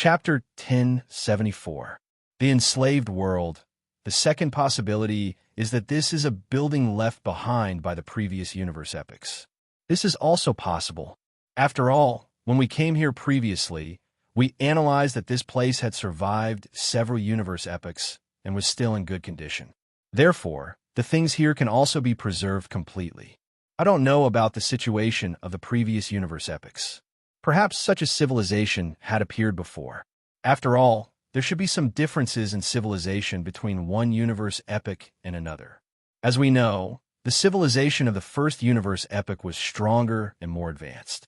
Chapter 1074. The Enslaved World. The second possibility is that this is a building left behind by the previous universe epochs. This is also possible. After all, when we came here previously, we analyzed that this place had survived several universe epochs and was still in good condition. Therefore, the things here can also be preserved completely. I don't know about the situation of the previous universe epochs. Perhaps such a civilization had appeared before. After all, there should be some differences in civilization between one universe epoch and another. As we know, the civilization of the first universe epoch was stronger and more advanced.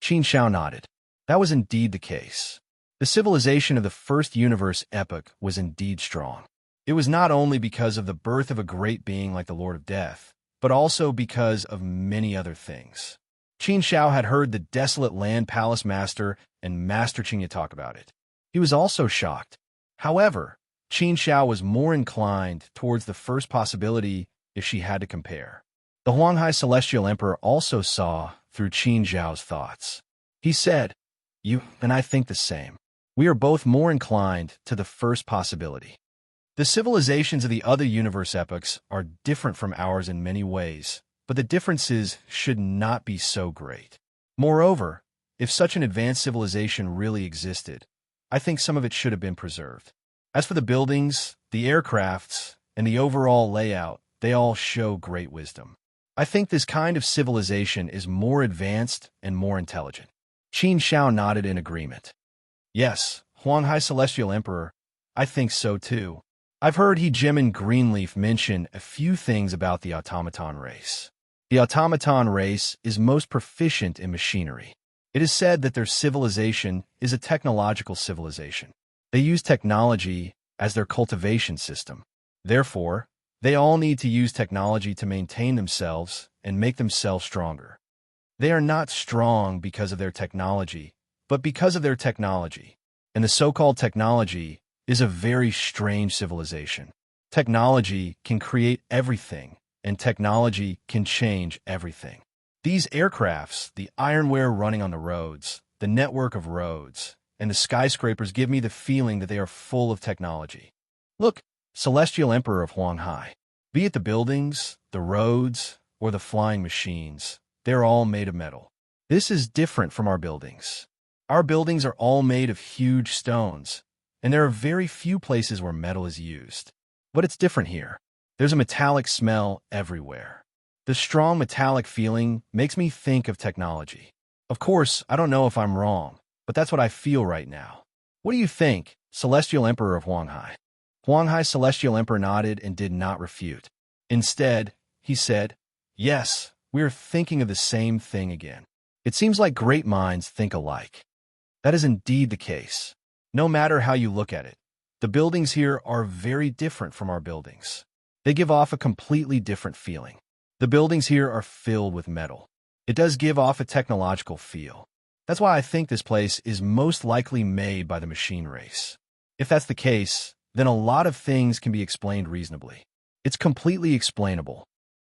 Qin Xiao nodded. That was indeed the case. The civilization of the first universe epoch was indeed strong. It was not only because of the birth of a great being like the Lord of Death, but also because of many other things. Qin Xiao had heard the desolate land palace master and Master Qingya talk about it. He was also shocked. However, Qin Xiao was more inclined towards the first possibility if she had to compare. The Huanghai Celestial Emperor also saw through Qin Xiao's thoughts. He said, "You and I think the same. We are both more inclined to the first possibility. The civilizations of the other universe epochs are different from ours in many ways, but the differences should not be so great. Moreover, if such an advanced civilization really existed, I think some of it should have been preserved. As for the buildings, the aircrafts, and the overall layout, they all show great wisdom. I think this kind of civilization is more advanced and more intelligent." Qin Xiao nodded in agreement. "Yes, Huanghai Celestial Emperor, I think so too. I've heard He Jimin Greenleaf mention a few things about the automaton race. The automaton race is most proficient in machinery. It is said that their civilization is a technological civilization. They use technology as their cultivation system. Therefore, they all need to use technology to maintain themselves and make themselves stronger. They are not strong because of their technology, but because of their technology. And the so-called technology is a very strange civilization. Technology can create everything, and technology can change everything. These aircrafts, the ironware running on the roads, the network of roads, and the skyscrapers give me the feeling that they are full of technology. Look, Celestial Emperor of Huanghai. Be it the buildings, the roads, or the flying machines, they're all made of metal. This is different from our buildings. Our buildings are all made of huge stones, and there are very few places where metal is used. But it's different here. There's a metallic smell everywhere. The strong metallic feeling makes me think of technology. Of course, I don't know if I'm wrong, but that's what I feel right now. What do you think, Celestial Emperor of Huanghai?" Huanghai Celestial Emperor nodded and did not refute. Instead, he said, "Yes, we are thinking of the same thing again. It seems like great minds think alike." That is indeed the case. No matter how you look at it, the buildings here are very different from our buildings. They give off a completely different feeling. The buildings here are filled with metal. It does give off a technological feel. That's why I think this place is most likely made by the machine race. If that's the case, then a lot of things can be explained reasonably. It's completely explainable.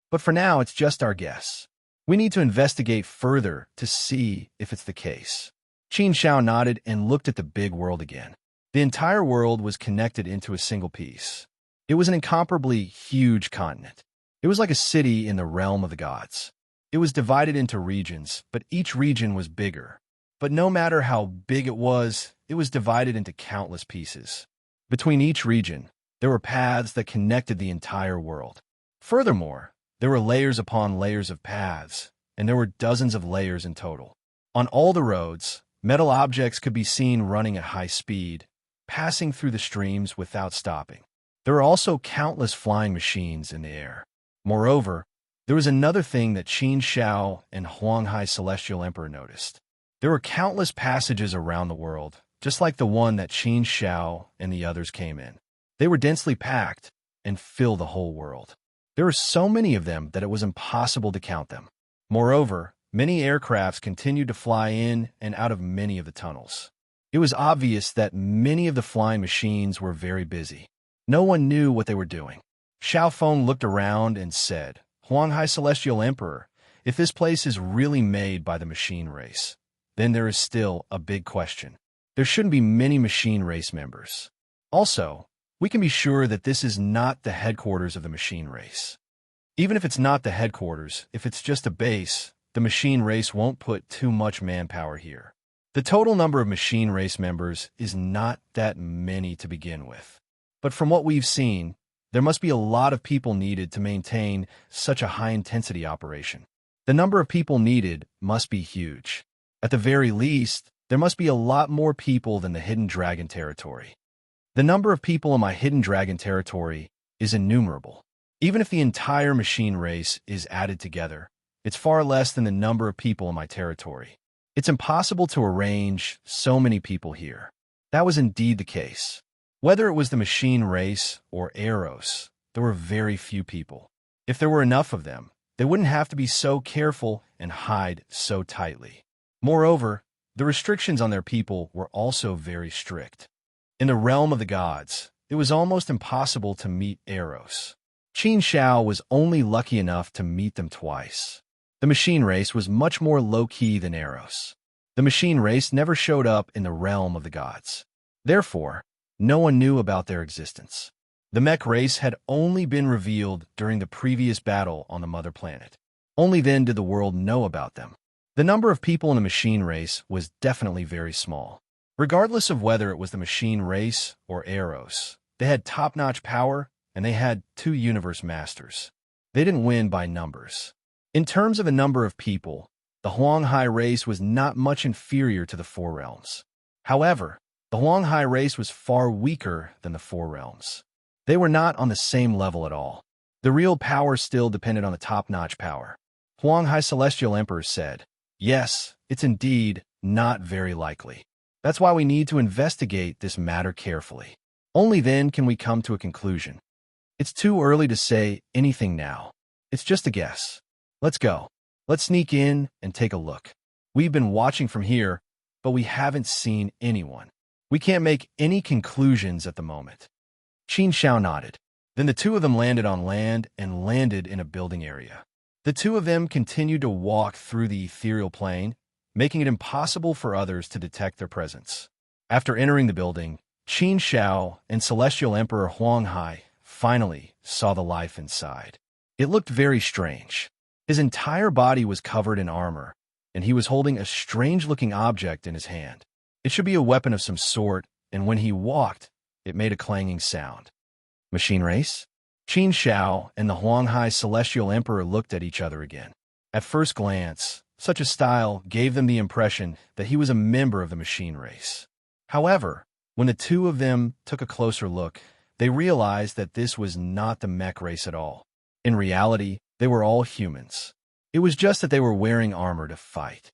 But for now, it's just our guess. We need to investigate further to see if it's the case. Qin Xiao nodded and looked at the big world again. The entire world was connected into a single piece. It was an incomparably huge continent. It was like a city in the realm of the gods. It was divided into regions, but each region was bigger. But no matter how big it was divided into countless pieces. Between each region, there were paths that connected the entire world. Furthermore, there were layers upon layers of paths, and there were dozens of layers in total. On all the roads, metal objects could be seen running at high speed, passing through the streams without stopping. There were also countless flying machines in the air. Moreover, there was another thing that Qin Xiao and Huanghai Celestial Emperor noticed. There were countless passages around the world, just like the one that Qin Xiao and the others came in. They were densely packed and filled the whole world. There were so many of them that it was impossible to count them. Moreover, many aircrafts continued to fly in and out of many of the tunnels. It was obvious that many of the flying machines were very busy. No one knew what they were doing. Xiao Feng looked around and said, "Huanghai Celestial Emperor, if this place is really made by the machine race, then there is still a big question. there shouldn't be many machine race members. Also, we can be sure that this is not the headquarters of the machine race. Even if it's not the headquarters, if it's just a base, the machine race won't put too much manpower here. The total number of machine race members is not that many to begin with. But from what we've seen, there must be a lot of people needed to maintain such a high-intensity operation. The number of people needed must be huge. At the very least, there must be a lot more people than the Hidden Dragon territory. The number of people in my Hidden Dragon territory is innumerable. Even if the entire machine race is added together, it's far less than the number of people in my territory. It's impossible to arrange so many people here. That was indeed the case. Whether it was the machine race or Eros, there were very few people. If there were enough of them, they wouldn't have to be so careful and hide so tightly. Moreover, the restrictions on their people were also very strict. In the realm of the gods, it was almost impossible to meet Eros. Qin Shao was only lucky enough to meet them twice. The machine race was much more low-key than Eros. The machine race never showed up in the realm of the gods. Therefore, no one knew about their existence. The mech race had only been revealed during the previous battle on the mother planet. Only then did the world know about them. The number of people in the machine race was definitely very small. Regardless of whether it was the machine race or Eros, they had top-notch power and they had 2 universe masters. They didn't win by numbers. In terms of a number of people, the Huanghai race was not much inferior to the Four Realms. However, the Huanghai race was far weaker than the Four Realms. They were not on the same level at all. The real power still depended on the top-notch power. Huanghai Celestial Emperor said, "Yes, it's indeed not very likely. That's why we need to investigate this matter carefully. Only then can we come to a conclusion. It's too early to say anything now. It's just a guess. Let's go. Let's sneak in and take a look. We've been watching from here, but we haven't seen anyone. We can't make any conclusions at the moment." Qin Shao nodded. Then the 2 of them landed on land and landed in a building area. The 2 of them continued to walk through the ethereal plane, making it impossible for others to detect their presence. After entering the building, Qin Shao and Celestial Emperor Huanghai finally saw the life inside. It looked very strange. His entire body was covered in armor, and he was holding a strange-looking object in his hand. It should be a weapon of some sort, and when he walked, it made a clanging sound. Machine race? Qin Shao and the Huanghai Celestial Emperor looked at each other again. At first glance, such a style gave them the impression that he was a member of the machine race. However, when the 2 of them took a closer look, they realized that this was not the mech race at all. In reality, they were all humans. It was just that they were wearing armor to fight.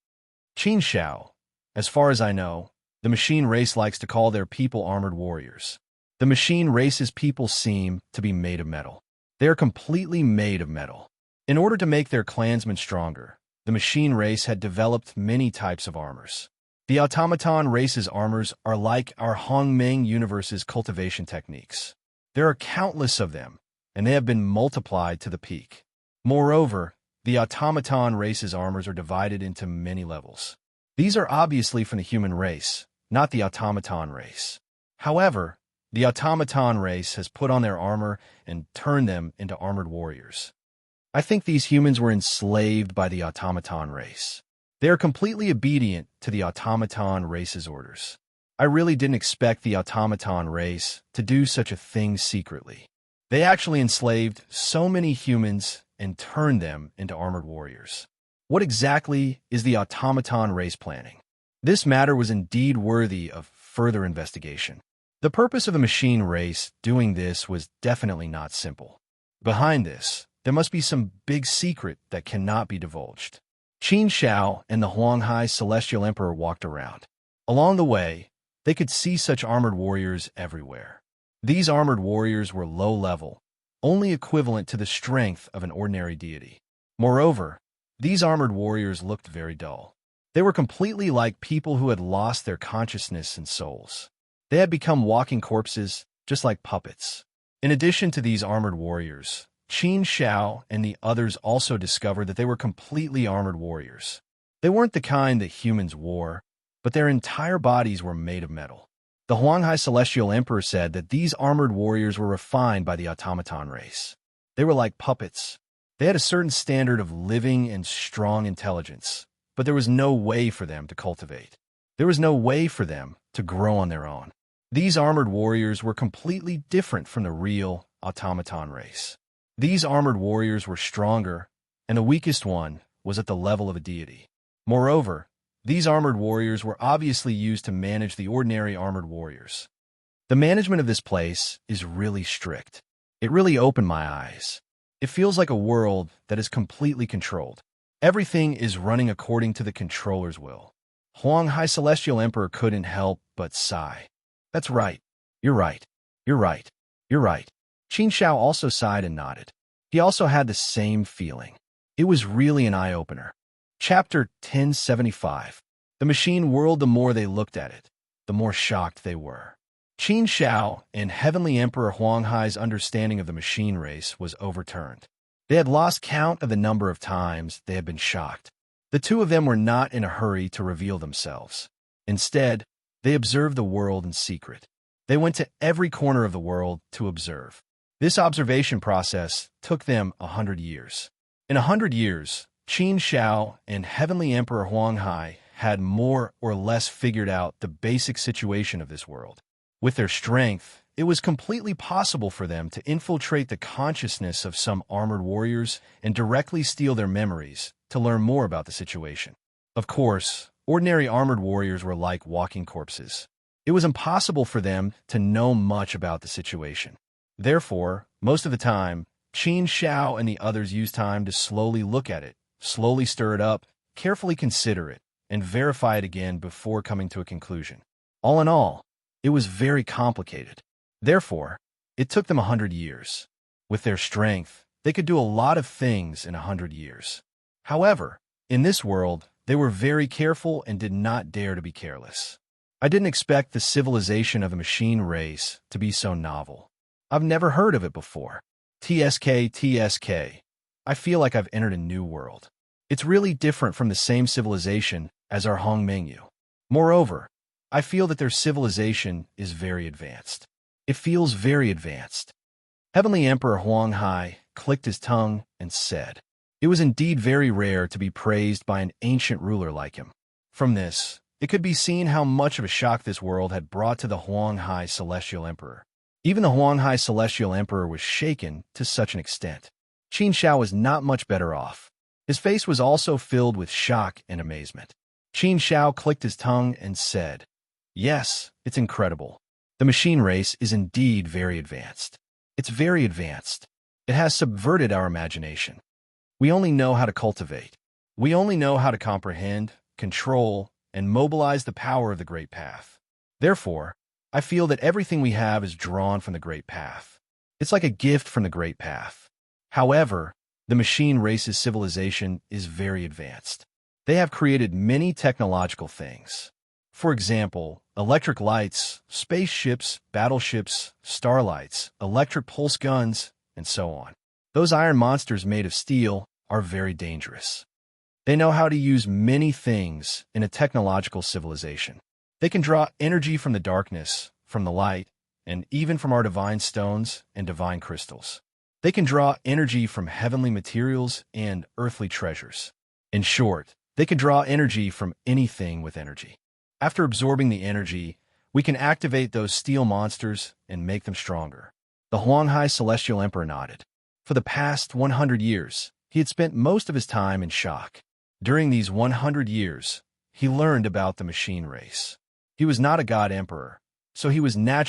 Qin Shao, as far as I know, the machine race likes to call their people armored warriors. The machine race's people seem to be made of metal. They are completely made of metal. In order to make their clansmen stronger, the machine race had developed many types of armors. The automaton race's armors are like our Hongmeng universe's cultivation techniques. There are countless of them, and they have been multiplied to the peak. Moreover, the automaton race's armors are divided into many levels. These are obviously from the human race, not the automaton race. However, the automaton race has put on their armor and turned them into armored warriors. I think these humans were enslaved by the automaton race. They are completely obedient to the automaton race's orders. I really didn't expect the automaton race to do such a thing secretly. They actually enslaved so many humans and turned them into armored warriors. What exactly is the automaton race planning? This matter was indeed worthy of further investigation. The purpose of the machine race doing this was definitely not simple. Behind this, there must be some big secret that cannot be divulged. Qin Shao and the Huanghai Celestial Emperor walked around. Along the way, they could see such armored warriors everywhere. These armored warriors were low-level, only equivalent to the strength of an ordinary deity. Moreover, these armored warriors looked very dull. They were completely like people who had lost their consciousness and souls. They had become walking corpses, just like puppets. In addition to these armored warriors, Qin Shao and the others also discovered that they were completely armored warriors. They weren't the kind that humans wore, but their entire bodies were made of metal. The Huanghai Celestial Emperor said that these armored warriors were refined by the automaton race. They were like puppets. They had a certain standard of living and strong intelligence, but there was no way for them to cultivate. There was no way for them to grow on their own. These armored warriors were completely different from the real automaton race. These armored warriors were stronger, and the weakest one was at the level of a deity. Moreover, these armored warriors were obviously used to manage the ordinary armored warriors. The management of this place is really strict. It really opened my eyes. It feels like a world that is completely controlled. Everything is running according to the controller's will. Huanghai Celestial Emperor couldn't help but sigh. That's right. You're right. You're right. You're right. Qin Shao also sighed and nodded. He also had the same feeling. It was really an eye-opener. Chapter 1075. The machine world. The more they looked at it, the more shocked they were. Qin Shao and Heavenly Emperor Huanghai's understanding of the machine race was overturned. They had lost count of the number of times they had been shocked. The two of them were not in a hurry to reveal themselves. Instead, they observed the world in secret. They went to every corner of the world to observe. This observation process took them 100 years. In 100 years, Qin Shao and Heavenly Emperor Huanghai had more or less figured out the basic situation of this world. With their strength, it was completely possible for them to infiltrate the consciousness of some armored warriors and directly steal their memories to learn more about the situation. Of course, ordinary armored warriors were like walking corpses. It was impossible for them to know much about the situation. Therefore, most of the time, Qin Shao and the others used time to slowly look at it, slowly stir it up, carefully consider it, and verify it again before coming to a conclusion. All in all, it was very complicated. Therefore, it took them 100 years. With their strength, they could do a lot of things in 100 years. However, in this world, they were very careful and did not dare to be careless. I didn't expect the civilization of the machine race to be so novel. I've never heard of it before. TSK. I feel like I've entered a new world. It's really different from the same civilization as our Hongmengyu. Moreover, I feel that their civilization is very advanced. It feels very advanced. Heavenly Emperor Huanghai clicked his tongue and said, "It was indeed very rare to be praised by an ancient ruler like him." From this, it could be seen how much of a shock this world had brought to the Huanghai Celestial Emperor. Even the Huanghai Celestial Emperor was shaken to such an extent. Qin Shao was not much better off. His face was also filled with shock and amazement. Qin Shao clicked his tongue and said, "Yes, it's incredible. The machine race is indeed very advanced. It's very advanced. It has subverted our imagination. We only know how to cultivate. We only know how to comprehend, control, and mobilize the power of the Great Path. Therefore, I feel that everything we have is drawn from the Great Path. It's like a gift from the Great Path. However, the machine race's civilization is very advanced. They have created many technological things. For example, electric lights, spaceships, battleships, starlights, electric pulse guns, and so on. Those iron monsters made of steel are very dangerous. They know how to use many things in a technological civilization. They can draw energy from the darkness, from the light, and even from our divine stones and divine crystals. They can draw energy from heavenly materials and earthly treasures. In short, they can draw energy from anything with energy. After absorbing the energy, we can activate those steel monsters and make them stronger." The Huanghai Celestial Emperor nodded. For the past 100 years, he had spent most of his time in shock. During these 100 years, he learned about the machine race. He was not a god emperor, so he was not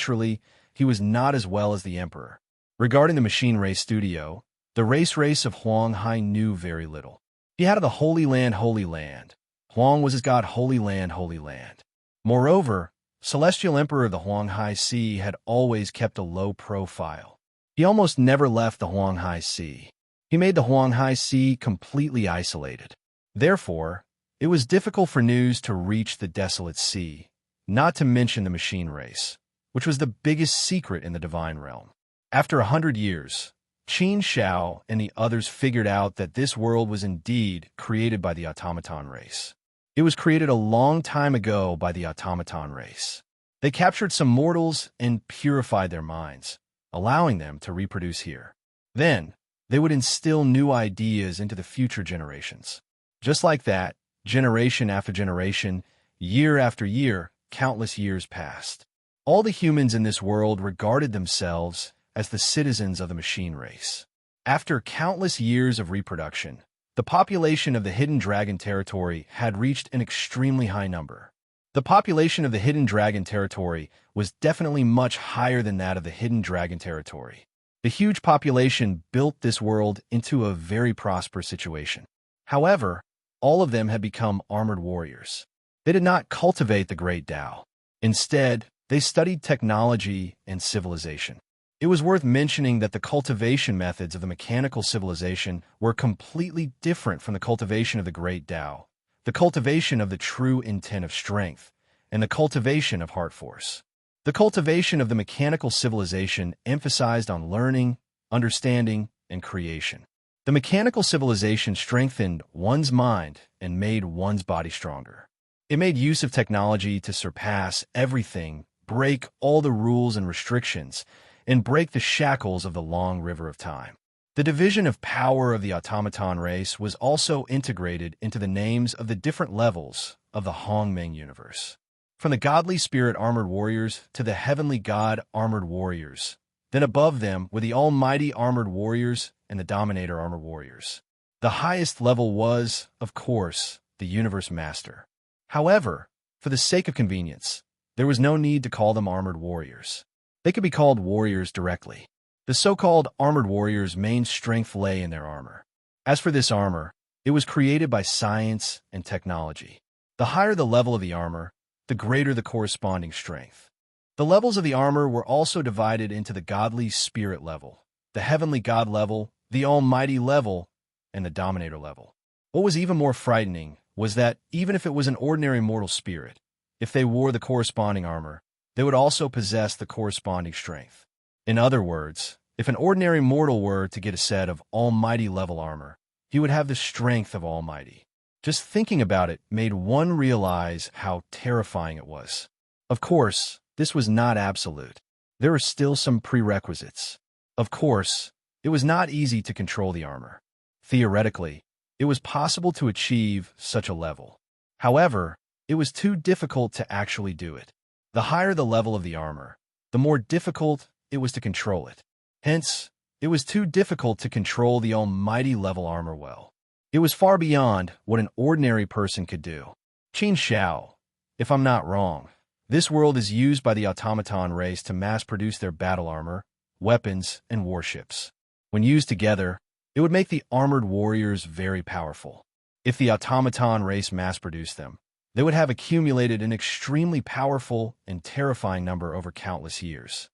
as well as the emperor. Regarding the machine race studio, the race of Huanghai knew very little. He had the Holy Land. Huang was his god Holy Land. Moreover, Celestial Emperor of the Huanghai Sea had always kept a low profile. He almost never left the Huanghai Sea. He made the Huanghai Sea completely isolated. Therefore, it was difficult for news to reach the desolate sea, not to mention the machine race, which was the biggest secret in the divine realm. After 100 years, Qin Shao and the others figured out that this world was indeed created by the automaton race. It was created a long time ago by the automaton race. They captured some mortals and purified their minds, allowing them to reproduce here. Then, they would instill new ideas into the future generations. Just like that, generation after generation, year after year, countless years passed. All the humans in this world regarded themselves as the citizens of the machine race. After countless years of reproduction, the population of the Hidden Dragon territory had reached an extremely high number. The population of the Hidden Dragon territory was definitely much higher than that of the Hidden Dragon territory. The huge population built this world into a very prosperous situation. However, all of them had become armored warriors. They did not cultivate the great Tao. Instead, they studied technology and civilization. It was worth mentioning that the cultivation methods of the mechanical civilization were completely different from the cultivation of the great Tao, the cultivation of the true intent of strength, and the cultivation of heart force. The cultivation of the mechanical civilization emphasized on learning, understanding, and creation. The mechanical civilization strengthened one's mind and made one's body stronger. It made use of technology to surpass everything, break all the rules and restrictions, and break the shackles of the long river of time. The division of power of the automaton race was also integrated into the names of the different levels of the Hongmeng universe. From the godly spirit armored warriors to the heavenly god armored warriors. Then above them were the almighty armored warriors and the dominator armored warriors. The highest level was, of course, the universe master. However, for the sake of convenience, there was no need to call them armored warriors. They could be called warriors directly. The so-called armored warriors' main strength lay in their armor. As for this armor, it was created by science and technology. The higher the level of the armor, the greater the corresponding strength. The levels of the armor were also divided into the godly spirit level, the heavenly god level, the almighty level, and the dominator level. What was even more frightening was that even if it was an ordinary mortal spirit, if they wore the corresponding armor, they would also possess the corresponding strength. In other words, if an ordinary mortal were to get a set of almighty level armor, he would have the strength of almighty. Just thinking about it made one realize how terrifying it was. Of course, this was not absolute. There were still some prerequisites. Of course, it was not easy to control the armor. Theoretically, it was possible to achieve such a level. However, it was too difficult to actually do it. The higher the level of the armor, the more difficult it was to control it. Hence, it was too difficult to control the almighty level armor well. It was far beyond what an ordinary person could do. Qin Shao, if I'm not wrong, this world is used by the automaton race to mass-produce their battle armor, weapons, and warships. When used together, it would make the armored warriors very powerful. If the automaton race mass-produced them, they would have accumulated an extremely powerful and terrifying number over countless years.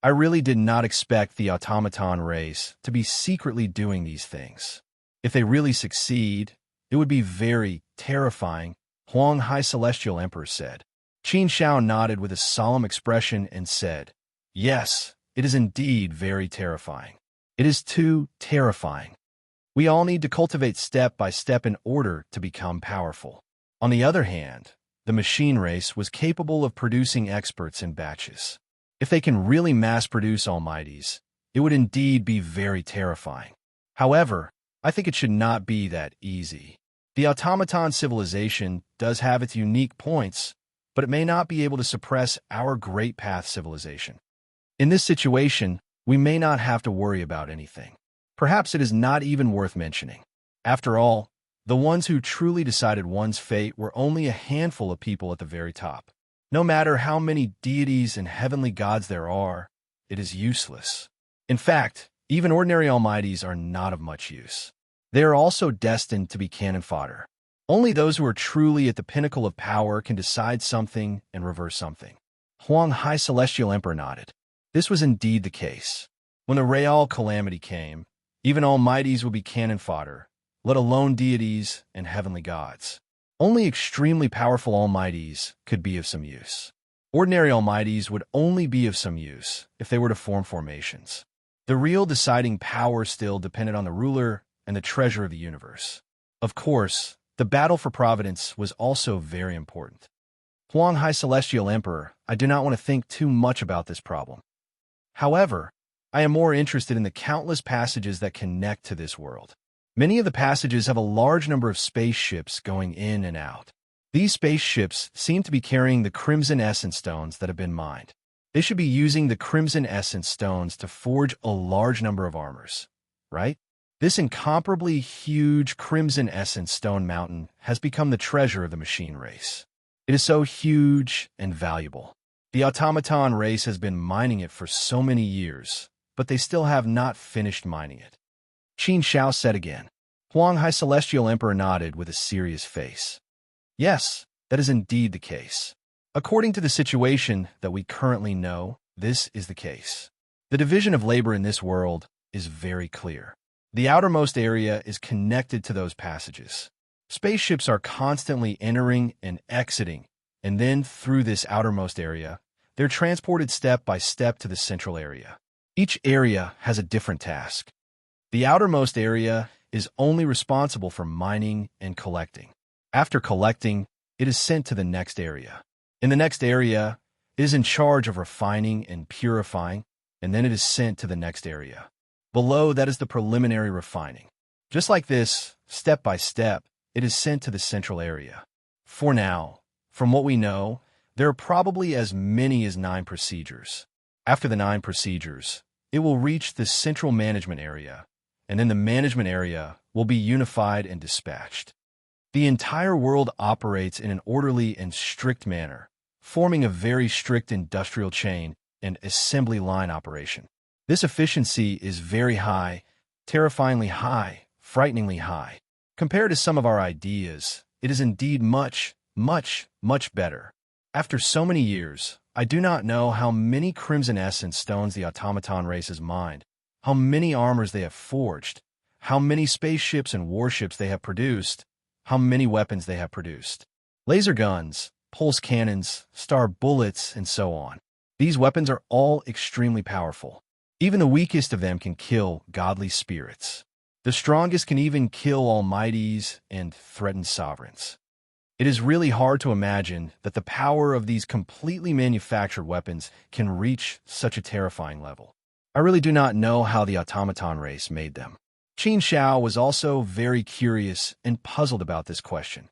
I really did not expect the automaton race to be secretly doing these things. If they really succeed, it would be very terrifying, Huang High Celestial Emperor said. Qin Shao nodded with a solemn expression and said, "Yes, it is indeed very terrifying. It is too terrifying. We all need to cultivate step by step in order to become powerful." On the other hand, the machine race was capable of producing experts in batches. If they can really mass-produce almighties, it would indeed be very terrifying. However, I think it should not be that easy. The automaton civilization does have its unique points, but it may not be able to suppress our Great Path civilization. In this situation, we may not have to worry about anything. Perhaps it is not even worth mentioning. After all, the ones who truly decided one's fate were only a handful of people at the very top. No matter how many deities and heavenly gods there are, it is useless. In fact, even ordinary almighties are not of much use. They are also destined to be cannon fodder. Only those who are truly at the pinnacle of power can decide something and reverse something. Huang High Celestial Emperor nodded. This was indeed the case. When the Real Calamity came, even almighties would be cannon fodder, let alone deities and heavenly gods. Only extremely powerful almighties could be of some use. Ordinary almighties would only be of some use if they were to form formations. The real deciding power still depended on the ruler and the treasure of the universe. Of course, The battle for providence was also very important. Huang Hai Celestial Emperor, I do not want to think too much about this problem. However, I am more interested in the countless passages that connect to this world. Many of the passages have a large number of spaceships going in and out. These spaceships seem to be carrying the Crimson Essence Stones that have been mined. They should be using the Crimson Essence Stones to forge a large number of armors, right? This incomparably huge Crimson Essence Stone mountain has become the treasure of the machine race. It is so huge and valuable. The automaton race has been mining it for so many years, but they still have not finished mining it. Qin Shao said again. Huang Hai Celestial Emperor nodded with a serious face. Yes, that is indeed the case. According to the situation that we currently know, this is the case. The division of labor in this world is very clear. The outermost area is connected to those passages. Spaceships are constantly entering and exiting, and then through this outermost area, they're transported step by step to the central area. Each area has a different task. The outermost area is only responsible for mining and collecting. After collecting, it is sent to the next area. In the next area, it is in charge of refining and purifying, and then it is sent to the next area. Below, that is the preliminary refining. Just like this, step by step, it is sent to the central area. For now, from what we know, there are probably as many as 9 procedures. After the 9 procedures, it will reach the central management area, and then the management area will be unified and dispatched. The entire world operates in an orderly and strict manner, forming a very strict industrial chain and assembly line operation. This efficiency is very high, terrifyingly high, frighteningly high. Compared to some of our ideas, it is indeed much, much, much better. After so many years, I do not know how many Crimson Essence Stones the automaton race has mined, how many armors they have forged, how many spaceships and warships they have produced, how many weapons they have produced. Laser guns, pulse cannons, star bullets, and so on. These weapons are all extremely powerful. Even the weakest of them can kill godly spirits. The strongest can even kill almighties and threaten sovereigns. It is really hard to imagine that the power of these completely manufactured weapons can reach such a terrifying level. I really do not know how the automaton race made them. Qin Shao was also very curious and puzzled about this question.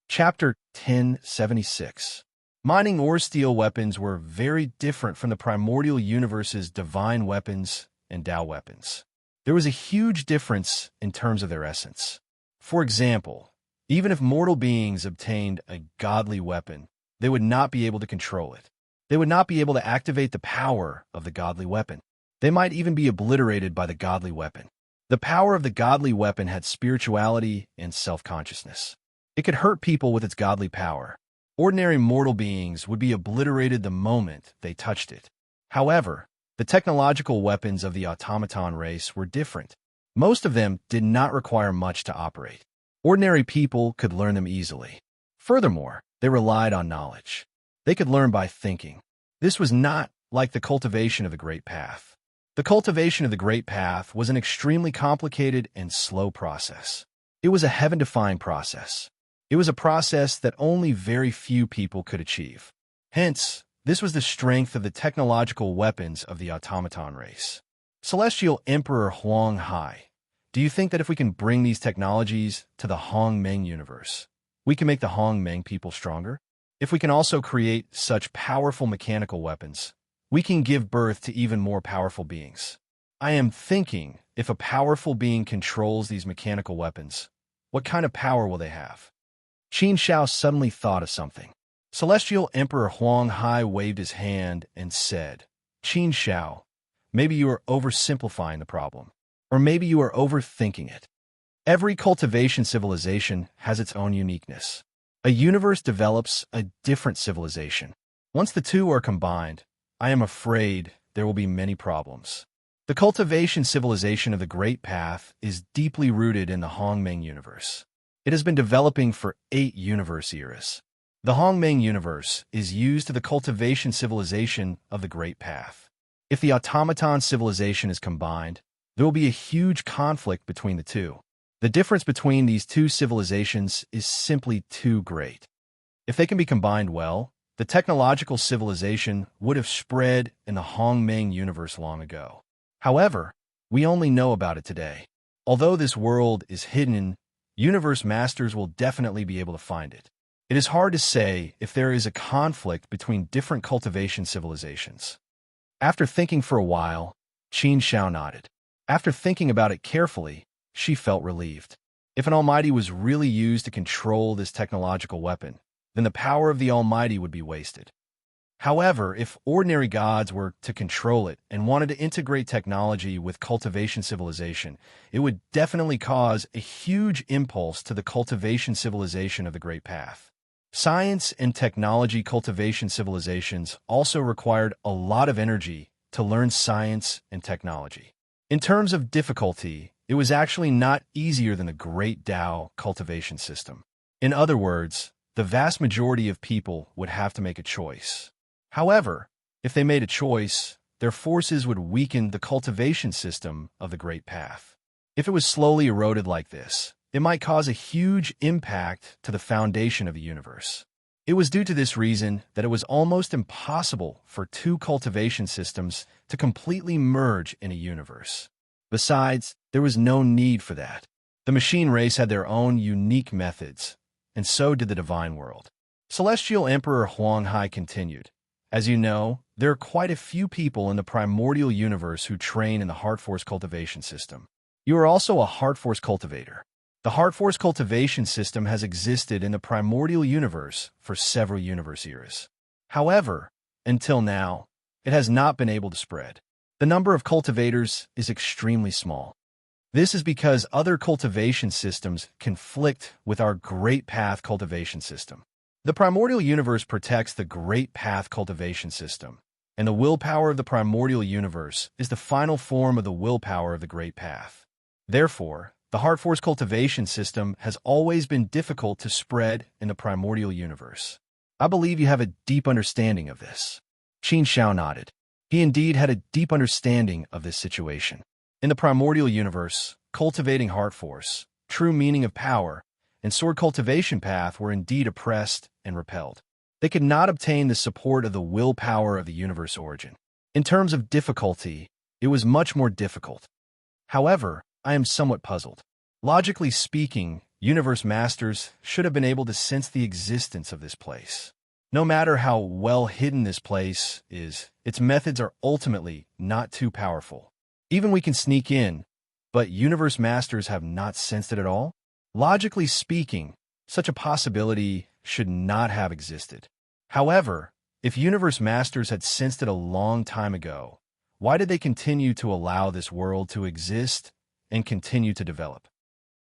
Chapter 1076. Mining ore steel weapons were very different from the primordial universe's divine weapons and Tao weapons. There was a huge difference in terms of their essence. For example, even if mortal beings obtained a godly weapon, they would not be able to control it. They would not be able to activate the power of the godly weapon. They might even be obliterated by the godly weapon. The power of the godly weapon had spirituality and self-consciousness. It could hurt people with its godly power. Ordinary mortal beings would be obliterated the moment they touched it. However, the technological weapons of the automaton race were different. Most of them did not require much to operate. Ordinary people could learn them easily. Furthermore, they relied on knowledge. They could learn by thinking. This was not like the cultivation of the Great Path. The cultivation of the Great Path was an extremely complicated and slow process. It was a heaven-defying process. It was a process that only very few people could achieve. Hence, this was the strength of the technological weapons of the automaton race. Celestial Emperor Huang Hai, do you think that if we can bring these technologies to the Hong Meng universe, we can make the Hong Meng people stronger? If we can also create such powerful mechanical weapons, we can give birth to even more powerful beings. I am thinking, if a powerful being controls these mechanical weapons, what kind of power will they have? Qin Shao suddenly thought of something. Celestial Emperor Huang Hai waved his hand and said, Qin Shao, maybe you are oversimplifying the problem, or maybe you are overthinking it. Every cultivation civilization has its own uniqueness. A universe develops a different civilization. Once the two are combined, I am afraid there will be many problems. The cultivation civilization of the Great Path is deeply rooted in the Hong Meng universe. It has been developing for 8 universe eras. The Hong Meng universe is used to the cultivation civilization of the Great Path. If the automaton civilization is combined, there will be a huge conflict between the two. The difference between these two civilizations is simply too great. If they can be combined well, the technological civilization would have spread in the Hongmeng universe long ago. However, we only know about it today. Although this world is hidden, universe masters will definitely be able to find it. It is hard to say if there is a conflict between different cultivation civilizations. After thinking for a while, Qin Xiao nodded. After thinking about it carefully, she felt relieved. If an Almighty was really used to control this technological weapon, then the power of the Almighty would be wasted. However, if ordinary gods were to control it and wanted to integrate technology with cultivation civilization, it would definitely cause a huge impulse to the cultivation civilization of the Great Path. Science and technology cultivation civilizations also required a lot of energy to learn science and technology. In terms of difficulty, it was actually not easier than the Great Tao cultivation system. In other words, the vast majority of people would have to make a choice. However, if they made a choice, their forces would weaken the cultivation system of the Great Path. If it was slowly eroded like this, it might cause a huge impact to the foundation of the universe. It was due to this reason that it was almost impossible for two cultivation systems to completely merge in a universe. Besides, there was no need for that. The machine race had their own unique methods, and so did the divine world. Celestial Emperor Huanghai continued. As you know, there are quite a few people in the primordial universe who train in the Heart Force cultivation system. You are also a Heart Force cultivator. The Heart Force cultivation system has existed in the primordial universe for several universe eras. However, until now, it has not been able to spread. The number of cultivators is extremely small. This is because other cultivation systems conflict with our Great Path cultivation system. The primordial universe protects the Great Path cultivation system, and the willpower of the primordial universe is the final form of the willpower of the Great Path. Therefore, the Heart Force cultivation system has always been difficult to spread in the primordial universe. I believe you have a deep understanding of this. Qin Xiao nodded. He indeed had a deep understanding of this situation. In the primordial universe, cultivating Heart Force, true meaning of power, and sword cultivation path were indeed oppressed and repelled. They could not obtain the support of the willpower of the universe origin. In terms of difficulty, it was much more difficult. However, I am somewhat puzzled. Logically speaking, universe masters should have been able to sense the existence of this place. No matter how well hidden this place is, its methods are ultimately not too powerful. Even we can sneak in, but universe masters have not sensed it at all? Logically speaking, such a possibility should not have existed. However, if universe masters had sensed it a long time ago, why did they continue to allow this world to exist and continue to develop?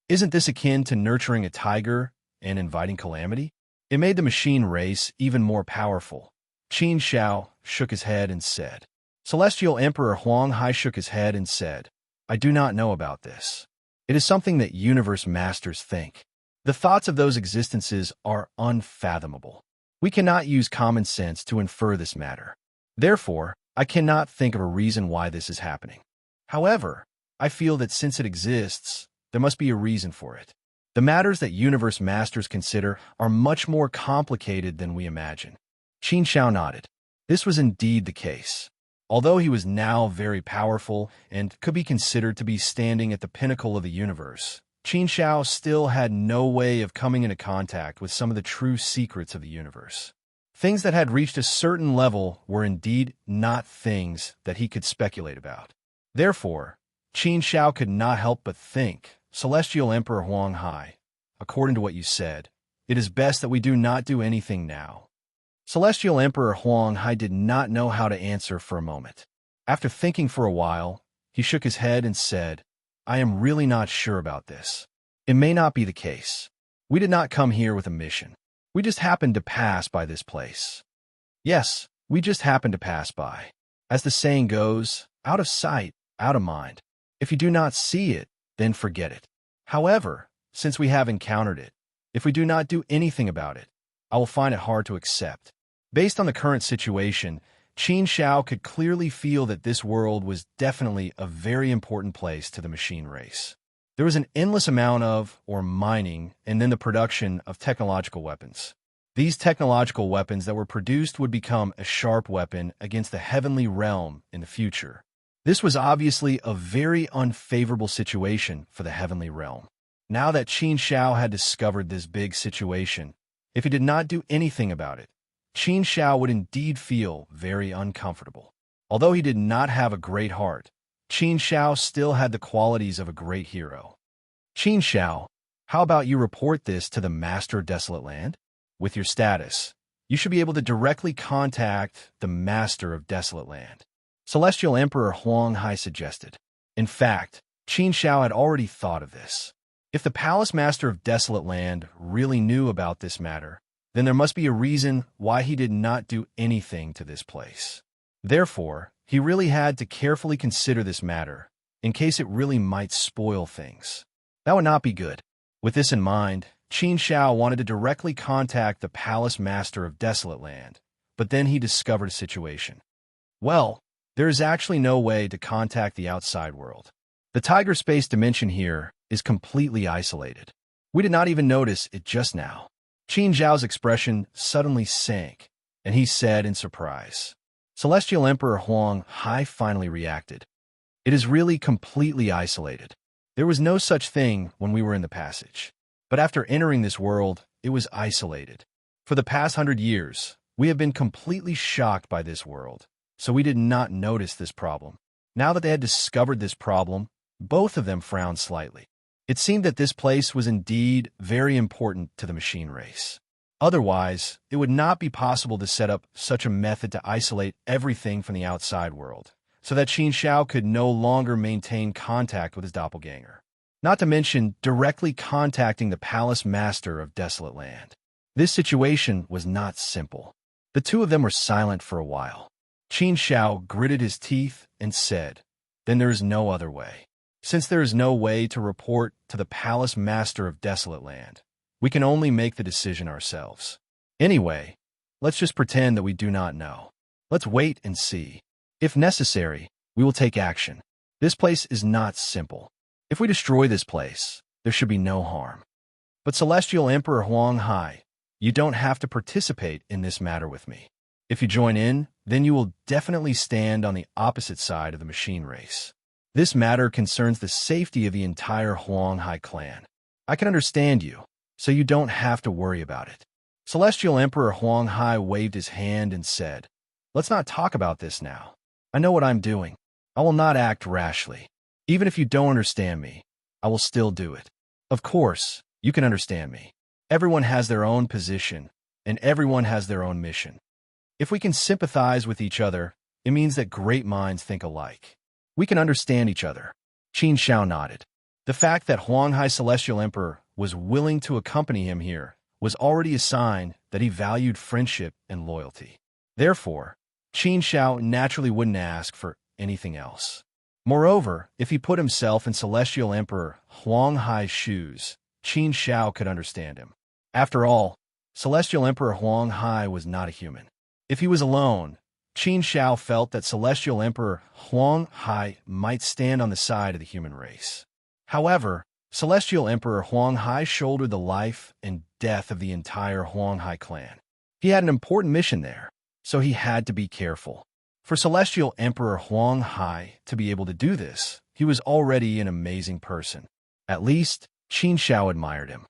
Isn't this akin to nurturing a tiger and inviting calamity? It made the machine race even more powerful. Qin Xiao shook his head and said. Celestial Emperor Huanghai shook his head and said, I do not know about this. It is something that universe masters think. The thoughts of those existences are unfathomable. We cannot use common sense to infer this matter. Therefore, I cannot think of a reason why this is happening. However, I feel that since it exists, there must be a reason for it. The matters that universe masters consider are much more complicated than we imagine. Qin Xiao nodded. This was indeed the case. Although he was now very powerful and could be considered to be standing at the pinnacle of the universe, Qin Xiao still had no way of coming into contact with some of the true secrets of the universe. Things that had reached a certain level were indeed not things that he could speculate about. Therefore, Qin Xiao could not help but think, Celestial Emperor Huanghai, according to what you said, it is best that we do not do anything now. Celestial Emperor Huanghai did not know how to answer for a moment. After thinking for a while, he shook his head and said, I am really not sure about this. It may not be the case. We did not come here with a mission. We just happened to pass by this place. Yes, we just happened to pass by. As the saying goes, out of sight, out of mind. If you do not see it, then forget it. However, since we have encountered it, if we do not do anything about it, I will find it hard to accept. Based on the current situation, Qin Xiao could clearly feel that this world was definitely a very important place to the machine race. There was an endless amount of, or mining, and then the production of technological weapons. These technological weapons that were produced would become a sharp weapon against the heavenly realm in the future. This was obviously a very unfavorable situation for the heavenly realm. Now that Qin Shao had discovered this big situation, if he did not do anything about it, Qin Shao would indeed feel very uncomfortable. Although he did not have a great heart, Qin Shao still had the qualities of a great hero. Qin Shao, how about you report this to the Master of Desolate Land? With your status, you should be able to directly contact the Master of Desolate Land. Celestial Emperor Huang Hai suggested. In fact, Qin Shao had already thought of this. If the Palace Master of Desolate Land really knew about this matter, then there must be a reason why he did not do anything to this place. Therefore, he really had to carefully consider this matter, in case it really might spoil things. That would not be good. With this in mind, Qin Shao wanted to directly contact the Palace Master of Desolate Land, but then he discovered a situation. Well, there is actually no way to contact the outside world. The Tiger Space dimension here is completely isolated. We did not even notice it just now. Qin Zhao's expression suddenly sank, and he said in surprise. Celestial Emperor Huang Hai finally reacted. It is really completely isolated. There was no such thing when we were in the passage. But after entering this world, it was isolated. For the past 100 years, we have been completely shocked by this world, so we did not notice this problem. Now that they had discovered this problem, both of them frowned slightly. It seemed that this place was indeed very important to the machine race. Otherwise, it would not be possible to set up such a method to isolate everything from the outside world, so that Qin Shao could no longer maintain contact with his doppelganger. Not to mention directly contacting the Palace Master of Desolate Land. This situation was not simple. The two of them were silent for a while. Qin Shao gritted his teeth and said, "Then there is no other way. Since there is no way to report to the Palace Master of Desolate Land, we can only make the decision ourselves. Anyway, let's just pretend that we do not know. Let's wait and see. If necessary, we will take action. This place is not simple. If we destroy this place, there should be no harm. But Celestial Emperor Huang Hai, you don't have to participate in this matter with me. If you join in, then you will definitely stand on the opposite side of the machine race. This matter concerns the safety of the entire Huang Hai clan. I can understand you, so you don't have to worry about it." Celestial Emperor Huang Hai waved his hand and said, "Let's not talk about this now. I know what I'm doing. I will not act rashly. Even if you don't understand me, I will still do it. Of course, you can understand me. Everyone has their own position, and everyone has their own mission. If we can sympathize with each other, it means that great minds think alike. We can understand each other." Qin Shao nodded. The fact that Huang Hai Celestial Emperor was willing to accompany him here was already a sign that he valued friendship and loyalty. Therefore, Qin Shao naturally wouldn't ask for anything else. Moreover, if he put himself in Celestial Emperor Huang Hai's shoes, Qin Shao could understand him. After all, Celestial Emperor Huang Hai was not a human. If he was alone, Qin Shao felt that Celestial Emperor Huang Hai might stand on the side of the human race. However, Celestial Emperor Huang Hai shouldered the life and death of the entire Huang Hai clan. He had an important mission there, so he had to be careful. For Celestial Emperor Huang Hai to be able to do this, he was already an amazing person. At least, Qin Shao admired him.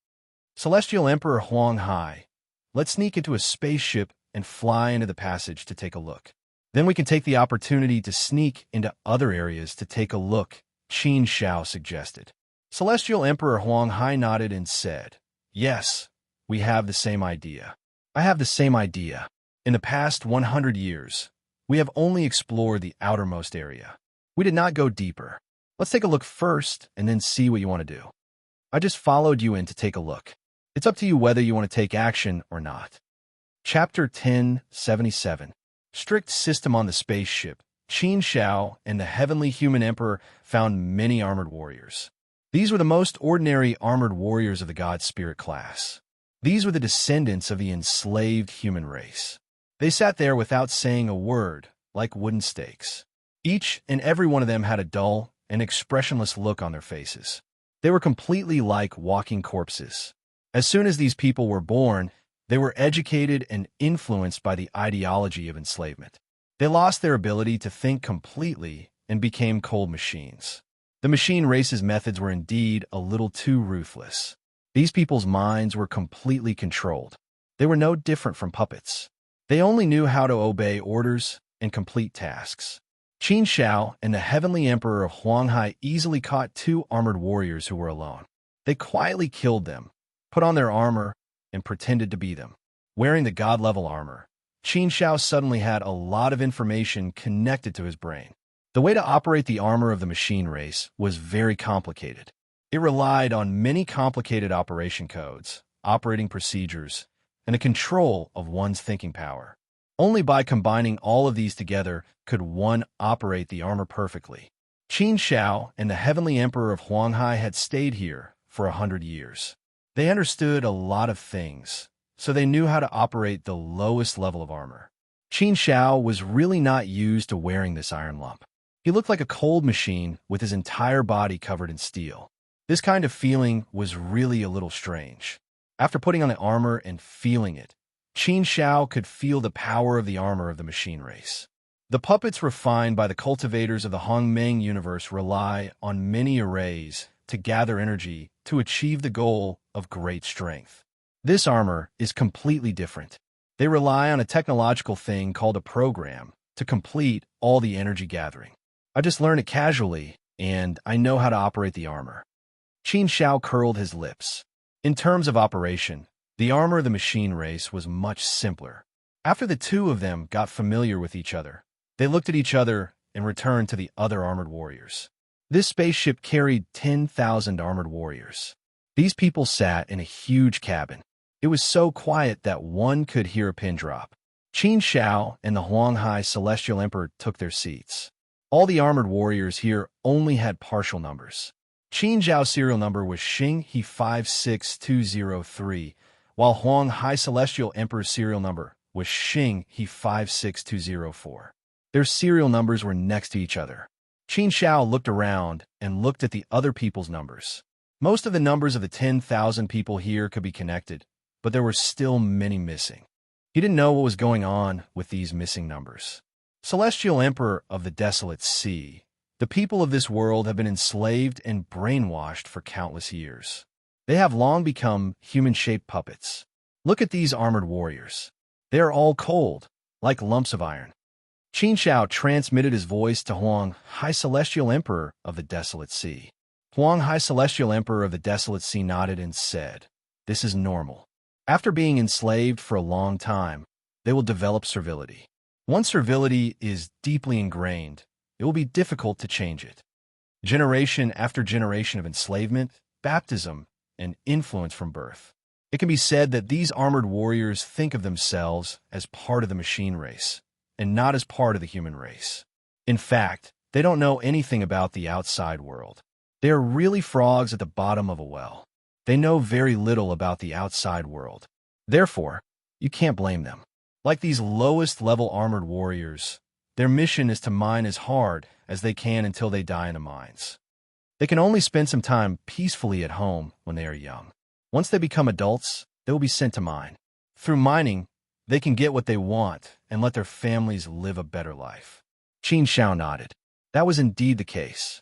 "Celestial Emperor Huang Hai, let's sneak into a spaceship and fly into the passage to take a look. Then we can take the opportunity to sneak into other areas to take a look," Qin Shao suggested. Celestial Emperor Huang Hai nodded and said, "Yes, we have the same idea. I have the same idea. In the past 100 years, we have only explored the outermost area. We did not go deeper. Let's take a look first and then see what you want to do. I just followed you in to take a look. It's up to you whether you want to take action or not." Chapter 1077. Strict System on the Spaceship. Qin Shao and the Heavenly Human Emperor found many armored warriors. These were the most ordinary armored warriors of the God Spirit class. These were the descendants of the enslaved human race. They sat there without saying a word, like wooden stakes. Each and every one of them had a dull and expressionless look on their faces. They were completely like walking corpses. As soon as these people were born, they were educated and influenced by the ideology of enslavement. They lost their ability to think completely and became cold machines. The machine race's methods were indeed a little too ruthless. These people's minds were completely controlled. They were no different from puppets. They only knew how to obey orders and complete tasks. Qin Shao and the heavenly emperor of Huanghai easily caught two armored warriors who were alone. They quietly killed them, put on their armor, and pretended to be them. Wearing the god-level armor, Qin Shao suddenly had a lot of information connected to his brain. The way to operate the armor of the machine race was very complicated. It relied on many complicated operation codes, operating procedures, and a control of one's thinking power. Only by combining all of these together could one operate the armor perfectly. Qin Shao and the heavenly emperor of Huanghai had stayed here for 100 years. They understood a lot of things, so they knew how to operate the lowest level of armor. Qin Shao was really not used to wearing this iron lump. He looked like a cold machine with his entire body covered in steel. This kind of feeling was really a little strange. After putting on the armor and feeling it, Qin Shao could feel the power of the armor of the machine race. The puppets refined by the cultivators of the Hongmeng universe rely on many arrays to gather energy to achieve the goal of great strength. This armor is completely different. They rely on a technological thing called a program to complete all the energy gathering. I just learned it casually, and I know how to operate the armor. Qin Shao curled his lips. In terms of operation, the armor of the machine race was much simpler. After the two of them got familiar with each other, they looked at each other and returned to the other armored warriors. This spaceship carried 10,000 armored warriors. These people sat in a huge cabin. It was so quiet that one could hear a pin drop. Qin Shao and the Huanghai Celestial Emperor took their seats. All the armored warriors here only had partial numbers. Qin Zhao's serial number was Xing He 56203, while Huang Hai Celestial Emperor's serial number was Xing He 56204. Their serial numbers were next to each other. Qin Shao looked around and looked at the other people's numbers. Most of the numbers of the 10,000 people here could be connected, but there were still many missing. He didn't know what was going on with these missing numbers. Celestial Emperor of the Desolate Sea, the people of this world have been enslaved and brainwashed for countless years. They have long become human-shaped puppets. Look at these armored warriors. They are all cold, like lumps of iron. Qin Shao transmitted his voice to Huang Hai Celestial Emperor of the Desolate Sea. Huang Hai Celestial Emperor of the Desolate Sea nodded and said, "This is normal. After being enslaved for a long time, they will develop servility. Once servility is deeply ingrained, it will be difficult to change it. Generation after generation of enslavement, baptism, and influence from birth. It can be said that these armored warriors think of themselves as part of the machine race, and not as part of the human race. In fact, they don't know anything about the outside world. They are really frogs at the bottom of a well. They know very little about the outside world. Therefore, you can't blame them. Like these lowest-level armored warriors, their mission is to mine as hard as they can until they die in the mines. They can only spend some time peacefully at home when they are young. Once they become adults, they will be sent to mine. Through mining, they can get what they want and let their families live a better life." Qin Shao nodded. That was indeed the case.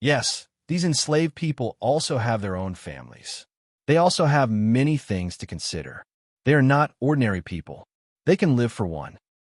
Yes, these enslaved people also have their own families. They also have many things to consider. They are not ordinary people. They can live for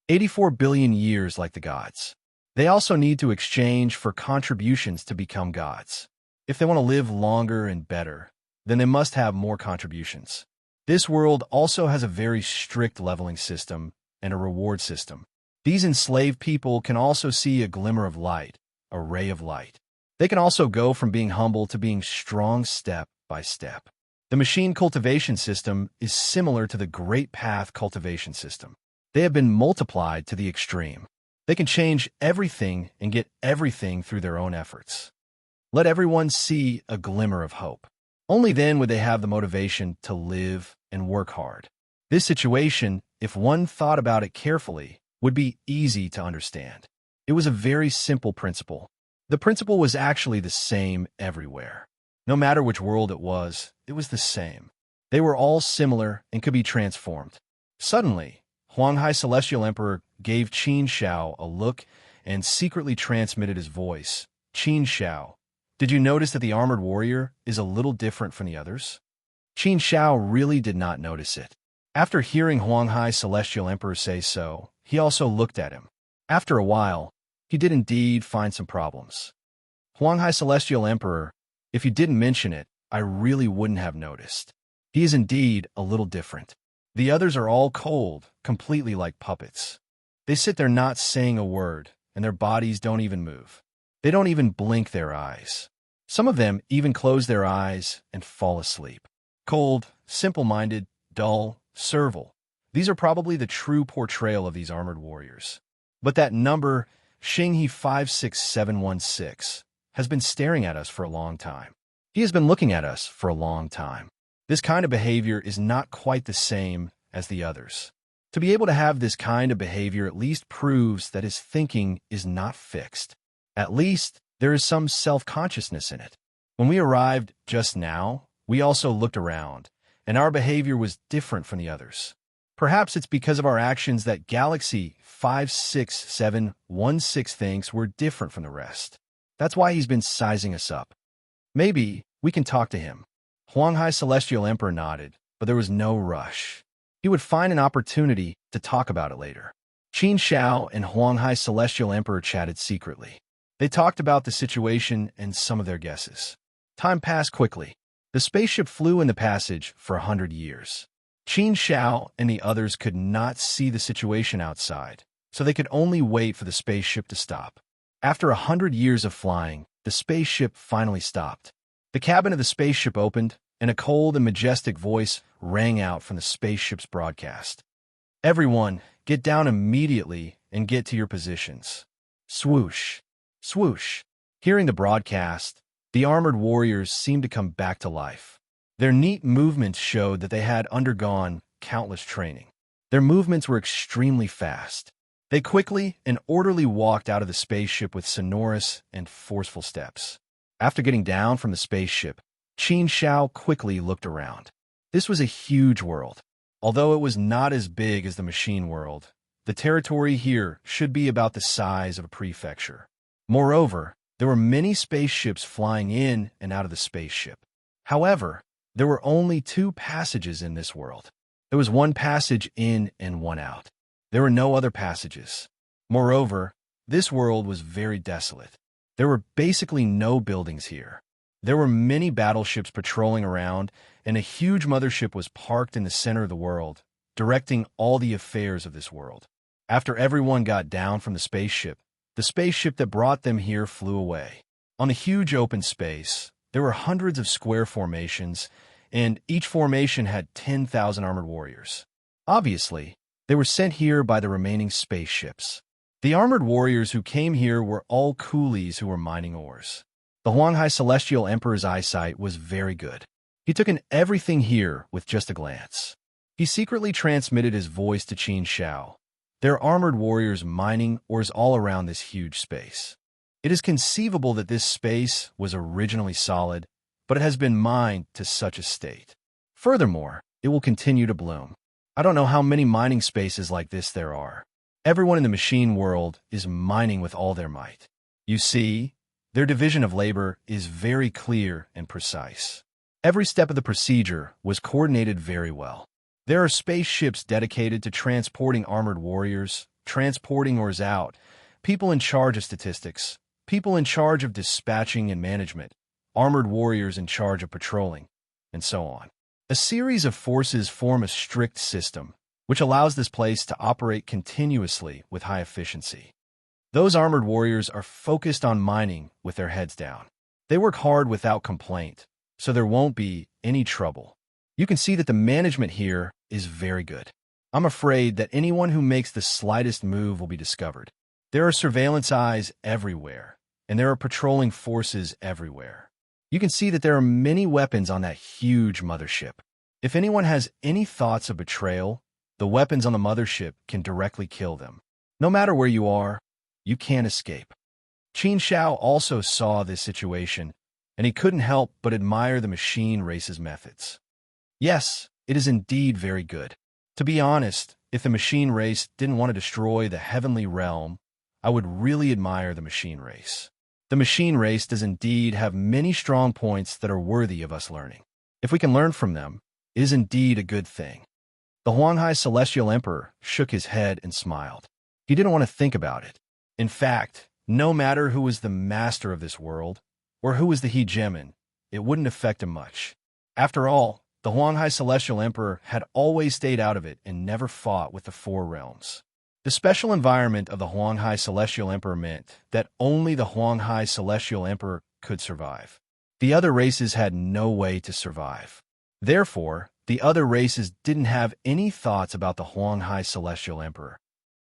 84 billion years like the gods. They also need to exchange for contributions to become gods. If they want to live longer and better, then they must have more contributions. This world also has a very strict leveling system and a reward system. These enslaved people can also see a glimmer of light, a ray of light. They can also go from being humble to being strong step by step. The machine cultivation system is similar to the Great Path cultivation system. They have been multiplied to the extreme. They can change everything and get everything through their own efforts. Let everyone see a glimmer of hope. Only then would they have the motivation to live and work hard. This situation, if one thought about it carefully, would be easy to understand. It was a very simple principle. The principle was actually the same everywhere. No matter which world it was the same. They were all similar and could be transformed. Suddenly, Huanghai Celestial Emperor gave Qin Shao a look and secretly transmitted his voice. Qin Shao, did you notice that the armored warrior is a little different from the others? Qin Shao really did not notice it. After hearing Huanghai Celestial Emperor say so, he also looked at him. After a while, he did indeed find some problems. Huanghai Celestial Emperor, if you didn't mention it, I really wouldn't have noticed. He is indeed a little different. The others are all cold, completely like puppets. They sit there not saying a word, and their bodies don't even move. They don't even blink their eyes. Some of them even close their eyes and fall asleep. Cold, simple-minded, dull, servile. These are probably the true portrayal of these armored warriors. But that number, Xinghe 56716, has been staring at us for a long time. He has been looking at us for a long time. This kind of behavior is not quite the same as the others. To be able to have this kind of behavior at least proves that his thinking is not fixed. At least, there is some self-consciousness in it. When we arrived just now, we also looked around, and our behavior was different from the others. Perhaps it's because of our actions that Galaxy 56716 thinks we're different from the rest. That's why he's been sizing us up. Maybe we can talk to him. Huanghai Celestial Emperor nodded, but there was no rush. He would find an opportunity to talk about it later. Qin Shao and Huanghai Celestial Emperor chatted secretly. They talked about the situation and some of their guesses. Time passed quickly. The spaceship flew in the passage for 100 years. Qin Shao and the others could not see the situation outside, so they could only wait for the spaceship to stop. After 100 years of flying, the spaceship finally stopped. The cabin of the spaceship opened, and a cold and majestic voice rang out from the spaceship's broadcast. Everyone, get down immediately and get to your positions. Swoosh. Swoosh. Hearing the broadcast, the armored warriors seemed to come back to life. Their neat movements showed that they had undergone countless training. Their movements were extremely fast. They quickly and orderly walked out of the spaceship with sonorous and forceful steps. After getting down from the spaceship, Qin Shao quickly looked around. This was a huge world. Although it was not as big as the machine world, the territory here should be about the size of a prefecture. Moreover, there were many spaceships flying in and out of the spaceship. However, there were only 2 passages in this world. There was one passage in and one out. There were no other passages. Moreover, this world was very desolate. There were basically no buildings here. There were many battleships patrolling around, and a huge mothership was parked in the center of the world, directing all the affairs of this world. After everyone got down from the spaceship that brought them here flew away. On the huge open space, there were hundreds of square formations, and each formation had 10,000 armored warriors. Obviously, they were sent here by the remaining spaceships. The armored warriors who came here were all coolies who were mining ores. The Huanghai Celestial Emperor's eyesight was very good. He took in everything here with just a glance. He secretly transmitted his voice to Qin Shao. There are armored warriors mining ores all around this huge space. It is conceivable that this space was originally solid, but it has been mined to such a state. Furthermore, it will continue to bloom. I don't know how many mining spaces like this there are. Everyone in the machine world is mining with all their might. You see, their division of labor is very clear and precise. Every step of the procedure was coordinated very well. There are spaceships dedicated to transporting armored warriors, transporting ores out, people in charge of statistics, people in charge of dispatching and management, armored warriors in charge of patrolling, and so on. A series of forces form a strict system, which allows this place to operate continuously with high efficiency. Those armored warriors are focused on mining with their heads down. They work hard without complaint, so there won't be any trouble. You can see that the management here is very good. I'm afraid that anyone who makes the slightest move will be discovered. There are surveillance eyes everywhere, and there are patrolling forces everywhere. You can see that there are many weapons on that huge mothership. If anyone has any thoughts of betrayal, the weapons on the mothership can directly kill them. No matter where you are, you can't escape. Qin Shao also saw this situation, and he couldn't help but admire the machine race's methods. Yes, it is indeed very good. To be honest, if the machine race didn't want to destroy the heavenly realm, I would really admire the machine race. The machine race does indeed have many strong points that are worthy of us learning. If we can learn from them, it is indeed a good thing. The Huanghai Celestial Emperor shook his head and smiled. He didn't want to think about it. In fact, no matter who was the master of this world, or who was the hegemon, it wouldn't affect him much. After all, the Huanghai Celestial Emperor had always stayed out of it and never fought with the Four Realms. The special environment of the Huanghai Celestial Emperor meant that only the Huanghai Celestial Emperor could survive. The other races had no way to survive. Therefore, the other races didn't have any thoughts about the Huanghai Celestial Emperor.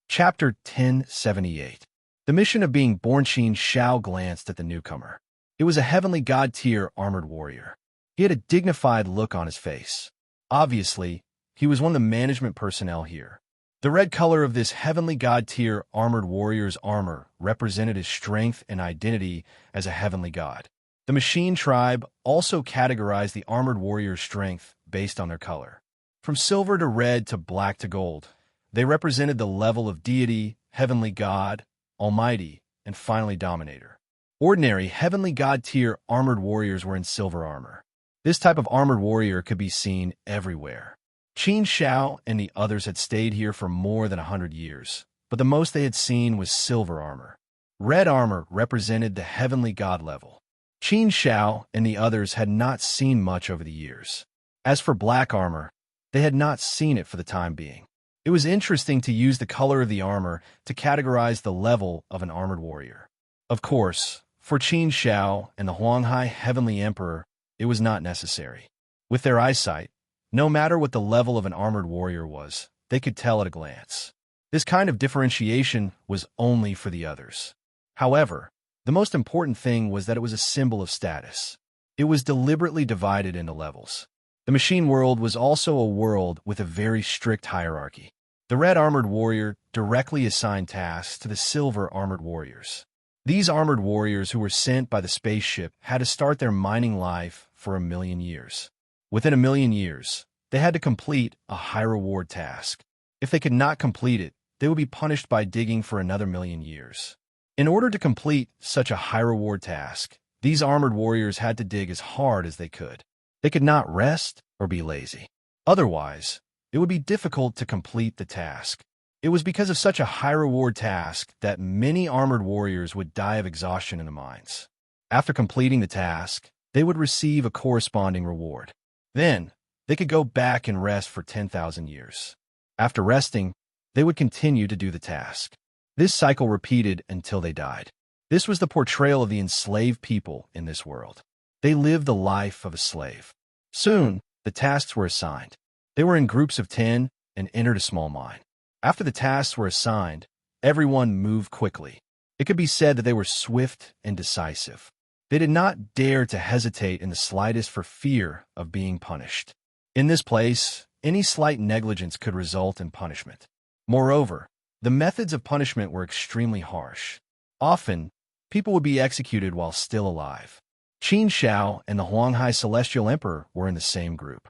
Chapter 1078. The mission of being born. Qin Shao glanced at the newcomer. It was a heavenly god-tier armored warrior. He had a dignified look on his face. Obviously, he was one of the management personnel here. The red color of this heavenly god-tier armored warrior's armor represented his strength and identity as a heavenly god. The machine tribe also categorized the armored warrior's strength based on their color. From silver to red to black to gold, they represented the level of deity, heavenly god, almighty, and finally dominator. Ordinary heavenly god-tier armored warriors were in silver armor. This type of armored warrior could be seen everywhere. Qin Shao and the others had stayed here for more than 100 years, but the most they had seen was silver armor. Red armor represented the heavenly god level. Qin Shao and the others had not seen much over the years. As for black armor, they had not seen it for the time being. It was interesting to use the color of the armor to categorize the level of an armored warrior. Of course, for Qin Shao and the Huanghai Heavenly Emperor, it was not necessary. With their eyesight, no matter what the level of an armored warrior was, they could tell at a glance. This kind of differentiation was only for the others. However, the most important thing was that it was a symbol of status. It was deliberately divided into levels. The machine world was also a world with a very strict hierarchy. The red armored warrior directly assigned tasks to the silver armored warriors. These armored warriors who were sent by the spaceship had to start their mining life for 1,000,000 years. Within 1,000,000 years, they had to complete a high-reward task. If they could not complete it, they would be punished by digging for another 1,000,000 years. In order to complete such a high-reward task, these armored warriors had to dig as hard as they could. They could not rest or be lazy. Otherwise, it would be difficult to complete the task. It was because of such a high-reward task that many armored warriors would die of exhaustion in the mines. After completing the task, they would receive a corresponding reward. Then, they could go back and rest for 10,000 years. After resting, they would continue to do the task. This cycle repeated until they died. This was the portrayal of the enslaved people in this world. They lived the life of a slave. Soon, the tasks were assigned. They were in groups of 10 and entered a small mine. After the tasks were assigned, everyone moved quickly. It could be said that they were swift and decisive. They did not dare to hesitate in the slightest for fear of being punished. In this place, any slight negligence could result in punishment. Moreover, the methods of punishment were extremely harsh. Often, people would be executed while still alive. Qin Shao and the Huanghai Celestial Emperor were in the same group.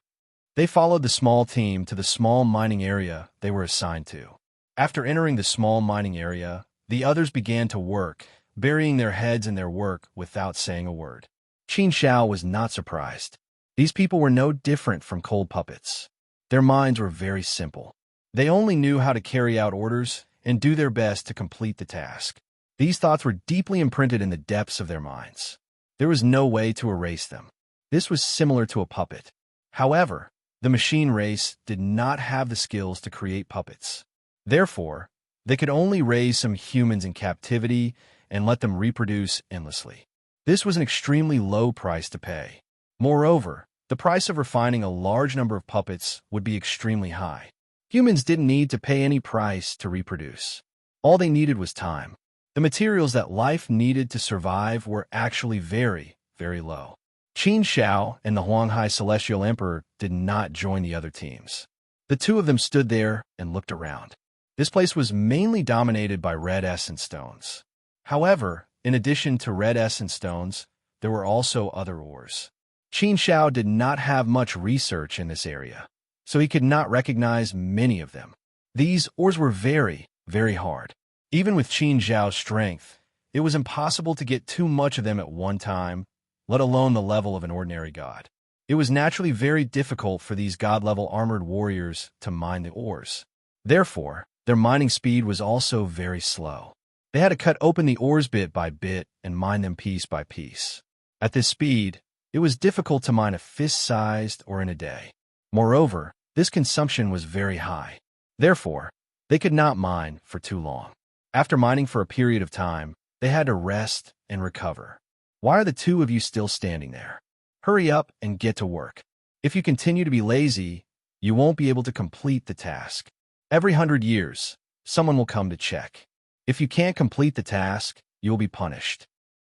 They followed the small team to the small mining area they were assigned to. After entering the small mining area, the others began to work, burying their heads in their work without saying a word. Qin Shao was not surprised. These people were no different from cold puppets. Their minds were very simple. They only knew how to carry out orders and do their best to complete the task. These thoughts were deeply imprinted in the depths of their minds. There was no way to erase them. This was similar to a puppet. However, the machine race did not have the skills to create puppets. Therefore, they could only raise some humans in captivity and let them reproduce endlessly. This was an extremely low price to pay. Moreover, the price of refining a large number of puppets would be extremely high. Humans didn't need to pay any price to reproduce. All they needed was time. The materials that life needed to survive were actually very, very low. Qin Shao and the Huanghai Celestial Emperor did not join the other teams. The two of them stood there and looked around. This place was mainly dominated by red essence stones. However, in addition to red essence stones, there were also other ores. Qin Shao did not have much research in this area, so he could not recognize many of them. These ores were very, very hard. Even with Qin Zhao's strength, it was impossible to get too much of them at one time, let alone the level of an ordinary god. It was naturally very difficult for these god-level armored warriors to mine the ores. Therefore, their mining speed was also very slow. They had to cut open the ores bit by bit and mine them piece by piece. At this speed, it was difficult to mine a fist-sized ore in a day. Moreover, this consumption was very high. Therefore, they could not mine for too long. After mining for a period of time, they had to rest and recover. Why are the two of you still standing there? Hurry up and get to work. If you continue to be lazy, you won't be able to complete the task. Every 100 years, someone will come to check. If you can't complete the task, you will be punished.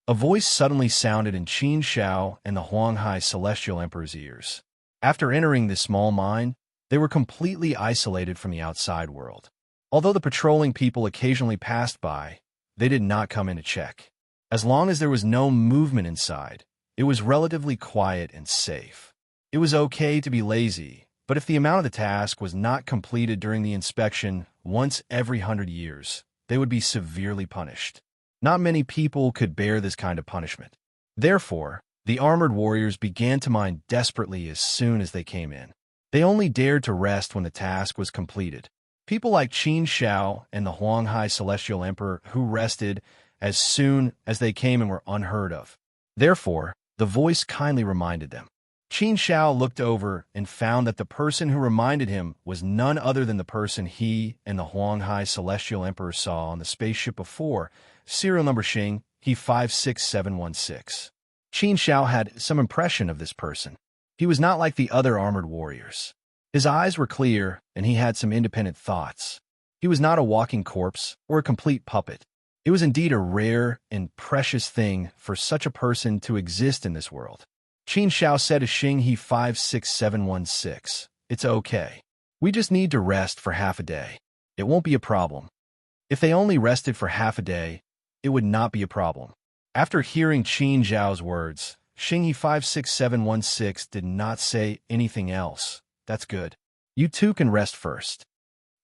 A voice suddenly sounded in Qin Shao and the Huanghai Celestial Emperor's ears. After entering this small mine, they were completely isolated from the outside world. Although the patrolling people occasionally passed by, they did not come in to check. As long as there was no movement inside, it was relatively quiet and safe. It was okay to be lazy, but if the amount of the task was not completed during the inspection once every 100 years, they would be severely punished. Not many people could bear this kind of punishment. Therefore, the armored warriors began to mine desperately as soon as they came in. They only dared to rest when the task was completed. People like Qin Shao and the Huanghai Celestial Emperor who rested as soon as they came in were unheard of. Therefore, the voice kindly reminded them. Qin Shao looked over and found that the person who reminded him was none other than the person he and the Huanghai Celestial Emperor saw on the spaceship before, serial number Xing, he 56716. Qin Shao had some impression of this person. He was not like the other armored warriors. His eyes were clear, and he had some independent thoughts. He was not a walking corpse or a complete puppet. It was indeed a rare and precious thing for such a person to exist in this world. Qin Shao said to Xing He 56716, "It's okay. We just need to rest for half a day. It won't be a problem." If they only rested for half a day, it would not be a problem. After hearing Qin Zhao's words, Xing He 56716 did not say anything else. "That's good. You two can rest first."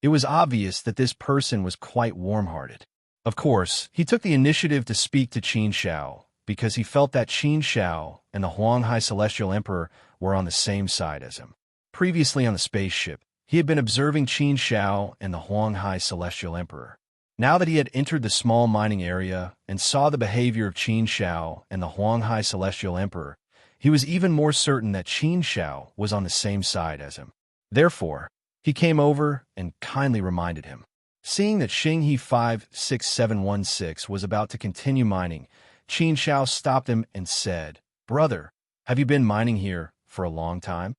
It was obvious that this person was quite warm-hearted. Of course, he took the initiative to speak to Qin Shao, because he felt that Qin Shao and the Huanghai Celestial Emperor were on the same side as him. Previously on the spaceship, he had been observing Qin Shao and the Huanghai Celestial Emperor. Now that he had entered the small mining area and saw the behavior of Qin Shao and the Huanghai Celestial Emperor, he was even more certain that Qin Shao was on the same side as him. Therefore, he came over and kindly reminded him. Seeing that Xing He 56716 was about to continue mining, Qin Shao stopped him and said, "Brother, have you been mining here for a long time?"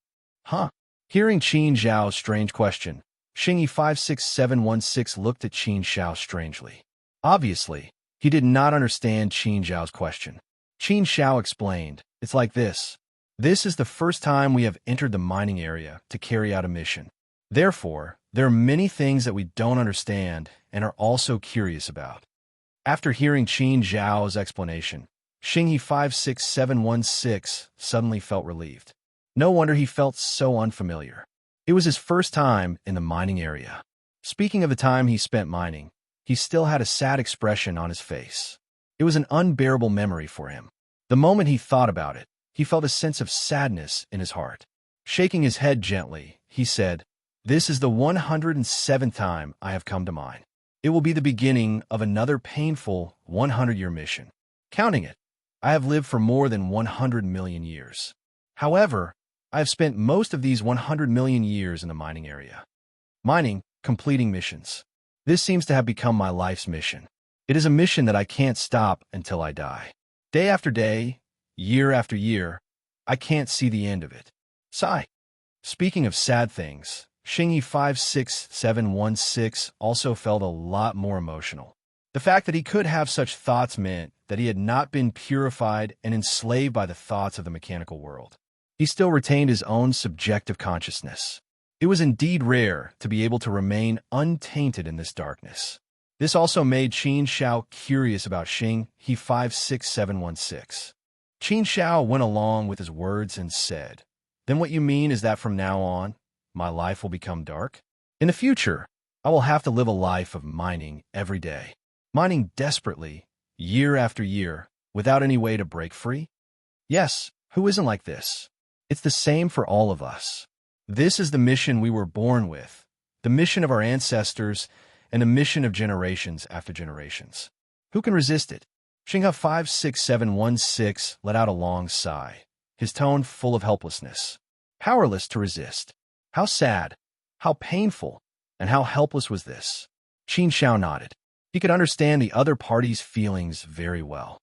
"Huh?" Hearing Qin Zhao's strange question, Xing He 56716 looked at Qin Shao strangely. Obviously, he did not understand Qin Zhao's question. Qin Shao explained, "It's like this. This is the first time we have entered the mining area to carry out a mission. Therefore, there are many things that we don't understand and are also curious about." After hearing Qin Zhao's explanation, Xing He 56716 suddenly felt relieved. No wonder he felt so unfamiliar. It was his first time in the mining area. Speaking of the time he spent mining, he still had a sad expression on his face. It was an unbearable memory for him. The moment he thought about it, he felt a sense of sadness in his heart. Shaking his head gently, he said, "This is the 107th time I have come to mine. It will be the beginning of another painful 100-year mission. Counting it, I have lived for more than 100 million years. However, I have spent most of these 100 million years in the mining area. Mining, completing missions. This seems to have become my life's mission. It is a mission that I can't stop until I die. Day after day, year after year, I can't see the end of it." Sigh. Speaking of sad things, Xing He 56716 also felt a lot more emotional. The fact that he could have such thoughts meant that he had not been purified and enslaved by the thoughts of the mechanical world. He still retained his own subjective consciousness. It was indeed rare to be able to remain untainted in this darkness. This also made Qin Shao curious about Xing He 56716. Qin Shao went along with his words and said, "Then what you mean is that from now on, my life will become dark? In the future, I will have to live a life of mining every day, mining desperately, year after year, without any way to break free? Yes, who isn't like this? It's the same for all of us. This is the mission we were born with, the mission of our ancestors, and the mission of generations after generations. Who can resist it?" Xinghe 56716 let out a long sigh, his tone full of helplessness. Powerless to resist. How sad, how painful, and how helpless was this? Qin Shao nodded. He could understand the other party's feelings very well.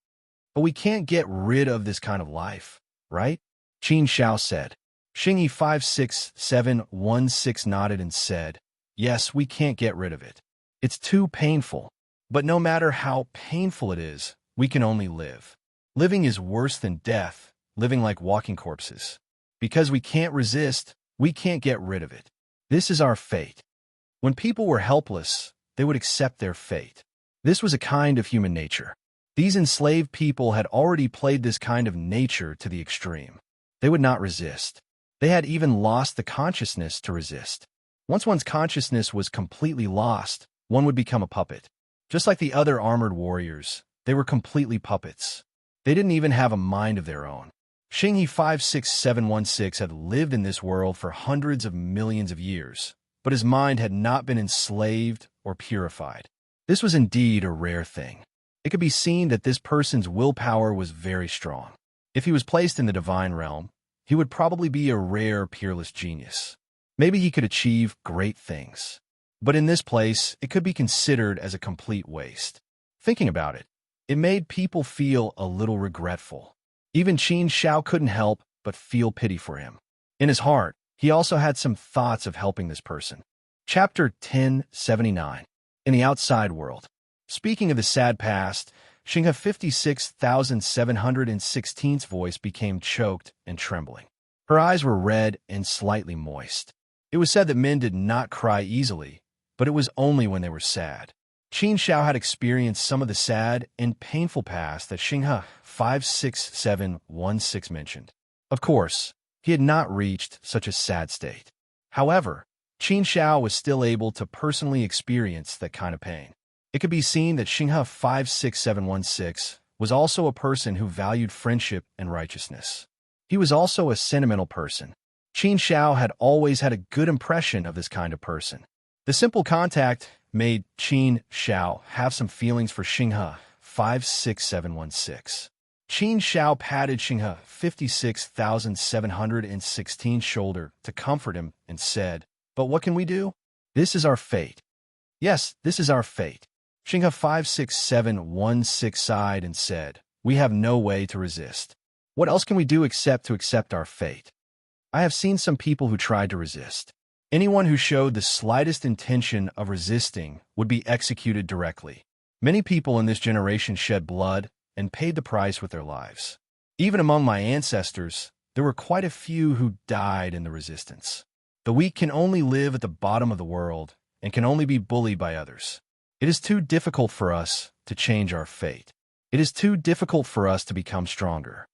"But we can't get rid of this kind of life, right?" Qin Shao said. Xinghe 56716 nodded and said, "Yes, we can't get rid of it. It's too painful. But no matter how painful it is, we can only live. Living is worse than death, living like walking corpses. Because we can't resist, we can't get rid of it. This is our fate." When people were helpless, they would accept their fate. This was a kind of human nature. These enslaved people had already played this kind of nature to the extreme. They would not resist. They had even lost the consciousness to resist. Once one's consciousness was completely lost, one would become a puppet. Just like the other armored warriors, they were completely puppets. They didn't even have a mind of their own. Xinghe 56716 had lived in this world for hundreds of millions of years, but his mind had not been enslaved or purified. This was indeed a rare thing. It could be seen that this person's willpower was very strong. If he was placed in the divine realm, he would probably be a rare, peerless genius. Maybe he could achieve great things. But in this place, it could be considered as a complete waste. Thinking about it, it made people feel a little regretful. Even Qin Shao couldn't help but feel pity for him. In his heart, he also had some thoughts of helping this person. Chapter 1079. In the outside world. Speaking of the sad past, Xinghe 56716's voice became choked and trembling. Her eyes were red and slightly moist. It was said that men did not cry easily, but it was only when they were sad. Qin Shao had experienced some of the sad and painful past that Xinghe 56716 mentioned. Of course, he had not reached such a sad state. However, Qin Shao was still able to personally experience that kind of pain. It could be seen that Xinghe 56716 was also a person who valued friendship and righteousness. He was also a sentimental person. Qin Shao had always had a good impression of this kind of person. The simple contact made Qin Shao have some feelings for Xinghe 56716. Qin Shao patted Xinghe 56716's shoulder to comfort him and said, "But what can we do? This is our fate." "Yes, this is our fate." Xinghe 56716 sighed and said, "We have no way to resist. What else can we do except to accept our fate? I have seen some people who tried to resist. Anyone who showed the slightest intention of resisting would be executed directly. Many people in this generation shed blood and paid the price with their lives. Even among my ancestors, there were quite a few who died in the resistance. The weak can only live at the bottom of the world and can only be bullied by others. It is too difficult for us to change our fate. It is too difficult for us to become stronger.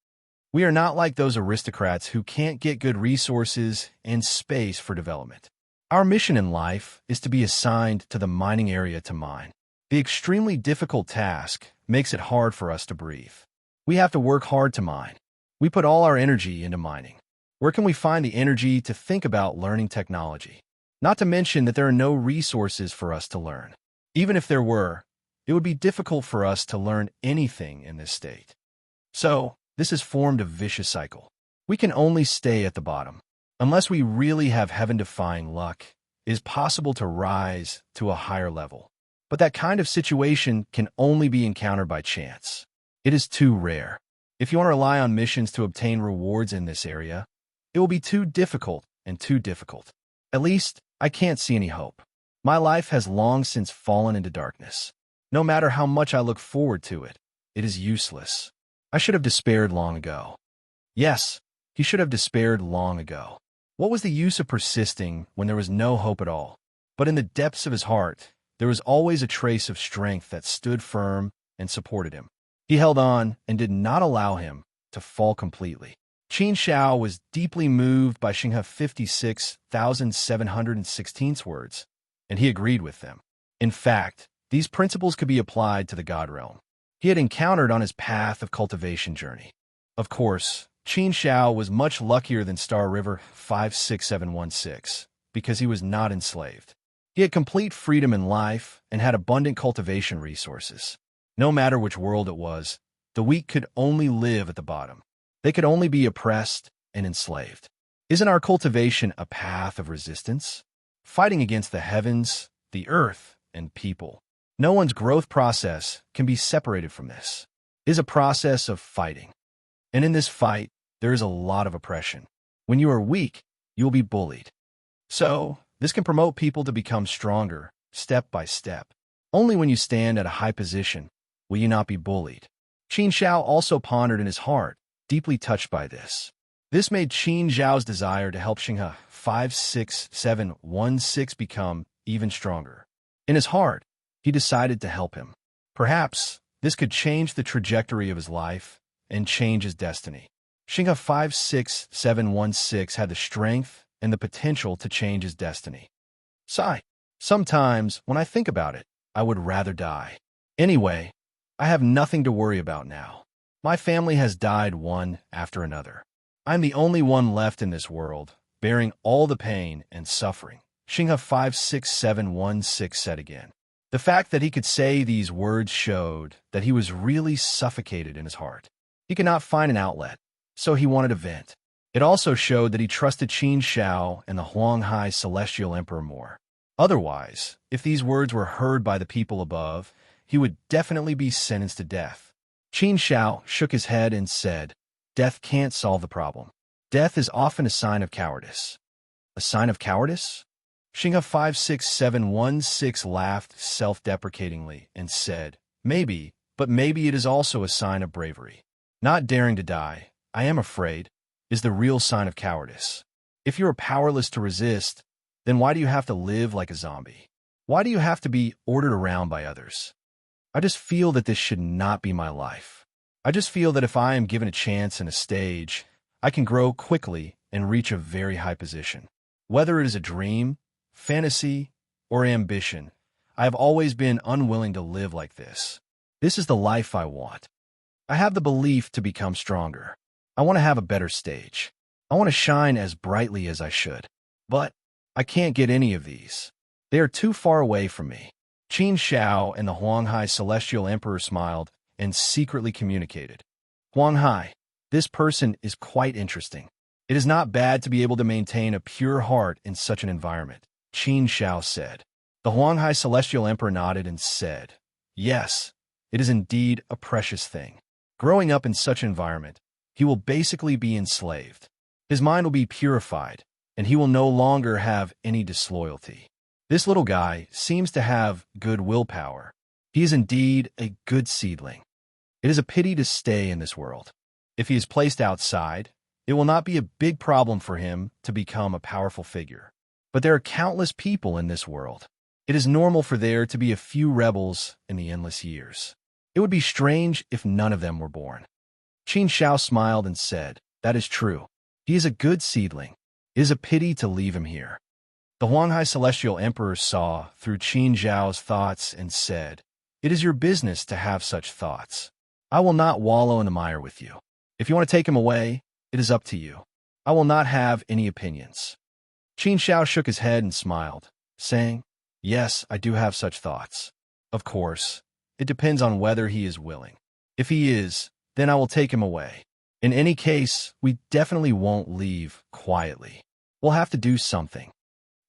We are not like those aristocrats who can't get good resources and space for development. Our mission in life is to be assigned to the mining area to mine. The extremely difficult task makes it hard for us to breathe. We have to work hard to mine. We put all our energy into mining. Where can we find the energy to think about learning technology? Not to mention that there are no resources for us to learn. Even if there were, it would be difficult for us to learn anything in this state. So, this has formed a vicious cycle. We can only stay at the bottom. Unless we really have heaven-defying luck, it is possible to rise to a higher level. But that kind of situation can only be encountered by chance. It is too rare. If you want to rely on missions to obtain rewards in this area, it will be too difficult and too difficult. At least, I can't see any hope. My life has long since fallen into darkness. No matter how much I look forward to it, it is useless. I should have despaired long ago. Yes, he should have despaired long ago. What was the use of persisting when there was no hope at all? But in the depths of his heart, there was always a trace of strength that stood firm and supported him. He held on and did not allow him to to fall completely. Qin Shao was deeply moved by Xinghe 56,716 words, and he agreed with them. In fact, these principles could be applied to the God realm he had encountered on his path of cultivation journey. Of course, Qin Shao was much luckier than Star River 56716 because he was not enslaved. He had complete freedom in life and had abundant cultivation resources. No matter which world it was, the weak could only live at the bottom. They could only be oppressed and enslaved. Isn't our cultivation a path of resistance? Fighting against the heavens, the earth, and people. No one's growth process can be separated from this. It is a process of fighting. And in this fight, there is a lot of oppression. When you are weak, you will be bullied. So, this can promote people to become stronger, step by step. Only when you stand at a high position will you not be bullied. Qin Shao also pondered in his heart, deeply touched by this. This made Qin Zhao's desire to help Xinghe 56716 become even stronger. In his heart, he decided to help him. Perhaps this could change the trajectory of his life and change his destiny. Xinghe 56716 had the strength and the potential to change his destiny. Sigh. Sometimes, when I think about it, I would rather die. Anyway, I have nothing to worry about now. My family has died one after another. I'm the only one left in this world, bearing all the pain and suffering. Xinghe 56716 said again. The fact that he could say these words showed that he was really suffocated in his heart. He could not find an outlet, so he wanted to vent. It also showed that he trusted Qin Shao and the Huanghai Celestial Emperor more. Otherwise, if these words were heard by the people above, he would definitely be sentenced to death. Qin Shao shook his head and said, "Death can't solve the problem. Death is often a sign of cowardice." A sign of cowardice? Xinghe 56716 laughed self-deprecatingly and said, "Maybe, but maybe it is also a sign of bravery. Not daring to die, I am afraid, is the real sign of cowardice. If you are powerless to resist, then why do you have to live like a zombie? Why do you have to be ordered around by others? I just feel that this should not be my life. I just feel that if I am given a chance and a stage, I can grow quickly and reach a very high position. Whether it is a dream, fantasy, or ambition, I have always been unwilling to live like this. This is the life I want. I have the belief to become stronger. I want to have a better stage. I want to shine as brightly as I should. But I can't get any of these. They are too far away from me." Qin Shao and the Huanghai Celestial Emperor smiled and secretly communicated. "Huanghai, this person is quite interesting. It is not bad to be able to maintain a pure heart in such an environment," Qin Shao said. The Huanghai Celestial Emperor nodded and said, "Yes, it is indeed a precious thing. Growing up in such an environment, he will basically be enslaved. His mind will be purified, and he will no longer have any disloyalty. This little guy seems to have good willpower. He is indeed a good seedling. It is a pity to stay in this world. If he is placed outside, it will not be a big problem for him to become a powerful figure. But there are countless people in this world. It is normal for there to be a few rebels in the endless years. It would be strange if none of them were born." Qin Shao smiled and said, "That is true. He is a good seedling. It is a pity to leave him here." The Huanghai Celestial Emperor saw through Qin Zhao's thoughts and said, "It is your business to have such thoughts. I will not wallow in the mire with you. If you want to take him away, it is up to you. I will not have any opinions." Qin Shao shook his head and smiled, saying, "Yes, I do have such thoughts. Of course, it depends on whether he is willing. If he is, then I will take him away. In any case, we definitely won't leave quietly. We'll have to do something.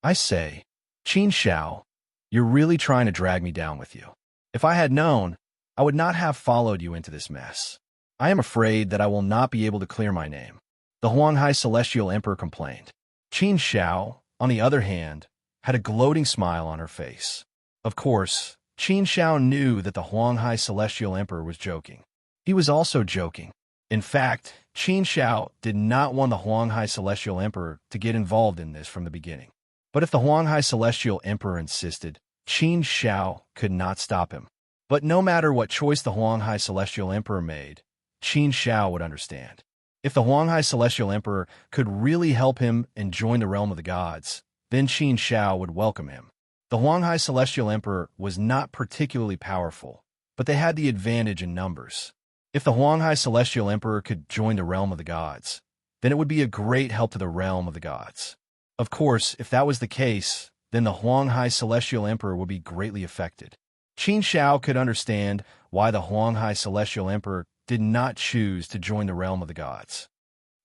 I say, Qin Shao, you're really trying to drag me down with you. If I had known, I would not have followed you into this mess. I am afraid that I will not be able to clear my name," the Huanghai Celestial Emperor complained. Qin Shao, on the other hand, had a gloating smile on her face. Of course, Qin Shao knew that the Huanghai Celestial Emperor was joking. He was also joking. In fact, Qin Shao did not want the Huanghai Celestial Emperor to get involved in this from the beginning. But if the Huanghai Celestial Emperor insisted, Qin Shao could not stop him. But no matter what choice the Huanghai Celestial Emperor made, Qin Shao would understand. If the Huanghai Celestial Emperor could really help him and join the realm of the gods, then Qin Shao would welcome him. The Huanghai Celestial Emperor was not particularly powerful, but they had the advantage in numbers. If the Huanghai Celestial Emperor could join the realm of the gods, then it would be a great help to the realm of the gods. Of course, if that was the case, then the Huanghai Celestial Emperor would be greatly affected. Qin Shao could understand why the Huanghai Celestial Emperor did not choose to join the realm of the gods.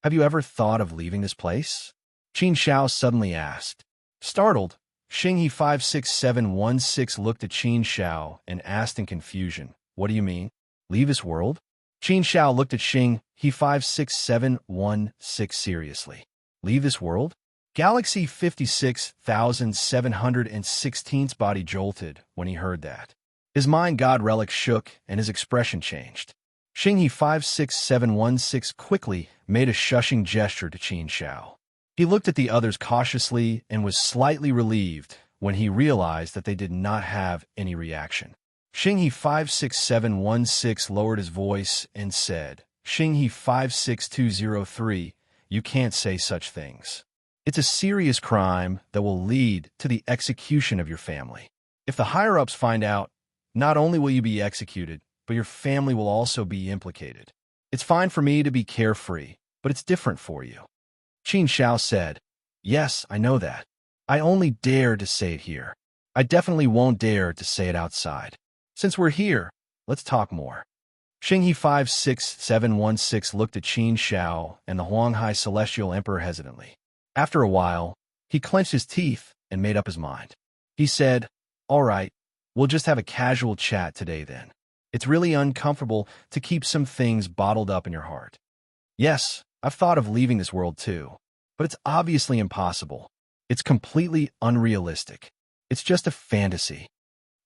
Have you ever thought of leaving this place? Qin Shao suddenly asked. Startled, Xinghe 56716 looked at Qin Shao and asked in confusion, What do you mean? Leave this world? Qin Shao looked at Xinghe 56716 seriously. Leave this world? Galaxy 56,716's body jolted when he heard that. His mind god relic shook and his expression changed. Xinghe 56716 quickly made a shushing gesture to Qin Shao. He looked at the others cautiously and was slightly relieved when he realized that they did not have any reaction. Xinghe 56716 lowered his voice and said, Xinghe 56203, you can't say such things. It's a serious crime that will lead to the execution of your family. If the higher-ups find out, not only will you be executed, but your family will also be implicated. It's fine for me to be carefree, but it's different for you. Qin Shao said, Yes, I know that. I only dare to say it here. I definitely won't dare to say it outside. Since we're here, let's talk more. Xinghe 56716 looked at Qin Shao and the Huanghai Celestial Emperor hesitantly. After a while, he clenched his teeth and made up his mind. He said, All right, we'll just have a casual chat today then. It's really uncomfortable to keep some things bottled up in your heart. Yes, I've thought of leaving this world too, but it's obviously impossible. It's completely unrealistic. It's just a fantasy.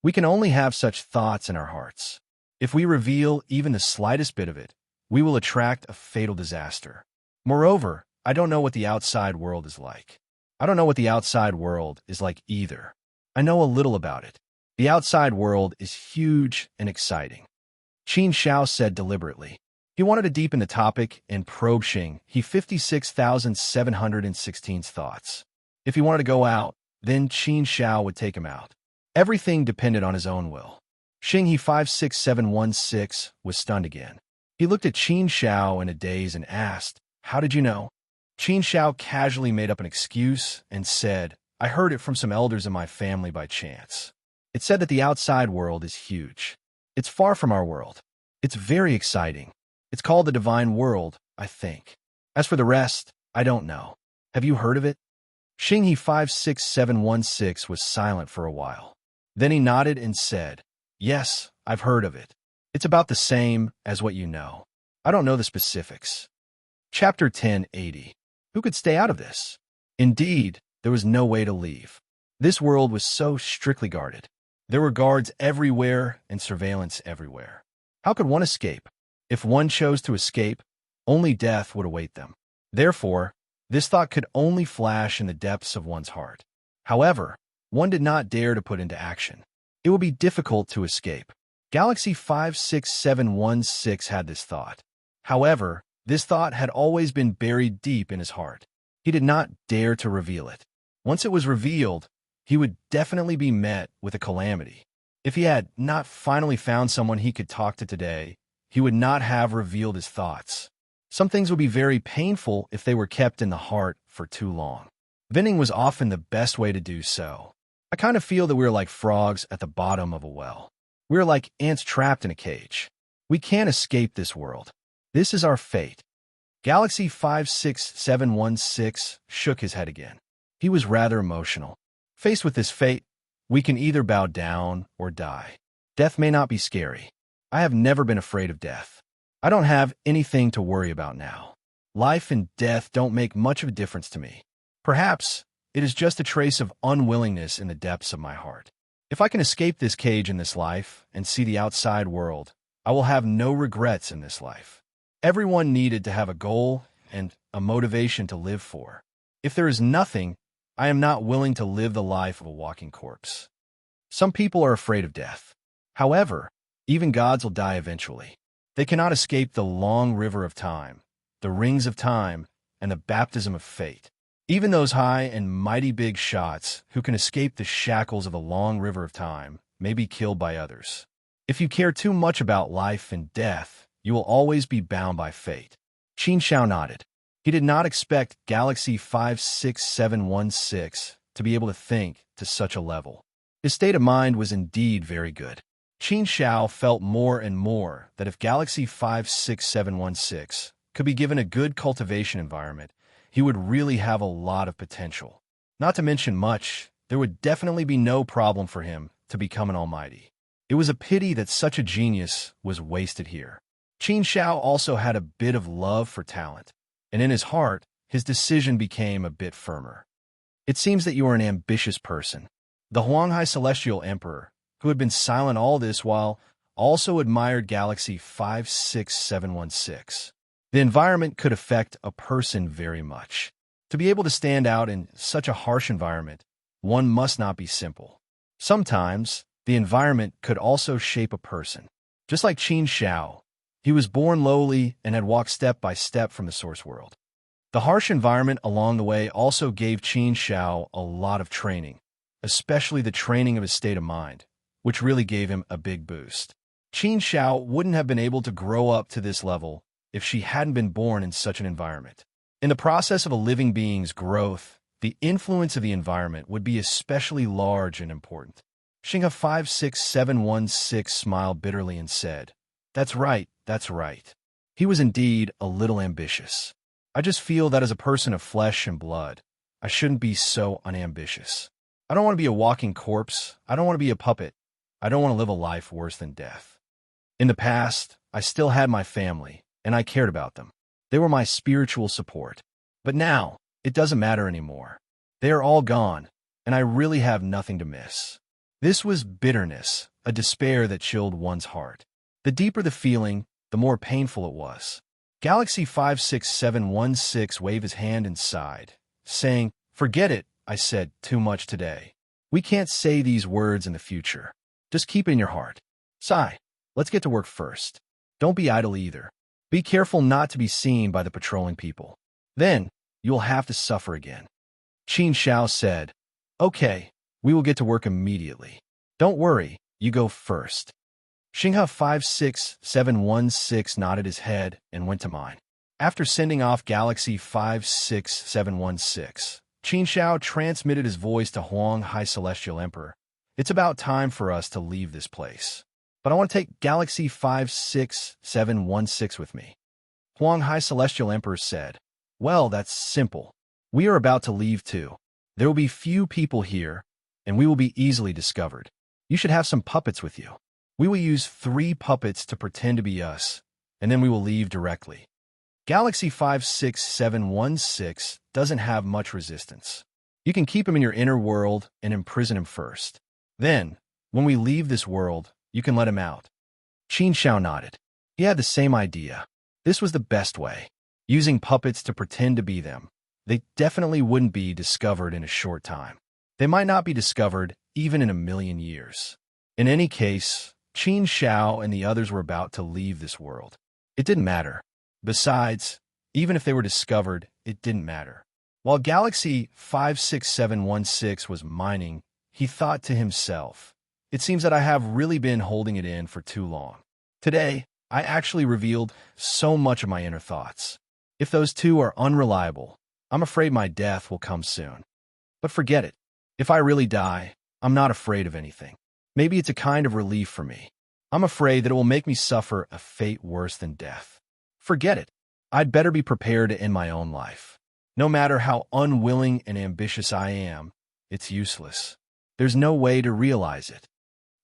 We can only have such thoughts in our hearts. If we reveal even the slightest bit of it, we will attract a fatal disaster. Moreover, I don't know what the outside world is like. I don't know what the outside world is like either. I know a little about it. The outside world is huge and exciting. Qin Shao said deliberately. He wanted to deepen the topic and probe Xinghe 56,716's thoughts. If he wanted to go out, then Qin Shao would take him out. Everything depended on his own will. Xinghe 56716 was stunned again. He looked at Qin Shao in a daze and asked, How did you know? Qin Shao casually made up an excuse and said, I heard it from some elders in my family by chance. It said that the outside world is huge. It's far from our world. It's very exciting. It's called the divine world, I think. As for the rest, I don't know. Have you heard of it? Xinghe 56716 was silent for a while. Then he nodded and said, Yes, I've heard of it. It's about the same as what you know. I don't know the specifics. Chapter 1080. Who could stay out of this? Indeed, there was no way to leave. This world was so strictly guarded. There were guards everywhere and surveillance everywhere. How could one escape? If one chose to escape, only death would await them. Therefore, this thought could only flash in the depths of one's heart. However, one did not dare to put into action. It would be difficult to escape. Galaxy 56716 had this thought. However, this thought had always been buried deep in his heart. He did not dare to reveal it. Once it was revealed, he would definitely be met with a calamity. If he had not finally found someone he could talk to today, he would not have revealed his thoughts. Some things would be very painful if they were kept in the heart for too long. Venting was often the best way to do so. I kind of feel that we're like frogs at the bottom of a well. We're like ants trapped in a cage. We can't escape this world. This is our fate. Galaxy 56716 shook his head again. He was rather emotional. Faced with this fate, we can either bow down or die. Death may not be scary. I have never been afraid of death. I don't have anything to worry about now. Life and death don't make much of a difference to me. Perhaps it is just a trace of unwillingness in the depths of my heart. If I can escape this cage in this life and see the outside world, I will have no regrets in this life. Everyone needed to have a goal and a motivation to live for. If there is nothing, I am not willing to live the life of a walking corpse. Some people are afraid of death. However, even gods will die eventually. They cannot escape the long river of time, the rings of time, and the baptism of fate. Even those high and mighty big shots who can escape the shackles of the long river of time may be killed by others. If you care too much about life and death, you will always be bound by fate. Qin Shao nodded. He did not expect Galaxy 56716 to be able to think to such a level. His state of mind was indeed very good. Qin Shao felt more and more that if Galaxy 56716 could be given a good cultivation environment, he would really have a lot of potential. Not to mention much, there would definitely be no problem for him to become an almighty. It was a pity that such a genius was wasted here. Qin Shao also had a bit of love for talent, and in his heart, his decision became a bit firmer. It seems that you are an ambitious person. The Huanghai Celestial Emperor, who had been silent all this while, also admired Galaxy 56716. The environment could affect a person very much. To be able to stand out in such a harsh environment, one must not be simple. Sometimes, the environment could also shape a person. Just like Qin Shao, he was born lowly and had walked step by step from the source world. The harsh environment along the way also gave Qin Shao a lot of training, especially the training of his state of mind, which really gave him a big boost. Qin Shao wouldn't have been able to grow up to this level if she hadn't been born in such an environment. In the process of a living being's growth, the influence of the environment would be especially large and important. Xinghe 56716 smiled bitterly and said, "That's right, that's right." He was indeed a little ambitious. I just feel that as a person of flesh and blood, I shouldn't be so unambitious. I don't want to be a walking corpse. I don't want to be a puppet. I don't want to live a life worse than death. In the past, I still had my family, and I cared about them. They were my spiritual support. But now, it doesn't matter anymore. They are all gone, and I really have nothing to miss. This was bitterness, a despair that chilled one's heart. The deeper the feeling, the more painful it was. Galaxy 56716 waved his hand and sighed, saying, "Forget it," I said, "too much today. We can't say these words in the future. Just keep it in your heart. Sigh, let's get to work first. Don't be idle either. Be careful not to be seen by the patrolling people. Then, you'll have to suffer again." Qin Shao said, "Okay, we will get to work immediately. Don't worry, you go first." Xinghe 56716 nodded his head and went to mine. After sending off Galaxy 56716, Qin Shao transmitted his voice to Huang Hai Celestial Emperor. "It's about time for us to leave this place. But I want to take Galaxy 56716 with me." Huang Hai Celestial Emperor said, "Well, that's simple. We are about to leave too. There will be few people here, and we will be easily discovered. You should have some puppets with you. We will use 3 puppets to pretend to be us, and then we will leave directly." Galaxy 56716 doesn't have much resistance. You can keep him in your inner world and imprison him first. Then, when we leave this world, you can let him out. Qin Shao nodded. He had the same idea. This was the best way. Using puppets to pretend to be them. They definitely wouldn't be discovered in a short time. They might not be discovered even in 1,000,000 years. In any case, Qin Shao and the others were about to leave this world. It didn't matter. Besides, even if they were discovered, it didn't matter. While Galaxy 56716 was mining, he thought to himself, "It seems that I have really been holding it in for too long. Today, I actually revealed so much of my inner thoughts. If those 2 are unreliable, I'm afraid my death will come soon. But forget it. If I really die, I'm not afraid of anything. Maybe it's a kind of relief for me. I'm afraid that it will make me suffer a fate worse than death. Forget it. I'd better be prepared to end my own life. No matter how unwilling and ambitious I am, it's useless. There's no way to realize it."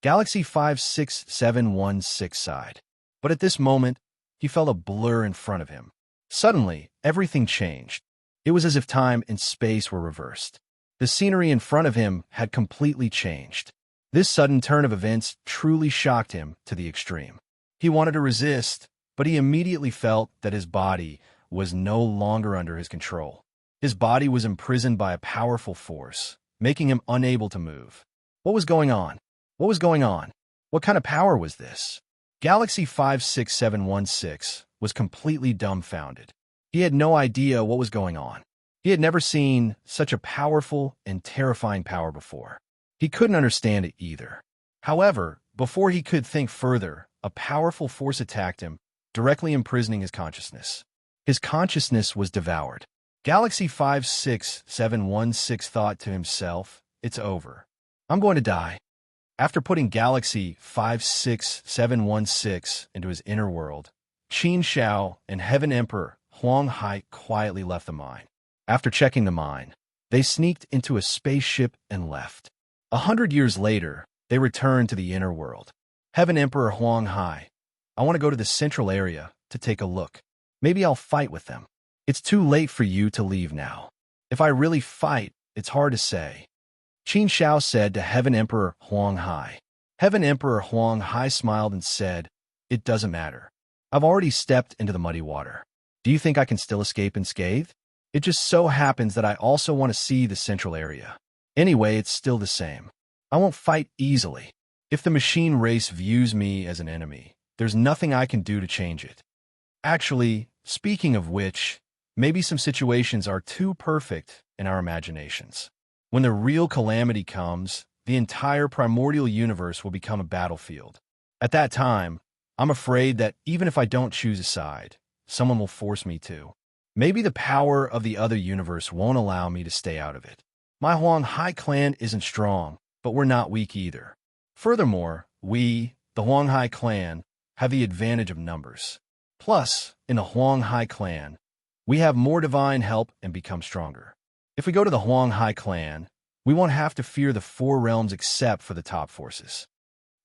Galaxy 56716 sighed. But at this moment, he felt a blur in front of him. Suddenly, everything changed. It was as if time and space were reversed. The scenery in front of him had completely changed. This sudden turn of events truly shocked him to the extreme. He wanted to resist, but he immediately felt that his body was no longer under his control. His body was imprisoned by a powerful force, making him unable to move. What was going on? What was going on? What kind of power was this? Galaxy 56716 was completely dumbfounded. He had no idea what was going on. He had never seen such a powerful and terrifying power before. He couldn't understand it either. However, before he could think further, a powerful force attacked him, directly imprisoning his consciousness. His consciousness was devoured. Galaxy 56716 thought to himself, "It's over. I'm going to die." After putting Galaxy 56716 into his inner world, Qin Shao and Heaven Emperor Huang Hai quietly left the mine. After checking the mine, they sneaked into a spaceship and left. 100 years later, they returned to the inner world. Heaven Emperor Huang Hai, "I want to go to the central area to take a look. Maybe I'll fight with them. It's too late for you to leave now. If I really fight, it's hard to say." Qin Shao said to Heaven Emperor Huang Hai. Heaven Emperor Huang Hai smiled and said, "It doesn't matter. I've already stepped into the muddy water. Do you think I can still escape unscathed? It just so happens that I also want to see the central area. Anyway, it's still the same. I won't fight easily. If the machine race views me as an enemy, there's nothing I can do to change it. Actually, speaking of which, maybe some situations are too perfect in our imaginations. When the real calamity comes, the entire primordial universe will become a battlefield. At that time, I'm afraid that even if I don't choose a side, someone will force me to. Maybe the power of the other universe won't allow me to stay out of it. My Huang Hai clan isn't strong, but we're not weak either. Furthermore, we, the Huang Hai clan, have the advantage of numbers. Plus, in the Huang Hai clan, we have more divine help and become stronger. If we go to the Huang Hai clan, we won't have to fear the four realms except for the top forces.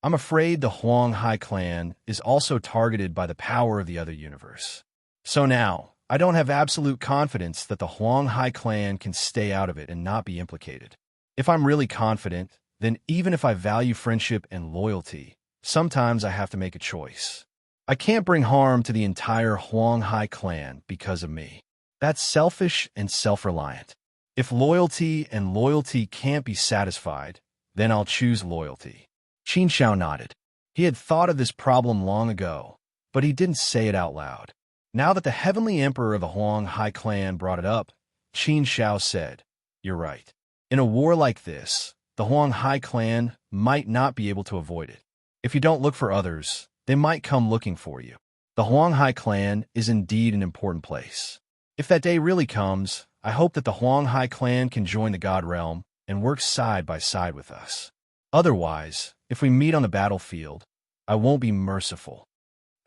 I'm afraid the Huang Hai clan is also targeted by the power of the other universe. So now, I don't have absolute confidence that the Huang Hai clan can stay out of it and not be implicated. If I'm really confident, then even if I value friendship and loyalty, sometimes I have to make a choice. I can't bring harm to the entire Huang Hai clan because of me. That's selfish and self-reliant. If loyalty and loyalty can't be satisfied, then I'll choose loyalty." Qin Shao nodded. He had thought of this problem long ago, but he didn't say it out loud. Now that the Heavenly Emperor of the Huang Hai clan brought it up, Qin Shao said, "You're right. In a war like this, the Huang Hai clan might not be able to avoid it. If you don't look for others, they might come looking for you. The Huang Hai clan is indeed an important place. If that day really comes, I hope that the Huang Hai clan can join the God Realm and work side by side with us. Otherwise, if we meet on the battlefield, I won't be merciful."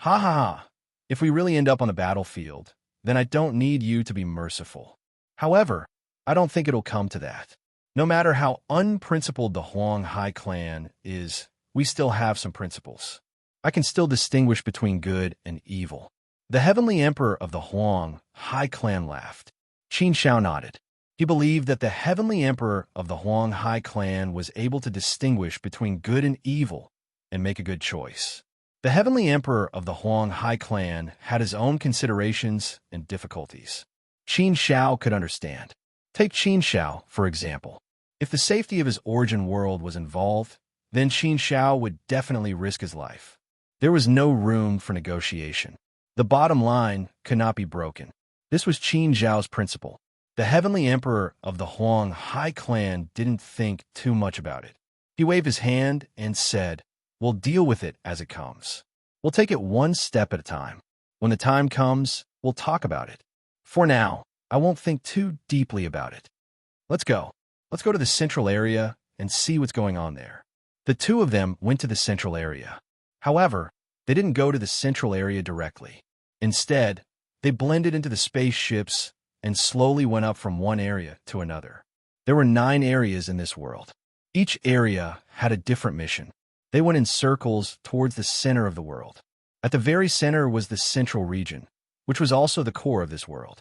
Ha ha ha. If we really end up on the battlefield, then I don't need you to be merciful. However, I don't think it'll come to that. No matter how unprincipled the Huang Hai clan is, we still have some principles. I can still distinguish between good and evil. The Heavenly Emperor of the Huang Hai clan laughed. Qin Shao nodded. He believed that the Heavenly Emperor of the Huang Hai clan was able to distinguish between good and evil and make a good choice. The Heavenly Emperor of the Huang Hai clan had his own considerations and difficulties. Qin Shao could understand. Take Qin Shao, for example. If the safety of his origin world was involved, then Qin Shao would definitely risk his life. There was no room for negotiation. The bottom line could not be broken. This was Qin Shao's principle. The Heavenly Emperor of the Huang Hai clan didn't think too much about it. He waved his hand and said, "We'll deal with it as it comes. We'll take it one step at a time. When the time comes, we'll talk about it. For now, I won't think too deeply about it. Let's go. Let's go to the central area and see what's going on there." The two of them went to the central area. However, they didn't go to the central area directly. Instead, they blended into the spaceships and slowly went up from one area to another. There were 9 areas in this world. Each area had a different mission. They went in circles towards the center of the world. At the very center was the central region, which was also the core of this world.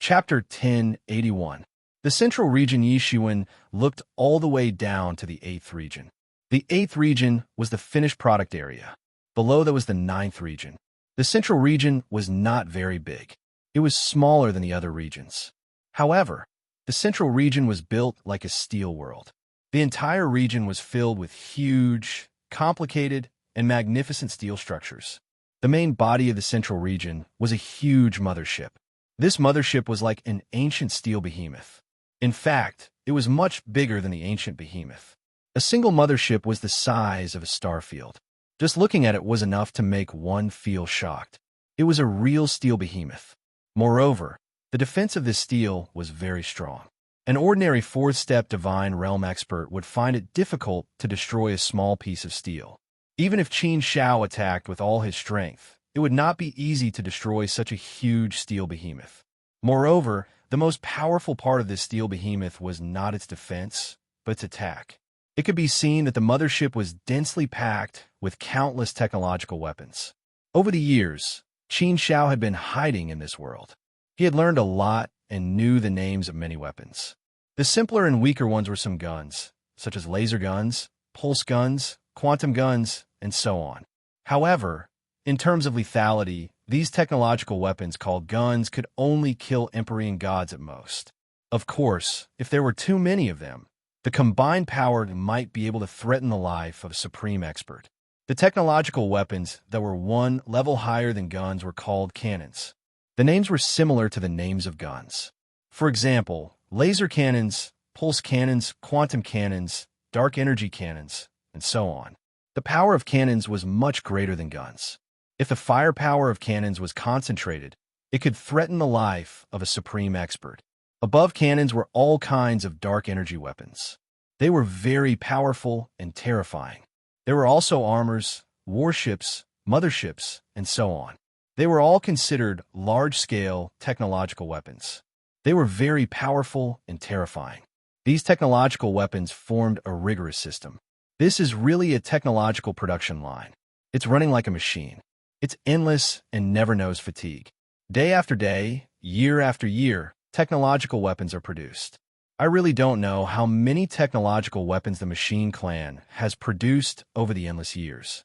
Chapter 1081. The central region Yishuan looked all the way down to the 8th region. The 8th region was the finished product area. Below there was the 9th region. The central region was not very big. It was smaller than the other regions. However, the central region was built like a steel world. The entire region was filled with huge, complicated, and magnificent steel structures. The main body of the central region was a huge mothership. This mothership was like an ancient steel behemoth. In fact, it was much bigger than the ancient behemoth. A single mothership was the size of a starfield. Just looking at it was enough to make one feel shocked. It was a real steel behemoth. Moreover, the defense of this steel was very strong. An ordinary fourth-step divine realm expert would find it difficult to destroy a small piece of steel. Even if Qin Shao attacked with all his strength, it would not be easy to destroy such a huge steel behemoth. Moreover, the most powerful part of this steel behemoth was not its defense, but its attack. It could be seen that the mothership was densely packed with countless technological weapons. Over the years, Qin Shao had been hiding in this world. He had learned a lot and knew the names of many weapons. The simpler and weaker ones were some guns, such as laser guns, pulse guns, quantum guns, and so on. However, in terms of lethality, these technological weapons called guns could only kill Empyrean gods at most. Of course, if there were too many of them, the combined power might be able to threaten the life of a supreme expert. The technological weapons that were one level higher than guns were called cannons. The names were similar to the names of guns. For example, laser cannons, pulse cannons, quantum cannons, dark energy cannons, and so on. The power of cannons was much greater than guns. If the firepower of cannons was concentrated, it could threaten the life of a supreme expert. Above cannons were all kinds of dark energy weapons. They were very powerful and terrifying. There were also armors, warships, motherships, and so on. They were all considered large-scale technological weapons. They were very powerful and terrifying. These technological weapons formed a rigorous system. This is really a technological production line. It's running like a machine. It's endless and never knows fatigue. Day after day, year after year, technological weapons are produced. I really don't know how many technological weapons the Machine Clan has produced over the endless years.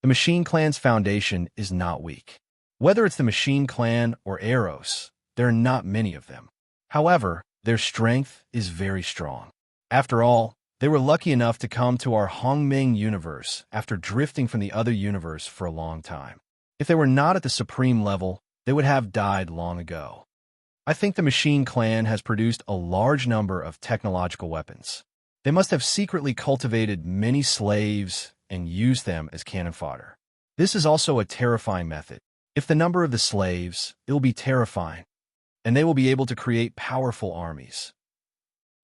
The Machine Clan's foundation is not weak. Whether it's the Machine Clan or Eros, there are not many of them. However, their strength is very strong. After all, they were lucky enough to come to our Hongming universe after drifting from the other universe for a long time. If they were not at the supreme level, they would have died long ago. I think the Machine Clan has produced a large number of technological weapons. They must have secretly cultivated many slaves and used them as cannon fodder. This is also a terrifying method. If the number of the slaves, it will be terrifying, and they will be able to create powerful armies.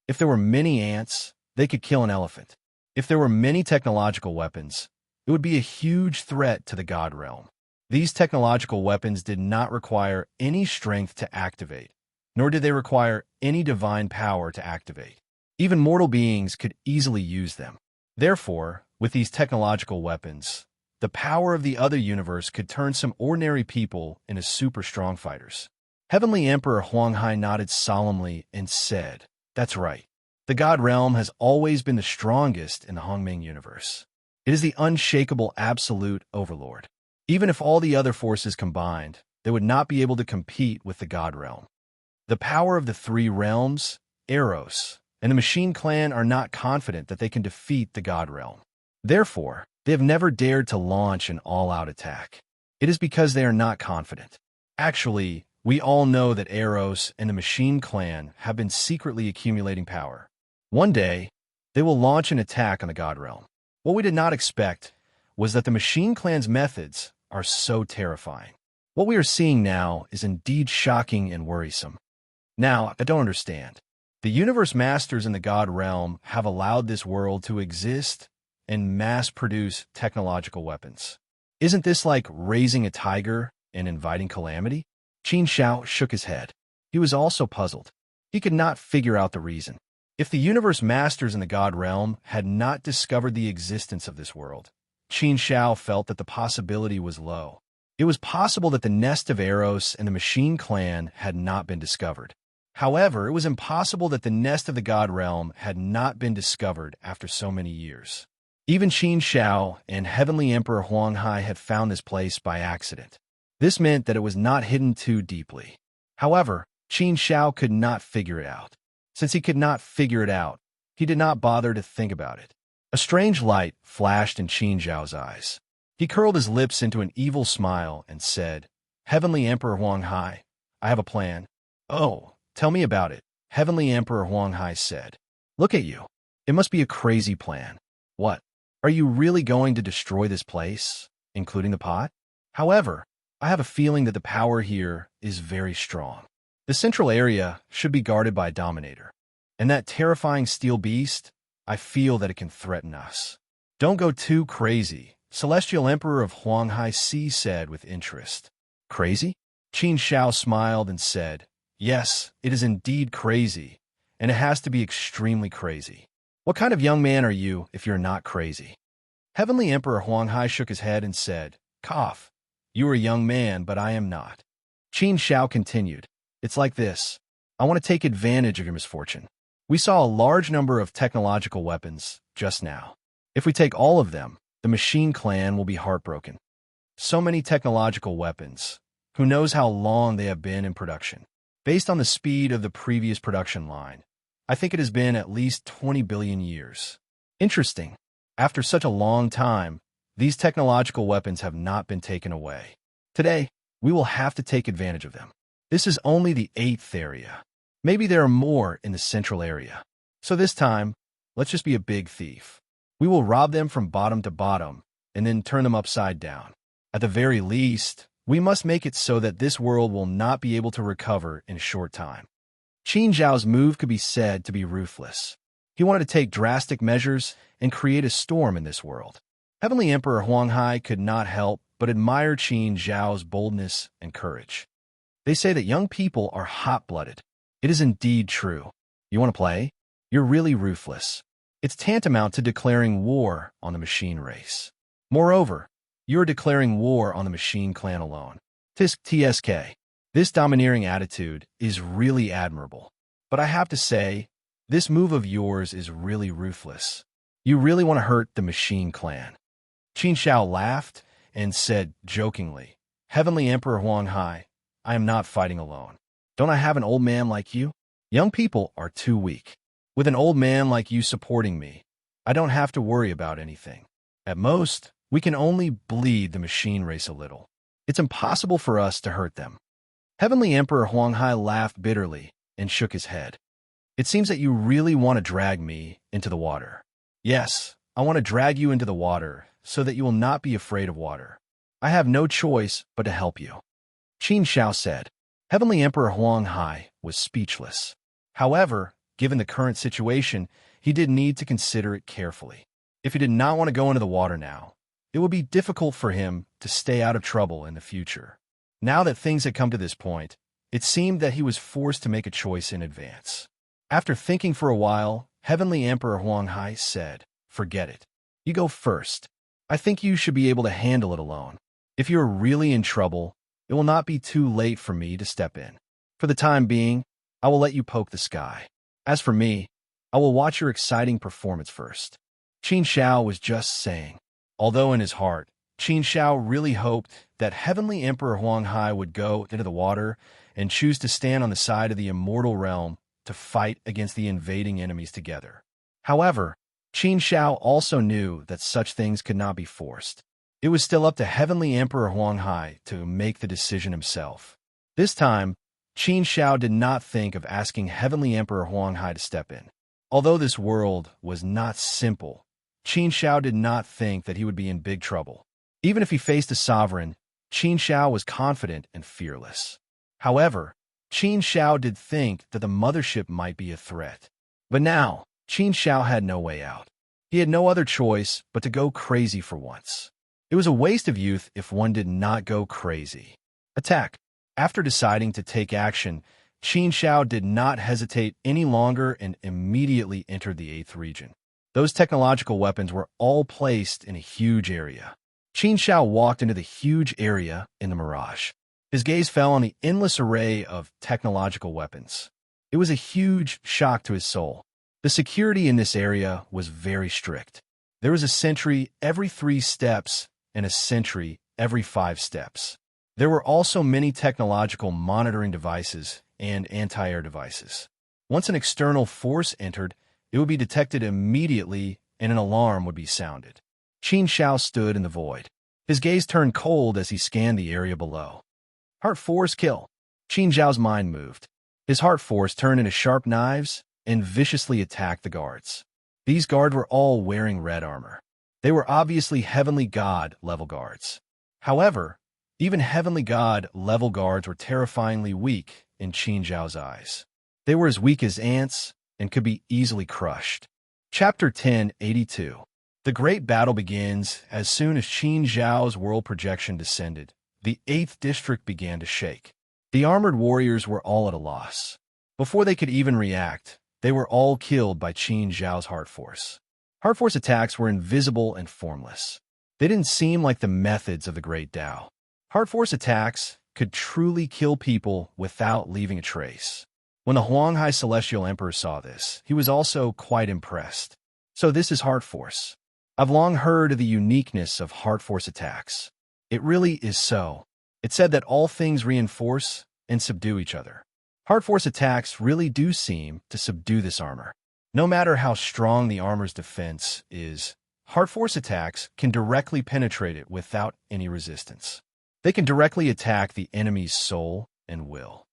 If there were many ants, they could kill an elephant. If there were many technological weapons, it would be a huge threat to the God realm. These technological weapons did not require any strength to activate, nor did they require any divine power to activate. Even mortal beings could easily use them. Therefore, with these technological weapons, the power of the other universe could turn some ordinary people into super strong fighters. Heavenly Emperor Huanghai nodded solemnly and said, "That's right. The God realm has always been the strongest in the Hongming universe. It is the unshakable absolute overlord. Even if all the other forces combined, they would not be able to compete with the God realm. The power of the three realms, Eros, and the Machine Clan are not confident that they can defeat the God realm. Therefore, they have never dared to launch an all-out attack. It is because they are not confident. Actually, we all know that Eros and the Machine Clan have been secretly accumulating power. One day, they will launch an attack on the God realm. What we did not expect was that the Machine Clan's methods are so terrifying. What we are seeing now is indeed shocking and worrisome. Now, I don't understand. The Universe Masters in the God realm have allowed this world to exist and mass-produce technological weapons. Isn't this like raising a tiger and inviting calamity? Qin Shao shook his head. He was also puzzled. He could not figure out the reason. If the Universe Masters in the God realm had not discovered the existence of this world, Qin Shao felt that the possibility was low. It was possible that the nest of Eros and the Machine Clan had not been discovered. However, it was impossible that the nest of the God realm had not been discovered after so many years. Even Qin Shao and Heavenly Emperor Huanghai had found this place by accident. This meant that it was not hidden too deeply. However, Qin Shao could not figure it out. Since he could not figure it out, he did not bother to think about it. A strange light flashed in Qin Zhao's eyes. He curled his lips into an evil smile and said, Heavenly Emperor Huang Hai, I have a plan. Oh, tell me about it, Heavenly Emperor Huang Hai said. Look at you. It must be a crazy plan. What? Are you really going to destroy this place, including the pot? However, I have a feeling that the power here is very strong. The central area should be guarded by a dominator. And that terrifying steel beast, I feel that it can threaten us. Don't go too crazy, Celestial Emperor of Huang Hai Si said with interest. Crazy? Qin Shao smiled and said, Yes, it is indeed crazy, and it has to be extremely crazy. What kind of young man are you if you're not crazy? Heavenly Emperor Huang Hai shook his head and said, Cough. You are a young man, but I am not. Qin Shao continued, It's like this. I want to take advantage of your misfortune. We saw a large number of technological weapons just now. If we take all of them, the machine clan will be heartbroken. So many technological weapons. Who knows how long they have been in production? Based on the speed of the previous production line, I think it has been at least 20 billion years. Interesting. After such a long time, these technological weapons have not been taken away. Today, we will have to take advantage of them. This is only the 8th area. Maybe there are more in the central area. So this time, let's just be a big thief. We will rob them from bottom to bottom, and then turn them upside down. At the very least, we must make it so that this world will not be able to recover in a short time. Qin Zhao's move could be said to be ruthless. He wanted to take drastic measures and create a storm in this world. Heavenly Emperor Huang Hai could not help but admire Qin Zhao's boldness and courage. They say that young people are hot-blooded. It is indeed true. You want to play? You're really ruthless. It's tantamount to declaring war on the machine race. Moreover, you're declaring war on the machine clan alone. TSK. This domineering attitude is really admirable. But I have to say, this move of yours is really ruthless. You really want to hurt the machine clan. Qin Shao laughed and said jokingly, Heavenly Emperor Huang Hai, I am not fighting alone. Don't I have an old man like you? Young people are too weak. With an old man like you supporting me, I don't have to worry about anything. At most, we can only bleed the machine race a little. It's impossible for us to hurt them. Heavenly Emperor Huang Hai laughed bitterly and shook his head. It seems that you really want to drag me into the water. Yes, I want to drag you into the water so that you will not be afraid of water. I have no choice but to help you. Qin Shao said. Heavenly Emperor Huang Hai was speechless. However, given the current situation, he did need to consider it carefully. If he did not want to go into the water now, it would be difficult for him to stay out of trouble in the future. Now that things had come to this point, it seemed that he was forced to make a choice in advance. After thinking for a while, Heavenly Emperor Huang Hai said, Forget it. You go first. I think you should be able to handle it alone. If you are really in trouble, it will not be too late for me to step in. For the time being, I will let you poke the sky. As for me, I will watch your exciting performance first. Qin Shao was just saying. Although in his heart, Qin Shao really hoped that Heavenly Emperor Huang Hai would go into the water and choose to stand on the side of the immortal realm to fight against the invading enemies together. However, Qin Shao also knew that such things could not be forced. It was still up to Heavenly Emperor Huang Hai to make the decision himself. This time, Qin Shao did not think of asking Heavenly Emperor Huang Hai to step in. Although this world was not simple, Qin Shao did not think that he would be in big trouble. Even if he faced a sovereign, Qin Shao was confident and fearless. However, Qin Shao did think that the mothership might be a threat. But now, Qin Shao had no way out. He had no other choice but to go crazy for once. It was a waste of youth if one did not go crazy. Attack. After deciding to take action, Qin Shao did not hesitate any longer and immediately entered the 8th region. Those technological weapons were all placed in a huge area. Qin Shao walked into the huge area in the mirage. His gaze fell on the endless array of technological weapons. It was a huge shock to his soul. The security in this area was very strict. There was a sentry every 3 steps and a sentry every 5 steps. There were also many technological monitoring devices and anti-air devices. Once an external force entered, it would be detected immediately and an alarm would be sounded. Qin Shao stood in the void. His gaze turned cold as he scanned the area below. Heart Force kill. Qin Zhao's mind moved. His heart force turned into sharp knives and viciously attacked the guards. These guards were all wearing red armor. They were obviously Heavenly God-level guards. However, even Heavenly God-level guards were terrifyingly weak in Qin Zhao's eyes. They were as weak as ants and could be easily crushed. Chapter 1082. The great battle begins as soon as Qin Zhao's world projection descended. The 8th district began to shake. The armored warriors were all at a loss. Before they could even react, they were all killed by Qin Zhao's heart force. Heart force attacks were invisible and formless. They didn't seem like the methods of the Great Tao. Heart force attacks could truly kill people without leaving a trace. When the Huanghai Celestial Emperor saw this, he was also quite impressed. So this is heart force. I've long heard of the uniqueness of heart force attacks. It really is so. It's said that all things reinforce and subdue each other. Heart force attacks really do seem to subdue this armor. No matter how strong the armor's defense is, heart force attacks can directly penetrate it without any resistance. They can directly attack the enemy's soul and will.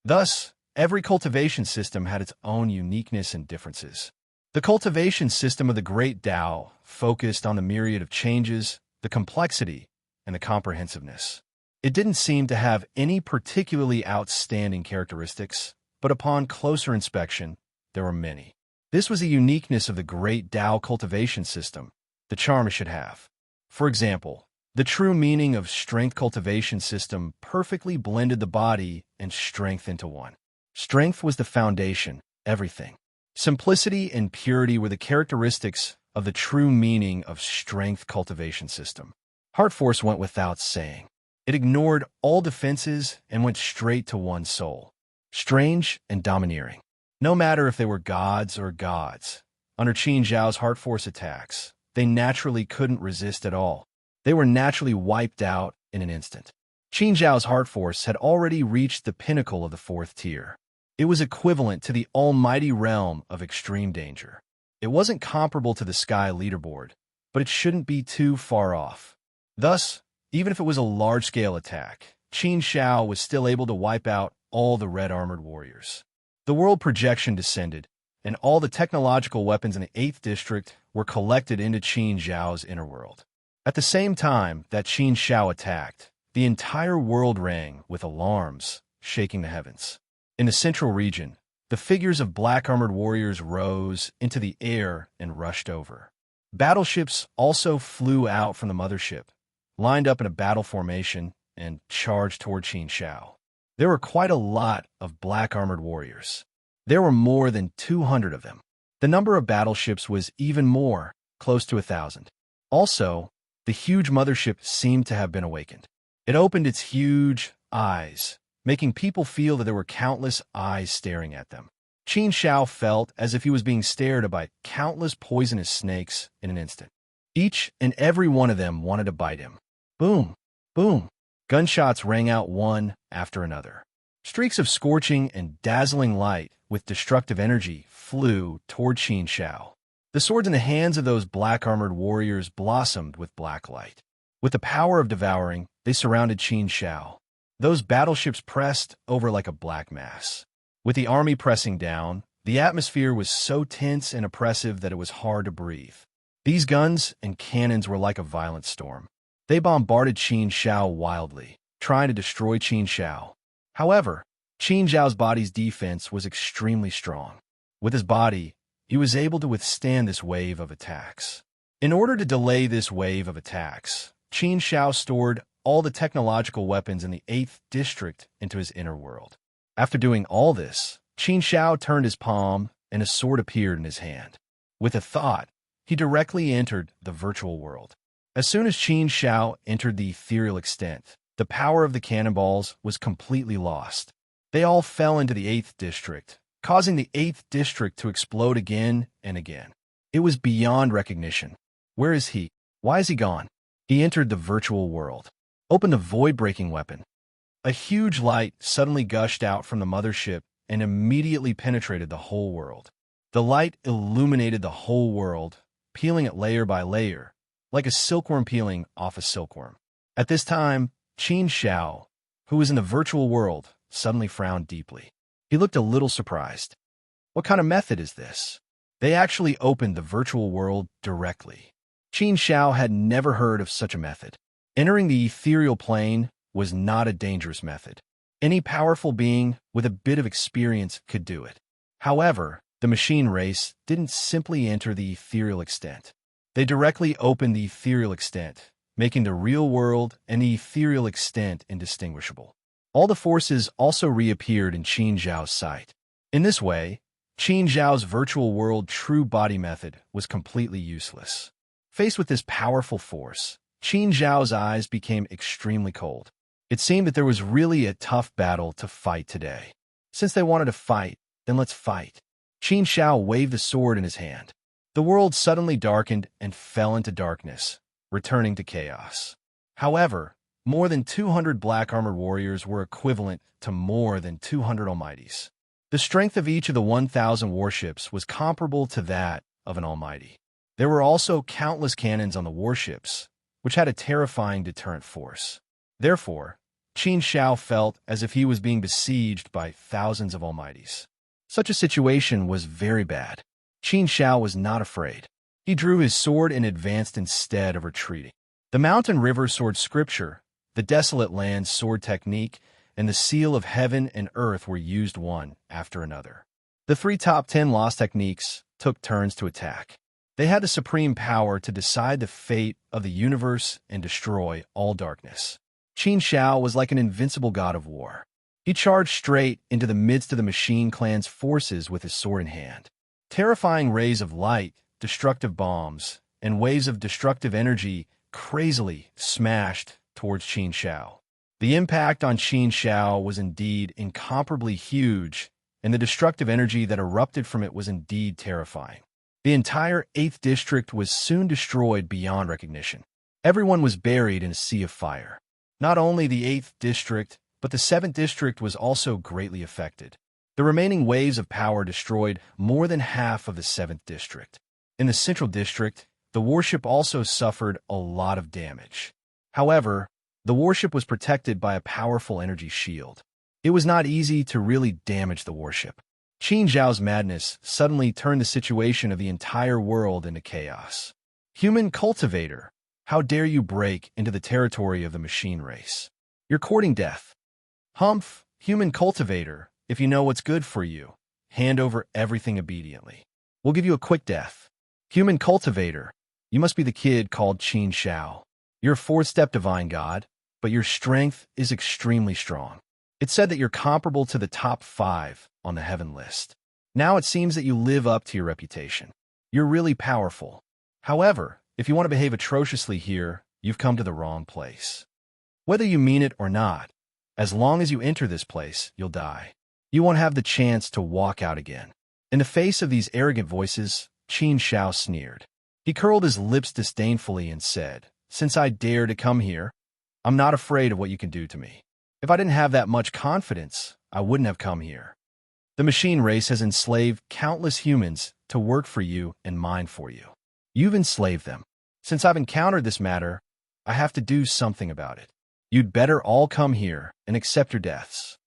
Thus, every cultivation system had its own uniqueness and differences. The cultivation system of the Great Tao focused on the myriad of changes, the complexity, and the comprehensiveness. It didn't seem to have any particularly outstanding characteristics, but upon closer inspection, there were many. This was the uniqueness of the Great Tao cultivation system, the charm it should have. For example, the true meaning of strength cultivation system perfectly blended the body and strength into one. Strength was the foundation, everything. Simplicity and purity were the characteristics of the true meaning of strength cultivation system. Heart force went without saying. It ignored all defenses and went straight to one's soul. Strange and domineering. No matter if they were gods or gods, under Qin Zhao's heart force attacks, they naturally couldn't resist at all. They were naturally wiped out in an instant. Qin Zhao's heart force had already reached the pinnacle of the 4th tier. It was equivalent to the almighty realm of extreme danger. It wasn't comparable to the sky leaderboard, but it shouldn't be too far off. Thus, even if it was a large-scale attack, Qin Zhao was still able to wipe out all the red-armored warriors. The world projection descended, and all the technological weapons in the 8th district were collected into Qin Zhao's inner world. At the same time that Qin Zhao attacked, the entire world rang with alarms, shaking the heavens. In the central region, the figures of black-armored warriors rose into the air and rushed over. Battleships also flew out from the mothership, lined up in a battle formation, and charged toward Qin Zhao. There were quite a lot of black-armored warriors. There were more than 200 of them. The number of battleships was even more, close to 1,000. Also, the huge mothership seemed to have been awakened. It opened its huge eyes, making people feel that there were countless eyes staring at them. Qin Zhao felt as if he was being stared at by countless poisonous snakes in an instant. Each and every one of them wanted to bite him. Boom! Boom! Gunshots rang out one after another. Streaks of scorching and dazzling light with destructive energy flew toward Qin Zhao. The swords in the hands of those black-armored warriors blossomed with black light. With the power of devouring, they surrounded Qin Zhao. Those battleships pressed over like a black mass. With the army pressing down, the atmosphere was so tense and oppressive that it was hard to breathe. These guns and cannons were like a violent storm. They bombarded Qin Zhao wildly, trying to destroy Qin Zhao. However, Qin Zhao's body's defense was extremely strong. With his body, he was able to withstand this wave of attacks. In order to delay this wave of attacks, Qin Zhao stored all the technological weapons in the 8th district into his inner world. After doing all this, Qin Zhao turned his palm and a sword appeared in his hand. With a thought, he directly entered the virtual world. As soon as Qin Zhao entered the ethereal extent, the power of the cannonballs was completely lost. They all fell into the 8th district, causing the 8th district to explode again and again. It was beyond recognition. Where is he? Why is he gone? He entered the virtual world. Opened the void-breaking weapon. A huge light suddenly gushed out from the mothership and immediately penetrated the whole world. The light illuminated the whole world, peeling it layer by layer, like a silkworm peeling off a silkworm. At this time, Qin Xiao, who was in the virtual world, suddenly frowned deeply. He looked a little surprised. What kind of method is this? They actually opened the virtual world directly. Qin Xiao had never heard of such a method. Entering the ethereal plane was not a dangerous method. Any powerful being with a bit of experience could do it. However, the machine race didn't simply enter the ethereal extent. They directly opened the ethereal extent, making the real world and the ethereal extent indistinguishable. All the forces also reappeared in Qin Zhao's sight. In this way, Qin Zhao's virtual world true body method was completely useless. Faced with this powerful force, Qin Zhao's eyes became extremely cold. It seemed that there was really a tough battle to fight today. Since they wanted to fight, then let's fight. Qin Xiao waved the sword in his hand. The world suddenly darkened and fell into darkness, returning to chaos. However, more than 200 black-armored warriors were equivalent to more than 200 almighties. The strength of each of the 1,000 warships was comparable to that of an almighty. There were also countless cannons on the warships, which had a terrifying deterrent force. Therefore, Qin Xiao felt as if he was being besieged by thousands of almighties. Such a situation was very bad. Qin Xiao was not afraid. He drew his sword and advanced instead of retreating. The mountain river sword scripture, the desolate land sword technique, and the seal of heaven and earth were used one after another. The 3 top 10 lost techniques took turns to attack. They had the supreme power to decide the fate of the universe and destroy all darkness. Qin Xiao was like an invincible god of war. He charged straight into the midst of the Machine Clan's forces with his sword in hand. Terrifying rays of light, destructive bombs, and waves of destructive energy crazily smashed towards Qin Xiao. The impact on Qin Xiao was indeed incomparably huge, and the destructive energy that erupted from it was indeed terrifying. The entire 8th district was soon destroyed beyond recognition. Everyone was buried in a sea of fire. Not only the 8th district, but the 7th district was also greatly affected. The remaining waves of power destroyed more than half of the 7th district. In the central district, the warship also suffered a lot of damage. However, the warship was protected by a powerful energy shield. It was not easy to really damage the warship. Qin Zhao's madness suddenly turned the situation of the entire world into chaos. Human cultivator, how dare you break into the territory of the machine race? You're courting death. Humph, human cultivator, if you know what's good for you, hand over everything obediently. We'll give you a quick death. Human cultivator, you must be the kid called Qin Xiao. You're a 4th-step divine god, but your strength is extremely strong. It's said that you're comparable to the top 5 on the heaven list. Now it seems that you live up to your reputation. You're really powerful. However, if you want to behave atrociously here, you've come to the wrong place. Whether you mean it or not, as long as you enter this place, you'll die. You won't have the chance to walk out again. In the face of these arrogant voices, Qin Xiao sneered. He curled his lips disdainfully and said, "Since I dare to come here, I'm not afraid of what you can do to me. If I didn't have that much confidence, I wouldn't have come here. The machine race has enslaved countless humans to work for you and mine for you. You've enslaved them. Since I've encountered this matter, I have to do something about it. You'd better all come here and accept your deaths."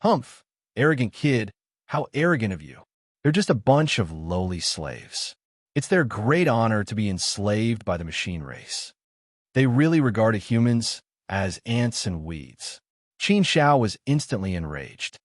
Humph, arrogant kid, how arrogant of you. They're just a bunch of lowly slaves. It's their great honor to be enslaved by the machine race. They really regarded humans as ants and weeds. Qin Xiao was instantly enraged.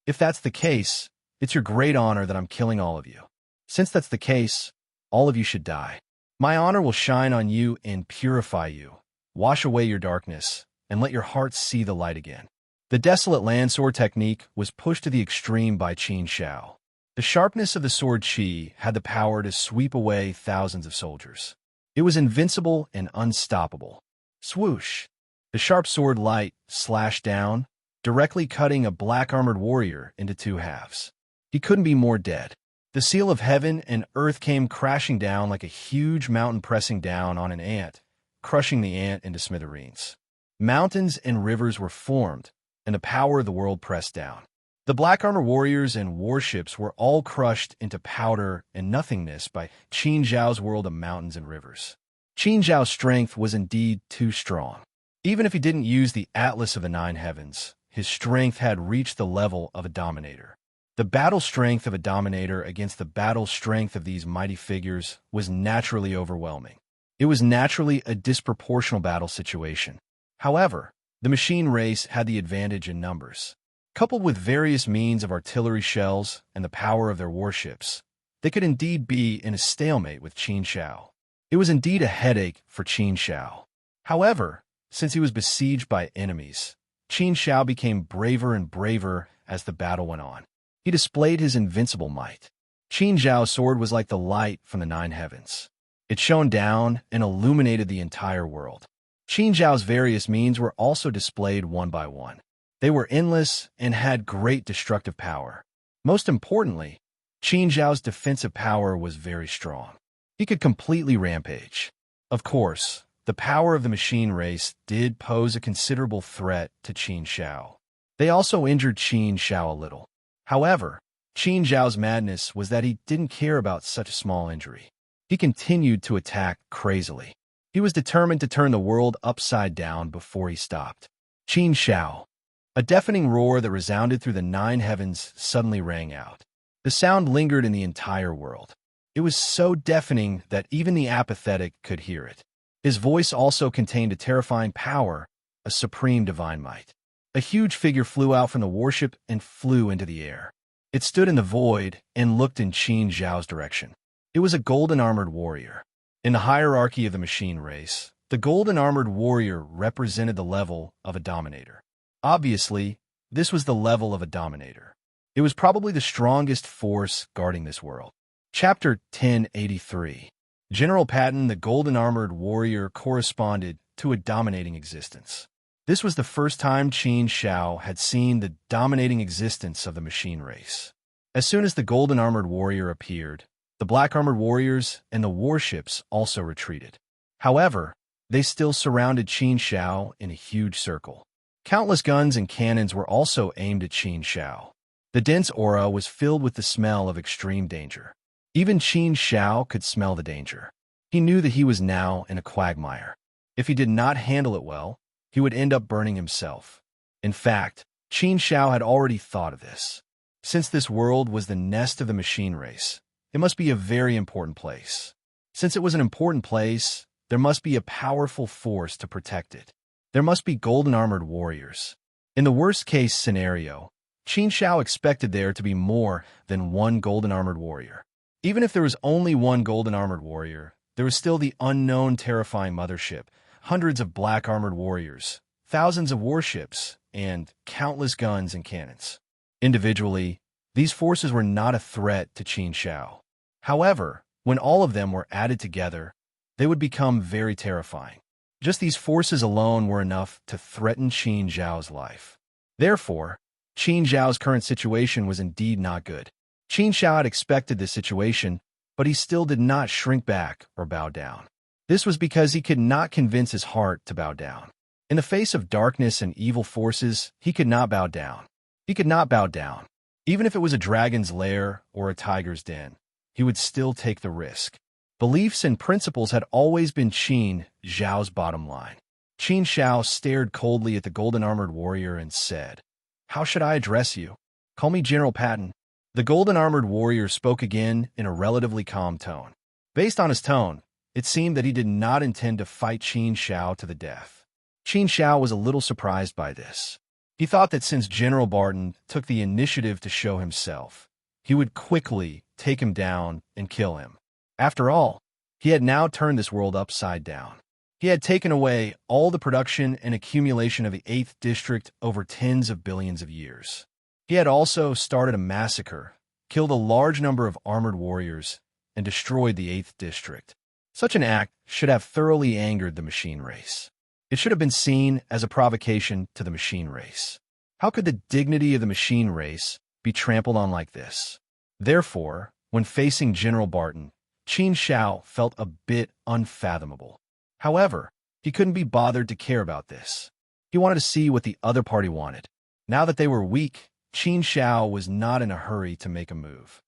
If that's the case, it's your great honor that I'm killing all of you. Since that's the case, all of you should die. My honor will shine on you and purify you, wash away your darkness, and let your heart see the light again. The desolate land sword technique was pushed to the extreme by Qin Xiao. The sharpness of the sword qi had the power to sweep away thousands of soldiers. It was invincible and unstoppable. Swoosh! The sharp sword light slashed down, directly cutting a black-armored warrior into 2 halves. He couldn't be more dead. The seal of heaven and earth came crashing down like a huge mountain pressing down on an ant, crushing the ant into smithereens. Mountains and rivers were formed, and the power of the world pressed down. The black-armored warriors and warships were all crushed into powder and nothingness by Qin Zhao's world of mountains and rivers. Qin Zhao's strength was indeed too strong. Even if he didn't use the Atlas of the Nine Heavens, his strength had reached the level of a dominator. The battle strength of a dominator against the battle strength of these mighty figures was naturally overwhelming. It was naturally a disproportional battle situation. However, the machine race had the advantage in numbers. Coupled with various means of artillery shells and the power of their warships, they could indeed be in a stalemate with Qin Shao. It was indeed a headache for Qin Shao. However, since he was besieged by enemies, Qin Shao became braver and braver as the battle went on. He displayed his invincible might. Qin Shao's sword was like the light from the nine heavens. It shone down and illuminated the entire world. Qin Shao's various means were also displayed one by one. They were endless and had great destructive power. Most importantly, Qin Shao's defensive power was very strong. He could completely rampage. Of course, the power of the machine race did pose a considerable threat to Qin Shao. They also injured Qin Shao a little. However, Qin Shao's madness was that he didn't care about such a small injury. He continued to attack crazily. He was determined to turn the world upside down before he stopped. Qin Shao. A deafening roar that resounded through the nine heavens suddenly rang out. The sound lingered in the entire world. It was so deafening that even the apathetic could hear it. His voice also contained a terrifying power, a supreme divine might. A huge figure flew out from the warship and flew into the air. It stood in the void and looked in Qin Zhao's direction. It was a golden-armored warrior. In the hierarchy of the machine race, the golden-armored warrior represented the level of a dominator. Obviously, this was the level of a dominator. It was probably the strongest force guarding this world. Chapter 1083. General Patton, the golden-armored warrior, corresponded to a dominating existence. This was the first time Qin Shao had seen the dominating existence of the machine race. As soon as the golden-armored warrior appeared, the black-armored warriors and the warships also retreated. However, they still surrounded Qin Shao in a huge circle. Countless guns and cannons were also aimed at Qin Shao. The dense aura was filled with the smell of extreme danger. Even Qin Shao could smell the danger. He knew that he was now in a quagmire. If he did not handle it well, he would end up burning himself. In fact, Qin Shao had already thought of this. Since this world was the nest of the machine race, it must be a very important place. Since it was an important place, there must be a powerful force to protect it. There must be golden-armored warriors. In the worst-case scenario, Qin Shao expected there to be more than one golden-armored warrior. Even if there was only one golden-armored warrior, there was still the unknown terrifying mothership, hundreds of black-armored warriors, thousands of warships, and countless guns and cannons. Individually, these forces were not a threat to Qin Shao. However, when all of them were added together, they would become very terrifying. Just these forces alone were enough to threaten Qin Zhao's life. Therefore, Qin Zhao's current situation was indeed not good. Qin Shao had expected this situation, but he still did not shrink back or bow down. This was because he could not convince his heart to bow down. In the face of darkness and evil forces, he could not bow down. He could not bow down. Even if it was a dragon's lair or a tiger's den, he would still take the risk. Beliefs and principles had always been Qin Zhao's bottom line. Qin Shao stared coldly at the golden-armored warrior and said, "How should I address you? Call me General Patton." The golden-armored warrior spoke again in a relatively calm tone. Based on his tone, it seemed that he did not intend to fight Qin Shao to the death. Qin Shao was a little surprised by this. He thought that since General Barton took the initiative to show himself, he would quickly take him down and kill him. After all, he had now turned this world upside down. He had taken away all the production and accumulation of the 8th District over tens of billions of years. He had also started a massacre, killed a large number of armored warriors, and destroyed the 8th District. Such an act should have thoroughly angered the machine race. It should have been seen as a provocation to the machine race. How could the dignity of the machine race be trampled on like this? Therefore, when facing General Barton, Qin Shao felt a bit unfathomable. However, he couldn't be bothered to care about this. He wanted to see what the other party wanted. Now that they were weak, Qin Shao was not in a hurry to make a move.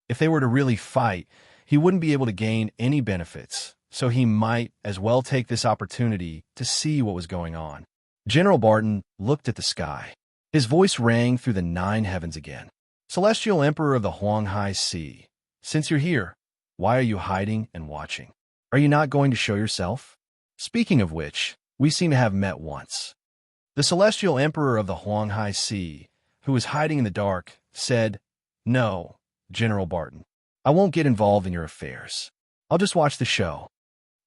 If they were to really fight, he wouldn't be able to gain any benefits, so he might as well take this opportunity to see what was going on. General Barton looked at the sky. His voice rang through the 9 heavens again. Celestial Emperor of the Huanghai Sea, since you're here, why are you hiding and watching? Are you not going to show yourself? Speaking of which, we seem to have met once. The Celestial Emperor of the Huanghai Sea, who was hiding in the dark, said, "No, General Barton, I won't get involved in your affairs. I'll just watch the show."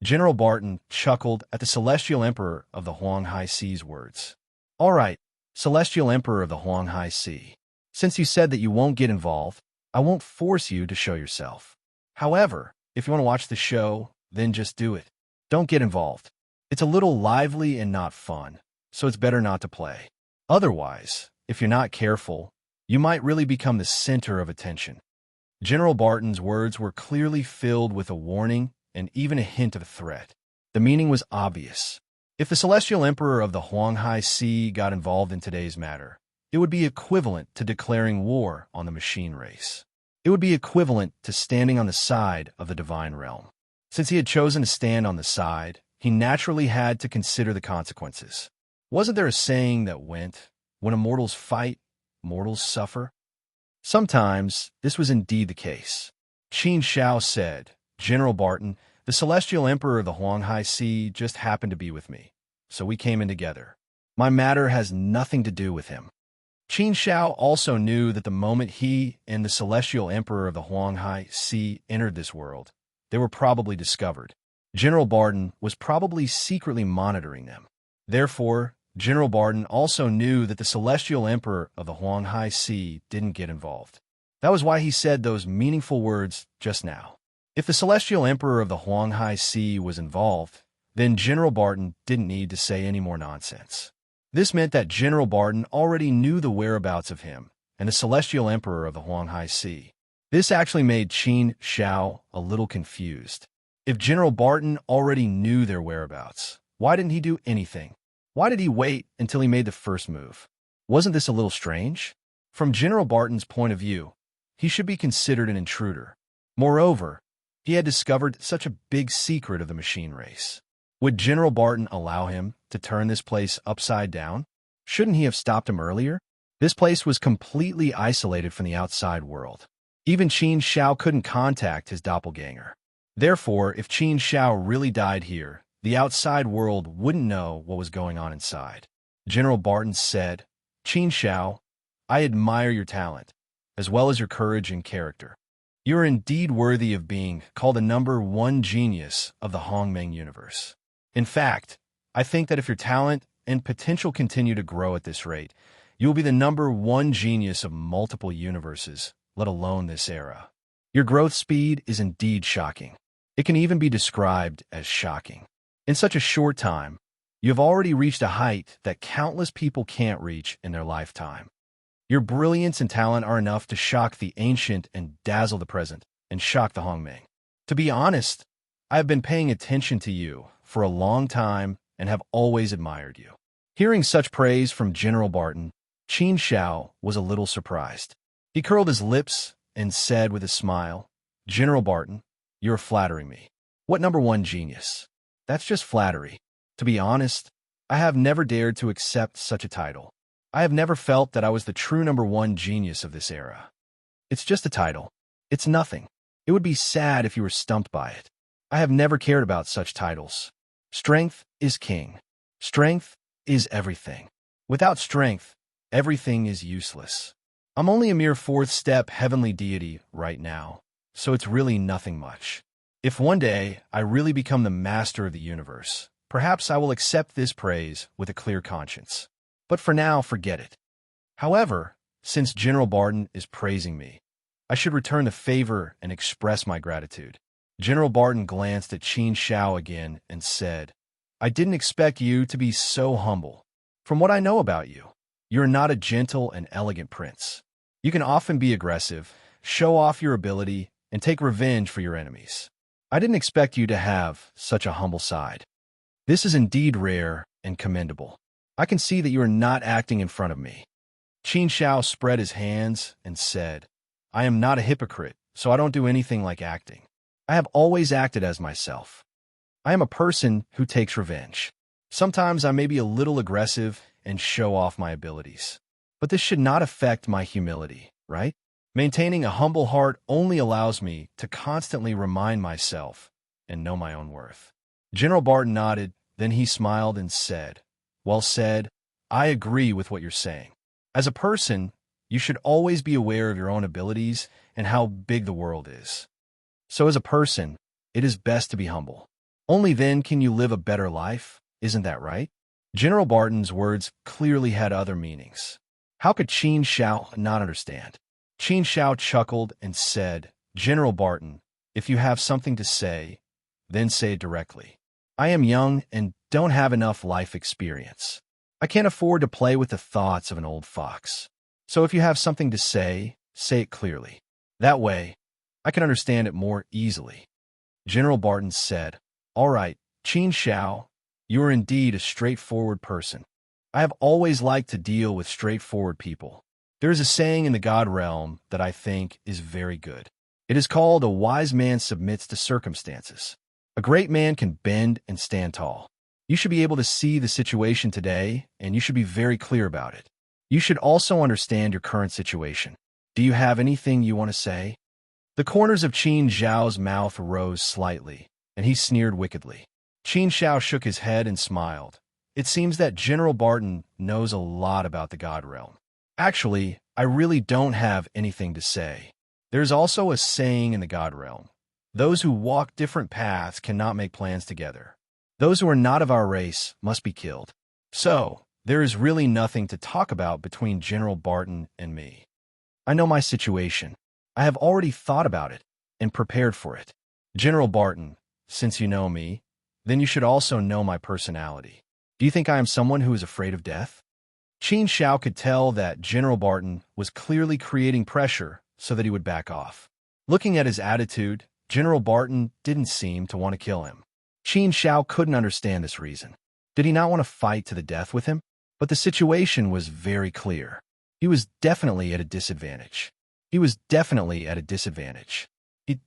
General Barton chuckled at the Celestial Emperor of the Huanghai Sea's words. "All right, Celestial Emperor of the Huanghai Sea, since you said that you won't get involved, I won't force you to show yourself. However, if you want to watch the show, then just do it. Don't get involved. It's a little lively and not fun, so it's better not to play. Otherwise, if you're not careful, you might really become the center of attention." General Barton's words were clearly filled with a warning and even a hint of a threat. The meaning was obvious. If the Celestial Emperor of the Huanghai Sea got involved in today's matter, it would be equivalent to declaring war on the machine race. It would be equivalent to standing on the side of the divine realm. Since he had chosen to stand on the side, he naturally had to consider the consequences. Wasn't there a saying that went, "When immortals fight, mortals suffer"? Sometimes this was indeed the case. Qin Shao said, "General Barton, the Celestial Emperor of the Huanghai Sea just happened to be with me, so we came in together. My matter has nothing to do with him." Qin Shao also knew that the moment he and the Celestial Emperor of the Huanghai Sea entered this world, they were probably discovered. General Barton was probably secretly monitoring them. Therefore, General Barton also knew that the Celestial Emperor of the Huanghai Sea didn't get involved. That was why he said those meaningful words just now. If the Celestial Emperor of the Huanghai Sea was involved, then General Barton didn't need to say any more nonsense. This meant that General Barton already knew the whereabouts of him and the Celestial Emperor of the Huanghai Sea. This actually made Qin Shao a little confused. If General Barton already knew their whereabouts, why didn't he do anything? Why did he wait until he made the first move? Wasn't this a little strange? From General Barton's point of view, he should be considered an intruder. Moreover, he had discovered such a big secret of the machine race. Would General Barton allow him to turn this place upside down? Shouldn't he have stopped him earlier? This place was completely isolated from the outside world. Even Qin Shao couldn't contact his doppelganger. Therefore, if Qin Shao really died here, the outside world wouldn't know what was going on inside. General Barton said, "Qin Shao, I admire your talent, as well as your courage and character. You are indeed worthy of being called the #1 genius of the Hongmeng universe. In fact, I think that if your talent and potential continue to grow at this rate, you will be the #1 genius of multiple universes, let alone this era. Your growth speed is indeed shocking. It can even be described as shocking. In such a short time, you have already reached a height that countless people can't reach in their lifetime. Your brilliance and talent are enough to shock the ancient and dazzle the present, and shock the Hongmeng. To be honest, I have been paying attention to you for a long time and have always admired you." Hearing such praise from General Barton, Qin Shao was a little surprised. He curled his lips and said with a smile, "General Barton, you are flattering me. What #1 genius? That's just flattery. To be honest, I have never dared to accept such a title. I have never felt that I was the true #1 genius of this era. It's just a title. It's nothing. It would be sad if you were stumped by it. I have never cared about such titles. Strength is king. Strength is everything. Without strength, everything is useless. I'm only a mere 4th step heavenly deity right now, so it's really nothing much. If one day I really become the master of the universe, perhaps I will accept this praise with a clear conscience. But for now, forget it. However, since General Barton is praising me, I should return the favor and express my gratitude." General Barton glanced at Qin Shao again and said, "I didn't expect you to be so humble. From what I know about you, you're not a gentle and elegant prince. You can often be aggressive, show off your ability, and take revenge for your enemies. I didn't expect you to have such a humble side. This is indeed rare and commendable. I can see that you are not acting in front of me." Qin Shao spread his hands and said, "I am not a hypocrite, so I don't do anything like acting. I have always acted as myself. I am a person who takes revenge. Sometimes I may be a little aggressive and show off my abilities. But this should not affect my humility, right? Maintaining a humble heart only allows me to constantly remind myself and know my own worth. General Barton nodded, then he smiled and said, "Well said. I agree with what you're saying. As a person, you should always be aware of your own abilities and how big the world is. So as a person, it is best to be humble. Only then can you live a better life, isn't that right?" General Barton's words clearly had other meanings. How could Qin Shao not understand? Qin Shao chuckled and said, "General Barton, if you have something to say, then say it directly. I am young and don't have enough life experience. I can't afford to play with the thoughts of an old fox. So if you have something to say it clearly. That way, I can understand it more easily." General Barton said, "All right, Qin Shao, you are indeed a straightforward person. I have always liked to deal with straightforward people. There is a saying in the God realm that I think is very good. It is called, 'A wise man submits to circumstances.' A great man can bend and stand tall. You should be able to see the situation today, and you should be very clear about it. You should also understand your current situation. Do you have anything you want to say?" The corners of Qin Zhao's mouth rose slightly, and he sneered wickedly. Qin Shao shook his head and smiled. It seems that General Barton knows a lot about the God realm. Actually, I really don't have anything to say. There's also a saying in the God realm. Those who walk different paths cannot make plans together. Those who are not of our race must be killed. So, there is really nothing to talk about between General Barton and me. I know my situation. I have already thought about it and prepared for it. General Barton, since you know me, then you should also know my personality. Do you think I am someone who is afraid of death?" Qin Shao could tell that General Barton was clearly creating pressure so that he would back off. Looking at his attitude, General Barton didn't seem to want to kill him. Qin Shao couldn't understand this reason. Did he not want to fight to the death with him? But the situation was very clear. He was definitely at a disadvantage. He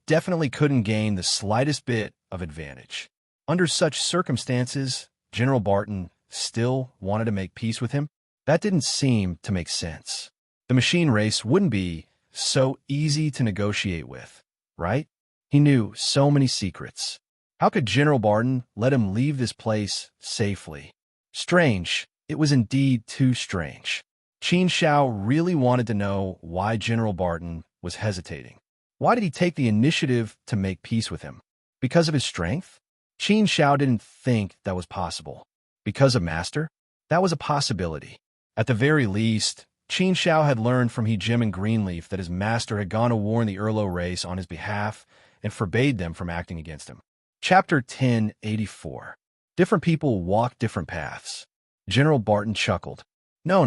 definitely couldn't gain the slightest bit of advantage. Under such circumstances, General Barton still wanted to make peace with him? That didn't seem to make sense. The machine race wouldn't be so easy to negotiate with, right? He knew so many secrets. How could General Barton let him leave this place safely? Strange. It was indeed too strange. Qin Shao really wanted to know why General Barton was hesitating. Why did he take the initiative to make peace with him? Because of his strength? Qin Shao didn't think that was possible. Because of Master? That was a possibility. At the very least, Qin Shao had learned from He Jim and Greenleaf that his master had gone to war in the Erlo race on his behalf and forbade them from acting against him. Chapter 1084. Different people walk different paths. General Barton chuckled. No.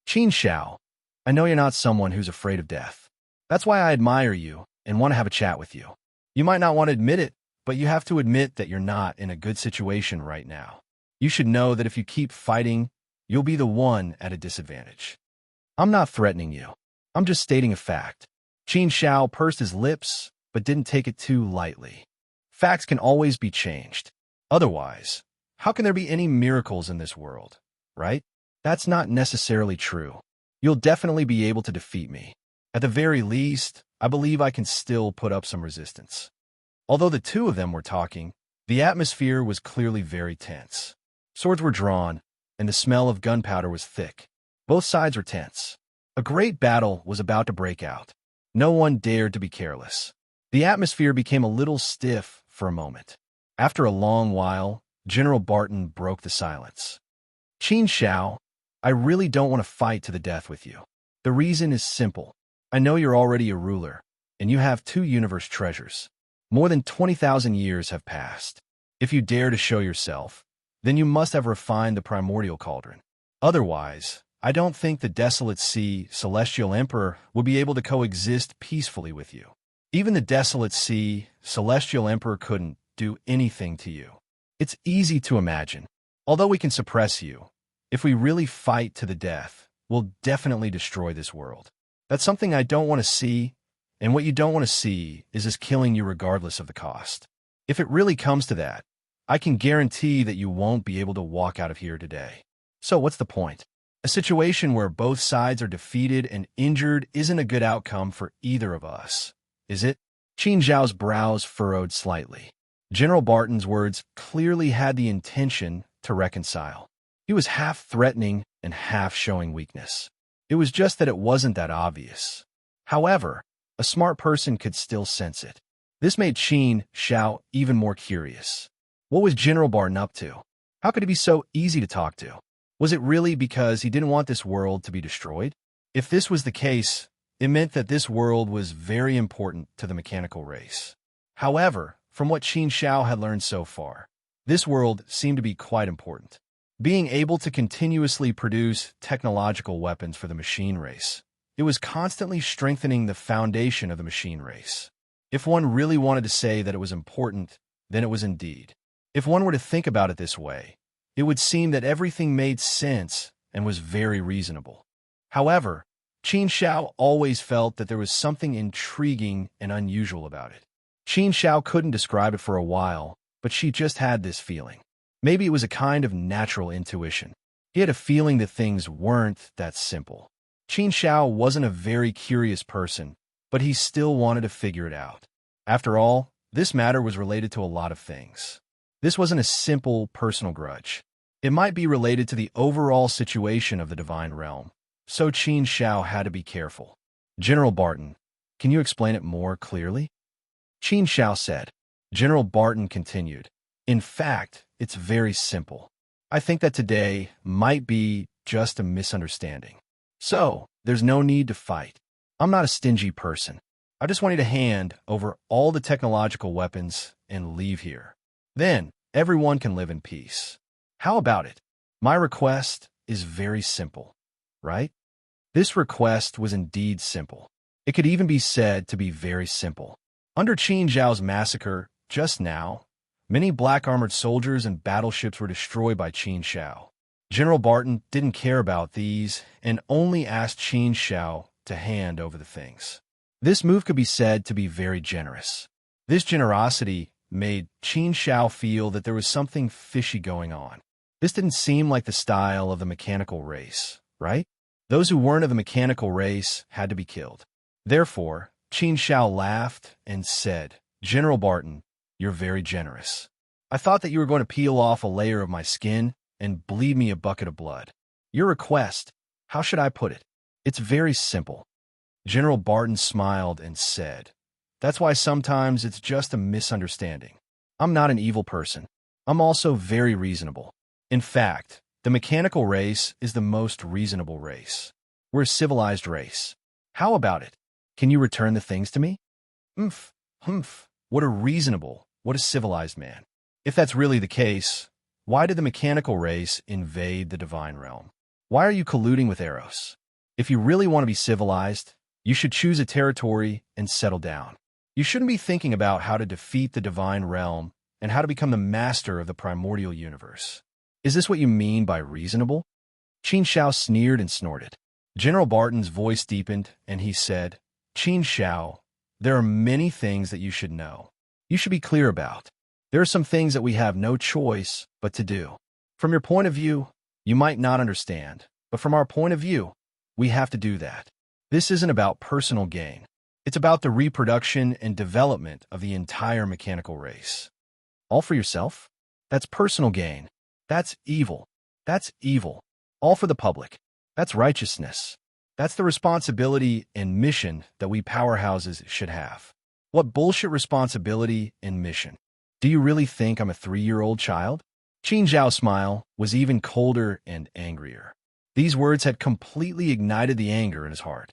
Qin Shao, I know you're not someone who's afraid of death. That's why I admire you and want to have a chat with you. You might not want to admit it, but you have to admit that you're not in a good situation right now. You should know that if you keep fighting, you'll be the one at a disadvantage. I'm not threatening you. I'm just stating a fact. Qin Shao pursed his lips, but didn't take it too lightly. Facts can always be changed. Otherwise, how can there be any miracles in this world, right? That's not necessarily true. You'll definitely be able to defeat me. At the very least, I believe I can still put up some resistance. Although the two of them were talking, the atmosphere was clearly very tense. Swords were drawn, and the smell of gunpowder was thick. Both sides were tense. A great battle was about to break out. No one dared to be careless. The atmosphere became a little stiff for a moment. After a long while, General Barton broke the silence. Qin Shao, I really don't want to fight to the death with you. The reason is simple. I know you're already a ruler, and you have 2 universe treasures. More than 20,000 years have passed. If you dare to show yourself, then you must have refined the primordial cauldron. Otherwise, I don't think the Desolate Sea Celestial Emperor would be able to coexist peacefully with you. Even the Desolate Sea Celestial Emperor couldn't do anything to you. It's easy to imagine. Although we can suppress you, if we really fight to the death, we'll definitely destroy this world. That's something I don't want to see, and what you don't want to see is us killing you regardless of the cost. If it really comes to that, I can guarantee that you won't be able to walk out of here today. So what's the point? A situation where both sides are defeated and injured isn't a good outcome for either of us, is it? Qin Zhao's brows furrowed slightly. General Barton's words clearly had the intention to reconcile. He was half threatening and half showing weakness. It was just that it wasn't that obvious. However, a smart person could still sense it. This made Qin Zhao even more curious. What was General Barton up to? How could he be so easy to talk to? Was it really because he didn't want this world to be destroyed? If this was the case, it meant that this world was very important to the mechanical race. However, from what Qin Zhao had learned so far, this world seemed to be quite important. Being able to continuously produce technological weapons for the machine race, it was constantly strengthening the foundation of the machine race. If one really wanted to say that it was important, then it was indeed. If one were to think about it this way, it would seem that everything made sense and was very reasonable. However, Qin Zhao always felt that there was something intriguing and unusual about it. Qin Zhao couldn't describe it for a while, but she just had this feeling. Maybe it was a kind of natural intuition. He had a feeling that things weren't that simple. Qin Zhao wasn't a very curious person, but he still wanted to figure it out. After all, this matter was related to a lot of things. This wasn't a simple personal grudge. It might be related to the overall situation of the divine realm, so Qin Zhao had to be careful. General Barton, can you explain it more clearly? Qin Zhao said. General Barton continued. In fact, it's very simple. I think that today might be just a misunderstanding. So, there's no need to fight. I'm not a stingy person. I just want you to hand over all the technological weapons and leave here. Then, everyone can live in peace. How about it? My request is very simple, right? This request was indeed simple. It could even be said to be very simple. Under Qin Zhao's massacre, just now, many black-armored soldiers and battleships were destroyed by Qin Zhao. General Barton didn't care about these and only asked Qin Zhao to hand over the things. This move could be said to be very generous. This generosity made Qin Zhao feel that there was something fishy going on. This didn't seem like the style of the mechanical race, right? Those who weren't of the mechanical race had to be killed. Therefore, Qin Zhao laughed and said, General Barton, you're very generous. I thought that you were going to peel off a layer of my skin and bleed me a bucket of blood. Your request, how should I put it? It's very simple. General Barton smiled and said, That's why sometimes it's just a misunderstanding. I'm not an evil person. I'm also very reasonable. In fact, the mechanical race is the most reasonable race. We're a civilized race. How about it? Can you return the things to me? Humph. What a reasonable, what a civilized man. If that's really the case, why did the mechanical race invade the divine realm? Why are you colluding with Eros? If you really want to be civilized, you should choose a territory and settle down. You shouldn't be thinking about how to defeat the divine realm and how to become the master of the primordial universe. Is this what you mean by reasonable? Qin Zhao sneered and snorted. General Barton's voice deepened, and he said, Qin Zhao, there are many things that you should know. You should be clear about. There are some things that we have no choice but to do. From your point of view, you might not understand, but from our point of view, we have to do that. This isn't about personal gain. It's about the reproduction and development of the entire mechanical race. All for yourself? That's personal gain. That's evil. That's evil. All for the public. That's righteousness. That's the responsibility and mission that we powerhouses should have. What bullshit responsibility and mission? Do you really think I'm a 3-year-old child? Qin Zhao's smile was even colder and angrier. These words had completely ignited the anger in his heart.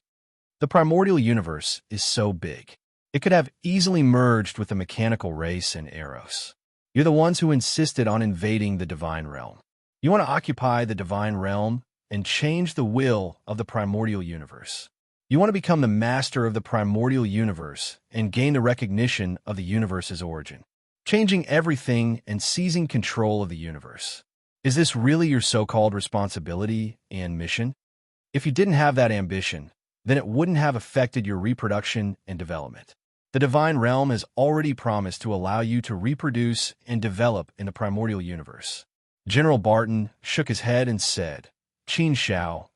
The primordial universe is so big. It could have easily merged with the mechanical race and Eros. You're the ones who insisted on invading the divine realm. You want to occupy the divine realm and change the will of the primordial universe. You want to become the master of the primordial universe and gain the recognition of the universe's origin, changing everything and seizing control of the universe. Is this really your so-called responsibility and mission? If you didn't have that ambition, then it wouldn't have affected your reproduction and development. The divine realm has already promised to allow you to reproduce and develop in the primordial universe. General Barton shook his head and said, Qin Shao,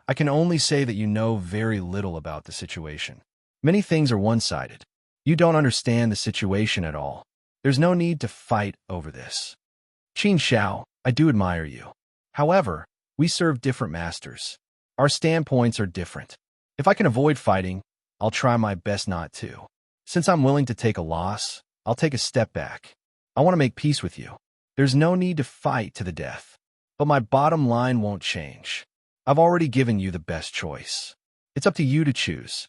I can only say that you know very little about the situation. Many things are one-sided. You don't understand the situation at all. There's no need to fight over this. Qin Shao, I do admire you. However, we serve different masters. Our standpoints are different. If I can avoid fighting, I'll try my best not to. Since I'm willing to take a loss, I'll take a step back. I want to make peace with you. There's no need to fight to the death. But my bottom line won't change. I've already given you the best choice. It's up to you to choose.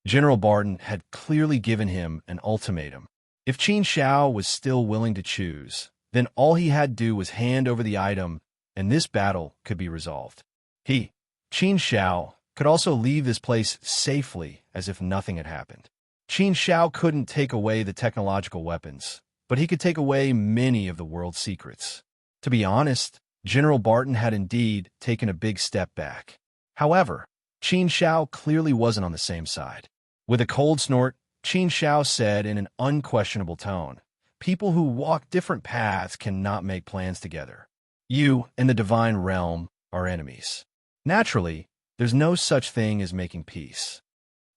General Barton had clearly given him an ultimatum. If Qin Shao was still willing to choose, then all he had to do was hand over the item, and this battle could be resolved. He, Qin Shao, could also leave this place safely as if nothing had happened. Qin Shao couldn't take away the technological weapons, but he could take away many of the world's secrets. To be honest, General Barton had indeed taken a big step back. However, Qin Shao clearly wasn't on the same side. With a cold snort, Qin Shao said in an unquestionable tone, People who walk different paths cannot make plans together. You and the divine realm are enemies. Naturally, there's no such thing as making peace.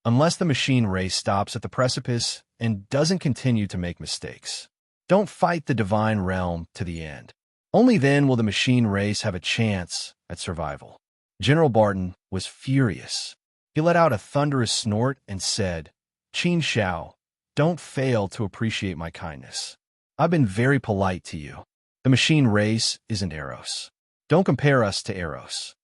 Unless the machine race stops at the precipice and doesn't continue to make mistakes. Don't fight the divine realm to the end. Only then will the machine race have a chance at survival. General Barton was furious. He let out a thunderous snort and said, Qin Shao, don't fail to appreciate my kindness. I've been very polite to you. The machine race isn't Eros. Don't compare us to Eros.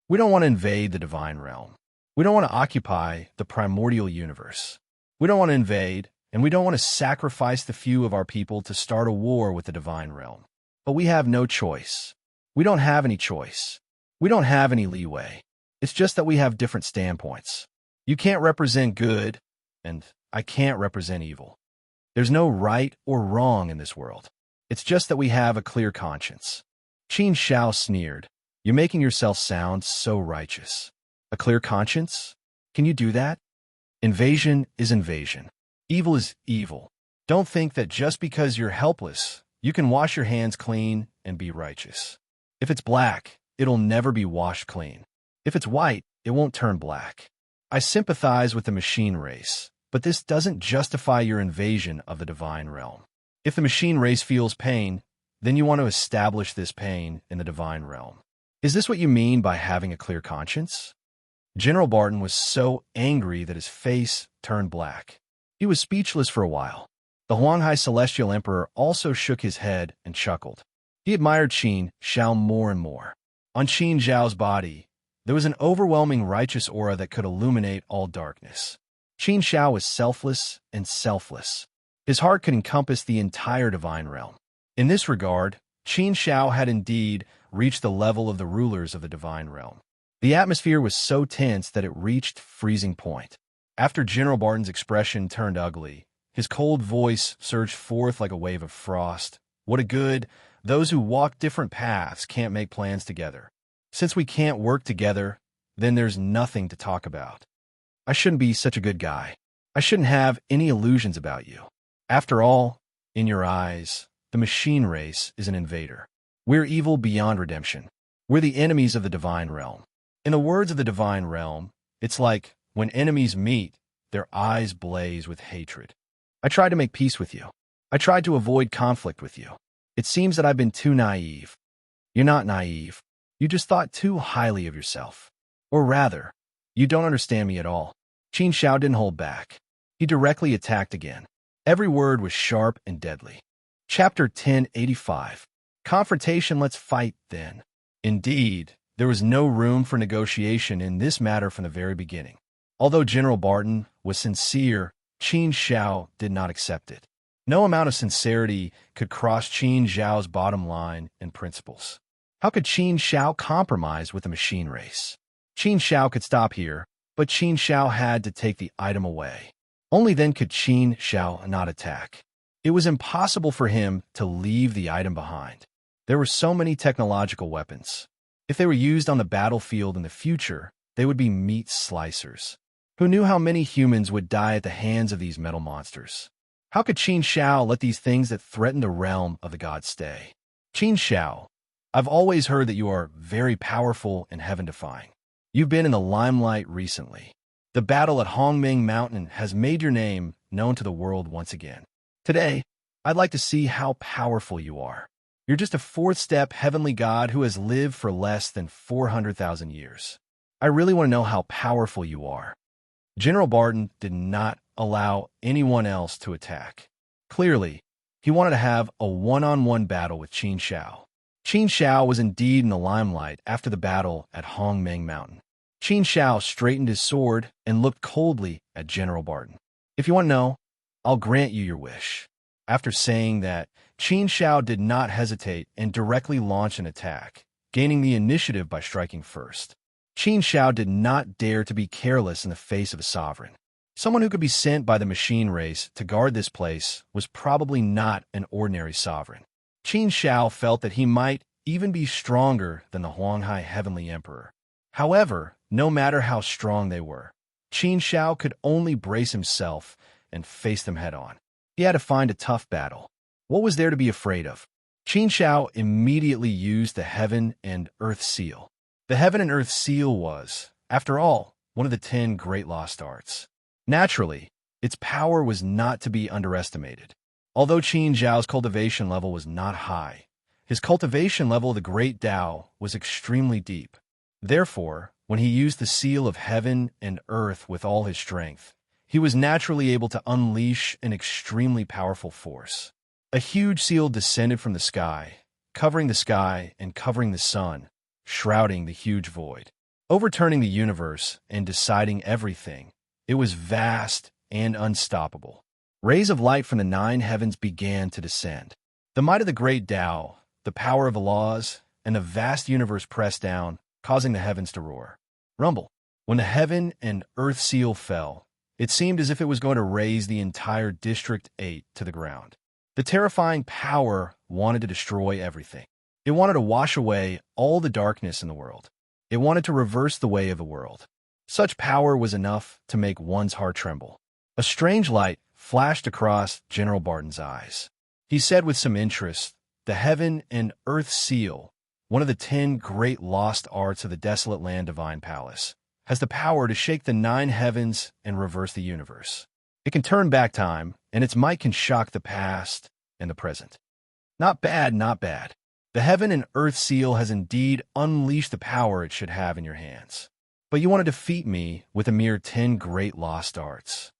We don't want to invade the divine realm. We don't want to occupy the primordial universe. We don't want to invade, and we don't want to sacrifice the few of our people to start a war with the divine realm. But we have no choice. We don't have any choice. We don't have any leeway. It's just that we have different standpoints. You can't represent good, and I can't represent evil. There's no right or wrong in this world. It's just that we have a clear conscience. Qin Shao sneered. You're making yourself sound so righteous. A clear conscience? Can you do that? Invasion is invasion. Evil is evil. Don't think that just because you're helpless, you can wash your hands clean and be righteous. If it's black, it'll never be washed clean. If it's white, it won't turn black. I sympathize with the machine race, but this doesn't justify your invasion of the divine realm. If the machine race feels pain, then you want to establish this pain in the divine realm. Is this what you mean by having a clear conscience? General Barton was so angry that his face turned black. He was speechless for a while. The Huanghai Celestial Emperor also shook his head and chuckled. He admired Qin Shao more and more. On Qin Zhao's body, there was an overwhelming righteous aura that could illuminate all darkness. Qin Shao was selfless and selfless. His heart could encompass the entire divine realm. In this regard, Qin Shao had indeed reached the level of the rulers of the divine realm. The atmosphere was so tense that it reached freezing point. After General Barton's expression turned ugly, his cold voice surged forth like a wave of frost. What a good, those who walk different paths can't make plans together. Since we can't work together, then there's nothing to talk about. I shouldn't be such a good guy. I shouldn't have any illusions about you. After all, in your eyes, the machine race is an invader. We're evil beyond redemption. We're the enemies of the divine realm. In the words of the divine realm, it's like when enemies meet, their eyes blaze with hatred. I tried to make peace with you. I tried to avoid conflict with you. It seems that I've been too naive. You're not naive. You just thought too highly of yourself. Or rather, you don't understand me at all. Qin Shao didn't hold back. He directly attacked again. Every word was sharp and deadly. Chapter 1085. Confrontation, let's fight then. Indeed, there was no room for negotiation in this matter from the very beginning. Although General Barton was sincere, Qin Shao did not accept it. No amount of sincerity could cross Qin Zhao's bottom line and principles. How could Qin Shao compromise with the machine race? Qin Shao could stop here, but Qin Shao had to take the item away. Only then could Qin Shao not attack. It was impossible for him to leave the item behind. There were so many technological weapons. If they were used on the battlefield in the future, they would be meat slicers. Who knew how many humans would die at the hands of these metal monsters? How could Qin Shao let these things that threaten the realm of the gods stay? Qin Shao, I've always heard that you are very powerful and heaven-defying. You've been in the limelight recently. The battle at Hongming Mountain has made your name known to the world once again. Today, I'd like to see how powerful you are. You're just a fourth-step heavenly god who has lived for less than 400,000 years. I really want to know how powerful you are. General Barton did not allow anyone else to attack. Clearly, he wanted to have a one-on-one battle with Qin Shao. Qin Shao was indeed in the limelight after the battle at Hongmeng Mountain. Qin Shao straightened his sword and looked coldly at General Barton. If you want to know, I'll grant you your wish. After saying that, Qin Shao did not hesitate and directly launched an attack, gaining the initiative by striking first. Qin Shao did not dare to be careless in the face of a sovereign. Someone who could be sent by the machine race to guard this place was probably not an ordinary sovereign. Qin Shao felt that he might even be stronger than the Huanghai Heavenly Emperor. However, no matter how strong they were, Qin Shao could only brace himself and face them head-on. He had to find a tough battle. What was there to be afraid of? Qin Shao immediately used the Heaven and Earth Seal. The Heaven and Earth Seal was, after all, one of the 10 great lost arts. Naturally, its power was not to be underestimated. Although Qin Zhao's cultivation level was not high, his cultivation level of the Great Tao was extremely deep. Therefore, when he used the Seal of Heaven and Earth with all his strength, he was naturally able to unleash an extremely powerful force. A huge seal descended from the sky, covering the sky and covering the sun, shrouding the huge void, overturning the universe and deciding everything. It was vast and unstoppable. Rays of light from the 9 heavens began to descend. The might of the great Tao, the power of the laws, and the vast universe pressed down, causing the heavens to roar. Rumble. When the Heaven and Earth Seal fell, it seemed as if it was going to raze the entire District 8 to the ground. The terrifying power wanted to destroy everything. It wanted to wash away all the darkness in the world. It wanted to reverse the way of the world. Such power was enough to make one's heart tremble. A strange light flashed across General Barton's eyes. He said with some interest, "The Heaven and Earth Seal, one of the 10 great lost arts of the desolate land Divine Palace, has the power to shake the 9 heavens and reverse the universe. It can turn back time, and its might can shock the past and the present." Not bad, not bad. The Heaven and Earth Seal has indeed unleashed the power it should have in your hands. But you want to defeat me with a mere 10 great lost arts.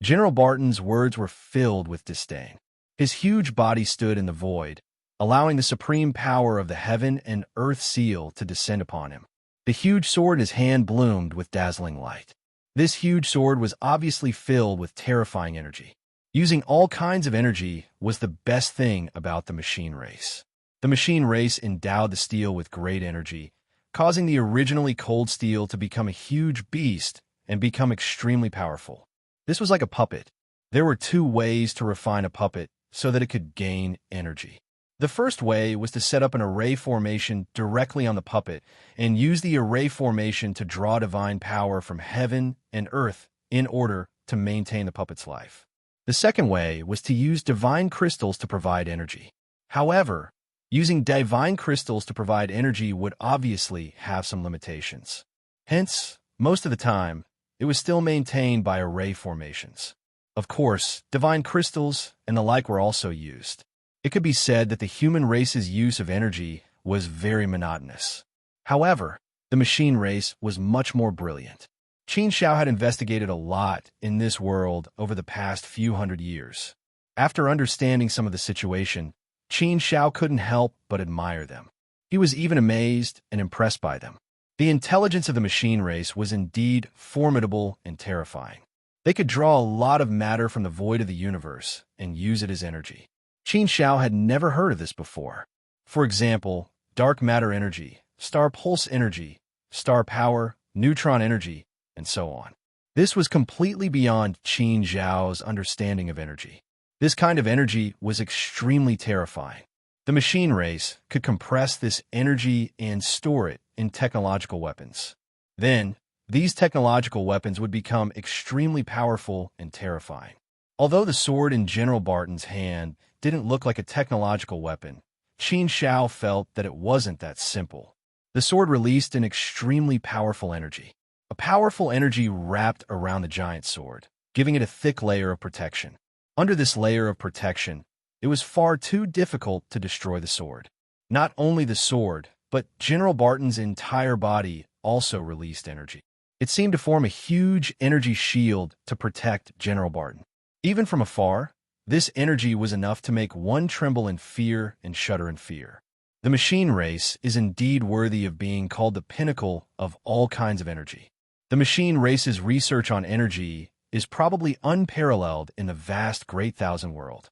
General Barton's words were filled with disdain. His huge body stood in the void, allowing the supreme power of the Heaven and Earth Seal to descend upon him. The huge sword in his hand bloomed with dazzling light. This huge sword was obviously filled with terrifying energy. Using all kinds of energy was the best thing about the machine race. The machine race endowed the steel with great energy, causing the originally cold steel to become a huge beast and become extremely powerful. This was like a puppet. There were 2 ways to refine a puppet so that it could gain energy. The first way was to set up an array formation directly on the puppet and use the array formation to draw divine power from heaven and earth in order to maintain the puppet's life. The second way was to use divine crystals to provide energy. However, using divine crystals to provide energy would obviously have some limitations. Hence, most of the time, it was still maintained by array formations. Of course, divine crystals and the like were also used. It could be said that the human race's use of energy was very monotonous. However, the machine race was much more brilliant. Qin Shao had investigated a lot in this world over the past few hundred years. After understanding some of the situation, Qin Shao couldn't help but admire them. He was even amazed and impressed by them. The intelligence of the machine race was indeed formidable and terrifying. They could draw a lot of matter from the void of the universe and use it as energy. Qin Shao had never heard of this before. For example, dark matter energy, star pulse energy, star power, neutron energy, and so on. This was completely beyond Qin Zhao's understanding of energy. This kind of energy was extremely terrifying. The machine race could compress this energy and store it in technological weapons. Then, These technological weapons would become extremely powerful and terrifying. Although the sword in General Barton's hand didn't look like a technological weapon, Qin Shao felt that it wasn't that simple. The sword released an extremely powerful energy. A powerful energy wrapped around the giant sword, giving it a thick layer of protection. Under this layer of protection, it was far too difficult to destroy the sword. Not only the sword, but General Barton's entire body also released energy. It seemed to form a huge energy shield to protect General Barton. Even from afar, this energy was enough to make one tremble in fear and shudder in fear. The machine race is indeed worthy of being called the pinnacle of all kinds of energy. The machine race's research on energy is probably unparalleled in the vast Great Thousand World.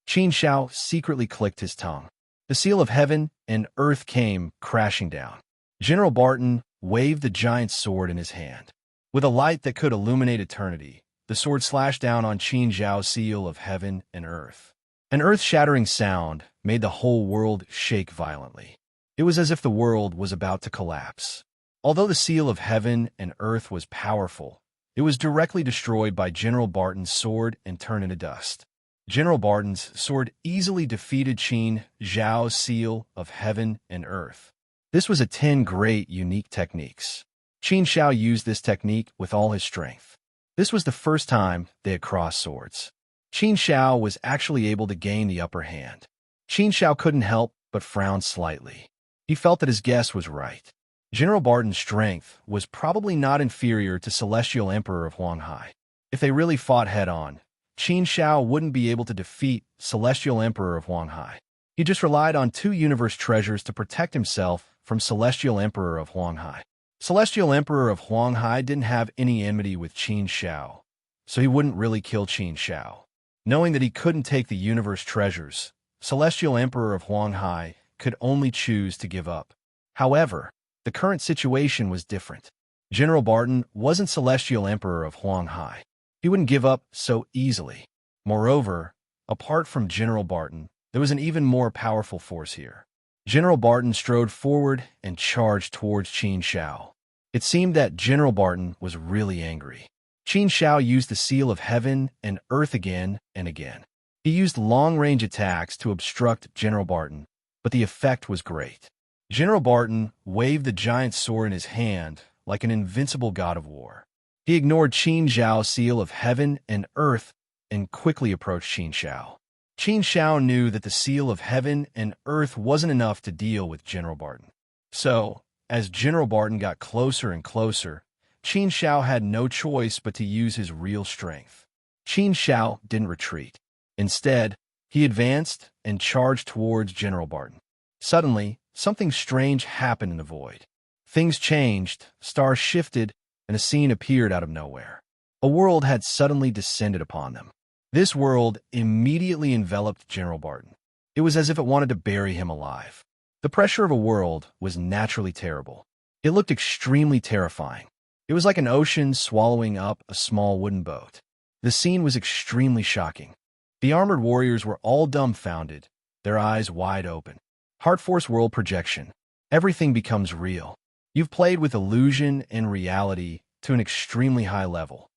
Qin Shao secretly clicked his tongue. The seal of heaven and earth came crashing down. General Barton waved the giant sword in his hand. With a light that could illuminate eternity, the sword slashed down on Qin Shao's seal of heaven and earth. An earth-shattering sound made the whole world shake violently. It was as if the world was about to collapse. Although the seal of heaven and earth was powerful, it was directly destroyed by General Barton's sword and turned into dust. General Barton's sword easily defeated Qin Zhao's seal of heaven and earth. This was a 10 great unique techniques. Qin Shao used this technique with all his strength. This was the first time they had crossed swords. Qin Shao was actually able to gain the upper hand. Qin Shao couldn't help but frown slightly. He felt that his guess was right. General Barton's strength was probably not inferior to Celestial Emperor of Huanghai. If they really fought head-on, Qin Shao wouldn't be able to defeat Celestial Emperor of Huanghai. He just relied on 2 universe treasures to protect himself from Celestial Emperor of Huanghai. Celestial Emperor of Huanghai didn't have any enmity with Qin Shao, so he wouldn't really kill Qin Shao. Knowing that he couldn't take the universe treasures, Celestial Emperor of Huanghai could only choose to give up. However, the current situation was different. General Barton wasn't Celestial Emperor of Huanghai. He wouldn't give up so easily. Moreover, apart from General Barton, there was an even more powerful force here. General Barton strode forward and charged towards Qin Shao. It seemed that General Barton was really angry. Qin Shao used the seal of heaven and earth again and again. He used long-range attacks to obstruct General Barton, but the effect was great. General Barton waved the giant sword in his hand like an invincible god of war. He ignored Qin Zhao's seal of heaven and earth and quickly approached Qin Shao. Qin Shao knew that the seal of heaven and earth wasn't enough to deal with General Barton. So, as General Barton got closer and closer, Qin Shao had no choice but to use his real strength. Qin Shao didn't retreat. Instead, he advanced and charged towards General Barton. Suddenly, something strange happened in the void. Things changed, stars shifted, and a scene appeared out of nowhere. A world had suddenly descended upon them. This world immediately enveloped General Barton. It was as if it wanted to bury him alive. The pressure of a world was naturally terrible. It looked extremely terrifying. It was like an ocean swallowing up a small wooden boat. The scene was extremely shocking. The armored warriors were all dumbfounded, their eyes wide open. Heart Force World Projection. Everything becomes real. You've played with illusion and reality to an extremely high level.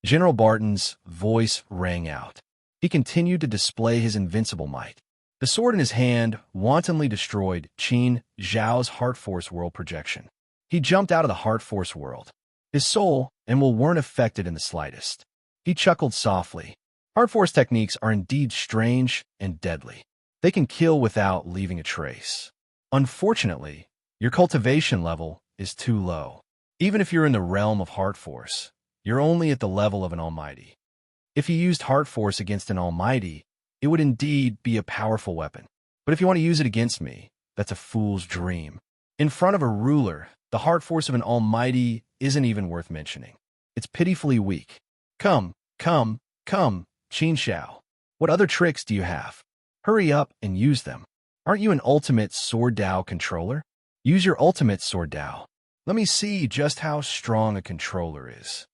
General Barton's voice rang out. He continued to display his invincible might. The sword in his hand wantonly destroyed Qin Zhao's Heart Force World Projection. He jumped out of the Heart Force world. His soul and will weren't affected in the slightest. He chuckled softly. Heart Force techniques are indeed strange and deadly. They can kill without leaving a trace. Unfortunately, your cultivation level is too low. Even if you're in the realm of Heart Force, you're only at the level of an Almighty. If you used Heart Force against an Almighty, it would indeed be a powerful weapon. But if you want to use it against me, that's a fool's dream. In front of a ruler, the Heart Force of an Almighty isn't even worth mentioning. It's pitifully weak. Come, Qin Shao. What other tricks do you have? Hurry up and use them. Aren't you an ultimate Sword Dao controller? Use your ultimate Sword Dao. Let me see just how strong a controller is.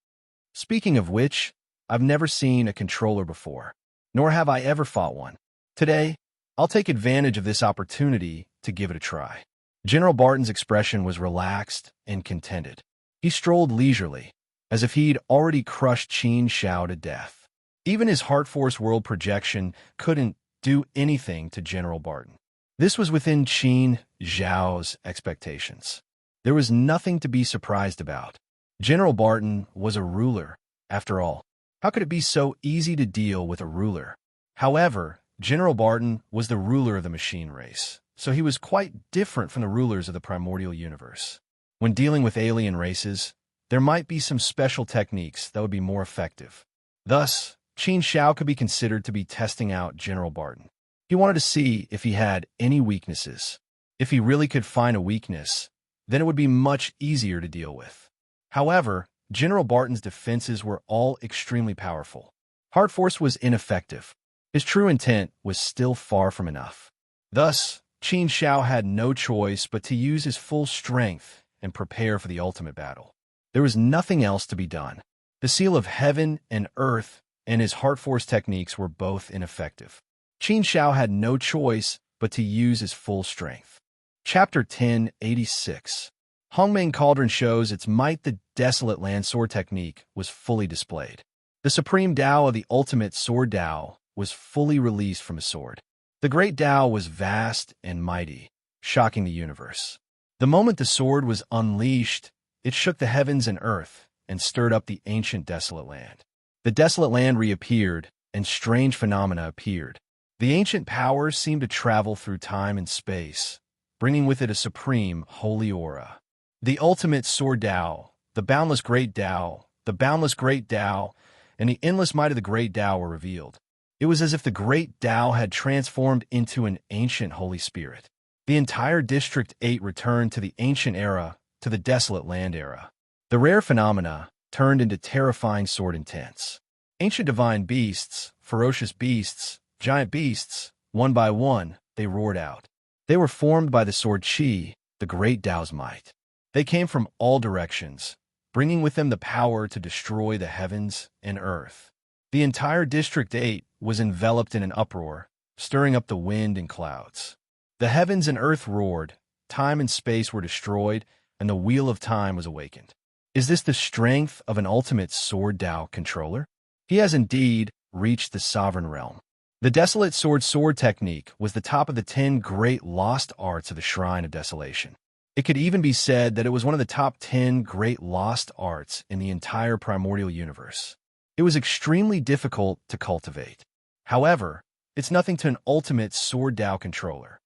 Speaking of which, I've never seen a controller before, nor have I ever fought one. Today, I'll take advantage of this opportunity to give it a try. General Barton's expression was relaxed and contented. He strolled leisurely, as if he'd already crushed Qin Xiao to death. Even his heart force world projection couldn't do anything to General Barton. This was within Qin Xiao's expectations. There was nothing to be surprised about. General Barton was a ruler, after all. How could it be so easy to deal with a ruler? However, General Barton was the ruler of the machine race, so he was quite different from the rulers of the primordial universe. When dealing with alien races, there might be some special techniques that would be more effective. Thus, Qin Xiao could be considered to be testing out General Barton. He wanted to see if he had any weaknesses. If he really could find a weakness, then it would be much easier to deal with. However, General Barton's defenses were all extremely powerful. Heart force was ineffective. His true intent was still far from enough. Thus, Qin Xiao had no choice but to use his full strength and prepare for the ultimate battle. There was nothing else to be done. The seal of heaven and earth and his heart force techniques were both ineffective. Qin Xiao had no choice but to use his full strength. Chapter 1086. Hongmeng Cauldron shows its might. The desolate land sword technique was fully displayed. The supreme Tao of the ultimate sword Tao was fully released from his sword. The great Tao was vast and mighty, shocking the universe. The moment the sword was unleashed, it shook the heavens and earth and stirred up the ancient desolate land. The desolate land reappeared, and strange phenomena appeared. The ancient powers seemed to travel through time and space, bringing with it a supreme, holy aura. The ultimate sword Tao, the boundless great Tao, the boundless great Tao, and the endless might of the great Tao were revealed. It was as if the great Tao had transformed into an ancient Holy Spirit. The entire District 8 returned to the ancient era, to the desolate land era. The rare phenomena turned into terrifying sword intents. Ancient divine beasts, ferocious beasts, giant beasts, one by one, they roared out. They were formed by the sword Qi, the great Tao's might. They came from all directions, bringing with them the power to destroy the heavens and earth. The entire District 8 was enveloped in an uproar, stirring up the wind and clouds. The heavens and earth roared, time and space were destroyed, and the wheel of time was awakened. Is this the strength of an ultimate sword Tao controller? He has indeed reached the sovereign realm. The desolate sword technique was the top of the 10 great lost arts of the Shrine of Desolation. It could even be said that it was one of the top 10 great lost arts in the entire primordial universe. It was extremely difficult to cultivate. However, it's nothing to an ultimate sword Tao controller.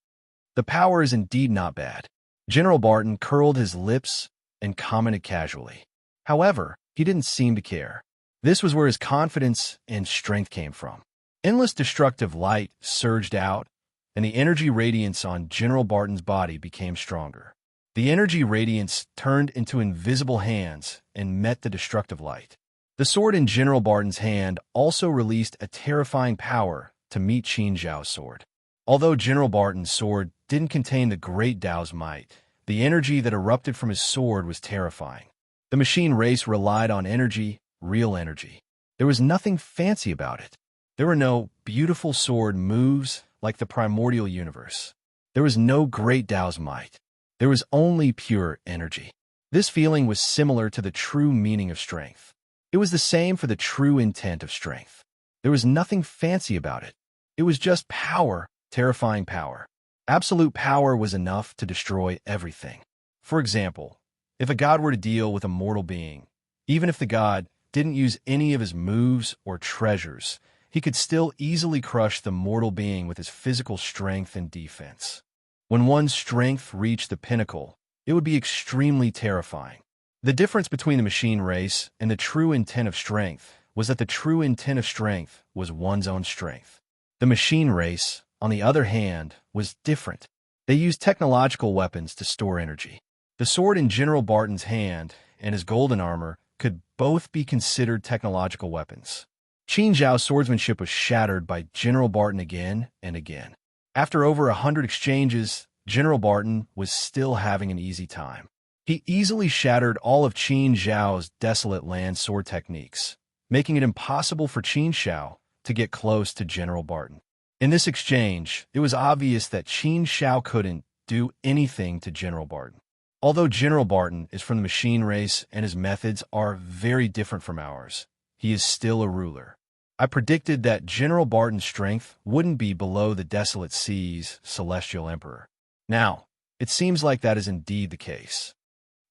The power is indeed not bad. General Barton curled his lips and commented casually. However, he didn't seem to care. This was where his confidence and strength came from. Endless destructive light surged out, and the energy radiance on General Barton's body became stronger. The energy radiance turned into invisible hands and met the destructive light. The sword in General Barton's hand also released a terrifying power to meet Qin Xiao's sword. Although General Barton's sword didn't contain the great Tao's might, the energy that erupted from his sword was terrifying. The machine race relied on energy, real energy. There was nothing fancy about it. There were no beautiful sword moves like the primordial universe. There was no great Tao's might. There was only pure energy. This feeling was similar to the true meaning of strength. It was the same for the true intent of strength. There was nothing fancy about it. It was just power, terrifying power. Absolute power was enough to destroy everything. For example, if a god were to deal with a mortal being, even if the god didn't use any of his moves or treasures, he could still easily crush the mortal being with his physical strength and defense. When one's strength reached the pinnacle, it would be extremely terrifying. The difference between the machine race and the true intent of strength was that the true intent of strength was one's own strength. The machine race, on the other hand, was different. They used technological weapons to store energy. The sword in General Barton's hand and his golden armor could both be considered technological weapons. Qin Xiao's swordsmanship was shattered by General Barton again and again. After over 100 exchanges, General Barton was still having an easy time. He easily shattered all of Qin Xiao's desolate land sword techniques, making it impossible for Qin Xiao to get close to General Barton. In this exchange, it was obvious that Qin Xiao couldn't do anything to General Barton. Although General Barton is from the machine race and his methods are very different from ours, he is still a ruler. I predicted that General Barton's strength wouldn't be below the desolate sea's celestial emperor. Now, it seems like that is indeed the case.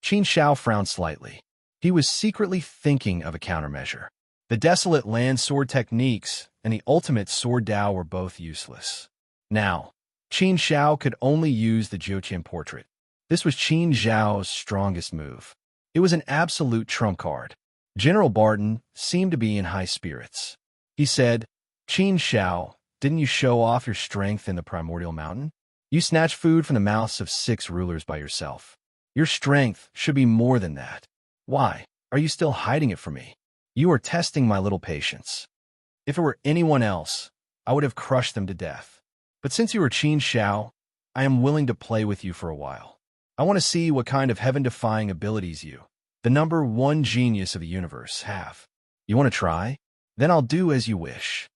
Qin Shao frowned slightly. He was secretly thinking of a countermeasure. The desolate land sword techniques and the ultimate sword Dao were both useless. Now, Qin Shao could only use the Jiuqian portrait. This was Qin Zhao's strongest move. It was an absolute trump card. General Barton seemed to be in high spirits. He said, "Qin Shao, didn't you show off your strength in the primordial mountain? You snatched food from the mouths of 6 rulers by yourself. Your strength should be more than that. Why are you still hiding it from me? You are testing my little patience. If it were anyone else, I would have crushed them to death. But since you are Qin Shao, I am willing to play with you for a while. I want to see what kind of heaven-defying abilities you, the number 1 genius of the universe, have. You want to try? Then I'll do as you wish."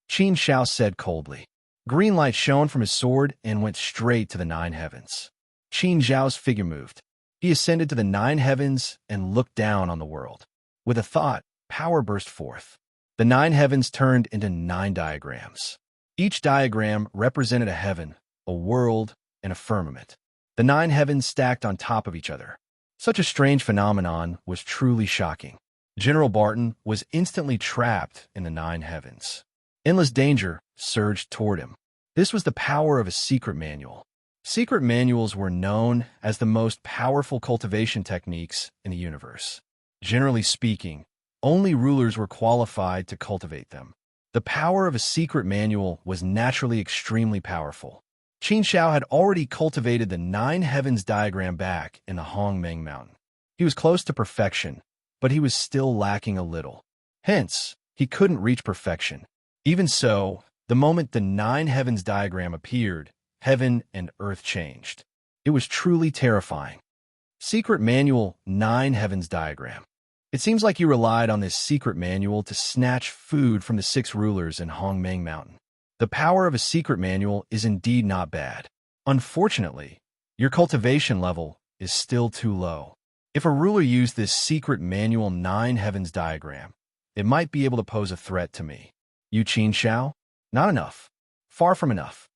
Qin Shao said coldly. Green light shone from his sword and went straight to the 9 heavens. Qin Zhao's figure moved. He ascended to the 9 heavens and looked down on the world. With a thought, power burst forth. The 9 heavens turned into 9 diagrams. Each diagram represented a heaven, a world, and a firmament. The 9 heavens stacked on top of each other. Such a strange phenomenon was truly shocking. General Barton was instantly trapped in the 9 heavens. Endless danger surged toward him. This was the power of a secret manual. Secret manuals were known as the most powerful cultivation techniques in the universe. Generally speaking, only rulers were qualified to cultivate them. The power of a secret manual was naturally extremely powerful. Qin Shao had already cultivated the 9 heavens diagram back in the Hongmeng Mountain. He was close to perfection, but he was still lacking a little. Hence, he couldn't reach perfection. Even so, the moment the 9 heavens diagram appeared, heaven and earth changed. It was truly terrifying. Secret Manual 9 Heavens Diagram. It seems like you relied on this secret manual to snatch food from the 6 rulers in Hongmeng Mountain. The power of a secret manual is indeed not bad. Unfortunately, your cultivation level is still too low. If a ruler used this secret manual 9 heavens diagram, it might be able to pose a threat to me. You Qin Shao? Not enough. Far from enough.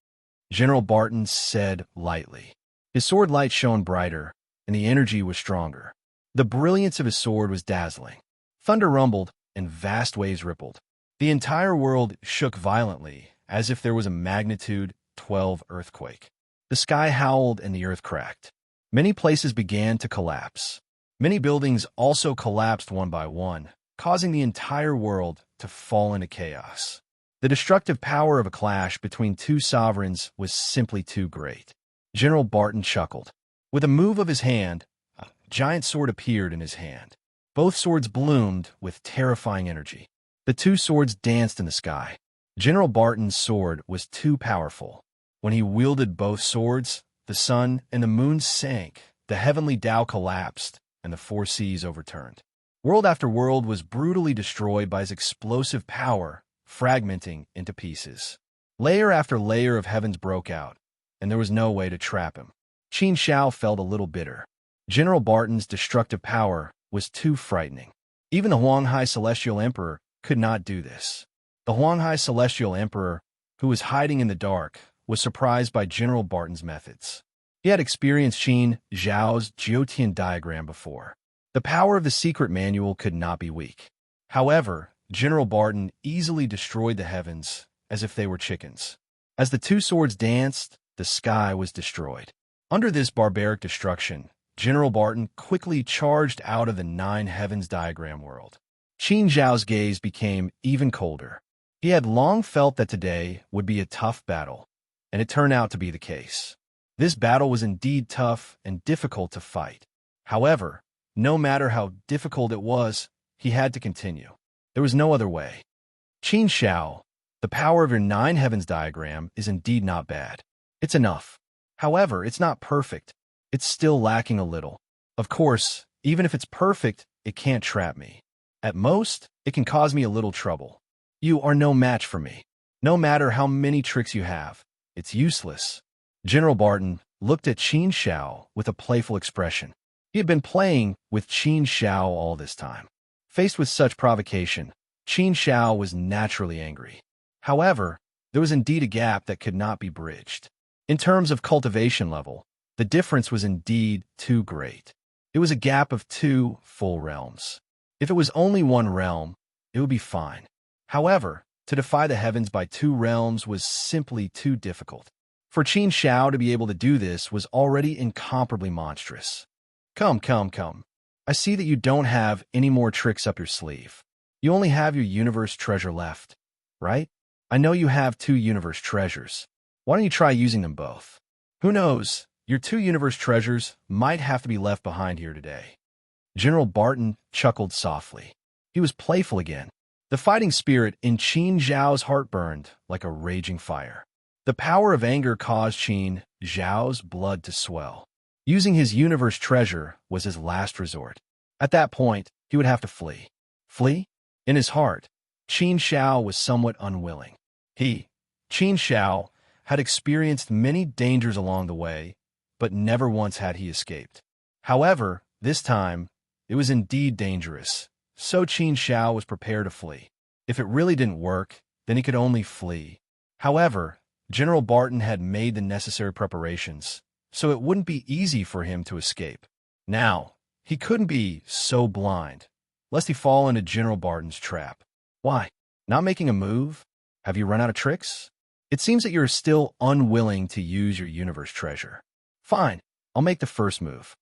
General Barton said lightly. His sword light shone brighter, and the energy was stronger. The brilliance of his sword was dazzling. Thunder rumbled, and vast waves rippled. The entire world shook violently, as if there was a magnitude 12 earthquake. The sky howled and the earth cracked. Many places began to collapse. Many buildings also collapsed one by one, causing the entire world to fall into chaos. The destructive power of a clash between 2 sovereigns was simply too great. General Barton chuckled. With a move of his hand, a giant sword appeared in his hand. Both swords bloomed with terrifying energy. The 2 swords danced in the sky. General Barton's sword was too powerful. When he wielded both swords, the sun and the moon sank, the heavenly Tao collapsed, and the 4 seas overturned. World after world was brutally destroyed by his explosive power, fragmenting into pieces. Layer after layer of heavens broke out, and there was no way to trap him. Qin Shao felt a little bitter. General Barton's destructive power was too frightening. Even the Huanghai Celestial Emperor could not do this. The Huanghai Celestial Emperor, who was hiding in the dark, was surprised by General Barton's methods. He had experienced Qin Zhao's Jiutian diagram before. The power of the secret manual could not be weak. However, General Barton easily destroyed the heavens as if they were chickens. As the 2 swords danced, the sky was destroyed. Under this barbaric destruction, General Barton quickly charged out of the 9 heavens diagram world. Qin Zhao's gaze became even colder. He had long felt that today would be a tough battle, and it turned out to be the case. This battle was indeed tough and difficult to fight. However, no matter how difficult it was, he had to continue. There was no other way. Qin Shao, the power of your 9 heavens diagram is indeed not bad. It's enough. However, it's not perfect. It's still lacking a little. Of course, even if it's perfect, it can't trap me. At most, it can cause me a little trouble. You are no match for me. No matter how many tricks you have, it's useless. General Barton looked at Qin Shao with a playful expression. He had been playing with Qin Shao all this time. Faced with such provocation, Qin Shao was naturally angry. However, there was indeed a gap that could not be bridged. In terms of cultivation level, the difference was indeed too great. It was a gap of 2 full realms. If it was only 1 realm, it would be fine. However, to defy the heavens by 2 realms was simply too difficult. For Qin Shao to be able to do this was already incomparably monstrous. Come. I see that you don't have any more tricks up your sleeve. You only have your universe treasure left, right? I know you have 2 universe treasures. Why don't you try using them both? Who knows, your 2 universe treasures might have to be left behind here today. General Barton chuckled softly. He was playful again. The fighting spirit in Qin Zhao's heart burned like a raging fire. The power of anger caused Qin Zhao's blood to swell. Using his universe treasure was his last resort. At that point, he would have to flee. Flee? In his heart, Qin Shao was somewhat unwilling. Qin Shao, had experienced many dangers along the way, but never once had he escaped. However, this time, it was indeed dangerous, so Qin Shao was prepared to flee. If it really didn't work, then he could only flee. However, General Barton had made the necessary preparations, so it wouldn't be easy for him to escape. Now, he couldn't be so blind, lest he fall into General Barton's trap. Why? Not making a move? Have you run out of tricks? It seems that you're still unwilling to use your universe treasure. Fine, I'll make the first move.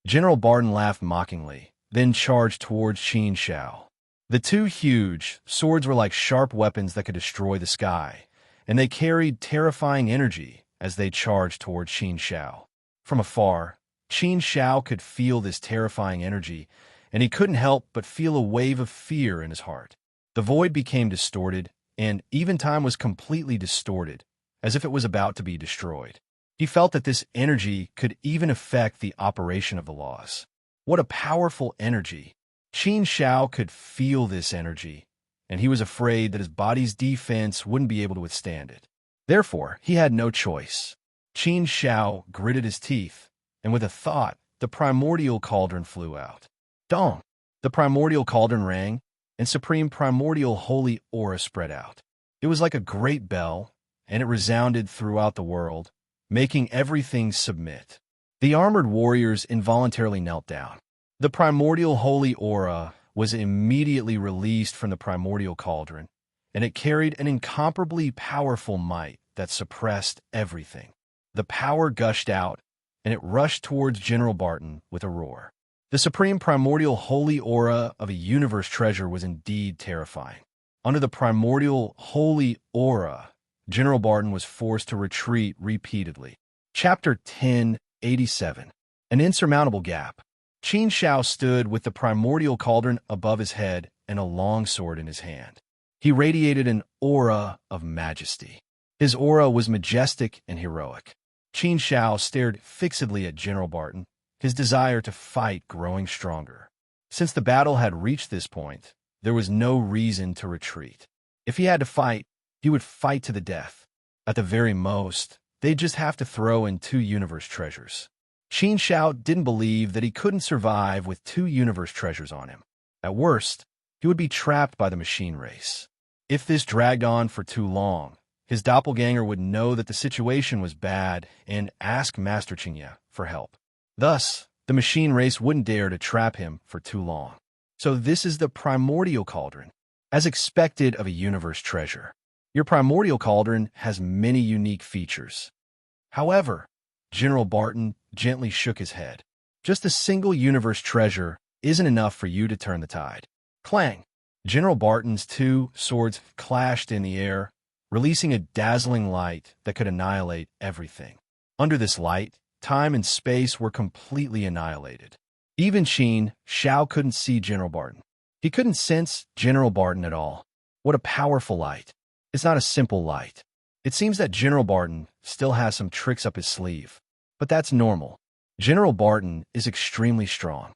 General Barton laughed mockingly, then charged towards Qin Shao. The 2 huge swords were like sharp weapons that could destroy the sky, and they carried terrifying energy as they charged towards Qin Shao. From afar, Qin Shao could feel this terrifying energy, and he couldn't help but feel a wave of fear in his heart. The void became distorted, and even time was completely distorted, as if it was about to be destroyed. He felt that this energy could even affect the operation of the laws. What a powerful energy! Qin Shao could feel this energy, and he was afraid that his body's defense wouldn't be able to withstand it. Therefore, he had no choice. Qin Shao gritted his teeth, and with a thought, the primordial cauldron flew out. Dong! The primordial cauldron rang, and supreme primordial holy aura spread out. It was like a great bell, and it resounded throughout the world, making everything submit. The armored warriors involuntarily knelt down. The primordial holy aura was immediately released from the primordial cauldron, and it carried an incomparably powerful might that suppressed everything. The power gushed out, and it rushed towards General Barton with a roar. The supreme primordial holy aura of a universe treasure was indeed terrifying. Under the primordial holy aura, General Barton was forced to retreat repeatedly. Chapter 1087. An insurmountable gap. Qin Shao stood with the primordial cauldron above his head and a long sword in his hand. He radiated an aura of majesty. His aura was majestic and heroic. Qin Shao stared fixedly at General Barton, his desire to fight growing stronger. Since the battle had reached this point, there was no reason to retreat. If he had to fight, he would fight to the death. At the very most, they'd just have to throw in 2 universe treasures. Qin Shao didn't believe that he couldn't survive with 2 universe treasures on him. At worst, he would be trapped by the machine race. If this dragged on for too long, his doppelganger would know that the situation was bad and ask Master Qingya for help. Thus, the machine race wouldn't dare to trap him for too long. So this is the primordial cauldron. As expected of a universe treasure, your primordial cauldron has many unique features. However, General Barton gently shook his head. Just a single universe treasure isn't enough for you to turn the tide. Clang! General Barton's 2 swords clashed in the air, releasing a dazzling light that could annihilate everything. Under this light, time and space were completely annihilated. Even Qin Shao couldn't see General Barton. He couldn't sense General Barton at all. What a powerful light. It's not a simple light. It seems that General Barton still has some tricks up his sleeve, but that's normal. General Barton is extremely strong.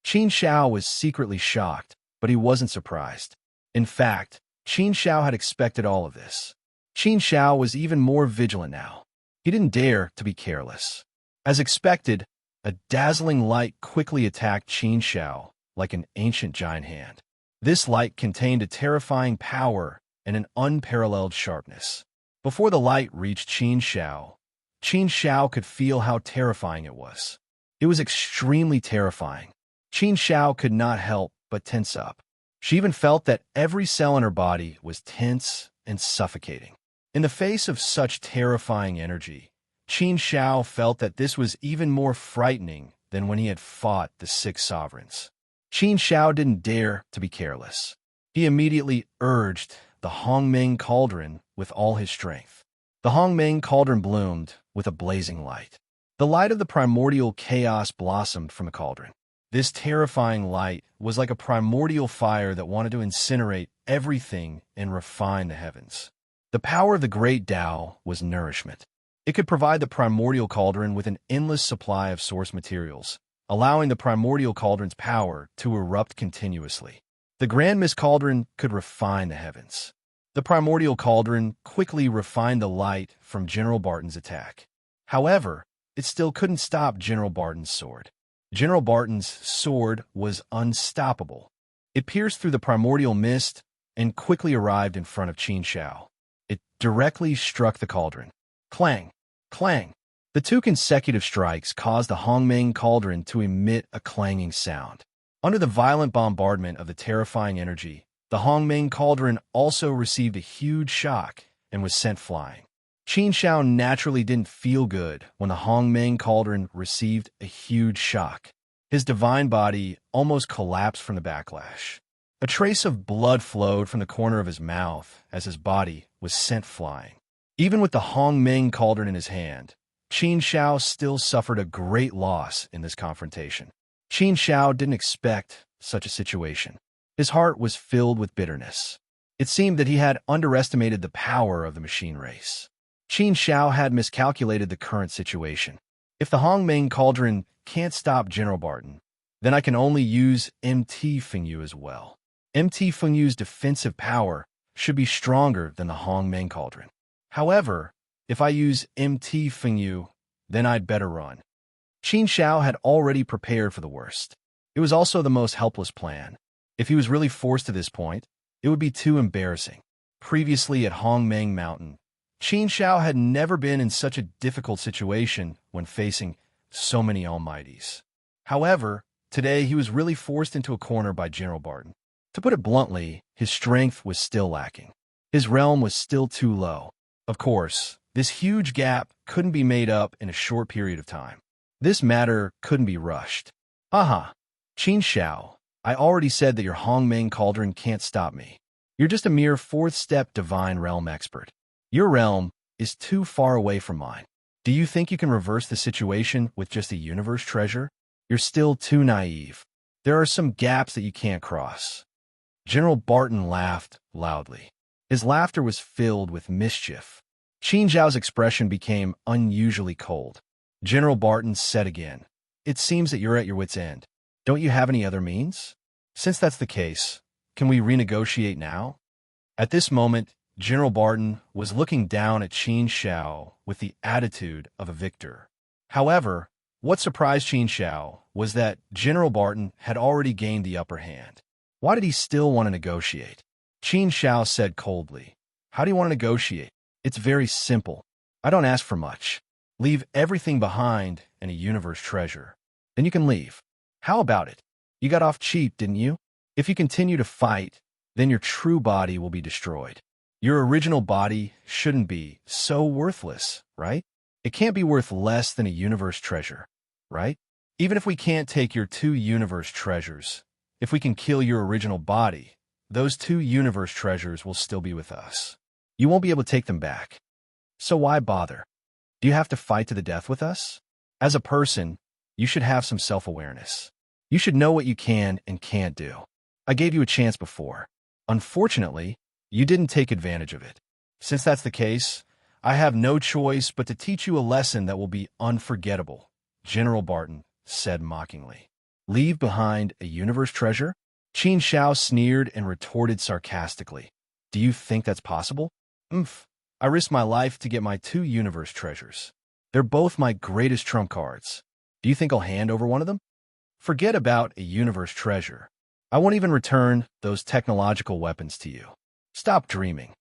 Qin Shao was secretly shocked, but he wasn't surprised. In fact, Qin Shao had expected all of this. Qin Shao was even more vigilant now. He didn't dare to be careless. As expected, a dazzling light quickly attacked Qin Shao like an ancient giant hand. This light contained a terrifying power and an unparalleled sharpness. Before the light reached Qin Shao could feel how terrifying it was. It was extremely terrifying. Qin Shao could not help but tense up. She even felt that every cell in her body was tense and suffocating. In the face of such terrifying energy, Qin Shao felt that this was even more frightening than when he had fought the 6 sovereigns. Qin Shao didn't dare to be careless. He immediately urged the Hongmeng cauldron with all his strength. The Hongmeng cauldron bloomed with a blazing light. The light of the primordial chaos blossomed from the cauldron. This terrifying light was like a primordial fire that wanted to incinerate everything and refine the heavens. The power of the great Tao was nourishment. It could provide the primordial cauldron with an endless supply of source materials, allowing the primordial cauldron's power to erupt continuously. The Grand Mist Cauldron could refine the heavens. The primordial cauldron quickly refined the light from General Barton's attack. However, it still couldn't stop General Barton's sword. General Barton's sword was unstoppable. It pierced through the primordial mist and quickly arrived in front of Qin Shao. It directly struck the cauldron. Clang! Clang! The 2 consecutive strikes caused the Hongmeng cauldron to emit a clanging sound. Under the violent bombardment of the terrifying energy, the Hongmeng cauldron also received a huge shock and was sent flying. Qin Shao naturally didn't feel good when the Hongmeng cauldron received a huge shock. His divine body almost collapsed from the backlash. A trace of blood flowed from the corner of his mouth as his body was sent flying. Even with the Hongmeng cauldron in his hand, Qin Shao still suffered a great loss in this confrontation. Qin Shao didn't expect such a situation. His heart was filled with bitterness. It seemed that he had underestimated the power of the machine race. Qin Shao had miscalculated the current situation. If the Hongmeng cauldron can't stop General Barton, then I can only use MT Fengyu as well. MT Fengyu's defensive power should be stronger than the Hongmeng cauldron. However, if I use MT Fengyu, then I'd better run. Qin Shao had already prepared for the worst. It was also the most helpless plan. If he was really forced to this point, it would be too embarrassing. Previously at Hongmeng Mountain, Qin Shao had never been in such a difficult situation when facing so many almighties. However, today he was really forced into a corner by General Barton. To put it bluntly, his strength was still lacking. His realm was still too low. Of course, this huge gap couldn't be made up in a short period of time. This matter couldn't be rushed. Aha! Qin Shao, I already said that your Hongmeng cauldron can't stop me. You're just a mere 4th-step divine realm expert. Your realm is too far away from mine. Do you think you can reverse the situation with just a universe treasure? You're still too naive. There are some gaps that you can't cross. General Barton laughed loudly. His laughter was filled with mischief. Qin Zhao's expression became unusually cold. General Barton said again, "It seems that you're at your wit's end. Don't you have any other means? Since that's the case, can we renegotiate now?" At this moment, General Barton was looking down at Qin Shao with the attitude of a victor. However, what surprised Qin Shao was that General Barton had already gained the upper hand. Why did he still want to negotiate? Qin Shao said coldly, "How do you want to negotiate? It's very simple. I don't ask for much. Leave everything behind and a universe treasure. Then you can leave. How about it? You got off cheap, didn't you? If you continue to fight, then your true body will be destroyed. Your original body shouldn't be so worthless, right? It can't be worth less than a universe treasure, right? Even if we can't take your 2 universe treasures, if we can kill your original body, those 2 universe treasures will still be with us. You won't be able to take them back. So why bother? Do you have to fight to the death with us? As a person, you should have some self-awareness. You should know what you can and can't do. I gave you a chance before. Unfortunately, you didn't take advantage of it. Since that's the case, I have no choice but to teach you a lesson that will be unforgettable," General Barton said mockingly. "Leave behind a universe treasure?" Qin Shao sneered and retorted sarcastically. "Do you think that's possible? Umph. I risked my life to get my 2 universe treasures. They're both my greatest trump cards. Do you think I'll hand over one of them? Forget about a universe treasure. I won't even return those technological weapons to you. Stop dreaming.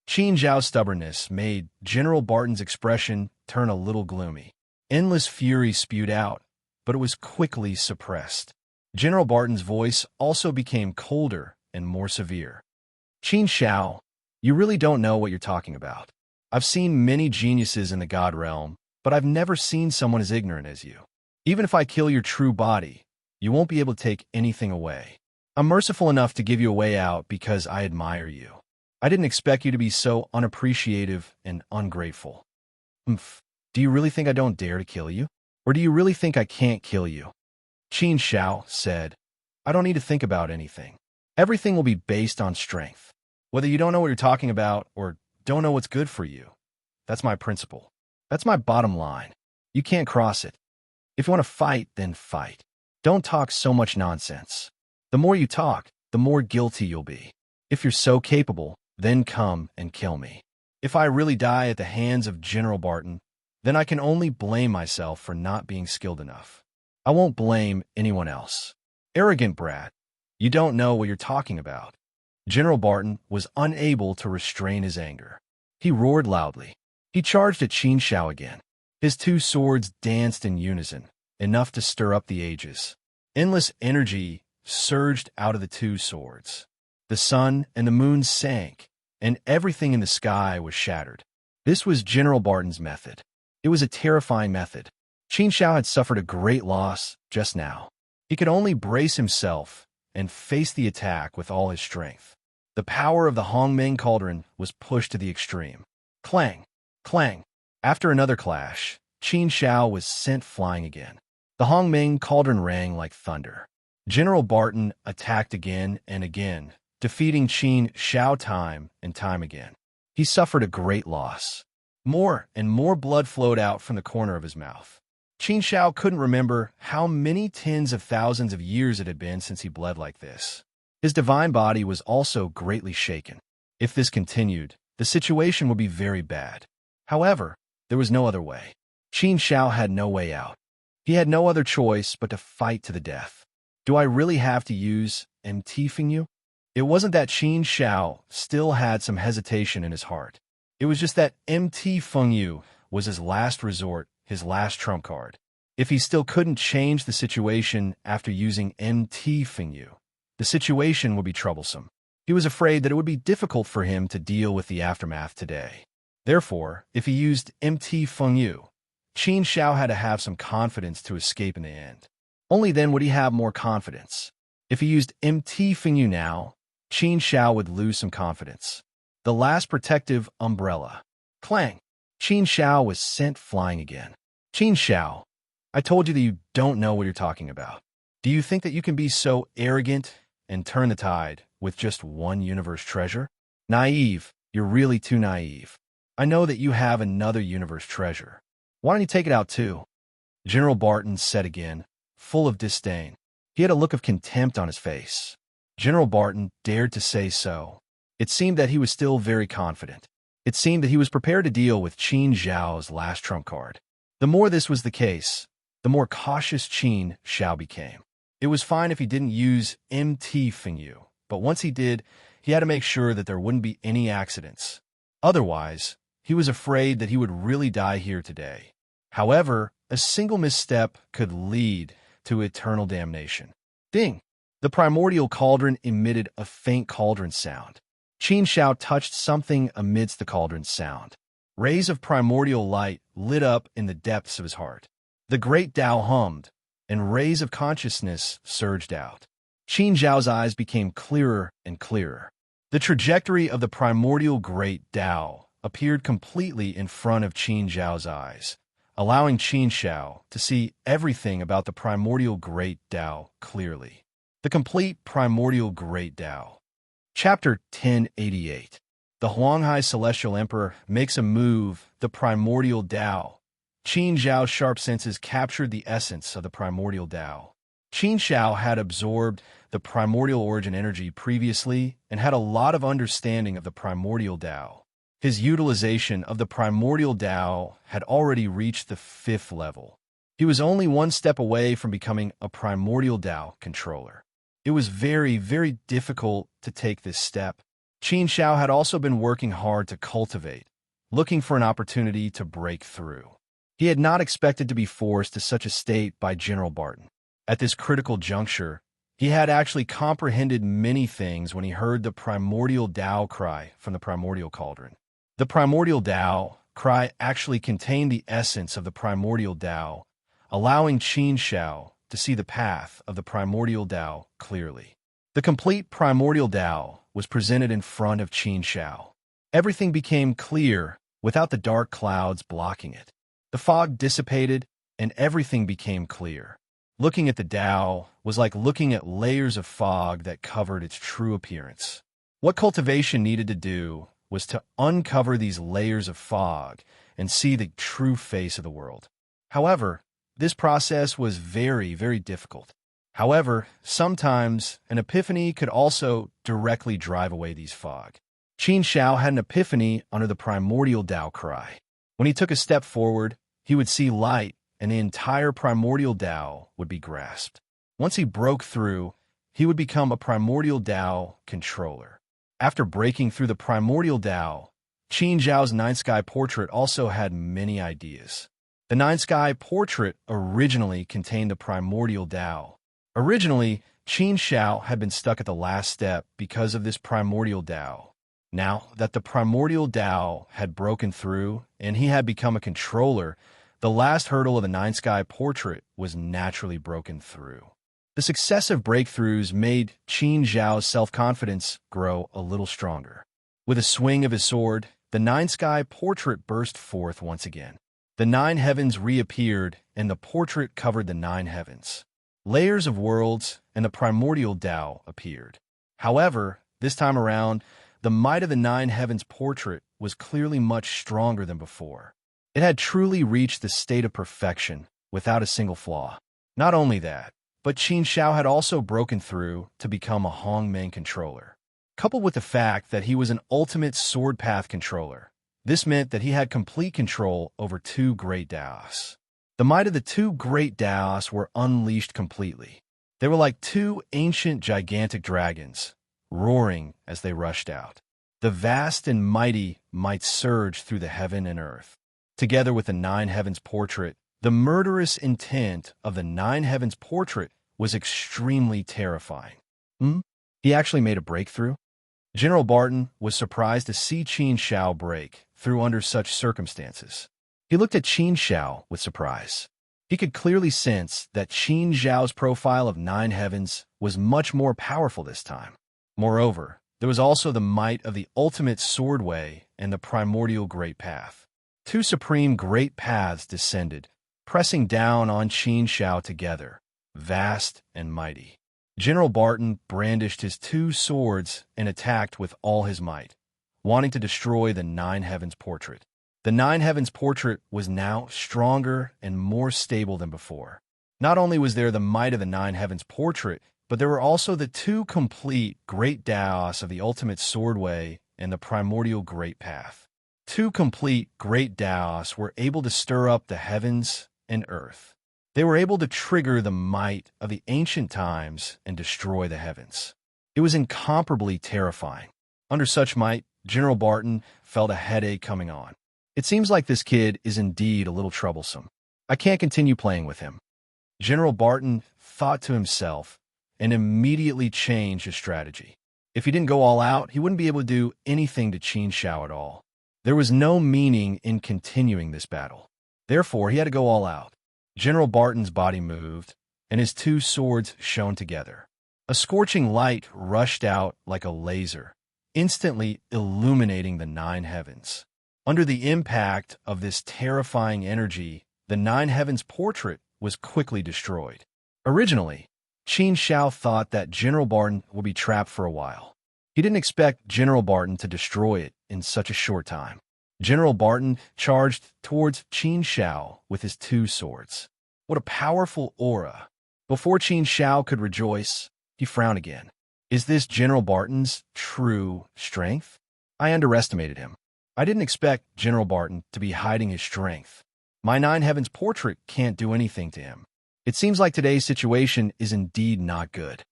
Qin Zhao's stubbornness made General Barton's expression turn a little gloomy. Endless fury spewed out, but it was quickly suppressed. General Barton's voice also became colder and more severe. Qin Zhao, you really don't know what you're talking about. I've seen many geniuses in the God realm, but I've never seen someone as ignorant as you. Even if I kill your true body, you won't be able to take anything away. I'm merciful enough to give you a way out because I admire you. I didn't expect you to be so unappreciative and ungrateful. Do you really think I don't dare to kill you? Or do you really think I can't kill you? Qin Zhao said, I don't need to think about anything. Everything will be based on strength. Whether you don't know what you're talking about or don't know what's good for you. That's my principle. That's my bottom line. You can't cross it. If you want to fight, then fight. Don't talk so much nonsense. The more you talk, the more guilty you'll be. If you're so capable, then come and kill me. If I really die at the hands of General Barton, then I can only blame myself for not being skilled enough. I won't blame anyone else. Arrogant brat, you don't know what you're talking about. General Barton was unable to restrain his anger. He roared loudly. He charged at Qin Zhao again. His two swords danced in unison, enough to stir up the ages. Endless energy surged out of the two swords. The sun and the moon sank, and everything in the sky was shattered. This was General Barton's method. It was a terrifying method. Qin Zhao had suffered a great loss just now. He could only brace himself and face the attack with all his strength. The power of the Hongmeng cauldron was pushed to the extreme. Clang! Clang! After another clash, Qin Zhao was sent flying again. The Hongmeng cauldron rang like thunder. General Barton attacked again and again, defeating Qin Zhao time and time again. He suffered a great loss. More and more blood flowed out from the corner of his mouth. Qin Zhao couldn't remember how many tens of thousands of years it had been since he bled like this. His divine body was also greatly shaken. If this continued, the situation would be very bad. However, there was no other way. Qin Zhao had no way out. He had no other choice but to fight to the death. Do I really have to use MT Fengyu? It wasn't that Qin Zhao still had some hesitation in his heart. It was just that MT Fengyu was his last resort, his last trump card. If he still couldn't change the situation after using MT Fengyu, the situation would be troublesome. He was afraid that it would be difficult for him to deal with the aftermath today. Therefore, if he used MT Fengyu, Qin Zhao had to have some confidence to escape in the end. Only then would he have more confidence. If he used MT Fengyu now, Qin Zhao would lose some confidence. The last protective umbrella. Clang! Qin Zhao was sent flying again. Qin Zhao, I told you that you don't know what you're talking about. Do you think that you can be so arrogant and turn the tide with just one universe treasure? Naive, you're really too naive. I know that you have another universe treasure. Why don't you take it out too? General Barton said again, full of disdain. He had a look of contempt on his face. General Barton dared to say so. It seemed that he was still very confident. It seemed that he was prepared to deal with Qin Zhao's last trump card. The more this was the case, the more cautious Qin Zhao became. It was fine if he didn't use MT Fengyu, but once he did, he had to make sure that there wouldn't be any accidents. Otherwise, he was afraid that he would really die here today. However, a single misstep could lead to eternal damnation. Ding! The primordial cauldron emitted a faint cauldron sound. Qin Zhao touched something amidst the cauldron's sound. Rays of primordial light lit up in the depths of his heart. The great Tao hummed, and rays of consciousness surged out. Qin Zhao's eyes became clearer and clearer. The trajectory of the primordial great Tao appeared completely in front of Qin Zhao's eyes, allowing Qin Zhao to see everything about the primordial great Tao clearly. The complete primordial great Tao. Chapter 1088. The Huanghai Celestial Emperor makes a move, the primordial Tao. Qin Zhao's sharp senses captured the essence of the primordial Tao. Qin Zhao had absorbed the primordial origin energy previously and had a lot of understanding of the primordial Tao. His utilization of the primordial Tao had already reached the 5th level. He was only one step away from becoming a primordial Tao controller. It was very, very difficult to take this step. Qin Shao had also been working hard to cultivate, looking for an opportunity to break through. He had not expected to be forced to such a state by General Barton. At this critical juncture, he had actually comprehended many things when he heard the primordial Tao cry from the primordial cauldron. The primordial Tao cry actually contained the essence of the primordial Tao, allowing Qin Shao to see the path of the primordial Tao clearly. The complete primordial Tao was presented in front of Qin Shao. Everything became clear without the dark clouds blocking it. The fog dissipated and everything became clear. Looking at the Tao was like looking at layers of fog that covered its true appearance. What cultivation needed to do was to uncover these layers of fog and see the true face of the world. However, this process was very, very difficult. However, sometimes an epiphany could also directly drive away these fog. Qin Shao had an epiphany under the primordial Tao cry. When he took a step forward, he would see light and the entire primordial Tao would be grasped. Once he broke through, he would become a primordial Tao controller. After breaking through the primordial Tao, Qin Zhao's Nine Sky portrait also had many ideas. The Nine Sky portrait originally contained the primordial Tao. Originally, Qin Shao had been stuck at the last step because of this primordial Tao. Now that the primordial Tao had broken through and he had become a controller, the last hurdle of the Nine Sky portrait was naturally broken through. The successive breakthroughs made Qin Zhao's self-confidence grow a little stronger. With a swing of his sword, the Nine Sky portrait burst forth once again. The 9 heavens reappeared, and the portrait covered the 9 heavens. Layers of worlds and the primordial Tao appeared. However, this time around, the might of the 9 heavens portrait was clearly much stronger than before. It had truly reached the state of perfection, without a single flaw. Not only that, but Qin Shao had also broken through to become a Hongmeng controller. Coupled with the fact that he was an ultimate sword path controller, this meant that he had complete control over 2 great Taos. The might of the 2 great Taos were unleashed completely. They were like 2 ancient gigantic dragons, roaring as they rushed out. The vast and mighty might surge through the heaven and earth. Together with the 9 heavens portrait, the murderous intent of the 9 heavens portrait was extremely terrifying. He actually made a breakthrough? General Barton was surprised to see Qin Shao break through under such circumstances. He looked at Qin Shao with surprise. He could clearly sense that Qin Zhao's profile of 9 heavens was much more powerful this time. Moreover, there was also the might of the ultimate sword way and the primordial great path. 2 supreme great paths descended, pressing down on Qin Shao together, vast and mighty. General Barton brandished his 2 swords and attacked with all his might, wanting to destroy the 9 heavens portrait. The 9 heavens portrait was now stronger and more stable than before. Not only was there the might of the 9 heavens portrait, but there were also the 2 complete great Taos of the ultimate sword way and the primordial great path. 2 complete great Taos were able to stir up the heavens and earth. They were able to trigger the might of the ancient times and destroy the heavens. It was incomparably terrifying. Under such might, General Barton felt a headache coming on. It seems like this kid is indeed a little troublesome. I can't continue playing with him. General Barton thought to himself and immediately changed his strategy. If he didn't go all out, he wouldn't be able to do anything to Qin Shao at all. There was no meaning in continuing this battle. Therefore, he had to go all out. General Barton's body moved, and his 2 swords shone together. A scorching light rushed out like a laser, instantly illuminating the 9 heavens. Under the impact of this terrifying energy, the 9 heavens portrait was quickly destroyed. Originally, Qin Shao thought that General Barton would be trapped for a while. He didn't expect General Barton to destroy it in such a short time. General Barton charged towards Qin Shao with his 2 swords. What a powerful aura! Before Qin Shao could rejoice, he frowned again. Is this General Barton's true strength? I underestimated him. I didn't expect General Barton to be hiding his strength. My Nine Heavens portrait can't do anything to him. It seems like today's situation is indeed not good.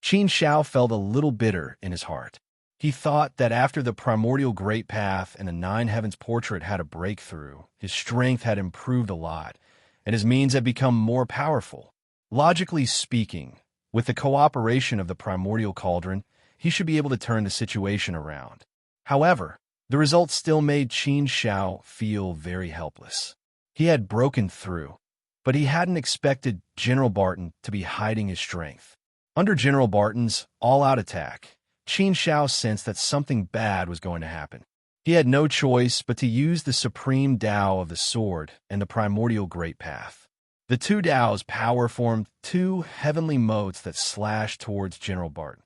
Qin Shao felt a little bitter in his heart. He thought that after the primordial great path and the Nine Heavens portrait had a breakthrough, his strength had improved a lot, and his means had become more powerful. Logically speaking, with the cooperation of the primordial cauldron, he should be able to turn the situation around. However, the results still made Qin Shao feel very helpless. He had broken through, but he hadn't expected General Barton to be hiding his strength. Under General Barton's all-out attack, Qin Shao sensed that something bad was going to happen. He had no choice but to use the supreme Tao of the sword and the primordial great path. The two Tao's power formed two heavenly motes that slashed towards General Barton.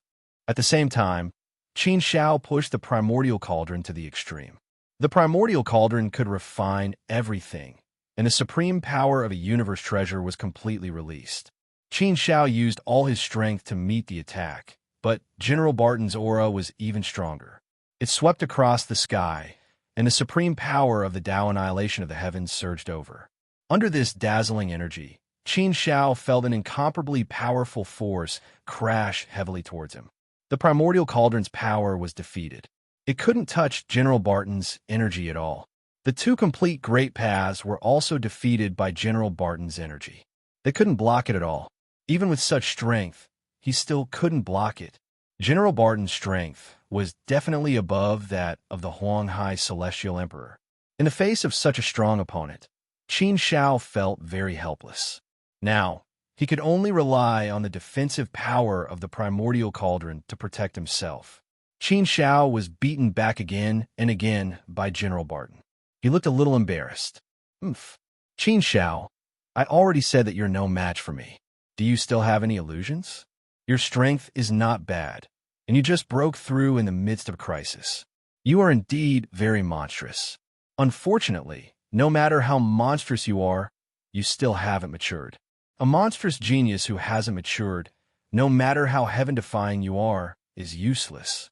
At the same time, Qin Shao pushed the primordial cauldron to the extreme. The primordial cauldron could refine everything, and the supreme power of a universe treasure was completely released. Qin Shao used all his strength to meet the attack, but General Barton's aura was even stronger. It swept across the sky, and the supreme power of the Tao annihilation of the heavens surged over. Under this dazzling energy, Qin Shao felt an incomparably powerful force crash heavily towards him. The primordial cauldron's power was defeated. It couldn't touch General Barton's energy at all. The two complete great paths were also defeated by General Barton's energy. They couldn't block it at all. Even with such strength, he still couldn't block it. General Barton's strength was definitely above that of the Huanghai Celestial Emperor. In the face of such a strong opponent, Qin Shao felt very helpless. Now, he could only rely on the defensive power of the primordial cauldron to protect himself. Qin Shao was beaten back again and again by General Barton. He looked a little embarrassed. Qin Shao, I already said that you're no match for me. Do you still have any illusions? Your strength is not bad, and you just broke through in the midst of a crisis. You are indeed very monstrous. Unfortunately, no matter how monstrous you are, you still haven't matured. A monstrous genius who hasn't matured, no matter how heaven-defying you are, is useless.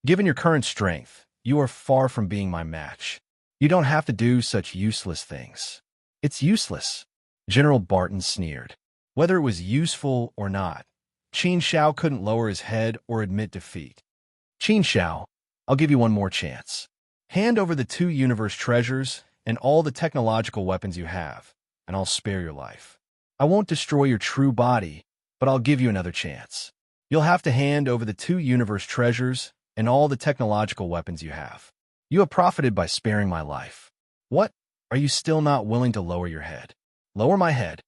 Given your current strength, you are far from being my match. You don't have to do such useless things. It's useless. General Barton sneered. Whether it was useful or not, Qin Shao couldn't lower his head or admit defeat. Qin Shao, I'll give you one more chance. Hand over the two universe treasures and all the technological weapons you have, and I'll spare your life. I won't destroy your true body, but I'll give you another chance. You'll have to hand over the two universe treasures and all the technological weapons you have. You have profited by sparing my life. What? Are you still not willing to lower your head? Lower my head?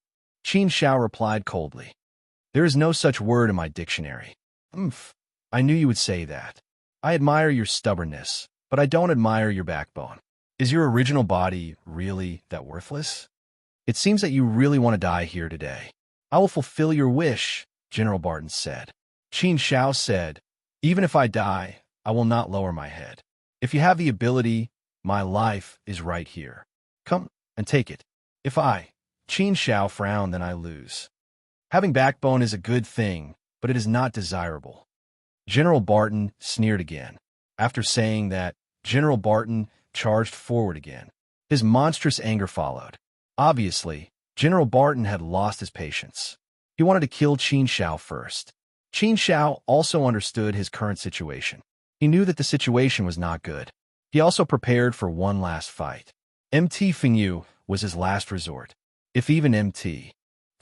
Qin Shao replied coldly. There is no such word in my dictionary. I knew you would say that. I admire your stubbornness, but I don't admire your backbone. Is your original body really that worthless? It seems that you really want to die here today. I will fulfill your wish, General Barton said. Qin Shao said, even if I die, I will not lower my head. If you have the ability, my life is right here. Come and take it. If I, Qin Shao, frown, then I lose. Having backbone is a good thing, but it is not desirable. General Barton sneered again. After saying that, General Barton charged forward again. His monstrous anger followed. Obviously, General Barton had lost his patience. He wanted to kill Qin Shao first. Qin Shao also understood his current situation. He knew that the situation was not good. He also prepared for one last fight. MT Fengyu was his last resort. If even MT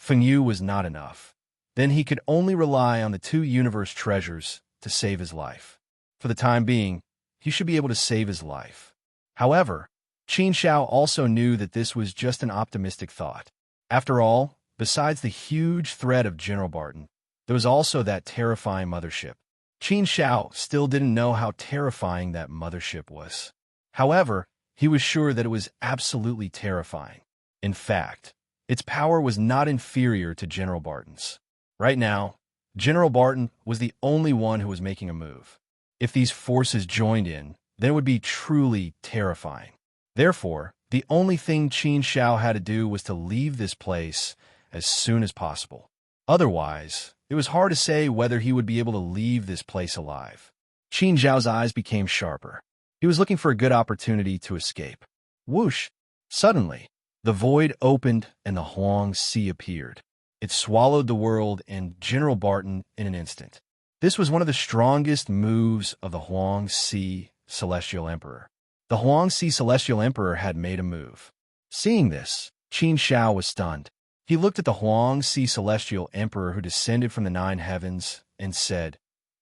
Fengyu was not enough, then he could only rely on the two universe treasures to save his life. For the time being, he should be able to save his life. However, Qin Shao also knew that this was just an optimistic thought. After all, besides the huge threat of General Barton, there was also that terrifying mothership. Qin Shao still didn't know how terrifying that mothership was. However, he was sure that it was absolutely terrifying. In fact, its power was not inferior to General Barton's. Right now, General Barton was the only one who was making a move. If these forces joined in, then it would be truly terrifying. Therefore, the only thing Qin Shao had to do was to leave this place as soon as possible. Otherwise, it was hard to say whether he would be able to leave this place alive. Qin Zhao's eyes became sharper. He was looking for a good opportunity to escape. Whoosh! Suddenly, the void opened and the Huang Sea appeared. It swallowed the world and General Barton in an instant. This was one of the strongest moves of the Huang Sea Celestial Emperor. The Huang Sea Celestial Emperor had made a move. Seeing this, Qin Shao was stunned. He looked at the Huang Sea Celestial Emperor who descended from the 9 heavens and said,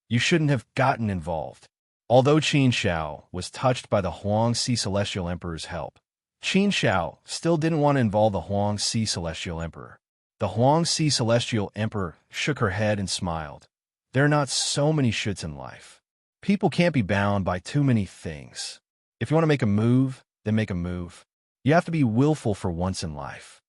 "You shouldn't have gotten involved." Although Qin Shao was touched by the Huang Sea Celestial Emperor's help, Qin Shao still didn't want to involve the Huang Sea Celestial Emperor. The Huang Sea Celestial Emperor shook her head and smiled. There are not so many shoulds in life. People can't be bound by too many things. If you want to make a move, then make a move. You have to be willful for once in life.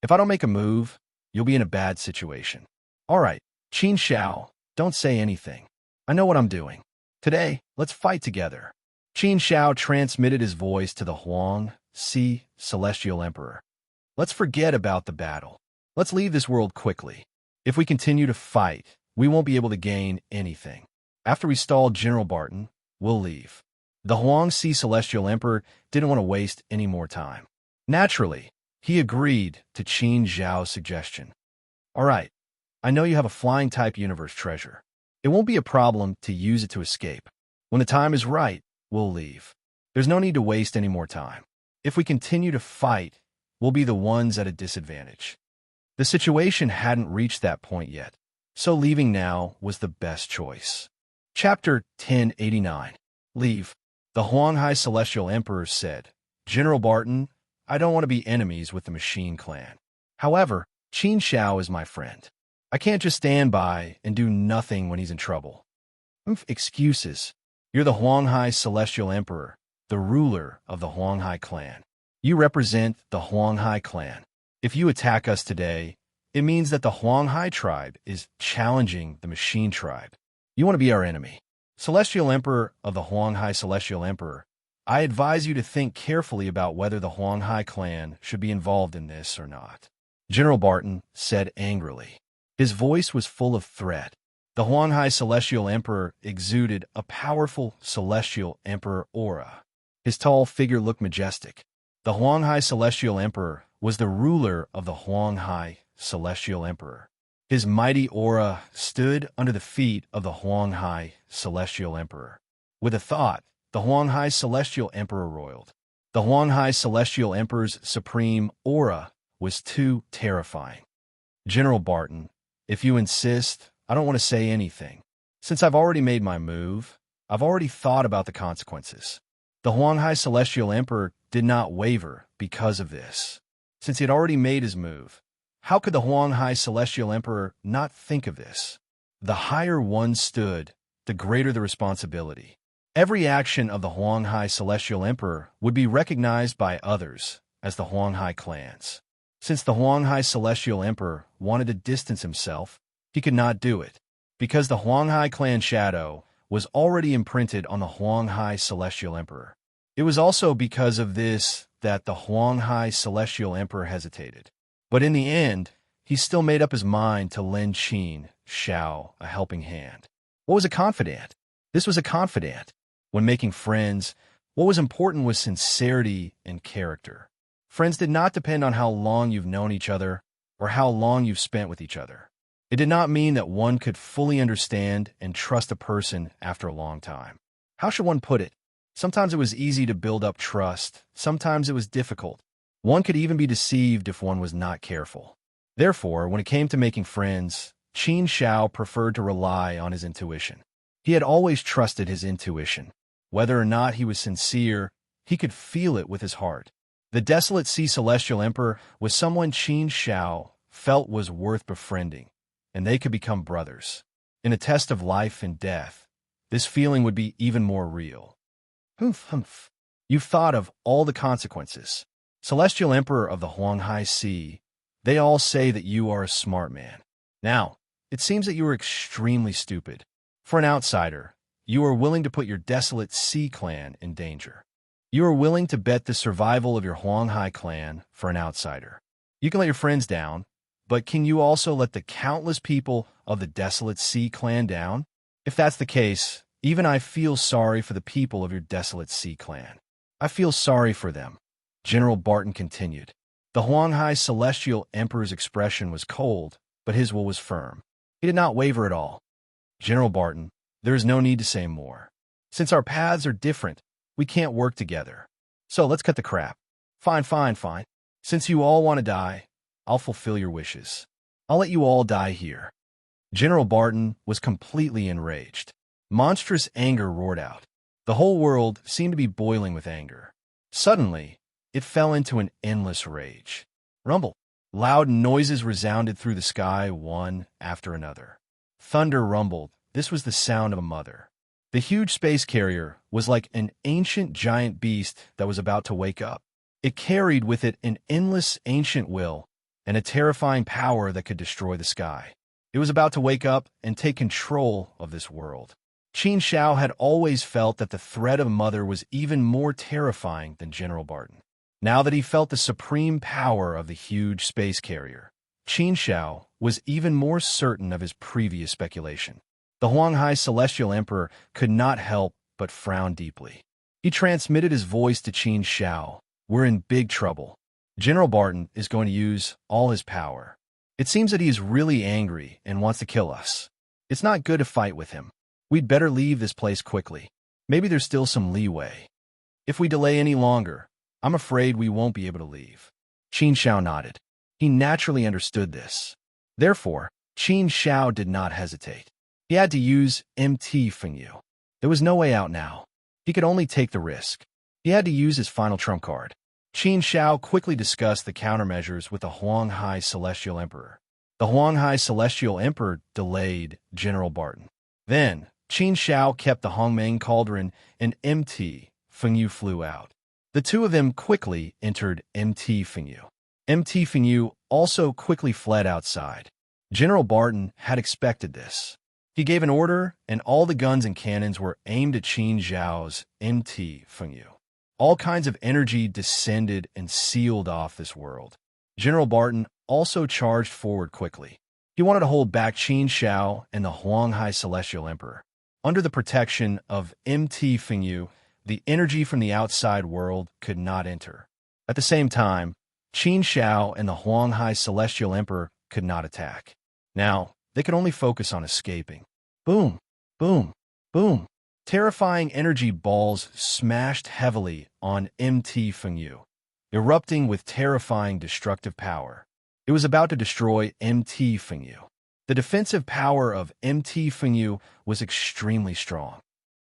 If I don't make a move, you'll be in a bad situation. All right, Qin Shao, don't say anything. I know what I'm doing. Today, let's fight together. Qin Shao transmitted his voice to the Huang Sea Celestial Emperor. Let's forget about the battle. Let's leave this world quickly. If we continue to fight, we won't be able to gain anything. After we stall General Barton, we'll leave. The Huang Sea Celestial Emperor didn't want to waste any more time. Naturally, he agreed to Qin Zhao's suggestion. All right, I know you have a flying type universe treasure. It won't be a problem to use it to escape. When the time is right, we'll leave. There's no need to waste any more time. If we continue to fight, we'll be the ones at a disadvantage. The situation hadn't reached that point yet, so leaving now was the best choice. Chapter 1089. Leave. The Huanghai Celestial Emperor said, "General Barton, I don't want to be enemies with the Machine Clan. However, Qin Shao is my friend. I can't just stand by and do nothing when he's in trouble." Excuses. You're the Huanghai Celestial Emperor, the ruler of the Huanghai clan. You represent the Huanghai clan. If you attack us today, it means that the Huanghai tribe is challenging the Machine tribe. You want to be our enemy. Celestial Emperor of the Huanghai Celestial Emperor, I advise you to think carefully about whether the Huanghai clan should be involved in this or not. General Barton said angrily. His voice was full of threat. The Huanghai Celestial Emperor exuded a powerful Celestial Emperor aura. His tall figure looked majestic. The Huanghai Celestial Emperor was the ruler of the Huanghai Celestial Emperor. His mighty aura stood under the feet of the Huanghai Celestial Emperor. With a thought, the Huanghai Celestial Emperor roiled. The Huanghai Celestial Emperor's supreme aura was too terrifying. General Barton, if you insist, I don't want to say anything. Since I've already made my move, I've already thought about the consequences. The Huanghai Celestial Emperor did not waver because of this. Since he had already made his move, how could the Huanghai Celestial Emperor not think of this? The higher one stood, the greater the responsibility. Every action of the Huanghai Celestial Emperor would be recognized by others as the Huanghai clans. Since the Huanghai Celestial Emperor wanted to distance himself, he could not do it, because the Huanghai clan shadow was already imprinted on the Huanghai Celestial Emperor. It was also because of this that the Huanghai Celestial Emperor hesitated. But in the end, he still made up his mind to lend Qin Shao a helping hand. What was a confidant? This was a confidant. When making friends, what was important was sincerity and character. Friends did not depend on how long you've known each other or how long you've spent with each other. It did not mean that one could fully understand and trust a person after a long time. How should one put it? Sometimes it was easy to build up trust. Sometimes it was difficult. One could even be deceived if one was not careful. Therefore, when it came to making friends, Qin Shao preferred to rely on his intuition. He had always trusted his intuition. Whether or not he was sincere, he could feel it with his heart. The Desolate Sea Celestial Emperor was someone Qin Shao felt was worth befriending, and they could become brothers. In a test of life and death, this feeling would be even more real. Humph. You've thought of all the consequences. Celestial Emperor of the Huanghai Sea, they all say that you are a smart man. Now, it seems that you are extremely stupid. For an outsider, you are willing to put your Desolate Sea clan in danger. You are willing to bet the survival of your Huanghai clan for an outsider. You can let your friends down, but can you also let the countless people of the Desolate Sea clan down? If that's the case, Even I feel sorry for the people of your desolate sea clan. I feel sorry for them. General Barton continued. The Huanghai Celestial Emperor's expression was cold, but his will was firm. He did not waver at all. General Barton, there is no need to say more. Since our paths are different, we can't work together. So let's cut the crap. Fine, fine, fine. Since you all want to die, I'll fulfill your wishes. I'll let you all die here. General Barton was completely enraged. Monstrous anger roared out. The whole world seemed to be boiling with anger. Suddenly, it fell into an endless rage. Rumble. Loud noises resounded through the sky, one after another. Thunder rumbled. This was the sound of a mother. The huge space carrier was like an ancient giant beast that was about to wake up. It carried with it an endless ancient will and a terrifying power that could destroy the sky. It was about to wake up and take control of this world. Qin Shao had always felt that the threat of Mother was even more terrifying than General Barton. Now that he felt the supreme power of the huge space carrier, Qin Shao was even more certain of his previous speculation. The Huanghai Celestial Emperor could not help but frown deeply. He transmitted his voice to Qin Shao. We're in big trouble. General Barton is going to use all his power. It seems that he is really angry and wants to kill us. It's not good to fight with him. We'd better leave this place quickly. Maybe there's still some leeway. If we delay any longer, I'm afraid we won't be able to leave. Qin Shao nodded. He naturally understood this. Therefore, Qin Shao did not hesitate. He had to use MT Fengyu. There was no way out now. He could only take the risk. He had to use his final trump card. Qin Shao quickly discussed the countermeasures with the Huanghai Celestial Emperor. The Huanghai Celestial Emperor delayed General Barton. Then, Qin Shao kept the Hongmeng Cauldron and MT Fengyu flew out. The two of them quickly entered MT Fengyu. MT Fengyu also quickly fled outside. General Barton had expected this. He gave an order, and all the guns and cannons were aimed at Qin Zhao's MT Fengyu. All kinds of energy descended and sealed off this world. General Barton also charged forward quickly. He wanted to hold back Qin Shao and the Huanghai Celestial Emperor. Under the protection of MT Fengyu, the energy from the outside world could not enter. At the same time, Qin Shao and the Huanghai Celestial Emperor could not attack. Now, they could only focus on escaping. Boom, boom, boom. Terrifying energy balls smashed heavily on MT Fengyu, erupting with terrifying destructive power. It was about to destroy MT Fengyu. The defensive power of MT Fengyu was extremely strong.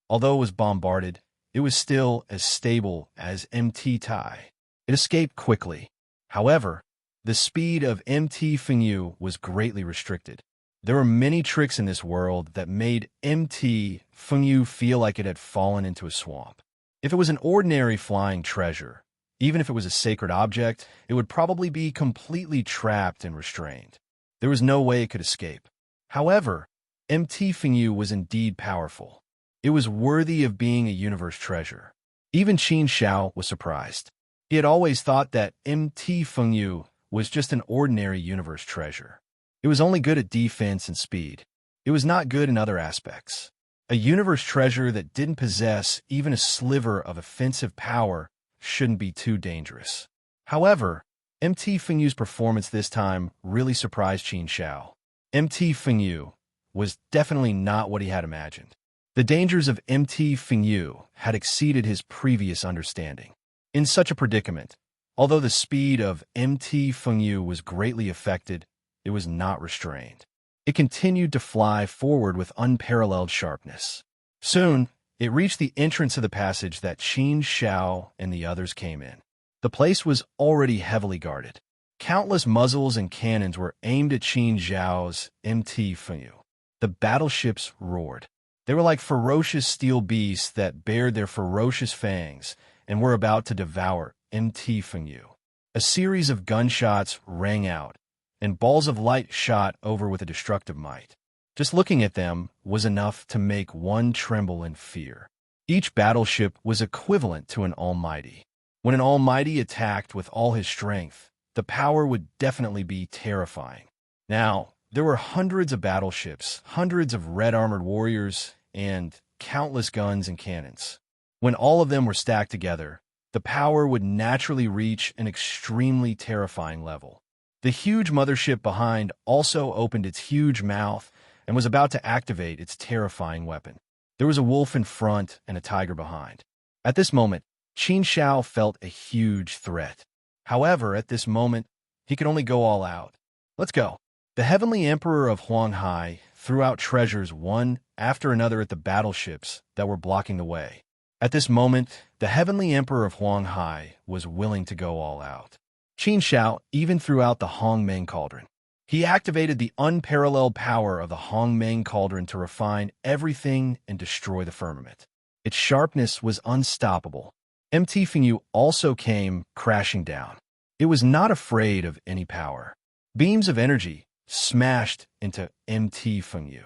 Although it was bombarded, it was still as stable as MT Tai. It escaped quickly. However, the speed of MT Fengyu was greatly restricted. There were many tricks in this world that made MT Fengyu feel like it had fallen into a swamp. If it was an ordinary flying treasure, even if it was a sacred object, it would probably be completely trapped and restrained. There was no way it could escape. However, MT Fengyu was indeed powerful. It was worthy of being a universe treasure. Even Qin Shao was surprised. He had always thought that MT Fengyu was just an ordinary universe treasure. It was only good at defense and speed. It was not good in other aspects. A universe treasure that didn't possess even a sliver of offensive power shouldn't be too dangerous. However, MT Fengyu's performance this time really surprised Qin Shao. MT Fengyu was definitely not what he had imagined. The dangers of MT Fengyu had exceeded his previous understanding. In such a predicament, although the speed of MT Fengyu was greatly affected, it was not restrained. It continued to fly forward with unparalleled sharpness. Soon, it reached the entrance of the passage that Qin Shao and the others came in. The place was already heavily guarded. Countless muzzles and cannons were aimed at Qin Zhao's MT Fengyu. The battleships roared. They were like ferocious steel beasts that bared their ferocious fangs and were about to devour MT Fengyu. A series of gunshots rang out, and balls of light shot over with a destructive might. Just looking at them was enough to make one tremble in fear. Each battleship was equivalent to an almighty. When an almighty attacked with all his strength, the power would definitely be terrifying. Now, there were hundreds of battleships, hundreds of red-armored warriors, and countless guns and cannons. When all of them were stacked together, the power would naturally reach an extremely terrifying level. The huge mothership behind also opened its huge mouth and was about to activate its terrifying weapon. There was a wolf in front and a tiger behind. At this moment, Qin Shao felt a huge threat. However, at this moment, he could only go all out. Let's go. The Heavenly Emperor of Huanghai threw out treasures one after another at the battleships that were blocking the way. At this moment, the Heavenly Emperor of Huanghai was willing to go all out. Qin Shao even threw out the Hongmeng Cauldron. He activated the unparalleled power of the Hongmeng Cauldron to refine everything and destroy the firmament. Its sharpness was unstoppable. MT Fengyu also came crashing down. It was not afraid of any power. Beams of energy smashed into MT Fengyu.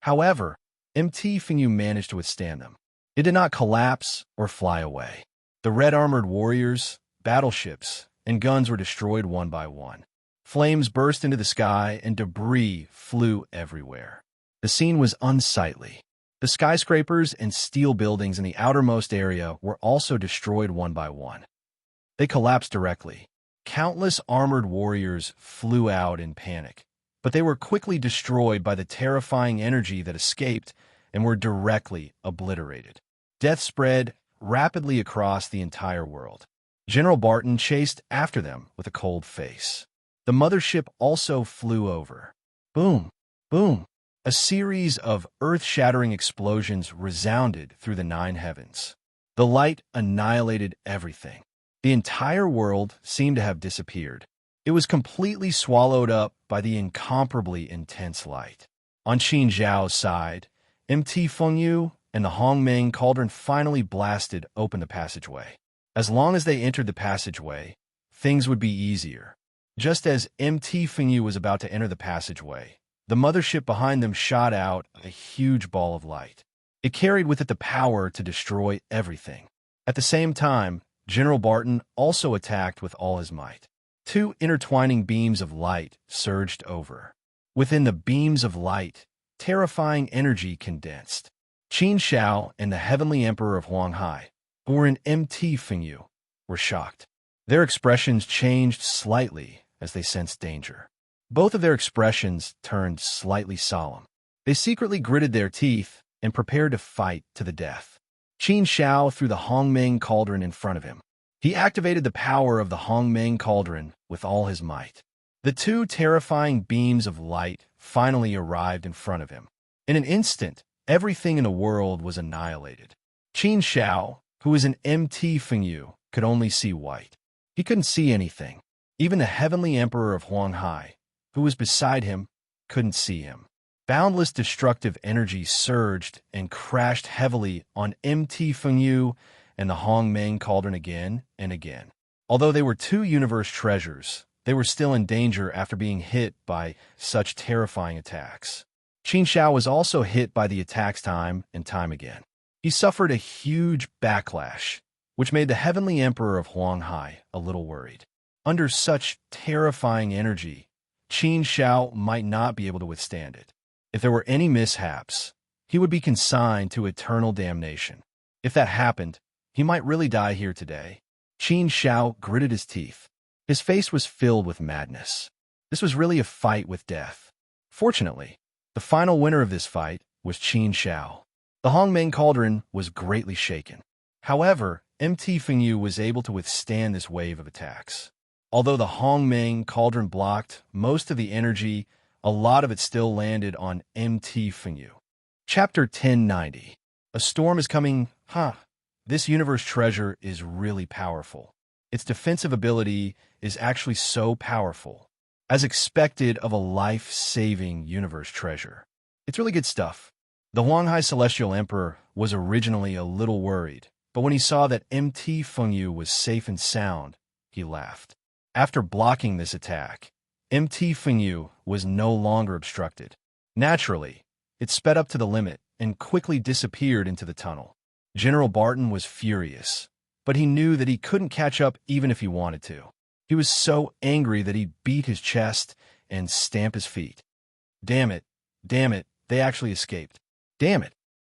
However, MT Fengyu managed to withstand them. It did not collapse or fly away. The red-armored warriors, battleships, and guns were destroyed one by one. Flames burst into the sky and debris flew everywhere. The scene was unsightly. The skyscrapers and steel buildings in the outermost area were also destroyed one by one. They collapsed directly. Countless armored warriors flew out in panic, but they were quickly destroyed by the terrifying energy that escaped and were directly obliterated. Death spread rapidly across the entire world. General Barton chased after them with a cold face. The mothership also flew over. Boom, boom. A series of earth-shattering explosions resounded through the nine heavens. The light annihilated everything. The entire world seemed to have disappeared. It was completely swallowed up by the incomparably intense light. On Qin Zhao's side, MT Fengyu and the Hongmeng Cauldron finally blasted open the passageway. As long as they entered the passageway, things would be easier. Just as MT Fengyu was about to enter the passageway, the mothership behind them shot out a huge ball of light. It carried with it the power to destroy everything. At the same time, General Barton also attacked with all his might. Two intertwining beams of light surged over. Within the beams of light, terrifying energy condensed. Qin Shao and the Heavenly Emperor of Huanghai, who were in MT Fengyu, were shocked. Their expressions changed slightly as they sensed danger. Both of their expressions turned slightly solemn. They secretly gritted their teeth and prepared to fight to the death. Qin Shao threw the Hongmeng Cauldron in front of him. He activated the power of the Hongmeng Cauldron with all his might. The two terrifying beams of light finally arrived in front of him. In an instant, everything in the world was annihilated. Qin Shao, who was in MT Fengyu, could only see white. He couldn't see anything. Even the Heavenly Emperor of Huanghai, who was beside him, couldn't see him. Boundless destructive energy surged and crashed heavily on MT Fengyu and the Hongmeng Cauldron again and again. Although they were two universe treasures, they were still in danger after being hit by such terrifying attacks. Qin Shao was also hit by the attacks time and time again. He suffered a huge backlash, which made the Heavenly Emperor of Huanghai a little worried. Under such terrifying energy, Qin Shao might not be able to withstand it. If there were any mishaps, he would be consigned to eternal damnation. If that happened, he might really die here today. Qin Shao gritted his teeth. His face was filled with madness. This was really a fight with death. Fortunately, the final winner of this fight was Qin Shao. The Hongmeng Cauldron was greatly shaken. However, MT Fengyu was able to withstand this wave of attacks. Although the Hongmeng Cauldron blocked most of the energy, a lot of it still landed on MT Fengyu. Chapter 1090. A storm is coming. This universe treasure is really powerful. Its defensive ability is actually so powerful, as expected of a life-saving universe treasure. It's really good stuff. The Huanghai Celestial Emperor was originally a little worried, but when he saw that MT Fengyu was safe and sound, he laughed. After blocking this attack, MT Fengyu was no longer obstructed. Naturally, it sped up to the limit and quickly disappeared into the tunnel. General Barton was furious, but he knew that he couldn't catch up even if he wanted to. He was so angry that he beat his chest and stamped his feet. Damn it, they actually escaped. Damn it.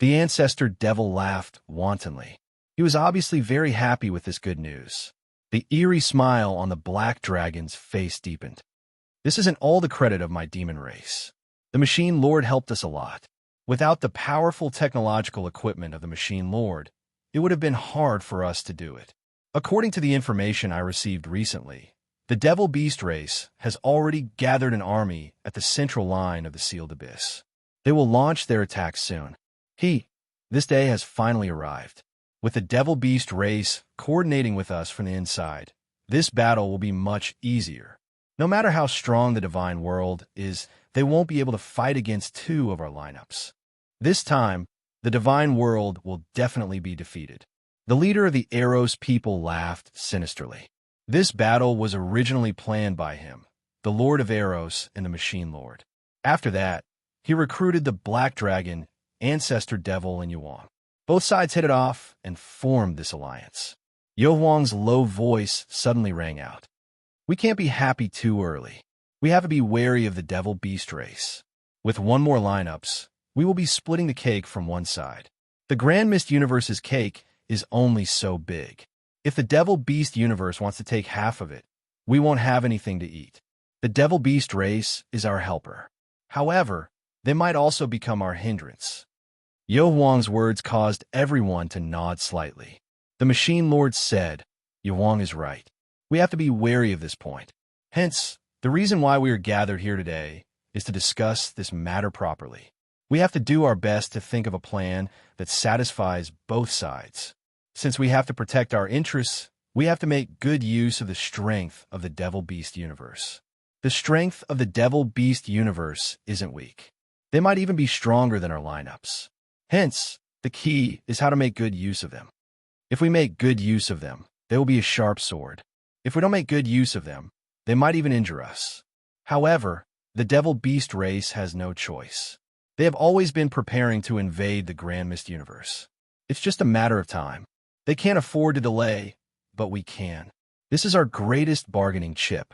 The ancestor devil laughed wantonly. He was obviously very happy with this good news. The eerie smile on the black dragon's face deepened. This isn't all the credit of my demon race. The Machine Lord helped us a lot. Without the powerful technological equipment of the Machine Lord, it would have been hard for us to do it. According to the information I received recently, the Devil Beast race has already gathered an army at the central line of the Sealed Abyss. They will launch their attack soon. This day has finally arrived. With the Devil Beast race coordinating with us from the inside, this battle will be much easier. No matter how strong the Divine World is, they won't be able to fight against two of our lineups. This time, the Divine World will definitely be defeated. The leader of the Eros people laughed sinisterly. This battle was originally planned by him, the Lord of Eros and the Machine Lord. After that, he recruited the Black Dragon, Ancestor Devil, and Yuang. Both sides hit it off and formed this alliance. Yo Huang's low voice suddenly rang out. We can't be happy too early. We have to be wary of the Devil Beast race. With one more lineups, we will be splitting the cake from one side. The Grand Mist Universe's cake is only so big. If the Devil Beast universe wants to take half of it, we won't have anything to eat. The Devil Beast race is our helper. However, they might also become our hindrance. Yo Huang's words caused everyone to nod slightly. The Machine Lord said, Yo Huang is right. We have to be wary of this point. Hence, the reason why we are gathered here today is to discuss this matter properly. We have to do our best to think of a plan that satisfies both sides. Since we have to protect our interests, we have to make good use of the strength of the Devil Beast universe. The strength of the Devil Beast universe isn't weak. They might even be stronger than our lineups. Hence, the key is how to make good use of them. If we make good use of them, they will be a sharp sword. If we don't make good use of them, they might even injure us. However, the Devil Beast race has no choice. They have always been preparing to invade the Grand Mist universe. It's just a matter of time. They can't afford to delay, but we can. This is our greatest bargaining chip.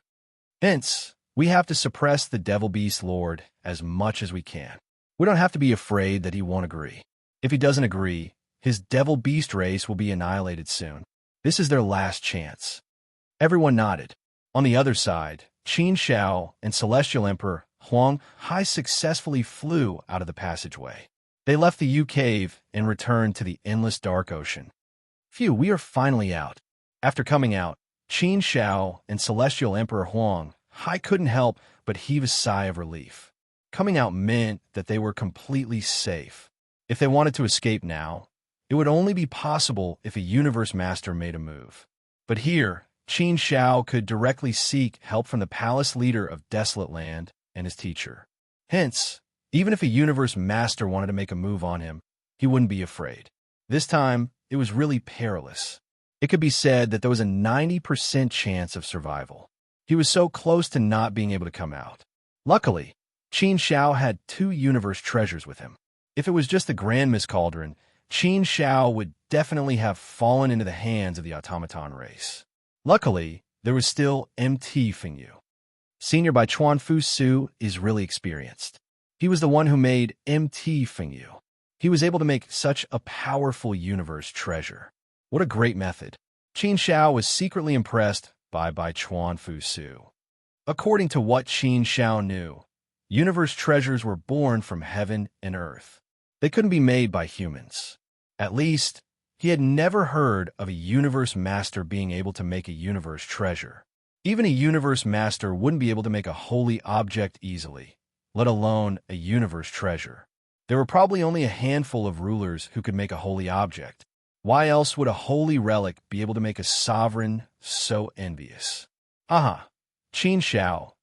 Hence, we have to suppress the Devil Beast Lord as much as we can. We don't have to be afraid that he won't agree. If he doesn't agree, his Devil Beast race will be annihilated soon. This is their last chance. Everyone nodded. On the other side, Qin Shao and Celestial Emperor Huang Hai successfully flew out of the passageway. They left the U-Cave and returned to the endless dark ocean. Phew, we are finally out. After coming out, Qin Shao and Celestial Emperor Huang Hai couldn't help but heave a sigh of relief. Coming out meant that they were completely safe. If they wanted to escape now, it would only be possible if a Universe Master made a move. But here, Qin Shao could directly seek help from the palace leader of Desolate Land and his teacher. Hence, even if a Universe Master wanted to make a move on him, he wouldn't be afraid. This time, it was really perilous. It could be said that there was a 90% chance of survival. He was so close to not being able to come out. Luckily, Qin Shao had 2 universe treasures with him. If it was just the Grand Mist Cauldron, Qin Shao would definitely have fallen into the hands of the automaton race. Luckily, there was still MT Fengyu. Senior by Chuan Fu Su is really experienced. He was the one who made MT Fengyu. He was able to make such a powerful universe treasure. What a great method. Qin Shao was secretly impressed by Chuan Fu Su. According to what Qin Shao knew, universe treasures were born from heaven and earth. They couldn't be made by humans. At least, he had never heard of a universe master being able to make a universe treasure. Even a universe master wouldn't be able to make a holy object easily, let alone a universe treasure. There were probably only a handful of rulers who could make a holy object. Why else would a holy relic be able to make a sovereign so envious? Aha, Qin Shao,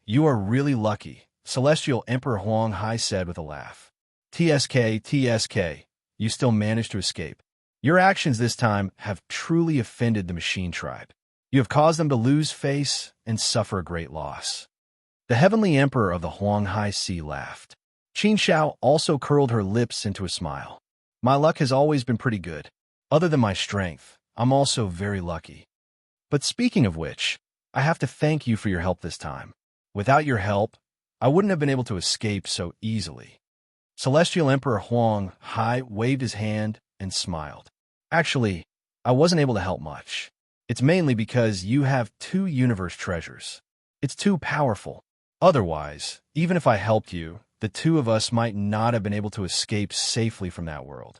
you are really lucky, Celestial Emperor Huang Hai said with a laugh. TSK, you still managed to escape. Your actions this time have truly offended the Machine Tribe. You have caused them to lose face and suffer a great loss. The Heavenly Emperor of the Huang Hai Sea laughed. Qin Shao also curled her lips into a smile. My luck has always been pretty good. Other than my strength, I'm also very lucky. But speaking of which, I have to thank you for your help this time. Without your help, I wouldn't have been able to escape so easily. Celestial Emperor Huang Hai waved his hand and smiled. Actually, I wasn't able to help much. It's mainly because you have two universe treasures. It's too powerful. Otherwise, even if I helped you, the two of us might not have been able to escape safely from that world.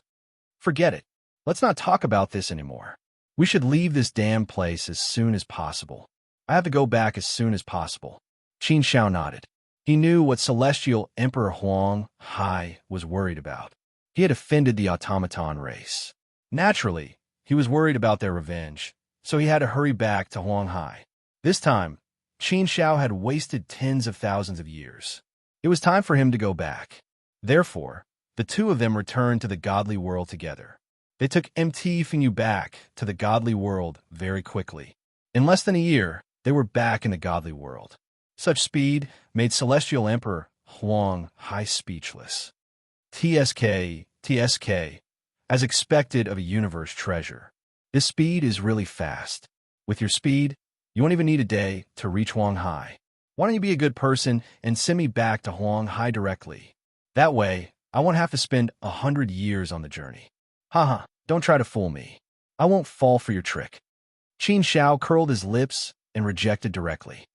Forget it. Let's not talk about this anymore. We should leave this damn place as soon as possible. I have to go back as soon as possible. Qin Shao nodded. He knew what Celestial Emperor Huang Hai was worried about. He had offended the automaton race. Naturally, he was worried about their revenge, so he had to hurry back to Huang Hai. This time, Qin Shao had wasted tens of thousands of years. It was time for him to go back. Therefore, the two of them returned to the godly world together. They took MT Finyu back to the godly world very quickly. In less than a year, they were back in the godly world. Such speed made Celestial Emperor Huang Hai speechless. TSK, as expected of a universe treasure. This speed is really fast. With your speed, you won't even need a day to reach Huang Hai. Why don't you be a good person and send me back to Huang Hai directly? That way, I won't have to spend 100 years on the journey. Haha, don't try to fool me. I won't fall for your trick. Qin Shao curled his lips and rejected directly.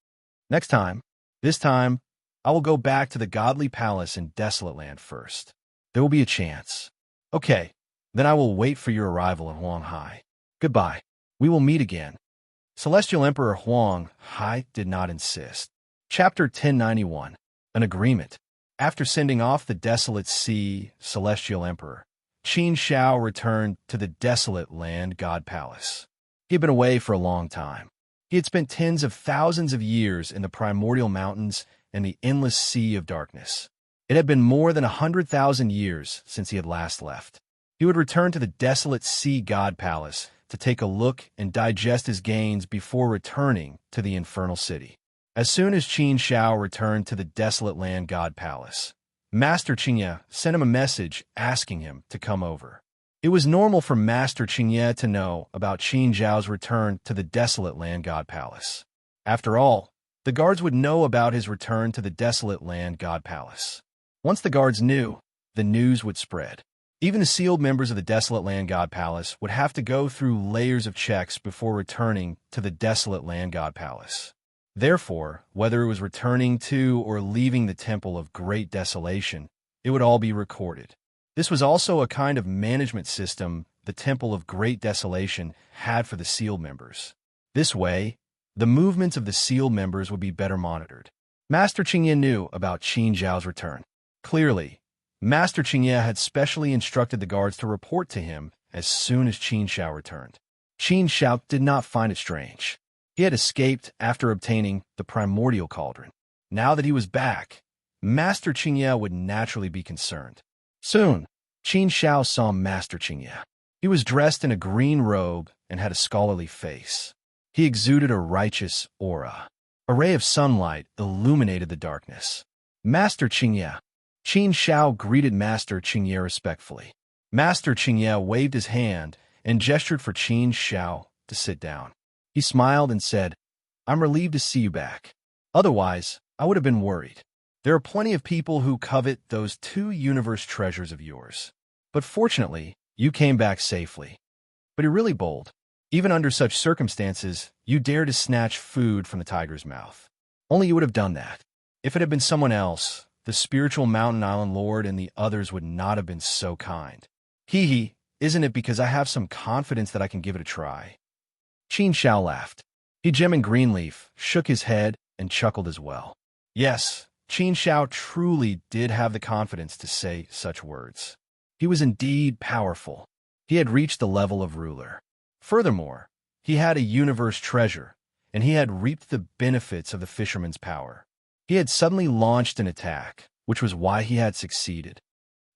This time, I will go back to the godly palace in Desolate Land first. There will be a chance. Okay, then I will wait for your arrival in Huang Hai. Goodbye. We will meet again. Celestial Emperor Huang Hai did not insist. Chapter 1091. An Agreement. After sending off the Desolate Sea Celestial Emperor, Qin Shao returned to the Desolate Land God Palace. He had been away for a long time. He had spent tens of thousands of years in the primordial mountains and the endless sea of darkness. It had been more than 100,000 years since he had last left. He would return to the Desolate Sea God Palace to take a look and digest his gains before returning to the Infernal City. As soon as Qin Shao returned to the Desolate Land God Palace, Master Qingye sent him a message asking him to come over. It was normal for Master Qingye to know about Qin Zhao's return to the Desolate Land God Palace. After all, the guards would know about his return to the Desolate Land God Palace. Once the guards knew, the news would spread. Even the sealed members of the Desolate Land God Palace would have to go through layers of checks before returning to the Desolate Land God Palace. Therefore, whether it was returning to or leaving the Temple of Great Desolation, it would all be recorded. This was also a kind of management system the Temple of Great Desolation had for the sealed members. This way, the movements of the sealed members would be better monitored. Master Qingye knew about Qin Zhao's return. Clearly, Master Qingye had specially instructed the guards to report to him as soon as Qin Shao returned. Qin Shao did not find it strange. He had escaped after obtaining the primordial cauldron. Now that he was back, Master Qingye would naturally be concerned. Soon, Qin Shao saw Master Qingye. He was dressed in a green robe and had a scholarly face. He exuded a righteous aura. A ray of sunlight illuminated the darkness. Master Qingye. Qin Shao greeted Master Qingye respectfully. Master Qingye waved his hand and gestured for Qin Shao to sit down. He smiled and said, "I'm relieved to see you back. Otherwise, I would have been worried. There are plenty of people who covet those two universe treasures of yours. But fortunately, you came back safely. But you're really bold. Even under such circumstances, you dare to snatch food from the tiger's mouth. Only you would have done that. If it had been someone else, the spiritual mountain island lord and the others would not have been so kind. Hee, isn't it because I have some confidence that I can give it a try?" Qin Shao laughed. He Gem Greenleaf shook his head and chuckled as well. Yes, Qin Shao truly did have the confidence to say such words. He was indeed powerful. He had reached the level of ruler. Furthermore, he had a universe treasure, and he had reaped the benefits of the fisherman's power. He had suddenly launched an attack, which was why he had succeeded.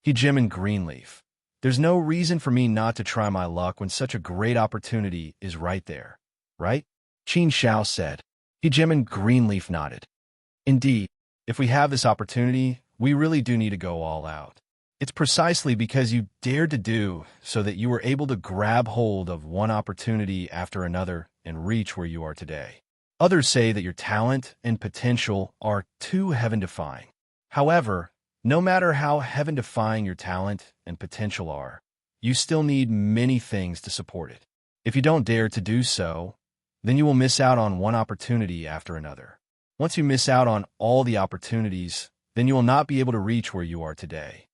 He Gem Greenleaf. There's no reason for me not to try my luck when such a great opportunity is right there, right? Qin Shao said. He Gem Greenleaf nodded. Indeed, if we have this opportunity, we really do need to go all out. It's precisely because you dared to do so that you were able to grab hold of one opportunity after another and reach where you are today. Others say that your talent and potential are too heaven-defying. However, No matter how heaven-defying your talent and potential are, you still need many things to support it. If you don't dare to do so, then you will miss out on one opportunity after another. Once you miss out on all the opportunities, then you will not be able to reach where you are today.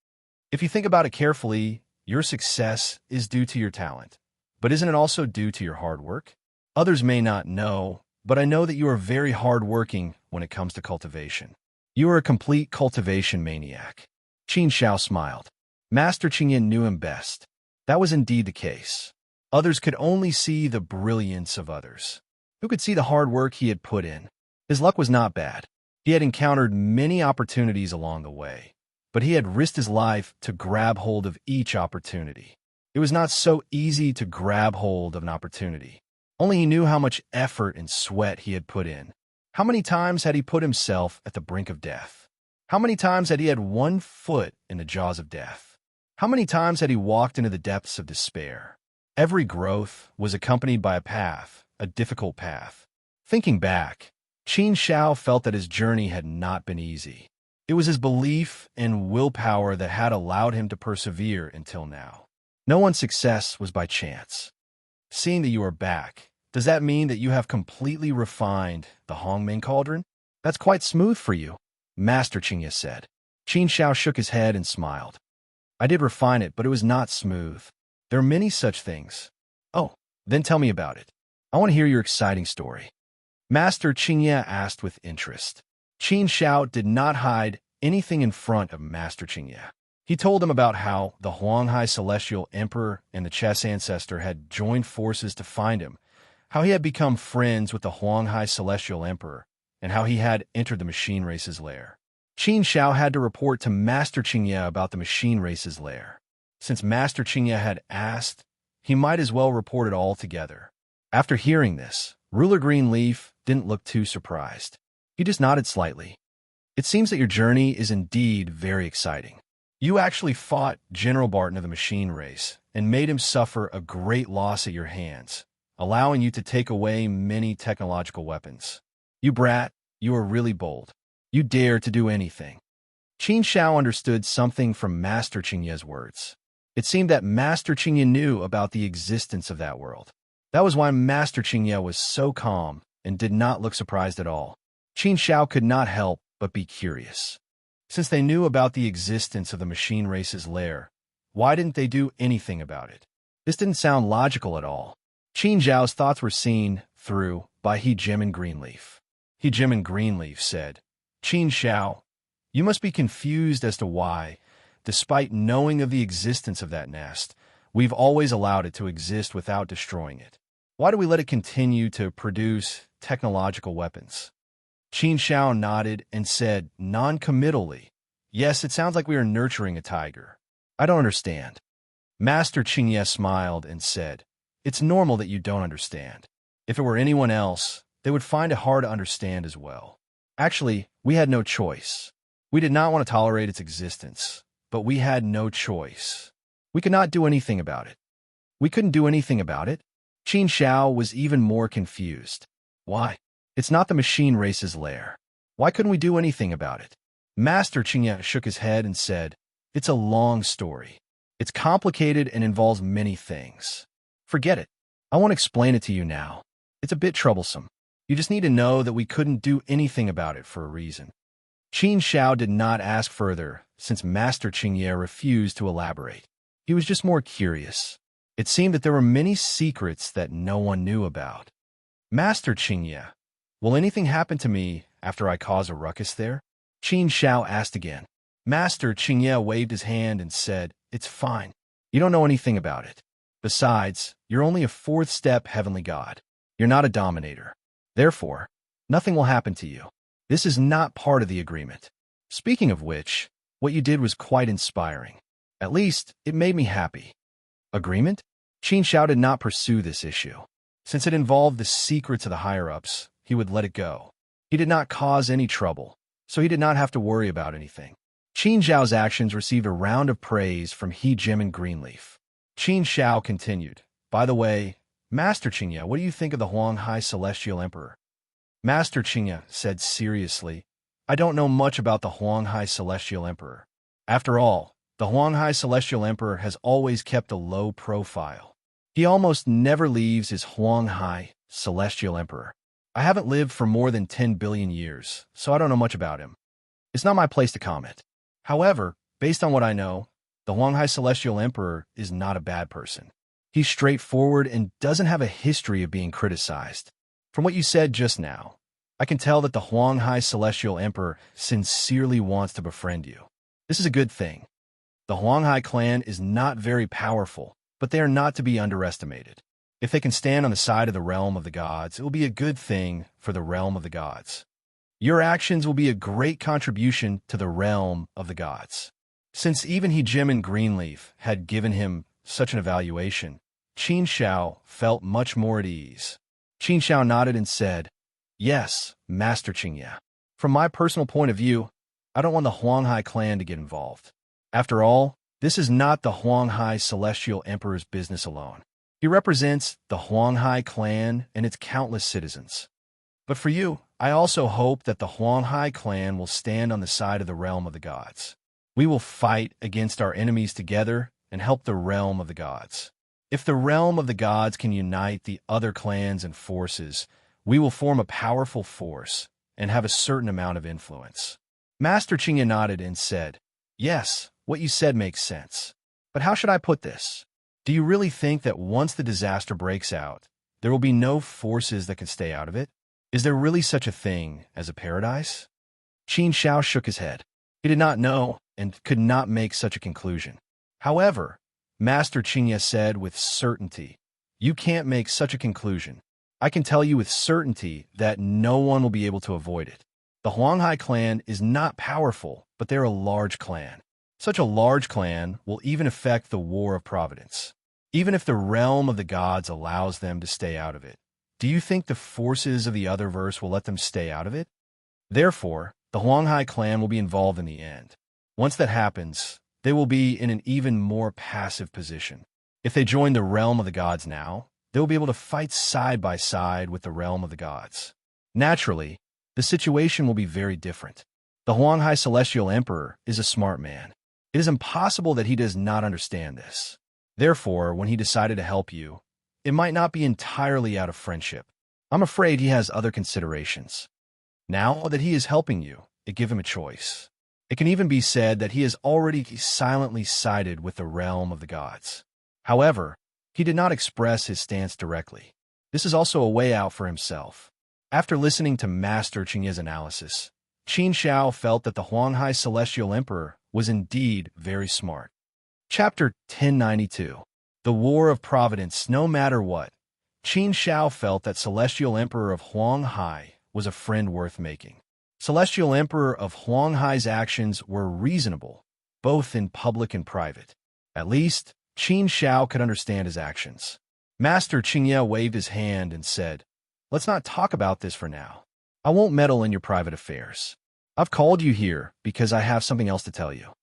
If you think about it carefully, your success is due to your talent. But isn't it also due to your hard work? Others may not know, but I know that you are very hardworking when it comes to cultivation. You are a complete cultivation maniac. Qin Xiao smiled. Master Qingyan knew him best. That was indeed the case. Others could only see the brilliance of others. Who could see the hard work he had put in? His luck was not bad. He had encountered many opportunities along the way, but he had risked his life to grab hold of each opportunity. It was not so easy to grab hold of an opportunity. Only he knew how much effort and sweat he had put in. How many times had he put himself at the brink of death? How many times had he had one foot in the jaws of death? How many times had he walked into the depths of despair? Every growth was accompanied by a path, a difficult path. Thinking back, Qin Xiao felt that his journey had not been easy. It was his belief and willpower that had allowed him to persevere until now. No one's success was by chance. Seeing that you are back, does that mean that you have completely refined the Hongming cauldron? That's quite smooth for you, Master Qingye said. Qin Xiao shook his head and smiled. I did refine it, but it was not smooth. There are many such things. Oh, then tell me about it. I want to hear your exciting story. Master Qingye asked with interest. Qin Xiao did not hide anything in front of Master Qingye. He told him about how the Huanghai Celestial Emperor and the chess ancestor had joined forces to find him, how he had become friends with the Huanghai Celestial Emperor, and how he had entered the machine race's lair. Qin Xiao had to report to Master Qingye about the machine race's lair. Since Master Qingye had asked, he might as well report it all together. After hearing this, Ruler Greenleaf didn't look too surprised. He just nodded slightly. It seems that your journey is indeed very exciting. You actually fought General Barton of the machine race and made him suffer a great loss at your hands, allowing you to take away many technological weapons. You brat, you are really bold. You dare to do anything. Qin Xiao understood something from Master Qingye's words. It seemed that Master Qingye knew about the existence of that world. That was why Master Qingye was so calm and did not look surprised at all. Qin Xiao could not help but be curious. Since they knew about the existence of the machine race's lair, why didn't they do anything about it? This didn't sound logical at all. Qin Xiao's thoughts were seen through by He Jim and Greenleaf. He Jim and Greenleaf said, Qin Xiao, you must be confused as to why, despite knowing of the existence of that nest, we've always allowed it to exist without destroying it. Why do we let it continue to produce technological weapons? Qin Xiao nodded and said non-committally, yes, it sounds like we are nurturing a tiger. I don't understand. Master Qingye smiled and said, it's normal that you don't understand. If it were anyone else, they would find it hard to understand as well. Actually, we had no choice. We did not want to tolerate its existence, but we had no choice. We could not do anything about it. We couldn't do anything about it? Qin Xiao was even more confused. Why? It's not the machine race's lair. Why couldn't we do anything about it? Master Qingye shook his head and said, it's a long story. It's complicated and involves many things. Forget it. I won't explain it to you now. It's a bit troublesome. You just need to know that we couldn't do anything about it for a reason. Qin Xiao did not ask further, since Master Qingye refused to elaborate. He was just more curious. It seemed that there were many secrets that no one knew about. Master Qingye, will anything happen to me after I cause a ruckus there? Qin Xiao asked again. Master Qingye waved his hand and said, it's fine. You don't know anything about it. Besides, you're only a fourth-step heavenly god. You're not a dominator. Therefore, nothing will happen to you. This is not part of the agreement. Speaking of which, what you did was quite inspiring. At least, it made me happy. Agreement? Qin Xiao did not pursue this issue. Since it involved the secrets of the higher-ups, he would let it go. He did not cause any trouble, so he did not have to worry about anything. Qin Xiao's actions received a round of praise from He Jim and Greenleaf. Qin Xiao continued, by the way, Master Qingye, what do you think of the Huanghai Celestial Emperor? Master Qingye said seriously, I don't know much about the Huanghai Celestial Emperor. After all, the Huanghai Celestial Emperor has always kept a low profile. He almost never leaves his Huanghai Celestial Emperor. I haven't lived for more than 10 billion years, so I don't know much about him. It's not my place to comment. However, based on what I know, the Huanghai Celestial Emperor is not a bad person. He's straightforward and doesn't have a history of being criticized. From what you said just now, I can tell that the Huanghai Celestial Emperor sincerely wants to befriend you. This is a good thing. The Huanghai clan is not very powerful, but they are not to be underestimated. If they can stand on the side of the realm of the gods, it will be a good thing for the realm of the gods. Your actions will be a great contribution to the realm of the gods. Since even Jim and Greenleaf had given him such an evaluation, Qin Shao felt much more at ease. Qin Shao nodded and said, "Yes, Master Qingye. From my personal point of view, I don't want the Huanghai clan to get involved. After all, this is not the Huanghai Celestial Emperor's business alone. He represents the Huanghai clan and its countless citizens. But for you, I also hope that the Huanghai clan will stand on the side of the realm of the gods. We will fight against our enemies together and help the realm of the gods. If the realm of the gods can unite the other clans and forces, we will form a powerful force and have a certain amount of influence." Master Qingye nodded and said, "Yes, what you said makes sense. But how should I put this? Do you really think that once the disaster breaks out, there will be no forces that can stay out of it? Is there really such a thing as a paradise?" Qin Shao shook his head. He did not know and could not make such a conclusion. However, Master Qingye said with certainty, "You can't make such a conclusion. I can tell you with certainty that no one will be able to avoid it. The Huanghai clan is not powerful, but they're a large clan. Such a large clan will even affect the War of Providence. Even if the realm of the gods allows them to stay out of it, do you think the forces of the Otherverse will let them stay out of it? Therefore, the Huanghai clan will be involved in the end. Once that happens, they will be in an even more passive position. If they join the realm of the gods now, they will be able to fight side by side with the realm of the gods. Naturally, the situation will be very different. The Huanghai Celestial Emperor is a smart man. It is impossible that he does not understand this. Therefore, when he decided to help you, it might not be entirely out of friendship. I'm afraid he has other considerations. Now that he is helping you, it gives him a choice. It can even be said that he has already silently sided with the realm of the gods. However, he did not express his stance directly. This is also a way out for himself. After listening to Master Qingye's analysis, Qin Shao felt that the Huanghai Celestial Emperor was indeed very smart. Chapter 1092. The War of Providence. No matter what, Qin Shao felt that Celestial Emperor of Huanghai was a friend worth making. Celestial Emperor of Huanghai's actions were reasonable, both in public and private. At least, Qin Shao could understand his actions. Master Qingye waved his hand and said, "Let's not talk about this for now. I won't meddle in your private affairs. I've called you here because I have something else to tell you."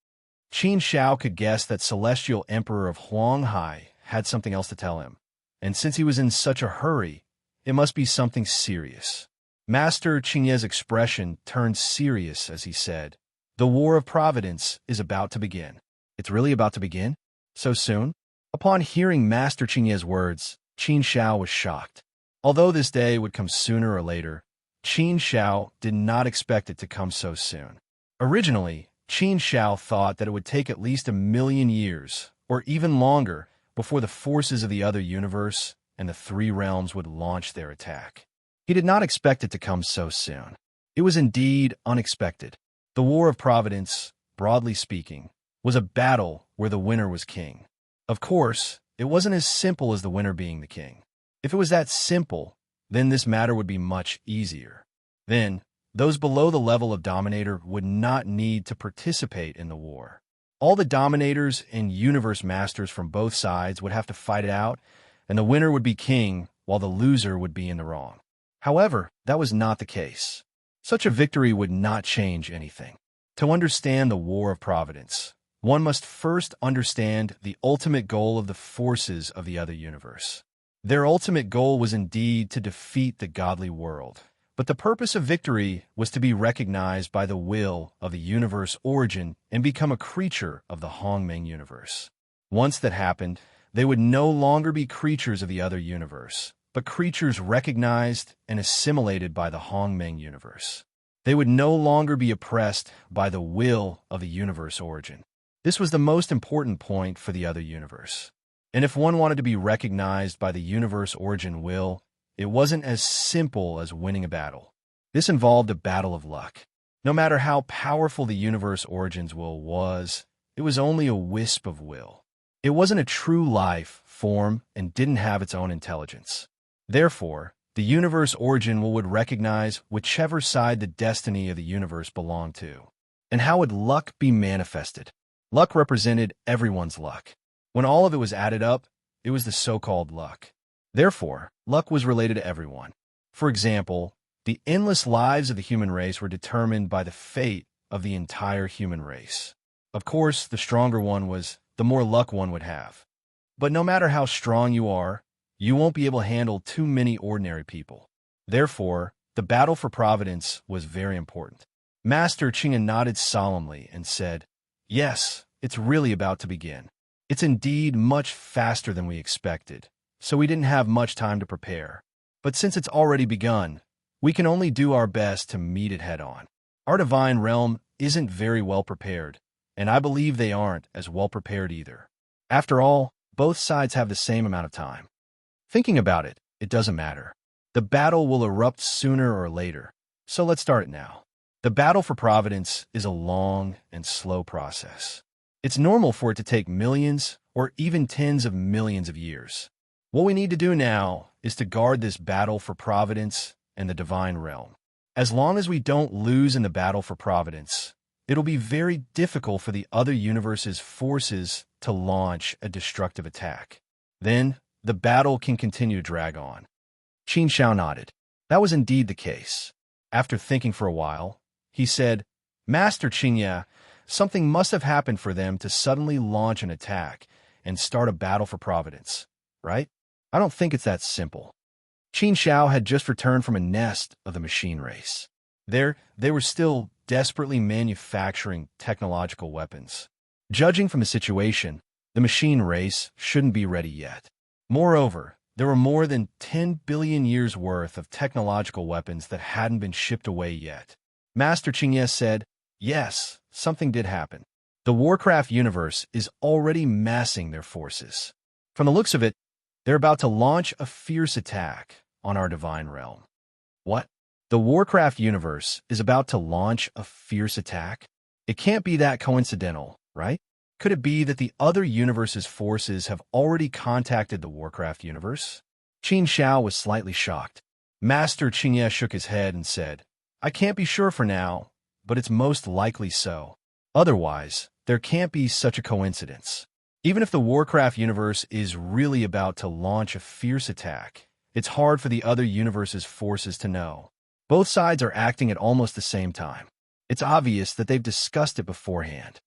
Qin Shao could guess that Celestial Emperor of Huanghai had something else to tell him, and since he was in such a hurry, it must be something serious. Master Qingye's expression turned serious as he said, "The War of Providence is about to begin." "It's really about to begin? So soon?" Upon hearing Master Qingye's words, Qin Shao was shocked. Although this day would come sooner or later, Qin Shao did not expect it to come so soon. Originally, Qin Shao thought that it would take at least 1,000,000 years, or even longer, before the forces of the other universe and the three realms would launch their attack. He did not expect it to come so soon. It was indeed unexpected. The War of Providence, broadly speaking, was a battle where the winner was king. Of course, it wasn't as simple as the winner being the king. If it was that simple, then this matter would be much easier. Then, those below the level of Dominator would not need to participate in the war. All the Dominators and Universe Masters from both sides would have to fight it out, and the winner would be king, while the loser would be in the wrong. However, that was not the case. Such a victory would not change anything. To understand the War of Providence, one must first understand the ultimate goal of the forces of the other universe. Their ultimate goal was indeed to defeat the godly world, But the purpose of victory was to be recognized by the will of the universe origin and become a creature of the Hongmeng universe. Once that happened, they would no longer be creatures of the other universe, but creatures recognized and assimilated by the Hongmeng universe. They would no longer be oppressed by the will of the universe origin. This was the most important point for the other universe. And if one wanted to be recognized by the universe origin will, it wasn't as simple as winning a battle. This involved a battle of luck. No matter how powerful the universe origin's will was, it was only a wisp of will. It wasn't a true life form and didn't have its own intelligence. Therefore, the universe origin would recognize whichever side the destiny of the universe belonged to. And how would luck be manifested? Luck represented everyone's luck. When all of it was added up, it was the so-called luck. Therefore, luck was related to everyone. For example, the endless lives of the human race were determined by the fate of the entire human race. Of course, the stronger one was, the more luck one would have. But no matter how strong you are, you won't be able to handle too many ordinary people. Therefore, the battle for providence was very important. Master Qingya nodded solemnly and said, "Yes, it's really about to begin. It's indeed much faster than we expected, so we didn't have much time to prepare. But since it's already begun, we can only do our best to meet it head-on. Our divine realm isn't very well prepared, and I believe they aren't as well prepared either. After all, both sides have the same amount of time. Thinking about it, it doesn't matter. The battle will erupt sooner or later, so let's start it now. The battle for providence is a long and slow process. It's normal for it to take millions or even tens of millions of years. What we need to do now is to guard this battle for providence and the divine realm. As long as we don't lose in the battle for providence, it'll be very difficult for the other universe's forces to launch a destructive attack. Then, the battle can continue to drag on." Qin Shao nodded. That was indeed the case. After thinking for a while, he said, "Master Qingya, something must have happened for them to suddenly launch an attack and start a battle for providence, right? I don't think it's that simple." Qin Shao had just returned from a nest of the machine race. There, they were still desperately manufacturing technological weapons. Judging from the situation, the machine race shouldn't be ready yet. Moreover, there were more than 10 billion years' worth of technological weapons that hadn't been shipped away yet. Master Qingya said, "Yes, something did happen. The Warcraft universe is already massing their forces. From the looks of it, they're about to launch a fierce attack on our divine realm." What? The Warcraft universe is about to launch a fierce attack? It can't be that coincidental, right? Could it be that the other universe's forces have already contacted the Warcraft universe? Qin Shao was slightly shocked. Master Qingya shook his head and said, "I can't be sure for now, but it's most likely so. Otherwise, there can't be such a coincidence. Even if the Warcraft universe is really about to launch a fierce attack, it's hard for the other universe's forces to know. Both sides are acting at almost the same time. It's obvious that they've discussed it beforehand.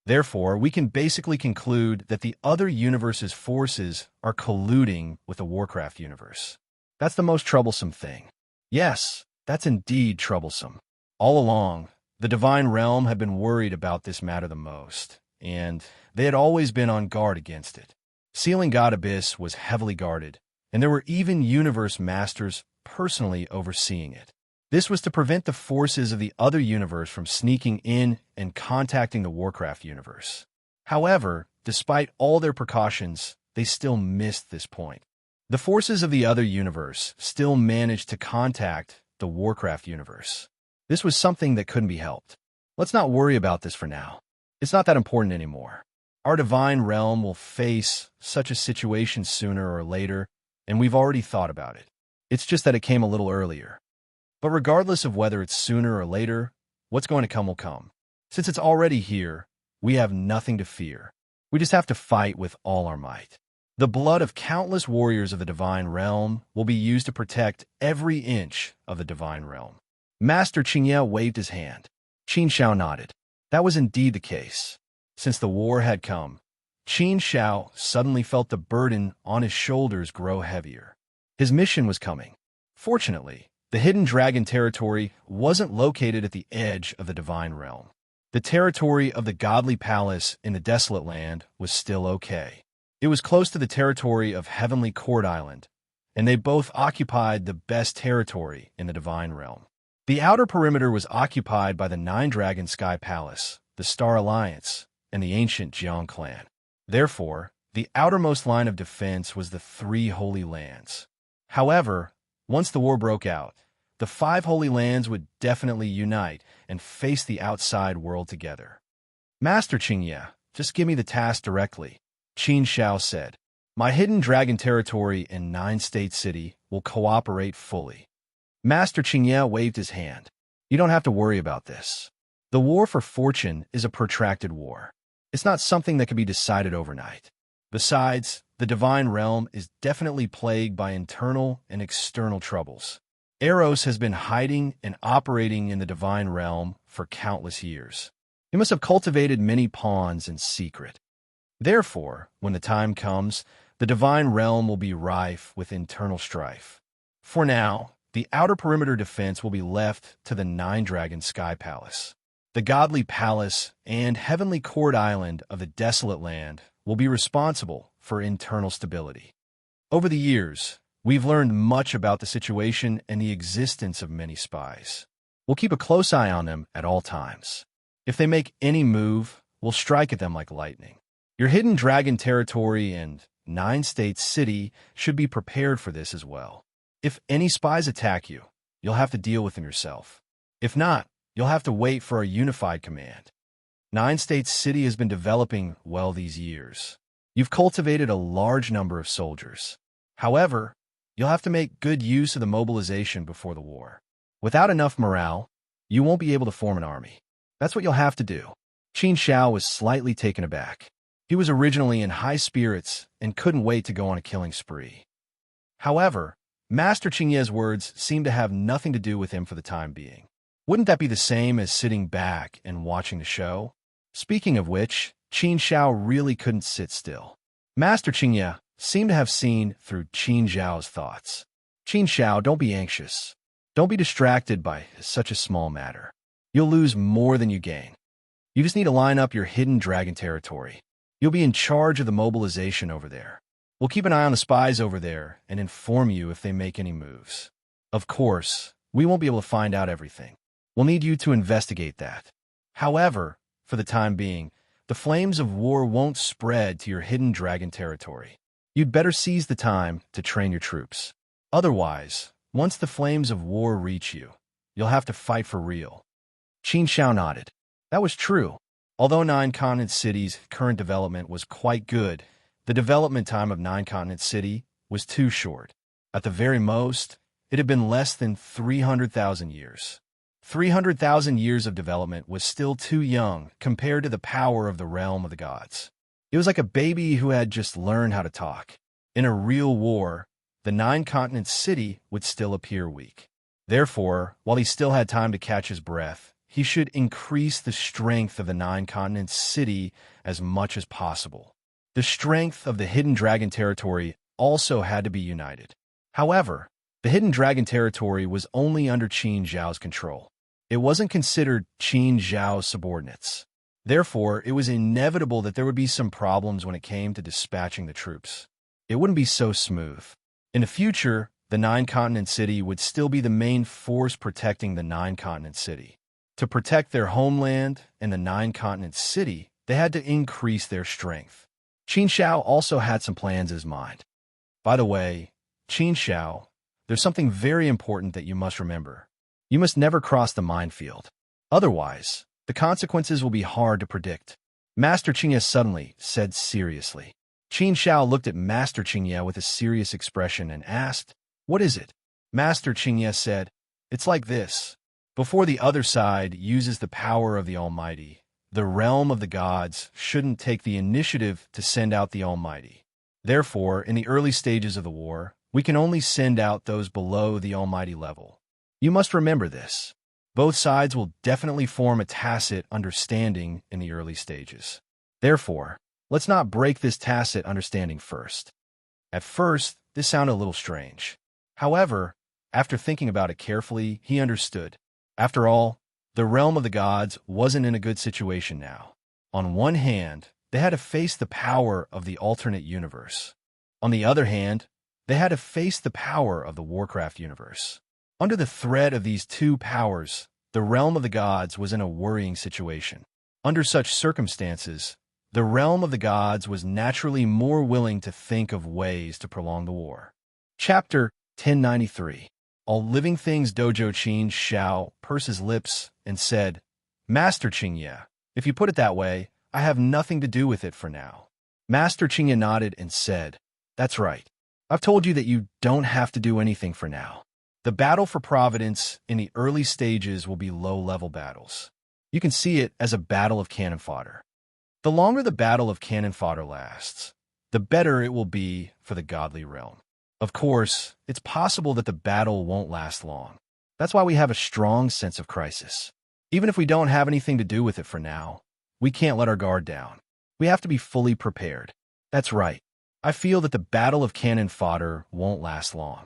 Therefore, we can basically conclude that the other universe's forces are colluding with the Warcraft universe. That's the most troublesome thing. Yes, that's indeed troublesome. All along, the divine realm had been worried about this matter the most, and they had always been on guard against it. Sealing God Abyss was heavily guarded, and there were even universe masters personally overseeing it. This was to prevent the forces of the other universe from sneaking in and contacting the Warcraft universe. However, despite all their precautions, they still missed this point. The forces of the other universe still managed to contact the Warcraft universe. This was something that couldn't be helped. Let's not worry about this for now. It's not that important anymore. Our divine realm will face such a situation sooner or later, and we've already thought about it. It's just that it came a little earlier. But regardless of whether it's sooner or later, what's going to come will come. Since it's already here, we have nothing to fear. We just have to fight with all our might. The blood of countless warriors of the divine realm will be used to protect every inch of the divine realm. Master Qingya waved his hand. Qin Shao nodded. That was indeed the case. Since the war had come, Qin Shao suddenly felt the burden on his shoulders grow heavier. His mission was coming. Fortunately, The hidden dragon territory wasn't located at the edge of the divine realm. The territory of the godly palace in the desolate land was still okay. It was close to the territory of Heavenly Court Island, and they both occupied the best territory in the divine realm. The outer perimeter was occupied by the Nine-Dragon Sky Palace, the Star Alliance, and the ancient Jiang clan. Therefore, the outermost line of defense was the three Holy Lands. However, once the war broke out, the five Holy Lands would definitely unite and face the outside world together. Master Qingye, just give me the task directly, Qin Shao said. My hidden dragon territory in Nine-State City will cooperate fully. Master Qingye waved his hand. You don't have to worry about this. The war for fortune is a protracted war. It's not something that can be decided overnight. Besides, the divine realm is definitely plagued by internal and external troubles. Eros has been hiding and operating in the divine realm for countless years. He must have cultivated many pawns in secret. Therefore, when the time comes, the divine realm will be rife with internal strife. For now, the outer perimeter defense will be left to the Nine-Dragon Sky Palace. The godly palace and Heavenly Court Island of the desolate land will be responsible for internal stability. Over the years, we've learned much about the situation and the existence of many spies. We'll keep a close eye on them at all times. If they make any move, we'll strike at them like lightning. Your hidden dragon territory and Nine-State City should be prepared for this as well. If any spies attack you, you'll have to deal with them yourself. If not, you'll have to wait for a unified command. Nine-State City has been developing well these years. You've cultivated a large number of soldiers. However, you'll have to make good use of the mobilization before the war. Without enough morale, you won't be able to form an army. That's what you'll have to do. Qin Shao was slightly taken aback. He was originally in high spirits and couldn't wait to go on a killing spree. However, Master Qingye's words seemed to have nothing to do with him for the time being. Wouldn't that be the same as sitting back and watching the show? Speaking of which, Qin Shao really couldn't sit still. Master Qingye seemed to have seen through Qin Zhao's thoughts. Qin Shao, don't be anxious. Don't be distracted by such a small matter. You'll lose more than you gain. You just need to line up your hidden dragon territory. You'll be in charge of the mobilization over there. We'll keep an eye on the spies over there and inform you if they make any moves. Of course, we won't be able to find out everything. We'll need you to investigate that. However, for the time being, the flames of war won't spread to your hidden dragon territory. You'd better seize the time to train your troops. Otherwise, once the flames of war reach you, you'll have to fight for real. Qin Shao nodded. That was true. Although Nine Continent City's current development was quite good, the development time of Nine Continent City was too short. At the very most, it had been less than 300,000 years. 300,000 years of development was still too young compared to the power of the realm of the gods. It was like a baby who had just learned how to talk. In a real war, the Nine Continent City would still appear weak. Therefore, while he still had time to catch his breath, he should increase the strength of the Nine Continent City as much as possible. The strength of the Hidden Dragon territory also had to be united. However, the Hidden Dragon territory was only under Qin Zhao's control. It wasn't considered Qin Zhao's subordinates. Therefore, it was inevitable that there would be some problems when it came to dispatching the troops. It wouldn't be so smooth. In the future, the Nine Continent City would still be the main force protecting the Nine Continent City. To protect their homeland and the Nine Continent City, they had to increase their strength. Qin Shao also had some plans in his mind. By the way, Qin Shao, there's something very important that you must remember. You must never cross the minefield. Otherwise, the consequences will be hard to predict. Master Qingye suddenly said seriously. Qin Shao looked at Master Qingye with a serious expression and asked, "What is it?" Master Qingye said, "It's like this. Before the other side uses the power of the Almighty, the realm of the gods shouldn't take the initiative to send out the Almighty. Therefore, in the early stages of the war, we can only send out those below the Almighty level. You must remember this. Both sides will definitely form a tacit understanding in the early stages. Therefore, let's not break this tacit understanding first." At first, this sounded a little strange. However, After thinking about it carefully, he understood. After all, the realm of the gods wasn't in a good situation now. On one hand, they had to face the power of the alternate universe. On the other hand, they had to face the power of the Warcraft universe. Under the threat of these two powers, the realm of the gods was in a worrying situation. Under such circumstances, the realm of the gods was naturally more willing to think of ways to prolong the war. Chapter 1093. All living things. Dojo Qin Shao pursed his lips and said, Master Qingye, if you put it that way, I have nothing to do with it for now. Master Qingye nodded and said, That's right. I've told you that you don't have to do anything for now. The battle for Providence in the early stages will be low-level battles. You can see it as a battle of cannon fodder. The longer the battle of cannon fodder lasts, the better it will be for the godly realm. Of course, it's possible that the battle won't last long. That's why we have a strong sense of crisis. Even if we don't have anything to do with it for now, we can't let our guard down. We have to be fully prepared. That's right. I feel that the battle of cannon fodder won't last long.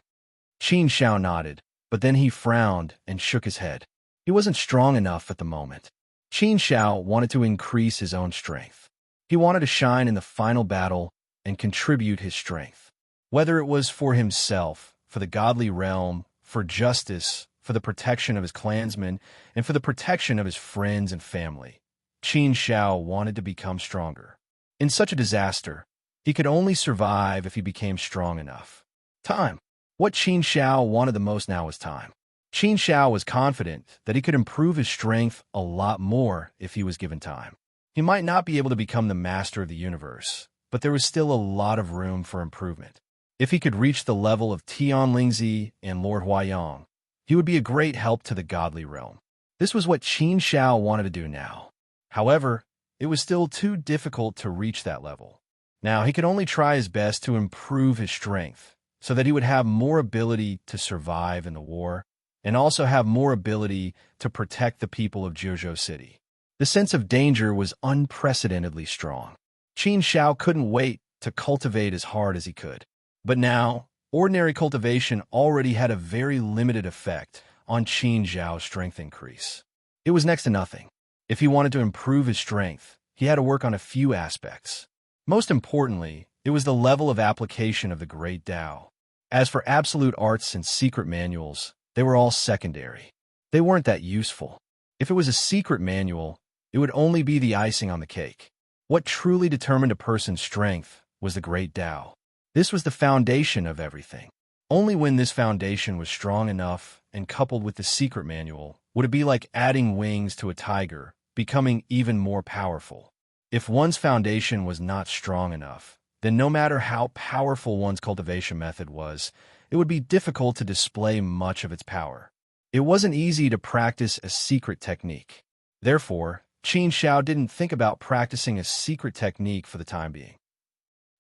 Qin Shao nodded, but then he frowned and shook his head. He wasn't strong enough at the moment. Qin Shao wanted to increase his own strength. He wanted to shine in the final battle and contribute his strength. Whether it was for himself, for the godly realm, for justice, for the protection of his clansmen, and for the protection of his friends and family, Qin Shao wanted to become stronger. In such a disaster, he could only survive if he became strong enough. Time. What Qin Shao wanted the most now was time. Qin Shao was confident that he could improve his strength a lot more if he was given time. He might not be able to become the master of the universe, but there was still a lot of room for improvement. If he could reach the level of Tian Lingzi and Lord Huayang, he would be a great help to the godly realm. This was what Qin Shao wanted to do now. However, it was still too difficult to reach that level. Now he could only try his best to improve his strength so that he would have more ability to survive in the war and also have more ability to protect the people of Jiuzhou City. The sense of danger was unprecedentedly strong. Qin Shao couldn't wait to cultivate as hard as he could. But now, ordinary cultivation already had a very limited effect on Qin Shao's strength increase. It was next to nothing. If he wanted to improve his strength, he had to work on a few aspects. Most importantly, it was the level of application of the Great Tao. As for absolute arts and secret manuals, they were all secondary. They weren't that useful. If it was a secret manual, it would only be the icing on the cake. What truly determined a person's strength was the Great Tao. This was the foundation of everything. Only when this foundation was strong enough and coupled with the secret manual would it be like adding wings to a tiger, becoming even more powerful. If one's foundation was not strong enough, then no matter how powerful one's cultivation method was, it would be difficult to display much of its power. It wasn't easy to practice a secret technique. Therefore, Qin Shao didn't think about practicing a secret technique for the time being.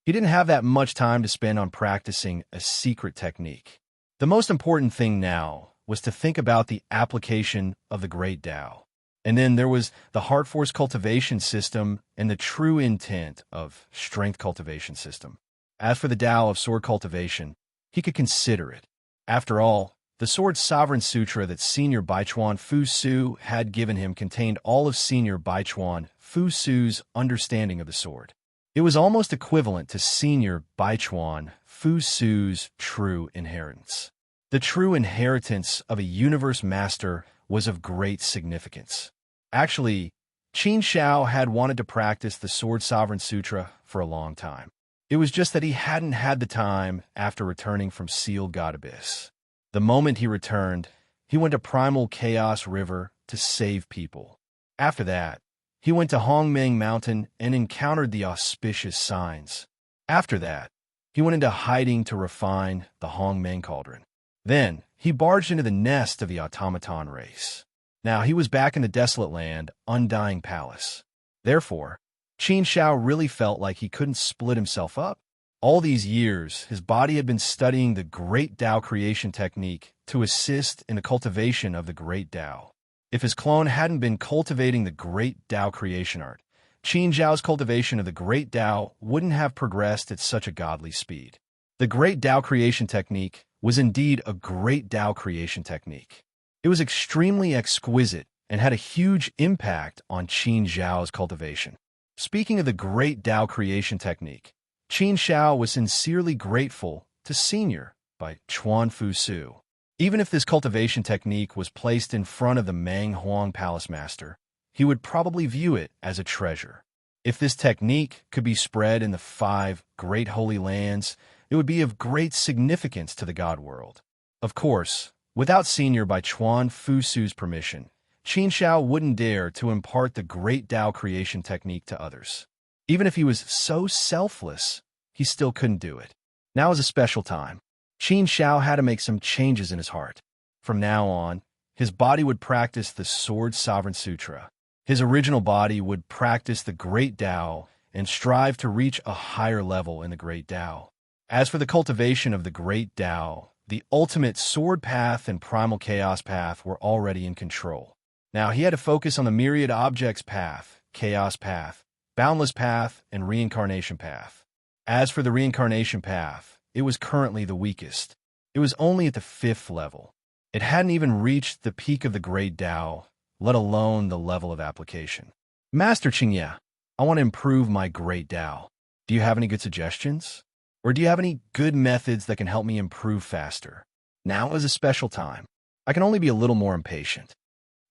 He didn't have that much time to spend on practicing a secret technique. The most important thing now was to think about the application of the Great Tao. And then there was the heart force cultivation system and the true intent of strength cultivation system. As for the Tao of sword cultivation, he could consider it. After all, the Sword Sovereign Sutra that Senior Baichuan Fu Su had given him contained all of Senior Baichuan Fu Su's understanding of the sword. It was almost equivalent to Senior Baichuan Fu Su's true inheritance. The true inheritance of a universe master was of great significance. Actually, Qin Shao had wanted to practice the Sword Sovereign Sutra for a long time. It was just that he hadn't had the time after returning from Sealed God Abyss. The moment he returned, he went to Primal Chaos River to save people. After that, he went to Hongmeng Mountain and encountered the auspicious signs. After that, he went into hiding to refine the Hongmeng Cauldron. Then, he barged into the nest of the automaton race. Now he was back in the desolate land, Undying Palace. Therefore, Qin Shao really felt like he couldn't split himself up. All these years, his body had been studying the Great Tao creation technique to assist in the cultivation of the Great Tao. If his clone hadn't been cultivating the Great Tao creation art, Qin Zhao's cultivation of the Great Tao wouldn't have progressed at such a godly speed. The Great Tao creation technique was indeed a great Tao creation technique. It was extremely exquisite and had a huge impact on Qin Zhao's cultivation. Speaking of the great Tao creation technique, Qin Zhao was sincerely grateful to Senior by Chuan Fu Su. Even if this cultivation technique was placed in front of the Meng Huang Palace Master, he would probably view it as a treasure. If this technique could be spread in the 5 great holy lands, it would be of great significance to the God world. Of course, without Senior by Chuan Fu Su's permission, Qin Zhao wouldn't dare to impart the great Tao creation technique to others. Even if he was so selfless, he still couldn't do it. Now is a special time. Qin Zhao had to make some changes in his heart. From now on, his body would practice the Sword Sovereign Sutra. His original body would practice the Great Tao and strive to reach a higher level in the Great Tao. As for the cultivation of the Great Tao, the ultimate Sword Path and Primal Chaos Path were already in control. Now he had to focus on the Myriad Objects Path, Chaos Path, Boundless Path, and Reincarnation Path. As for the Reincarnation Path, it was currently the weakest. It was only at the 5th level. It hadn't even reached the peak of the Great Tao, let alone the level of application. Master Qingye, I want to improve my Great Tao. Do you have any good suggestions? Or do you have any good methods that can help me improve faster? Now is a special time. I can only be a little more impatient.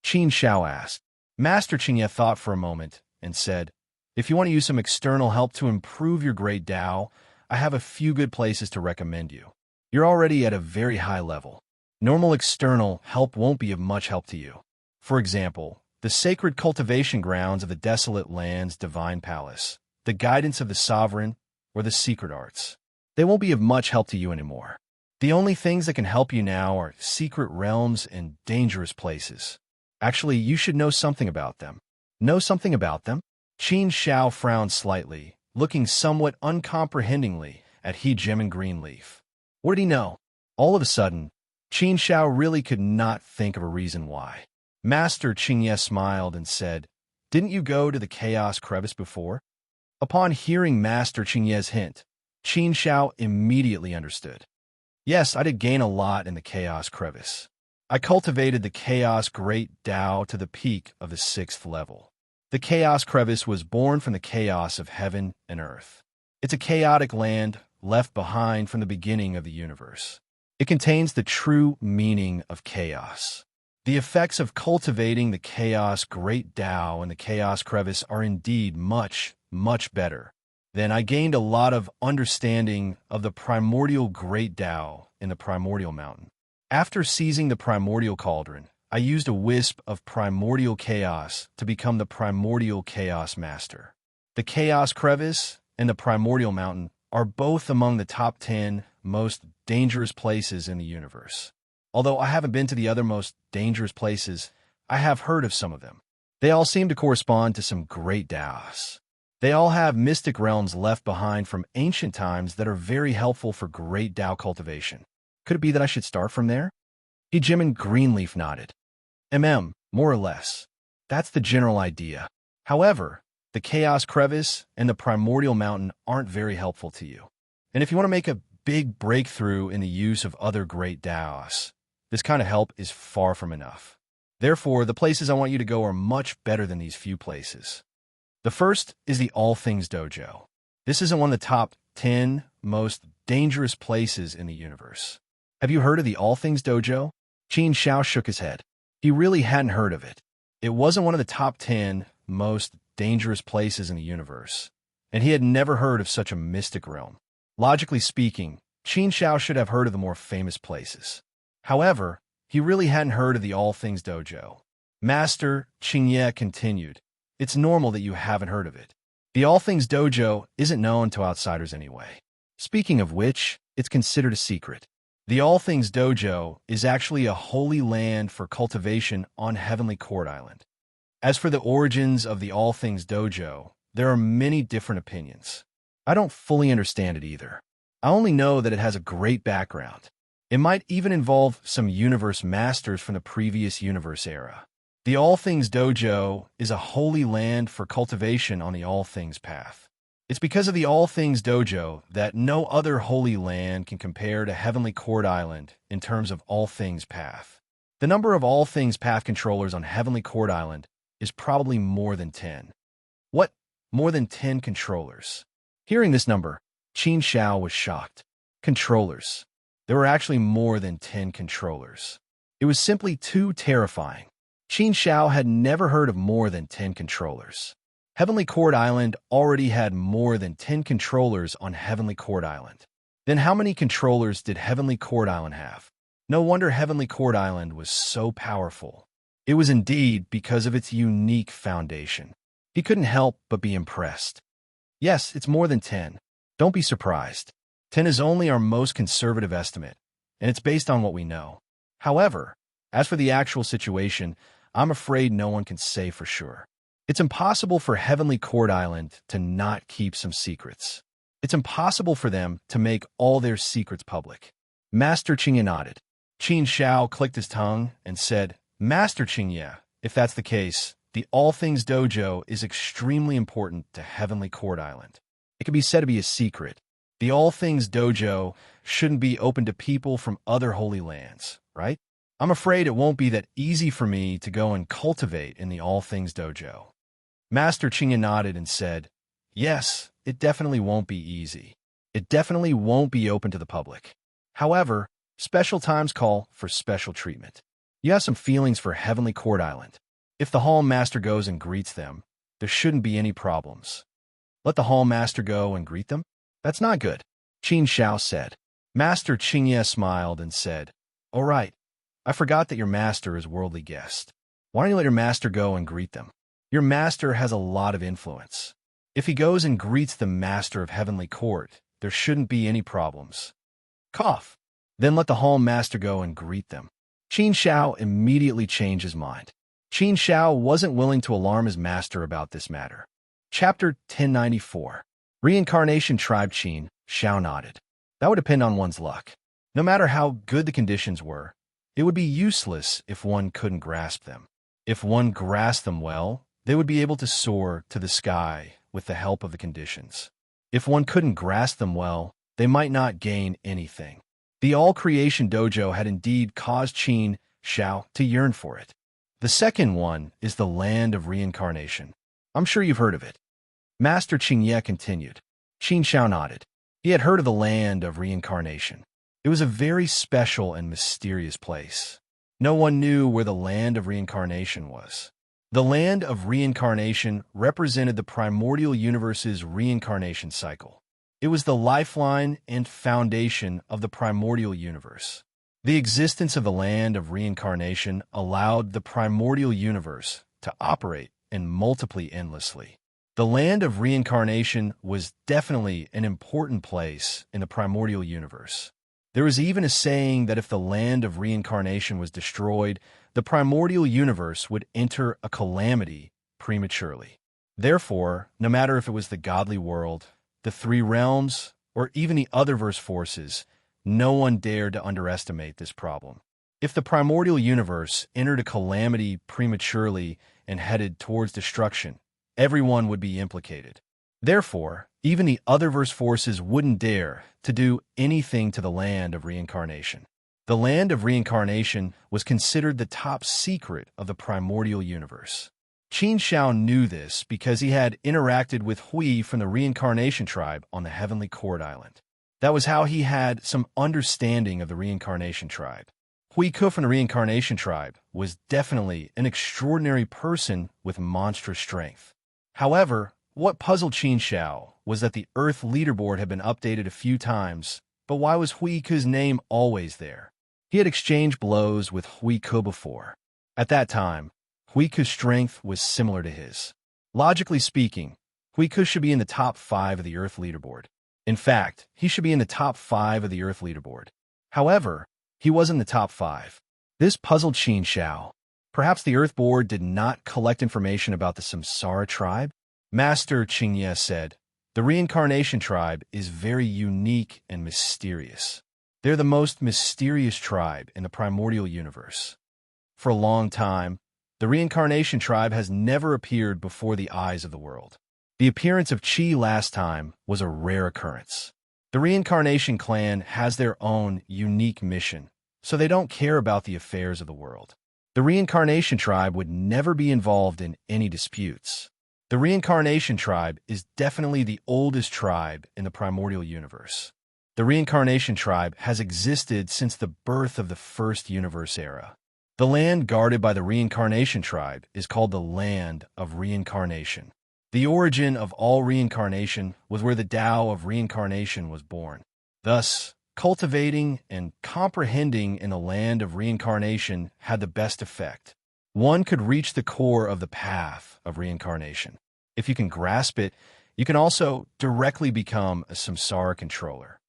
Qin Zhao asked. Master Qingye thought for a moment and said, if you want to use some external help to improve your Great Tao, I have a few good places to recommend you. You're already at a very high level. Normal external help won't be of much help to you. For example, the sacred cultivation grounds of the Desolate Land's Divine Palace, the guidance of the Sovereign, or the secret arts. They won't be of much help to you anymore. The only things that can help you now are secret realms and dangerous places. Actually, you should know something about them. Know something about them? Qin Zhao frowned slightly, looking somewhat uncomprehendingly at He Jimin Greenleaf. What did he know? All of a sudden, Qin Zhao really could not think of a reason why. Master Qingye smiled and said, didn't you go to the Chaos Crevice before? Upon hearing Master Qingye's hint, Qin Zhao immediately understood. Yes, I did gain a lot in the Chaos Crevice. I cultivated the Chaos Great Tao to the peak of the 6th level. The Chaos Crevice was born from the chaos of heaven and earth. It's a chaotic land left behind from the beginning of the universe. It contains the true meaning of chaos. The effects of cultivating the Chaos Great Tao and the Chaos Crevice are indeed much, much better. Then I gained a lot of understanding of the primordial Great Tao in the Primordial Mountain. After seizing the Primordial Cauldron, I used a wisp of primordial chaos to become the Primordial Chaos Master. The Chaos Crevice and the Primordial Mountain are both among the top 10 most dangerous places in the universe. Although I haven't been to the other most dangerous places, I have heard of some of them. They all seem to correspond to some great Taos. They all have mystic realms left behind from ancient times that are very helpful for great Tao cultivation. Could it be that I should start from there? He Jimin Greenleaf nodded. More or less. That's the general idea. However, the Chaos Crevice and the Primordial Mountain aren't very helpful to you. And if you want to make a big breakthrough in the use of other great Taos, this kind of help is far from enough. Therefore, the places I want you to go are much better than these few places. The first is the All Things Dojo. This isn't one of the top 10 most dangerous places in the universe. Have you heard of the All Things Dojo? Qin Zhao shook his head. He really hadn't heard of it. It wasn't one of the top 10 most dangerous places in the universe, and he had never heard of such a mystic realm. Logically speaking, Qin Zhao should have heard of the more famous places. However, he really hadn't heard of the All Things Dojo. Master Qingye continued, it's normal that you haven't heard of it. The All Things Dojo isn't known to outsiders anyway. Speaking of which, it's considered a secret. The All Things Dojo is actually a holy land for cultivation on Heavenly Court Island. As for the origins of the All Things Dojo, there are many different opinions. I don't fully understand it either. I only know that it has a great background. It might even involve some universe masters from the previous universe era. The All Things Dojo is a holy land for cultivation on the All Things path. It's because of the All Things Dojo that no other holy land can compare to Heavenly Court Island in terms of All Things Path. The number of All Things Path controllers on Heavenly Court Island is probably more than 10. What? More than 10 controllers? Hearing this number, Qin Xiao was shocked. Controllers. There were actually more than 10 controllers. It was simply too terrifying. Qin Xiao had never heard of more than 10 controllers. Heavenly Court Island already had more than 10 controllers on Heavenly Court Island. Then how many controllers did Heavenly Court Island have? No wonder Heavenly Court Island was so powerful. It was indeed because of its unique foundation. He couldn't help but be impressed. Yes, it's more than 10. Don't be surprised. 10 is only our most conservative estimate, and it's based on what we know. However, as for the actual situation, I'm afraid no one can say for sure. It's impossible for Heavenly Court Island to not keep some secrets. It's impossible for them to make all their secrets public. Master Qingye nodded. Qin Xiao clicked his tongue and said, Master Qingye, if that's the case, the All Things Dojo is extremely important to Heavenly Court Island. It can be said to be a secret. The All Things Dojo shouldn't be open to people from other holy lands, right? I'm afraid it won't be that easy for me to go and cultivate in the All Things Dojo. Master Qingye nodded and said, Yes, it definitely won't be easy. It definitely won't be open to the public. However, special times call for special treatment. You have some feelings for Heavenly Court Island. If the Hall Master goes and greets them, there shouldn't be any problems. Let the Hall Master go and greet them? That's not good, Qin Xiao said. Master Qingye smiled and said, All right, I forgot that your master is worldly guest. Why don't you let your master go and greet them? Your master has a lot of influence. If he goes and greets the master of Heavenly Court, there shouldn't be any problems. Cough. Then let the Hall Master go and greet them. Qin Xiao immediately changed his mind. Qin Xiao wasn't willing to alarm his master about this matter. Chapter 1094. Reincarnation Tribe. Qin Xiao nodded. That would depend on one's luck. No matter how good the conditions were, it would be useless if one couldn't grasp them. If one grasped them well, they would be able to soar to the sky with the help of the conditions. If one couldn't grasp them well, they might not gain anything. The All-Creation Dojo had indeed caused Qin Xiao to yearn for it. The second one is the Land of Reincarnation. I'm sure you've heard of it. Master Qingye continued. Qin Xiao nodded. He had heard of the Land of Reincarnation. It was a very special and mysterious place. No one knew where the Land of Reincarnation was. The Land of Reincarnation represented the primordial universe's reincarnation cycle. It was the lifeline and foundation of the primordial universe. The existence of the Land of Reincarnation allowed the primordial universe to operate and multiply endlessly. The Land of Reincarnation was definitely an important place in the primordial universe. There was even a saying that if the Land of Reincarnation was destroyed, the primordial universe would enter a calamity prematurely. Therefore, no matter if it was the godly world, the three realms, or even the otherverse forces, no one dared to underestimate this problem. If the primordial universe entered a calamity prematurely and headed towards destruction, everyone would be implicated. Therefore, even the otherverse forces wouldn't dare to do anything to the Land of Reincarnation. The Land of Reincarnation was considered the top secret of the primordial universe. Qin Xiao knew this because he had interacted with Hui from the Reincarnation Tribe on the Heavenly Court Island. That was how he had some understanding of the Reincarnation Tribe. Hui Ke from the Reincarnation Tribe was definitely an extraordinary person with monstrous strength. However, what puzzled Qin Xiao was that the Earth leaderboard had been updated a few times, but why was Hui Ke's name always there? He had exchanged blows with Hui Ke before. At that time, Hui Ke's strength was similar to his. Logically speaking, Hui Ke should be in the top 5 of the Earth leaderboard. In fact, he should be in the top 5 of the Earth leaderboard. However, he was in the top 5. This puzzled Qin Xiao. Perhaps the Earth board did not collect information about the Samsara tribe? Master Qingye said, The Reincarnation Tribe is very unique and mysterious. They're the most mysterious tribe in the primordial universe. For a long time, the Reincarnation Tribe has never appeared before the eyes of the world. The appearance of Qi last time was a rare occurrence. The reincarnation clan has their own unique mission, so they don't care about the affairs of the world. The reincarnation tribe would never be involved in any disputes. The reincarnation tribe is definitely the oldest tribe in the primordial universe. The reincarnation tribe has existed since the birth of the first universe era. The land guarded by the reincarnation tribe is called the Land of Reincarnation. The origin of all reincarnation was where the Tao of reincarnation was born. Thus, cultivating and comprehending in the land of reincarnation had the best effect. One could reach the core of the path of reincarnation. If you can grasp it, you can also directly become a samsara controller.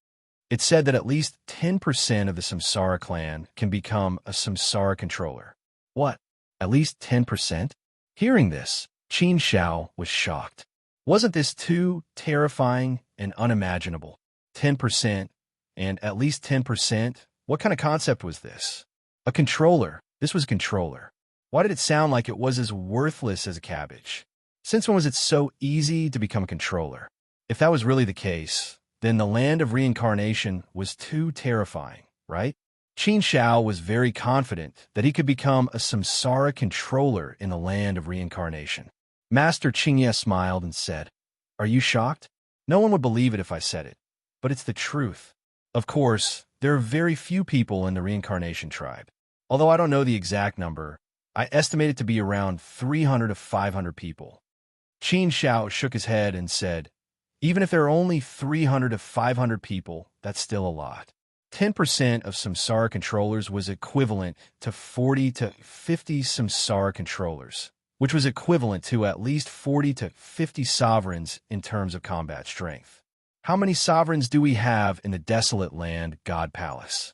It's said that at least 10% of the samsara clan can become a samsara controller. What? At least 10%? Hearing this, Qin Xiao was shocked. Wasn't this too terrifying and unimaginable? 10%, and at least 10%? What kind of concept was this? A controller. This was a controller. Why did it sound like it was as worthless as a cabbage? Since when was it so easy to become a controller? If that was really the case, then the land of reincarnation was too terrifying, right? Qin Xiao was very confident that he could become a samsara controller in the land of reincarnation. Master Qingye smiled and said, "Are you shocked? No one would believe it if I said it, but it's the truth. Of course, there are very few people in the reincarnation tribe. Although I don't know the exact number, I estimate it to be around 300 to 500 people." Qin Xiao shook his head and said, "Even if there are only 300 to 500 people, that's still a lot. 10% of samsara controllers was equivalent to 40 to 50 samsara controllers, which was equivalent to at least 40 to 50 sovereigns in terms of combat strength. How many sovereigns do we have in the desolate land God Palace?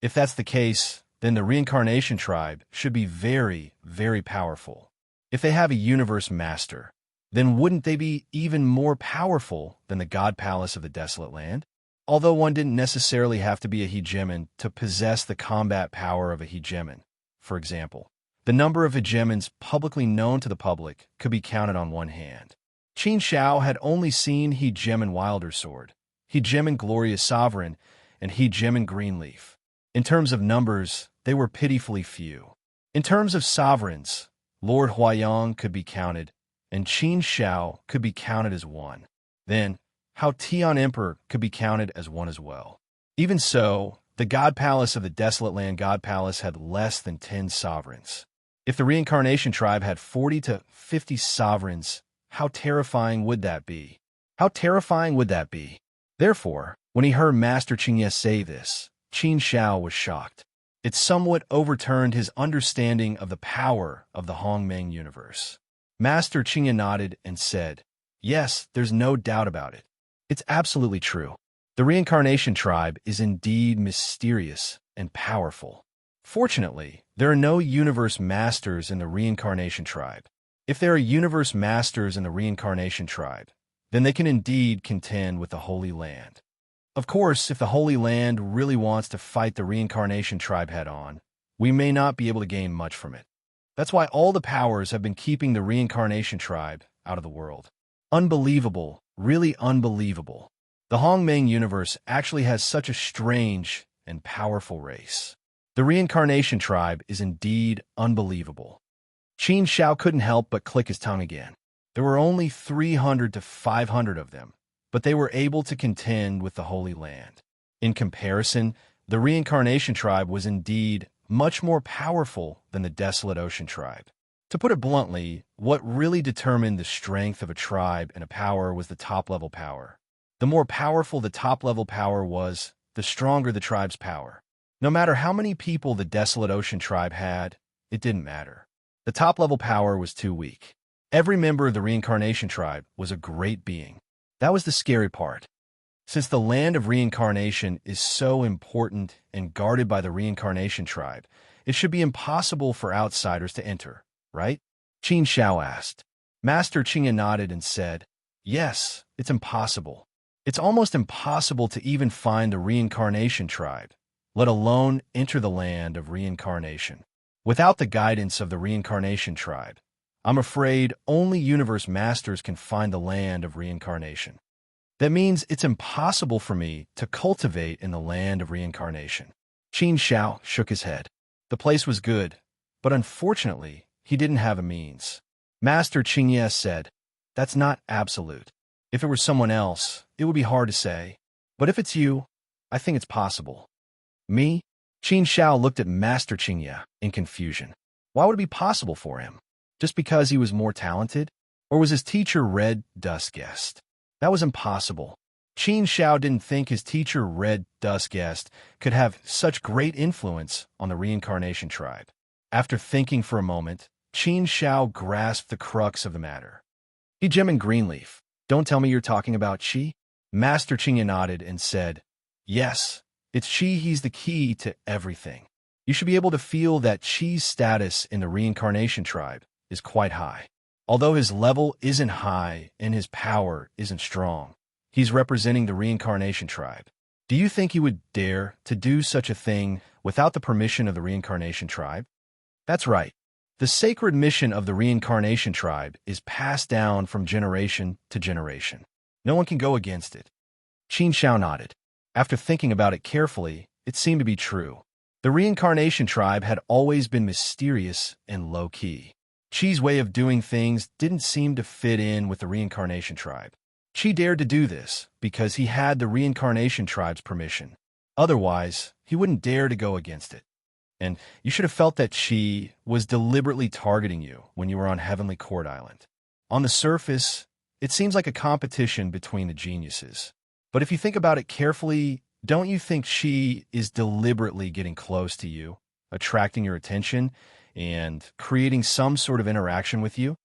If that's the case, then the reincarnation tribe should be very, very powerful. If they have a universe master, then wouldn't they be even more powerful than the God Palace of the desolate land? Although one didn't necessarily have to be a hegemon to possess the combat power of a hegemon. For example, the number of hegemons publicly known to the public could be counted on one hand. Qin Xiao had only seen hegemon Wilder Sword, hegemon Glorious Sovereign, and hegemon Greenleaf. In terms of numbers, they were pitifully few. In terms of sovereigns, Lord Huayang could be counted, and Qin Xiao could be counted as one. Then, how Tian Emperor could be counted as one as well. Even so, the God Palace of the Desolate Land God Palace had less than 10 sovereigns. If the reincarnation tribe had 40 to 50 sovereigns, how terrifying would that be? How terrifying would that be? Therefore, when he heard Master Qingye say this, Qin Xiao was shocked. It somewhat overturned his understanding of the power of the Hongmeng universe. Master Qingye nodded and said, "Yes, there's no doubt about it. It's absolutely true. The reincarnation tribe is indeed mysterious and powerful. Fortunately, there are no universe masters in the reincarnation tribe. If there are universe masters in the reincarnation tribe, then they can indeed contend with the Holy Land. Of course, if the Holy Land really wants to fight the reincarnation tribe head-on, we may not be able to gain much from it. That's why all the powers have been keeping the reincarnation tribe out of the world. Unbelievable, really unbelievable. The Hongmeng universe actually has such a strange and powerful race. The reincarnation tribe is indeed unbelievable." Qin Xiao couldn't help but click his tongue again. There were only 300 to 500 of them, but they were able to contend with the Holy Land. In comparison, the reincarnation tribe was indeed much more powerful than the Desolate Ocean tribe. To put it bluntly, what really determined the strength of a tribe and a power was the top-level power. The more powerful the top-level power was, the stronger the tribe's power. No matter how many people the Desolate Ocean tribe had, it didn't matter. The top-level power was too weak. Every member of the reincarnation tribe was a great being. That was the scary part. Since the land of reincarnation is so important and guarded by the reincarnation tribe, it should be impossible for outsiders to enter, right? Qin Xiao asked. Master Qingye nodded and said, "Yes, it's impossible. It's almost impossible to even find the reincarnation tribe, let alone enter the land of reincarnation. Without the guidance of the reincarnation tribe, I'm afraid only universe masters can find the land of reincarnation. That means it's impossible for me to cultivate in the land of reincarnation. Qin Shao shook his head. The place was good, but unfortunately, he didn't have a means. Master Qingye said, "That's not absolute. If it were someone else, it would be hard to say. But if it's you, I think it's possible." Me? Qin Shao looked at Master Qingye in confusion. Why would it be possible for him? Just because he was more talented? Or was his teacher Red Dust Guest? That was impossible. Qin Shao didn't think his teacher Red Dust Guest could have such great influence on the reincarnation tribe. After thinking for a moment, Qin Shao grasped the crux of the matter. "He gem in Greenleaf. Don't tell me you're talking about Qi?" Master Qingye nodded and said, "Yes, it's Qi. He's the key to everything. You should be able to feel that Qi's status in the reincarnation tribe is quite high. Although his level isn't high and his power isn't strong, he's representing the reincarnation tribe. Do you think he would dare to do such a thing without the permission of the reincarnation tribe?" "That's right. The sacred mission of the reincarnation tribe is passed down from generation to generation. No one can go against it." Qin Shao nodded. After thinking about it carefully, it seemed to be true. The reincarnation tribe had always been mysterious and low-key. Qi's way of doing things didn't seem to fit in with the reincarnation tribe. Qi dared to do this because he had the reincarnation tribe's permission. Otherwise, he wouldn't dare to go against it. And you should have felt that Qi was deliberately targeting you when you were on Heavenly Court Island. On the surface, it seems like a competition between the geniuses. But if you think about it carefully, don't you think Qi is deliberately getting close to you, attracting your attention, and creating some sort of interaction with you?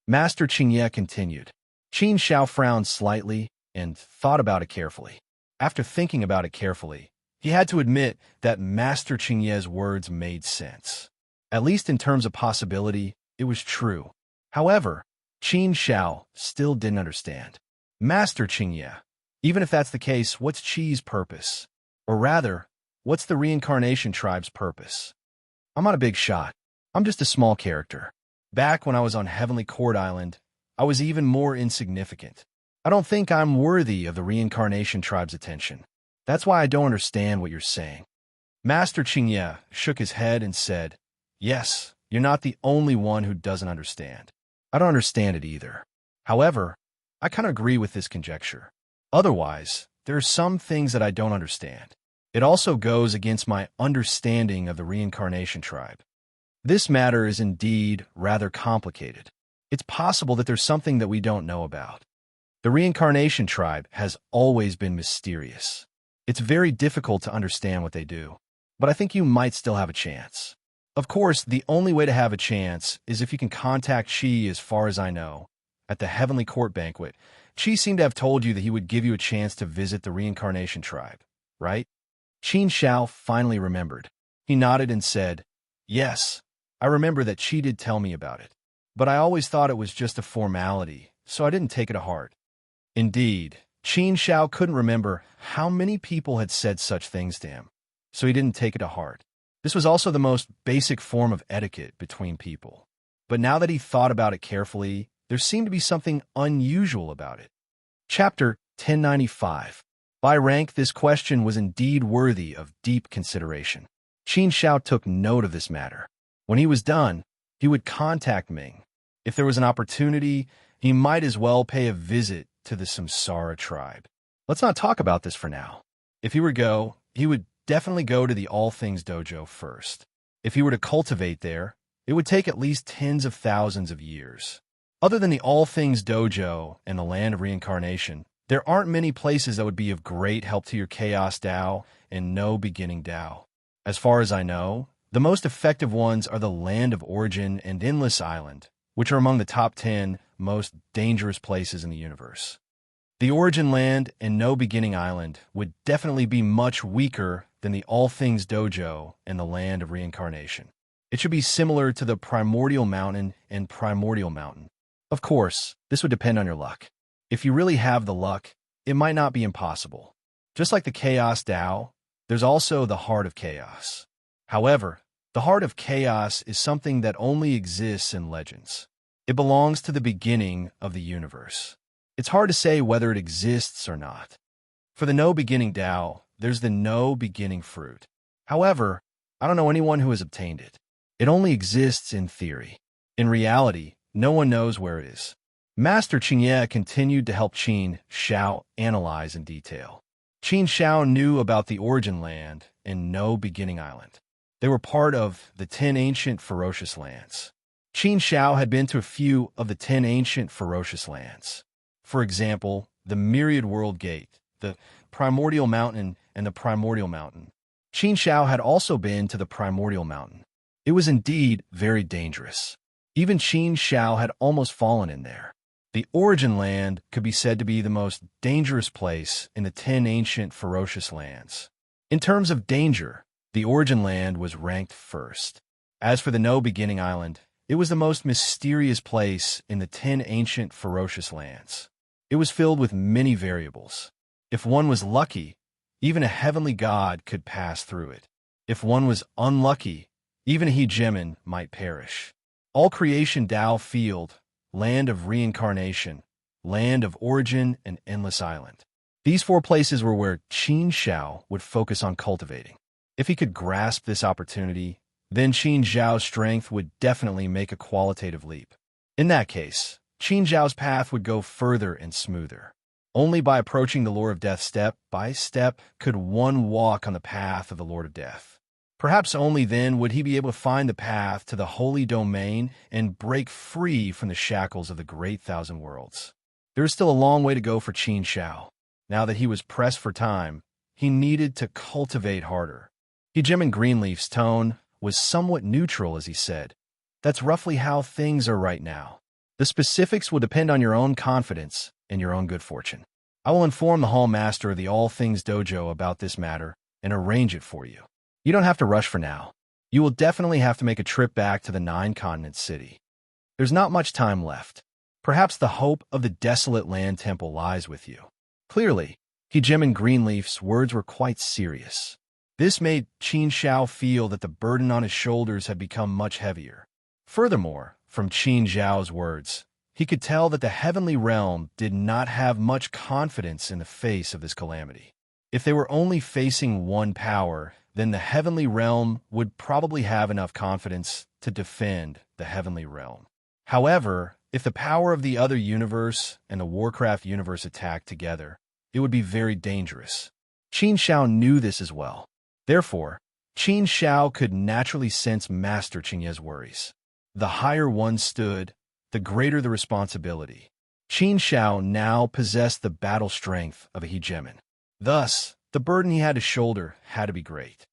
Master Qingye continued. Qin Shao frowned slightly and thought about it carefully. After thinking about it carefully, he had to admit that Master Qingye's words made sense. At least in terms of possibility, it was true. However, Qin Shao still didn't understand. "Master Qingye, even if that's the case, what's Qi's purpose? Or rather, what's the reincarnation tribe's purpose? I'm not a big shot. I'm just a small character. Back when I was on Heavenly Court Island, I was even more insignificant. I don't think I'm worthy of the reincarnation tribe's attention. That's why I don't understand what you're saying." Master Qingye shook his head and said, "Yes, you're not the only one who doesn't understand. I don't understand it either. However, I kind of agree with this conjecture. Otherwise, there are some things that I don't understand. It also goes against my understanding of the reincarnation tribe. This matter is indeed rather complicated. It's possible that there's something that we don't know about. The reincarnation tribe has always been mysterious. It's very difficult to understand what they do, but I think you might still have a chance. Of course, the only way to have a chance is if you can contact Qi. As far as I know, at the Heavenly Court banquet, Qi seemed to have told you that he would give you a chance to visit the reincarnation tribe, right?" Qin Shao finally remembered. He nodded and said, "Yes, I remember that Qi did tell me about it, but I always thought it was just a formality, so I didn't take it to heart." Indeed, Qin Shao couldn't remember how many people had said such things to him, so he didn't take it to heart. This was also the most basic form of etiquette between people. But now that he thought about it carefully, there seemed to be something unusual about it. Chapter 1095. By rank, this question was indeed worthy of deep consideration. Qin Shao took note of this matter. When he was done, he would contact Ming. If there was an opportunity, he might as well pay a visit to the Samsara tribe. Let's not talk about this for now. If he were to go, he would definitely go to the All Things Dojo first. If he were to cultivate there, it would take at least tens of thousands of years. Other than the All Things Dojo and the Land of Reincarnation, there aren't many places that would be of great help to your Chaos Dao and No Beginning Dao. As far as I know, the most effective ones are the Land of Origin and Endless Island, which are among the top 10 most dangerous places in the universe. The Origin Land and No Beginning Island would definitely be much weaker than the All Things Dojo and the Land of Reincarnation. It should be similar to the Primordial Mountain and Primordial Mountain. Of course, this would depend on your luck. If you really have the luck, it might not be impossible. Just like the Chaos Dao, there's also the Heart of Chaos. However, the Heart of Chaos is something that only exists in legends. It belongs to the beginning of the universe. It's hard to say whether it exists or not. For the no-beginning Tao, there's the no-beginning fruit. However, I don't know anyone who has obtained it. It only exists in theory. In reality, no one knows where it is. Master Qingye continued to help Qin Shao analyze in detail. Qin Shao knew about the origin land and no-beginning island. They were part of the 10 ancient ferocious lands. Qin Shao had been to a few of the 10 ancient ferocious lands. For example, the Myriad World Gate, the Primordial Mountain, and the Primordial Mountain. Qin Shao had also been to the Primordial Mountain. It was indeed very dangerous. Even Qin Shao had almost fallen in there. The origin land could be said to be the most dangerous place in the 10 ancient ferocious lands. In terms of danger, the origin land was ranked first. As for the no-beginning island, it was the most mysterious place in the 10 ancient ferocious lands. It was filled with many variables. If one was lucky, even a heavenly god could pass through it. If one was unlucky, even a hegemon might perish. All creation Tao field, land of reincarnation, land of origin, and endless island. These 4 places were where Qin Shao would focus on cultivating. If he could grasp this opportunity, then Qin Zhao's strength would definitely make a qualitative leap. In that case, Qin Zhao's path would go further and smoother. Only by approaching the Lord of Death step by step could one walk on the path of the Lord of Death. Perhaps only then would he be able to find the path to the holy domain and break free from the shackles of the great thousand worlds. There is still a long way to go for Qin Shao. Now that he was pressed for time, he needed to cultivate harder. Hegemon Greenleaf's tone was somewhat neutral as he said, "That's roughly how things are right now. The specifics will depend on your own confidence and your own good fortune. I will inform the Hall Master of the All Things Dojo about this matter and arrange it for you. You don't have to rush for now. You will definitely have to make a trip back to the 9-continent city. There's not much time left. Perhaps the hope of the desolate land temple lies with you." Clearly, Hegemon Greenleaf's words were quite serious. This made Qin Shao feel that the burden on his shoulders had become much heavier. Furthermore, from Qin Zhao's words, he could tell that the heavenly realm did not have much confidence in the face of this calamity. If they were only facing one power, then the heavenly realm would probably have enough confidence to defend the heavenly realm. However, if the power of the other universe and the Warcraft universe attacked together, it would be very dangerous. Qin Shao knew this as well. Therefore, Qin Shao could naturally sense Master Qingye's worries. The higher one stood, the greater the responsibility. Qin Shao now possessed the battle strength of a hegemon. Thus, the burden he had to shoulder had to be great.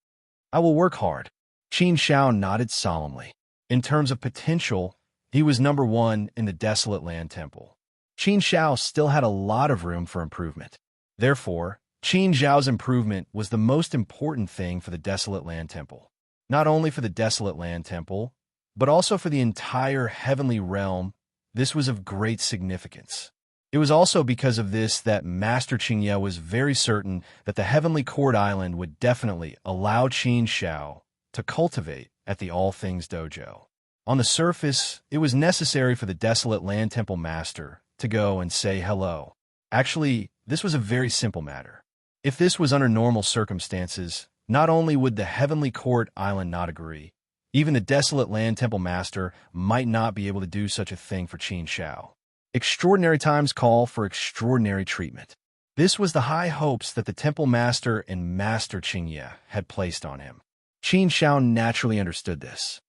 "I will work hard." Qin Shao nodded solemnly. In terms of potential, he was number 1 in the Desolate Land Temple. Qin Shao still had a lot of room for improvement. Therefore, Qin Zhao's improvement was the most important thing for the Desolate Land Temple. Not only for the Desolate Land Temple, but also for the entire heavenly realm, this was of great significance. It was also because of this that Master Qingye was very certain that the Heavenly Court Island would definitely allow Qin Shao to cultivate at the All Things Dojo. On the surface, it was necessary for the Desolate Land Temple Master to go and say hello. Actually, this was a very simple matter. If this was under normal circumstances, not only would the Heavenly Court Island not agree, even the Desolate Land Temple Master might not be able to do such a thing for Qin Shao. Extraordinary times call for extraordinary treatment. This was the high hopes that the Temple Master and Master Qingye had placed on him. Qin Shao naturally understood this.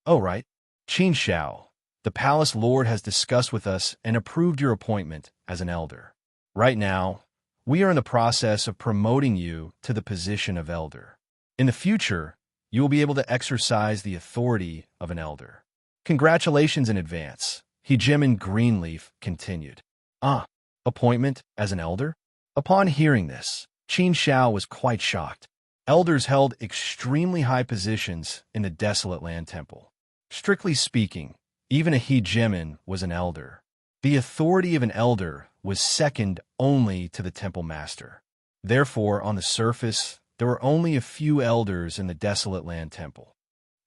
"Oh, right. Qin Shao, the Palace Lord has discussed with us and approved your appointment as an elder. Right now, we are in the process of promoting you to the position of elder. In the future, you will be able to exercise the authority of an elder. Congratulations in advance," Hegemon Greenleaf continued. Appointment as an elder?" Upon hearing this, Qin Shao was quite shocked. Elders held extremely high positions in the Desolate Land Temple. Strictly speaking, even a hegemon was an elder. The authority of an elder was second only to the Temple Master. Therefore, on the surface, there were only a few elders in the Desolate Land Temple.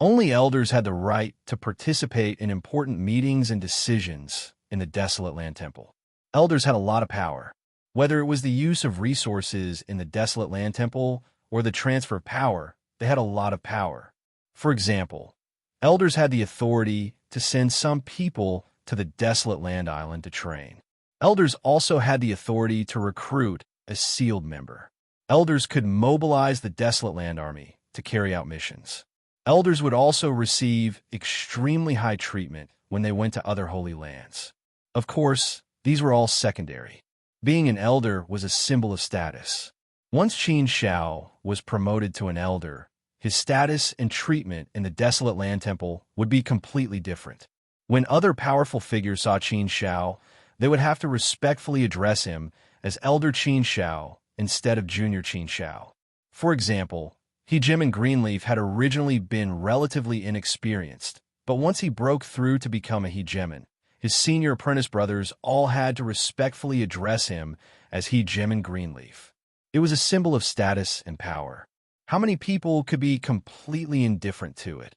Only elders had the right to participate in important meetings and decisions in the desolate land temple. Elders had a lot of power. Whether it was the use of resources in the desolate land temple or the transfer of power, they had a lot of power. For example, elders had the authority to send some people to the desolate land island to train. Elders also had the authority to recruit a sealed member. Elders could mobilize the desolate land army to carry out missions. Elders would also receive extremely high treatment when they went to other holy lands. Of course, these were all secondary. Being an elder was a symbol of status. Once Qin Shao was promoted to an elder, his status and treatment in the desolate land temple would be completely different. When other powerful figures saw Qin Shao, they would have to respectfully address him as Elder Qin Shao instead of Junior Qin Shao. For example, Hegemon Greenleaf had originally been relatively inexperienced, but once he broke through to become a hegemon, his senior apprentice brothers all had to respectfully address him as Hegemon Greenleaf. It was a symbol of status and power. How many people could be completely indifferent to it,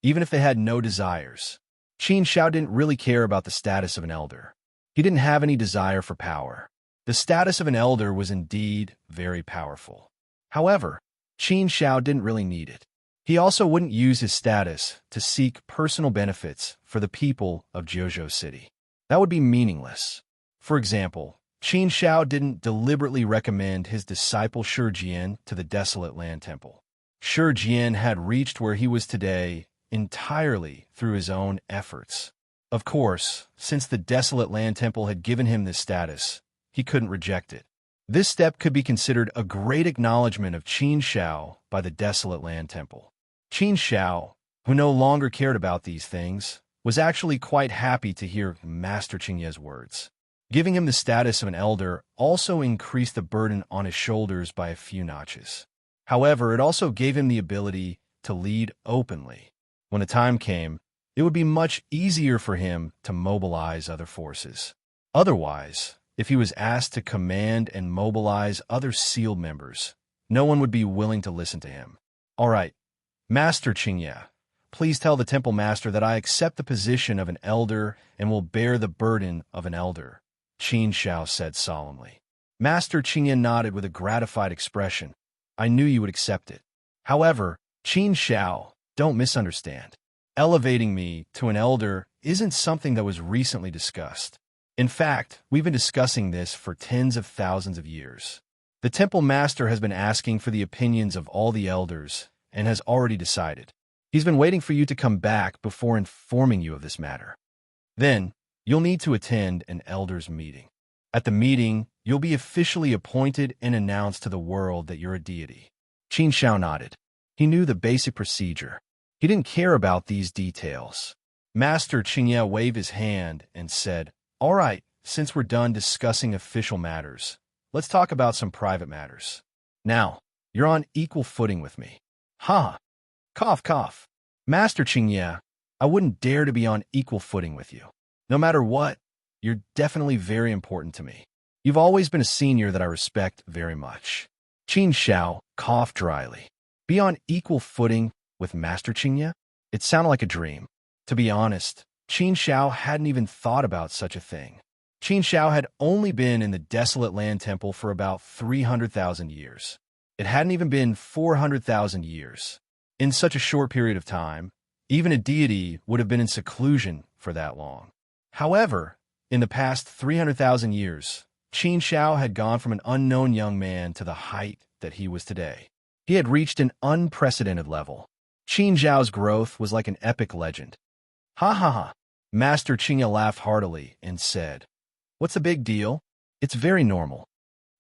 even if they had no desires? Qin Shao didn't really care about the status of an elder. He didn't have any desire for power. The status of an elder was indeed very powerful. However, Qin Shao didn't really need it. He also wouldn't use his status to seek personal benefits for the people of Jiuzhou City. That would be meaningless. For example, Qin Shao didn't deliberately recommend his disciple Shi Jian to the desolate land temple. Shi Jian had reached where he was today entirely through his own efforts. Of course, since the desolate land temple had given him this status, he couldn't reject it. This step could be considered a great acknowledgement of Qin Shao by the desolate land temple. Qin Shao, who no longer cared about these things, was actually quite happy to hear Master Qingye's words. Giving him the status of an elder also increased the burden on his shoulders by a few notches. However, it also gave him the ability to lead openly. When the time came, it would be much easier for him to mobilize other forces. Otherwise, if he was asked to command and mobilize other sealed members, no one would be willing to listen to him. All right, Master Qingye, please tell the temple master that I accept the position of an elder and will bear the burden of an elder, Qin Shao said solemnly. Master Qingye nodded with a gratified expression. I knew you would accept it. However, Qin Shao, don't misunderstand. Elevating me to an elder isn't something that was recently discussed. In fact, we've been discussing this for tens of thousands of years. The temple master has been asking for the opinions of all the elders and has already decided. He's been waiting for you to come back before informing you of this matter. Then, you'll need to attend an elders' meeting. At the meeting, you'll be officially appointed and announced to the world that you're a deity. Qin Shao nodded. He knew the basic procedure. He didn't care about these details. Master Qingye waved his hand and said, All right, since we're done discussing official matters, let's talk about some private matters. Now, you're on equal footing with me. Ha! Cough, cough. Master Qingye, I wouldn't dare to be on equal footing with you. No matter what, you're definitely very important to me. You've always been a senior that I respect very much. Qin Shao coughed dryly. Be on equal footing with Master Qingye? It sounded like a dream. To be honest, Qin Shao hadn't even thought about such a thing. Qin Shao had only been in the desolate land temple for about 300,000 years. It hadn't even been 400,000 years. In such a short period of time, even a deity would have been in seclusion for that long. However, in the past 300,000 years, Qin Shao had gone from an unknown young man to the height that he was today. He had reached an unprecedented level. Qin Shao's growth was like an epic legend. Ha ha ha. Master Qingye laughed heartily and said, What's the big deal? It's very normal.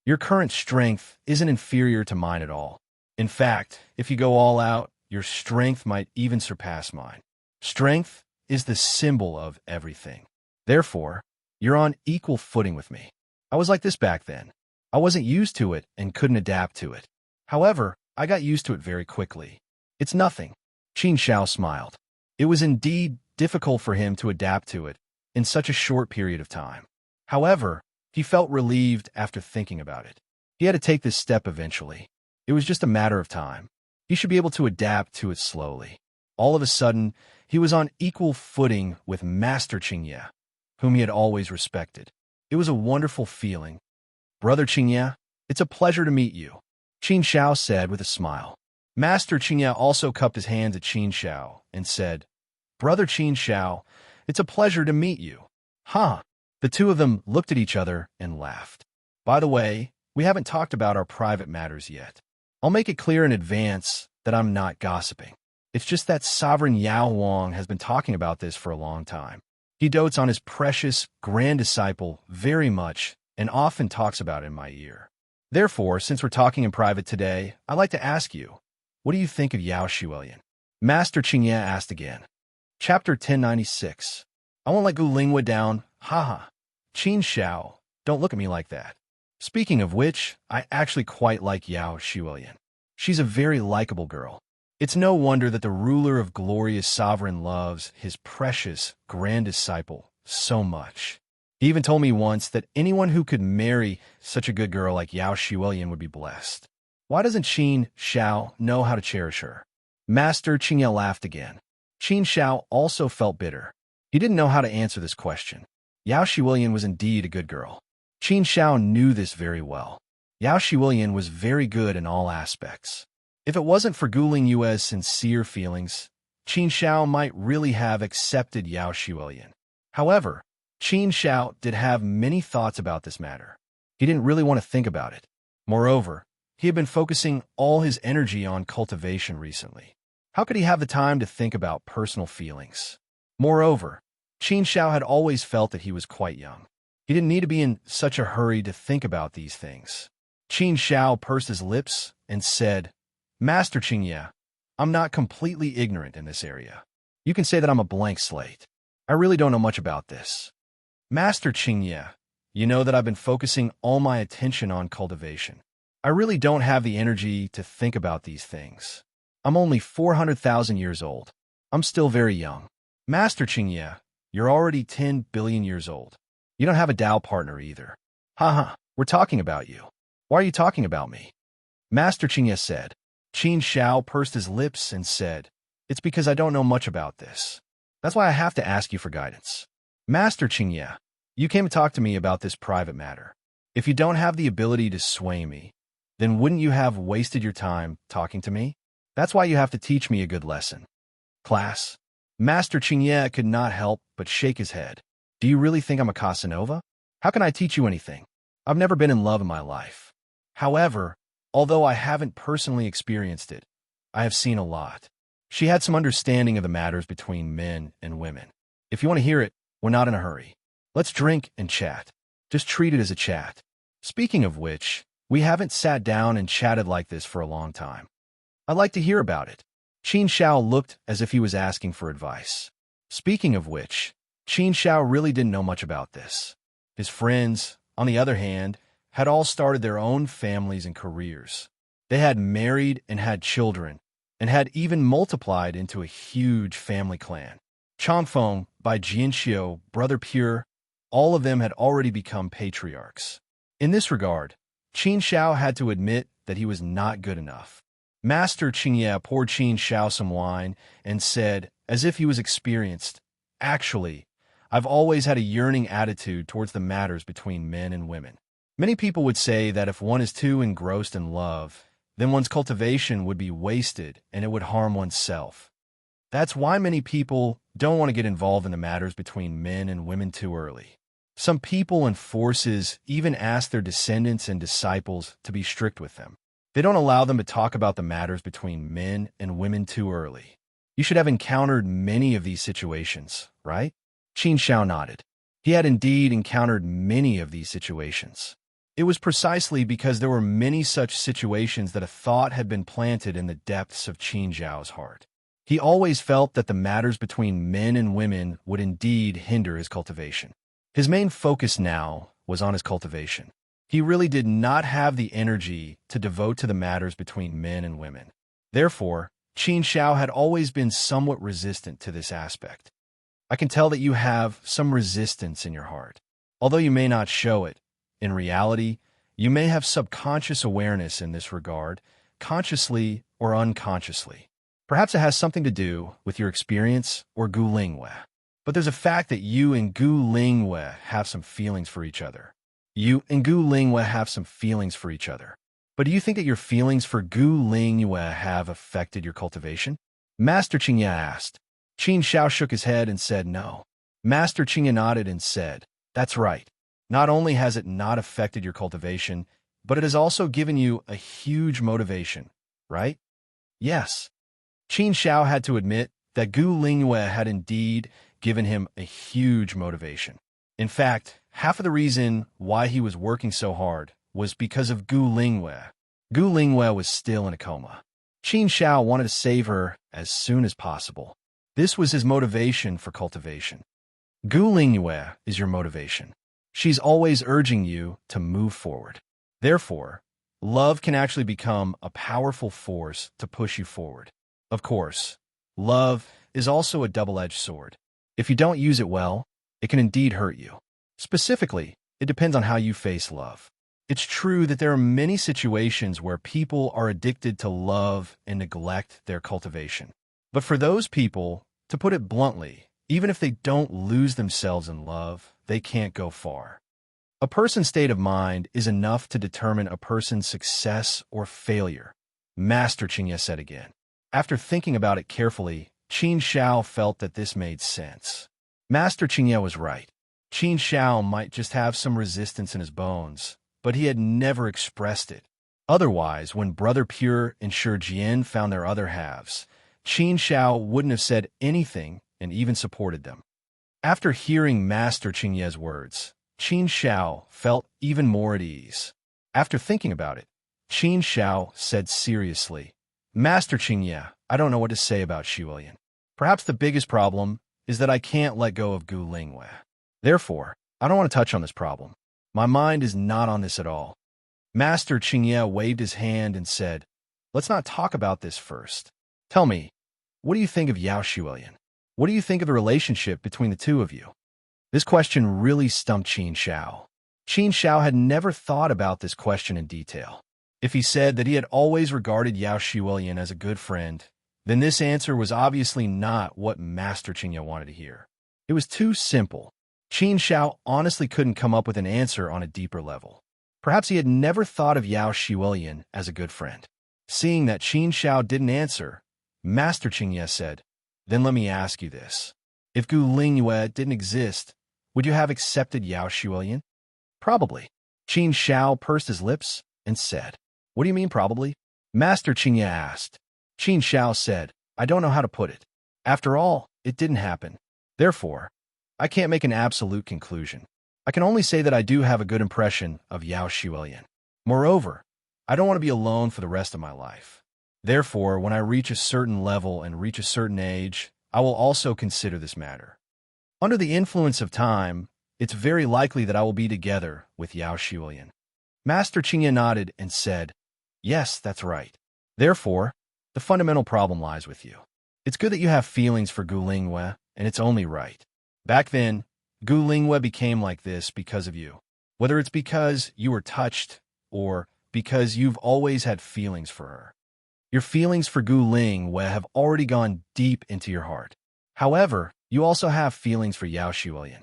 Your current strength isn't inferior to mine at all. In fact, if you go all out, your strength might even surpass mine. Strength is the symbol of everything. Therefore, you're on equal footing with me. I was like this back then. I wasn't used to it and couldn't adapt to it. However, I got used to it very quickly. It's nothing. Qin Shao smiled. It was indeed difficult for him to adapt to it in such a short period of time. However, he felt relieved after thinking about it. He had to take this step eventually. It was just a matter of time. He should be able to adapt to it slowly. All of a sudden, he was on equal footing with Master Qingye, whom he had always respected. It was a wonderful feeling. "Brother Qingye, it's a pleasure to meet you," Qin Shao said with a smile. Master Qingye also cupped his hands at Qin Shao and said, "Brother Qin Shao, it's a pleasure to meet you." Huh. The two of them looked at each other and laughed. "By the way, we haven't talked about our private matters yet. I'll make it clear in advance that I'm not gossiping. It's just that Sovereign Yao Huang has been talking about this for a long time. He dotes on his precious grand disciple very much and often talks about it in my ear. Therefore, since we're talking in private today, I'd like to ask you, what do you think of Yao Shuilian?" Master Qingye asked again. Chapter 1096. "I won't let Gu Lingwa down, haha. Qin Shao, don't look at me like that. Speaking of which, I actually quite like Yao Shuilian. She's a very likable girl. It's no wonder that the ruler of glorious sovereign loves his precious grand disciple so much. He even told me once that anyone who could marry such a good girl like Yao Shuilian would be blessed. Why doesn't Qin Shao know how to cherish her?" Master Qingye laughed again. Qin Shao also felt bitter. He didn't know how to answer this question. Yao Shuilian was indeed a good girl. Qin Shao knew this very well. Yao Shuilian was very good in all aspects. If it wasn't for Gu Lingyue's sincere feelings, Qin Shao might really have accepted Yao Shuilian. However, Qin Shao did have many thoughts about this matter. He didn't really want to think about it. Moreover, he had been focusing all his energy on cultivation recently. How could he have the time to think about personal feelings? Moreover, Qin Shao had always felt that he was quite young. He didn't need to be in such a hurry to think about these things. Qin Shao pursed his lips and said, "Master Qingye, I'm not completely ignorant in this area. You can say that I'm a blank slate. I really don't know much about this. Master Qingye, you know that I've been focusing all my attention on cultivation. I really don't have the energy to think about these things. I'm only 400,000 years old. I'm still very young. Master Qingye, you're already 10 billion years old. You don't have a Tao partner either. Haha, we're talking about you. Why are you talking about me?" Master Qingye said. Qin Shao pursed his lips and said, "It's because I don't know much about this. That's why I have to ask you for guidance. Master Qingye, you came to talk to me about this private matter. If you don't have the ability to sway me, then wouldn't you have wasted your time talking to me? That's why you have to teach me a good lesson." Class. Master Qingye could not help but shake his head. "Do you really think I'm a Casanova? How can I teach you anything? I've never been in love in my life. However, although I haven't personally experienced it, I have seen a lot." She had some understanding of the matters between men and women. "If you want to hear it, we're not in a hurry. Let's drink and chat. Just treat it as a chat. Speaking of which, we haven't sat down and chatted like this for a long time. I'd like to hear about it." Qin Shao looked as if he was asking for advice. Speaking of which, Qin Shao really didn't know much about this. His friends, on the other hand, had all started their own families and careers. They had married and had children, and had even multiplied into a huge family clan. Changfeng, by Jianxiu, Brother Pure, all of them had already become patriarchs. In this regard, Qin Shao had to admit that he was not good enough. Master Qingye poured Qin Shao some wine and said, as if he was experienced, "Actually, I've always had a yearning attitude towards the matters between men and women. Many people would say that if one is too engrossed in love, then one's cultivation would be wasted and it would harm oneself. That's why many people don't want to get involved in the matters between men and women too early. Some people and forces even ask their descendants and disciples to be strict with them. They don't allow them to talk about the matters between men and women too early. You should have encountered many of these situations, right?" Qin Shao nodded. He had indeed encountered many of these situations. It was precisely because there were many such situations that a thought had been planted in the depths of Qin Zhao's heart. He always felt that the matters between men and women would indeed hinder his cultivation. His main focus now was on his cultivation. He really did not have the energy to devote to the matters between men and women. Therefore, Qin Shao had always been somewhat resistant to this aspect. "I can tell that you have some resistance in your heart. Although you may not show it, in reality, you may have subconscious awareness in this regard, consciously or unconsciously. Perhaps it has something to do with your experience or Gu Lingwei. But there's a fact that you and Gu Lingwei have some feelings for each other. You and Gu Lingwei have some feelings for each other. But do you think that your feelings for Gu Lingwei have affected your cultivation? Master Qingye asked. Qin Shao shook his head and said no. Master Qingye nodded and said, that's right. Not only has it not affected your cultivation, but it has also given you a huge motivation, right? Yes. Qin Shao had to admit that Gu Lingwei had indeed given him a huge motivation. In fact, half of the reason why he was working so hard was because of Gu Lingwei. Gu Lingwei was still in a coma. Qin Shao wanted to save her as soon as possible. This was his motivation for cultivation. Gu Lingwei is your motivation. She's always urging you to move forward. Therefore, love can actually become a powerful force to push you forward. Of course, love is also a double-edged sword. If you don't use it well, it can indeed hurt you. Specifically, it depends on how you face love. It's true that there are many situations where people are addicted to love and neglect their cultivation. But for those people, to put it bluntly, even if they don't lose themselves in love, they can't go far. A person's state of mind is enough to determine a person's success or failure, Master Qingye said again. After thinking about it carefully, Qin Shao felt that this made sense. Master Qingye was right. Qin Shao might just have some resistance in his bones, but he had never expressed it. Otherwise, when Brother Pure and Shi Jian found their other halves, Qin Shao wouldn't have said anything and even supported them. After hearing Master Qingye's words, Qin Shao felt even more at ease. After thinking about it, Qin Shao said seriously, Master Qingye, I don't know what to say about Shiwilian. Perhaps the biggest problem is that I can't let go of Gu Lingwei. Therefore, I don't want to touch on this problem. My mind is not on this at all. Master Qingye waved his hand and said, let's not talk about this first. Tell me, what do you think of Yao Shiwilian? What do you think of the relationship between the two of you? This question really stumped Qin Shao. Qin Shao had never thought about this question in detail. If he said that he had always regarded Yao Shiwilian as a good friend, then this answer was obviously not what Master Qingye wanted to hear. It was too simple. Qin Shao honestly couldn't come up with an answer on a deeper level. Perhaps he had never thought of Yao Shiwilian as a good friend. Seeing that Qin Shao didn't answer, Master Qingye said, then let me ask you this. If Gu Lingwei didn't exist, would you have accepted Yao Shiwilian? Probably. Qin Shao pursed his lips and said, what do you mean probably? Master Qingye asked. Qin Shao said, I don't know how to put it. After all, it didn't happen. Therefore, I can't make an absolute conclusion. I can only say that I do have a good impression of Yao Shiwilian. Moreover, I don't want to be alone for the rest of my life. Therefore, when I reach a certain level and reach a certain age, I will also consider this matter. Under the influence of time, it's very likely that I will be together with Yao Shiwilian. Master Qingye nodded and said, yes, that's right. Therefore, the fundamental problem lies with you. It's good that you have feelings for Gu Lingwei, and it's only right. Back then, Gu Lingwei became like this because of you. Whether it's because you were touched or because you've always had feelings for her. Your feelings for Gu Lingwei have already gone deep into your heart. However, you also have feelings for Yao Shiwilian.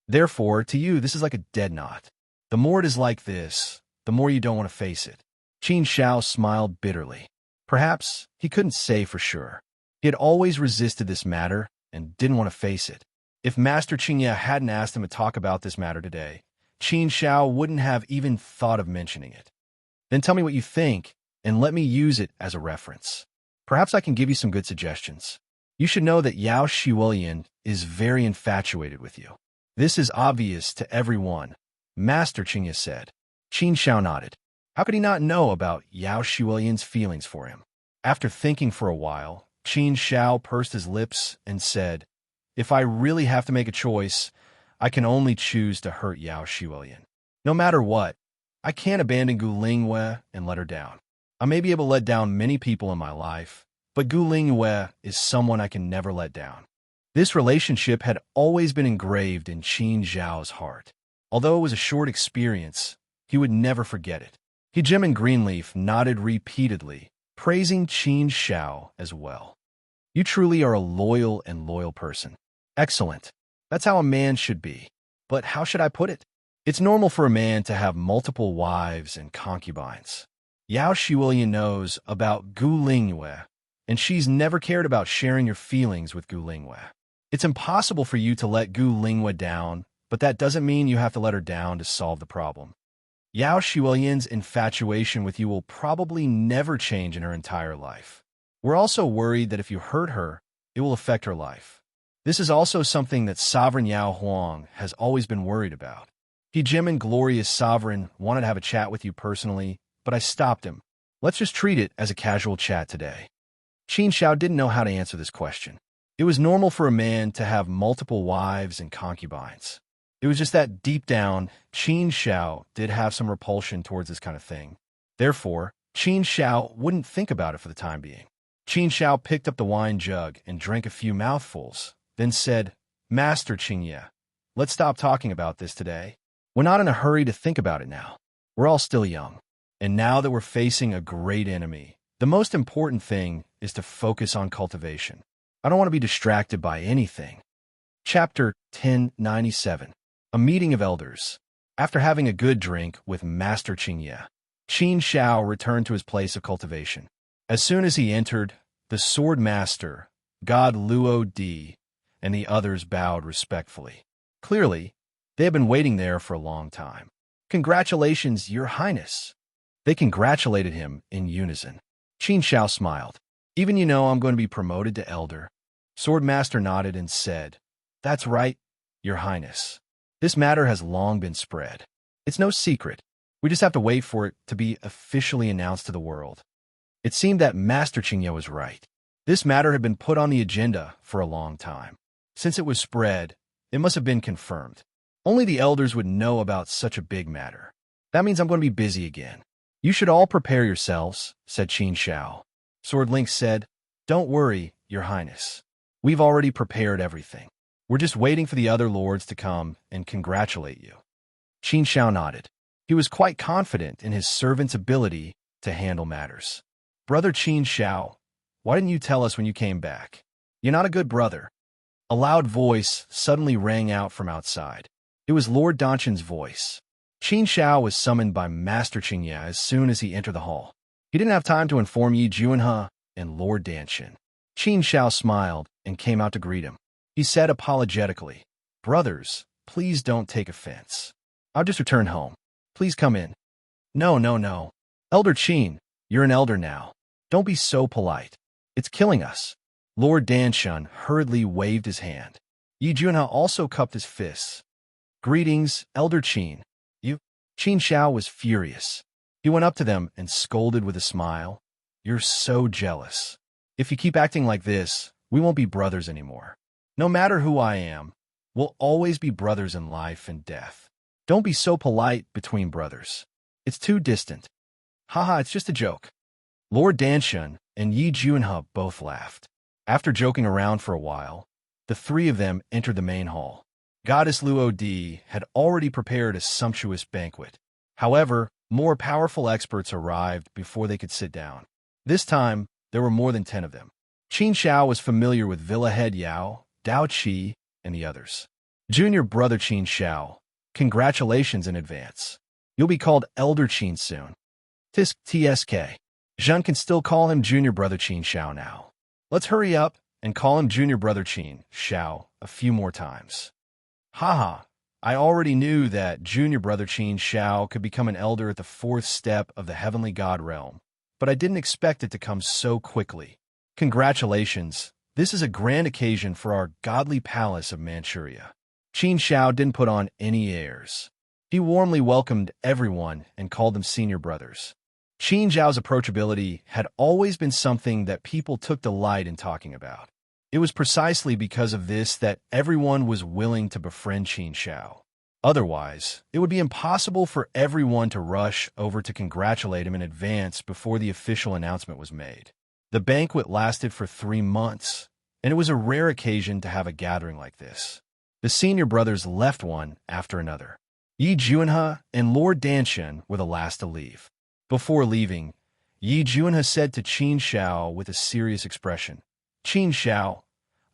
Therefore, to you, this is like a dead knot. The more it is like this, the more you don't want to face it. Qin Shao smiled bitterly. Perhaps he couldn't say for sure. He had always resisted this matter and didn't want to face it. If Master Qingye hadn't asked him to talk about this matter today, Qin Shao wouldn't have even thought of mentioning it. Then tell me what you think, and let me use it as a reference. Perhaps I can give you some good suggestions. You should know that Yao Shiwilian is very infatuated with you. This is obvious to everyone, Master Qingye said. Qin Shao nodded. How could he not know about Yao Shiwilian's feelings for him? After thinking for a while, Qin Shao pursed his lips and said, if I really have to make a choice, I can only choose to hurt Yao Shiwilian. No matter what, I can't abandon Gu Lingwei and let her down. I may be able to let down many people in my life, but Gu Lingwei is someone I can never let down. This relationship had always been engraved in Qin Zhao's heart. Although it was a short experience, he would never forget it. He Jim and Greenleaf nodded repeatedly, praising Qin Shao as well. You truly are a loyal person. Excellent. That's how a man should be. But how should I put it? It's normal for a man to have multiple wives and concubines. Yao Shiwilian knows about Gu Lingyue, and she's never cared about sharing your feelings with Gu Lingyue. It's impossible for you to let Gu Lingyue down, but that doesn't mean you have to let her down to solve the problem. Yao Shiwilian's infatuation with you will probably never change in her entire life. We're also worried that if you hurt her, it will affect her life. This is also something that Sovereign Yao Huang has always been worried about. Jim and Glorious Sovereign wanted to have a chat with you personally, but I stopped him. Let's just treat it as a casual chat today. Qin Xiao didn't know how to answer this question. It was normal for a man to have multiple wives and concubines. It was just that deep down, Qin Xiao did have some repulsion towards this kind of thing. Therefore, Qin Xiao wouldn't think about it for the time being. Qin Xiao picked up the wine jug and drank a few mouthfuls, then said, Master Qingye, let's stop talking about this today. We're not in a hurry to think about it now. We're all still young. And now that we're facing a great enemy, the most important thing is to focus on cultivation. I don't want to be distracted by anything. Chapter 1097. A Meeting of Elders. After having a good drink with Master Qingye, Qin Xiao returned to his place of cultivation. As soon as he entered, the sword master, God Luo Di, and the others bowed respectfully. Clearly, they had been waiting there for a long time. Congratulations, Your Highness. They congratulated him in unison. Qin Xiao smiled. Even you know I'm going to be promoted to elder. Swordmaster nodded and said, That's right, Your Highness. This matter has long been spread. It's no secret. We just have to wait for it to be officially announced to the world. It seemed that Master Qingye was right. This matter had been put on the agenda for a long time. Since it was spread, it must have been confirmed. Only the elders would know about such a big matter. That means I'm going to be busy again. You should all prepare yourselves, said Qin Xiao. Sword Link said, Don't worry, Your Highness. We've already prepared everything. We're just waiting for the other lords to come and congratulate you. Qin Xiao nodded. He was quite confident in his servant's ability to handle matters. Brother Qin Xiao, why didn't you tell us when you came back? You're not a good brother. A loud voice suddenly rang out from outside. It was Lord Danshan's voice. Qin Xiao was summoned by Master Qingye as soon as he entered the hall. He didn't have time to inform Yi Juanhe and Lord Danshan. Qin Xiao smiled and came out to greet him. He said apologetically, Brothers, please don't take offense. I'll just return home. Please come in. No. Elder Qin, you're an elder now. Don't be so polite. It's killing us. Lord Danshan hurriedly waved his hand. Yi Juanhe also cupped his fists. Greetings, Elder Qin. Qin Xiao was furious. He went up to them and scolded with a smile. You're so jealous. If you keep acting like this, we won't be brothers anymore. No matter who I am, we'll always be brothers in life and death. Don't be so polite between brothers. It's too distant. Haha, it's just a joke. Lord Danshan and Yi Juanhe both laughed. After joking around for a while, the three of them entered the main hall. Goddess Luo Di had already prepared a sumptuous banquet. However, more powerful experts arrived before they could sit down. This time, there were more than 10 of them. Qin Xiao was familiar with Villa Head Yao, Dao Qi, and the others. Junior brother Qin Xiao, congratulations in advance. You'll be called Elder Qin soon. Tisk TSK. Zhen can still call him Junior brother Qin Xiao now. Let's hurry up and call him Junior brother Qin Xiao a few more times. Haha, I already knew that Junior brother Qin Xiao could become an elder at the 4th step of the Heavenly God realm, but I didn't expect it to come so quickly. Congratulations, this is a grand occasion for our godly palace of Manchuria. Qin Xiao didn't put on any airs. He warmly welcomed everyone and called them senior brothers. Qin Xiao's approachability had always been something that people took delight in talking about. It was precisely because of this that everyone was willing to befriend Qin Xiao. Otherwise, it would be impossible for everyone to rush over to congratulate him in advance before the official announcement was made. The banquet lasted for 3 months, and it was a rare occasion to have a gathering like this. The senior brothers left one after another. Yi Juanhe and Lord Danshan were the last to leave. Before leaving, Yi Juanhe said to Qin Xiao with a serious expression, Qin Shao,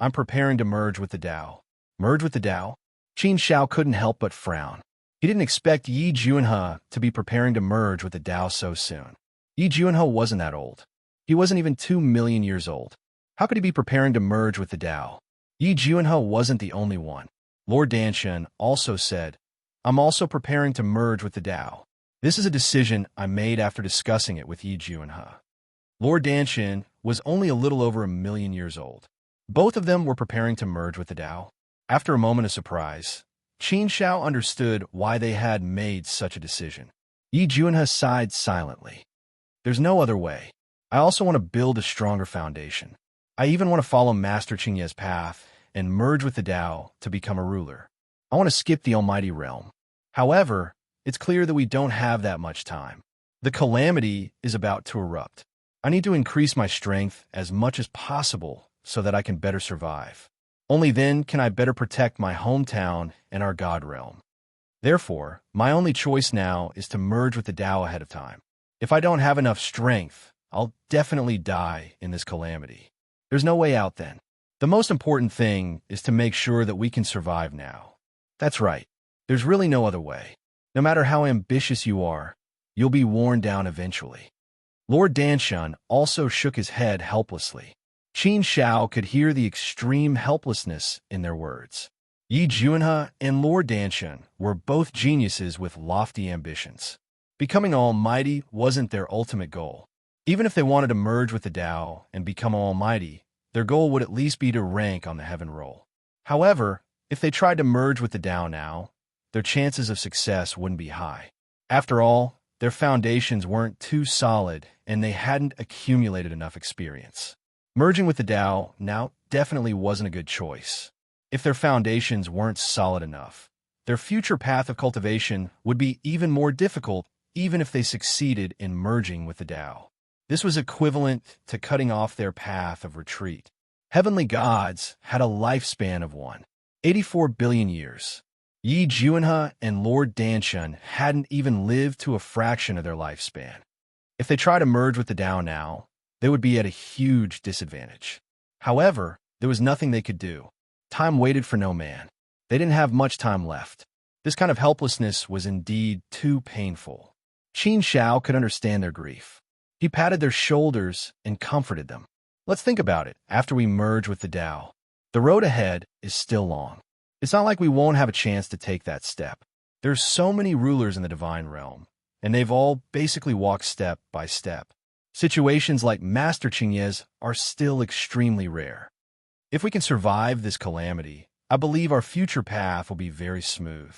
I'm preparing to merge with the Tao. Merge with the Tao? Qin Shao couldn't help but frown. He didn't expect Yi Junhe to be preparing to merge with the Tao so soon. Yi Junhe wasn't that old. He wasn't even 2 million years old. How could he be preparing to merge with the Tao? Yi Junhe wasn't the only one. Lord Danshan also said, I'm also preparing to merge with the Tao. This is a decision I made after discussing it with Yi Junhe. Lord Danshan was only a little over 1 million years old. Both of them were preparing to merge with the Tao. After a moment of surprise, Qin Shao understood why they had made such a decision. Yi Junhe sighed silently. There's no other way. I also want to build a stronger foundation. I even want to follow Master Qingye's path and merge with the Tao to become a ruler. I want to skip the Almighty Realm. However, it's clear that we don't have that much time. The calamity is about to erupt. I need to increase my strength as much as possible so that I can better survive. Only then can I better protect my hometown and our God realm. Therefore, my only choice now is to merge with the Tao ahead of time. If I don't have enough strength, I'll definitely die in this calamity. There's no way out then. The most important thing is to make sure that we can survive now. That's right. There's really no other way. No matter how ambitious you are, you'll be worn down eventually. Lord Danshan also shook his head helplessly. Qin Shao could hear the extreme helplessness in their words. Yi Junhe and Lord Danshan were both geniuses with lofty ambitions. Becoming almighty wasn't their ultimate goal. Even if they wanted to merge with the Tao and become almighty, their goal would at least be to rank on the heaven roll. However, if they tried to merge with the Tao now, their chances of success wouldn't be high. After all, their foundations weren't too solid and they hadn't accumulated enough experience. Merging with the Tao now definitely wasn't a good choice. If their foundations weren't solid enough, their future path of cultivation would be even more difficult even if they succeeded in merging with the Tao. This was equivalent to cutting off their path of retreat. Heavenly gods had a lifespan of 184 billion years. Yi Junhe and Lord Danshan hadn't even lived to a fraction of their lifespan. If they tried to merge with the Tao now, they would be at a huge disadvantage. However, there was nothing they could do. Time waited for no man. They didn't have much time left. This kind of helplessness was indeed too painful. Qin Shao could understand their grief. He patted their shoulders and comforted them. Let's think about it after we merge with the Tao. The road ahead is still long. It's not like we won't have a chance to take that step. There's so many rulers in the divine realm, and they've all basically walked step by step. Situations like Master Qingye's are still extremely rare. If we can survive this calamity, I believe our future path will be very smooth.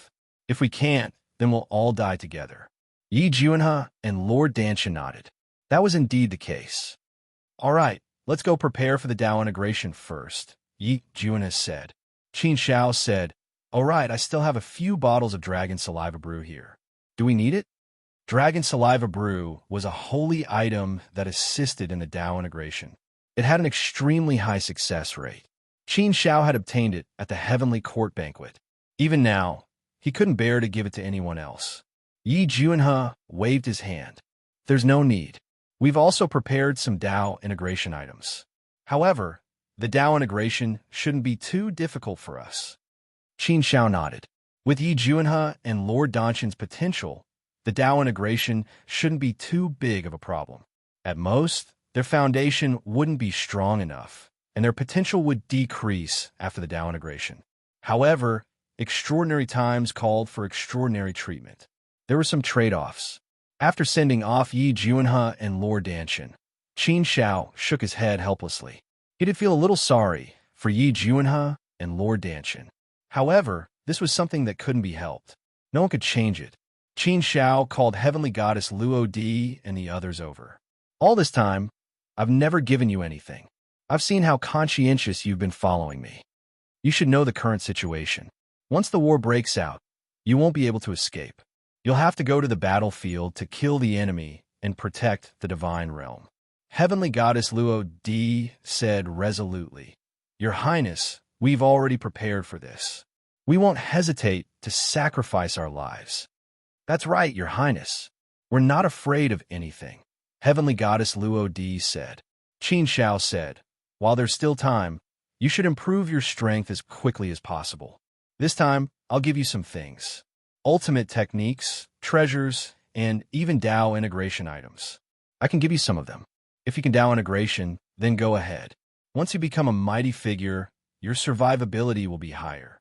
If we can't, then we'll all die together. Yi Junhe and Lord Danshan nodded. That was indeed the case. All right, let's go prepare for the Tao integration first, Yi Junhe said. Qin Shao said, all right, I still have a few bottles of dragon saliva brew here. Do we need it? Dragon saliva brew was a holy item that assisted in the Tao integration. It had an extremely high success rate. Qin Shao had obtained it at the Heavenly Court banquet. Even now, he couldn't bear to give it to anyone else. Yi Junhe waved his hand. There's no need. We've also prepared some Tao integration items. However, the Tao integration shouldn't be too difficult for us. Qin Shao nodded. With Yi Junhe and Lord Danshan's potential, the Tao integration shouldn't be too big of a problem. At most, their foundation wouldn't be strong enough, and their potential would decrease after the Tao integration. However, extraordinary times called for extraordinary treatment. There were some trade-offs. After sending off Yi Junhe and Lord Danshan, Qin Shao shook his head helplessly. He did feel a little sorry for Yi Junhe and Lord Danshan. However, this was something that couldn't be helped. No one could change it. Qin Shao called Heavenly Goddess Luo Di and the others over. All this time, I've never given you anything. I've seen how conscientious you've been following me. You should know the current situation. Once the war breaks out, you won't be able to escape. You'll have to go to the battlefield to kill the enemy and protect the divine realm. Heavenly Goddess Luo Di said resolutely, Your Highness, we've already prepared for this. We won't hesitate to sacrifice our lives. That's right, Your Highness. We're not afraid of anything. Heavenly Goddess Luo Di said. Qin Shao said, While there's still time, you should improve your strength as quickly as possible. This time, I'll give you some things. Ultimate techniques, treasures, and even Dao integration items. I can give you some of them. If you can Dao integration, then go ahead. Once you become a mighty figure, your survivability will be higher.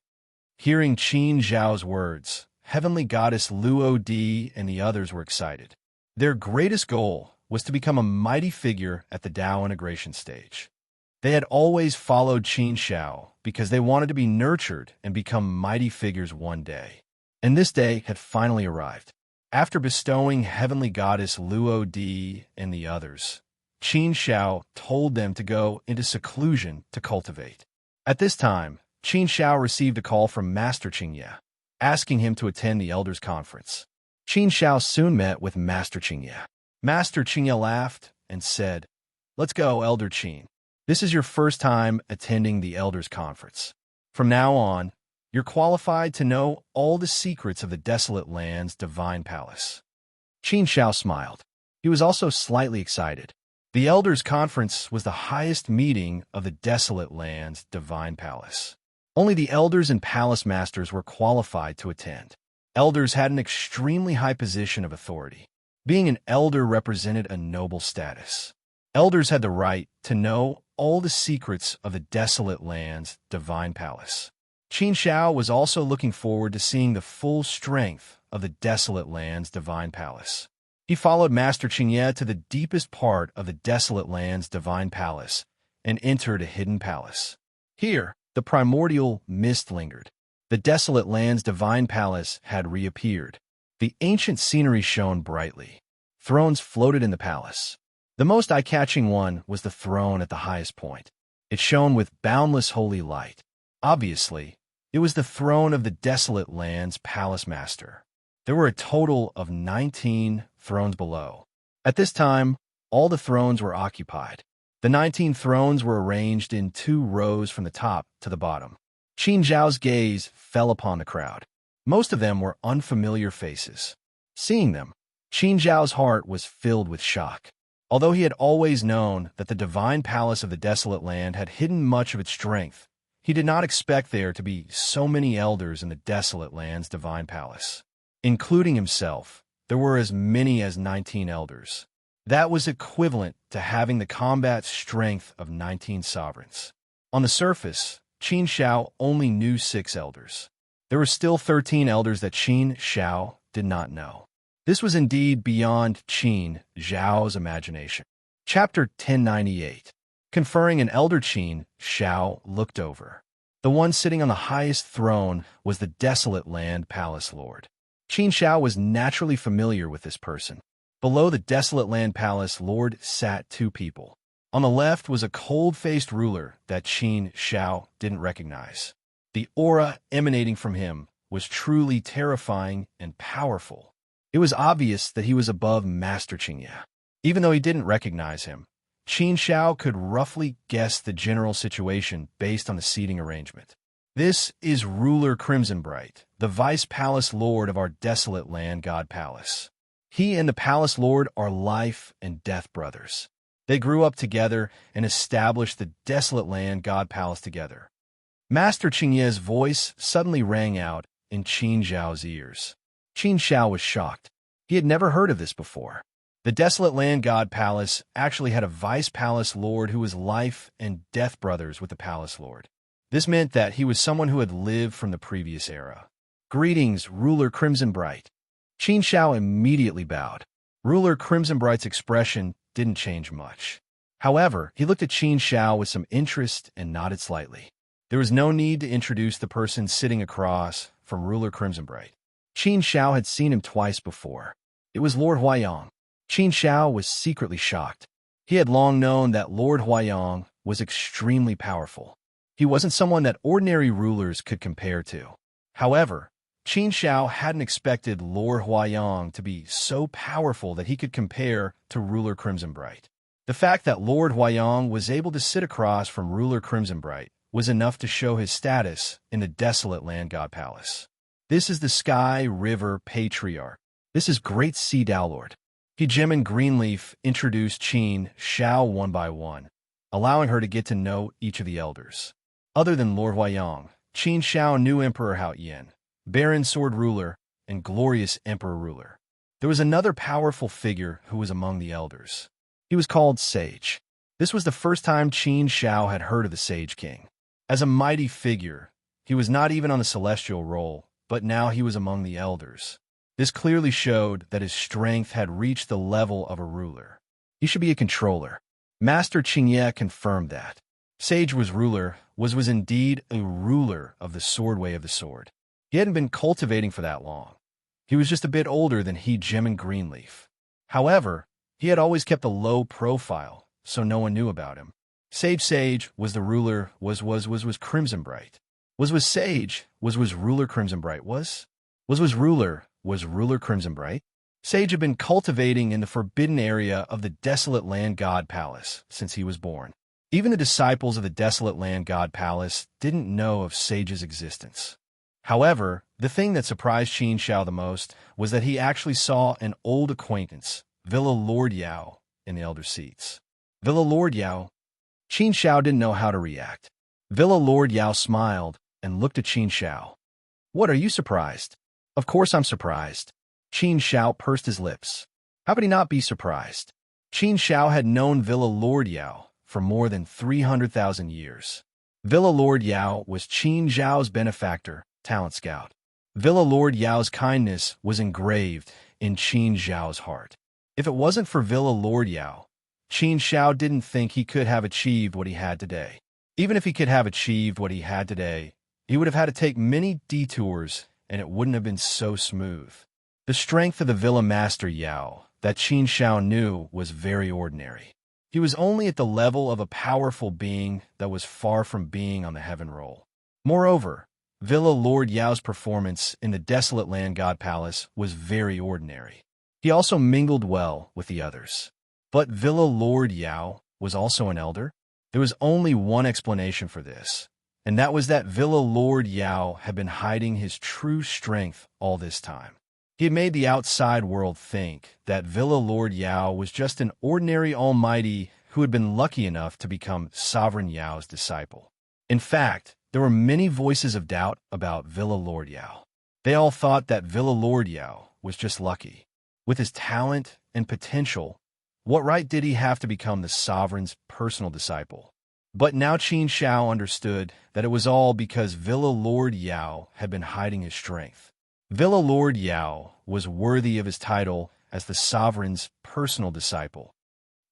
Hearing Qin Zhao's words, Heavenly Goddess Luo Di and the others were excited. Their greatest goal was to become a mighty figure at the Dao integration stage. They had always followed Qin Zhao because they wanted to be nurtured and become mighty figures one day. And this day had finally arrived. After bestowing Heavenly Goddess Luo Di and the others, Qin Zhao told them to go into seclusion to cultivate. At this time, Qin Zhao received a call from Master Qingye, asking him to attend the Elders' Conference. Qin Zhao soon met with Master Qingye. Master Qingye laughed and said, "Let's go, Elder Qin. This is your first time attending the Elders' Conference. From now on, you're qualified to know all the secrets of the Desolate Land's Divine Palace." Qin Zhao smiled. He was also slightly excited. The Elders' Conference was the highest meeting of the Desolate Land's Divine Palace. Only the Elders and Palace Masters were qualified to attend. Elders had an extremely high position of authority. Being an elder represented a noble status. Elders had the right to know all the secrets of the Desolate Land's Divine Palace. Qin Zhao was also looking forward to seeing the full strength of the Desolate Land's Divine Palace. He followed Master Qingye to the deepest part of the Desolate Land's Divine Palace and entered a hidden palace. Here, the primordial mist lingered. The Desolate Land's Divine Palace had reappeared. The ancient scenery shone brightly. Thrones floated in the palace. The most eye-catching one was the throne at the highest point. It shone with boundless holy light. Obviously, it was the throne of the Desolate Land's Palace Master. There were a total of 19 thrones below. At this time, all the thrones were occupied. The 19 thrones were arranged in 2 rows from the top to the bottom. Qin Zhao's gaze fell upon the crowd. Most of them were unfamiliar faces. Seeing them, Qin Zhao's heart was filled with shock. Although he had always known that the Divine Palace of the Desolate Land had hidden much of its strength, he did not expect there to be so many elders in the Desolate Land's Divine Palace. Including himself, there were as many as 19 elders. That was equivalent to having the combat strength of 19 sovereigns. On the surface, Qin Zhao only knew 6 elders. There were still 13 elders that Qin Zhao did not know. This was indeed beyond Qin Zhao's imagination. Chapter 1098. Conferring an elder. Qin Zhao looked over. The one sitting on the highest throne was the Desolate Land Palace Lord. Qin Zhao was naturally familiar with this person. Below the Desolate Land Palace Lord sat 2 people. On the left was a cold-faced ruler that Qin Zhao didn't recognize. The aura emanating from him was truly terrifying and powerful. It was obvious that he was above Master Qingye. Even though he didn't recognize him, Qin Zhao could roughly guess the general situation based on the seating arrangement. This is Ruler Crimsonbright, the Vice Palace Lord of our Desolate Land God Palace. He and the Palace Lord are life and death brothers. They grew up together and established the Desolate Land God Palace together. Master Qingye's voice suddenly rang out in Qin Zhao's ears. Qin Zhao was shocked. He had never heard of this before. The Desolate Land God Palace actually had a Vice Palace Lord who was life and death brothers with the Palace Lord. This meant that he was someone who had lived from the previous era. "Greetings, Ruler Crimsonbright." Qin Zhao immediately bowed. Ruler Crimsonbright's expression didn't change much. However, he looked at Qin Zhao with some interest and nodded slightly. There was no need to introduce the person sitting across from Ruler Crimsonbright. Qin Zhao had seen him twice before. It was Lord Huayong. Qin Zhao was secretly shocked. He had long known that Lord Huayong was extremely powerful. He wasn't someone that ordinary rulers could compare to. However, Qin Zhao hadn't expected Lord Huayong to be so powerful that he could compare to Ruler Crimsonbright. The fact that Lord Huayong was able to sit across from Ruler Crimsonbright was enough to show his status in the Desolate Land God Palace. This is the Sky River Patriarch. This is Great Sea Dao Lord. He, Gem and Greenleaf introduced Qin Zhao one by one. allowing her to get to know each of the elders. Other than Lord Huayang, Qin Shao knew Emperor Hao Yin, Baron Sword Ruler, and Glorious Emperor Ruler. There was another powerful figure who was among the elders. He was called Sage. This was the first time Qin Shao had heard of the Sage King. As a mighty figure, he was not even on the celestial roll, but now he was among the elders. This clearly showed that his strength had reached the level of a ruler. He should be a controller. Master Qingye confirmed that. Sage was indeed a ruler of the sword way of the sword. He hadn't been cultivating for that long. He was just a bit older than Jim and Greenleaf. However, he had always kept a low profile, so no one knew about him. Sage was the ruler, was Crimson Bright. Was ruler Crimson Bright was ruler Crimson Bright? Sage had been cultivating in the forbidden area of the Desolate Land God Palace since he was born. Even the disciples of the Desolate Land God Palace didn't know of Sage's existence. However, the thing that surprised Qin Shao the most was that he actually saw an old acquaintance, Villa Lord Yao, in the elder seats. Villa Lord Yao? Qin Shao didn't know how to react. Villa Lord Yao smiled and looked at Qin Shao. What, are you surprised? Of course I'm surprised. Qin Shao pursed his lips. How could he not be surprised? Qin Shao had known Villa Lord Yao for more than 300,000 years. Villa Lord Yao was Qin Zhao's benefactor, talent scout. Villa Lord Yao's kindness was engraved in Qin Zhao's heart. If it wasn't for Villa Lord Yao, Qin Shao didn't think he could have achieved what he had today. Even if he could have achieved what he had today, he would have had to take many detours, and it wouldn't have been so smooth. The strength of the Villa Master Yao that Qin Shao knew was very ordinary. He was only at the level of a powerful being that was far from being on the heaven roll. Moreover, Villa Lord Yao's performance in the Desolate Land God Palace was very ordinary. He also mingled well with the others. But Villa Lord Yao was also an elder? There was only one explanation for this, and that was that Villa Lord Yao had been hiding his true strength all this time. He had made the outside world think that Villa Lord Yao was just an ordinary almighty who had been lucky enough to become Sovereign Yao's disciple. In fact, there were many voices of doubt about Villa Lord Yao. They all thought that Villa Lord Yao was just lucky. With his talent and potential, what right did he have to become the Sovereign's personal disciple? But now Qin Shao understood that it was all because Villa Lord Yao had been hiding his strength. Villa Lord Yao was worthy of his title as the Sovereign's personal disciple.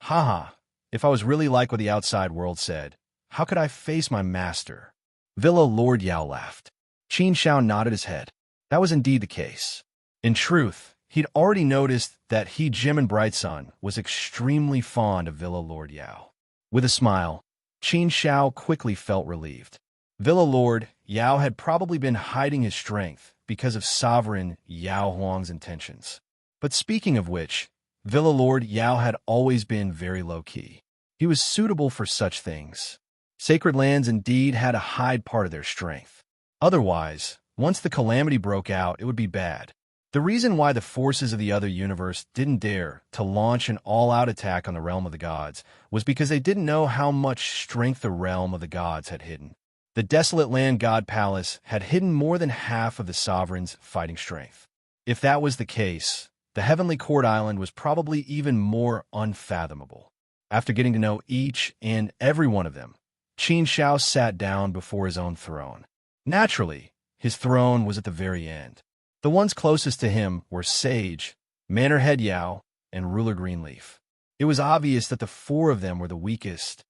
Haha, if I was really like what the outside world said, how could I face my master? Villa Lord Yao laughed. Qin Shao nodded his head. That was indeed the case. In truth, he'd already noticed that Jim and Brightsun was extremely fond of Villa Lord Yao. With a smile, Qin Shao quickly felt relieved. Villa Lord Yao had probably been hiding his strength because of Sovereign Yao Huang's intentions. But speaking of which, Villa Lord Yao had always been very low-key. He was suitable for such things. Sacred lands indeed had to hide part of their strength. Otherwise, once the calamity broke out, it would be bad. The reason why the forces of the other universe didn't dare to launch an all-out attack on the realm of the gods was because they didn't know how much strength the realm of the gods had hidden. The Desolate Land God Palace had hidden more than half of the Sovereign's fighting strength. If that was the case, the Heavenly Court Island was probably even more unfathomable. After getting to know each and every one of them, Qin Shao sat down before his own throne. Naturally, his throne was at the very end. The ones closest to him were Sage, Manor Head Yao, and Ruler Greenleaf. It was obvious that the four of them were the weakest.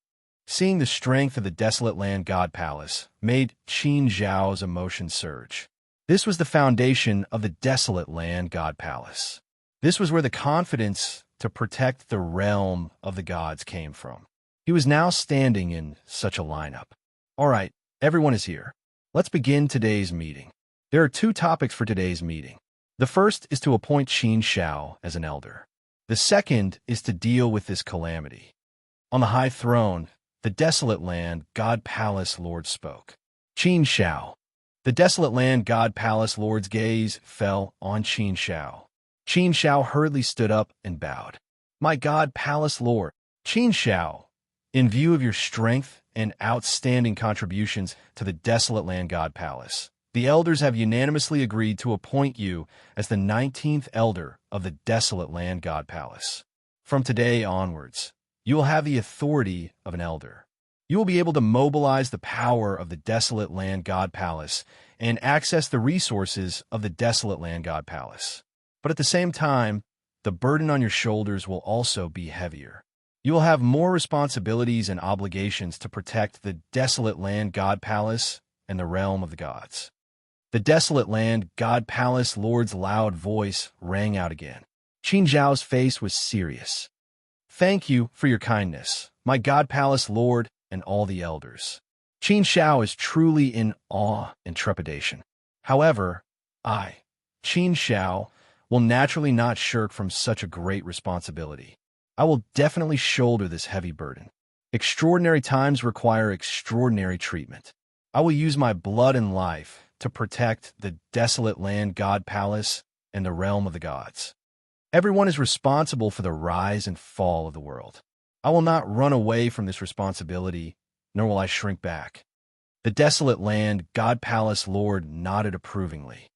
Seeing the strength of the Desolate Land God Palace made Qin Zhao's emotions surge. This was the foundation of the Desolate Land God Palace. This was where the confidence to protect the realm of the gods came from. He was now standing in such a lineup. All right, everyone is here. Let's begin today's meeting. There are two topics for today's meeting. The first is to appoint Qin Shao as an elder. The second is to deal with this calamity. On the high throne, the Desolate Land God Palace Lord spoke. Qin Shao. The Desolate Land God Palace Lord's gaze fell on Qin Shao. Qin Shao hurriedly stood up and bowed. My God Palace Lord, Qin Shao, In view of your strength and outstanding contributions to the Desolate Land God Palace, the elders have unanimously agreed to appoint you as the 19th elder of the Desolate Land God Palace. From today onwards, you will have the authority of an elder. You will be able to mobilize the power of the Desolate Land God Palace and access the resources of the Desolate Land God Palace. But at the same time, the burden on your shoulders will also be heavier. You will have more responsibilities and obligations to protect the Desolate Land God Palace and the realm of the gods. The Desolate Land God Palace Lord's loud voice rang out again. Qin Zhao's face was serious. Thank you for your kindness, my God Palace Lord and all the elders. Qin Zhao is truly in awe and trepidation. However, I, Qin Zhao, will naturally not shirk from such a great responsibility. I will definitely shoulder this heavy burden. Extraordinary times require extraordinary treatment. I will use my blood and life to protect the Desolate Land God Palace and the realm of the gods. Everyone is responsible for the rise and fall of the world. I will not run away from this responsibility, nor will I shrink back. The Desolate Land God Palace Lord nodded approvingly.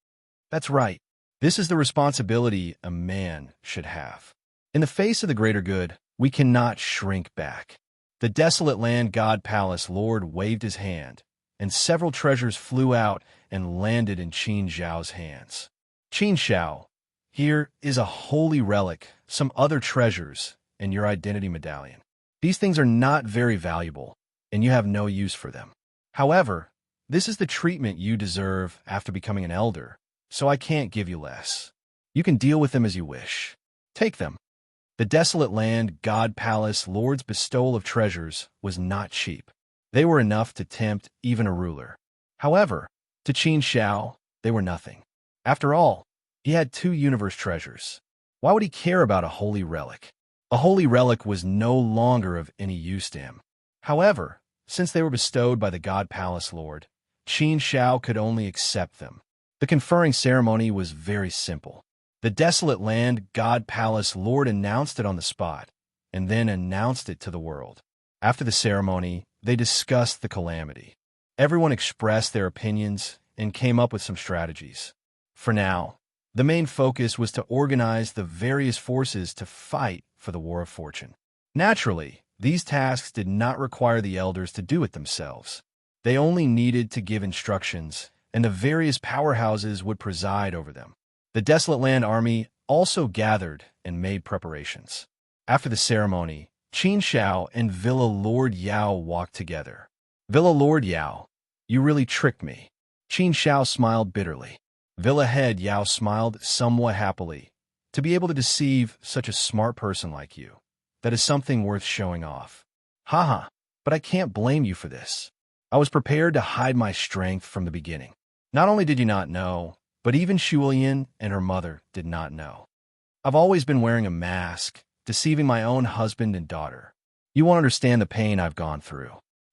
That's right. This is the responsibility a man should have. In the face of the greater good, we cannot shrink back. The Desolate Land God Palace Lord waved his hand, and several treasures flew out and landed in Qin Zhao's hands. Qin Zhao, here is a holy relic, some other treasures, and your identity medallion. These things are not very valuable, and you have no use for them. However, this is the treatment you deserve after becoming an elder, so I can't give you less. You can deal with them as you wish. Take them. The Desolate Land God Palace Lord's bestowal of treasures was not cheap. They were enough to tempt even a ruler. However, to Qin Zhao, they were nothing. After all, he had 2 universe treasures. Why would he care about a holy relic? A holy relic was no longer of any use to him. However, since they were bestowed by the God Palace Lord, Qin Zhao could only accept them. The conferring ceremony was very simple. The Desolate Land God Palace Lord announced it on the spot, and then announced it to the world. After the ceremony, they discussed the calamity. Everyone expressed their opinions and came up with some strategies. For now, the main focus was to organize the various forces to fight for the War of Fortune. Naturally, these tasks did not require the elders to do it themselves. They only needed to give instructions, and the various powerhouses would preside over them. The Desolate Land Army also gathered and made preparations. After the ceremony, Qin Zhao and Villa Lord Yao walked together. Villa Lord Yao, you really tricked me. Qin Zhao smiled bitterly. Villa Head Yao smiled somewhat happily. To be able to deceive such a smart person like you, that is something worth showing off. Haha, but I can't blame you for this. I was prepared to hide my strength from the beginning. Not only did you not know, but even Shulian and her mother did not know. I've always been wearing a mask, deceiving my own husband and daughter. You won't understand the pain I've gone through.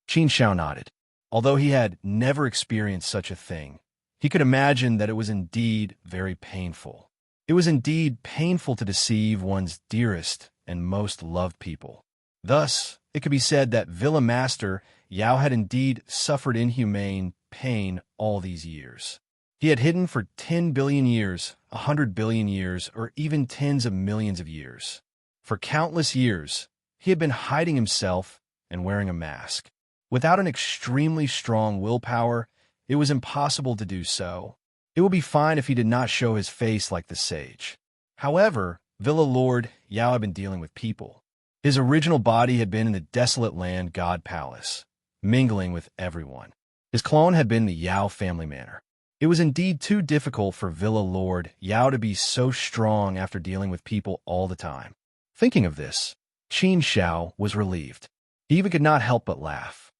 Qin Zhao nodded. Although he had never experienced such a thing, he could imagine that it was indeed very painful. It was indeed painful to deceive one's dearest and most loved people. Thus, it could be said that Villa Master Yao had indeed suffered inhumane pain all these years. He had hidden for 10 billion years, 100 billion years, or even tens of millions of years. For countless years, he had been hiding himself and wearing a mask. Without an extremely strong willpower, it was impossible to do so. It would be fine if he did not show his face like the sage. However, Villa Lord Yao had been dealing with people. His original body had been in the Desolate Land God Palace, mingling with everyone. His clone had been the Yao family manor. It was indeed too difficult for Villa Lord Yao to be so strong after dealing with people all the time. Thinking of this, Qin Zhao was relieved. He even could not help but laugh.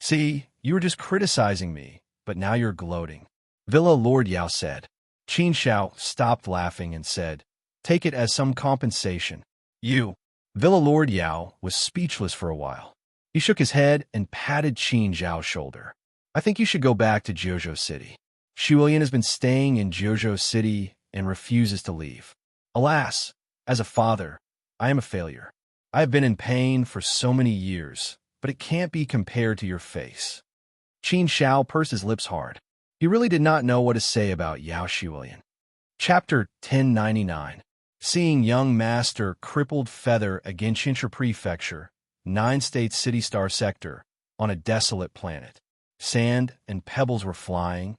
See, you were just criticizing me, but now you're gloating. Villa Lord Yao said. Qin Zhao stopped laughing and said, take it as some compensation. You. Villa Lord Yao was speechless for a while. He shook his head and patted Qin Zhao's shoulder. I think you should go back to Jiuzhou City. Shulian has been staying in Jiuzhou City and refuses to leave. Alas, as a father, I am a failure. I have been in pain for so many years, but it can't be compared to your face." Qin Xiao pursed his lips hard. He really did not know what to say about Yao Shiwilian. Chapter 1099. Seeing young master crippled feather against Qinsha Prefecture, 9-state city-star sector, on a desolate planet. Sand and pebbles were flying,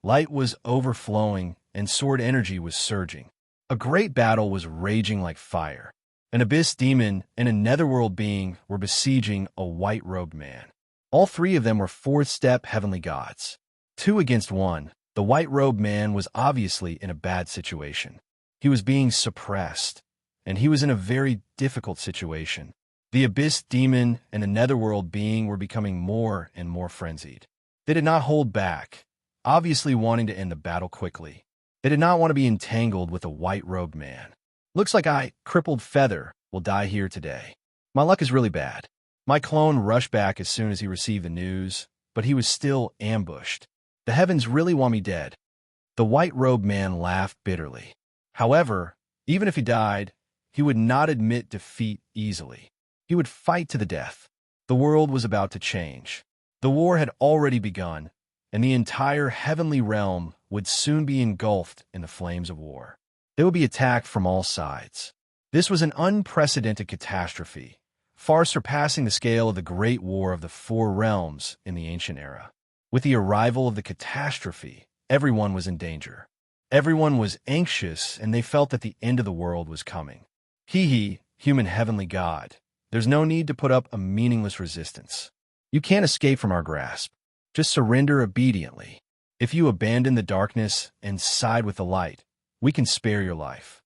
light was overflowing, and sword energy was surging. A great battle was raging like fire. An abyss demon and a netherworld being were besieging a white-robed man. All three of them were fourth-step heavenly gods. 2 against 1, the white-robed man was obviously in a bad situation. He was being suppressed, and he was in a very difficult situation. The abyss demon and the netherworld being were becoming more and more frenzied. They did not hold back, obviously wanting to end the battle quickly. They did not want to be entangled with a white-robed man. "Looks like I, crippled feather, will die here today. My luck is really bad." My clone rushed back as soon as he received the news, but he was still ambushed. "The heavens really want me dead." The white-robed man laughed bitterly. However, even if he died, he would not admit defeat easily. He would fight to the death. The world was about to change. The war had already begun, and the entire heavenly realm would soon be engulfed in the flames of war. They would be attacked from all sides. This was an unprecedented catastrophe, far surpassing the scale of the Great War of the Four Realms in the ancient era. With the arrival of the catastrophe, everyone was in danger. Everyone was anxious, and they felt that the end of the world was coming. He, human heavenly god, there's no need to put up a meaningless resistance. You can't escape from our grasp. Just surrender obediently. If you abandon the darkness and side with the light, we can spare your life.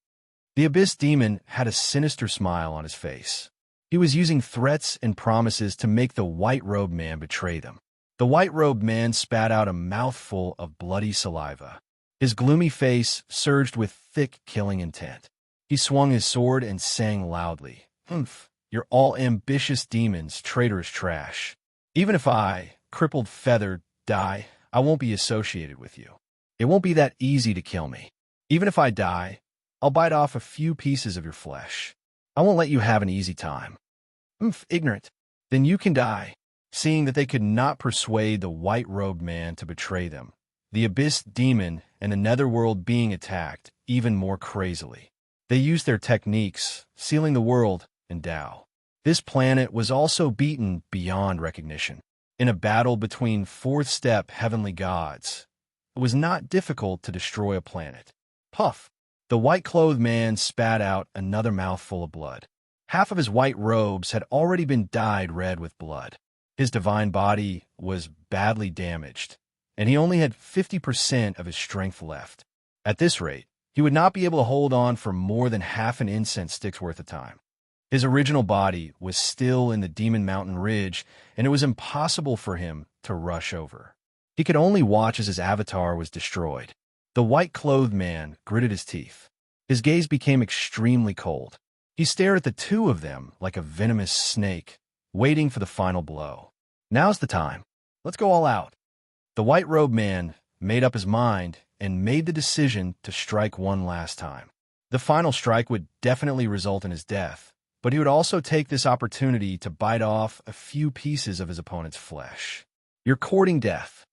The abyss demon had a sinister smile on his face. He was using threats and promises to make the white-robed man betray them. The white-robed man spat out a mouthful of bloody saliva. His gloomy face surged with thick, killing intent. He swung his sword and sang loudly, "Humph, you're all ambitious demons, traitorous trash. Even if I, crippled feather, die, I won't be associated with you. It won't be that easy to kill me. Even if I die, I'll bite off a few pieces of your flesh. I won't let you have an easy time." Ignorant. Then you can die." Seeing that they could not persuade the white-robed man to betray them, the abyss demon and the netherworld being attacked even more crazily. They used their techniques, sealing the world in Tao. This planet was also beaten beyond recognition. In a battle between fourth-step heavenly gods, it was not difficult to destroy a planet. Puff! The white-clothed man spat out another mouthful of blood. Half of his white robes had already been dyed red with blood. His divine body was badly damaged, and he only had 50% of his strength left. At this rate, he would not be able to hold on for more than half an incense stick's worth of time. His original body was still in the Demon Mountain Ridge, and it was impossible for him to rush over. He could only watch as his avatar was destroyed. The white-clothed man gritted his teeth. His gaze became extremely cold. He stared at the two of them like a venomous snake, waiting for the final blow. "Now's the time. Let's go all out." The white-robed man made up his mind and made the decision to strike one last time. The final strike would definitely result in his death, but he would also take this opportunity to bite off a few pieces of his opponent's flesh. "You're courting death."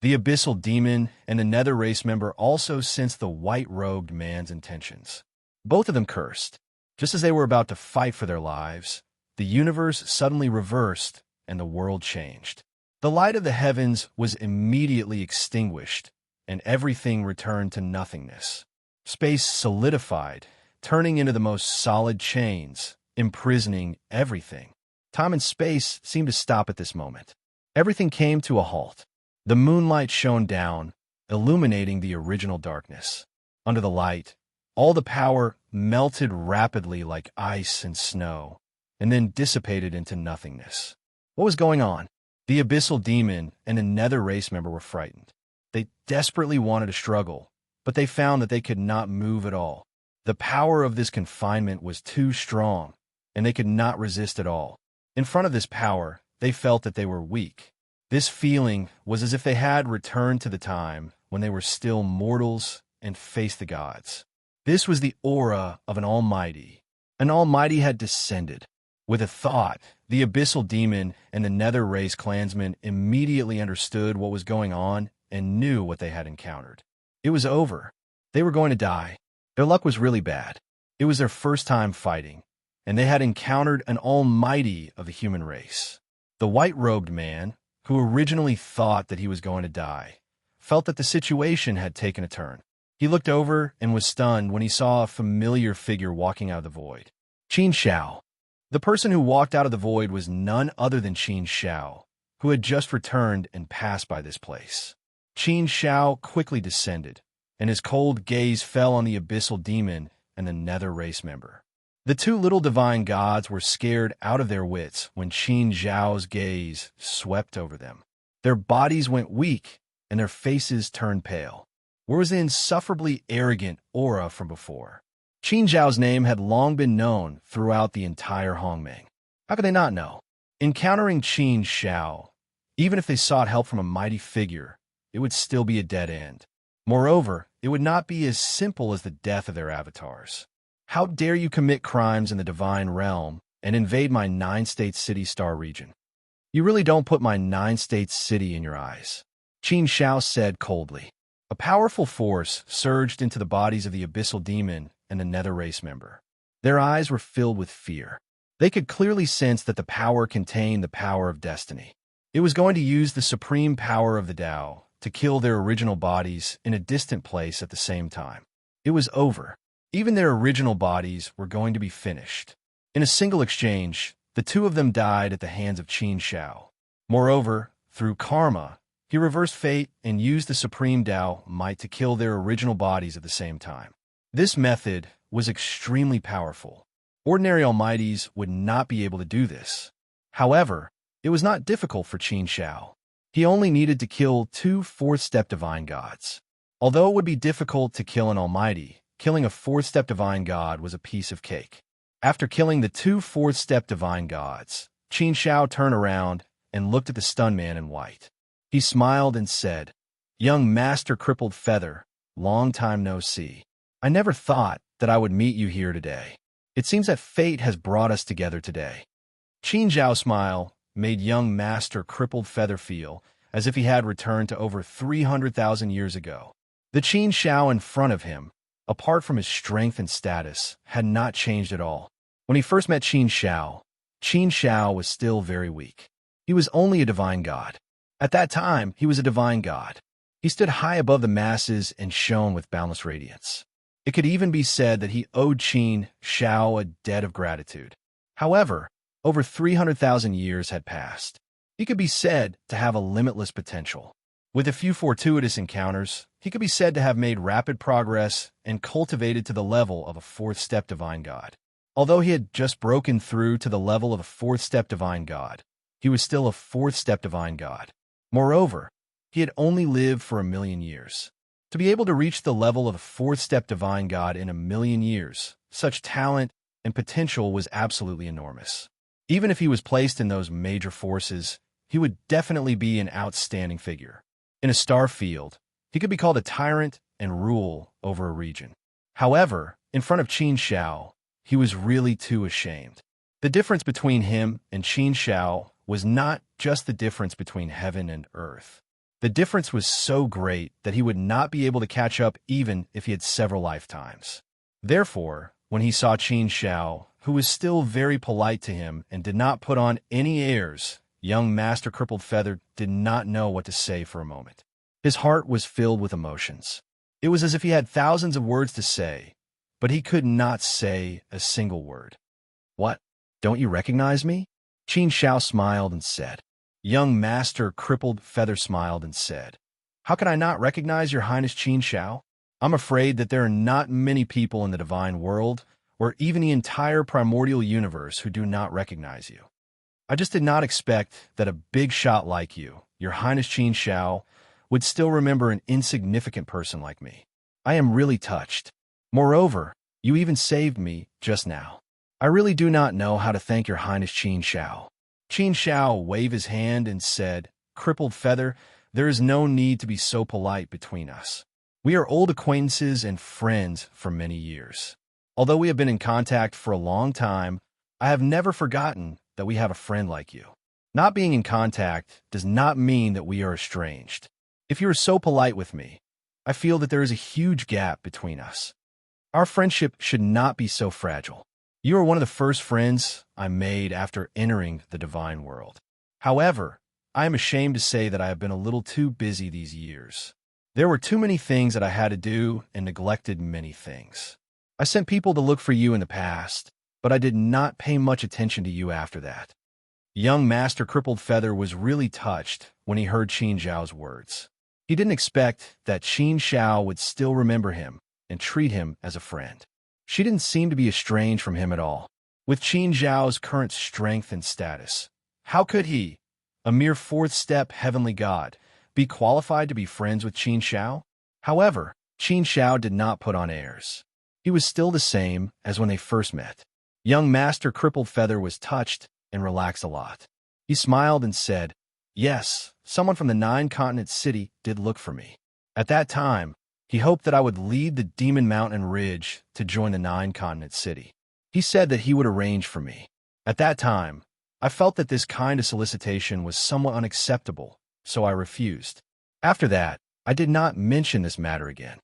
The abyssal demon and the nether race member also sensed the white-robed man's intentions. Both of them cursed. Just as they were about to fight for their lives, the universe suddenly reversed and the world changed. The light of the heavens was immediately extinguished, and everything returned to nothingness. Space solidified, turning into the most solid chains, imprisoning everything. Time and space seemed to stop at this moment. Everything came to a halt. The moonlight shone down, illuminating the original darkness. Under the light, all the power melted rapidly like ice and snow, and then dissipated into nothingness. What was going on? The abyssal demon and a nether race member were frightened. They desperately wanted to struggle, but they found that they could not move at all. The power of this confinement was too strong, and they could not resist at all. In front of this power, they felt that they were weak. This feeling was as if they had returned to the time when they were still mortals and faced the gods. This was the aura of an almighty. An almighty had descended. With a thought, The abyssal demon and the nether race clansmen immediately understood what was going on and knew what they had encountered. It was over. They were going to die. Their luck was really bad. It was their first time fighting, and they had encountered an almighty of the human race. The white-robed man, who originally thought that he was going to die, felt that the situation had taken a turn. He looked over and was stunned when he saw a familiar figure walking out of the void. Qin Shao. The person who walked out of the void was none other than Qin Shao, who had just returned and passed by this place. Qin Shao quickly descended, and his cold gaze fell on the abyssal demon and the nether race member. The two little divine gods were scared out of their wits when Qin Shao's gaze swept over them. Their bodies went weak, and their faces turned pale. Where was the insufferably arrogant aura from before? Qin Zhao's name had long been known throughout the entire Hongmeng. How could they not know? Encountering Qin Shao, even if they sought help from a mighty figure, it would still be a dead end. Moreover, it would not be as simple as the death of their avatars. How dare you commit crimes in the divine realm and invade my 9-state city-star region? You really don't put my 9-state city in your eyes, Qin Shao said coldly. A powerful force surged into the bodies of the abyssal demon and the nether race member. Their eyes were filled with fear. They could clearly sense that the power contained the power of destiny. It was going to use the supreme power of the Tao to kill their original bodies in a distant place at the same time. It was over. Even their original bodies were going to be finished. In a single exchange, the two of them died at the hands of Qin Shao. Moreover, through karma, he reversed fate and used the supreme Tao might to kill their original bodies at the same time. This method was extremely powerful. Ordinary almighties would not be able to do this. However, it was not difficult for Qin Shao. He only needed to kill 2 4th-step divine gods. Although it would be difficult to kill an almighty, killing a 4th-step divine god was a piece of cake. After killing the 2 4th-step divine gods, Qin Shao turned around and looked at the stunned man in white. He smiled and said, "Young Master Crippled Feather, long time no see. I never thought that I would meet you here today. It seems that fate has brought us together today." Qin Zhao's smile made young Master Crippled Feather feel as if he had returned to over 300,000 years ago. The Qin Shao in front of him, apart from his strength and status, had not changed at all. When he first met Qin Shao was still very weak. He was only a divine god. At that time, he was a divine god. He stood high above the masses and shone with boundless radiance. It could even be said that he owed Qin Shao a debt of gratitude. However, over 300,000 years had passed. He could be said to have a limitless potential. With a few fortuitous encounters, he could be said to have made rapid progress and cultivated to the level of a 4th-step divine god. Although he had just broken through to the level of a 4th-step divine god, he was still a 4th-step divine god. Moreover, he had only lived for 1,000,000 years. To be able to reach the level of a 4th-step divine god in 1,000,000 years, such talent and potential was absolutely enormous. Even if he was placed in those major forces, he would definitely be an outstanding figure. In a star field, he could be called a tyrant and rule over a region. However, in front of Qin Shao, he was really too ashamed. The difference between him and Qin Shao was not just the difference between heaven and earth. The difference was so great that he would not be able to catch up even if he had several lifetimes. Therefore, when he saw Qin Shao, who was still very polite to him and did not put on any airs, young Master Crippled Feather did not know what to say for a moment. His heart was filled with emotions. It was as if he had thousands of words to say, but he could not say a single word. "What? Don't you recognize me?" Qin Shao smiled and said. Young Master Crippled Feather smiled and said, "How can I not recognize your Highness Qin Shao? I'm afraid that there are not many people in the divine world, or even the entire primordial universe, who do not recognize you. I just did not expect that a big shot like you, your Highness Qin Shao, would still remember an insignificant person like me. I am really touched. Moreover, you even saved me just now. I really do not know how to thank your Highness Qin Shao." Qin Shao waved his hand and said, "Crippled Feather, there is no need to be so polite between us. We are old acquaintances and friends for many years. Although we have been in contact for a long time, I have never forgotten that we have a friend like you. Not being in contact does not mean that we are estranged. If you are so polite with me, I feel that there is a huge gap between us. Our friendship should not be so fragile. You are one of the first friends I made after entering the divine world. However, I am ashamed to say that I have been a little too busy these years. There were too many things that I had to do and neglected many things. I sent people to look for you in the past, but I did not pay much attention to you after that. Young Master Crippled Feather was really touched when he heard Qin Zhao's words. He didn't expect that Qin Zhao would still remember him and treat him as a friend. She didn't seem to be estranged from him at all. With Qin Zhao's current strength and status, how could he, a mere fourth-step heavenly god, be qualified to be friends with Qin Zhao? However, Qin Zhao did not put on airs. He was still the same as when they first met. Young Master Crippled Feather was touched and relaxed a lot. He smiled and said, "Yes, someone from the Nine-Continent City did look for me. At that time, he hoped that I would lead the Demon Mountain Ridge to join the Nine-Continent City. He said that he would arrange for me. At that time, I felt that this kind of solicitation was somewhat unacceptable, so I refused. After that, I did not mention this matter again.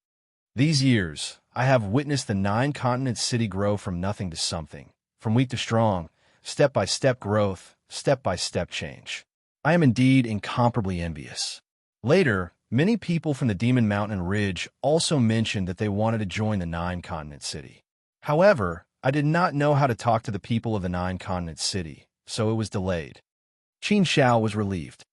These years, I have witnessed the Nine-Continent City grow from nothing to something, from weak to strong, step-by-step growth, step-by-step change. I am indeed incomparably envious." Later, many people from the Demon Mountain Ridge also mentioned that they wanted to join the Nine-Continent City. However, I did not know how to talk to the people of the Nine-Continent City, so it was delayed. Qin Zhao was relieved.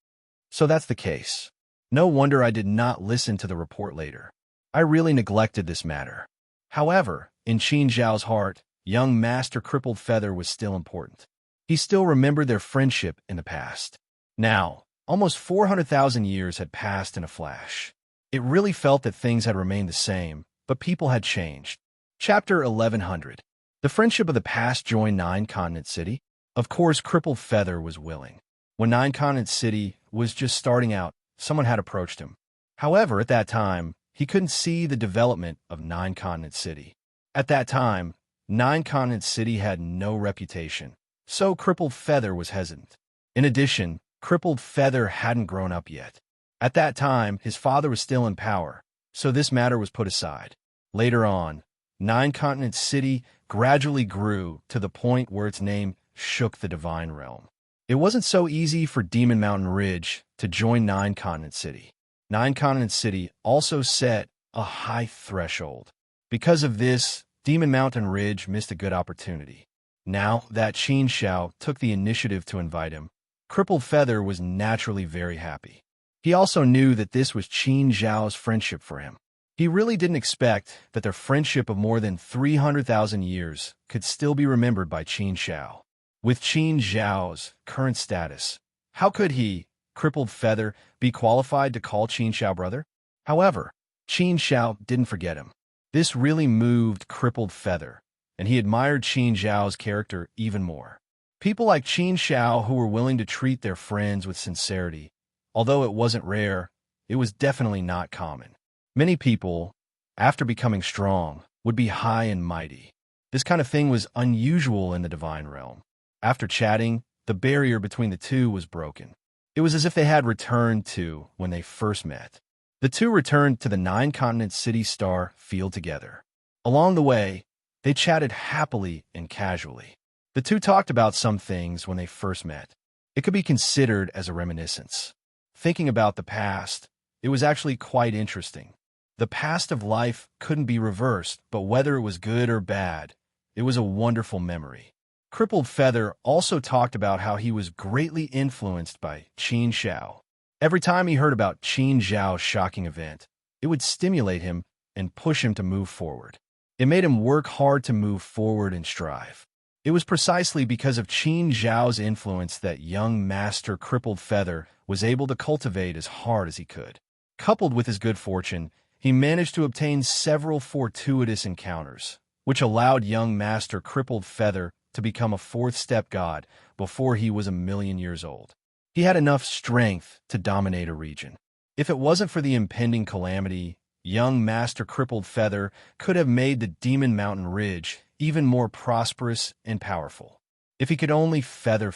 So that's the case. No wonder I did not listen to the report later. I really neglected this matter. However, in Qin Zhao's heart, young Master Crippled Feather was still important. He still remembered their friendship in the past. Now, almost 400,000 years had passed in a flash. It really felt that things had remained the same, but people had changed. Chapter 1100. The friendship of the past joined Nine-Continent City. Of course, Crippled Feather was willing. When Nine-Continent City was just starting out, someone had approached him. However, at that time, he couldn't see the development of Nine-Continent City. At that time, Nine-Continent City had no reputation, so Crippled Feather was hesitant. In addition, Crippled Feather hadn't grown up yet. At that time, his father was still in power, so this matter was put aside. Later on, Nine-Continent City gradually grew to the point where its name shook the divine realm. It wasn't so easy for Demon Mountain Ridge to join Nine-Continent City. Nine-Continent City also set a high threshold. Because of this, Demon Mountain Ridge missed a good opportunity. Now that Qin Zhao took the initiative to invite him, Crippled Feather was naturally very happy. He also knew that this was Qin Zhao's friendship for him. He really didn't expect that their friendship of more than 300,000 years could still be remembered by Qin Zhao. With Qin Zhao's current status, how could he, Crippled Feather, be qualified to call Qin Zhao brother? However, Qin Zhao didn't forget him. This really moved Crippled Feather, and he admired Qin Zhao's character even more. People like Qin Zhao who were willing to treat their friends with sincerity, although it wasn't rare, it was definitely not common. Many people, after becoming strong, would be high and mighty. This kind of thing was unusual in the divine realm. After chatting, the barrier between the two was broken. It was as if they had returned to when they first met. The two returned to the Nine-Continent City Star field together. Along the way, they chatted happily and casually. The two talked about some things when they first met. It could be considered as a reminiscence. Thinking about the past, it was actually quite interesting. The past of life couldn't be reversed, but whether it was good or bad, it was a wonderful memory. Crippled Feather also talked about how he was greatly influenced by Qin Zhao. Every time he heard about Qin Zhao's shocking event, it would stimulate him and push him to move forward. It made him work hard to move forward and strive. It was precisely because of Qin Zhao's influence that young Master Crippled Feather was able to cultivate as hard as he could. Coupled with his good fortune, he managed to obtain several fortuitous encounters, which allowed young Master Crippled Feather to become a fourth-step god before he was 1,000,000 years old. He had enough strength to dominate a region. If it wasn't for the impending calamity, young Master Crippled Feather could have made the Demon Mountain Ridge even more prosperous and powerful. If he could only feather,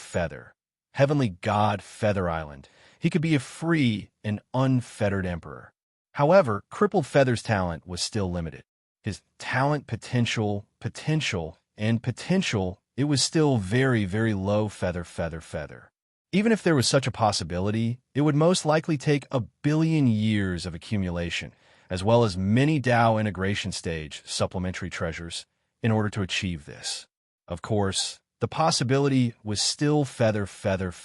heavenly god Feather Island, he could be a free and unfettered emperor. However, crippled Feather's talent was still limited. His talent potential, it was still very, very low feather. Even if there was such a possibility, it would most likely take 1 billion years of accumulation, as well as many Tao integration stage supplementary treasures, in order to achieve this. Of course, the possibility was still feather. Feather.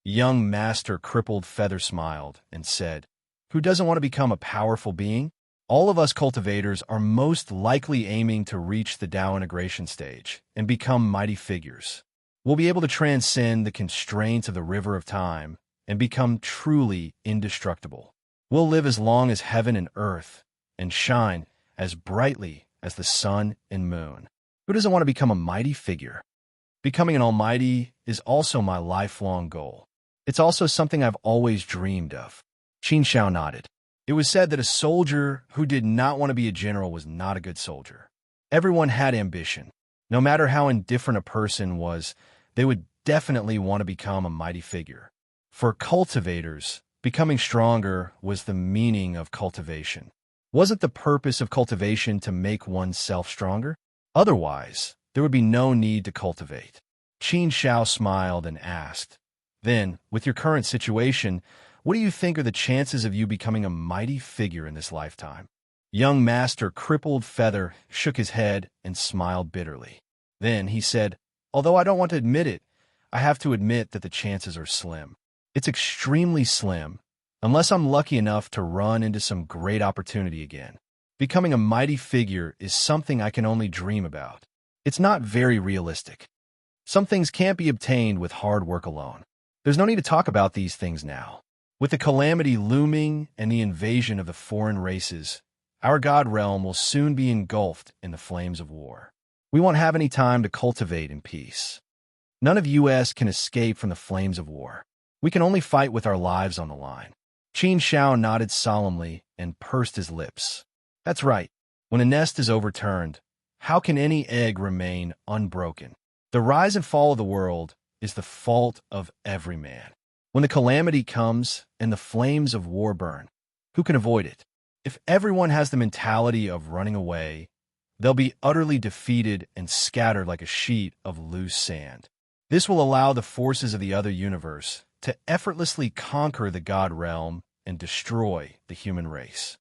Young Master Crippled Feather smiled and said, "Who doesn't want to become a powerful being? All of us cultivators are most likely aiming to reach the Tao integration stage and become mighty figures. We'll be able to transcend the constraints of the river of time and become truly indestructible. We'll live as long as heaven and earth and shine as brightly as the sun and moon. Who doesn't want to become a mighty figure? Becoming an almighty is also my lifelong goal. It's also something I've always dreamed of." Qin Shao nodded. It was said that a soldier who did not want to be a general was not a good soldier. Everyone had ambition. No matter how indifferent a person was, they would definitely want to become a mighty figure. For cultivators, becoming stronger was the meaning of cultivation. Wasn't the purpose of cultivation to make oneself stronger? Otherwise, there would be no need to cultivate. Qin Shao smiled and asked, "Then, with your current situation, what do you think are the chances of you becoming a mighty figure in this lifetime?" Young Master Crippled Feather shook his head and smiled bitterly. Then he said, "Although I don't want to admit it, I have to admit that the chances are slim. It's extremely slim, unless I'm lucky enough to run into some great opportunity again. Becoming a mighty figure is something I can only dream about. It's not very realistic. Some things can't be obtained with hard work alone. There's no need to talk about these things now. With the calamity looming and the invasion of the foreign races, our God realm will soon be engulfed in the flames of war. We won't have any time to cultivate in peace. None of us can escape from the flames of war. We can only fight with our lives on the line." Qin Shao nodded solemnly and pursed his lips. "That's right. When a nest is overturned, how can any egg remain unbroken? The rise and fall of the world is the fault of every man. When the calamity comes and the flames of war burn, who can avoid it? If everyone has the mentality of running away, they'll be utterly defeated and scattered like a sheet of loose sand. This will allow the forces of the other universe to effortlessly conquer the God realm and destroy the human race.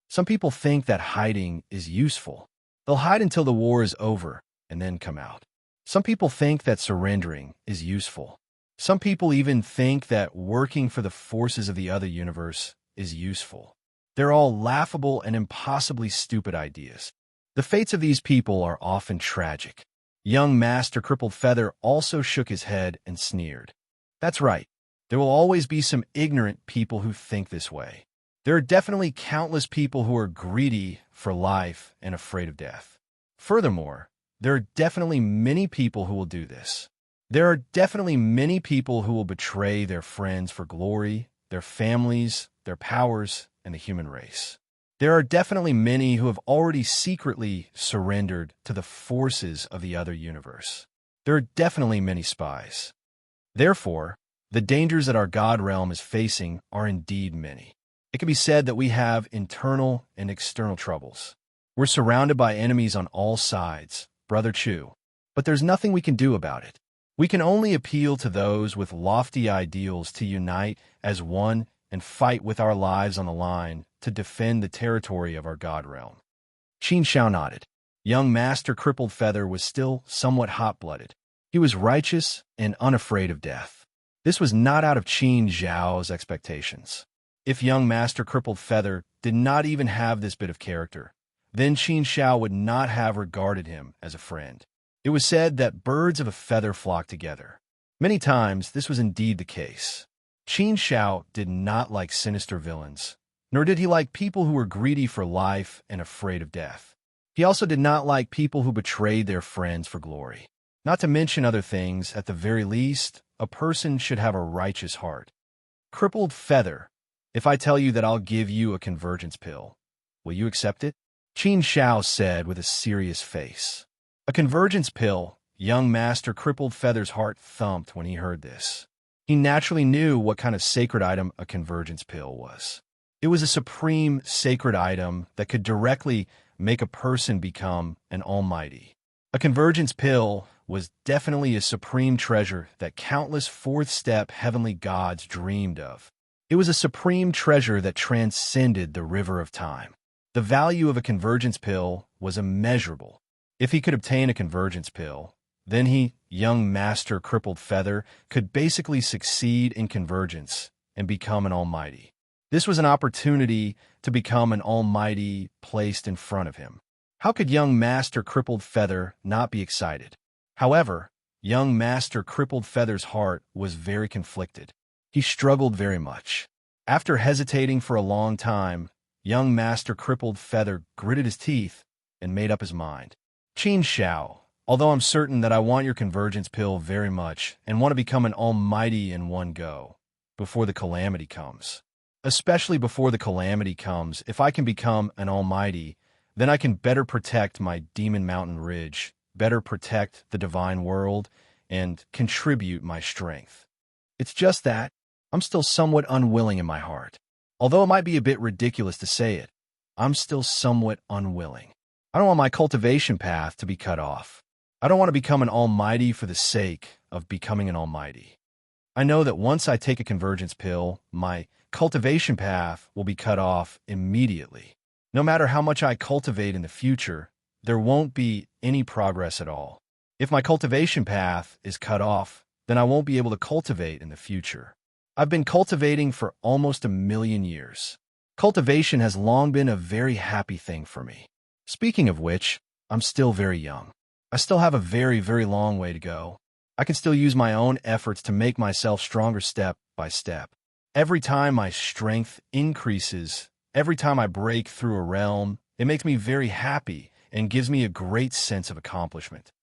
Some people think that hiding is useful. They'll hide until the war is over and then come out. Some people think that surrendering is useful. Some people even think that working for the forces of the other universe is useful. They're all laughable and impossibly stupid ideas. The fates of these people are often tragic." Young Master Crippled Feather also shook his head and sneered. "That's right. There will always be some ignorant people who think this way. There are definitely countless people who are greedy for life and afraid of death. Furthermore, there are definitely many people who will do this. There are definitely many people who will betray their friends for glory, their families, their powers, and the human race. There are definitely many who have already secretly surrendered to the forces of the other universe. There are definitely many spies. Therefore, the dangers that our God realm is facing are indeed many. It can be said that we have internal and external troubles. We're surrounded by enemies on all sides, Brother Chu, but there's nothing we can do about it. We can only appeal to those with lofty ideals to unite as one and fight with our lives on the line to defend the territory of our God realm." Qin Shao nodded. Young Master Crippled Feather was still somewhat hot-blooded. He was righteous and unafraid of death. This was not out of Qin Zhao's expectations. If young Master Crippled Feather did not even have this bit of character, then Qin Shao would not have regarded him as a friend. It was said that birds of a feather flock together. Many times, this was indeed the case. Qin Shao did not like sinister villains, nor did he like people who were greedy for life and afraid of death. He also did not like people who betrayed their friends for glory. Not to mention other things, at the very least, a person should have a righteous heart. Crippled Feather, if I tell you that I'll give you a convergence pill, Will you accept it? Qin Shao said with a serious face. A convergence pill. Young Master Crippled Feather's heart thumped when he heard this. He naturally knew what kind of sacred item a convergence pill was. It was a supreme sacred item that could directly make a person become an almighty. A convergence pill was definitely a supreme treasure that countless fourth-step heavenly gods dreamed of. It was a supreme treasure that transcended the river of time. The value of a convergence pill was immeasurable. If he could obtain a convergence pill, then he, young Master Crippled Feather, could basically succeed in convergence and become an almighty. This was an opportunity to become an almighty placed in front of him. How could young Master Crippled Feather not be excited? However, young Master Crippled Feather's heart was very conflicted. He struggled very much. After hesitating for a long time, young Master Crippled Feather gritted his teeth and made up his mind. Qin Shao, although I'm certain that I want your convergence pill very much and want to become an almighty in one go, before the calamity comes. Especially before the calamity comes, if I can become an almighty, then I can better protect my Demon Mountain Ridge, better protect the divine world, and contribute my strength. It's just that I'm still somewhat unwilling in my heart. Although it might be a bit ridiculous to say it, I'm still somewhat unwilling. I don't want my cultivation path to be cut off. I don't want to become an almighty for the sake of becoming an almighty. I know that once I take a convergence pill, my cultivation path will be cut off immediately. No matter how much I cultivate in the future, there won't be any progress at all. If my cultivation path is cut off, then I won't be able to cultivate in the future. I've been cultivating for almost 1,000,000 years. Cultivation has long been a very happy thing for me. Speaking of which, I'm still very young. I still have a very, very long way to go. I can still use my own efforts to make myself stronger step by step. Every time my strength increases, every time I break through a realm, it makes me very happy and gives me a great sense of accomplishment.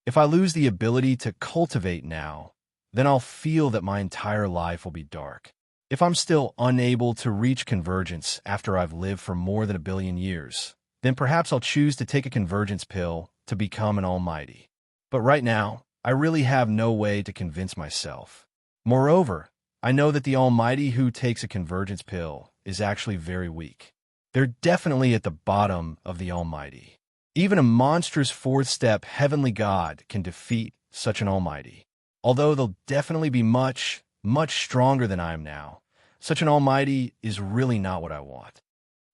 If I lose the ability to cultivate now, then I'll feel that my entire life will be dark. If I'm still unable to reach convergence after I've lived for more than 1,000,000,000 years, then perhaps I'll choose to take a convergence pill to become an almighty. But right now, I really have no way to convince myself. Moreover, I know that the almighty who takes a convergence pill is actually very weak. They're definitely at the bottom of the almighty. Even a monstrous fourth-step heavenly god can defeat such an almighty. Although they'll definitely be much, much stronger than I am now, such an almighty is really not what I want.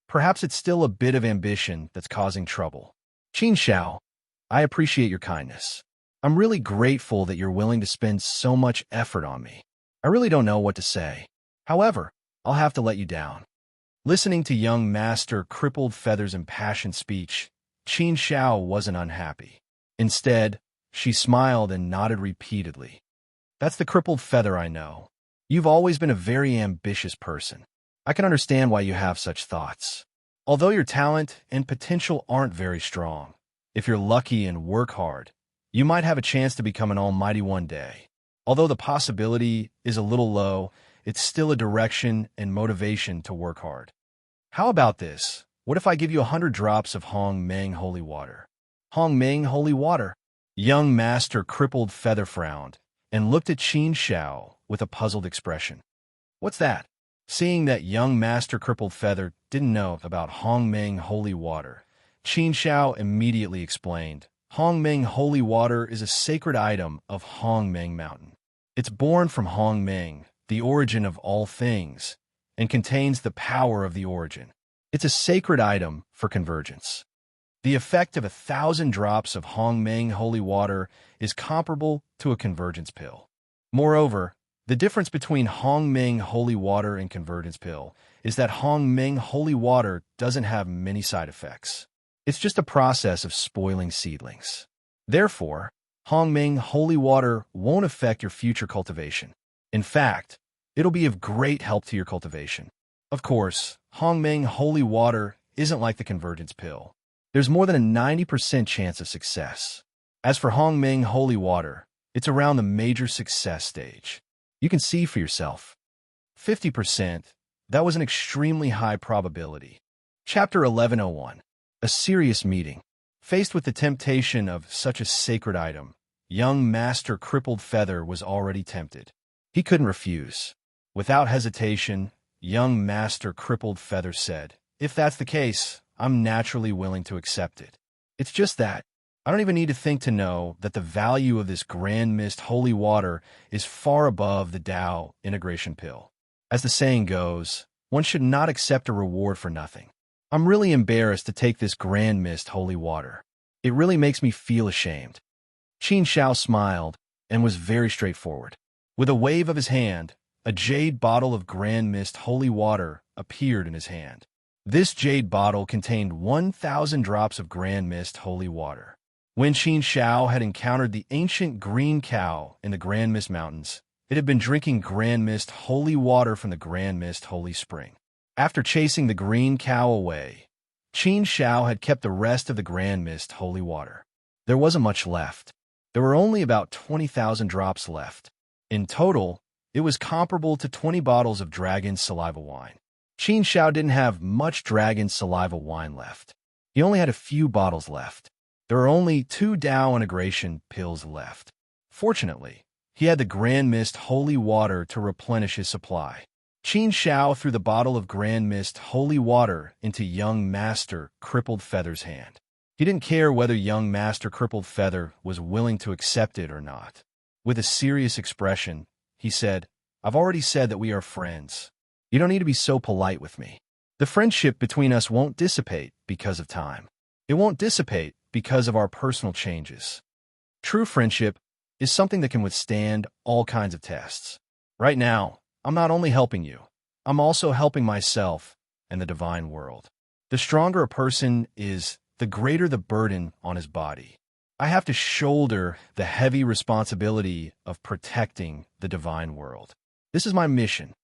Perhaps it's still a bit of ambition that's causing trouble. Qin Shao, I appreciate your kindness. I'm really grateful that you're willing to spend so much effort on me. I really don't know what to say. However, I'll have to let you down. Listening to young Master Crippled Feather's impassioned speech, Qin Shao wasn't unhappy. Instead, she smiled and nodded repeatedly. That's the Crippled Feather I know. You've always been a very ambitious person. I can understand why you have such thoughts. Although your talent and potential aren't very strong, if you're lucky and work hard, you might have a chance to become an almighty one day. Although the possibility is a little low, it's still a direction and motivation to work hard. How about this? What if I give you 100 drops of Hong Meng holy water? Hong Meng holy water? Young Master Crippled Feather frowned and looked at Qin Shao with a puzzled expression. What's that? Seeing that young Master Crippled Feather didn't know about Hong Meng holy water, Qin Shao immediately explained. Hong Meng holy water is a sacred item of Hong Meng Mountain. It's born from Hong Meng, the origin of all things, and contains the power of the origin. It's a sacred item for convergence. The effect of 1,000 drops of Hong Meng holy water is comparable to a convergence pill. Moreover, the difference between Hong Meng holy water and convergence pill is that Hong Meng holy water doesn't have many side effects. It's just a process of spoiling seedlings. Therefore, Hong Meng holy water won't affect your future cultivation. In fact, it'll be of great help to your cultivation. Of course, Hong Meng holy water isn't like the convergence pill. There's more than a 90% chance of success. As for Hong Meng holy water, it's around the major success stage. You can see for yourself. 50%, that was an extremely high probability. Chapter 1101. A Serious Meeting. Faced with the temptation of such a sacred item, young Master Crippled Feather was already tempted. He couldn't refuse. Without hesitation, young Master Crippled Feather said, "If that's the case, I'm naturally willing to accept it. It's just that I don't even need to think to know that the value of this grand mist holy water is far above the Tao integration pill. As the saying goes, one should not accept a reward for nothing. I'm really embarrassed to take this grand mist holy water. It really makes me feel ashamed." Qin Shao smiled and was very straightforward. With a wave of his hand, a jade bottle of grand mist holy water appeared in his hand. This jade bottle contained 1,000 drops of grand mist holy water. When Qin Shao had encountered the ancient green cow in the Grand Mist Mountains, it had been drinking grand mist holy water from the Grand Mist Holy Spring. After chasing the green cow away, Qin Shao had kept the rest of the grand mist holy water. There wasn't much left. There were only about 20,000 drops left. In total, it was comparable to 20 bottles of dragon saliva wine. Qin Shao didn't have much dragon saliva wine left. He only had a few bottles left. There were only 2 Tao integration pills left. Fortunately, he had the Grand Mist holy water to replenish his supply. Qin Shao threw the bottle of Grand Mist holy water into young Master Crippled Feather's hand. He didn't care whether young Master Crippled Feather was willing to accept it or not. With a serious expression, he said, "I've already said that we are friends. You don't need to be so polite with me. The friendship between us won't dissipate because of time. It won't dissipate because of our personal changes. True friendship is something that can withstand all kinds of tests. Right now, I'm not only helping you, I'm also helping myself and the divine world. The stronger a person is, the greater the burden on his body. I have to shoulder the heavy responsibility of protecting the divine world. This is my mission.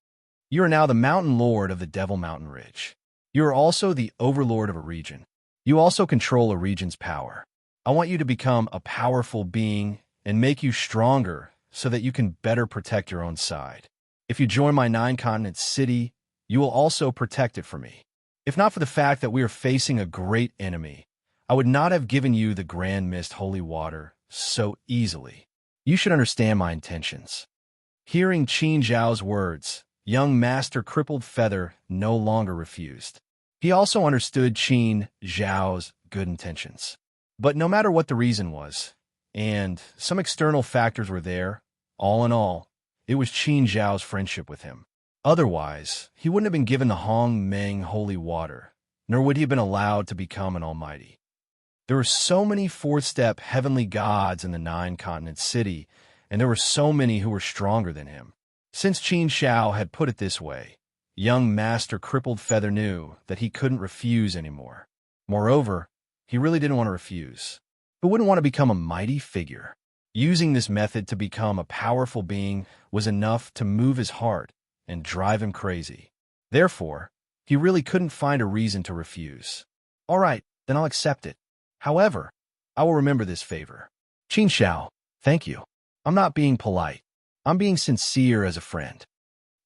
You are now the Mountain Lord of the Devil Mountain Ridge. You are also the overlord of a region. You also control a region's power. I want you to become a powerful being and make you stronger so that you can better protect your own side. If you join my 9-continent city, you will also protect it for me. If not for the fact that we are facing a great enemy, I would not have given you the Grand Mist holy water so easily. You should understand my intentions." Hearing Qin Zhao's words, young Master Crippled Feather no longer refused. He also understood Qin Zhao's good intentions. But no matter what the reason was, and some external factors were there, all in all, it was Qin Zhao's friendship with him. Otherwise, he wouldn't have been given the Hong Meng holy water, nor would he have been allowed to become an almighty. There were so many fourth-step heavenly gods in the 9-continent city, and there were so many who were stronger than him. Since Qin Shao had put it this way, young Master Crippled Feather knew that he couldn't refuse anymore. Moreover, he really didn't want to refuse. Who wouldn't want to become a mighty figure? Using this method to become a powerful being was enough to move his heart and drive him crazy. Therefore, he really couldn't find a reason to refuse. "All right, then I'll accept it. However, I will remember this favor." "Qin Shao, thank you. I'm not being polite. I'm being sincere as a friend."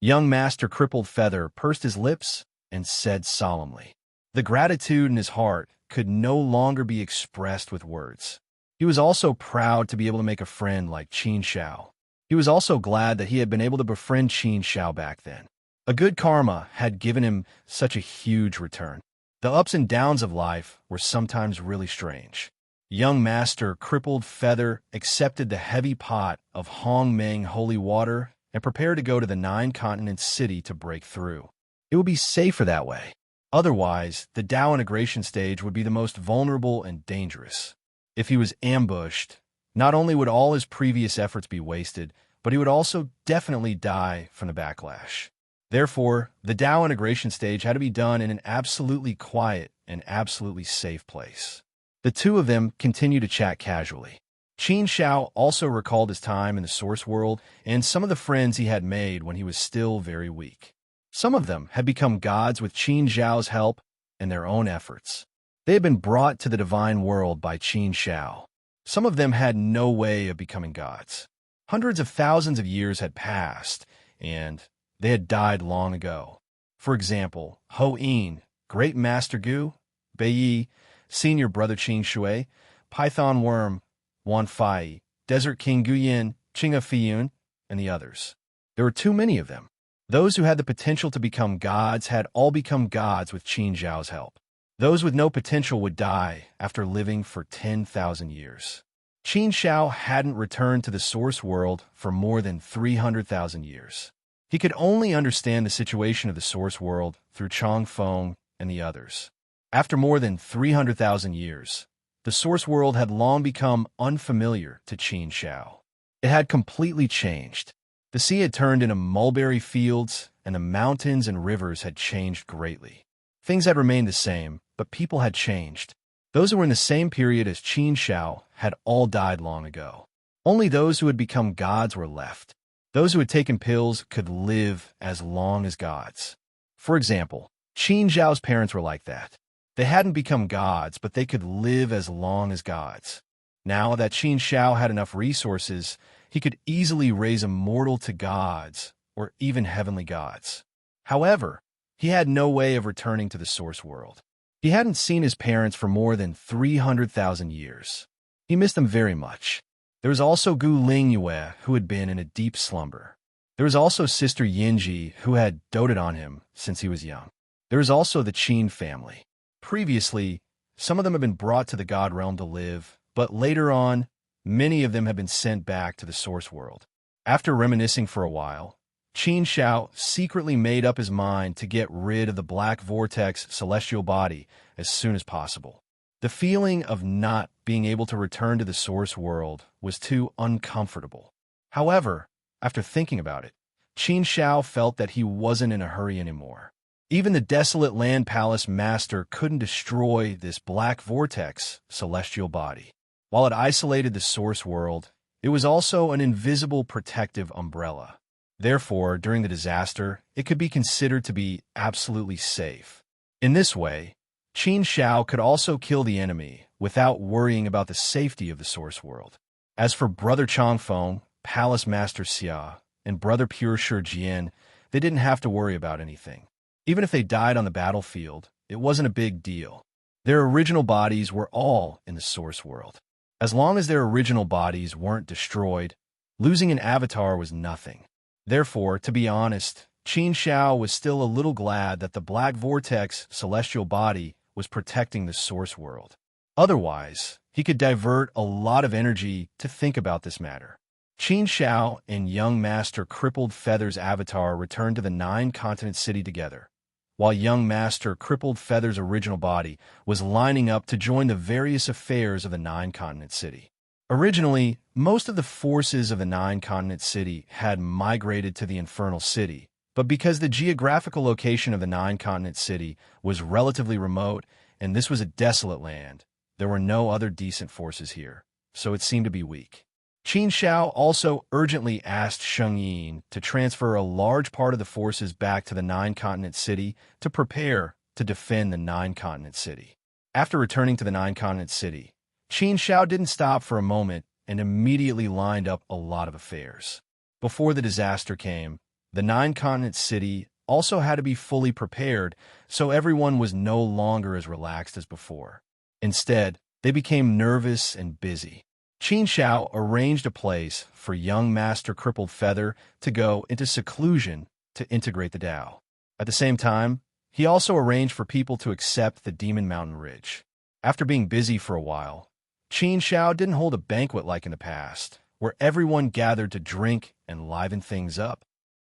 Young Master Crippled Feather pursed his lips and said solemnly. The gratitude in his heart could no longer be expressed with words. He was also proud to be able to make a friend like Qin Shao. He was also glad that he had been able to befriend Qin Shao back then. A good karma had given him such a huge return. The ups and downs of life were sometimes really strange. Young Master Crippled Feather accepted the heavy pot of Hong Meng holy water and prepared to go to the 9-continent city to break through. It would be safer that way. Otherwise, the Tao integration stage would be the most vulnerable and dangerous. If he was ambushed, not only would all his previous efforts be wasted, but he would also definitely die from the backlash. Therefore, the Tao integration stage had to be done in an absolutely quiet and absolutely safe place. The two of them continued to chat casually. Qin Shao also recalled his time in the Source World and some of the friends he had made when he was still very weak. Some of them had become gods with Qin Zhao's help and their own efforts. They had been brought to the divine world by Qin Shao. Some of them had no way of becoming gods. Hundreds of thousands of years had passed, and they had died long ago. For example, Ho Yin, Great Master Gu, Beiyi, Senior Brother Qin Shui, Python Worm, Wan Fai, Desert King Guyin, Qing'a Fiyun, and the others. There were too many of them. Those who had the potential to become gods had all become gods with Qin Zhao's help. Those with no potential would die after living for 10,000 years. Qin Zhao hadn't returned to the source world for more than 300,000 years. He could only understand the situation of the source world through Chong Feng and the others. After more than 300,000 years, the source world had long become unfamiliar to Qin Zhao. It had completely changed. The sea had turned into mulberry fields, and the mountains and rivers had changed greatly. Things had remained the same, but people had changed. Those who were in the same period as Qin Zhao had all died long ago. Only those who had become gods were left. Those who had taken pills could live as long as gods. For example, Qin Zhao's parents were like that. They hadn't become gods, but they could live as long as gods. Now that Qin Zhao had enough resources, he could easily raise a mortal to gods, or even heavenly gods. However, he had no way of returning to the source world. He hadn't seen his parents for more than 300,000 years. He missed them very much. There was also Gu Lingyue, who had been in a deep slumber. There was also Sister Yinji, who had doted on him since he was young. There was also the Qin family. Previously, some of them had been brought to the god realm to live, but later on, many of them had been sent back to the source world. After reminiscing for a while, Qin Zhao secretly made up his mind to get rid of the black vortex celestial body as soon as possible. The feeling of not being able to return to the source world was too uncomfortable. However, after thinking about it, Qin Zhao felt that he wasn't in a hurry anymore. Even the desolate land palace master couldn't destroy this black vortex celestial body. While it isolated the source world, it was also an invisible protective umbrella. Therefore, during the disaster, it could be considered to be absolutely safe. In this way, Qin Zhao could also kill the enemy without worrying about the safety of the source world. As for Brother Chongfeng, Palace Master Xia, and Brother Pure Shi Jian, they didn't have to worry about anything. Even if they died on the battlefield, it wasn't a big deal. Their original bodies were all in the source world. As long as their original bodies weren't destroyed, losing an avatar was nothing. Therefore, to be honest, Qin Zhao was still a little glad that the black vortex celestial body was protecting the source world. Otherwise, he could divert a lot of energy to think about this matter. Qin Zhao and young Master Crippled Feather's avatar returned to the nine-continent city together, while young Master Crippled Feather's original body was lining up to join the various affairs of the nine-continent city. Originally, most of the forces of the nine-continent city had migrated to the Infernal City, but because the geographical location of the nine-continent city was relatively remote and this was a desolate land, there were no other decent forces here, so it seemed to be weak. Qin Zhao also urgently asked Sheng Yin to transfer a large part of the forces back to the nine-continent city to prepare to defend the nine-continent city. After returning to the nine-continent city, Qin Zhao didn't stop for a moment and immediately lined up a lot of affairs. Before the disaster came, the nine-continent city also had to be fully prepared, so everyone was no longer as relaxed as before. Instead, they became nervous and busy. Qin Zhao arranged a place for young Master Crippled Feather to go into seclusion to integrate the Tao. At the same time, he also arranged for people to accept the Demon Mountain Ridge. After being busy for a while, Qin Zhao didn't hold a banquet like in the past, where everyone gathered to drink and liven things up.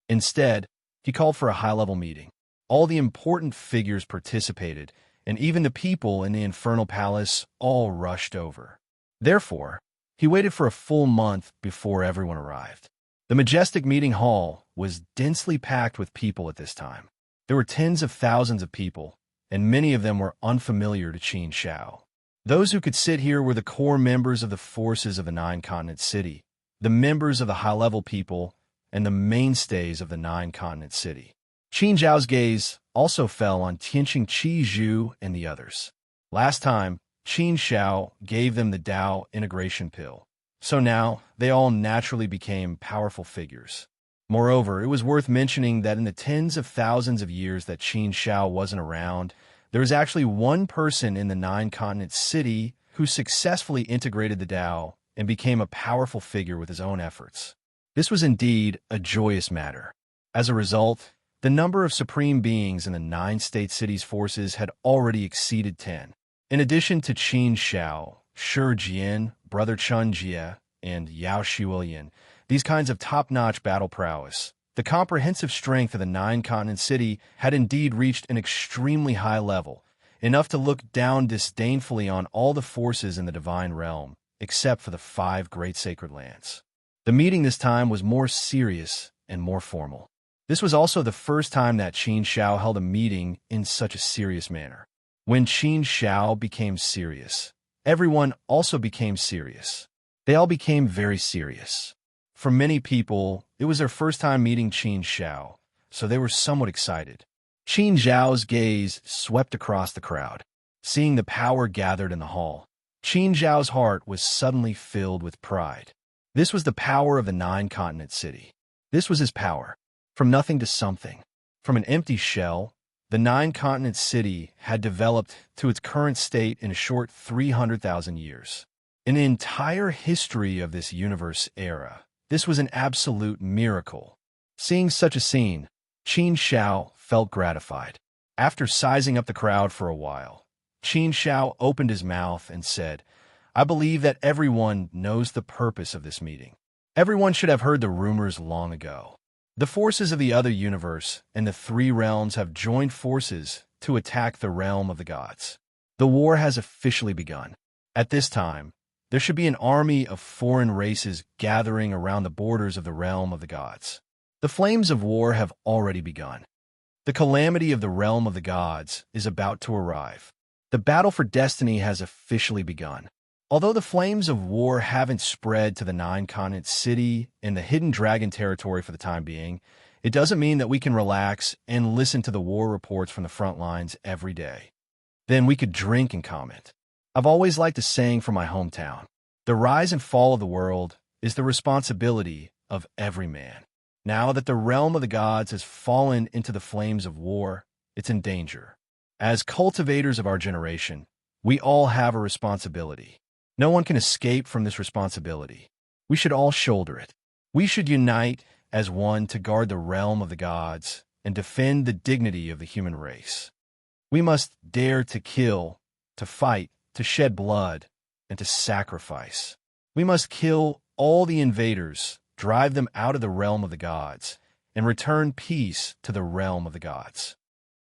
Instead, he called for a high-level meeting. All the important figures participated, and even the people in the Infernal Palace all rushed over. Therefore, he waited for a full month before everyone arrived. The majestic meeting hall was densely packed with people at this time. There were tens of thousands of people, and many of them were unfamiliar to Qin Zhao. Those who could sit here were the core members of the forces of the nine-continent city, the members of the high-level people, and the mainstays of the nine-continent city. Qin Zhao's gaze also fell on Tianqing Qi Zhu and the others. Last time, Qin Zhao gave them the Dao integration pill, so now they all naturally became powerful figures. Moreover, it was worth mentioning that in the tens of thousands of years that Qin Zhao wasn't around, There was actually one person in the nine-continent city who successfully integrated the Tao and became a powerful figure with his own efforts. This was indeed a joyous matter. As a result, the number of supreme beings in the nine-state city's forces had already exceeded 10. In addition to Qin Shao, Shi Jian, Brother Chun Jie, and Yao Shiwilian, these kinds of top-notch battle prowess, the comprehensive strength of the nine-continent city had indeed reached an extremely high level, enough to look down disdainfully on all the forces in the divine realm, except for the 5 great sacred lands. The meeting this time was more serious and more formal. This was also the first time that Qin Shao held a meeting in such a serious manner. When Qin Shao became serious, everyone also became serious. They all became very serious. For many people, it was their first time meeting Qin Shao, so they were somewhat excited. Qin Zhao's gaze swept across the crowd. Seeing the power gathered in the hall, Qin Zhao's heart was suddenly filled with pride. This was the power of the nine-continent city. This was his power. From nothing to something. From an empty shell, the nine-continent city had developed to its current state in a short 300,000 years. In the entire history of this universe era, this was an absolute miracle. Seeing such a scene, Qin Shao felt gratified. After sizing up the crowd for a while, Qin Shao opened his mouth and said, "I believe that everyone knows the purpose of this meeting. Everyone should have heard the rumors long ago. The forces of the other universe and the 3 realms have joined forces to attack the realm of the gods. The war has officially begun. At this time, there should be an army of foreign races gathering around the borders of the realm of the gods. The flames of war have already begun. The calamity of the realm of the gods is about to arrive. The battle for destiny has officially begun. Although the flames of war haven't spread to the nine-continent city and the hidden dragon territory for the time being, it doesn't mean that we can relax and listen to the war reports from the front lines every day. Then we could drink and comment. I've always liked a saying from my hometown. The rise and fall of the world is the responsibility of every man. Now that the realm of the gods has fallen into the flames of war, it's in danger. As cultivators of our generation, we all have a responsibility. No one can escape from this responsibility. We should all shoulder it. We should unite as one to guard the realm of the gods and defend the dignity of the human race. We must dare to kill, to fight, to shed blood, and to sacrifice. We must kill all the invaders, drive them out of the realm of the gods, and return peace to the realm of the gods.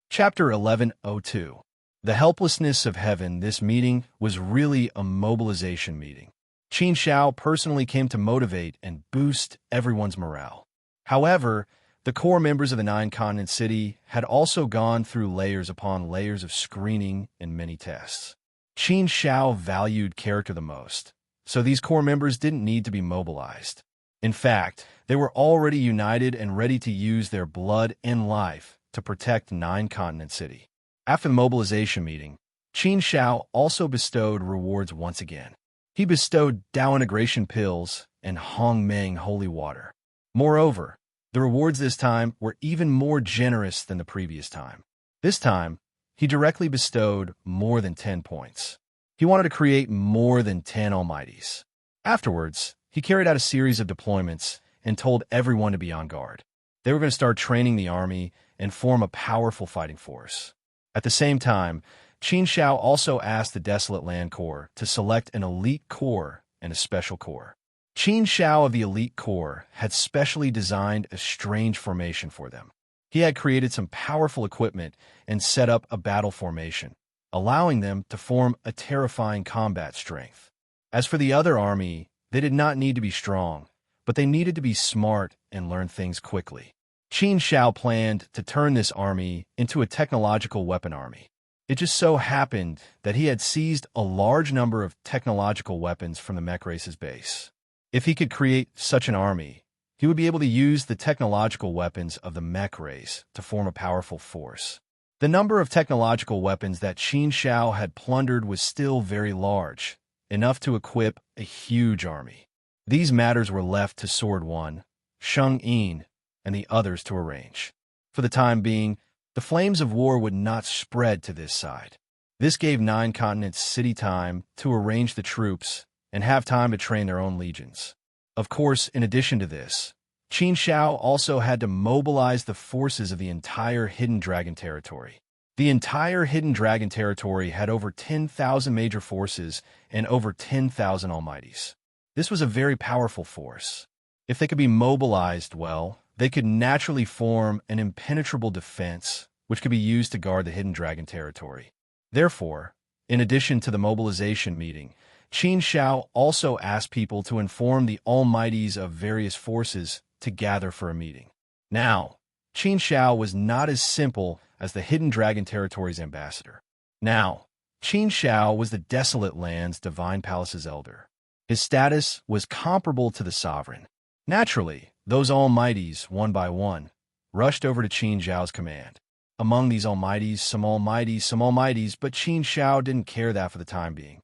Chapter 1102. The helplessness of heaven. This meeting was really a mobilization meeting. Qin Shao personally came to motivate and boost everyone's morale. However, the core members of the nine-continent city had also gone through layers upon layers of screening and many tests. Qin Shao valued character the most, so these core members didn't need to be mobilized. In fact, they were already united and ready to use their blood and life to protect nine-continent city. After the mobilization meeting, Qin Shao also bestowed rewards once again. He bestowed Tao integration pills and Hong Meng holy water. Moreover, the rewards this time were even more generous than the previous time. This time, he directly bestowed more than 10 points. He wanted to create more than 10 Almighties. Afterwards, he carried out a series of deployments and told everyone to be on guard. They were going to start training the army and form a powerful fighting force. At the same time, Qin Shao also asked the Desolate Land Corps to select an elite corps and a special corps. Qin Shao of the elite corps had specially designed a strange formation for them. He had created some powerful equipment and set up a battle formation, allowing them to form a terrifying combat strength. As for the other army, they did not need to be strong, but they needed to be smart and learn things quickly. Qin Shao planned to turn this army into a technological weapon army. It just so happened that he had seized a large number of technological weapons from the mech race's base. If he could create such an army, he would be able to use the technological weapons of the mech race to form a powerful force. The number of technological weapons that Qin Shao had plundered was still very large, enough to equip a huge army. These matters were left to Sword One, Sheng Yin, and the others to arrange. For the time being, The flames of war would not spread to this side. This gave 9 continents city time to arrange the troops and have time to train their own legions. Of course, in addition to this, Qin Shao also had to mobilize the forces of the entire Hidden Dragon territory. The entire Hidden Dragon territory had over 10,000 major forces and over 10,000 almighties. This was a very powerful force. If they could be mobilized well, they could naturally form an impenetrable defense which could be used to guard the Hidden Dragon territory. Therefore, in addition to the mobilization meeting, Qin Shao also asked people to inform the almighties of various forces to gather for a meeting. Now, Qin Shao was not as simple as the Hidden Dragon territory's ambassador. Now, Qin Shao was the Desolate Land's Divine Palace's elder. His status was comparable to the sovereign. Naturally, those almighties, one by one, rushed over to Qin Shao's command. Among these almighties, some almighties, but Qin Shao didn't care that for the time being.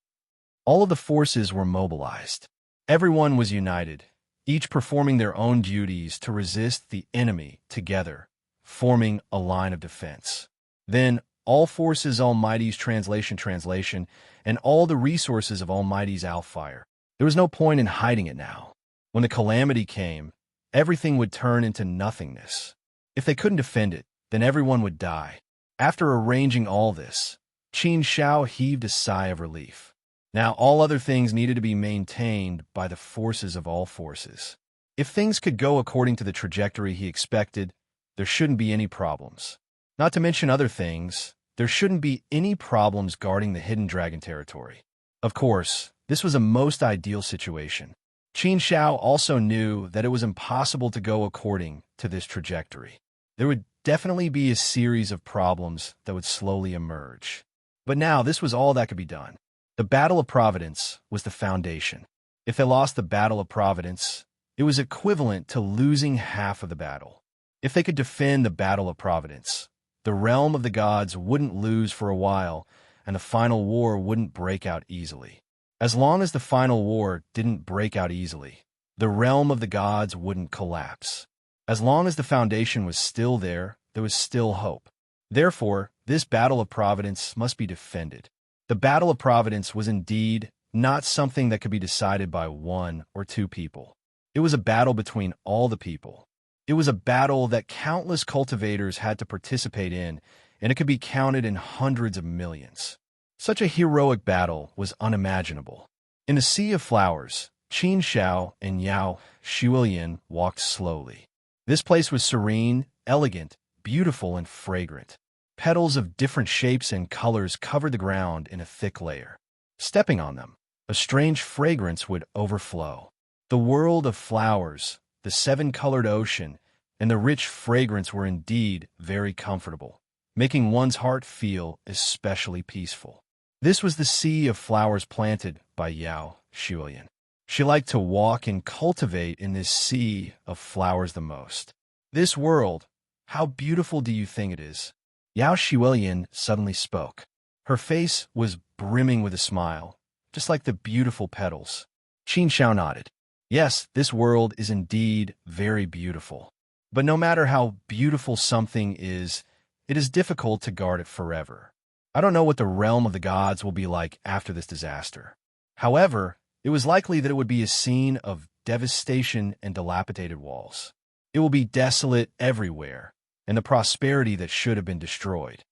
All of the forces were mobilized. Everyone was united, each performing their own duties to resist the enemy together, forming a line of defense. Then, all forces almighties translation, and all the resources of almighties outfire. There was no point in hiding it now. When the calamity came, everything would turn into nothingness. If they couldn't defend it, then everyone would die. After arranging all this, Qin Shao heaved a sigh of relief. Now all other things needed to be maintained by the forces of all forces. If things could go according to the trajectory he expected, there shouldn't be any problems. Not to mention other things, there shouldn't be any problems guarding the Hidden Dragon territory. Of course, this was a most ideal situation. Qin Shao also knew that it was impossible to go according to this trajectory. There would definitely be a series of problems that would slowly emerge. But now this was all that could be done. The Battle of Providence was the foundation. If they lost the Battle of Providence, it was equivalent to losing half of the battle. If they could defend the Battle of Providence, the realm of the gods wouldn't lose for a while, and the final war wouldn't break out easily. As long as the final war didn't break out easily, the realm of the gods wouldn't collapse. As long as the foundation was still there was still hope. Therefore, this Battle of Providence must be defended. The Battle of Providence was indeed not something that could be decided by 1 or 2 people. It was a battle between all the people. It was a battle that countless cultivators had to participate in, and it could be counted in hundreds of millions. Such a heroic battle was unimaginable. In the sea of flowers, Qin Shao and Yao Shuilian walked slowly. This place was serene, elegant, beautiful, and fragrant. Petals of different shapes and colors covered the ground in a thick layer. Stepping on them, a strange fragrance would overflow. The world of flowers, the 7-colored ocean, and the rich fragrance were indeed very comfortable, making one's heart feel especially peaceful. This was the sea of flowers planted by Yao Shuilian. She liked to walk and cultivate in this sea of flowers the most. This world, how beautiful do you think it is? Yao Shuilian suddenly spoke. Her face was brimming with a smile, just like the beautiful petals. Qin Shao nodded. Yes, this world is indeed very beautiful. But no matter how beautiful something is, it is difficult to guard it forever. I don't know what the realm of the gods will be like after this disaster. However, it was likely that it would be a scene of devastation and dilapidated walls. It will be desolate everywhere, and the prosperity that should have been destroyed.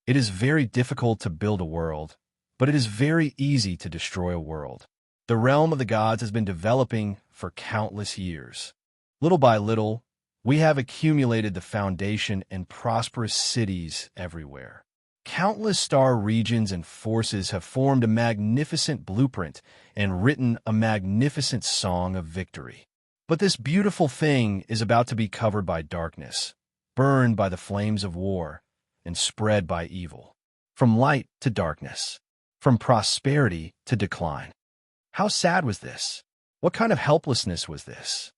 It is very difficult to build a world, but it is very easy to destroy a world. The realm of the gods has been developing for countless years. Little by little, we have accumulated the foundation and prosperous cities everywhere. Countless star regions and forces have formed a magnificent blueprint and written a magnificent song of victory. But this beautiful thing is about to be covered by darkness, burned by the flames of war, and spread by evil. From light to darkness, from prosperity to decline. How sad was this? What kind of helplessness was this?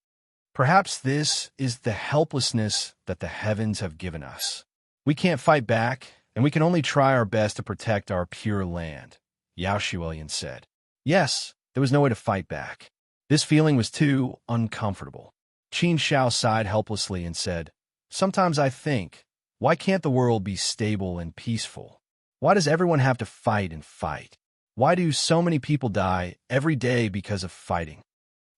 Perhaps this is the helplessness that the heavens have given us. We can't fight back, and we can only try our best to protect our pure land, Yao Shuilian said. Yes, there was no way to fight back. This feeling was too uncomfortable. Qin Shao sighed helplessly and said, Sometimes I think Why can't the world be stable and peaceful? Why does everyone have to fight and fight? Why do so many people die every day because of fighting?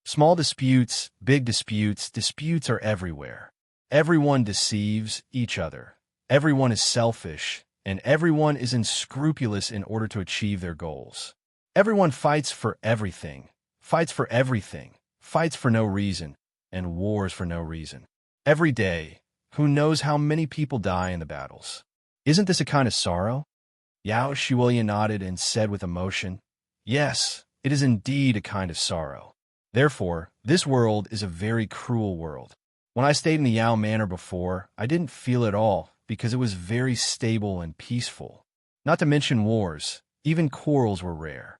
Small disputes, big disputes, disputes are everywhere. Everyone deceives each other. Everyone is selfish, and everyone is unscrupulous in order to achieve their goals. Everyone fights for everything, fights for everything, fights for no reason, and wars for no reason. Every day, who knows how many people die in the battles? Isn't this a kind of sorrow? Yao Shiwelian nodded and said with emotion, "Yes, it is indeed a kind of sorrow. Therefore, this world is a very cruel world. When I stayed in the Yao Manor before, I didn't feel it all because it was very stable and peaceful. Not to mention wars, even quarrels were rare.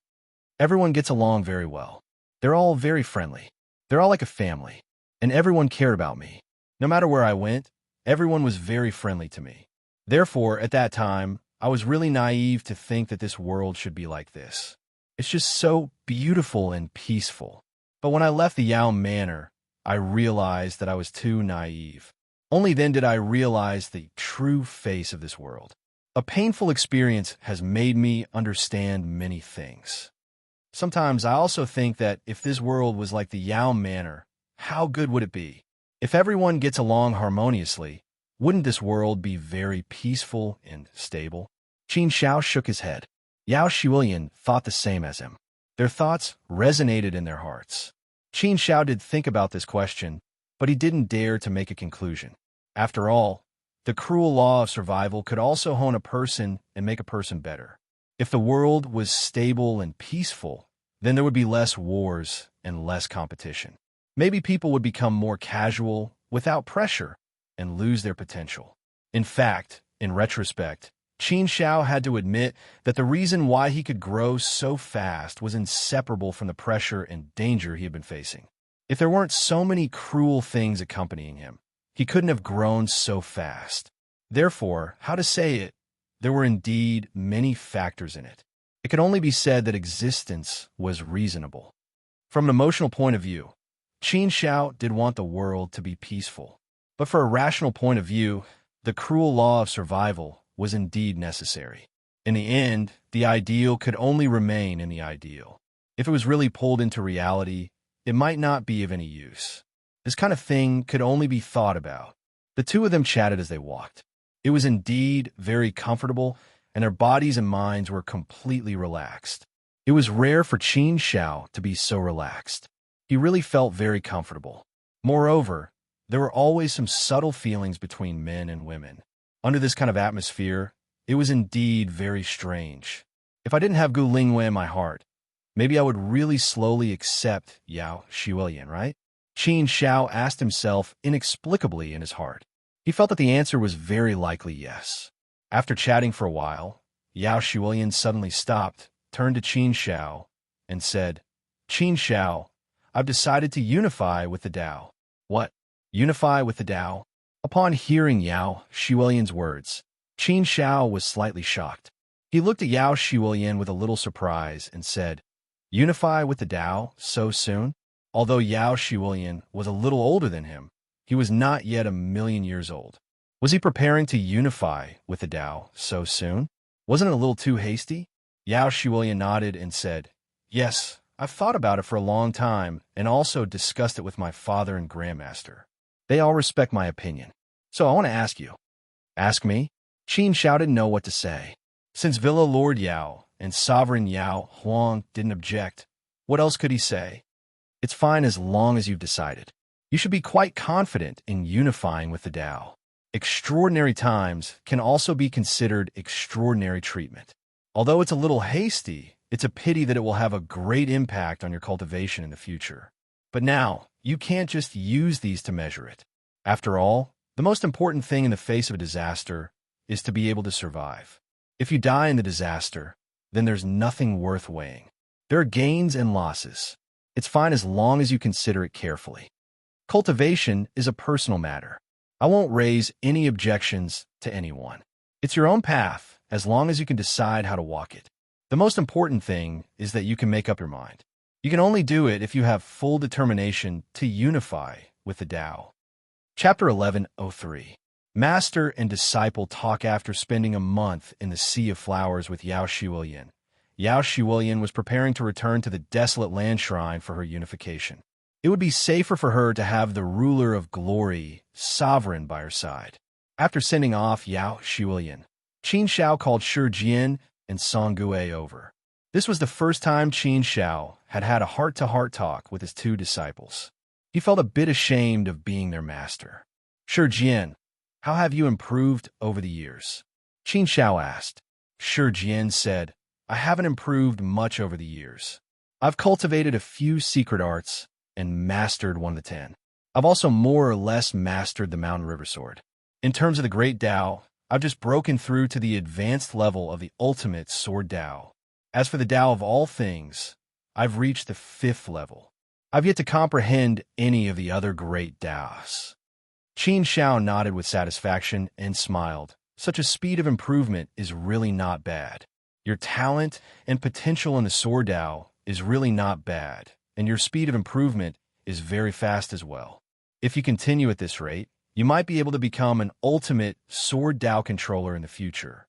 Everyone gets along very well. They're all very friendly. They're all like a family, and everyone cared about me. No matter where I went, everyone was very friendly to me. Therefore, at that time, I was really naive to think that this world should be like this. It's just so beautiful and peaceful. But when I left the Yao Manor, I realized that I was too naive. Only then did I realize the true face of this world. A painful experience has made me understand many things. Sometimes I also think that if this world was like the Yao Manor, how good would it be? If everyone gets along harmoniously, wouldn't this world be very peaceful and stable?" Qin Xiao shook his head. Yao Shiwelian thought the same as him. Their thoughts resonated in their hearts. Qin Xiao did think about this question, but he didn't dare to make a conclusion. After all, the cruel law of survival could also hone a person and make a person better. If the world was stable and peaceful, then there would be less wars and less competition. Maybe people would become more casual, without pressure, and lose their potential. In fact, in retrospect, Qin Xiao had to admit that the reason why he could grow so fast was inseparable from the pressure and danger he had been facing. If there weren't so many cruel things accompanying him, he couldn't have grown so fast. Therefore, how to say it, there were indeed many factors in it. It could only be said that existence was reasonable. From an emotional point of view, Qin Xiao did want the world to be peaceful. But for a rational point of view, the cruel law of survival was indeed necessary. In the end, the ideal could only remain in the ideal. If it was really pulled into reality, it might not be of any use. This kind of thing could only be thought about. The two of them chatted as they walked. It was indeed very comfortable, and their bodies and minds were completely relaxed. It was rare for Qin Xiao to be so relaxed. He really felt very comfortable. Moreover, there were always some subtle feelings between men and women. Under this kind of atmosphere, it was indeed very strange. If I didn't have Gu Lingwei in my heart, maybe I would really slowly accept Yao Shiwelian, right? Qin Xiao asked himself inexplicably in his heart. He felt that the answer was very likely yes. After chatting for a while, Yao Shiwelian suddenly stopped, turned to Qin Xiao, and said, "Qin Xiao, I've decided to unify with the Tao." "What? Unify with the Tao?" Upon hearing Yao Shiwelian's words, Qin Xiao was slightly shocked. He looked at Yao Shiwelian with a little surprise and said, "Unify with the Tao so soon?" Although Yao Shiwelian was a little older than him, he was not yet 1,000,000 years old. Was he preparing to unify with the Tao so soon? Wasn't it a little too hasty? Yao Shiwelian nodded and said, "Yes, I've thought about it for a long time and also discussed it with my father and grandmaster. They all respect my opinion. So I want to ask you." "Ask me?" Qin Xiao didn't know what to say. Since Villa Lord Yao and Sovereign Yao Huang didn't object, what else could he say? "It's fine as long as you've decided. You should be quite confident in unifying with the Tao. Extraordinary times can also be considered extraordinary treatment. Although it's a little hasty, it's a pity that it will have a great impact on your cultivation in the future. But now, you can't just use these to measure it. After all, the most important thing in the face of a disaster is to be able to survive. If you die in the disaster, then there's nothing worth weighing. There are gains and losses. It's fine as long as you consider it carefully. Cultivation is a personal matter. I won't raise any objections to anyone. It's your own path, as long as you can decide how to walk it. The most important thing is that you can make up your mind. You can only do it if you have full determination to unify with the Tao." Chapter 11:03. Master and disciple talk after spending a month in the Sea of Flowers with Yao Shiwilian. Yao Shiwilian was preparing to return to the desolate land shrine for her unification. It would be safer for her to have the ruler of glory, sovereign, by her side. After sending off Yao Shiwilian, Qin Shao called Shi Jian and Song Gue over. This was the first time Qin Shao had had a heart-to-heart talk with his two disciples. He felt a bit ashamed of being their master. Shi Jian, how have you improved over the years? Qin Shao asked. Shi Jian said, I haven't improved much over the years. I've cultivated a few secret arts and mastered one of the 10. I've also more or less mastered the Mountain River Sword. In terms of the Great Tao, I've just broken through to the advanced level of the ultimate Sword Tao. As for the Tao of all things, I've reached the 5th level. I've yet to comprehend any of the other great Taos. Qin Shao nodded with satisfaction and smiled. Such a speed of improvement is really not bad. Your talent and potential in the Sword Tao is really not bad, and your speed of improvement is very fast as well. If you continue at this rate, you might be able to become an ultimate Sword Tao controller in the future.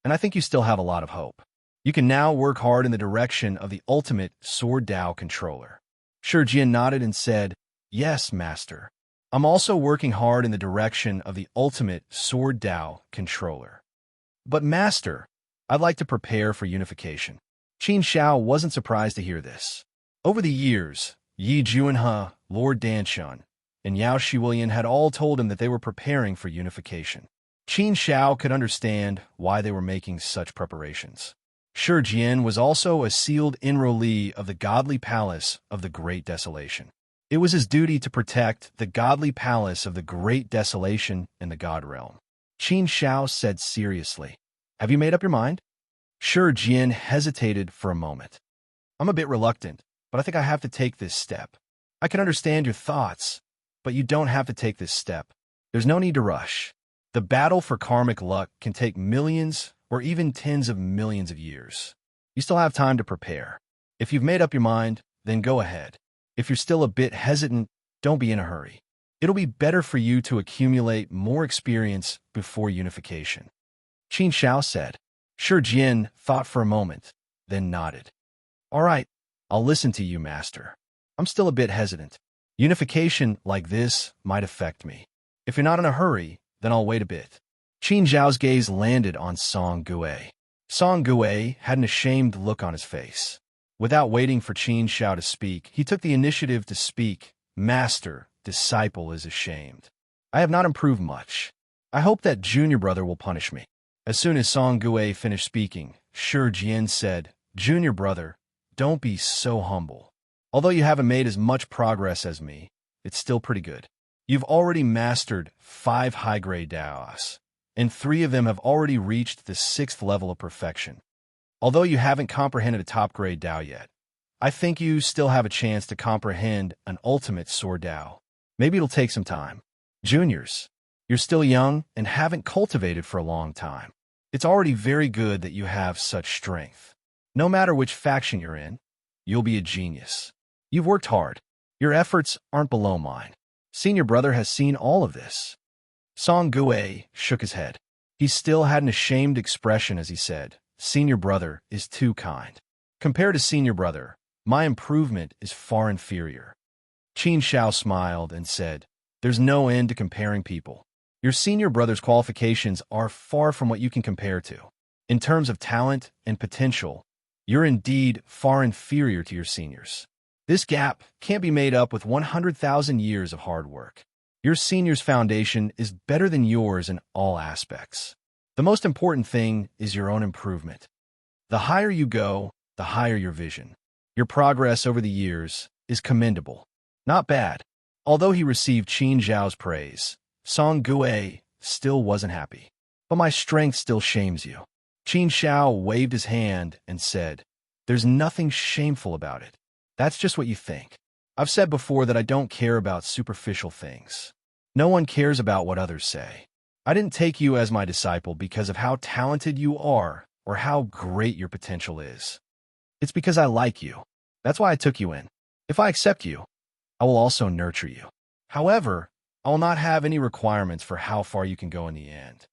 And I think you still have a lot of hope. You can now work hard in the direction of the ultimate Sword Tao controller. Shi Jian nodded and said, Yes, Master. I'm also working hard in the direction of the ultimate Sword Tao controller. But Master, I'd like to prepare for unification. Qin Shao wasn't surprised to hear this. Over the years, Yi Juanhe, Lord Danshun, and Yao Shiwilian had all told him that they were preparing for unification. Qin Shao could understand why they were making such preparations. Shi Jian was also a sealed enrollee of the godly palace of the Great Desolation. It was his duty to protect the godly palace of the Great Desolation in the God Realm. Qin Shao said seriously, Have you made up your mind? Shi Jian hesitated for a moment. I'm a bit reluctant, but I think I have to take this step. I can understand your thoughts, but you don't have to take this step. There's no need to rush. The battle for karmic luck can take millions or even tens of millions of years. You still have time to prepare. If you've made up your mind, then go ahead. If you're still a bit hesitant, don't be in a hurry. It'll be better for you to accumulate more experience before unification. Qin Shao said. Shi Jian thought for a moment, then nodded. All right, I'll listen to you, Master. I'm still a bit hesitant. Unification like this might affect me. If you're not in a hurry, then I'll wait a bit. Qin Zhao's gaze landed on Song Gue. Song Gue had an ashamed look on his face. Without waiting for Qin Shao to speak, he took the initiative to speak. Master, disciple is ashamed. I have not improved much. I hope that junior brother will punish me. As soon as Song Gue finished speaking, Shi Jian said, Junior brother, don't be so humble. Although you haven't made as much progress as me, it's still pretty good. You've already mastered 5 high-grade Daos, and 3 of them have already reached the 6th level of perfection. Although you haven't comprehended a top-grade Dao yet, I think you still have a chance to comprehend an ultimate Sword Dao. Maybe it'll take some time. Juniors, you're still young and haven't cultivated for a long time. It's already very good that you have such strength. No matter which faction you're in, you'll be a genius. You've worked hard. Your efforts aren't below mine. Senior brother has seen all of this. Song Gue shook his head. He still had an ashamed expression as he said, Senior brother is too kind. Compared to senior brother, my improvement is far inferior. Qin Shao smiled and said, There's no end to comparing people. Your senior brother's qualifications are far from what you can compare to. In terms of talent and potential, you're indeed far inferior to your seniors. This gap can't be made up with 100,000 years of hard work. Your senior's foundation is better than yours in all aspects. The most important thing is your own improvement. The higher you go, the higher your vision. Your progress over the years is commendable. Not bad. Although he received Qin Zhao's praise, Song Gue still wasn't happy. But my strength still shames you. Qin Shao waved his hand and said, There's nothing shameful about it. That's just what you think. I've said before that I don't care about superficial things. No one cares about what others say. I didn't take you as my disciple because of how talented you are or how great your potential is. It's because I like you. That's why I took you in. If I accept you, I will also nurture you. However, I will not have any requirements for how far you can go in the end.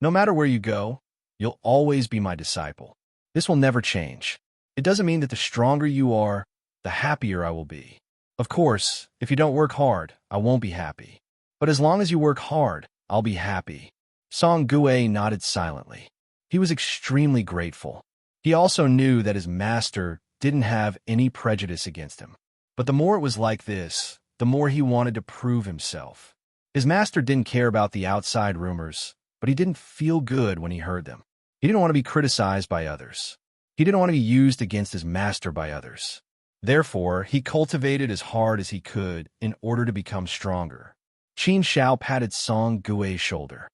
No matter where you go, you'll always be my disciple. This will never change. It doesn't mean that the stronger you are, the happier I will be. Of course, if you don't work hard, I won't be happy. But as long as you work hard, I'll be happy. Song Gue nodded silently. He was extremely grateful. He also knew that his master didn't have any prejudice against him. But the more it was like this, the more he wanted to prove himself. His master didn't care about the outside rumors, but he didn't feel good when he heard them. He didn't want to be criticized by others. He didn't want to be used against his master by others. Therefore, he cultivated as hard as he could in order to become stronger. Qin Shao patted Song Gue's shoulder.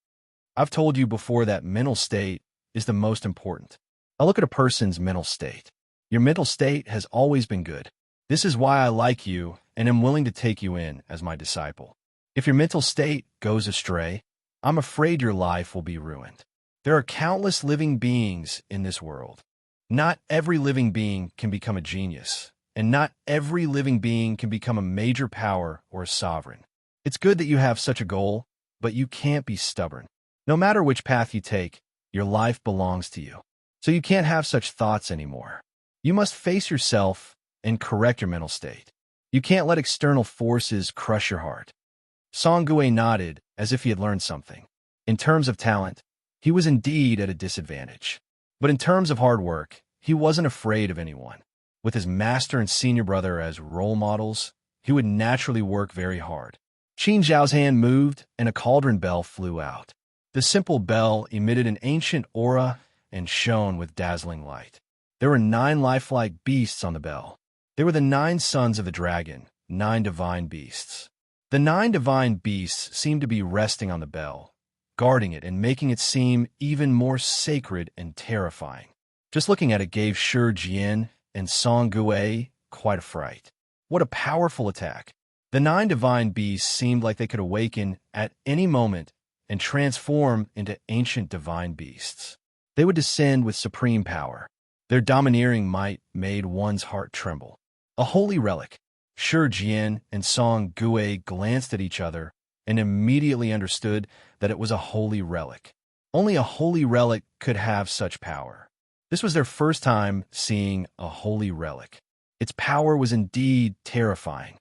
I've told you before that mental state is the most important. Now look at a person's mental state. Your mental state has always been good. This is why I like you and am willing to take you in as my disciple. If your mental state goes astray, I'm afraid your life will be ruined. There are countless living beings in this world. Not every living being can become a genius, and not every living being can become a major power or a sovereign. It's good that you have such a goal, but you can't be stubborn. No matter which path you take, your life belongs to you. So you can't have such thoughts anymore. You must face yourself and correct your mental state. You can't let external forces crush your heart. Song Gue nodded as if he had learned something. In terms of talent, he was indeed at a disadvantage. But in terms of hard work, he wasn't afraid of anyone. With his master and senior brother as role models, he would naturally work very hard. Qin Zhao's hand moved, and a cauldron bell flew out. The simple bell emitted an ancient aura and shone with dazzling light. There were 9 lifelike beasts on the bell. They were the 9 sons of the dragon, 9 divine beasts. The 9 divine beasts seemed to be resting on the bell, guarding it and making it seem even more sacred and terrifying. Just looking at it gave Shi Jian and Song Gue quite a fright. What a powerful attack! The 9 divine beasts seemed like they could awaken at any moment and transform into ancient divine beasts. They would descend with supreme power. Their domineering might made one's heart tremble. A holy relic. Shi Jian and Song Gue glanced at each other and immediately understood that it was a holy relic. Only a holy relic could have such power. This was their first time seeing a holy relic. Its power was indeed terrifying.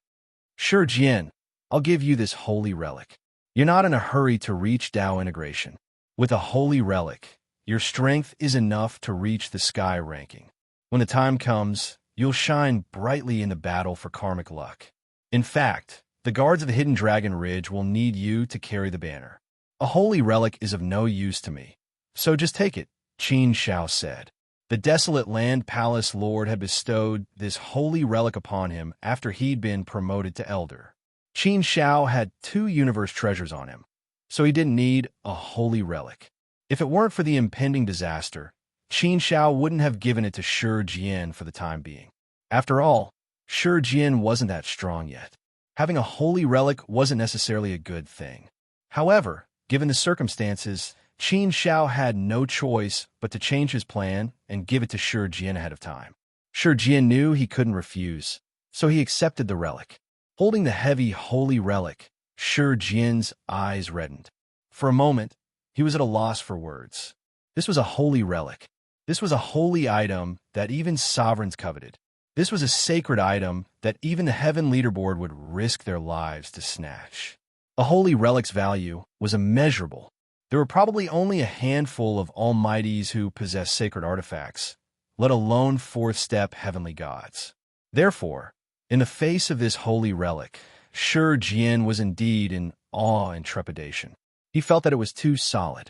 Shi Jian, I'll give you this holy relic. You're not in a hurry to reach Tao integration. With a holy relic, your strength is enough to reach the sky ranking. When the time comes, you'll shine brightly in the battle for karmic luck. In fact, the guards of the Hidden Dragon Ridge will need you to carry the banner. A holy relic is of no use to me, so just take it, Qin Shao said. The desolate land palace lord had bestowed this holy relic upon him after he'd been promoted to elder. Qin Shao had 2 universe treasures on him, so he didn't need a holy relic. If it weren't for the impending disaster, Qin Shao wouldn't have given it to Shi Jian for the time being. After all, Shi Jian wasn't that strong yet. Having a holy relic wasn't necessarily a good thing. However, given the circumstances, Qin Shao had no choice but to change his plan and give it to Shi Jian ahead of time. Shi Jian knew he couldn't refuse, so he accepted the relic. Holding the heavy holy relic, Shi Jian's eyes reddened. For a moment, he was at a loss for words. This was a holy relic. This was a holy item that even sovereigns coveted. This was a sacred item that even the heaven leaderboard would risk their lives to snatch. A holy relic's value was immeasurable. There were probably only a handful of almighties who possessed sacred artifacts, let alone 4th-step heavenly gods. Therefore, in the face of this holy relic, Shi Jian was indeed in awe and trepidation. He felt that it was too solid.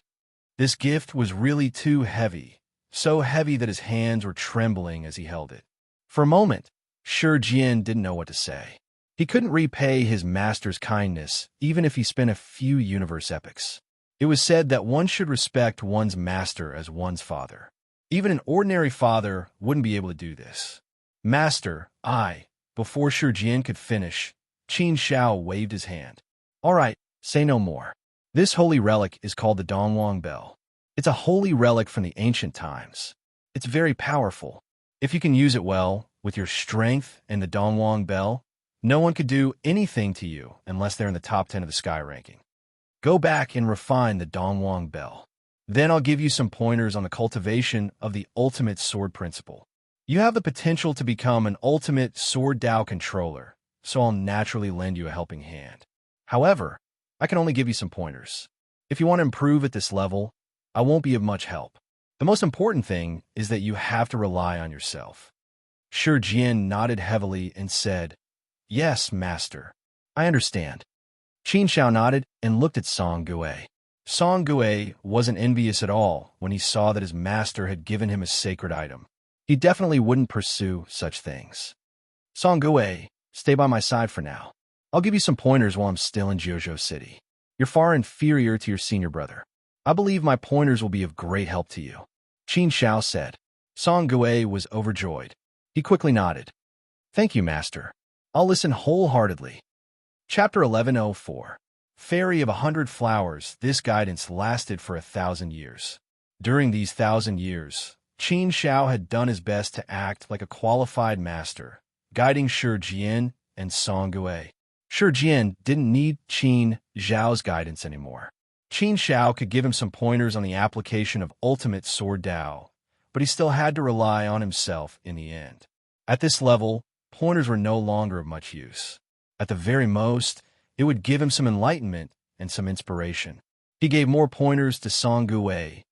This gift was really too heavy, so heavy that his hands were trembling as he held it. For a moment, Shi Jian didn't know what to say. He couldn't repay his master's kindness, even if he spent a few universe epochs. It was said that one should respect one's master as one's father. Even an ordinary father wouldn't be able to do this. Master, before Shi Jian could finish, Qin Shao waved his hand. All right, say no more. This holy relic is called the Dongwang Bell. It's a holy relic from the ancient times. It's very powerful. If you can use it well, with your strength and the Dongwang Bell, No one could do anything to you unless they're in the top 10 of the sky ranking. Go back and refine the Dongwang Bell. Then I'll give you some pointers on the cultivation of the ultimate sword principle. You have the potential to become an ultimate sword Dao controller, so I'll naturally lend you a helping hand. However, I can only give you some pointers. If you want to improve at this level, I won't be of much help. The most important thing is that you have to rely on yourself. Shi Jian nodded heavily and said, "Yes, master. I understand." Qin Shao nodded and looked at Song Gui. Song Gui wasn't envious at all when he saw that his master had given him a sacred item. He definitely wouldn't pursue such things. Song Gui, stay by my side for now. I'll give you some pointers while I'm still in Jiuzhou City. You're far inferior to your senior brother. I believe my pointers will be of great help to you. Qin Shao said. Song Gui was overjoyed. He quickly nodded. Thank you, master. I'll listen wholeheartedly. Chapter 1104. Fairy of 100 Flowers. This guidance lasted for 1,000 years. During these 1,000 years, Qin Shao had done his best to act like a qualified master, guiding Shi Jian and Song Gui. Shi Jian didn't need Qin Shao's guidance anymore. Qin Shao could give him some pointers on the application of ultimate sword Dao, but he still had to rely on himself in the end. At this level, pointers were no longer of much use. At the very most, it would give him some enlightenment and some inspiration. He gave more pointers to Song Gui,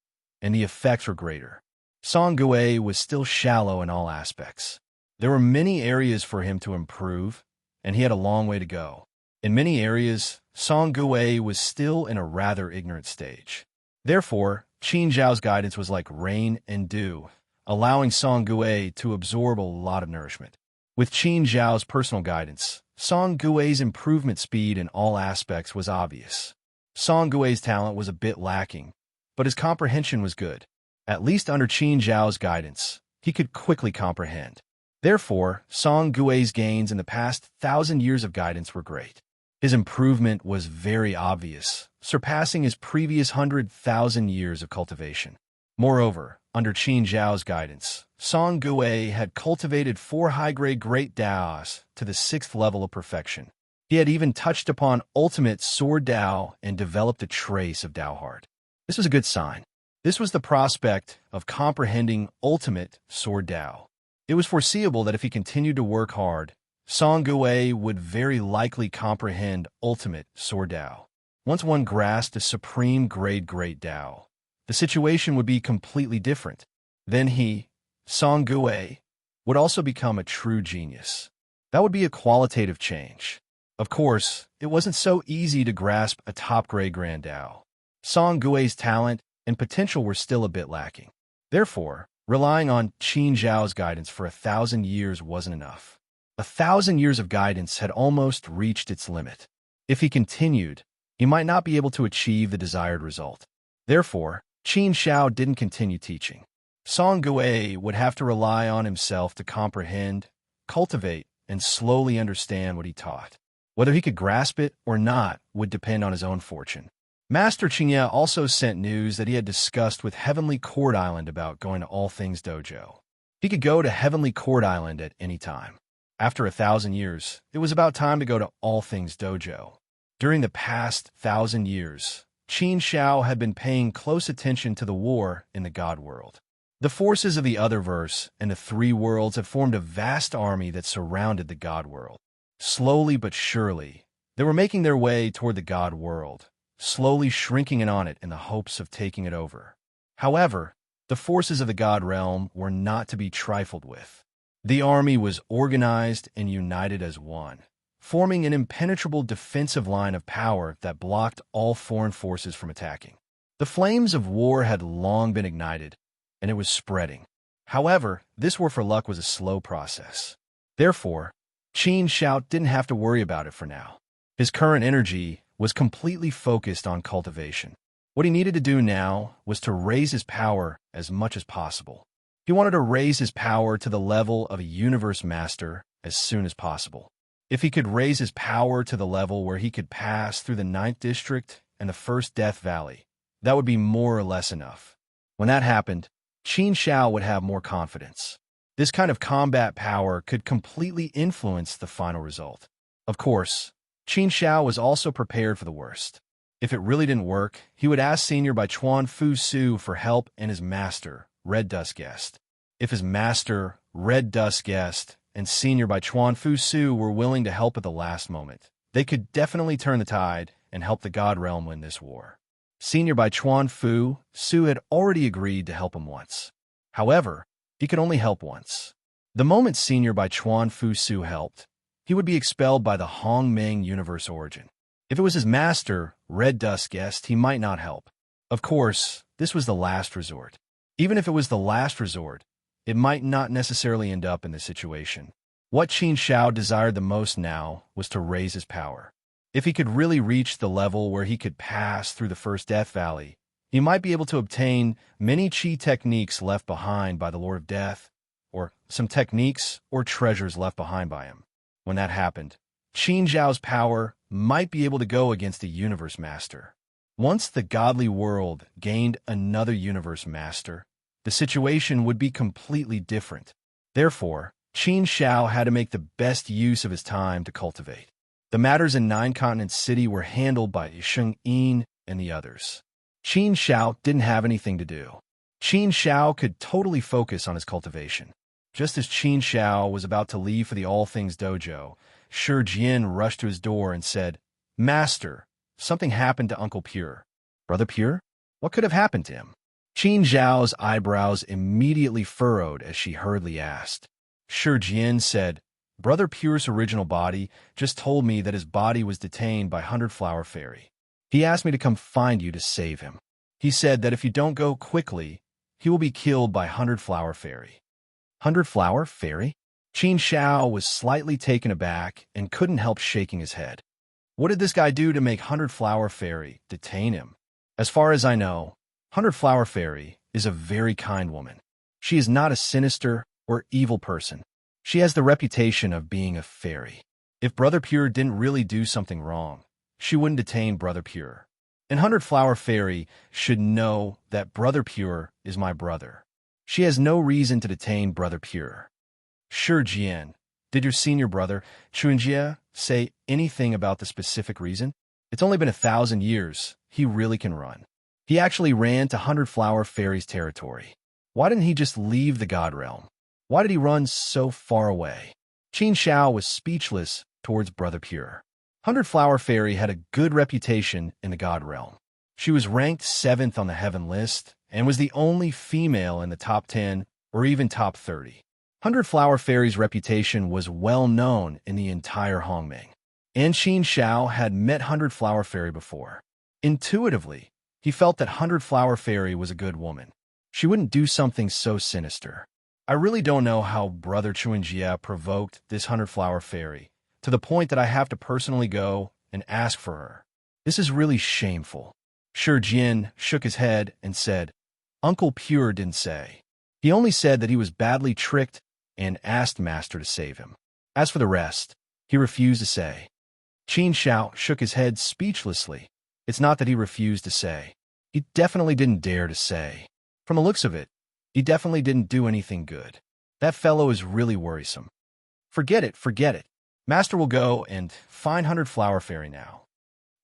and the effects were greater. Song Gui was still shallow in all aspects. There were many areas for him to improve, and he had a long way to go. In many areas, Song Gui was still in a rather ignorant stage. Therefore, Qin Zhao's guidance was like rain and dew, allowing Song Gui to absorb a lot of nourishment. With Qin Zhao's personal guidance, Song Gui's improvement speed in all aspects was obvious. Song Gui's talent was a bit lacking, but his comprehension was good. At least under Qin Zhao's guidance, he could quickly comprehend. Therefore, Song Gui's gains in the past 1,000 years of guidance were great. His improvement was very obvious, surpassing his previous 100,000 years of cultivation. Moreover, under Qin Zhao's guidance, Song Gui had cultivated 4 high-grade Great Daos to the 6th level of perfection. He had even touched upon ultimate Sword Dao and developed a trace of Dao Heart. This was a good sign. This was the prospect of comprehending ultimate Sword Dao. It was foreseeable that if he continued to work hard, Song Gui would very likely comprehend ultimate Sword Dao. Once one grasped a supreme grade Great Dao, the situation would be completely different. Then he, Song Gui, would also become a true genius. That would be a qualitative change. Of course, it wasn't so easy to grasp a top-grade Grand Dao. Song Gui's talent and potential were still a bit lacking. Therefore, relying on Qin Zhao's guidance for 1,000 years wasn't enough. 1,000 years of guidance had almost reached its limit. If he continued, he might not be able to achieve the desired result. Therefore, Qin Shao didn't continue teaching. Song Gui would have to rely on himself to comprehend, cultivate, and slowly understand what he taught. Whether he could grasp it or not would depend on his own fortune. Master Qingye also sent news that he had discussed with Heavenly Court Island about going to All Things Dojo. He could go to Heavenly Court Island at any time. After 1,000 years, it was about time to go to All Things Dojo. During the past 1,000 years, Qin Shao had been paying close attention to the war in the God world. The forces of the Otherverse and the 3 worlds had formed a vast army that surrounded the God world. Slowly but surely, they were making their way toward the God world, slowly shrinking in on it in the hopes of taking it over. However, the forces of the God realm were not to be trifled with. The army was organized and united as one, forming an impenetrable defensive line of power that blocked all foreign forces from attacking. The flames of war had long been ignited, and it was spreading. However, this war for luck was a slow process. Therefore, Qin Shao didn't have to worry about it for now. His current energy was completely focused on cultivation. What he needed to do now was to raise his power as much as possible. He wanted to raise his power to the level of a universe master as soon as possible. If he could raise his power to the level where he could pass through the 9th District and the 1st Death Valley, that would be more or less enough. When that happened, Qin Shao would have more confidence. This kind of combat power could completely influence the final result. Of course, Qin Shao was also prepared for the worst. If it really didn't work, he would ask Senior by Chuan Fu Su for help and his master, Red Dust Guest. If his master, Red Dust Guest, and Senior by Chuan Fu Su were willing to help at the last moment, they could definitely turn the tide and help the God Realm win this war. Senior by Chuan Fu Su had already agreed to help him once. However, he could only help once. The moment Senior by Chuan Fu Su helped, he would be expelled by the Hong Meng universe origin. If it was his master, Red Dust Guest, he might not help. Of course, this was the last resort. Even if it was the last resort, it might not necessarily end up in this situation. What Qin Shao desired the most now was to raise his power. If he could really reach the level where he could pass through the first Death Valley, he might be able to obtain many Qi techniques left behind by the Lord of Death, or some techniques or treasures left behind by him. When that happened, Qin Zhao's power might be able to go against the Universe Master. Once the godly world gained another Universe Master, the situation would be completely different. Therefore, Qin Shao had to make the best use of his time to cultivate. The matters in Nine Continent City were handled by Sheng Yin and the others. Qin Shao didn't have anything to do. Qin Shao could totally focus on his cultivation. Just as Qin Shao was about to leave for the All Things Dojo, Shi Jian rushed to his door and said, "Master, something happened to Uncle Pure." Brother Pure? What could have happened to him? Qin Zhao's eyebrows immediately furrowed as she hurriedly asked. Shi Jian said, "Brother Pure's original body just told me that his body was detained by 100 Flower Fairy. He asked me to come find you to save him. He said that if you don't go quickly, he will be killed by 100 Flower Fairy." 100 Flower Fairy? Qin Shao was slightly taken aback and couldn't help shaking his head. What did this guy do to make 100 Flower Fairy detain him? As far as I know, 100 Flower Fairy is a very kind woman. She is not a sinister or evil person. She has the reputation of being a fairy. If Brother Pure didn't really do something wrong, she wouldn't detain Brother Pure. And 100 Flower Fairy should know that Brother Pure is my brother. She has no reason to detain Brother Pure. Shi Jian, did your senior brother, Chunjie, say anything about the specific reason? It's only been 1,000 years. He really can run. He actually ran to 100 Flower Fairy's territory. Why didn't he just leave the God Realm? Why did he run so far away? Qin Shao was speechless towards Brother Pure. 100 Flower Fairy had a good reputation in the God Realm. She was ranked 7th on the Heaven list and was the only female in the top 10 or even top 30. 100 Flower Fairy's reputation was well known in the entire Hongmeng. And Qin Shao had met 100 Flower Fairy before. Intuitively, he felt that 100 Flower Fairy was a good woman. She wouldn't do something so sinister. I really don't know how Brother Chuanjia provoked this 100 Flower Fairy, to the point that I have to personally go and ask for her. This is really shameful. Shi Jian shook his head and said, "Uncle Pure didn't say. He only said that he was badly tricked and asked Master to save him. As for the rest, he refused to say." Qin Shao shook his head speechlessly. It's not that he refused to say. He definitely didn't dare to say. From the looks of it, he definitely didn't do anything good. That fellow is really worrisome. Forget it, forget it. Master will go and find 100 Flower Fairy now.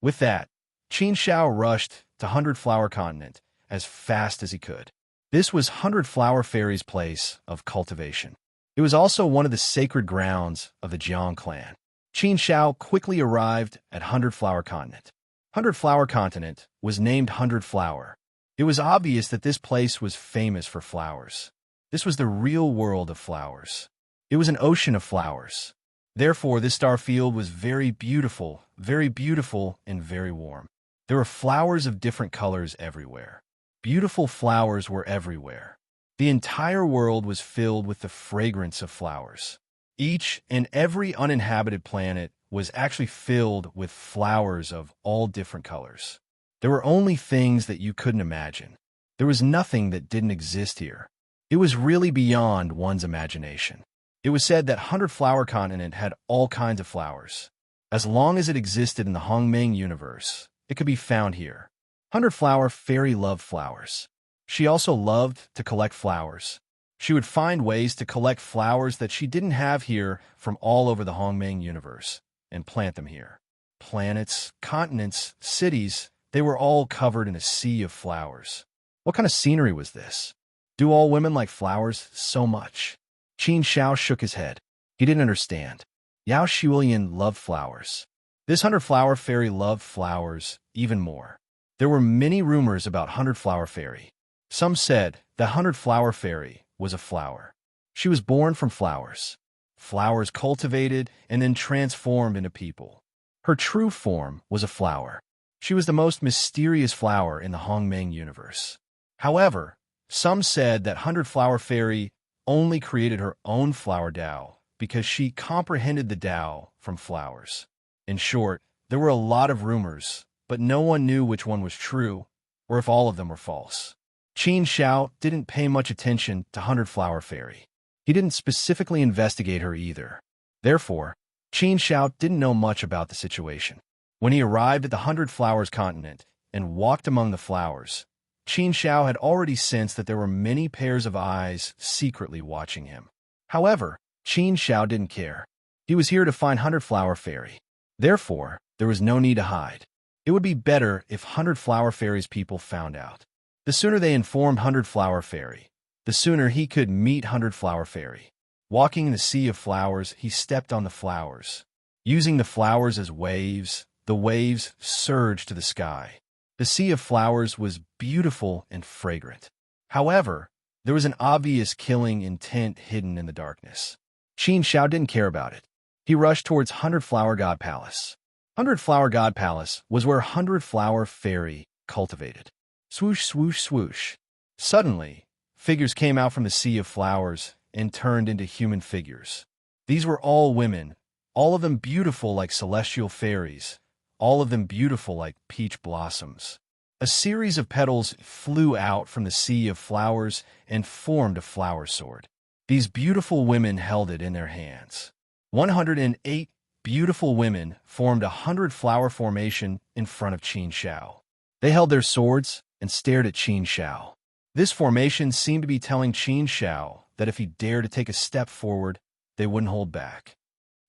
With that, Qin Shao rushed to 100 Flower Continent as fast as he could. This was 100 Flower Fairy's place of cultivation. It was also one of the sacred grounds of the Jiang clan. Qin Shao quickly arrived at 100 Flower Continent. 100 Flower Continent was named 100 Flower. It was obvious that this place was famous for flowers. This was the real world of flowers. It was an ocean of flowers. Therefore, this star field was very beautiful, and very warm. There were flowers of different colors everywhere. Beautiful flowers were everywhere. The entire world was filled with the fragrance of flowers. Each and every uninhabited planet was actually filled with flowers of all different colors. There were only things that you couldn't imagine. There was nothing that didn't exist here. It was really beyond one's imagination. It was said that 100 Flower Continent had all kinds of flowers. As long as it existed in the Hongmeng universe, it could be found here. 100 Flower Fairy loved flowers. She also loved to collect flowers. She would find ways to collect flowers that she didn't have here from all over the Hongmeng universe, and plant them here. Planets, continents, cities, they were all covered in a sea of flowers. What kind of scenery was this? Do all women like flowers so much? Qin Shao shook his head. He didn't understand. Yao Shuilian loved flowers. This 100-flower fairy loved flowers even more. There were many rumors about 100-flower fairy. Some said the 100-flower fairy was a flower. She was born from flowers. Flowers cultivated and then transformed into people. Her true form was a flower. She was the most mysterious flower in the Hongmeng universe. However, some said that 100-flower fairy only created her own flower Tao because she comprehended the Tao from flowers. In short, there were a lot of rumors, but no one knew which one was true or if all of them were false. Qin Shao didn't pay much attention to 100-flower fairy. He didn't specifically investigate her either. Therefore, Qin Shao didn't know much about the situation. When he arrived at the 100-flowers continent and walked among the flowers, Qin Shao had already sensed that there were many pairs of eyes secretly watching him. However, Qin Shao didn't care. He was here to find 100-flower fairy. Therefore, there was no need to hide. It would be better if 100-flower fairy's people found out. The sooner they informed 100-flower fairy, the sooner he could meet 100-flower fairy. Walking in the sea of flowers, he stepped on the flowers. Using the flowers as waves, the waves surged to the sky. The sea of flowers was beautiful and fragrant. However, there was an obvious killing intent hidden in the darkness. Qin Shao didn't care about it. He rushed towards 100-flower God Palace. 100-flower God Palace was where 100-flower fairy cultivated. Swoosh, swoosh, swoosh. Suddenly, figures came out from the sea of flowers and turned into human figures. These were all women, all of them beautiful like celestial fairies, all of them beautiful like peach blossoms. A series of petals flew out from the sea of flowers and formed a flower sword. These beautiful women held it in their hands. 108 beautiful women formed a 100-flower formation in front of Qin Shao. They held their swords and stared at Qin Shao. This formation seemed to be telling Qin Shao that if he dared to take a step forward, they wouldn't hold back.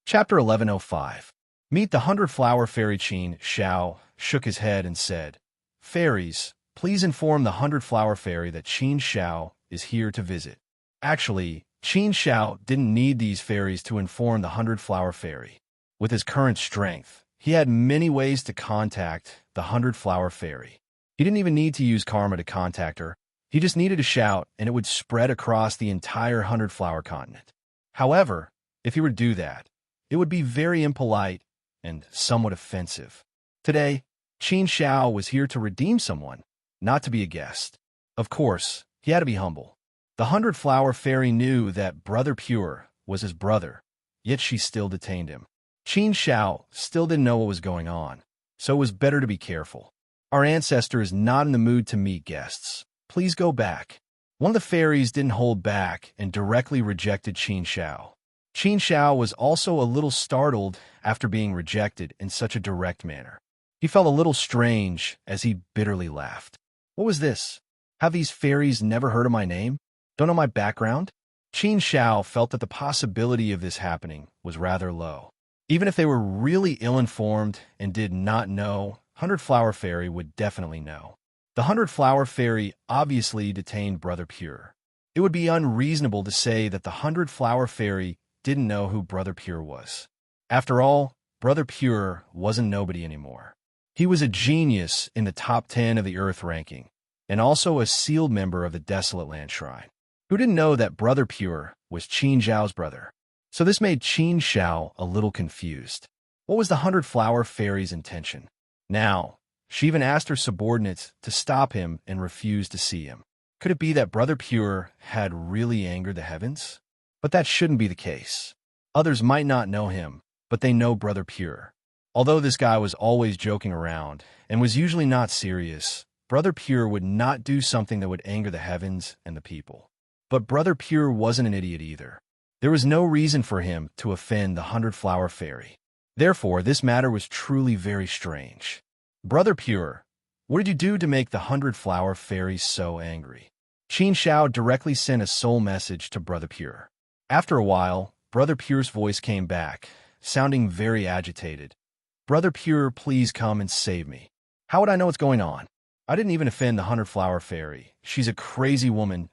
Chapter 1105. Meet the 100-flower fairy. Qin Shao shook his head and said, "Fairies, please inform the 100-flower fairy that Qin Shao is here to visit." Actually, Qin Shao didn't need these fairies to inform the 100-flower fairy. With his current strength, he had many ways to contact the 100-flower fairy. He didn't even need to use karma to contact her. He just needed to shout, and it would spread across the entire 100-flower continent. However, if he were to do that, it would be very impolite and somewhat offensive. Today, Qin Shao was here to redeem someone, not to be a guest. Of course, he had to be humble. The 100-flower fairy knew that Brother Pure was his brother, yet she still detained him. Qin Shao still didn't know what was going on, so it was better to be careful. Our ancestor is not in the mood to meet guests. Please go back. One of the fairies didn't hold back and directly rejected Qin Shao. Qin Shao was also a little startled after being rejected in such a direct manner. He felt a little strange as he bitterly laughed. What was this? Have these fairies never heard of my name? Don't know my background? Qin Shao felt that the possibility of this happening was rather low. Even if they were really ill-informed and did not know, 100-flower fairy would definitely know. The 100-flower fairy obviously detained Brother Pure. It would be unreasonable to say that the 100-flower fairy didn't know who Brother Pure was. After all, Brother Pure wasn't nobody anymore. He was a genius in the top 10 of the Earth ranking, and also a sealed member of the Desolate Land Shrine. Who didn't know that Brother Pure was Qin Zhao's brother? So this made Qin Shao a little confused. What was the 100-flower fairy's intention? Now, she even asked her subordinates to stop him and refused to see him. Could it be that Brother Pure had really angered the heavens? But that shouldn't be the case. Others might not know him, but they know Brother Pure. Although this guy was always joking around and was usually not serious, Brother Pure would not do something that would anger the heavens and the people. But Brother Pure wasn't an idiot either. There was no reason for him to offend the 100-flower fairy. Therefore, this matter was truly very strange. Brother Pure, what did you do to make the 100-flower fairy so angry? Qin Shao directly sent a soul message to Brother Pure. After a while, Brother Pure's voice came back, sounding very agitated. "Brother Pure, please come and save me. How would I know what's going on? I didn't even offend the 100-flower fairy. She's a crazy woman.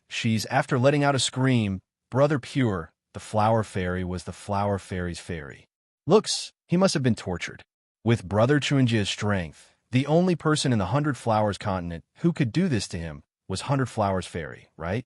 After letting out a scream, Brother Pure, the flower fairy, was the flower fairy's fairy. Looks, he must have been tortured. With Brother Chuanjia's strength, the only person in the 100 Flowers continent who could do this to him was 100 Flowers fairy, right?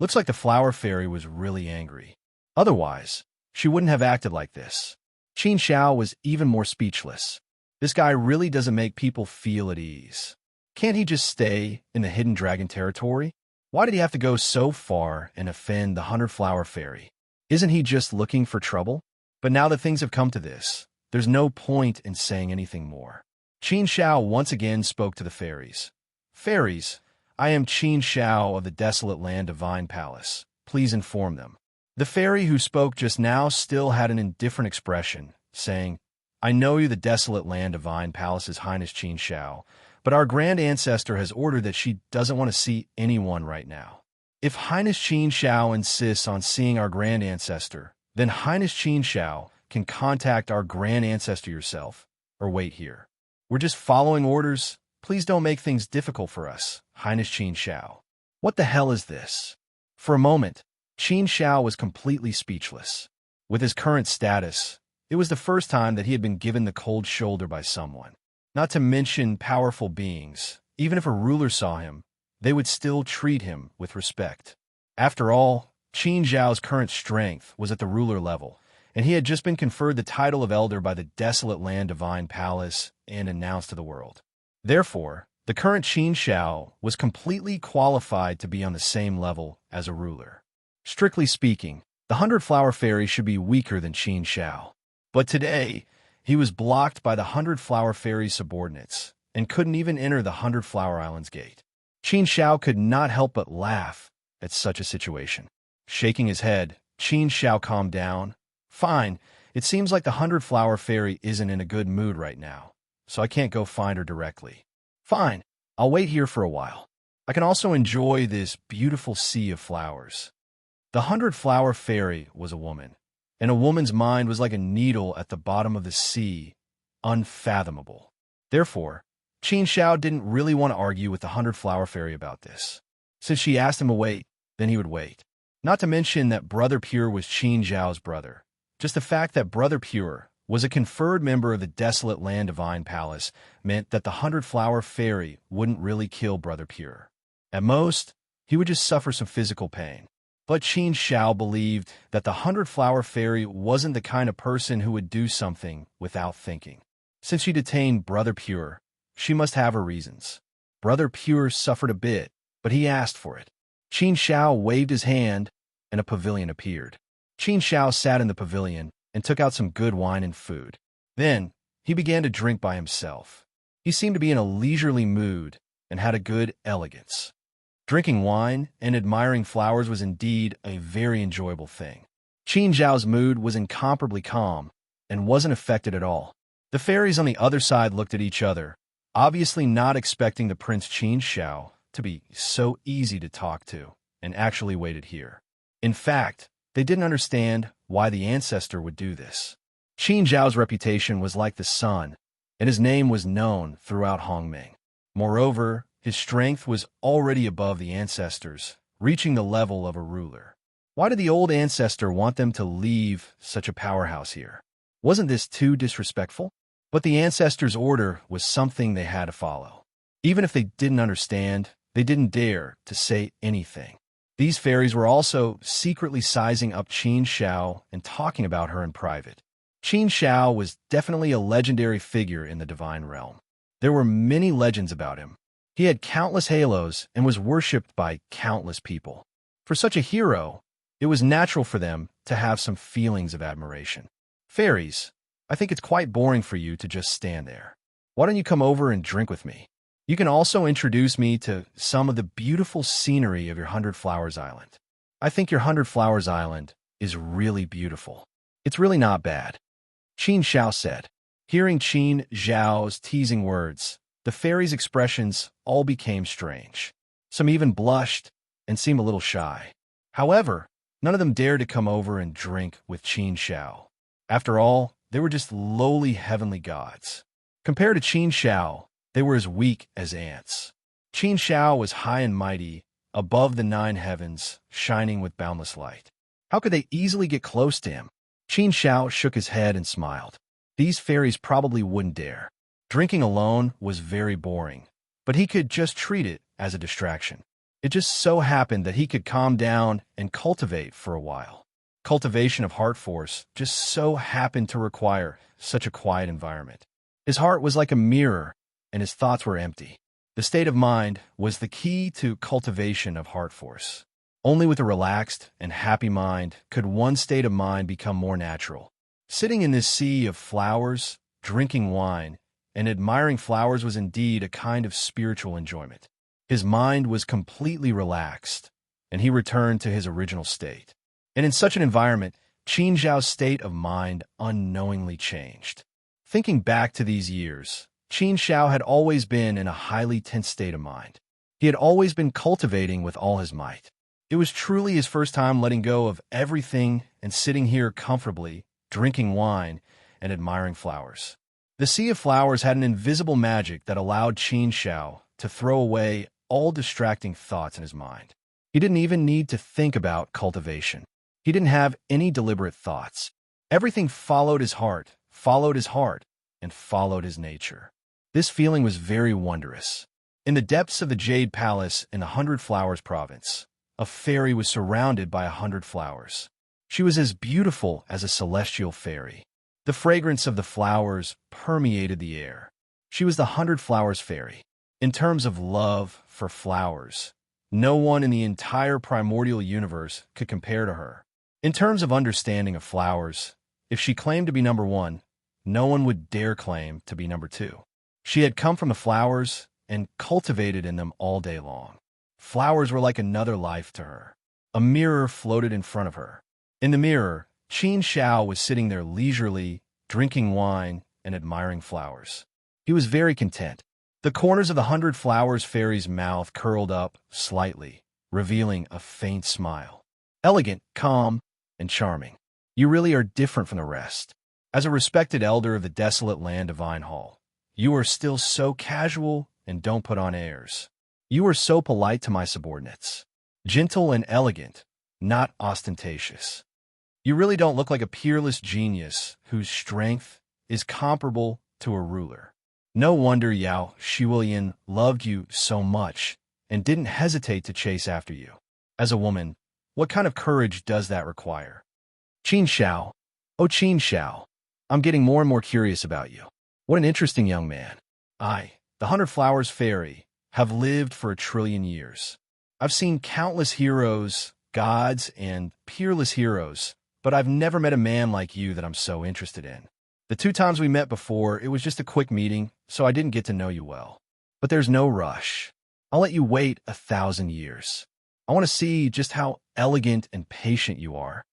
Looks like the flower fairy was really angry. Otherwise, she wouldn't have acted like this." Qin Xiao was even more speechless. This guy really doesn't make people feel at ease. Can't he just stay in the Hidden Dragon territory? Why did he have to go so far and offend the 100-flower fairy? Isn't he just looking for trouble? But now that things have come to this, there's no point in saying anything more. Qin Xiao once again spoke to the fairies. "Fairies, I am Qin Xiao of the Desolate Land Divine Palace. Please inform them." The fairy who spoke just now still had an indifferent expression, saying, "I know you, the Desolate Land Divine Palace's Highness Qin Xiao, but our Grand Ancestor has ordered that she doesn't want to see anyone right now. If Highness Qin Xiao insists on seeing our Grand Ancestor, then Highness Qin Xiao can contact our Grand Ancestor yourself, or wait here. We're just following orders. Please don't make things difficult for us, Highness Qin Xiao." What the hell is this? For a moment, Qin Xiao was completely speechless. With his current status, it was the first time that he had been given the cold shoulder by someone. Not to mention powerful beings. Even if a ruler saw him, they would still treat him with respect. After all, Qin Xiao's current strength was at the ruler level, and he had just been conferred the title of Elder by the Desolate Land Divine Palace and announced to the world. Therefore, the current Qin Xiao was completely qualified to be on the same level as a ruler. Strictly speaking, the 100-flower fairy should be weaker than Qin Xiao. But today, he was blocked by the 100-flower fairy's subordinates and couldn't even enter the 100-flower island's gate. Qin Xiao could not help but laugh at such a situation. Shaking his head, Qin Xiao calmed down. "Fine, it seems like the 100-flower fairy isn't in a good mood right now, so I can't go find her directly. Fine, I'll wait here for a while. I can also enjoy this beautiful sea of flowers." The 100-flower fairy was a woman, and a woman's mind was like a needle at the bottom of the sea, unfathomable. Therefore, Qin Xiao didn't really want to argue with the 100-flower fairy about this. Since she asked him to wait, then he would wait. Not to mention that Brother Pure was Qin Xiao's brother. Just the fact that Brother Pure was a conferred member of the Desolate Land Divine Palace meant that the 100-flower fairy wouldn't really kill Brother Pure. At most, he would just suffer some physical pain. But Qin Xiao believed that the 100-flower fairy wasn't the kind of person who would do something without thinking. Since she detained Brother Pure, she must have her reasons. Brother Pure suffered a bit, but he asked for it. Qin Xiao waved his hand, and a pavilion appeared. Qin Xiao sat in the pavilion and took out some good wine and food. Then, he began to drink by himself. He seemed to be in a leisurely mood and had a good elegance. Drinking wine and admiring flowers was indeed a very enjoyable thing. Qin Xiao's mood was incomparably calm and wasn't affected at all. The fairies on the other side looked at each other, obviously not expecting the Prince Qin Xiao to be so easy to talk to, and actually waited here. In fact, they didn't understand why the ancestor would do this. Qin Xiao's reputation was like the sun, and his name was known throughout Hongming. Moreover, his strength was already above the ancestors, reaching the level of a ruler. Why did the old ancestor want them to leave such a powerhouse here? Wasn't this too disrespectful? But the ancestors' order was something they had to follow. Even if they didn't understand, they didn't dare to say anything. These fairies were also secretly sizing up Qin Xiao and talking about her in private. Qin Xiao was definitely a legendary figure in the divine realm. There were many legends about him. He had countless halos and was worshipped by countless people. For such a hero, it was natural for them to have some feelings of admiration. "Fairies, I think it's quite boring for you to just stand there. Why don't you come over and drink with me? You can also introduce me to some of the beautiful scenery of your 100 Flowers Island. I think your 100 Flowers Island is really beautiful. It's really not bad," Qin Xiao said. Hearing Qin Xiao's teasing words, the fairies' expressions all became strange. Some even blushed and seemed a little shy. However, none of them dared to come over and drink with Qin Xiao. After all, They were just lowly heavenly gods. Compared to Qin Shao, they were as weak as ants. Qin Shao was high and mighty, above the 9 heavens, shining with boundless light. How could they easily get close to him? Qin Shao shook his head and smiled. These fairies probably wouldn't dare. Drinking alone was very boring, but he could just treat it as a distraction. It just so happened that he could calm down and cultivate for a while. Cultivation of heart force just so happened to require such a quiet environment. His heart was like a mirror, and his thoughts were empty. The state of mind was the key to cultivation of heart force. Only with a relaxed and happy mind could one state of mind become more natural. Sitting in this sea of flowers, drinking wine, and admiring flowers was indeed a kind of spiritual enjoyment. His mind was completely relaxed, and he returned to his original state. And in such an environment, Qin Zhao's state of mind unknowingly changed. Thinking back to these years, Qin Shao had always been in a highly tense state of mind. He had always been cultivating with all his might. It was truly his first time letting go of everything and sitting here comfortably, drinking wine and admiring flowers. The sea of flowers had an invisible magic that allowed Qin Shao to throw away all distracting thoughts in his mind. He didn't even need to think about cultivation. He didn't have any deliberate thoughts. Everything followed his heart, and followed his nature. This feeling was very wondrous. In the depths of the Jade Palace in the 100 Flowers province, a fairy was surrounded by 100 flowers. She was as beautiful as a celestial fairy. The fragrance of the flowers permeated the air. She was the 100 Flowers fairy. In terms of love for flowers, no one in the entire primordial universe could compare to her. In terms of understanding of flowers, if she claimed to be number 1, no one would dare claim to be number 2. She had come from the flowers and cultivated in them all day long. Flowers were like another life to her. A mirror floated in front of her. In the mirror, Qin Shao was sitting there leisurely, drinking wine and admiring flowers. He was very content. The corners of the 100 Flowers fairy's mouth curled up slightly, revealing a faint smile. Elegant, calm, and charming. You really are different from the rest. As a respected elder of the desolate land of Vine Hall, you are still so casual and don't put on airs. You are so polite to my subordinates. Gentle and elegant, not ostentatious. You really don't look like a peerless genius whose strength is comparable to a ruler. No wonder Yao Shiwilian loved you so much and didn't hesitate to chase after you. As a woman, what kind of courage does that require? Qin Shao. Oh, Qin Shao. I'm getting more and more curious about you. What an interesting young man. I, the 100 Flowers fairy, have lived for 1 trillion years. I've seen countless heroes, gods, and peerless heroes, but I've never met a man like you that I'm so interested in. The 2 times we met before, it was just a quick meeting, so I didn't get to know you well. But there's no rush. I'll let you wait 1,000 years. I want to see just how elegant and patient you are.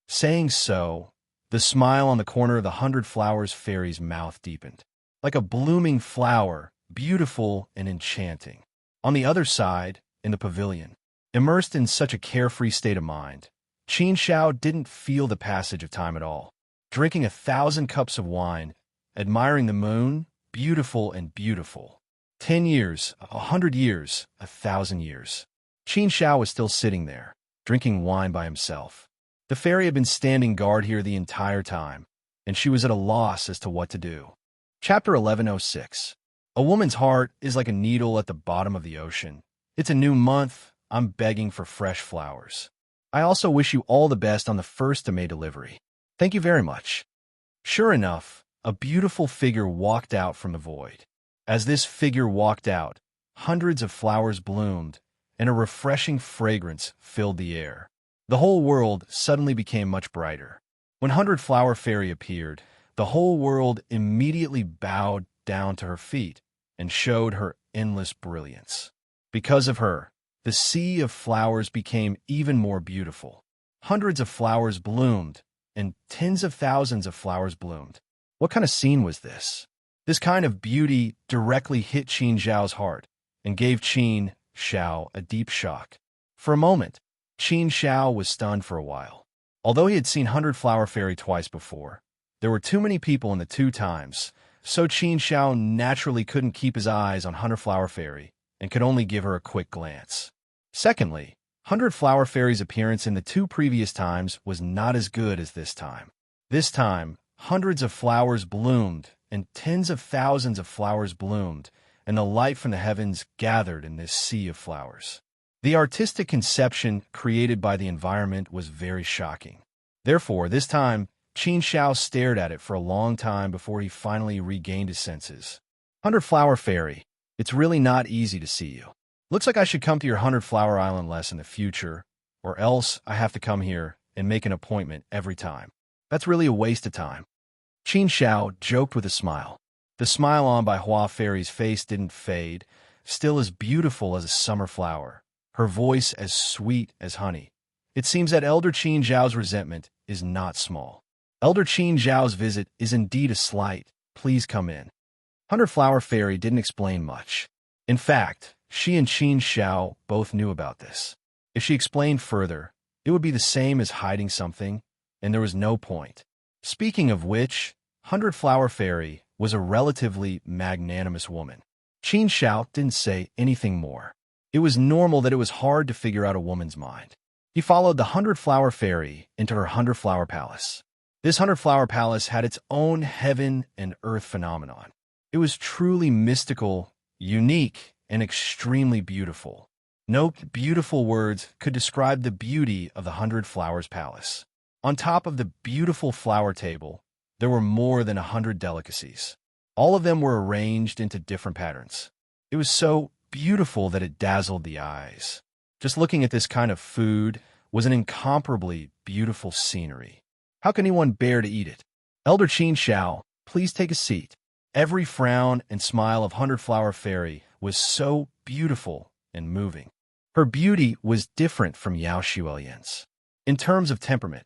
Saying so, the smile on the corner of the 100 Flowers fairy's mouth deepened. Like a blooming flower, beautiful and enchanting. On the other side, in the pavilion, immersed in such a carefree state of mind, Qin Shao didn't feel the passage of time at all. Drinking 1,000 cups of wine, admiring the moon, beautiful and beautiful. 10 years, 100 years, 1,000 years. Qin Shao was still sitting there, drinking wine by himself. The fairy had been standing guard here the entire time, and she was at a loss as to what to do. Chapter 1106. A woman's heart is like a needle at the bottom of the ocean. It's a new month. I'm begging for fresh flowers. I also wish you all the best on the 1st of May delivery. Thank you very much. Sure enough, a beautiful figure walked out from the void. As this figure walked out, hundreds of flowers bloomed, and a refreshing fragrance filled the air. The whole world suddenly became much brighter. When 100 Flower Fairy appeared, the whole world immediately bowed down to her feet and showed her endless brilliance. Because of her, the sea of flowers became even more beautiful. Hundreds of flowers bloomed, and tens of thousands of flowers bloomed. What kind of scene was this? This kind of beauty directly hit Qin Zhao's heart and gave Qin Shao a deep shock. For a moment, Qin Shao was stunned for a while. Although he had seen 100 Flower Fairy twice before, There were too many people in the two times, so Qin Shao naturally couldn't keep his eyes on Hundred Flower Fairy and could only give her a quick glance. Secondly, Hundred Flower Fairy's appearance in the two previous times was not as good as this time. This time, hundreds of flowers bloomed and tens of thousands of flowers bloomed, and the light from the heavens gathered in this sea of flowers. The artistic conception created by the environment was very shocking. Therefore, this time, Qin Shao stared at it for a long time before he finally regained his senses. Hundred Flower Fairy, it's really not easy to see you. Looks like I should come to your Hundred Flower Island less in the future, or else I have to come here and make an appointment every time. That's really a waste of time. Qin Shao joked with a smile. The smile on by Hua Fairy's face didn't fade, still as beautiful as a summer flower, her voice as sweet as honey. It seems that Elder Qin Zhao's resentment is not small. Elder Qin Zhao's visit is indeed a slight. Please come in. Hundred Flower Fairy didn't explain much. In fact, she and Qin Shao both knew about this. If she explained further, it would be the same as hiding something, and there was no point. Speaking of which, Hundred Flower Fairy was a relatively magnanimous woman. Qin Shao didn't say anything more. It was normal that it was hard to figure out a woman's mind. He followed the Hundred Flower Fairy into her Hundred Flower Palace. This Hundred Flower Palace had its own heaven and earth phenomenon. It was truly mystical, unique, and extremely beautiful. No beautiful words could describe the beauty of the Hundred Flowers Palace. On top of the beautiful flower table, there were more than 100 delicacies. All of them were arranged into different patterns. It was so beautiful that it dazzled the eyes. Just looking at this kind of food was an incomparably beautiful scenery. How can anyone bear to eat it? Elder Qin Shao, please take a seat. Every frown and smile of Hundred Flower Fairy was so beautiful and moving. Her beauty was different from Yao Xuelian's. In terms of temperament,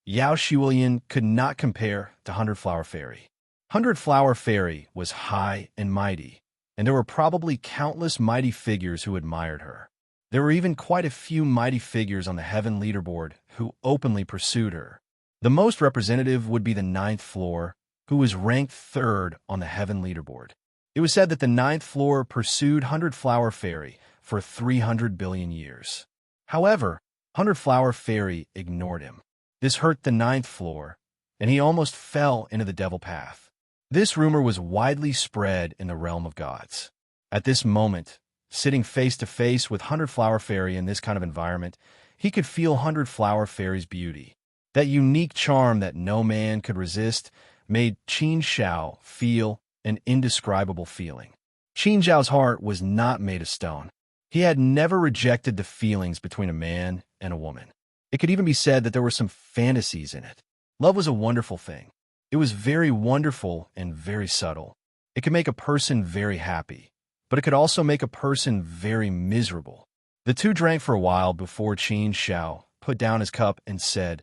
Yao Xuelian could not compare to Hundred Flower Fairy. Hundred Flower Fairy was high and mighty, and there were probably countless mighty figures who admired her. There were even quite a few mighty figures on the Heaven leaderboard who openly pursued her. The most representative would be the ninth floor, who was ranked third on the Heaven leaderboard. It was said that the ninth floor pursued Hundred Flower Fairy for 300 billion years. However, Hundred Flower Fairy ignored him. This hurt the ninth floor, and he almost fell into the devil path. This rumor was widely spread in the realm of gods. At this moment, sitting face to face with Hundred Flower Fairy in this kind of environment, he could feel Hundred Flower Fairy's beauty. That unique charm that no man could resist made Qin Shao feel an indescribable feeling. Qin Zhao's heart was not made of stone. He had never rejected the feelings between a man and a woman. It could even be said that there were some fantasies in it. Love was a wonderful thing. It was very wonderful and very subtle. It could make a person very happy, but it could also make a person very miserable. The two drank for a while before Qin Shao put down his cup and said,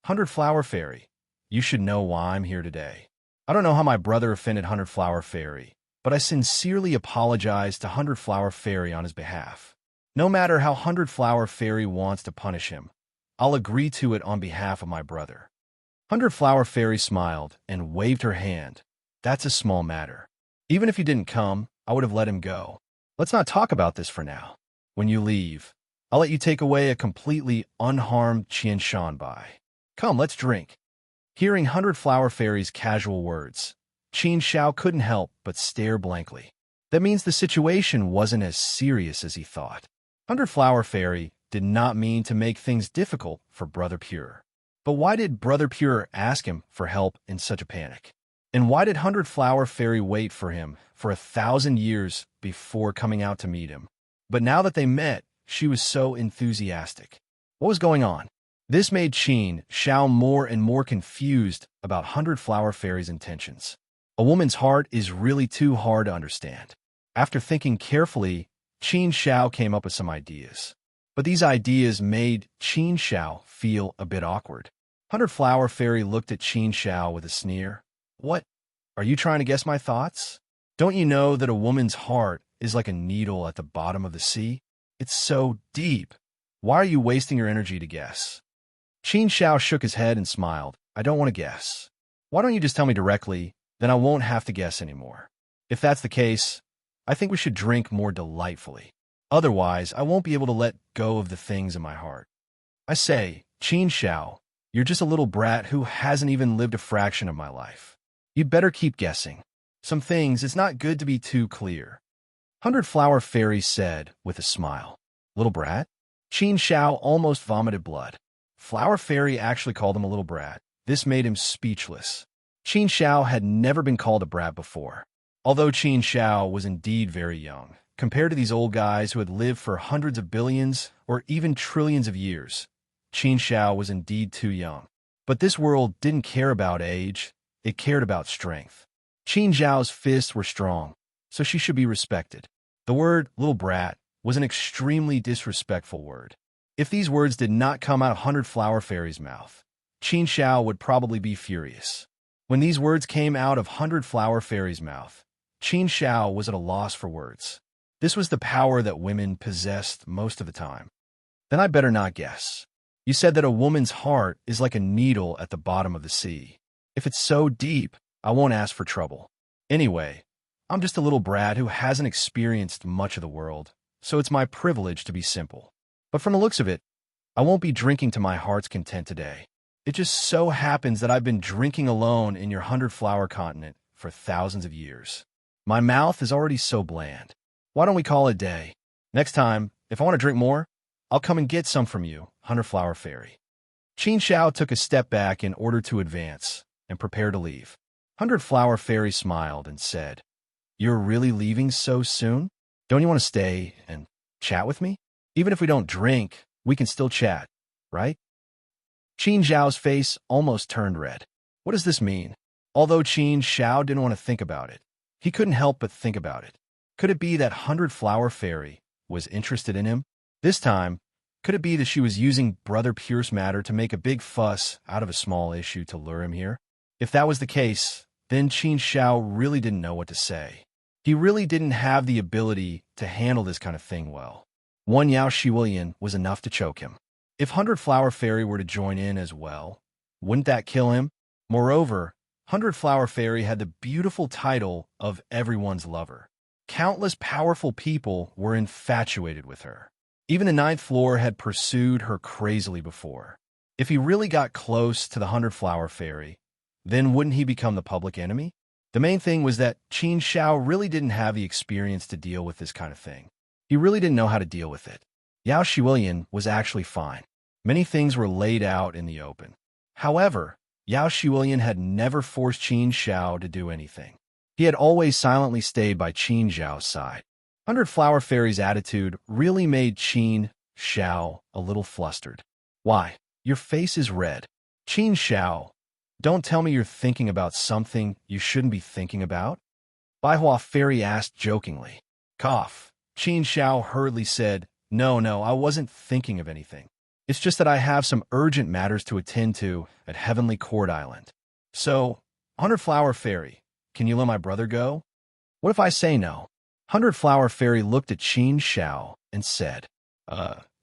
Hundred Flower Fairy, you should know why I'm here today. I don't know how my brother offended Hundred Flower Fairy, but I sincerely apologize to Hundred Flower Fairy on his behalf. No matter how Hundred Flower Fairy wants to punish him, I'll agree to it on behalf of my brother. Hundred Flower Fairy smiled and waved her hand. That's a small matter. Even if he didn't come, I would have let him go. Let's not talk about this for now. When you leave, I'll let you take away a completely unharmed Qian Shan Bai. Come, let's drink. Hearing Hundred Flower Fairy's casual words, Qin Shao couldn't help but stare blankly. That means the situation wasn't as serious as he thought. Hundred Flower Fairy did not mean to make things difficult for Brother Pure. But why did Brother Pure ask him for help in such a panic? And why did Hundred Flower Fairy wait for him for 1,000 years before coming out to meet him? But now that they met, she was so enthusiastic. What was going on? This made Qin Shao more and more confused about Hundred Flower Fairy's intentions. A woman's heart is really too hard to understand. After thinking carefully, Qin Shao came up with some ideas. But these ideas made Qin Shao feel a bit awkward. Hundred Flower Fairy looked at Qin Shao with a sneer. What? Are you trying to guess my thoughts? Don't you know that a woman's heart is like a needle at the bottom of the sea? It's so deep. Why are you wasting your energy to guess? Qin Shao shook his head and smiled. I don't want to guess. Why don't you just tell me directly, then I won't have to guess anymore. If that's the case, I think we should drink more delightfully. Otherwise, I won't be able to let go of the things in my heart. I say, Qin Xiao, you're just a little brat who hasn't even lived a fraction of my life. You'd better keep guessing. Some things it's not good to be too clear. 100 Flower Fairy said with a smile. Little brat? Qin Xiao almost vomited blood. Flower Fairy actually called him a little brat. This made him speechless. Qin Xiao had never been called a brat before. Although Qin Xiao was indeed very young, compared to these old guys who had lived for hundreds of billions or even trillions of years, Qin Xiao was indeed too young. But this world didn't care about age, it cared about strength. Qin Xiao's fists were strong, so she should be respected. The word little brat was an extremely disrespectful word. If these words did not come out of 100 Flower Fairy's mouth, Qin Xiao would probably be furious. When these words came out of 100 Flower Fairy's mouth, Qin Xiao was at a loss for words. This was the power that women possessed most of the time. Then I better not guess. You said that a woman's heart is like a needle at the bottom of the sea. If it's so deep, I won't ask for trouble. Anyway, I'm just a little brat who hasn't experienced much of the world, so it's my privilege to be simple. But from the looks of it, I won't be drinking to my heart's content today. It just so happens that I've been drinking alone in your 100-flower continent for thousands of years. My mouth is already so bland. Why don't we call it a day? Next time, if I want to drink more, I'll come and get some from you, 100-flower fairy. Qin Xiao took a step back in order to advance and prepare to leave. 100-flower fairy smiled and said, You're really leaving so soon? Don't you want to stay and chat with me? Even if we don't drink, we can still chat, right? Qin Xiao's face almost turned red. What does this mean? Although Qin Xiao didn't want to think about it, he couldn't help but think about it. Could it be that 100-flower fairy was interested in him? This time, could it be that she was using Brother Pierce matter to make a big fuss out of a small issue to lure him here? If that was the case, then Qin Xiao really didn't know what to say. He really didn't have the ability to handle this kind of thing well. One Yao Shiwilian was enough to choke him. If 100-flower fairy were to join in as well, wouldn't that kill him? Moreover, 100-flower fairy had the beautiful title of everyone's lover. Countless powerful people were infatuated with her. Even the 9th floor had pursued her crazily before. If he really got close to the 100-flower fairy, then wouldn't he become the public enemy? The main thing was that Qin Xiao really didn't have the experience to deal with this kind of thing. He really didn't know how to deal with it. Yao Shiwilian was actually fine. Many things were laid out in the open. However, Yao Shiwilian had never forced Qin Xiao to do anything. He had always silently stayed by Qin Xiao's side. 100-flower fairy's attitude really made Qin Xiao a little flustered. Why? Your face is red. Qin Xiao, don't tell me you're thinking about something you shouldn't be thinking about? Baihua fairy asked jokingly. Cough. Qin Xiao hurriedly said, No, I wasn't thinking of anything. It's just that I have some urgent matters to attend to at Heavenly Court Island. So, 100-flower fairy, can you let my brother go? What if I say no? 100-flower fairy looked at Qin Xiao and said,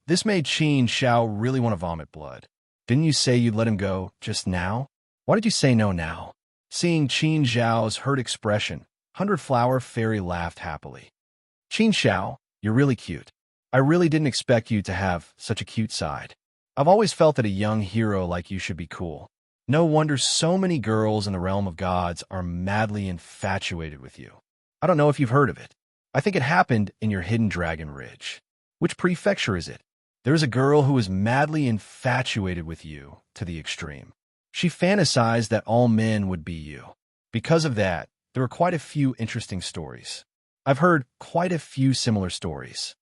This made Qin Xiao really want to vomit blood. Didn't you say you'd let him go just now? Why did you say no now? Seeing Qin Xiao's hurt expression, 100-flower fairy laughed happily. Qin Xiao, you're really cute. I really didn't expect you to have such a cute side. I've always felt that a young hero like you should be cool. No wonder so many girls in the realm of gods are madly infatuated with you. I don't know if you've heard of it. I think it happened in your hidden dragon ridge. Which prefecture is it? There's a girl who is madly infatuated with you to the extreme. She fantasized that all men would be you. Because of that, there are quite a few interesting stories. I've heard quite a few similar stories.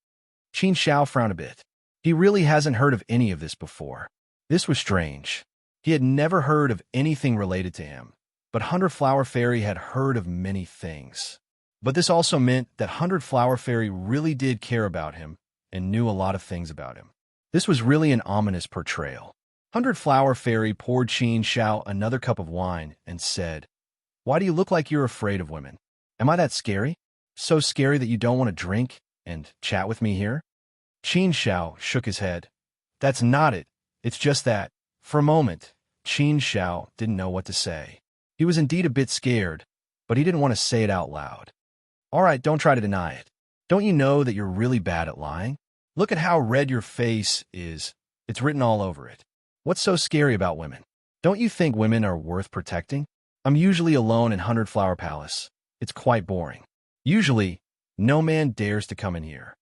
Qin Xiao frowned a bit. He really hasn't heard of any of this before. This was strange. He had never heard of anything related to him, but 100-flower fairy had heard of many things. But this also meant that 100-flower fairy really did care about him and knew a lot of things about him. This was really an ominous portrayal. 100-flower fairy poured Qin Xiao another cup of wine and said, Why do you look like you're afraid of women? Am I that scary? So scary that you don't want to drink and chat with me here? Qin Xiao shook his head. That's not it. It's just that, for a moment, Qin Xiao didn't know what to say. He was indeed a bit scared, but he didn't want to say it out loud. All right, don't try to deny it. Don't you know that you're really bad at lying? Look at how red your face is. It's written all over it. What's so scary about women? Don't you think women are worth protecting? I'm usually alone in 100 Flower Palace. It's quite boring. Usually, no man dares to come in here.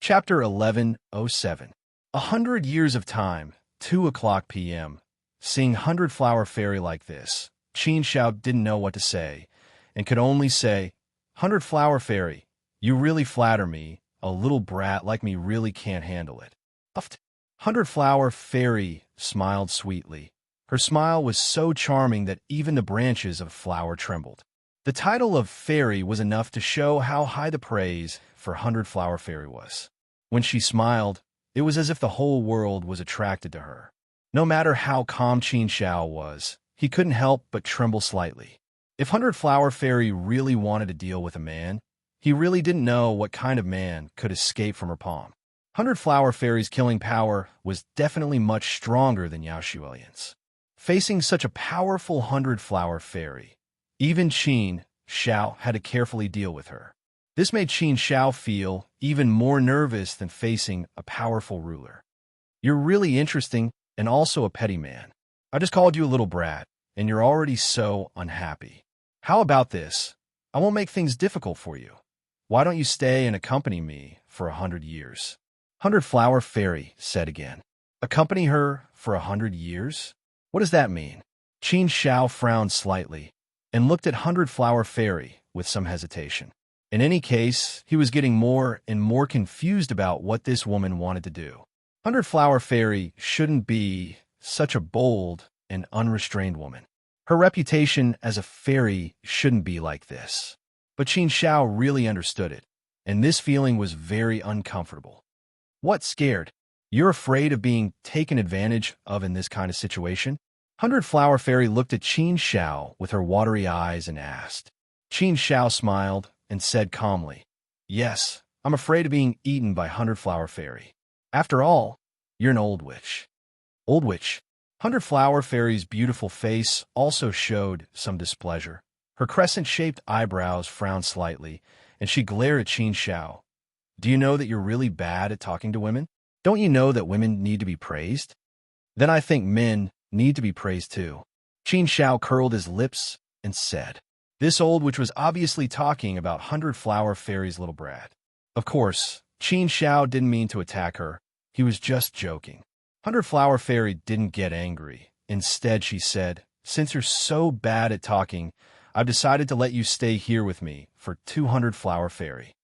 Chapter 1107. 100 years of time, 2:00 p.m. Seeing 100 Flower Fairy like this, Qin Xiao didn't know what to say, and could only say, 100 Flower Fairy, you really flatter me. A little brat like me really can't handle it. 100 Flower Fairy smiled sweetly. Her smile was so charming that even the branches of a flower trembled. The title of fairy was enough to show how high the praise for 100 Flower Fairy was. When she smiled, it was as if the whole world was attracted to her. No matter how calm Qin Xiao was, he couldn't help but tremble slightly. If 100 Flower Fairy really wanted to deal with a man, he really didn't know what kind of man could escape from her palm. 100 Flower Fairy's killing power was definitely much stronger than Yao Xuelian's. Facing such a powerful 100 Flower Fairy, even Qin Xiao had to carefully deal with her. This made Qin Xiao feel even more nervous than facing a powerful ruler. You're really interesting and also a petty man. I just called you a little brat, and you're already so unhappy. How about this? I won't make things difficult for you. Why don't you stay and accompany me for 100 years? 100 Flower Fairy said again. Accompany her for 100 years? What does that mean? Qin Xiao frowned slightly and looked at 100 Flower Fairy with some hesitation. In any case, he was getting more and more confused about what this woman wanted to do. 100 Flower Fairy shouldn't be such a bold and unrestrained woman. Her reputation as a fairy shouldn't be like this. But Qin Xiao really understood it, and this feeling was very uncomfortable. What, scared? You're afraid of being taken advantage of in this kind of situation? 100 Flower Fairy looked at Qin Xiao with her watery eyes and asked. Qin Xiao smiled and said calmly, Yes, I'm afraid of being eaten by 100 Flower Fairy. After all, you're an old witch. Old witch. 100 Flower Fairy's beautiful face also showed some displeasure. Her crescent-shaped eyebrows frowned slightly, and she glared at Qin Xiao. Do you know that you're really bad at talking to women? Don't you know that women need to be praised? Then I think men need to be praised too. Qin Xiao curled his lips and said. This old witch was obviously talking about 100 Flower Fairy's little brat. Of course, Qin Xiao didn't mean to attack her. He was just joking. 100 Flower Fairy didn't get angry. Instead, she said, Since you're so bad at talking, I've decided to let you stay here with me for 200 Flower Fairy.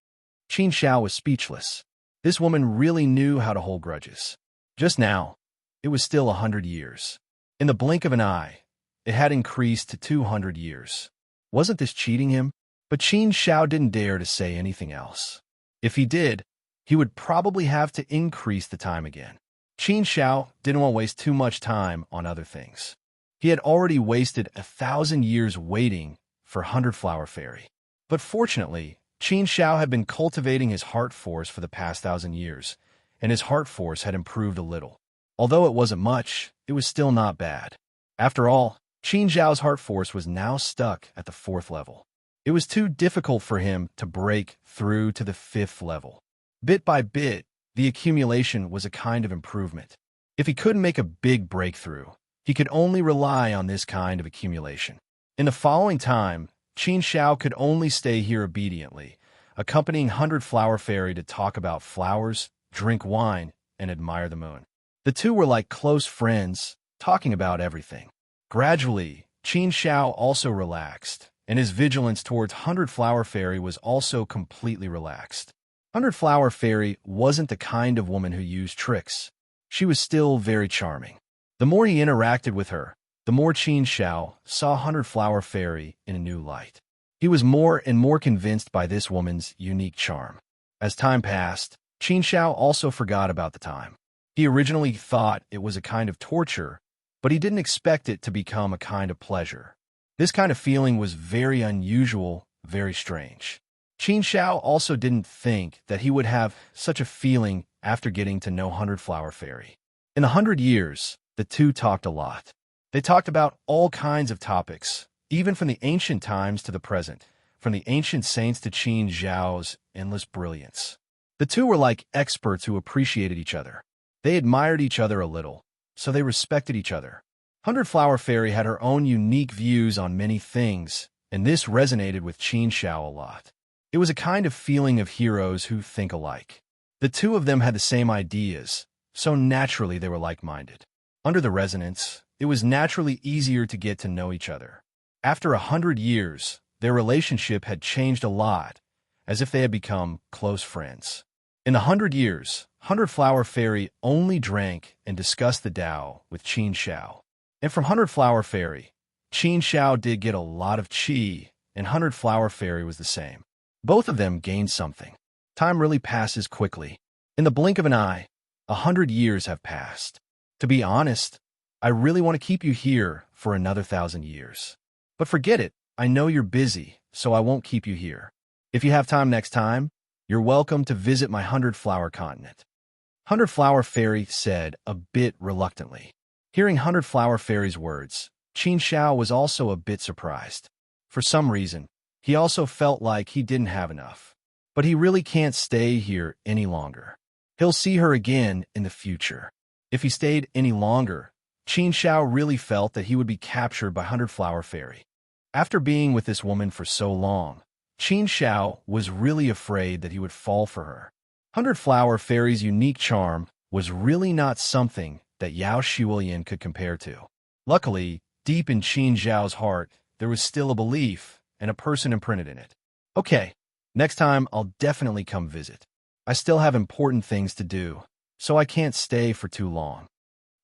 Qin Xiao was speechless. This woman really knew how to hold grudges. Just now, it was still 100 years. In the blink of an eye, it had increased to 200 years. Wasn't this cheating him? But Qin Xiao didn't dare to say anything else. If he did, he would probably have to increase the time again. Qin Xiao didn't want to waste too much time on other things. He had already wasted 1,000 years waiting for 100 Flower Fairy. But fortunately, Qin Xiao had been cultivating his heart force for the past 1,000 years, and his heart force had improved a little. Although it wasn't much, it was still not bad. After all, Qin Xiao's heart force was now stuck at the 4th level. It was too difficult for him to break through to the 5th level. Bit by bit, the accumulation was a kind of improvement. If he couldn't make a big breakthrough, he could only rely on this kind of accumulation. In the following time, Qin Xiao could only stay here obediently, accompanying 100 Flower Fairy to talk about flowers, drink wine, and admire the moon. The two were like close friends, talking about everything. Gradually, Qin Xiao also relaxed, and his vigilance towards 100 Flower Fairy was also completely relaxed. 100 Flower Fairy wasn't the kind of woman who used tricks. She was still very charming. The more he interacted with her, the more Qin Xiao saw 100 Flower Fairy in a new light. He was more and more convinced by this woman's unique charm. As time passed, Qin Xiao also forgot about the time. He originally thought it was a kind of torture, but he didn't expect it to become a kind of pleasure. This kind of feeling was very unusual, very strange. Qin Xiao also didn't think that he would have such a feeling after getting to know 100 Flower Fairy. In the 100 years, the two talked a lot. They talked about all kinds of topics, even from the ancient times to the present, from the ancient saints to Qin Zhao's endless brilliance. The two were like experts who appreciated each other. They admired each other a little, so they respected each other. Hundred Flower Fairy had her own unique views on many things, and this resonated with Qin Zhao a lot. It was a kind of feeling of heroes who think alike. The two of them had the same ideas, so naturally they were like-minded. Under the resonance, it was naturally easier to get to know each other. After 100 years, their relationship had changed a lot, as if they had become close friends. In the 100 years, Hundred Flower Fairy only drank and discussed the Tao with Qin Zhao. And from Hundred Flower Fairy, Qin Zhao did get a lot of qi, and Hundred Flower Fairy was the same. Both of them gained something. Time really passes quickly. In the blink of an eye, 100 years have passed. To be honest, I really want to keep you here for another 1,000 years. But forget it, I know you're busy, so I won't keep you here. If you have time next time, you're welcome to visit my 100-flower continent. Hundred Flower Fairy said a bit reluctantly. Hearing Hundred Flower Fairy's words, Qin Zhao was also a bit surprised. For some reason, he also felt like he didn't have enough. But he really can't stay here any longer. He'll see her again in the future. If he stayed any longer, Qin Zhao really felt that he would be captured by Hundred Flower Fairy. After being with this woman for so long, Qin Zhao was really afraid that he would fall for her. Hundred Flower Fairy's unique charm was really not something that Yao Shiwulian could compare to. Luckily, deep in Qin Zhao's heart, there was still a belief and a person imprinted in it. Okay, next time I'll definitely come visit. I still have important things to do, so I can't stay for too long.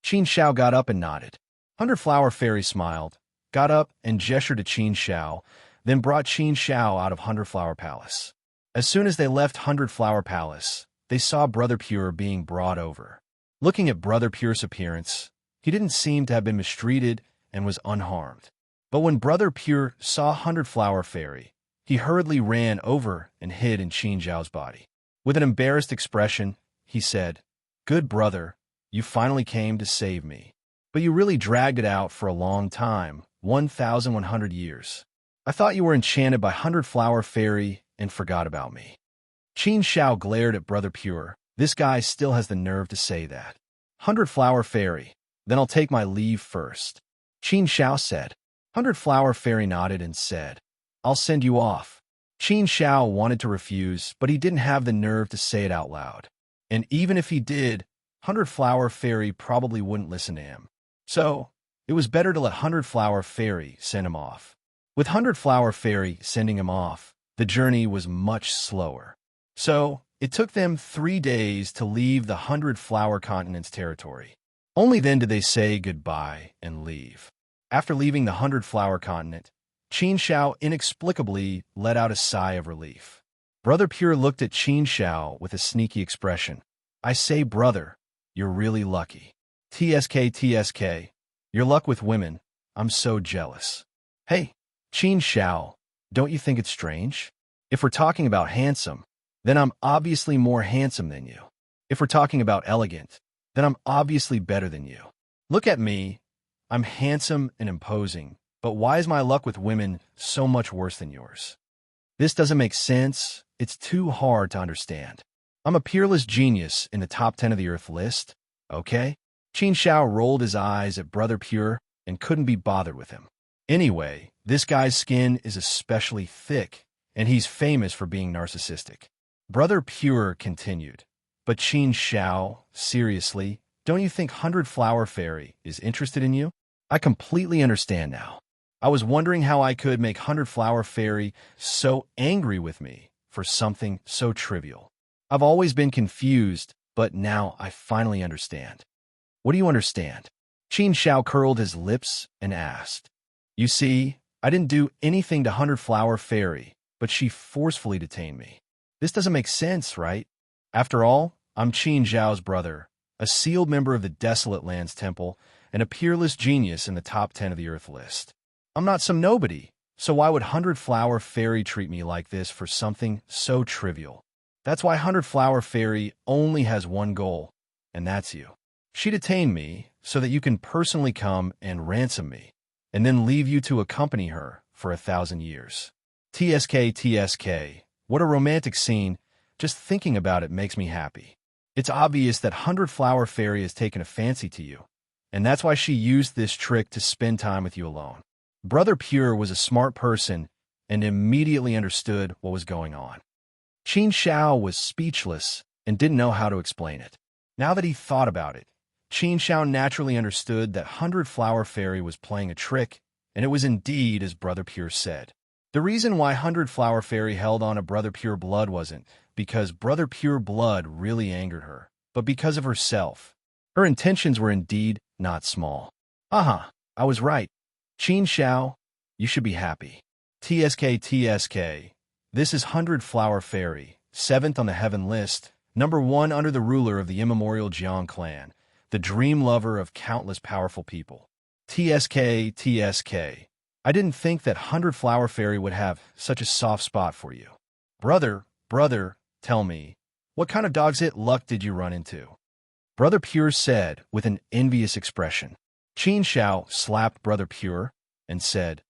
Qin Zhao got up and nodded. Hundred Flower Fairy smiled, got up and gestured to Qin Zhao, then brought Qin Zhao out of Hundred Flower Palace. As soon as they left Hundred Flower Palace, they saw Brother Pure being brought over. Looking at Brother Pure's appearance, he didn't seem to have been mistreated and was unharmed. But when Brother Pure saw Hundred Flower Fairy, he hurriedly ran over and hid in Qin Zhao's body. With an embarrassed expression, he said, "Good brother, you finally came to save me. But you really dragged it out for a long time, 1,100 years. I thought you were enchanted by Hundred Flower Fairy and forgot about me." Qin Zhao glared at Brother Pure. This guy still has the nerve to say that. Hundred Flower Fairy, then I'll take my leave first. Qin Zhao said. Hundred Flower Fairy nodded and said, I'll send you off. Qin Zhao wanted to refuse, but he didn't have the nerve to say it out loud. And even if he did, Hundred Flower Fairy probably wouldn't listen to him. So, it was better to let Hundred Flower Fairy send him off. With Hundred Flower Fairy sending him off, the journey was much slower. So, it took them 3 days to leave the 100 Flower Continent's territory. Only then did they say goodbye and leave. After leaving the 100 Flower Continent, Qin Zhao inexplicably let out a sigh of relief. Brother Pure looked at Qin Zhao with a sneaky expression. I say, brother, you're really lucky. TSK, your luck with women, I'm so jealous. Hey, Qin Zhao, don't you think it's strange? If we're talking about handsome, then I'm obviously more handsome than you. If we're talking about elegant, then I'm obviously better than you. Look at me. I'm handsome and imposing, but why is my luck with women so much worse than yours? This doesn't make sense. It's too hard to understand. I'm a peerless genius in the top 10 of the Earth list, okay? Qin Zhao rolled his eyes at Brother Pure and couldn't be bothered with him. Anyway, this guy's skin is especially thick, and he's famous for being narcissistic. Brother Pure continued, but Qin Zhao, seriously, don't you think 100 Flower Fairy is interested in you? I completely understand now. I was wondering how I could make 100 Flower Fairy so angry with me for something so trivial. I've always been confused, but now I finally understand. What do you understand? Qin Zhao curled his lips and asked. You see, I didn't do anything to 100 Flower Fairy, but she forcefully detained me. This doesn't make sense, right? After all, I'm Qin Zhao's brother, a sealed member of the Desolate Lands Temple, and a peerless genius in the top 10 of the Earth list. I'm not some nobody, so why would 100 Flower Fairy treat me like this for something so trivial? That's why 100 Flower Fairy only has one goal, and that's you. She detained me so that you can personally come and ransom me. and then leave you to accompany her for 1,000 years. TSK, what a romantic scene. Just thinking about it makes me happy. It's obvious that 100-Flower Fairy has taken a fancy to you, and that's why she used this trick to spend time with you alone. Brother Pure was a smart person and immediately understood what was going on. Qin Shao was speechless and didn't know how to explain it. Now that he thought about it, Qin Shao naturally understood that 100-Flower Fairy was playing a trick, and it was indeed as Brother Pure said. The reason why 100-Flower Fairy held on to Brother Pure Blood wasn't because Brother Pure Blood really angered her, but because of herself. Her intentions were indeed not small. I was right. Qin Shao, you should be happy. TSK, this is 100-Flower Fairy, 7th on the heaven list, number 1 under the ruler of the immemorial Jiang clan, the dream lover of countless powerful people. TSK, I didn't think that 100-Flower Fairy would have such a soft spot for you. Brother, tell me, what kind of dog's it luck did you run into? Brother Pure said with an envious expression. Qin Shao slapped Brother Pure and said,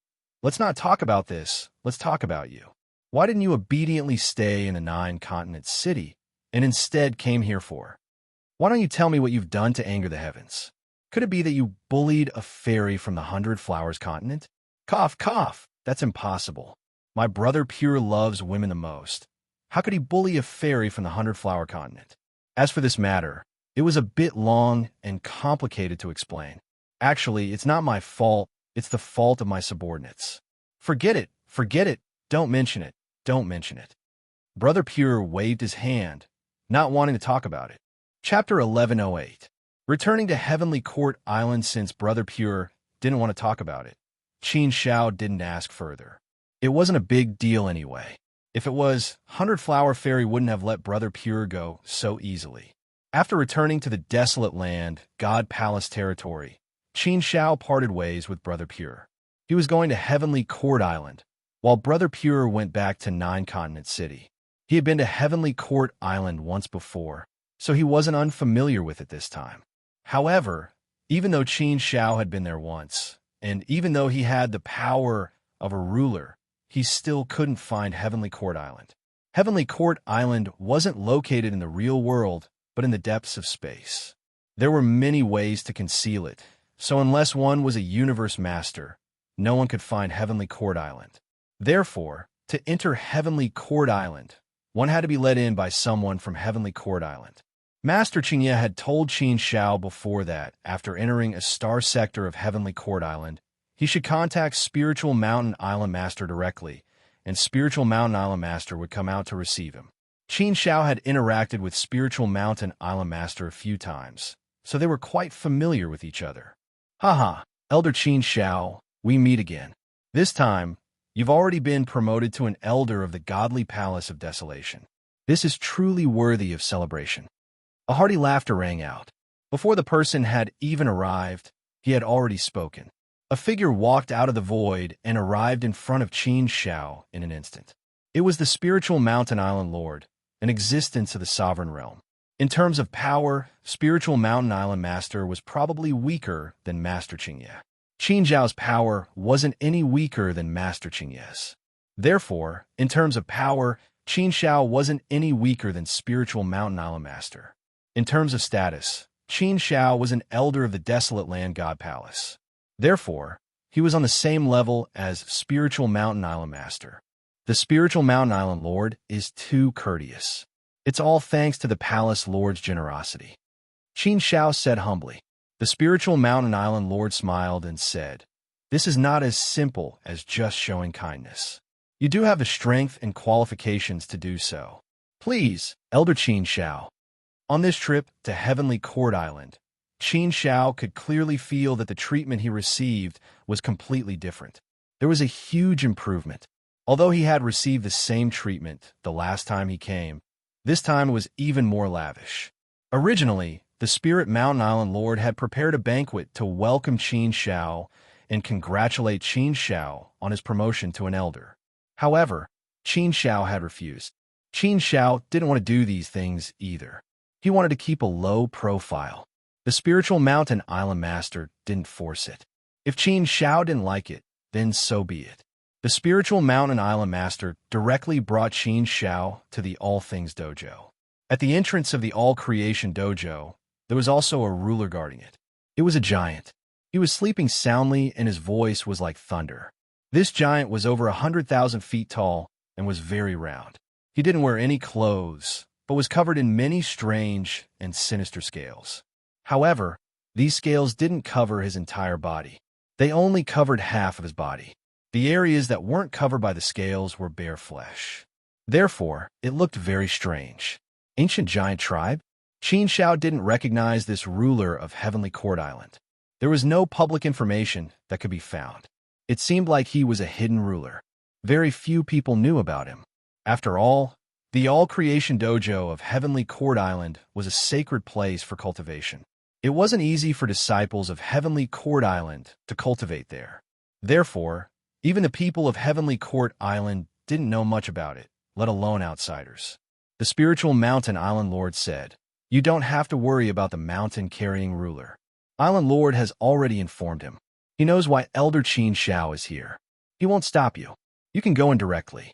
let's not talk about this, let's talk about you. Why didn't you obediently stay in a 9-continent city and instead came here for? Why don't you tell me what you've done to anger the heavens? Could it be that you bullied a fairy from the 100-Flowers continent? Cough, that's impossible. My Brother Pure loves women the most. How could he bully a fairy from the 100-Flower continent? As for this matter, it was a bit long and complicated to explain. Actually, it's not my fault, it's the fault of my subordinates. Forget it, don't mention it. Brother Pure waved his hand, not wanting to talk about it. Chapter 1108. Returning to Heavenly Court Island since Brother Pure didn't want to talk about it, Qin Shao didn't ask further. It wasn't a big deal anyway. If it was, 100-Flower Fairy wouldn't have let Brother Pure go so easily. After returning to the desolate land, God Palace territory, Qin Shao parted ways with Brother Pure. He was going to Heavenly Court Island, while Brother Pure went back to 9-Continent City. He had been to Heavenly Court Island once before, so he wasn't unfamiliar with it this time. However, even though Qin Shao had been there once, and even though he had the power of a ruler, he still couldn't find Heavenly Court Island. Heavenly Court Island wasn't located in the real world, but in the depths of space. There were many ways to conceal it, so unless one was a universe master, no one could find Heavenly Court Island. Therefore, to enter Heavenly Court Island, one had to be let in by someone from Heavenly Court Island. Master Qingye had told Qin Shao before that, after entering a star sector of Heavenly Court Island, he should contact Spiritual Mountain Island Master directly, and Spiritual Mountain Island Master would come out to receive him. Qin Shao had interacted with Spiritual Mountain Island Master a few times, so they were quite familiar with each other. Elder Qin Shao, we meet again. This time, you've already been promoted to an Elder of the Godly Palace of Desolation. This is truly worthy of celebration. A hearty laughter rang out. Before the person had even arrived, he had already spoken. A figure walked out of the void and arrived in front of Qin Shao in an instant. It was the Spiritual Mountain Island Lord, an existence of the Sovereign Realm. In terms of power, Spiritual Mountain Island Master was probably weaker than Master Qingye. Qin Shao's power wasn't any weaker than Master Qingye's. Therefore, in terms of power, Qin Shao wasn't any weaker than Spiritual Mountain Island Master. In terms of status, Qin Shao was an Elder of the Desolate Land God Palace. Therefore, he was on the same level as Spiritual Mountain Island Master. The Spiritual Mountain Island Lord is too courteous. It's all thanks to the Palace Lord's generosity. Qin Shao said humbly. The Spiritual Mountain Island Lord smiled and said, this is not as simple as just showing kindness. You do have the strength and qualifications to do so. Please, Elder Qin Shao. On this trip to Heavenly Court Island, Qin Shao could clearly feel that the treatment he received was completely different. There was a huge improvement. Although he had received the same treatment the last time he came, this time it was even more lavish. Originally, the Spirit Mountain Island Lord had prepared a banquet to welcome Qin Shao and congratulate Qin Shao on his promotion to an elder. However, Qin Shao had refused. Qin Shao didn't want to do these things either. He wanted to keep a low profile. The Spiritual Mountain Island Master didn't force it. If Qin Shao didn't like it, then so be it. The spiritual mountain island master directly brought Qin Shao to the All Things Dojo. At the entrance of the All Creation Dojo, there was also a ruler guarding it. It was a giant. He was sleeping soundly and his voice was like thunder. This giant was over 100,000 feet tall and was very round. He didn't wear any clothes, but was covered in many strange and sinister scales. However, these scales didn't cover his entire body. They only covered half of his body. The areas that weren't covered by the scales were bare flesh. Therefore, it looked very strange. Ancient giant tribe? Qin Shao didn't recognize this ruler of Heavenly Court Island. There was no public information that could be found. It seemed like he was a hidden ruler. Very few people knew about him. After all, the All Creation Dojo of Heavenly Court Island was a sacred place for cultivation. It wasn't easy for disciples of Heavenly Court Island to cultivate there. Therefore, even the people of Heavenly Court Island didn't know much about it, let alone outsiders. The spiritual mountain island lord said, "You don't have to worry about the mountain-carrying ruler. Island Lord has already informed him. He knows why Elder Qin Shao is here. He won't stop you. You can go in directly."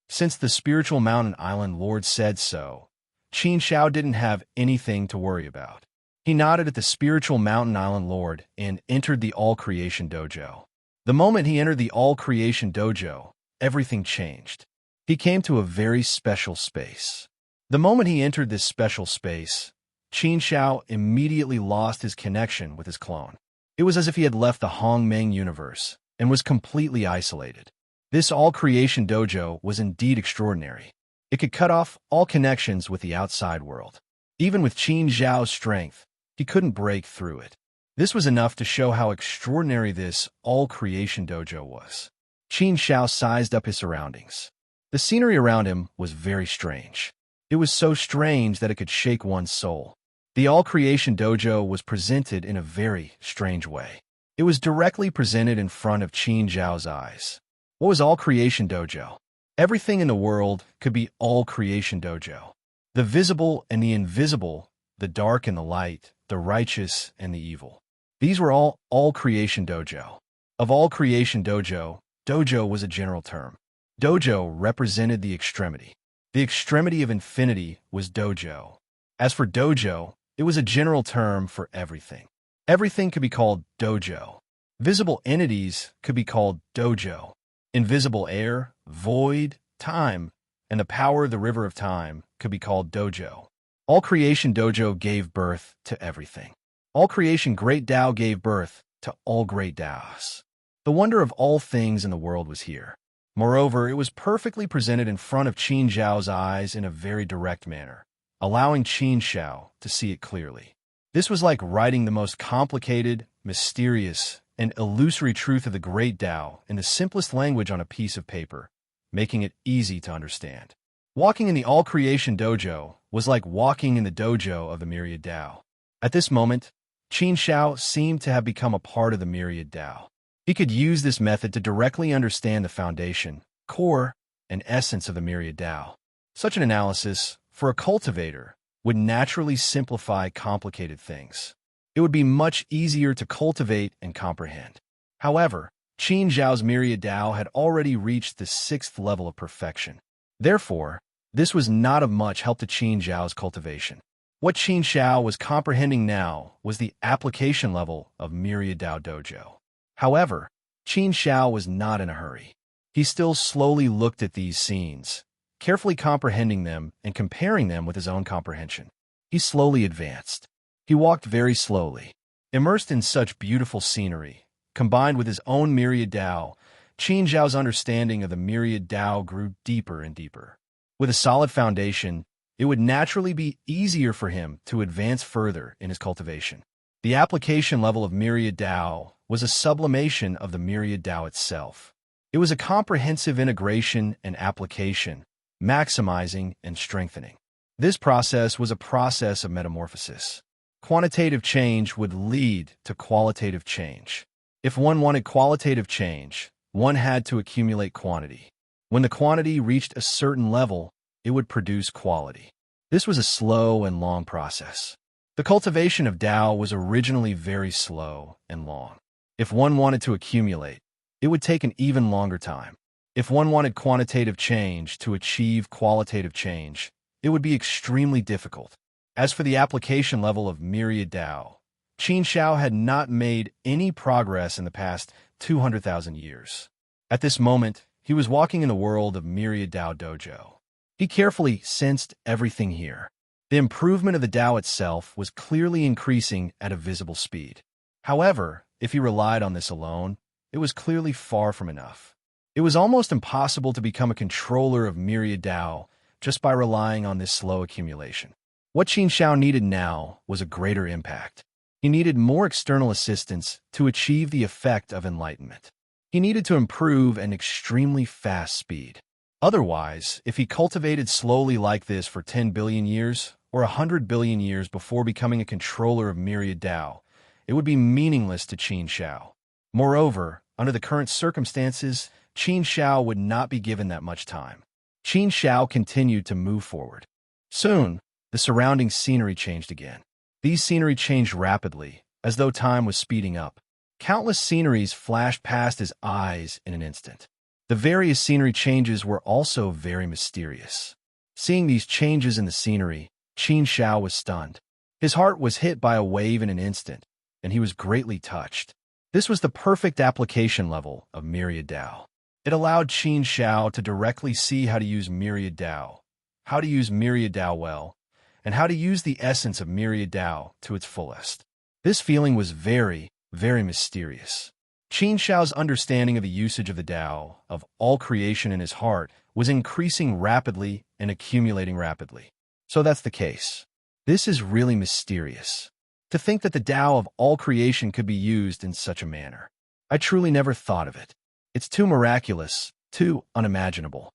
Since the spiritual mountain island lord said so, Qin Shao didn't have anything to worry about. He nodded at the spiritual mountain island lord and entered the All Creation Dojo. The moment he entered the All Creation Dojo, everything changed. He came to a very special space. The moment he entered this special space, Qin Shao immediately lost his connection with his clone. It was as if he had left the Hongmeng universe and was completely isolated. This All Creation Dojo was indeed extraordinary. It could cut off all connections with the outside world. Even with Qin Shao's strength, he couldn't break through it. This was enough to show how extraordinary this All Creation Dojo was. Qin Shao sized up his surroundings. The scenery around him was very strange. It was so strange that it could shake one's soul. The All Creation Dojo was presented in a very strange way. It was directly presented in front of Qin Shao's eyes. What was All Creation Dojo? Everything in the world could be All Creation Dojo. The visible and the invisible, the dark and the light, the righteous and the evil. These were all Creation Dojo. Of All Creation Dojo, dojo was a general term. Dojo represented the extremity. The extremity of infinity was dojo. As for dojo, it was a general term for everything. Everything could be called dojo. Visible entities could be called dojo. Invisible air, void, time, and the power of the river of time could be called dojo. All Creation Dojo gave birth to everything. All Creation Great Tao gave birth to all great Taos. The wonder of all things in the world was here. Moreover, it was perfectly presented in front of Qin Shao's eyes in a very direct manner, allowing Qin Shao to see it clearly. This was like writing the most complicated, mysterious, and illusory truth of the Great Tao in the simplest language on a piece of paper, making it easy to understand. Walking in the All Creation Dojo was like walking in the dojo of the Myriad Tao. At this moment, Qin Shao seemed to have become a part of the Myriad Tao. He could use this method to directly understand the foundation, core, and essence of the Myriad Tao. Such an analysis, for a cultivator, would naturally simplify complicated things. It would be much easier to cultivate and comprehend. However, Qin Shao's Myriad Tao had already reached the 6th level of perfection. Therefore, this was not of much help to Qin Shao's cultivation. What Qin Shao was comprehending now was the application level of Myriad Tao Dojo. However, Qin Shao was not in a hurry. He still slowly looked at these scenes, carefully comprehending them and comparing them with his own comprehension. He slowly advanced. He walked very slowly. Immersed in such beautiful scenery, combined with his own Myriad Tao, Qin Shao's understanding of the Myriad Tao grew deeper and deeper. With a solid foundation, it would naturally be easier for him to advance further in his cultivation. The application level of Myriad Tao was a sublimation of the Myriad Tao itself. It was a comprehensive integration and application, maximizing and strengthening. This process was a process of metamorphosis. Quantitative change would lead to qualitative change. If one wanted qualitative change, one had to accumulate quantity. When the quantity reached a certain level, it would produce quality. This was a slow and long process. The cultivation of Tao was originally very slow and long. If one wanted to accumulate, it would take an even longer time. If one wanted quantitative change to achieve qualitative change, it would be extremely difficult. As for the application level of Myriad Tao, Qin Shao had not made any progress in the past 200,000 years. At this moment, he was walking in the world of Myriad Tao Dojo. He carefully sensed everything here. The improvement of the Tao itself was clearly increasing at a visible speed. However, if he relied on this alone, it was clearly far from enough. It was almost impossible to become a controller of Myriad Tao just by relying on this slow accumulation. What Qin Shao needed now was a greater impact. He needed more external assistance to achieve the effect of enlightenment. He needed to improve at an extremely fast speed. Otherwise, if he cultivated slowly like this for 10 billion years or 100 billion years before becoming a controller of Myriad Tao, it would be meaningless to Qin Shao. Moreover, under the current circumstances, Qin Shao would not be given that much time. Qin Shao continued to move forward. Soon, the surrounding scenery changed again. These scenery changed rapidly, as though time was speeding up. Countless sceneries flashed past his eyes in an instant. The various scenery changes were also very mysterious. Seeing these changes in the scenery, Qin Shao was stunned. His heart was hit by a wave in an instant, and he was greatly touched. This was the perfect application level of Myriad Tao. It allowed Qin Shao to directly see how to use Myriad Tao, how to use Myriad Tao well, and how to use the essence of Myriad Tao to its fullest. This feeling was very, very mysterious. Qin Shao's understanding of the usage of the Tao, of all creation in his heart, was increasing rapidly and accumulating rapidly. So that's the case. This is really mysterious. To think that the Tao of all creation could be used in such a manner. I truly never thought of it. It's too miraculous, too unimaginable.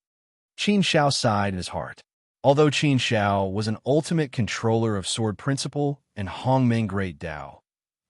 Qin Shao sighed in his heart. Although Qin Shao was an ultimate controller of Sword Principle and Hongmeng Great Tao,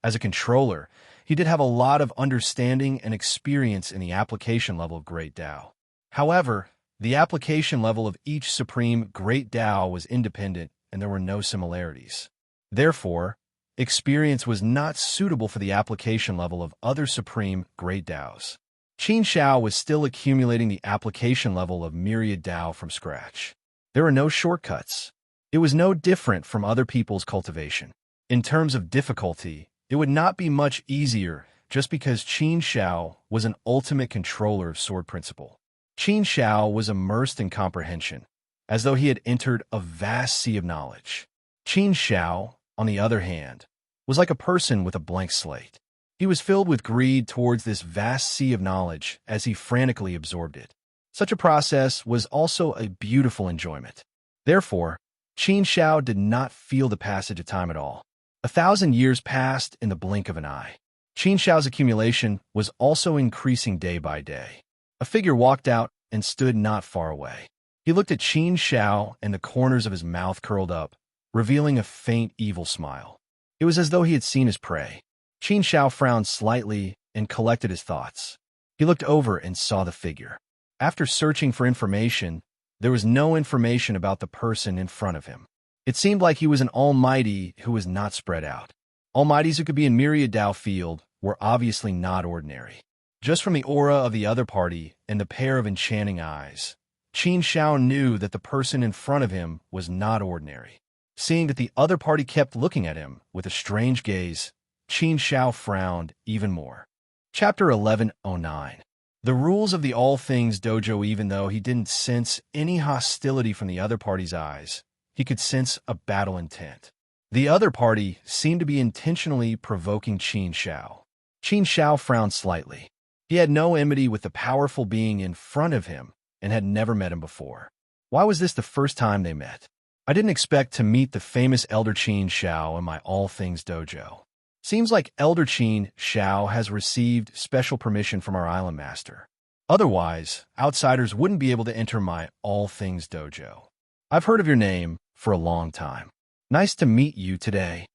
as a controller, he did have a lot of understanding and experience in the application level of Great Tao. However, the application level of each supreme Great Tao was independent and there were no similarities. Therefore, experience was not suitable for the application level of other supreme Great Taos. Qin Shao was still accumulating the application level of Myriad Tao from scratch. There were no shortcuts. It was no different from other people's cultivation. In terms of difficulty, it would not be much easier just because Qin Shao was an ultimate controller of Sword Principle. Qin Shao was immersed in comprehension, as though he had entered a vast sea of knowledge. Qin Shao, on the other hand, was like a person with a blank slate. He was filled with greed towards this vast sea of knowledge as he frantically absorbed it. Such a process was also a beautiful enjoyment. Therefore, Qin Shao did not feel the passage of time at all. 1,000 years passed in the blink of an eye. Qin Shao's accumulation was also increasing day by day. A figure walked out and stood not far away. He looked at Qin Shao and the corners of his mouth curled up, revealing a faint evil smile. It was as though he had seen his prey. Qin Shao frowned slightly and collected his thoughts. He looked over and saw the figure. After searching for information, there was no information about the person in front of him. It seemed like he was an almighty who was not spread out. Almighties who could be in Myriad Tao field were obviously not ordinary. Just from the aura of the other party and the pair of enchanting eyes, Qin Shao knew that the person in front of him was not ordinary. Seeing that the other party kept looking at him with a strange gaze, Qin Shao frowned even more. Chapter 1109. The rules of the All Things Dojo. Even though he didn't sense any hostility from the other party's eyes, he could sense a battle intent. The other party seemed to be intentionally provoking Qin Shao. Qin Shao frowned slightly. He had no enmity with the powerful being in front of him and had never met him before. Why was this the first time they met? I didn't expect to meet the famous Elder Qin Shao in my All Things Dojo. Seems like Elder Qin Shao has received special permission from our island master. Otherwise, outsiders wouldn't be able to enter my All Things Dojo. I've heard of your name for a long time. Nice to meet you today.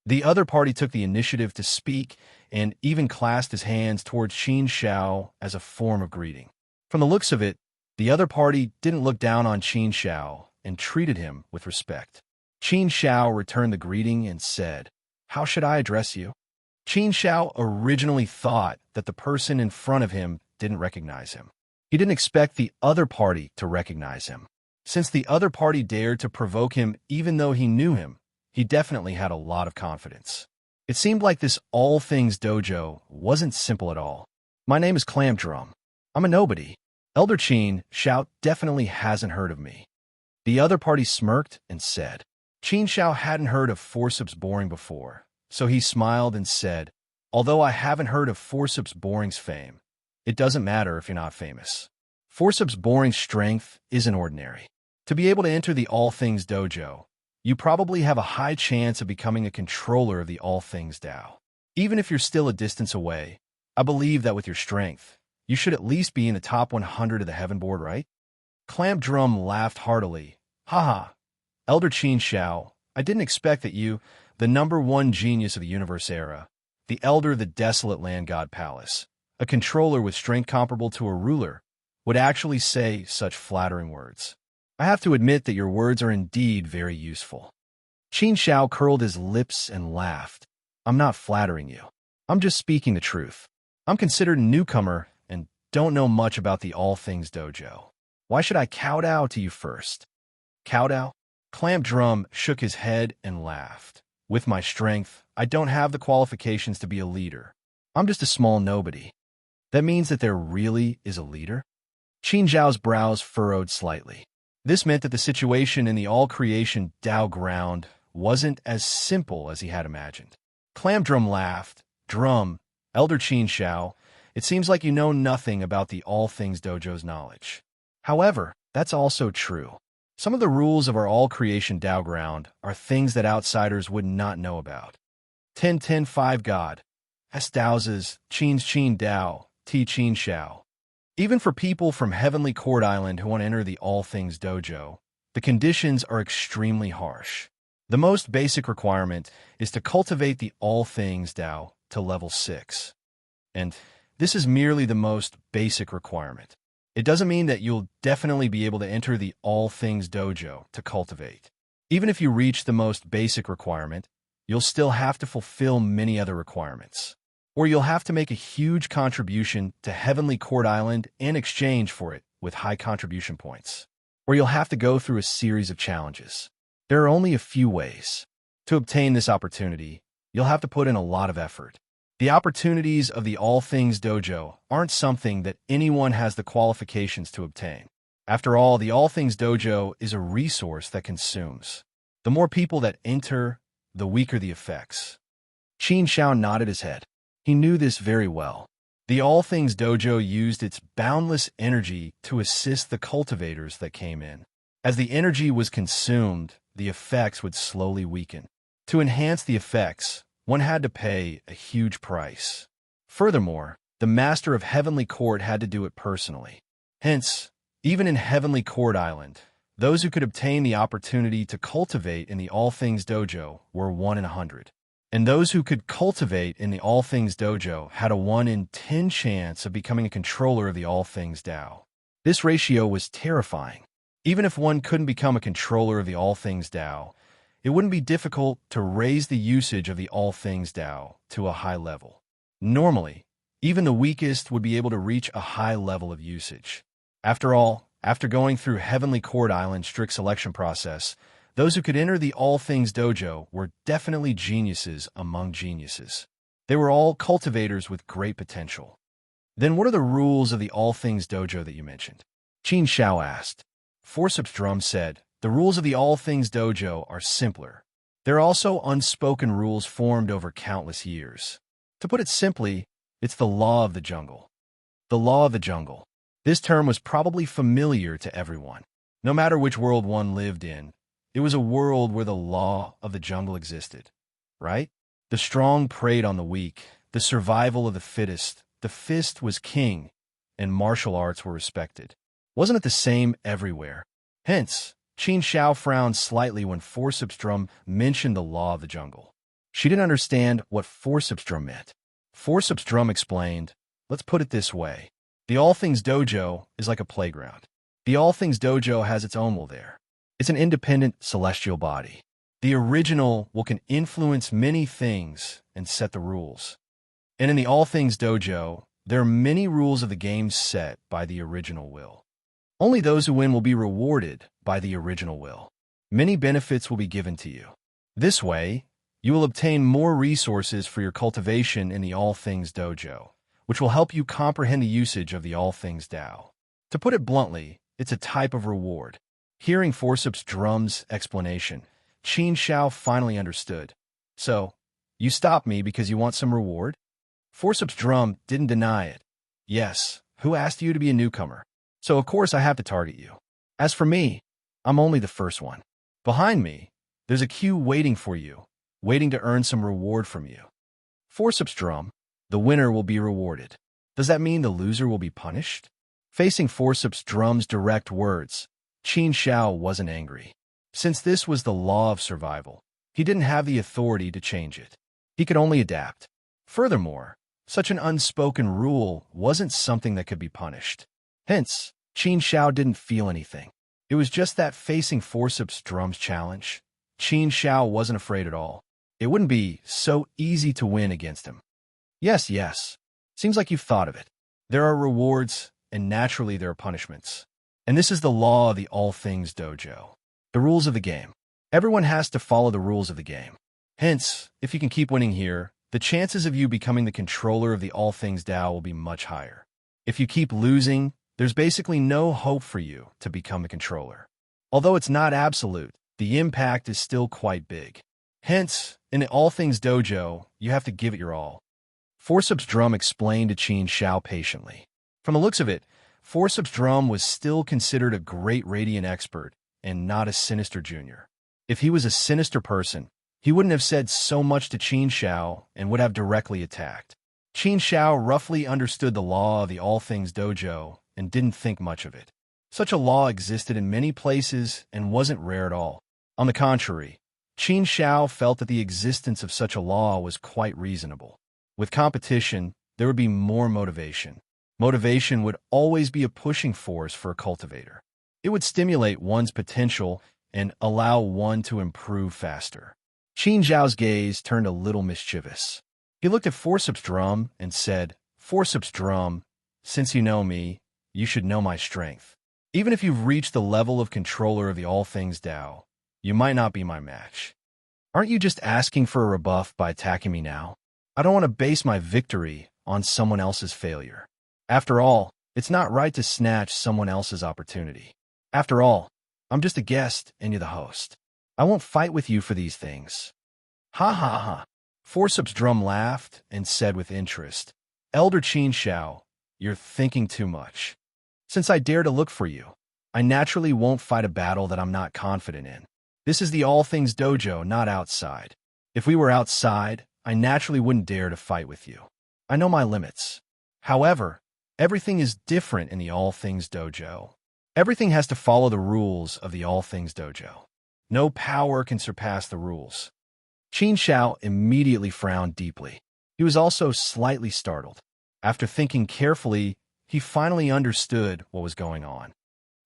The other party took the initiative to speak and even clasped his hands towards Qin Shao as a form of greeting. From the looks of it, the other party didn't look down on Qin Shao and treated him with respect. Qin Shao returned the greeting and said, "How should I address you?" Qin Shao originally thought that the person in front of him didn't recognize him. He didn't expect the other party to recognize him. Since the other party dared to provoke him even though he knew him, he definitely had a lot of confidence. It seemed like this All Things dojo wasn't simple at all. My name is Clamdrum. I'm a nobody. Elder Qin Shao definitely hasn't heard of me. The other party smirked and said. Qin Shao hadn't heard of Forceps Boring before, so he smiled and said, although I haven't heard of Forceps Boring's fame, it doesn't matter if you're not famous. Forceps Boring's strength isn't ordinary. To be able to enter the All Things dojo, you probably have a high chance of becoming a controller of the All Things Dao. Even if you're still a distance away, I believe that with your strength, you should at least be in the top 100 of the Heaven Board, right? Clamdrum laughed heartily. Haha, Elder Qin Shao, I didn't expect that you, the #1 genius of the universe era, the elder of the desolate land god palace, a controller with strength comparable to a ruler, would actually say such flattering words. I have to admit that your words are indeed very useful. Qin Shao curled his lips and laughed. I'm not flattering you. I'm just speaking the truth. I'm considered a newcomer and don't know much about the All Things dojo. Why should I kowtow to you first? Kowtow? Clamdrum shook his head and laughed. With my strength, I don't have the qualifications to be a leader. I'm just a small nobody. That means that there really is a leader? Qin Zhao's brows furrowed slightly. This meant that the situation in the all-creation Dao ground wasn't as simple as he had imagined. Clamdrum laughed. Drum, Elder Qin Shao, it seems like you know nothing about the All Things dojo's knowledge. However, that's also true. Some of the rules of our all-creation Dao ground are things that outsiders would not know about. 10-10-5 God, S Daozes, Qin's Qin Dao, T Qin Shao. Even for people from Heavenly Court Island who want to enter the All Things dojo, the conditions are extremely harsh. The most basic requirement is to cultivate the All Things Dao to level 6. And this is merely the most basic requirement. It doesn't mean that you'll definitely be able to enter the All Things dojo to cultivate. Even if you reach the most basic requirement, you'll still have to fulfill many other requirements. Or you'll have to make a huge contribution to Heavenly Court Island in exchange for it with high contribution points. Or you'll have to go through a series of challenges. There are only a few ways. To obtain this opportunity, you'll have to put in a lot of effort. The opportunities of the All Things dojo aren't something that anyone has the qualifications to obtain. After all, the All Things dojo is a resource that consumes. The more people that enter, the weaker the effects. Qin Shao nodded his head. He knew this very well. The All Things dojo used its boundless energy to assist the cultivators that came in. As the energy was consumed, the effects would slowly weaken. To enhance the effects, one had to pay a huge price. Furthermore, the master of Heavenly Court had to do it personally. Hence, even in Heavenly Court Island, those who could obtain the opportunity to cultivate in the All Things dojo were 1 in 100. And those who could cultivate in the All Things dojo had a 1 in 10 chance of becoming a controller of the All Things Dao. This ratio was terrifying. Even if one couldn't become a controller of the All Things Dao, it wouldn't be difficult to raise the usage of the All Things Dao to a high level. Normally, even the weakest would be able to reach a high level of usage. After all, after going through Heavenly Court Island's strict selection process, those who could enter the All Things dojo were definitely geniuses among geniuses. They were all cultivators with great potential. Then what are the rules of the All Things dojo that you mentioned? Qin Shao asked. Forceps Drum said, the rules of the All Things dojo are simpler. There are also unspoken rules formed over countless years. To put it simply, it's the law of the jungle. The law of the jungle. This term was probably familiar to everyone. No matter which world one lived in, it was a world where the law of the jungle existed, right? The strong preyed on the weak, the survival of the fittest, the fist was king, and martial arts were respected. Wasn't it the same everywhere? Hence, Qin Shao frowned slightly when Forceps Drum mentioned the law of the jungle. She didn't understand what Forceps Drum meant. Forceps Drum explained, let's put it this way. The All Things dojo is like a playground. The All Things dojo has its own will there. It's an independent celestial body. The original will can influence many things and set the rules. And in the All Things Dojo, there are many rules of the game set by the original will. Only those who win will be rewarded by the original will. Many benefits will be given to you. This way, you will obtain more resources for your cultivation in the All Things Dojo, which will help you comprehend the usage of the All Things Tao. To put it bluntly, it's a type of reward. Hearing Forceps Drum's explanation, Qin Shao finally understood. So, you stopped me because you want some reward? Forceps Drum didn't deny it. Yes, who asked you to be a newcomer? So of course I have to target you. As for me, I'm only the first one. Behind me, there's a queue waiting for you, waiting to earn some reward from you. Forceps Drum, the winner will be rewarded. Does that mean the loser will be punished? Facing Forceps Drum's direct words, Qin Shao wasn't angry. Since this was the law of survival, he didn't have the authority to change it. He could only adapt. Furthermore, such an unspoken rule wasn't something that could be punished. Hence, Qin Shao didn't feel anything. It was just that facing Forceps Drum's challenge, Qin Shao wasn't afraid at all. It wouldn't be so easy to win against him. Yes. Seems like you've thought of it. There are rewards, and naturally there are punishments. And this is the law of the All Things Dojo. The rules of the game. Everyone has to follow the rules of the game. Hence, if you can keep winning here, the chances of you becoming the controller of the All Things Tao will be much higher. If you keep losing, there's basically no hope for you to become the controller. Although it's not absolute, the impact is still quite big. Hence, in the All Things Dojo, you have to give it your all. Forceps Drum explained to Qin Shao patiently. From the looks of it, Forceps Drum was still considered a great Radiant expert and not a sinister junior. If he was a sinister person, he wouldn't have said so much to Qin Shao and would have directly attacked. Qin Shao roughly understood the law of the All Things Dojo and didn't think much of it. Such a law existed in many places and wasn't rare at all. On the contrary, Qin Shao felt that the existence of such a law was quite reasonable. With competition, there would be more motivation. Motivation would always be a pushing force for a cultivator. It would stimulate one's potential and allow one to improve faster. Qin Zhao's gaze turned a little mischievous. He looked at Forceps Drum and said, Forceps Drum, since you know me, you should know my strength. Even if you've reached the level of controller of the All Things Tao, you might not be my match. Aren't you just asking for a rebuff by attacking me now? I don't want to base my victory on someone else's failure. After all, it's not right to snatch someone else's opportunity. After all, I'm just a guest and you're the host. I won't fight with you for these things. Ha ha ha. Forceps Drum laughed and said with interest, Elder Qin Shao, you're thinking too much. Since I dare to look for you, I naturally won't fight a battle that I'm not confident in. This is the All Things Dojo, not outside. If we were outside, I naturally wouldn't dare to fight with you. I know my limits. However, everything is different in the All Things Dojo. Everything has to follow the rules of the All Things Dojo. No power can surpass the rules. Qin Shao immediately frowned deeply. He was also slightly startled. After thinking carefully, he finally understood what was going on.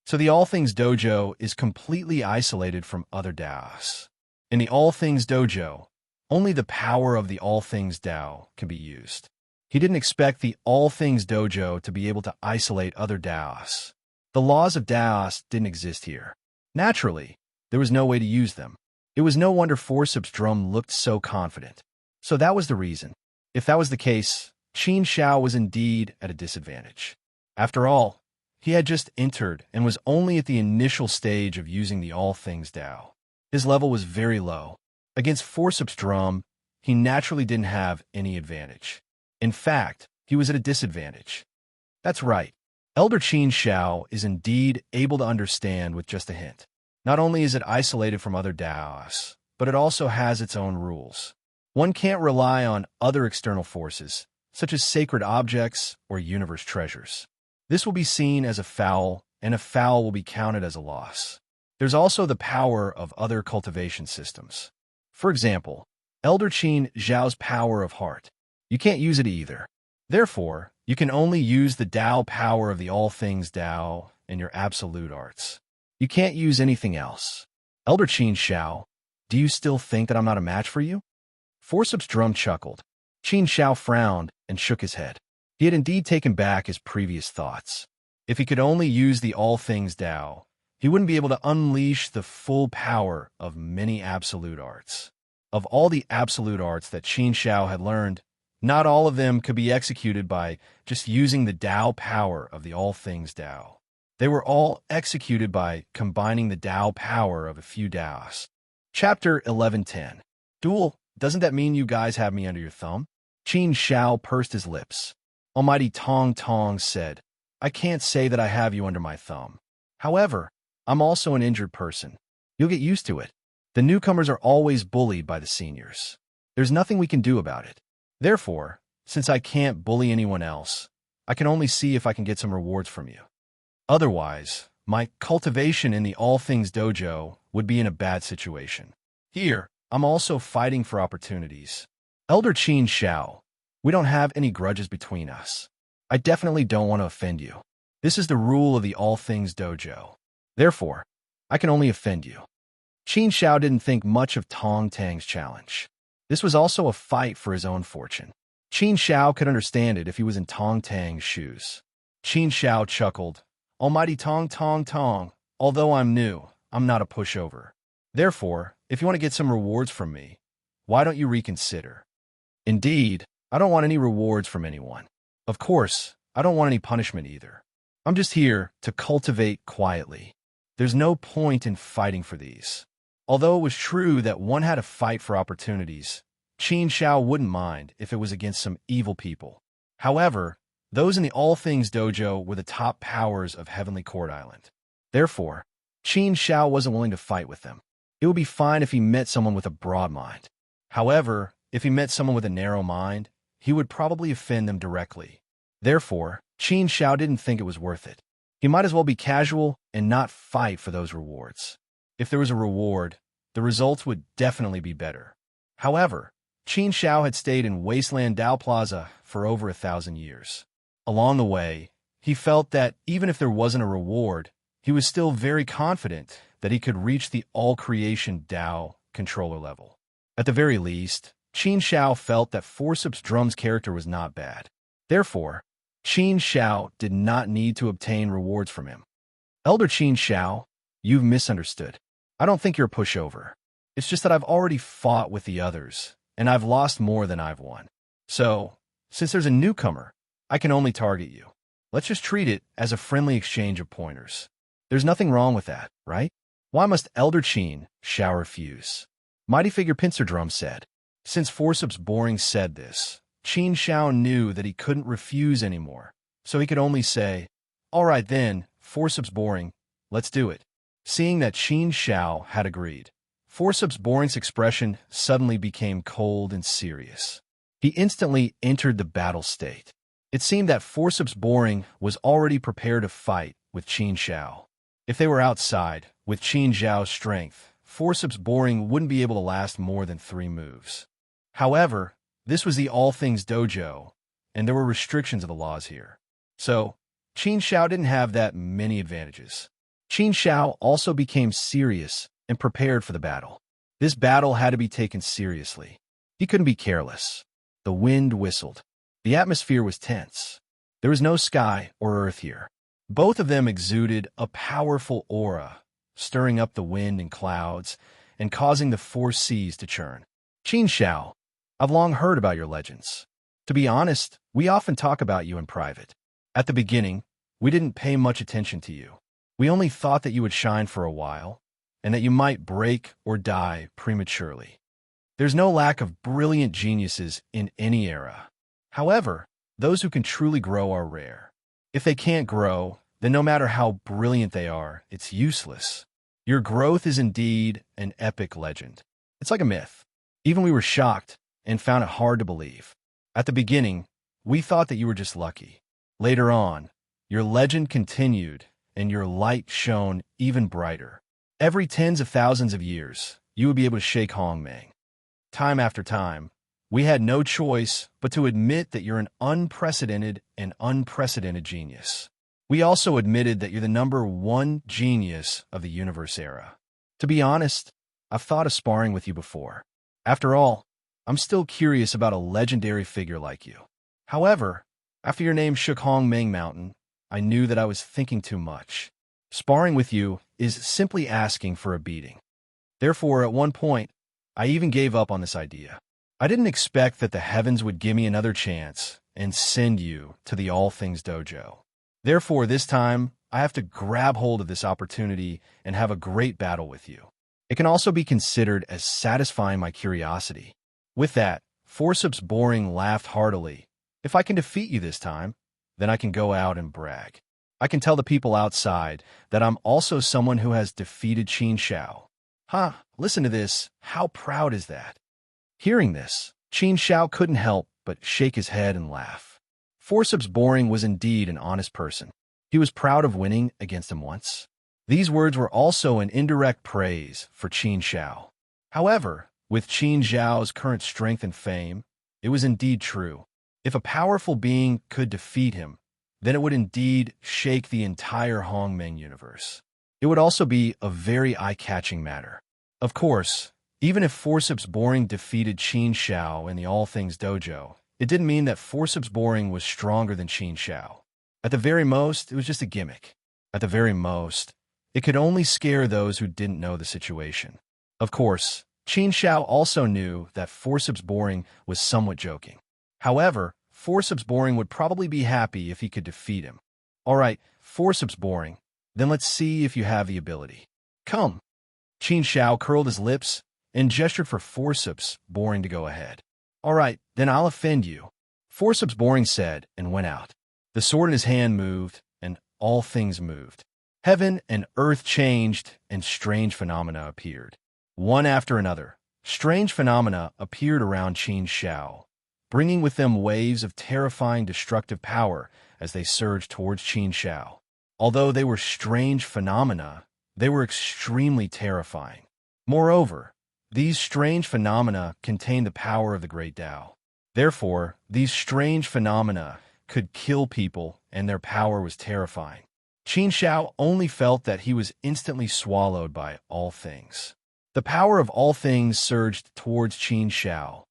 So the All Things Dojo is completely isolated from other Daos. In the All Things Dojo, only the power of the All Things Tao can be used. He didn't expect the All Things Dojo to be able to isolate other Daos. The laws of Daos didn't exist here. Naturally, there was no way to use them. It was no wonder Forceps Drum looked so confident. So that was the reason. If that was the case, Qin Shao was indeed at a disadvantage. After all, he had just entered and was only at the initial stage of using the All Things Tao. His level was very low. Against Forceps Drum, he naturally didn't have any advantage. In fact, he was at a disadvantage. That's right. Elder Qin Shao is indeed able to understand with just a hint. Not only is it isolated from other Daos, but it also has its own rules. One can't rely on other external forces, such as sacred objects or universe treasures. This will be seen as a foul, and a foul will be counted as a loss. There's also the power of other cultivation systems. For example, Elder Qin Zhao's power of heart. You can't use it either. Therefore, you can only use the Tao power of the All Things Tao in your absolute arts. You can't use anything else. Elder Qin Shao, Do you still think that I'm not a match for you? Forceps Drum chuckled. Qin Shao frowned and shook his head. He had indeed taken back his previous thoughts. If he could only use the all things Tao, he wouldn't be able to unleash the full power of many absolute arts. Of all the absolute arts that Qin Shao had learned, not all of them could be executed by just using the Tao power of the all things Tao. They were all executed by combining the Tao power of a few Taos. Chapter 11:10. Duel, doesn't that mean you guys have me under your thumb? Qin Shao pursed his lips. Almighty Tong Tong said, I can't say that I have you under my thumb. However, I'm also an injured person. You'll get used to it. The newcomers are always bullied by the seniors. There's nothing we can do about it. Therefore, since I can't bully anyone else, I can only see if I can get some rewards from you. Otherwise, my cultivation in the All Things Dojo would be in a bad situation. Here, I'm also fighting for opportunities. Elder Qin Shao, we don't have any grudges between us. I definitely don't want to offend you. This is the rule of the All Things Dojo. Therefore, I can only offend you. Qin Shao didn't think much of Tong Tang's challenge. This was also a fight for his own fortune. Qin Shao could understand it if he was in Tong Tang's shoes. Qin Shao chuckled. Almighty Tong Tong Tong, although I'm new, I'm not a pushover. Therefore, if you want to get some rewards from me, why don't you reconsider? Indeed, I don't want any rewards from anyone. Of course, I don't want any punishment either. I'm just here to cultivate quietly. There's no point in fighting for these. Although it was true that one had to fight for opportunities, Qin Shao wouldn't mind if it was against some evil people. However, those in the All Things Dojo were the top powers of Heavenly Court Island. Therefore, Qin Shao wasn't willing to fight with them. It would be fine if he met someone with a broad mind. However, if he met someone with a narrow mind, he would probably offend them directly. Therefore, Qin Shao didn't think it was worth it. He might as well be casual and not fight for those rewards. If there was a reward, the results would definitely be better. However, Qin Shao had stayed in Wasteland Dao Plaza for over 1,000 years. Along the way, he felt that even if there wasn't a reward, he was still very confident that he could reach the all-creation Dao controller level. At the very least, Qin Shao felt that Forceps Drum's character was not bad. Therefore, Qin Shao did not need to obtain rewards from him. Elder Qin Shao, you've misunderstood. I don't think you're a pushover. It's just that I've already fought with the others, and I've lost more than I've won. So, since there's a newcomer, I can only target you. Let's just treat it as a friendly exchange of pointers. There's nothing wrong with that, right? Why must Elder Qin Shao refuse? Mighty Figure Pincer Drum said. Since Forceps Boring said this, Qin Shao knew that he couldn't refuse anymore, so he could only say, all right then, Forceps Boring, let's do it. Seeing that Qin Shao had agreed, Forceps Boring's expression suddenly became cold and serious. He instantly entered the battle state. It seemed that Forceps Boring was already prepared to fight with Qin Shao. If they were outside, with Qin Shao's strength, Forceps Boring wouldn't be able to last more than 3 moves. However, this was the All Things Dojo, and there were restrictions of the laws here. So, Qin Shao didn't have that many advantages. Qin Shao also became serious and prepared for the battle. This battle had to be taken seriously. He couldn't be careless. The wind whistled. The atmosphere was tense. There was no sky or earth here. Both of them exuded a powerful aura, stirring up the wind and clouds and causing the 4 seas to churn. Qin Shao, I've long heard about your legends. To be honest, we often talk about you in private. At the beginning, we didn't pay much attention to you. We only thought that you would shine for a while, and that you might break or die prematurely. There's no lack of brilliant geniuses in any era. However, those who can truly grow are rare. If they can't grow, then no matter how brilliant they are, it's useless. Your growth is indeed an epic legend. It's like a myth. Even we were shocked and found it hard to believe. At the beginning, we thought that you were just lucky. Later on, your legend continued, and your light shone even brighter. Every tens of thousands of years, you would be able to shake Hong Meng. Time after time, we had no choice but to admit that you're an unprecedented genius. We also admitted that you're the #1 genius of the universe era. To be honest, I've thought of sparring with you before. After all, I'm still curious about a legendary figure like you. However, after your name shook Hong Meng Mountain, I knew that I was thinking too much. Sparring with you is simply asking for a beating. Therefore, at one point, I even gave up on this idea. I didn't expect that the heavens would give me another chance and send you to the All Things Dojo. Therefore, this time, I have to grab hold of this opportunity and have a great battle with you. It can also be considered as satisfying my curiosity. With that, Forceps Boring laughed heartily. If I can defeat you this time, then I can go out and brag. I can tell the people outside that I'm also someone who has defeated Qin Shao. Listen to this. How proud is that? Hearing this, Qin Shao couldn't help but shake his head and laugh. Forceps Boring was indeed an honest person. He was proud of winning against him once. These words were also an indirect praise for Qin Shao. However, with Qin Zhao's current strength and fame, it was indeed true. If a powerful being could defeat him, then it would indeed shake the entire Hongmeng universe. It would also be a very eye-catching matter. Of course, even if Forceps Boring defeated Qin Shao in the All Things Dojo, it didn't mean that Forceps Boring was stronger than Qin Shao. At the very most, it was just a gimmick. At the very most, it could only scare those who didn't know the situation. Of course, Qin Shao also knew that Forceps Boring was somewhat joking. However, Forceps Boring would probably be happy if he could defeat him. All right, Forceps Boring, then let's see if you have the ability. Come. Qin Shao curled his lips and gestured for Forceps Boring to go ahead. All right, then I'll offend you, Forceps Boring said and went out. The sword in his hand moved, and all things moved. Heaven and earth changed, and strange phenomena appeared. One after another, strange phenomena appeared around Qin Shao, bringing with them waves of terrifying destructive power as they surged towards Qin Shao. Although they were strange phenomena, they were extremely terrifying. Moreover, these strange phenomena contained the power of the Great Tao. Therefore, these strange phenomena could kill people, and their power was terrifying. Qin Shao only felt that he was instantly swallowed by all things. The power of all things surged towards Qin Shao,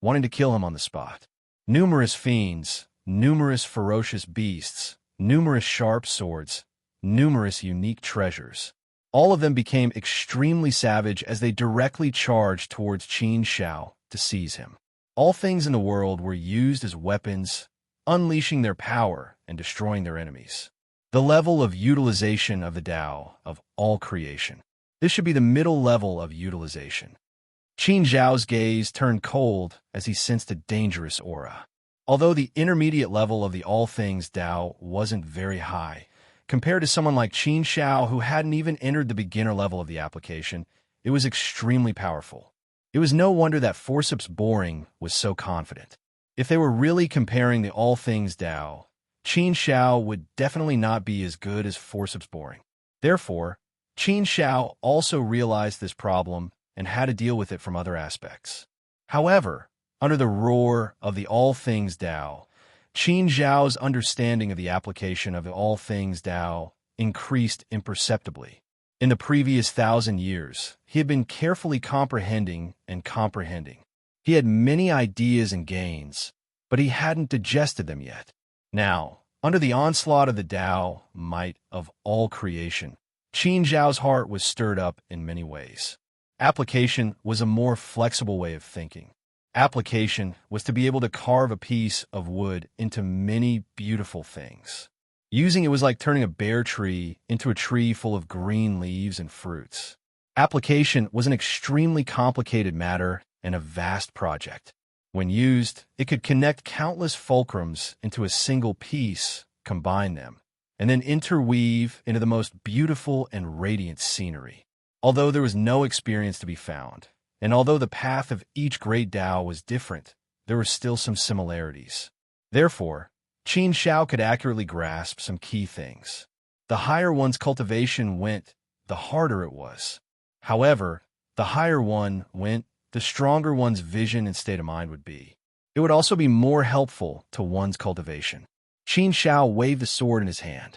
wanting to kill him on the spot. Numerous fiends, numerous ferocious beasts, numerous sharp swords, numerous unique treasures. All of them became extremely savage as they directly charged towards Qin Shao to seize him. All things in the world were used as weapons, unleashing their power and destroying their enemies. The level of utilization of the Tao of all creation. This should be the middle level of utilization. Qin Zhao's gaze turned cold as he sensed a dangerous aura. Although the intermediate level of the all things Tao wasn't very high, compared to someone like Qin Shao who hadn't even entered the beginner level of the application, it was extremely powerful. It was no wonder that Forceps Boring was so confident. If they were really comparing the all things Tao, Qin Shao would definitely not be as good as Forceps Boring. Therefore, Qin Shao also realized this problem and had to deal with it from other aspects. However, under the roar of the all things Tao, Qin Zhao's understanding of the application of the all things Tao increased imperceptibly. In the previous 1,000 years, he had been carefully comprehending and comprehending. He had many ideas and gains, but he hadn't digested them yet. Now, under the onslaught of the Tao, might of all creation, Qin Zhao's heart was stirred up in many ways. Application was a more flexible way of thinking. Application was to be able to carve a piece of wood into many beautiful things. Using it was like turning a bare tree into a tree full of green leaves and fruits. Application was an extremely complicated matter and a vast project. When used, it could connect countless fulcrums into a single piece, combine them, and then interweave into the most beautiful and radiant scenery. Although there was no experience to be found, and although the path of each great Tao was different, there were still some similarities. Therefore, Qin Shao could accurately grasp some key things. The higher one's cultivation went, the harder it was. However, the higher one went, the stronger one's vision and state of mind would be. It would also be more helpful to one's cultivation. Qin Shao waved the sword in his hand.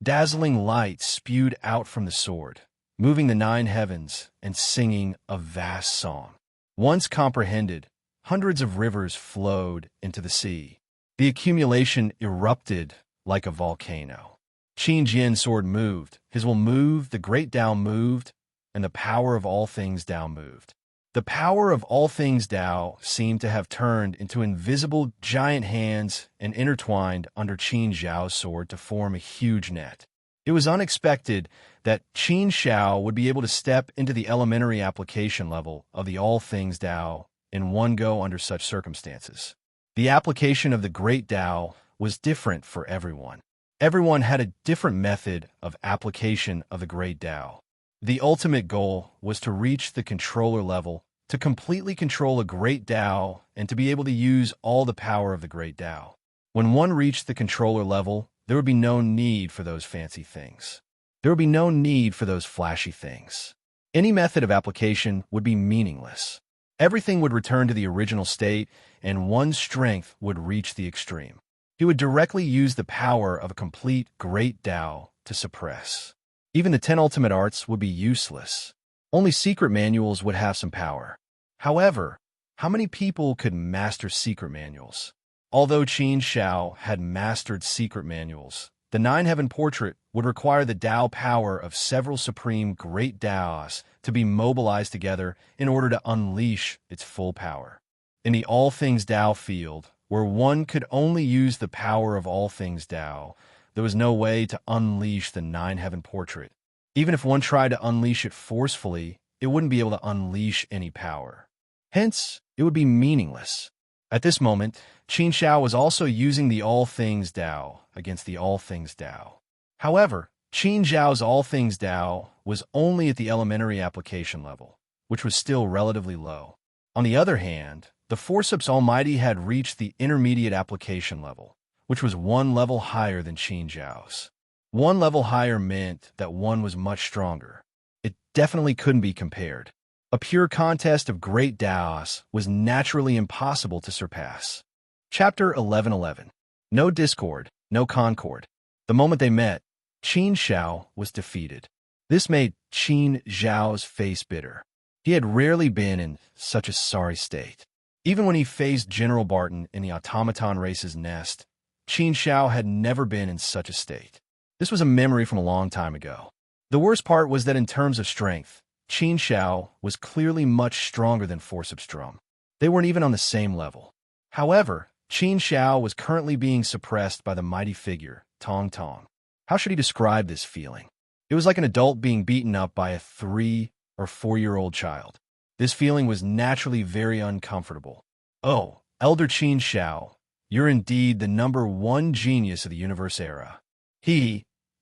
Dazzling light spewed out from the sword. moving the nine heavens and singing a vast song. Once comprehended, hundreds of rivers flowed into the sea. The accumulation erupted like a volcano. Qin Jian's sword moved, his will moved, the great Tao moved, and the power of all things Tao moved. The power of all things Tao seemed to have turned into invisible giant hands and intertwined under Qin Zhao's sword to form a huge net. It was unexpected that Qin Zhao would be able to step into the elementary application level of the all things Tao in one go under such circumstances. The application of the great Tao was different for everyone. Everyone had a different method of application of the great Tao. The ultimate goal was to reach the controller level, to completely control a great Tao, and to be able to use all the power of the great Tao. When one reached the controller level, there would be no need for those fancy things. There would be no need for those flashy things. Any method of application would be meaningless. Everything would return to the original state, and one's strength would reach the extreme. He would directly use the power of a complete great Tao to suppress. Even the 10 ultimate arts would be useless. Only secret manuals would have some power. However, how many people could master secret manuals? Although Qin Zhao had mastered secret manuals, the Nine Heaven Portrait would require the Tao power of several supreme great Taos to be mobilized together in order to unleash its full power. In the All Things Tao field, where one could only use the power of all things Tao, there was no way to unleash the Nine Heaven Portrait. Even if one tried to unleash it forcefully, it wouldn't be able to unleash any power. Hence, it would be meaningless. At this moment, Qin Zhao was also using the All Things Tao against the All Things Tao. However, Qin Zhao's All Things Tao was only at the elementary application level, which was still relatively low. On the other hand, the Forceps Almighty had reached the intermediate application level, which was one level higher than Qin Zhao's. One level higher meant that one was much stronger. It definitely couldn't be compared. A pure contest of great Taos was naturally impossible to surpass. Chapter 11:11. No discord, no concord. The moment they met, Qin Zhao was defeated. This made Qin Zhao's face bitter. He had rarely been in such a sorry state. Even when he faced General Barton in the automaton race's nest, Qin Zhao had never been in such a state. This was a memory from a long time ago. The worst part was that in terms of strength, Qin Zhao was clearly much stronger than Forceps Drum. They weren't even on the same level. However, Qin Zhao was currently being suppressed by the mighty figure, Tong Tong. How should he describe this feeling? It was like an adult being beaten up by a 3- or 4-year-old child. This feeling was naturally very uncomfortable. Oh, Elder Qin Zhao, you're indeed the #1 genius of the universe era.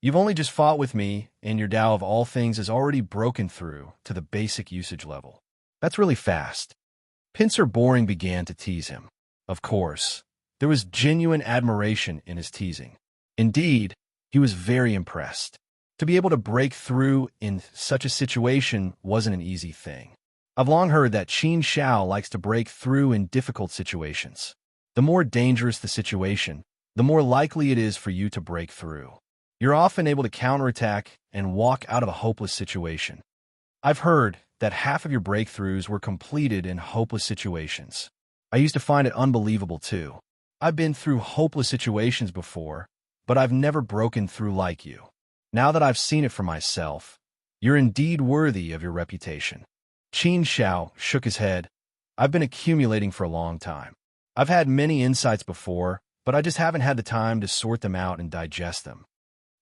You've only just fought with me, and your Tao of all things has already broken through to the basic usage level. That's really fast. Pincer Boring began to tease him. Of course, there was genuine admiration in his teasing. Indeed, he was very impressed. To be able to break through in such a situation wasn't an easy thing. I've long heard that Qin Zhao likes to break through in difficult situations. The more dangerous the situation, the more likely it is for you to break through. You're often able to counterattack and walk out of a hopeless situation. I've heard that half of your breakthroughs were completed in hopeless situations. I used to find it unbelievable too. I've been through hopeless situations before, but I've never broken through like you. Now that I've seen it for myself, you're indeed worthy of your reputation. Qin Zhao shook his head. I've been accumulating for a long time. I've had many insights before, but I just haven't had the time to sort them out and digest them.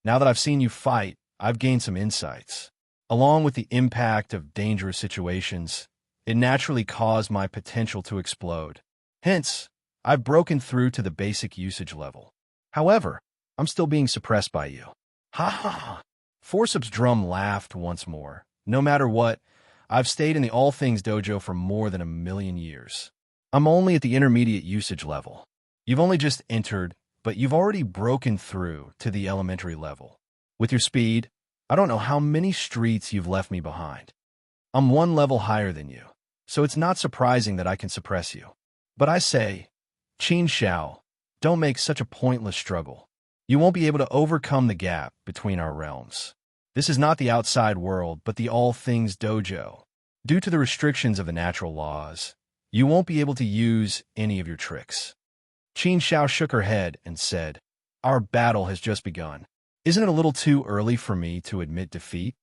Now that I've seen you fight, I've gained some insights. Along with the impact of dangerous situations, it naturally caused my potential to explode. Hence, I've broken through to the basic usage level. However, I'm still being suppressed by you. Ha ha ha. Forceps Drum laughed once more. No matter what, I've stayed in the All Things Dojo for more than 1,000,000 years. I'm only at the intermediate usage level. You've only just entered, but you've already broken through to the elementary level. With your speed, I don't know how many streets you've left me behind. I'm one level higher than you, so it's not surprising that I can suppress you. But I say, Qin Zhao, don't make such a pointless struggle. You won't be able to overcome the gap between our realms. This is not the outside world, but the all things dojo. Due to the restrictions of the natural laws, you won't be able to use any of your tricks. Qin Xiao shook her head and said, "Our battle has just begun. Isn't it a little too early for me to admit defeat?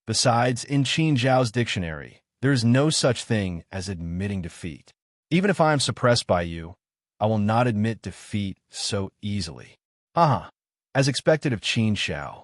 Besides, in Qin Zhao's dictionary, there is no such thing as admitting defeat. Even if I am suppressed by you, I will not admit defeat so easily." Haha. As expected of Qin Xiao,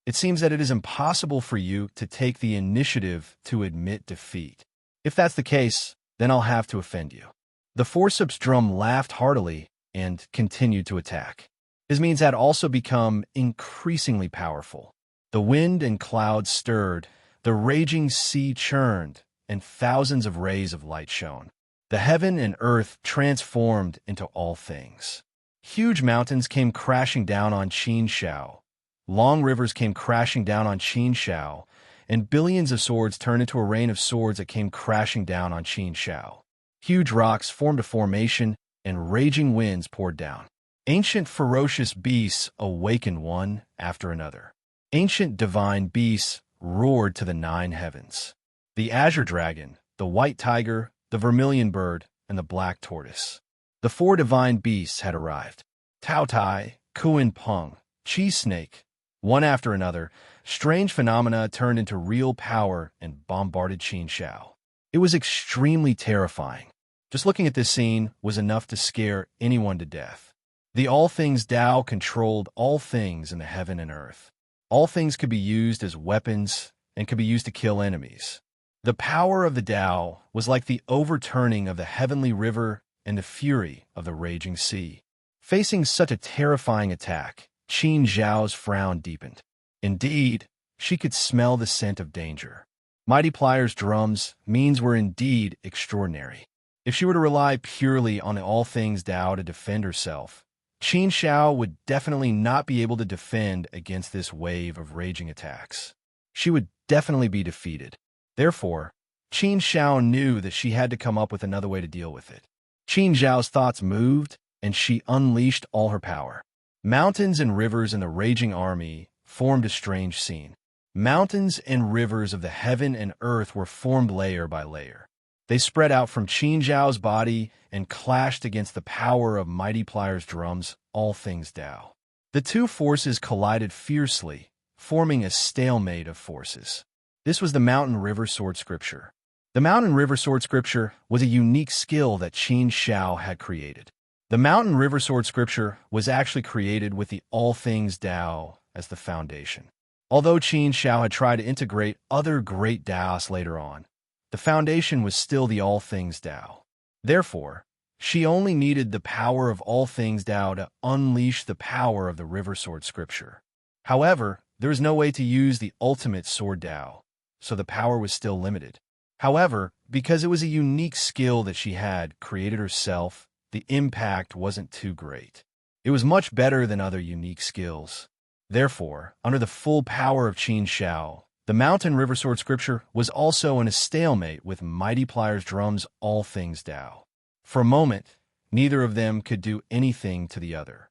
it seems that it is impossible for you to take the initiative to admit defeat. If that's the case, then I'll have to offend you. The forceps drum laughed heartily and continued to attack. His means had also become increasingly powerful. The wind and clouds stirred, the raging sea churned, and thousands of rays of light shone. The heaven and earth transformed into all things. Huge mountains came crashing down on Qin Xiao. Long rivers came crashing down on Qin Xiao, and billions of swords turned into a rain of swords that came crashing down on Qin Xiao. Huge rocks formed a formation, and raging winds poured down. Ancient ferocious beasts awakened one after another. Ancient divine beasts roared to the 9 heavens. The azure dragon, the white tiger, the vermilion bird, and the black tortoise. The 4 divine beasts had arrived. Tao Tai, Kuan Peng, Chi Snake. One after another, strange phenomena turned into real power and bombarded Qin Xiao. It was extremely terrifying. Just looking at this scene was enough to scare anyone to death. The All Things Tao controlled all things in the heaven and earth. All things could be used as weapons and could be used to kill enemies. The power of the Tao was like the overturning of the heavenly river and the fury of the raging sea. Facing such a terrifying attack, Qin Zhao's frown deepened. Indeed, she could smell the scent of danger. Mighty Pliers' drums means were indeed extraordinary. If she were to rely purely on the All Things Tao to defend herself, Qin Xiao would definitely not be able to defend against this wave of raging attacks. She would definitely be defeated. Therefore, Qin Xiao knew that she had to come up with another way to deal with it. Qin Zhao's thoughts moved, and she unleashed all her power. Mountains and rivers in the raging army formed a strange scene. Mountains and rivers of the heaven and earth were formed layer by layer. They spread out from Qin Zhao's body and clashed against the power of Mighty Pliers' drums, All Things Tao. The two forces collided fiercely, forming a stalemate of forces. This was the Mountain River Sword Scripture. The Mountain River Sword Scripture was a unique skill that Qin Xiao had created. The Mountain River Sword Scripture was actually created with the All Things Tao as the foundation. Although Qin Xiao had tried to integrate other great Taos later on, the foundation was still the All Things Tao. Therefore, she only needed the power of All Things Tao to unleash the power of the River Sword Scripture. However, there was no way to use the ultimate Sword Tao, so the power was still limited. However, because it was a unique skill that she had created herself, the impact wasn't too great. It was much better than other unique skills. Therefore, under the full power of Qin Xiao, the Mountain River Sword Scripture was also in a stalemate with Mighty Pliers' drums, All Things Tao. For a moment, neither of them could do anything to the other.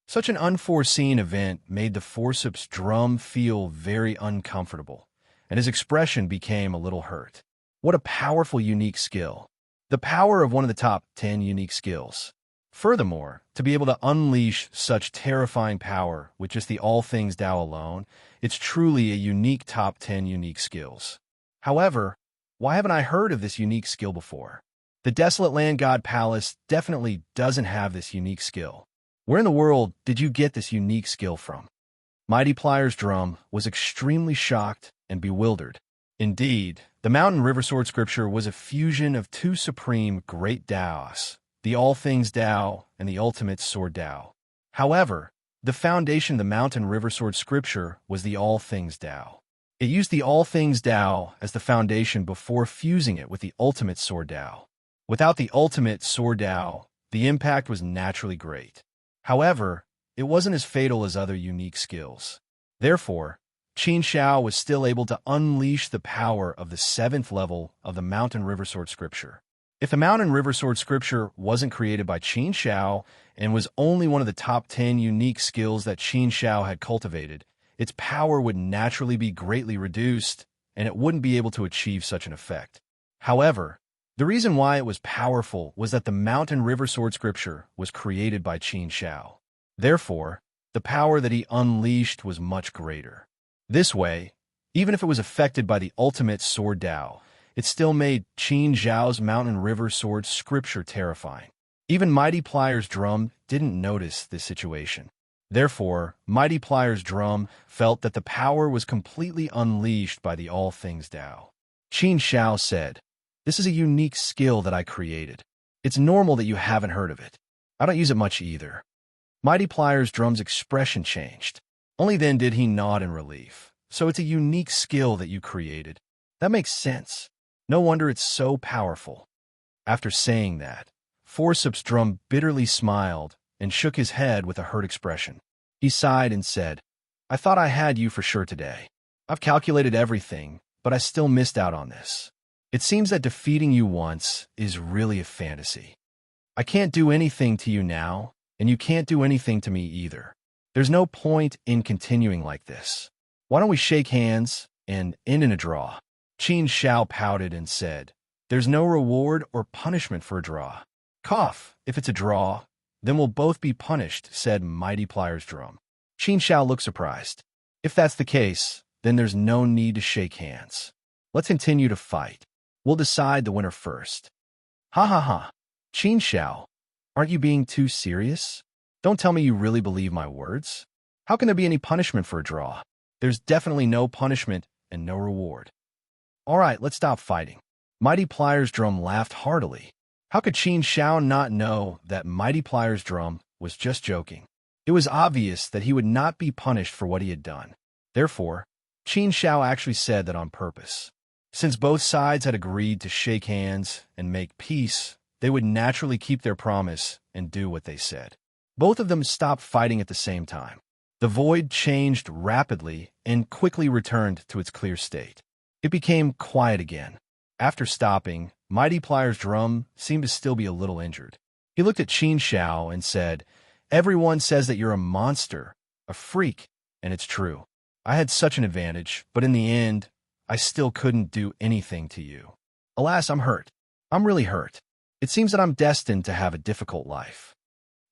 Such an unforeseen event made the forceps drum feel very uncomfortable, and his expression became a little hurt. What a powerful, unique skill. The power of one of the top 10 unique skills. Furthermore, to be able to unleash such terrifying power with just the All Things Tao alone, it's truly a unique top 10 unique skills. However, why haven't I heard of this unique skill before? The Desolate Land God Palace definitely doesn't have this unique skill. Where in the world did you get this unique skill from? Mighty Pliers' drum was extremely shocked and bewildered. Indeed, the Mountain River Sword Scripture was a fusion of two supreme great Taos, the All Things Tao and the Ultimate Sword Tao. However, the foundation of the Mountain River Sword Scripture was the All Things Tao. It used the All Things Tao as the foundation before fusing it with the Ultimate Sword Tao. Without the Ultimate Sword Tao, the impact was naturally great. However, it wasn't as fatal as other unique skills. Therefore, Qin Xiao was still able to unleash the power of the 7th level of the Mountain River Sword Scripture. If the Mountain River Sword Scripture wasn't created by Qin Xiao and was only one of the top 10 unique skills that Qin Xiao had cultivated, its power would naturally be greatly reduced, and it wouldn't be able to achieve such an effect. However, the reason why it was powerful was that the mountain river sword scripture was created by Qin Shao. Therefore, the power that he unleashed was much greater. This way, even if it was affected by the ultimate sword Dao, it still made Qin Zhao's mountain river sword scripture terrifying. Even Mighty Pliers' drum didn't notice this situation. Therefore, Mighty Pliers' drum felt that the power was completely unleashed by the All Things Dao. Qin Shao said, "This is a unique skill that I created. It's normal that you haven't heard of it. I don't use it much either." Mighty Pliers' drum's expression changed. Only then did he nod in relief. "So it's a unique skill that you created. That makes sense. No wonder it's so powerful." After saying that, Forcep's drum bitterly smiled and shook his head with a hurt expression. He sighed and said, "I thought I had you for sure today. I've calculated everything, but I still missed out on this. It seems that defeating you once is really a fantasy. I can't do anything to you now, and you can't do anything to me either. There's no point in continuing like this. Why don't we shake hands and end in a draw?" Qin Shao pouted and said, "There's no reward or punishment for a draw." "Cough, if it's a draw, then we'll both be punished," said Mighty Pliers' drum. Qin Shao looked surprised. "If that's the case, then there's no need to shake hands. Let's continue to fight. We'll decide the winner first." "Ha ha ha. Qin Shao, aren't you being too serious? Don't tell me you really believe my words. How can there be any punishment for a draw? There's definitely no punishment and no reward." "All right, let's stop fighting." Mighty Pliers' drum laughed heartily. How could Qin Shao not know that Mighty Pliers' drum was just joking? It was obvious that he would not be punished for what he had done. Therefore, Qin Shao actually said that on purpose. Since both sides had agreed to shake hands and make peace, they would naturally keep their promise and do what they said. Both of them stopped fighting at the same time. The void changed rapidly and quickly returned to its clear state. It became quiet again. After stopping, Mighty Pliers' drum seemed to still be a little injured. He looked at Qin Shao and said, "Everyone says that you're a monster, a freak, and it's true. I had such an advantage, but in the end, I still couldn't do anything to you. Alas, I'm hurt. I'm really hurt. It seems that I'm destined to have a difficult life.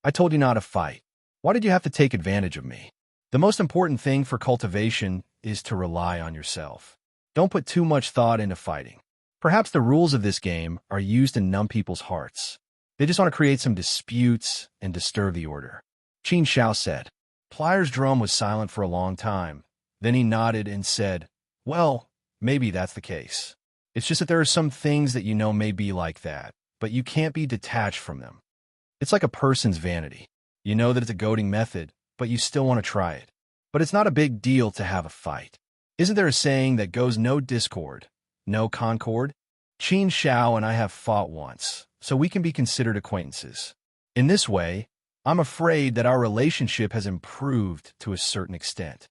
I told you not to fight. Why did you have to take advantage of me? The most important thing for cultivation is to rely on yourself. Don't put too much thought into fighting. Perhaps the rules of this game are used to numb people's hearts. They just want to create some disputes and disturb the order." Qin Shao said. Pliers' drum was silent for a long time. Then he nodded and said, "Well, maybe that's the case. It's just that there are some things that you know may be like that, but you can't be detached from them. It's like a person's vanity. You know that it's a goading method, but you still want to try it. But it's not a big deal to have a fight. Isn't there a saying that goes no discord, no concord? Qin Shao and I have fought once, so we can be considered acquaintances. In this way, I'm afraid that our relationship has improved to a certain extent."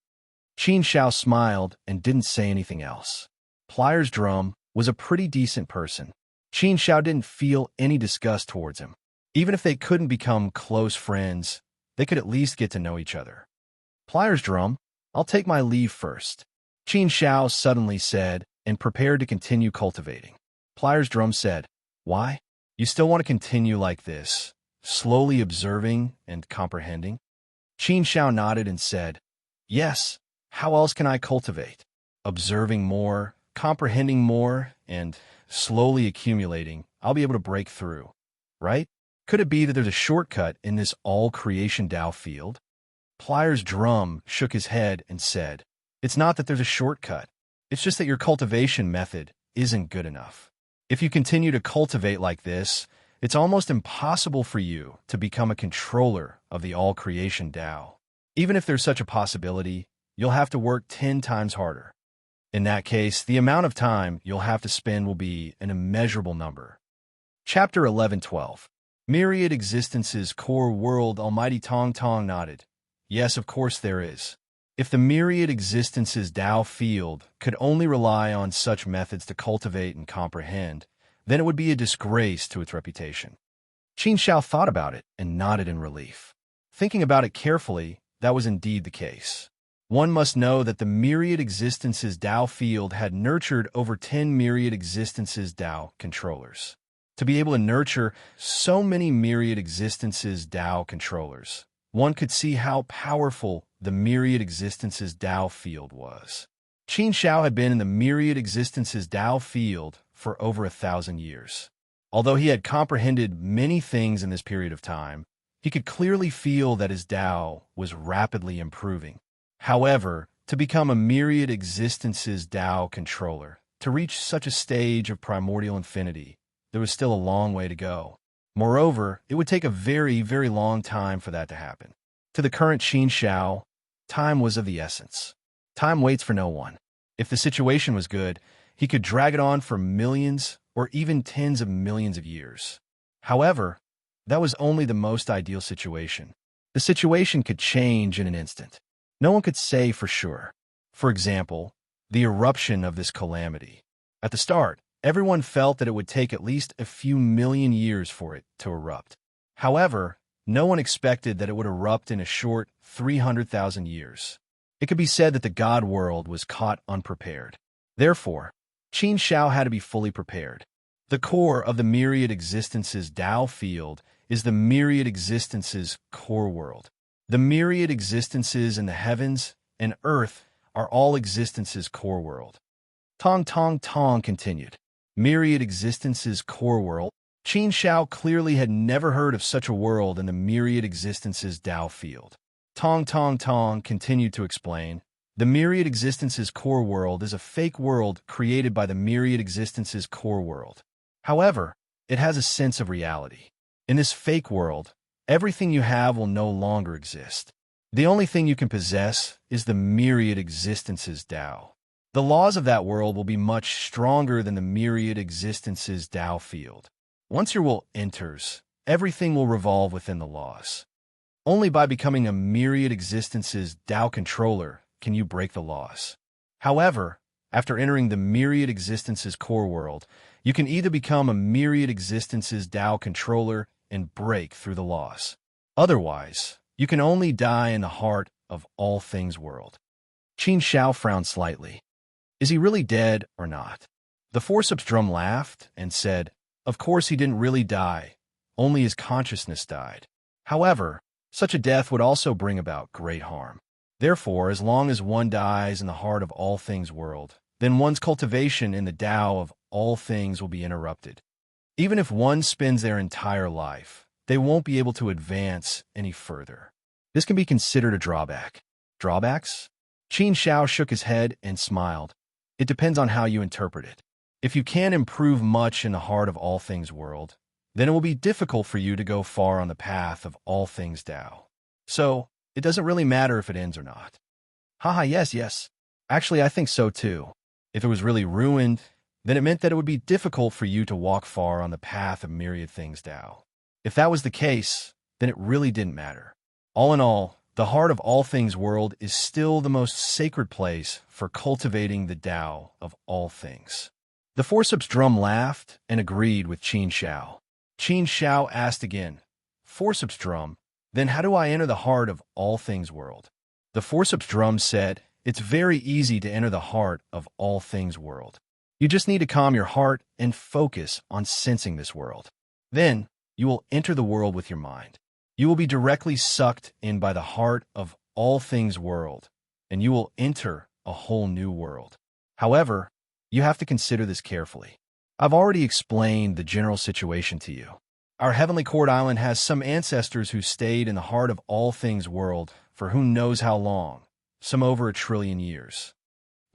Qin Shao smiled and didn't say anything else. Pliers' drum was a pretty decent person. Qin Shao didn't feel any disgust towards him. Even if they couldn't become close friends, they could at least get to know each other. "Pliers' drum, I'll take my leave first," Qin Shao suddenly said and prepared to continue cultivating. Pliers' drum said, "Why? You still want to continue like this, slowly observing and comprehending?" Qin Shao nodded and said, "Yes, how else can I cultivate? Observing more, comprehending more, and slowly accumulating, I'll be able to break through, right? Could it be that there's a shortcut in this all-creation Dao field?" Pliers' drum shook his head and said, "It's not that there's a shortcut. It's just that your cultivation method isn't good enough. If you continue to cultivate like this, it's almost impossible for you to become a controller of the all-creation Dao. Even if there's such a possibility, you'll have to work 10 times harder. In that case, the amount of time you'll have to spend will be an immeasurable number." Chapter 11:12. Myriad Existences Core World. Almighty Tong Tong nodded. "Yes, of course there is. If the Myriad Existences Dao field could only rely on such methods to cultivate and comprehend, then it would be a disgrace to its reputation." Qin Shao thought about it and nodded in relief. Thinking about it carefully, that was indeed the case. One must know that the myriad existences Tao field had nurtured over 10 myriad existences Tao controllers. To be able to nurture so many myriad existences Tao controllers, one could see how powerful the myriad existences Tao field was. Qin Shao had been in the myriad existences Tao field for over 1,000 years. Although he had comprehended many things in this period of time, he could clearly feel that his Tao was rapidly improving. However, to become a myriad existences Tao controller, to reach such a stage of primordial infinity, there was still a long way to go. Moreover, it would take a very, very long time for that to happen. To the current Qin Shao, time was of the essence. Time waits for no one. If the situation was good, he could drag it on for millions or even tens of millions of years. However, that was only the most ideal situation. The situation could change in an instant. No one could say for sure. For example, the eruption of this calamity. At the start, everyone felt that it would take at least a few million years for it to erupt. However, no one expected that it would erupt in a short 300,000 years. It could be said that the God world was caught unprepared. Therefore, Qin Shao had to be fully prepared. The core of the myriad existences Tao field is the myriad existences core world. The myriad existences in the heavens and earth are all existences core world. Tong Tong Tong continued. Myriad existences core world. Qin Shao clearly had never heard of such a world in the myriad existences Tao field. Tong Tong Tong continued to explain. The myriad existences core world is a fake world created by the myriad existences core world. However, it has a sense of reality. In this fake world, everything you have will no longer exist. The only thing you can possess is the myriad existences Tao. The laws of that world will be much stronger than the myriad existences Tao field. Once your will enters, everything will revolve within the laws. Only by becoming a myriad existences Tao controller can you break the laws. However, after entering the myriad existences core world, you can either become a myriad existences Tao controller and break through the laws. Otherwise, you can only die in the heart of all things world. Qin Shao frowned slightly. Is he really dead or not? The forceps drum laughed and said, of course he didn't really die, only his consciousness died. However, such a death would also bring about great harm. Therefore, as long as one dies in the heart of all things world, then one's cultivation in the Tao of all things will be interrupted. Even if one spends their entire life, they won't be able to advance any further. This can be considered a drawback. Drawbacks? Qin Shao shook his head and smiled. It depends on how you interpret it. If you can't improve much in the heart of all things world, then it will be difficult for you to go far on the path of all things Tao. So, it doesn't really matter if it ends or not. Haha, yes. Actually, I think so too. If it was really ruined, then it meant that it would be difficult for you to walk far on the path of myriad things Tao. If that was the case, then it really didn't matter. All in all, the heart of all things world is still the most sacred place for cultivating the Tao of all things. The forceps drum laughed and agreed with Qin Shao. Qin Shao asked again, forceps drum, then how do I enter the heart of all things world? The forceps drum said, it's very easy to enter the heart of all things world. You just need to calm your heart and focus on sensing this world. Then, you will enter the world with your mind. You will be directly sucked in by the heart of all things world, and you will enter a whole new world. However, you have to consider this carefully. I've already explained the general situation to you. Our heavenly court island has some ancestors who stayed in the heart of all things world for who knows how long, some over 1 trillion years.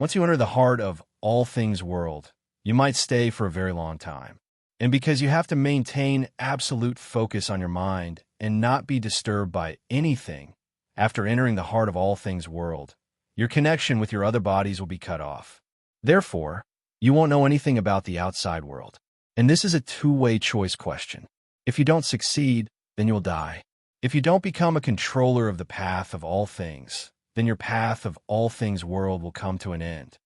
Once you enter the heart of all things world, you might stay for a very long time. And because you have to maintain absolute focus on your mind and not be disturbed by anything, after entering the heart of all things world, your connection with your other bodies will be cut off. Therefore, you won't know anything about the outside world. And this is a two-way choice question. If you don't succeed, then you'll die. If you don't become a controller of the path of all things, then your path of all things world will come to an end.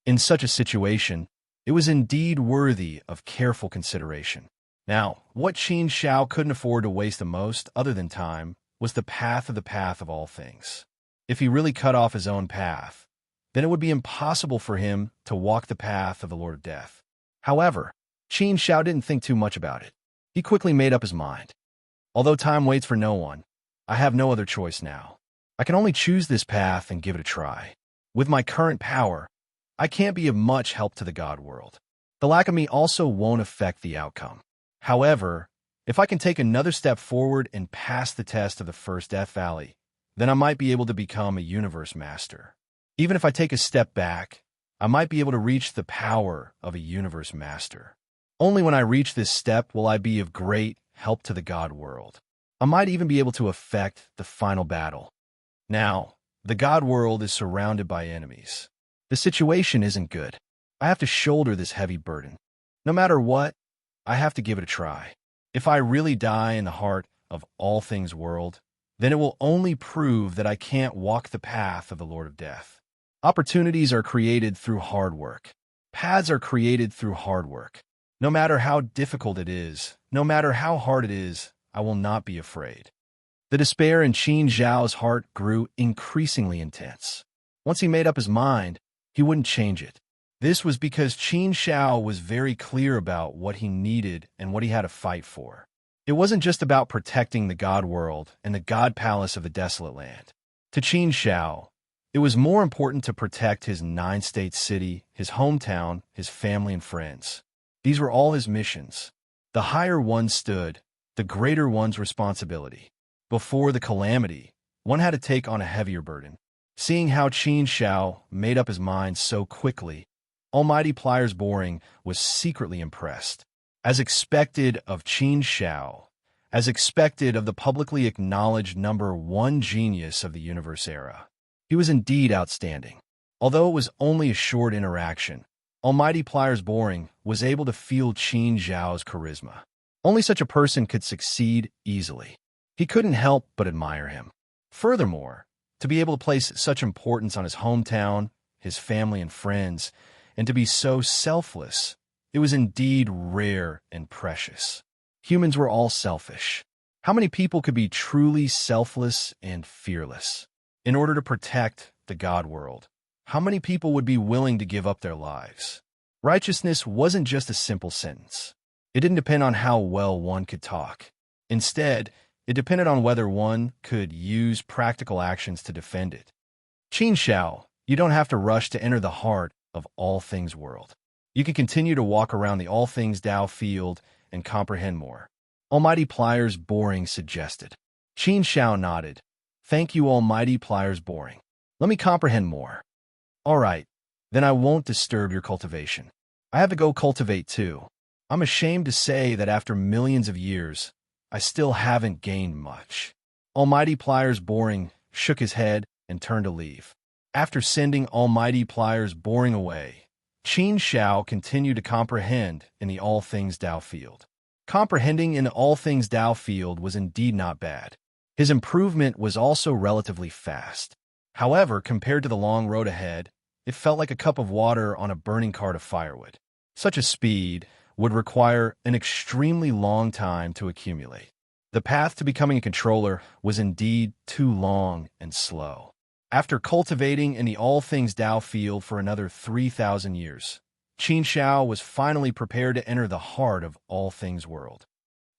In such a situation, it was indeed worthy of careful consideration. Now, what Qin Shao couldn't afford to waste the most, other than time, was the path of all things. If he really cut off his own path, then it would be impossible for him to walk the path of the Lord of Death. However, Qin Shao didn't think too much about it. He quickly made up his mind. Although time waits for no one, I have no other choice now. I can only choose this path and give it a try. With my current power, I can't be of much help to the God world. The lack of me also won't affect the outcome. However, if I can take another step forward and pass the test of the first Death Valley, then I might be able to become a universe master. Even if I take a step back, I might be able to reach the power of a universe master. Only when I reach this step will I be of great help to the God world. I might even be able to affect the final battle. Now, the God world is surrounded by enemies. The situation isn't good. I have to shoulder this heavy burden. No matter what, I have to give it a try. If I really die in the heart of all things world, then it will only prove that I can't walk the path of the Lord of Death. Opportunities are created through hard work. Paths are created through hard work. No matter how difficult it is, no matter how hard it is, I will not be afraid. The despair in Qin Zhao's heart grew increasingly intense. Once he made up his mind, he wouldn't change it. This was because Qin Shao was very clear about what he needed and what he had to fight for. It wasn't just about protecting the God world and the God palace of the desolate land. To Qin Shao, it was more important to protect his 9-state city, his hometown, his family and friends. These were all his missions. The higher one stood, the greater one's responsibility. Before the calamity, one had to take on a heavier burden. Seeing how Qin Shao made up his mind so quickly, Almighty Pliers Boring was secretly impressed. As expected of Qin Shao, as expected of the publicly acknowledged #1 genius of the universe era, he was indeed outstanding. Although it was only a short interaction, Almighty Pliers Boring was able to feel Qin Zhao's charisma. Only such a person could succeed easily. He couldn't help but admire him. Furthermore, to be able to place such importance on his hometown, his family and friends, and to be so selfless, it was indeed rare and precious. Humans were all selfish. How many people could be truly selfless and fearless? In order to protect the God world, how many people would be willing to give up their lives? Righteousness wasn't just a simple sentence. It didn't depend on how well one could talk. Instead, it depended on whether one could use practical actions to defend it. Qin Shao, you don't have to rush to enter the heart of all things world. You can continue to walk around the all things Tao field and comprehend more. Almighty Pliers Boring suggested. Qin Shao nodded. Thank you, Almighty Pliers Boring. Let me comprehend more. All right, then I won't disturb your cultivation. I have to go cultivate too. I'm ashamed to say that after millions of years, I still haven't gained much. Almighty Pliers Boring shook his head and turned to leave. After sending Almighty Pliers Boring away, Qin Shao continued to comprehend in the all things Tao field. Comprehending in the all things Tao field was indeed not bad. His improvement was also relatively fast. However, compared to the long road ahead, it felt like a cup of water on a burning cart of firewood. Such a speed would require an extremely long time to accumulate. The path to becoming a controller was indeed too long and slow. After cultivating in the all things Tao field for another 3,000 years, Qin Shao was finally prepared to enter the heart of all things world.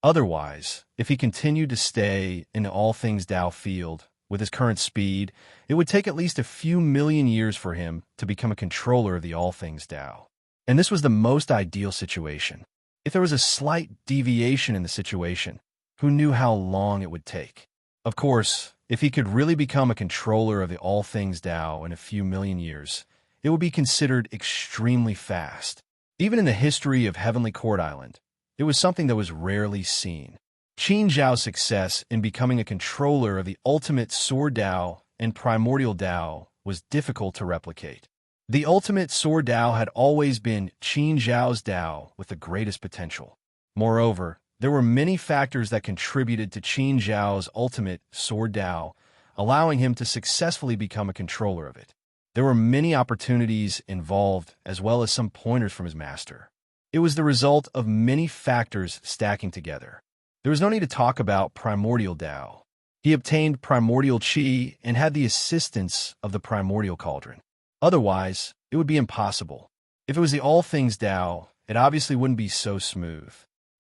Otherwise, if he continued to stay in the all things Tao field with his current speed, it would take at least a few million years for him to become a controller of the all things Tao. And this was the most ideal situation. If there was a slight deviation in the situation, who knew how long it would take? Of course, if he could really become a controller of the all things Tao in a few million years, it would be considered extremely fast. Even in the history of Heavenly Court Island, it was something that was rarely seen. Qin Zhao's success in becoming a controller of the ultimate Sword Tao and Primordial Tao was difficult to replicate. The ultimate Sword Tao had always been Qin Zhao's Tao with the greatest potential. Moreover, there were many factors that contributed to Qin Zhao's ultimate Sword Tao, allowing him to successfully become a controller of it. There were many opportunities involved, as well as some pointers from his master. It was the result of many factors stacking together. There was no need to talk about Primordial Tao. He obtained primordial chi and had the assistance of the primordial cauldron. Otherwise, it would be impossible. If it was the All Things Tao, it obviously wouldn't be so smooth.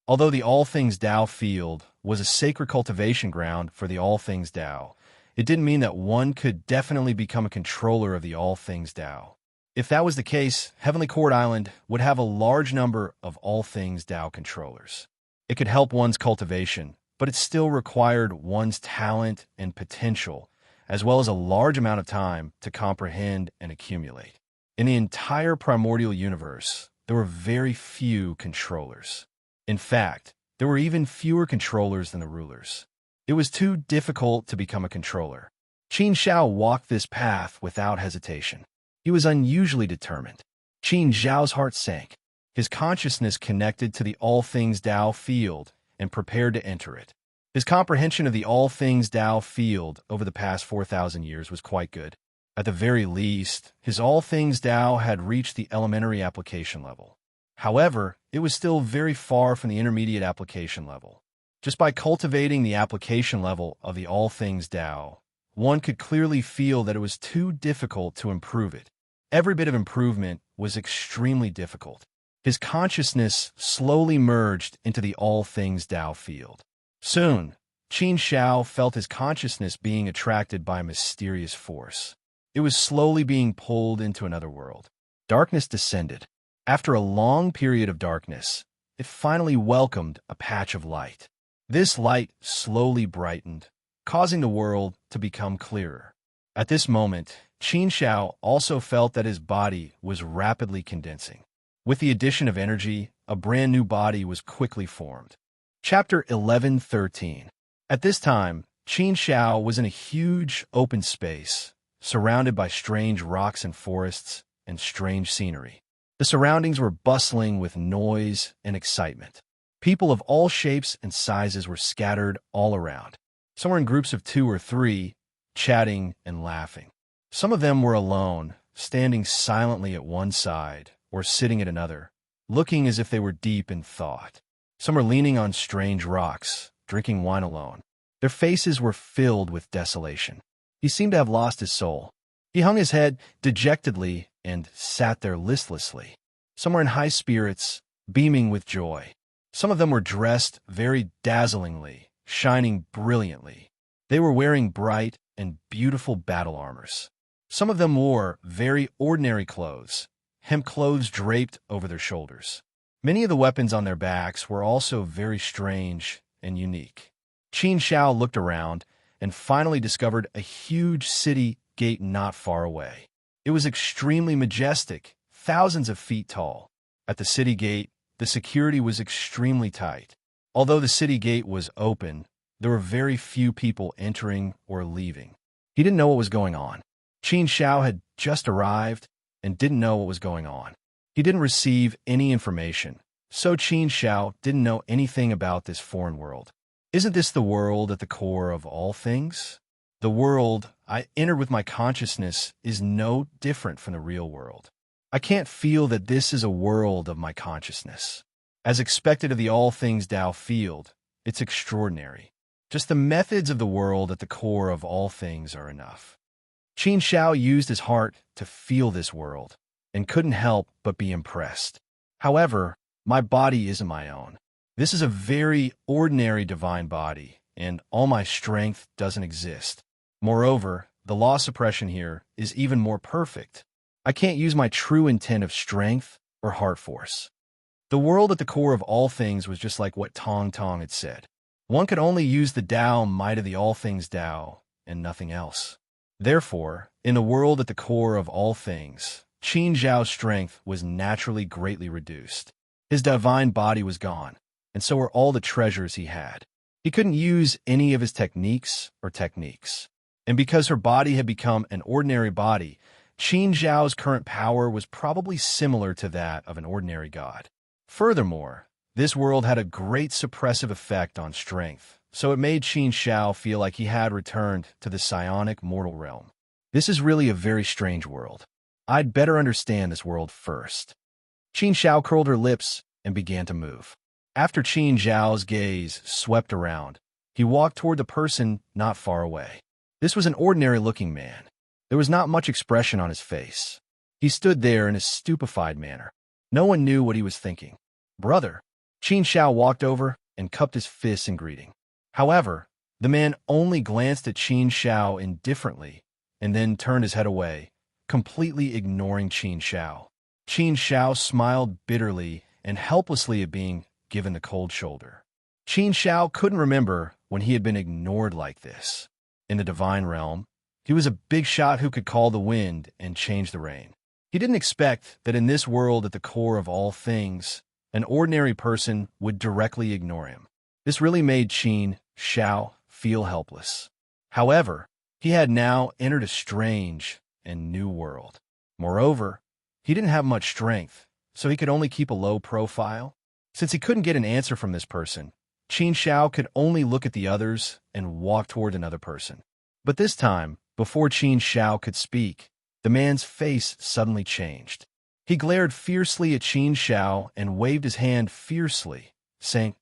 Although the All Things Tao field was a sacred cultivation ground for the All Things Tao, it didn't mean that one could definitely become a controller of the All Things Tao. If that was the case, Heavenly Court Island would have a large number of All Things Tao controllers. It could help one's cultivation, but it still required one's talent and potential, as well as a large amount of time to comprehend and accumulate. In the entire primordial universe, there were very few controllers. In fact, there were even fewer controllers than the rulers. It was too difficult to become a controller. Qin Xiao walked this path without hesitation. He was unusually determined. Qin Xiao's heart sank. His consciousness connected to the All Things Tao field and prepared to enter it. His comprehension of the All Things Tao field over the past 4,000 years was quite good. At the very least, his All Things Tao had reached the elementary application level. However, it was still very far from the intermediate application level. Just by cultivating the application level of the All Things Tao, one could clearly feel that it was too difficult to improve it. Every bit of improvement was extremely difficult. His consciousness slowly merged into the All Things Tao field. Soon, Qin Xiao felt his consciousness being attracted by a mysterious force. It was slowly being pulled into another world. Darkness descended. After a long period of darkness, it finally welcomed a patch of light. This light slowly brightened, causing the world to become clearer. At this moment, Qin Xiao also felt that his body was rapidly condensing. With the addition of energy, a brand new body was quickly formed. Chapter 11:13. At this time, Qin Xiao was in a huge open space, surrounded by strange rocks and forests and strange scenery. The surroundings were bustling with noise and excitement. People of all shapes and sizes were scattered all around. Some were in groups of 2 or 3, chatting and laughing. Some of them were alone, standing silently at one side or sitting at another, looking as if they were deep in thought. Some were leaning on strange rocks, drinking wine alone. Their faces were filled with desolation. He seemed to have lost his soul. He hung his head dejectedly and sat there listlessly. Some were in high spirits, beaming with joy. Some of them were dressed very dazzlingly, shining brilliantly. They were wearing bright and beautiful battle armors. Some of them wore very ordinary clothes, hemp clothes draped over their shoulders. Many of the weapons on their backs were also very strange and unique. Qin Xiao looked around and finally discovered a huge city gate not far away. It was extremely majestic, thousands of feet tall. At the city gate, the security was extremely tight. Although the city gate was open, there were very few people entering or leaving. He didn't know what was going on. Qin Xiao had just arrived and didn't know what was going on. He didn't receive any information, so Qin Xiao didn't know anything about this foreign world. Isn't this the world at the core of all things? The world I enter with my consciousness is no different from the real world. I can't feel that this is a world of my consciousness. As expected of the All Things Tao field, it's extraordinary. Just the methods of the world at the core of all things are enough. Qin Xiao used his heart to feel this world and couldn't help but be impressed. However, my body isn't my own. This is a very ordinary divine body, and all my strength doesn't exist. Moreover, the law suppression here is even more perfect. I can't use my true intent of strength or heart force. The world at the core of all things was just like what Tong Tong had said. One could only use the Tao might of the All Things Tao and nothing else. Therefore, in the world at the core of all things, Qin Xiao's strength was naturally greatly reduced. His divine body was gone, and so were all the treasures he had. He couldn't use any of his techniques. And because her body had become an ordinary body, Qin Xiao's current power was probably similar to that of an ordinary god. Furthermore, this world had a great suppressive effect on strength, so it made Qin Xiao feel like he had returned to the psionic mortal realm. This is really a very strange world. I'd better understand this world first. Qin Xiao curled her lips and began to move. After Qin Xiao's gaze swept around, he He walked toward the person not far away. This was an ordinary-looking man. There was not much expression on his face. He stood there in a stupefied manner. No one knew what he was thinking. "Brother." Qin Shao walked over and cupped his fists in greeting. However, the man only glanced at Qin Shao indifferently and then turned his head away, completely ignoring Qin Shao. Qin Shao smiled bitterly and helplessly at being given the cold shoulder. Qin Shao couldn't remember when he had been ignored like this. In the divine realm, he was a big shot who could call the wind and change the rain. He didn't expect that in this world at the core of all things, an ordinary person would directly ignore him. This really made Qin Shao feel helpless. However, he had now entered a strange and new world. Moreover, he didn't have much strength, so he could only keep a low profile. Since he couldn't get an answer from this person, Qin Shao could only look at the others and walk toward another person. But this time, before Qin Shao could speak, the man's face suddenly changed. He glared fiercely at Qin Shao and waved his hand fiercely, saying,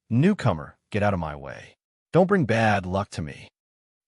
"Newcomer, get out of my way. Don't bring bad luck to me."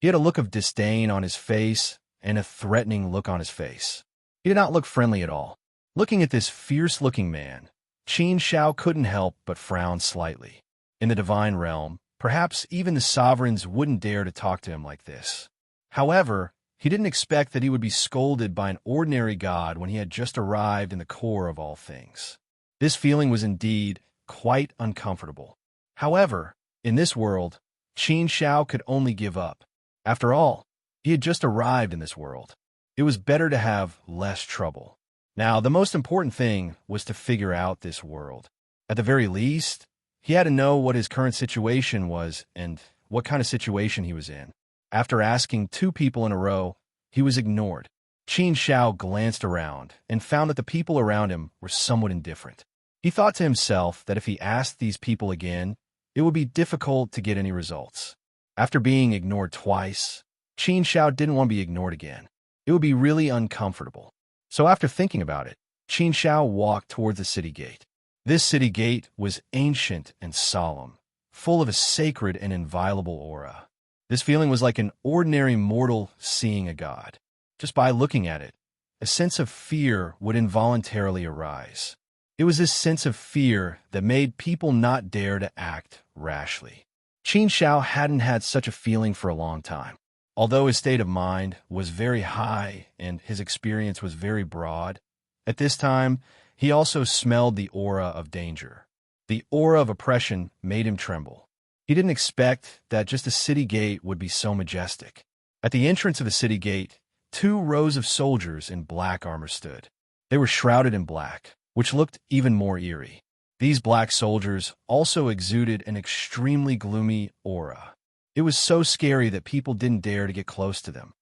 He had a look of disdain on his face and a threatening look on his face. He did not look friendly at all. Looking at this fierce-looking man, Qin Shao couldn't help but frown slightly. In the divine realm, perhaps even the sovereigns wouldn't dare to talk to him like this. However, he didn't expect that he would be scolded by an ordinary god when he had just arrived in the core of all things. This feeling was indeed quite uncomfortable. However, in this world, Qin Shao could only give up. After all, he had just arrived in this world. It was better to have less trouble. Now, the most important thing was to figure out this world. At the very least, he had to know what his current situation was and what kind of situation he was in. After asking 2 people in a row, he was ignored. Qin Shao glanced around and found that the people around him were somewhat indifferent. He thought to himself that if he asked these people again, it would be difficult to get any results. After being ignored twice, Qin Shao didn't want to be ignored again. It would be really uncomfortable. So after thinking about it, Qin Shao walked towards the city gate. This city gate was ancient and solemn, full of a sacred and inviolable aura. This feeling was like an ordinary mortal seeing a god. Just by looking at it, a sense of fear would involuntarily arise. It was this sense of fear that made people not dare to act rashly. Qin Shao hadn't had such a feeling for a long time. Although his state of mind was very high and his experience was very broad, at this time, he also smelled the aura of danger. The aura of oppression made him tremble. He didn't expect that just a city gate would be so majestic. At the entrance of the city gate, 2 rows of soldiers in black armor stood. They were shrouded in black, which looked even more eerie. These black soldiers also exuded an extremely gloomy aura. It was so scary that people didn't dare to get close to them.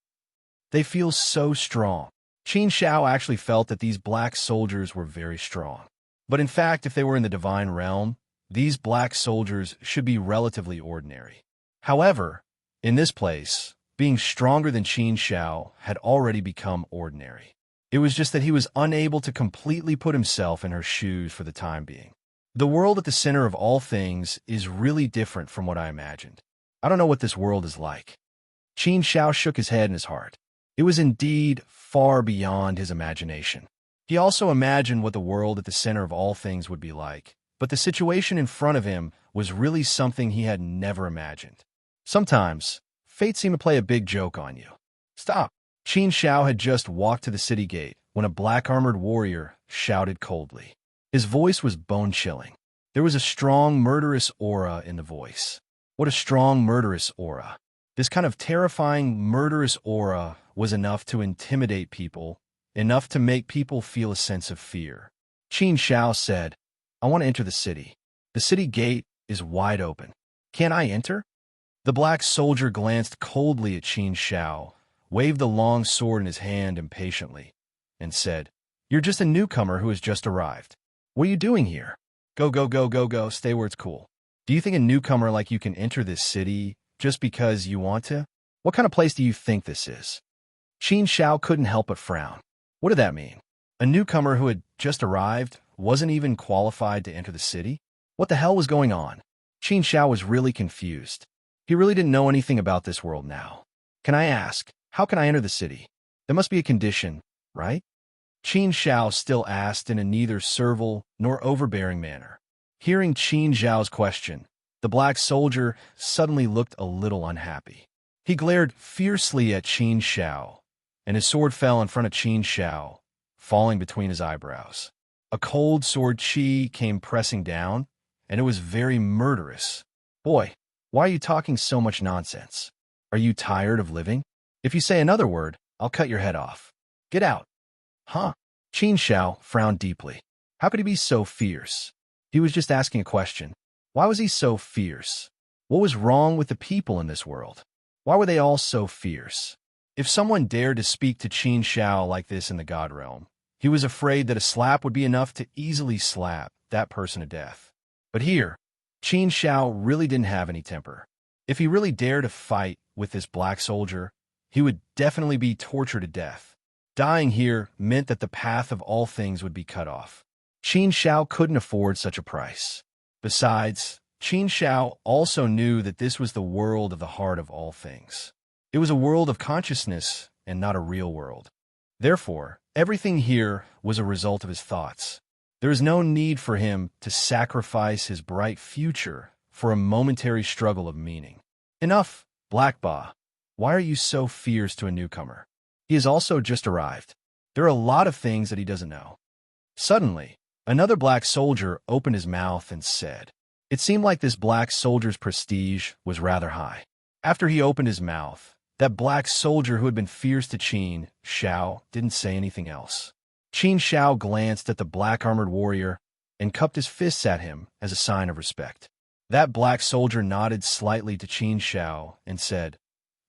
They feel so strong. Qin Shao actually felt that these black soldiers were very strong. But in fact, if they were in the divine realm, these black soldiers should be relatively ordinary. However, in this place, being stronger than Qin Shao had already become ordinary. It was just that he was unable to completely put himself in her shoes for the time being. The world at the center of all things is really different from what I imagined. I don't know what this world is like. Qin Shao shook his head in his heart. It was indeed far beyond his imagination. He also imagined what the world at the center of all things would be like, but the situation in front of him was really something he had never imagined. Sometimes, fate seemed to play a big joke on you. Stop! Qin Shao had just walked to the city gate when a black-armored warrior shouted coldly. His voice was bone-chilling. There was a strong, murderous aura in the voice. What a strong, murderous aura. This kind of terrifying, murderous aura was enough to intimidate people, enough to make people feel a sense of fear. Qin Shao said, "I want to enter the city. The city gate is wide open. Can I enter?" The black soldier glanced coldly at Qin Shao, waved the long sword in his hand impatiently, and said, "You're just a newcomer who has just arrived. What are you doing here? Go, go, go, go, go, stay where it's cool. Do you think a newcomer like you can enter this city just because you want to? What kind of place do you think this is?" Qin Shao couldn't help but frown. What did that mean? A newcomer who had just arrived wasn't even qualified to enter the city? What the hell was going on? Qin Shao was really confused. He really didn't know anything about this world now. Can I ask, how can I enter the city? There must be a condition, right? Qin Xiao still asked in a neither servile nor overbearing manner. Hearing Qin Xiao's question, the black soldier suddenly looked a little unhappy. He glared fiercely at Qin Xiao, and his sword fell in front of Qin Xiao, falling between his eyebrows. A cold sword chi came pressing down, and it was very murderous. Boy, why are you talking so much nonsense? Are you tired of living? If you say another word, I'll cut your head off. Get out. Huh? Qin Xiao frowned deeply. How could he be so fierce? He was just asking a question. Why was he so fierce? What was wrong with the people in this world? Why were they all so fierce? If someone dared to speak to Qin Xiao like this in the God realm, he was afraid that a slap would be enough to easily slap that person to death. But here, Qin Xiao really didn't have any temper. If he really dared to fight with this black soldier, he would definitely be tortured to death. Dying here meant that the path of all things would be cut off. Qin Xiao couldn't afford such a price. Besides, Qin Xiao also knew that this was the world of the heart of all things. It was a world of consciousness and not a real world. Therefore, everything here was a result of his thoughts. There is no need for him to sacrifice his bright future for a momentary struggle of meaning. Enough, Black Ba. Why are you so fierce to a newcomer? He has also just arrived. There are a lot of things that he doesn't know. Suddenly, another black soldier opened his mouth and said, it seemed like this black soldier's prestige was rather high. After he opened his mouth, that black soldier who had been fierce to Qin Xiao didn't say anything else. Qin Xiao glanced at the black-armored warrior and cupped his fists at him as a sign of respect. That black soldier nodded slightly to Qin Xiao and said,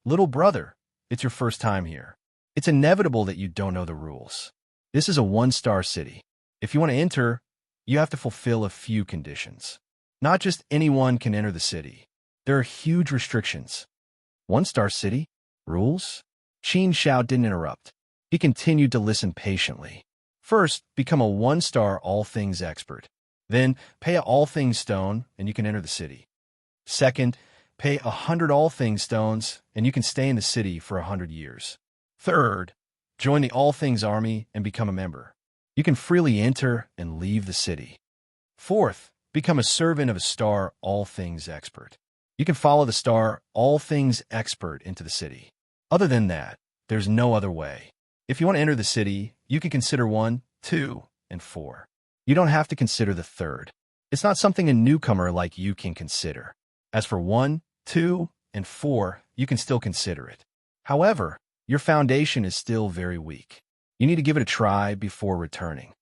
little brother, it's your first time here. It's inevitable that you don't know the rules. This is a one-star city. If you want to enter, you have to fulfill a few conditions. Not just anyone can enter the city. There are huge restrictions. One-star city? Rules? Qin Xiao didn't interrupt. He continued to listen patiently. First, become a one-star all-things expert. Then, pay a all-things stone, and you can enter the city. Second, pay 100 all-things stones, and you can stay in the city for 100 years. Third, join the all-things army and become a member. You can freely enter and leave the city. Fourth, become a servant of a star all-things expert. You can follow the star all-things expert into the city. Other than that, there's no other way. If you want to enter the city, you can consider 1, 2, and 4. You don't have to consider the third. It's not something a newcomer like you can consider. As for 1, 2, and 4, you can still consider it. However, your foundation is still very weak. You need to give it a try before returning.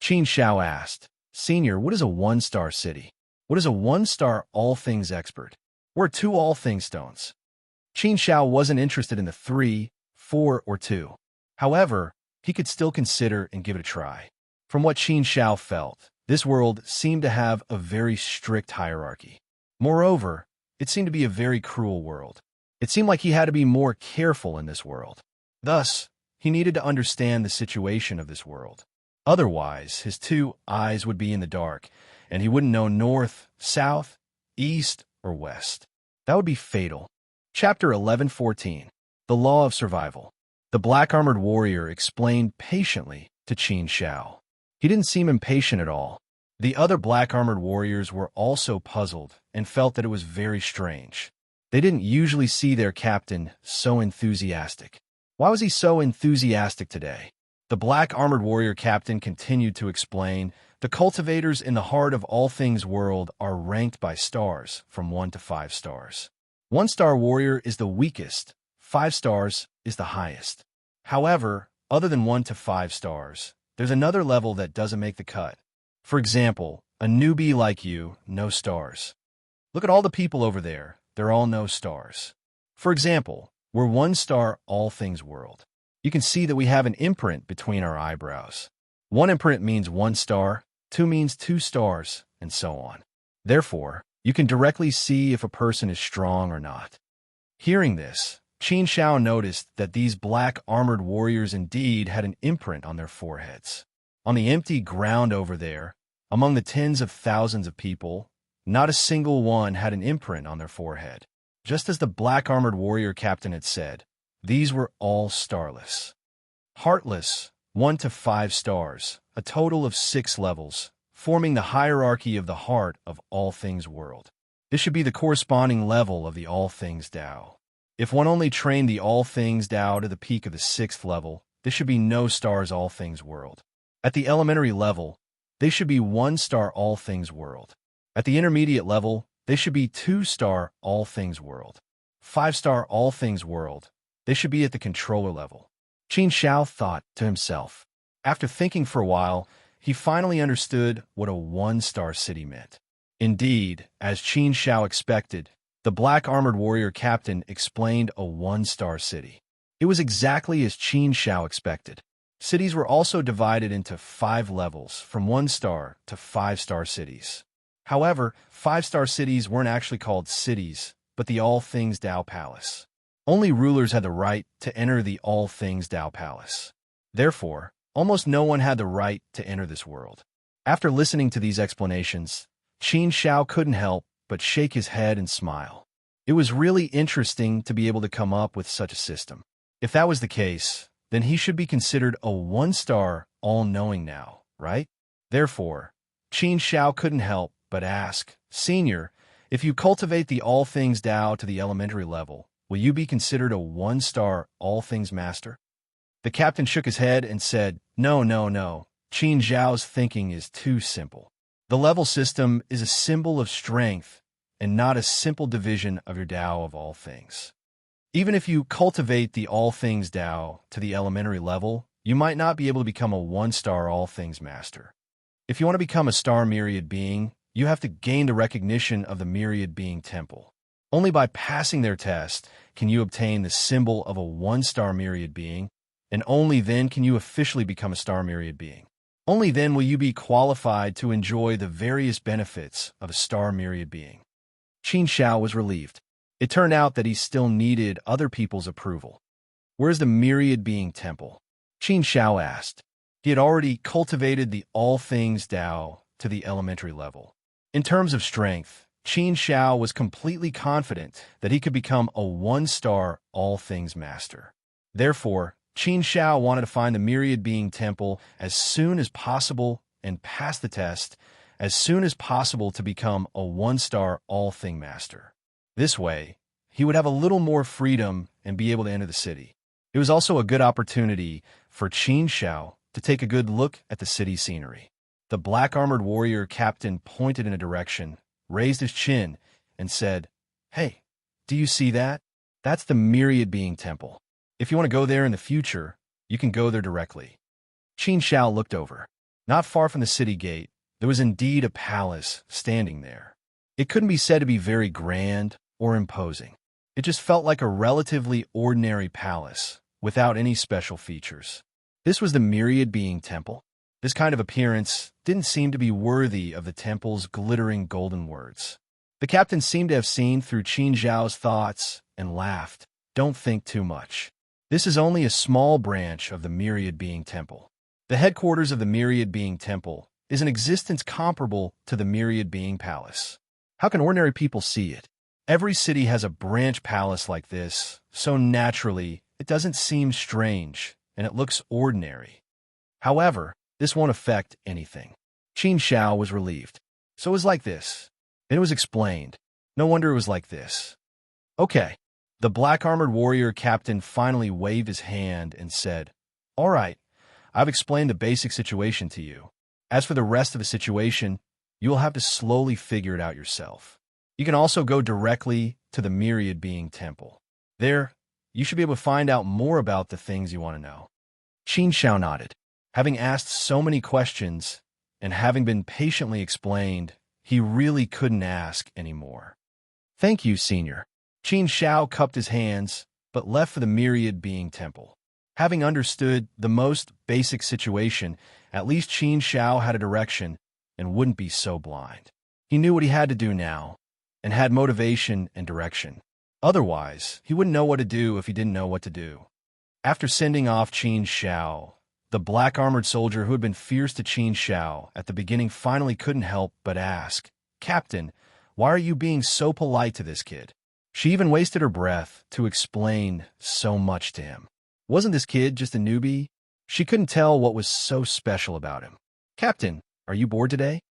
Qin Xiao asked, Senior, what is a one-star city? What is a one-star all-things expert? What are 2 all-things stones? Qin Xiao wasn't interested in the 3, 4, or 2. However, he could still consider and give it a try. From what Qin Xiao felt, this world seemed to have a very strict hierarchy. Moreover, it seemed to be a very cruel world. It seemed like he had to be more careful in this world. Thus, he needed to understand the situation of this world. Otherwise, his 2 eyes would be in the dark, and he wouldn't know north, south, east, or west. That would be fatal. Chapter 11:14. The Law of Survival. The black-armored warrior explained patiently to Qin Xiao. He didn't seem impatient at all. The other black-armored warriors were also puzzled and felt that it was very strange. They didn't usually see their captain so enthusiastic. Why was he so enthusiastic today? The black-armored warrior captain continued to explain, the cultivators in the heart of all things world are ranked by stars from 1 to 5 stars. 1-star warrior is the weakest, 5 stars is the highest. However, other than 1 to 5 stars, there's another level that doesn't make the cut. For example, a newbie like you, no stars. Look at all the people over there, they're all no stars. For example, we're 1-star all things world. You can see that we have an imprint between our eyebrows. 1 imprint means 1 star, 2 means 2 stars, and so on. Therefore, you can directly see if a person is strong or not. Hearing this, Qin Xiao noticed that these black-armored warriors indeed had an imprint on their foreheads. On the empty ground over there, among the tens of thousands of people, not a single one had an imprint on their forehead. Just as the black-armored warrior captain had said, these were all starless. Heartless, 1 to 5 stars, a total of 6 levels, forming the hierarchy of the heart of all things world. This should be the corresponding level of the all things Tao. If one only trained the all things Tao to the peak of the 6th level, this should be no stars all things world. At the elementary level, they should be 1 star all things world. At the intermediate level, they should be 2 star all things world. 5 star all things world, they should be at the controller level. Qin Xiao thought to himself. After thinking for a while, he finally understood what a 1-star city meant. Indeed, as Qin Xiao expected, the black-armored warrior captain explained a 1-star city. It was exactly as Qin Xiao expected. Cities were also divided into 5 levels, from 1 star to 5-star cities. However, 5-star cities weren't actually called cities, but the All Things Tao Palace. Only rulers had the right to enter the All Things Tao Palace. Therefore, almost no one had the right to enter this world. After listening to these explanations, Qin Xiao couldn't help but shake his head and smile. It was really interesting to be able to come up with such a system. If that was the case, then he should be considered a 1-star all-knowing now, right? Therefore, Qin Xiao couldn't help but ask, Senior, if you cultivate the All Things Tao to the elementary level, will you be considered a 1-star all things master? The captain shook his head and said, No. Qin Xiao's thinking is too simple. The level system is a symbol of strength and not a simple division of your Tao of all things. Even if you cultivate the All Things Tao to the elementary level, you might not be able to become a 1-star all things master. If you want to become a star myriad being, you have to gain the recognition of the myriad being temple. Only by passing their test can you obtain the symbol of a 1-star myriad being, and only then can you officially become a star myriad being. Only then will you be qualified to enjoy the various benefits of a star myriad being. Qin Xiao was relieved. It turned out that he still needed other people's approval. Where's the myriad being temple? Qin Xiao asked. He had already cultivated the All Things Tao to the elementary level. In terms of strength, Qin Xiao was completely confident that he could become a 1-star all things master. Therefore, Qin Xiao wanted to find the myriad being temple as soon as possible and pass the test as soon as possible to become a 1-star all thing master. This way, he would have a little more freedom and be able to enter the city. It was also a good opportunity for Qin Xiao to take a good look at the city scenery. The black-armored warrior captain pointed in a direction, raised his chin, and said, Hey, do you see that? That's the myriad being temple. If you want to go there in the future, you can go there directly. Qin Xiao looked over. Not far from the city gate, there was indeed a palace standing there. It couldn't be said to be very grand or imposing. It just felt like a relatively ordinary palace, without any special features. This was the myriad being temple. This kind of appearance didn't seem to be worthy of the temple's glittering golden words. The captain seemed to have seen through Qin Xiao's thoughts and laughed. Don't think too much. This is only a small branch of the myriad being temple. The headquarters of the myriad being temple is an existence comparable to the myriad being palace. How can ordinary people see it? Every city has a branch palace like this, so naturally, it doesn't seem strange, and it looks ordinary. However, this won't affect anything. Qin Xiao was relieved. So it was like this. And it was explained. No wonder it was like this. Okay. The black-armored warrior captain finally waved his hand and said, All right, I've explained the basic situation to you. As for the rest of the situation, you will have to slowly figure it out yourself. You can also go directly to the myriad being temple. There, you should be able to find out more about the things you want to know. Qin Xiao nodded. Having asked so many questions, and having been patiently explained, he really couldn't ask any more. Thank you, Senior. Qin Xiao cupped his hands, but left for the myriad being temple. Having understood the most basic situation, at least Qin Xiao had a direction and wouldn't be so blind. He knew what he had to do now, and had motivation and direction. Otherwise, he wouldn't know what to do if he didn't know what to do. After sending off Qin Xiao, the black-armored soldier who had been fierce to Qin Xiao at the beginning finally couldn't help but ask, Captain, why are you being so polite to this kid? She even wasted her breath to explain so much to him. Wasn't this kid just a newbie? She couldn't tell what was so special about him. Captain, are you bored today?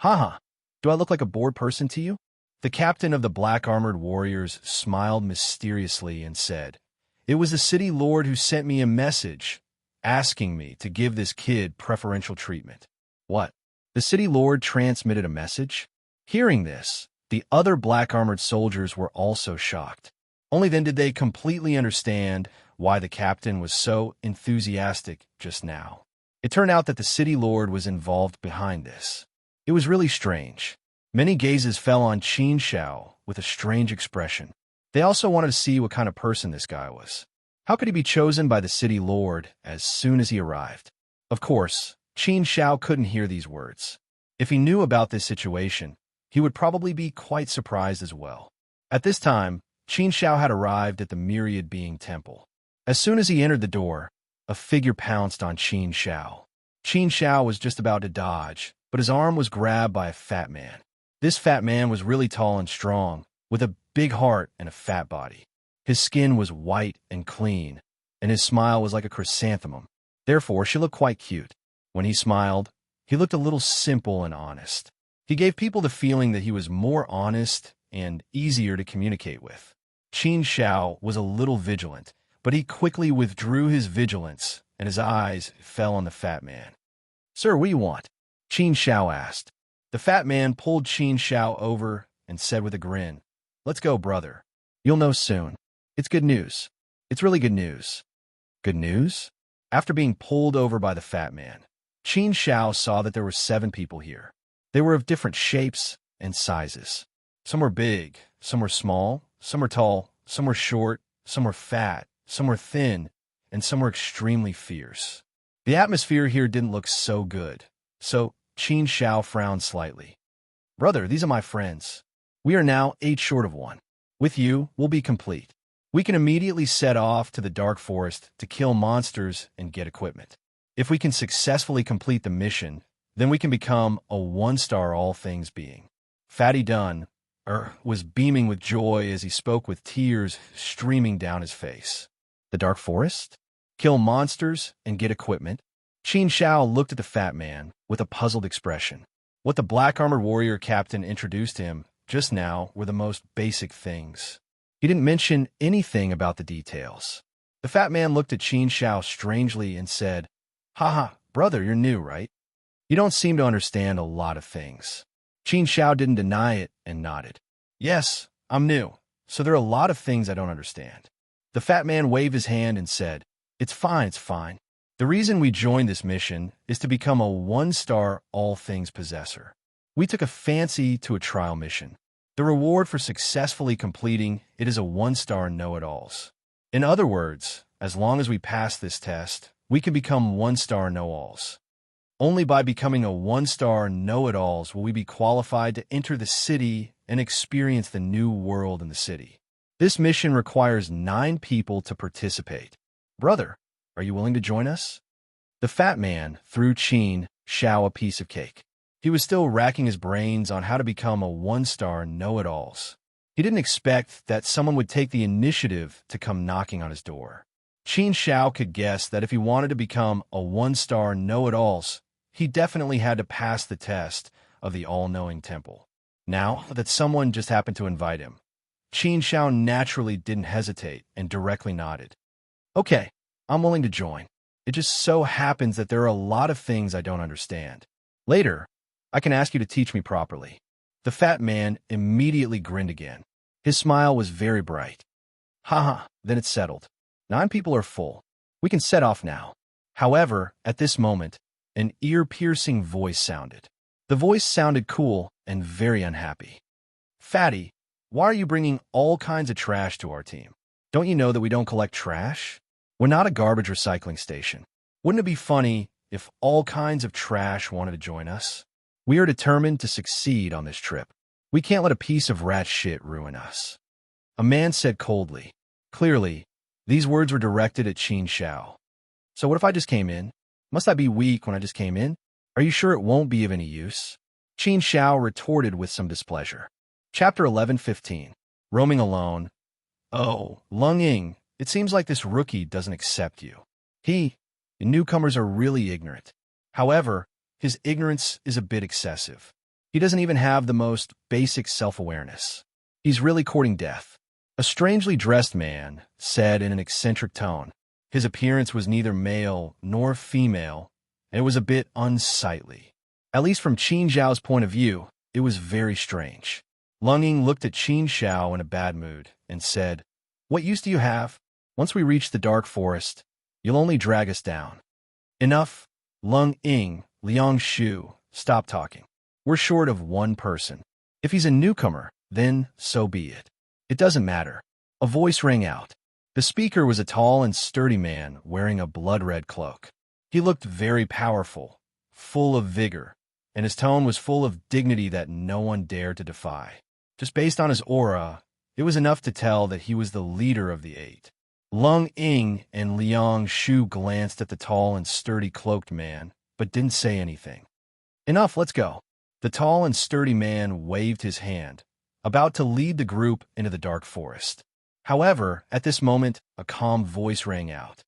Haha, do I look like a bored person to you? The captain of the black-armored warriors smiled mysteriously and said, "It was the city lord who sent me a message, asking me to give this kid preferential treatment." What? The city lord transmitted a message? Hearing this, the other black-armored soldiers were also shocked. Only then did they completely understand why the captain was so enthusiastic just now. It turned out that the city lord was involved behind this. It was really strange. Many gazes fell on Qin Shao with a strange expression. They also wanted to see what kind of person this guy was. How could he be chosen by the city lord as soon as he arrived? Of course, Qin Shao couldn't hear these words. If he knew about this situation, he would probably be quite surprised as well. At this time, Qin Shao had arrived at the Myriad Being Temple. As soon as he entered the door, a figure pounced on Qin Shao. Qin Shao was just about to dodge, but his arm was grabbed by a fat man. This fat man was really tall and strong, with a big heart and a fat body. His skin was white and clean, and his smile was like a chrysanthemum. Therefore, she looked quite cute. When he smiled, he looked a little simple and honest. He gave people the feeling that he was more honest and easier to communicate with. Qin Shao was a little vigilant, but he quickly withdrew his vigilance, and his eyes fell on the fat man. "Sir, what do you want?" Qin Shao asked. The fat man pulled Qin Shao over and said with a grin, "Let's go, brother. You'll know soon. It's good news. It's really good news." Good news? After being pulled over by the fat man, Qin Shao saw that there were 7 people here. They were of different shapes and sizes. Some were big, some were small, some were tall, some were short, some were fat, some were thin, and some were extremely fierce. The atmosphere here didn't look so good, so Qin Shao frowned slightly. "Brother, these are my friends. We are now 8 short of 1. With you, we'll be complete. We can immediately set off to the dark forest to kill monsters and get equipment. If we can successfully complete the mission, then we can become a 1-star all things being." Fatty Dunn was beaming with joy as he spoke with tears streaming down his face. The dark forest? Kill monsters and get equipment? Qin Shao looked at the fat man with a puzzled expression. What the black-armored warrior captain introduced him just now were the most basic things. He didn't mention anything about the details. The fat man looked at Qin Shao strangely and said, "Haha, brother, you're new, right? You don't seem to understand a lot of things." Qin Shao didn't deny it and nodded. "Yes, I'm new, so there are a lot of things I don't understand." The fat man waved his hand and said, It's fine. The reason we joined this mission is to become a 1-star all things possessor. We took a fancy to a trial mission. The reward for successfully completing it is a 1-star know-it-alls. In other words, as long as we pass this test, we can become 1-star know-alls. Only by becoming a 1-star know-it-alls will we be qualified to enter the city and experience the new world in the city. This mission requires 9 people to participate. Brother, are you willing to join us? The fat man threw Qin Shao a piece of cake. He was still racking his brains on how to become a 1-star know-it-alls. He didn't expect that someone would take the initiative to come knocking on his door. Qin Shao could guess that if he wanted to become a 1-star know-it-alls, he definitely had to pass the test of the all-knowing temple. Now that someone just happened to invite him, Qin Shao naturally didn't hesitate and directly nodded. Okay, I'm willing to join. It just so happens that there are a lot of things I don't understand. Later, I can ask you to teach me properly. The fat man immediately grinned again. His smile was very bright. Haha, then it's settled. 9 people are full. We can set off now. However, at this moment, an ear-piercing voice sounded. The voice sounded cool and very unhappy. Fatty, why are you bringing all kinds of trash to our team? Don't you know that we don't collect trash? We're not a garbage recycling station. Wouldn't it be funny if all kinds of trash wanted to join us? We are determined to succeed on this trip. We can't let a piece of rat shit ruin us. A man said coldly. Clearly, these words were directed at Qin Shao. So what if I just came in? Must I be weak when I just came in? Are you sure it won't be of any use? Qin Shao retorted with some displeasure. Chapter 11:15. Roaming alone. Oh, Lung Ying, it seems like this rookie doesn't accept you. Newcomers are really ignorant. However, his ignorance is a bit excessive. He doesn't even have the most basic self-awareness. He's really courting death. A strangely dressed man said in an eccentric tone. His appearance was neither male nor female, and it was a bit unsightly. At least from Qin Zhao's point of view, it was very strange. Lung Ying looked at Qin Zhao in a bad mood and said, "What use do you have? Once we reach the dark forest, you'll only drag us down." "Enough, Lung Ying, Liang Shu, stop talking. We're short of one person. If he's a newcomer, then so be it. It doesn't matter." A voice rang out. The speaker was a tall and sturdy man wearing a blood-red cloak. He looked very powerful, full of vigor, and his tone was full of dignity that no one dared to defy. Just based on his aura, it was enough to tell that he was the leader of the eight. Lung Ying and Liang Shu glanced at the tall and sturdy cloaked man, but didn't say anything. "Enough, let's go." The tall and sturdy man waved his hand, about to lead the group into the dark forest. However, at this moment, a calm voice rang out.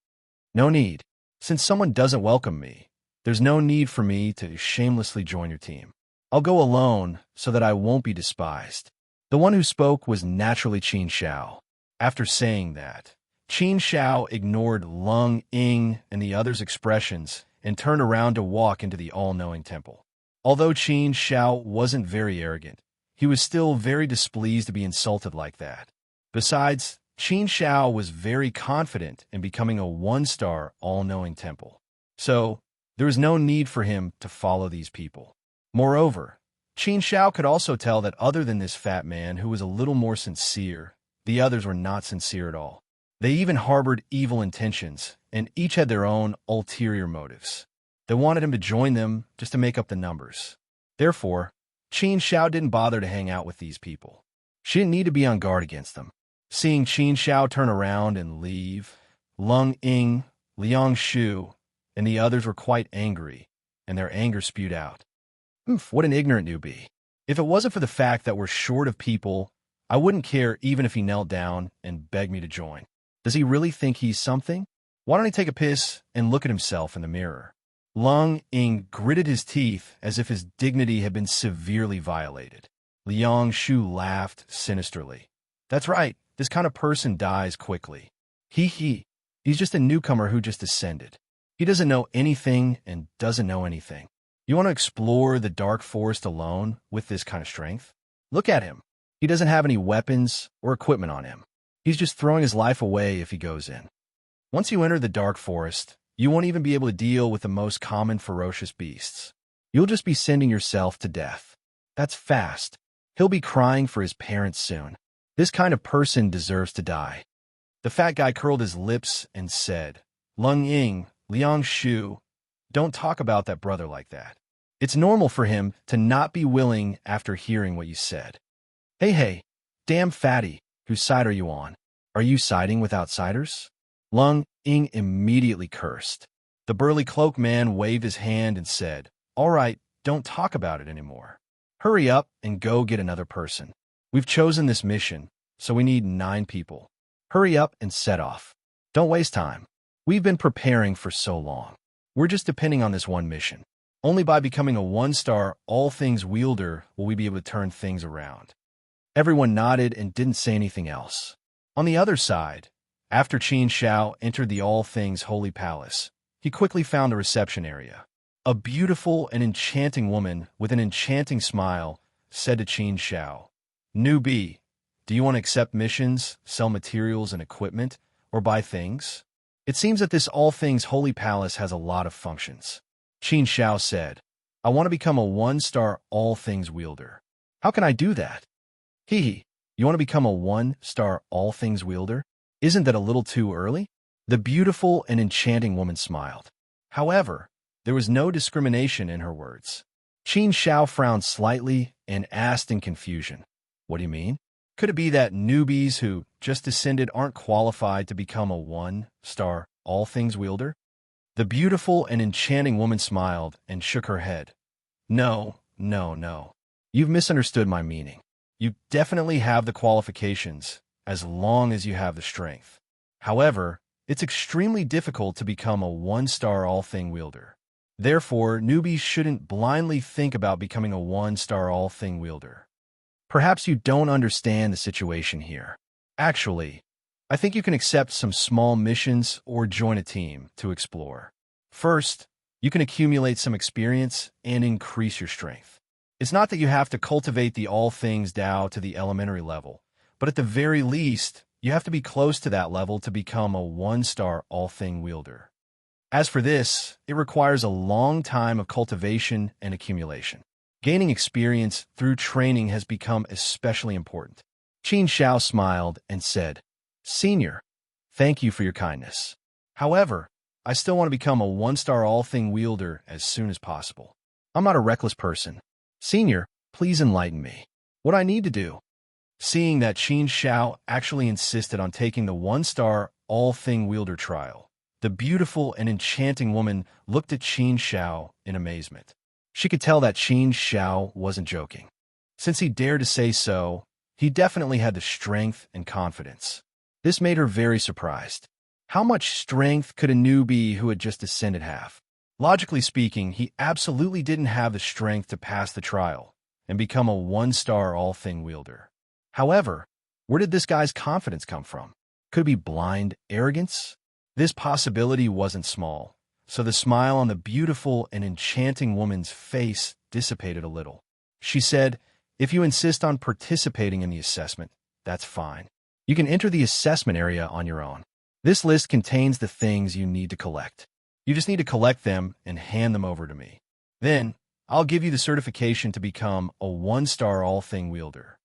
"No need. Since someone doesn't welcome me, there's no need for me to shamelessly join your team. I'll go alone so that I won't be despised." The one who spoke was naturally Qin Zhao. After saying that, Qin Zhao ignored Lung Ying and the others' expressions and turned around to walk into the all-knowing temple. Although Qin Zhao wasn't very arrogant, he was still very displeased to be insulted like that. Besides, Qin Zhao was very confident in becoming a one-star all-knowing temple. So, there was no need for him to follow these people. Moreover, Qin Zhao could also tell that other than this fat man who was a little more sincere, the others were not sincere at all. They even harbored evil intentions, and each had their own ulterior motives. They wanted him to join them just to make up the numbers. Therefore, Qin Zhao didn't bother to hang out with these people. She didn't need to be on guard against them. Seeing Qin Zhao turn around and leave, Lung Ying, Liang Shu, and the others were quite angry, and their anger spewed out. What an ignorant newbie. If it wasn't for the fact that we're short of people, I wouldn't care even if he knelt down and begged me to join. Does he really think he's something? Why don't he take a piss and look at himself in the mirror? Lung Ying gritted his teeth as if his dignity had been severely violated. Liang Shu laughed sinisterly. "That's right, this kind of person dies quickly. He's just a newcomer who just ascended. He doesn't know anything and doesn't know anything. You want to explore the dark forest alone with this kind of strength? Look at him. He doesn't have any weapons or equipment on him. He's just throwing his life away if he goes in. Once you enter the dark forest, you won't even be able to deal with the most common ferocious beasts. You'll just be sending yourself to death. That's fast. He'll be crying for his parents soon. This kind of person deserves to die." The fat guy curled his lips and said, "Lung Ying, Liang Shu, don't talk about that brother like that. It's normal for him to not be willing after hearing what you said." Hey, damn fatty, whose side are you on? Are you siding with outsiders?" Lung Ying immediately cursed. The burly cloak man waved his hand and said, "All right, don't talk about it anymore. Hurry up and go get another person. We've chosen this mission, so we need 9 people. Hurry up and set off. Don't waste time. We've been preparing for so long. We're just depending on this one mission. Only by becoming a one-star all-things wielder will we be able to turn things around." Everyone nodded and didn't say anything else. On the other side, after Qin Zhao entered the all-things holy palace, he quickly found a reception area. A beautiful and enchanting woman with an enchanting smile said to Qin Zhao, "Newbie, do you want to accept missions, sell materials and equipment, or buy things? It seems that this all-things holy palace has a lot of functions." Qin Zhao said, "I want to become a one-star all-things wielder. How can I do that?" You want to become a one-star all-things wielder? Isn't that a little too early?" The beautiful and enchanting woman smiled. However, there was no discrimination in her words. Qin Zhao frowned slightly and asked in confusion, "What do you mean? Could it be that newbies who just descended aren't qualified to become a one-star all-things wielder?" The beautiful and enchanting woman smiled and shook her head. No. You've misunderstood my meaning. You definitely have the qualifications, as long as you have the strength. However, it's extremely difficult to become a one-star all-thing wielder. Therefore, newbies shouldn't blindly think about becoming a one-star all-thing wielder. Perhaps you don't understand the situation here. Actually, I think you can accept some small missions or join a team to explore. First, you can accumulate some experience and increase your strength. It's not that you have to cultivate the all things Tao to the elementary level, but at the very least, you have to be close to that level to become a one-star all-thing wielder. As for this, it requires a long time of cultivation and accumulation. Gaining experience through training has become especially important. Qin Xiao smiled and said, "Senior, thank you for your kindness. However, I still want to become a one-star all-thing wielder as soon as possible. I'm not a reckless person. Senior, please enlighten me. What I need to do?" Seeing that Qin Xiao actually insisted on taking the one-star all-thing wielder trial, the beautiful and enchanting woman looked at Qin Xiao in amazement. She could tell that Qin Xiao wasn't joking. Since he dared to say so, he definitely had the strength and confidence. This made her very surprised. How much strength could a newbie who had just ascended have? Logically speaking, he absolutely didn't have the strength to pass the trial and become a one-star all-thing wielder. However, where did this guy's confidence come from? Could it be blind arrogance? This possibility wasn't small, so the smile on the beautiful and enchanting woman's face dissipated a little. She said, "If you insist on participating in the assessment, that's fine. You can enter the assessment area on your own. This list contains the things you need to collect. You just need to collect them and hand them over to me. Then, I'll give you the certification to become a one-star all-thing wielder."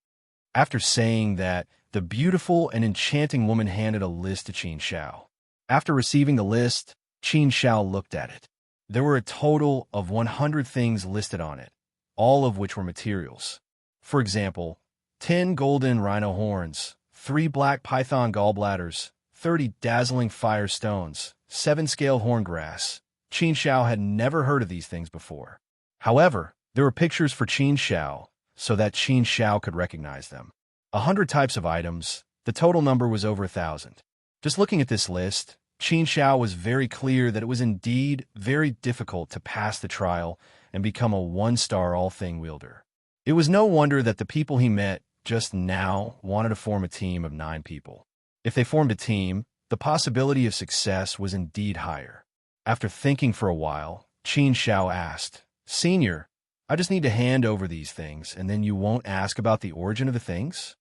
After saying that, the beautiful and enchanting woman handed a list to Qin Xiao. After receiving the list, Qin Xiao looked at it. There were a total of 100 things listed on it, all of which were materials. For example, 10 golden rhino horns, 3 black python gallbladders, 30 dazzling fire stones, 7 scale horngrass. Qin Xiao had never heard of these things before. However, there were pictures for Qin Xiao, so that Qin Xiao could recognize them. 100 types of items, the total number was over 1,000. Just looking at this list, Qin Xiao was very clear that it was indeed very difficult to pass the trial and become a one-star all-thing wielder. It was no wonder that the people he met just now wanted to form a team of 9 people. If they formed a team, the possibility of success was indeed higher. After thinking for a while, Qin Xiao asked, "Senior, I just need to hand over these things, and then you won't ask about the origin of the things?"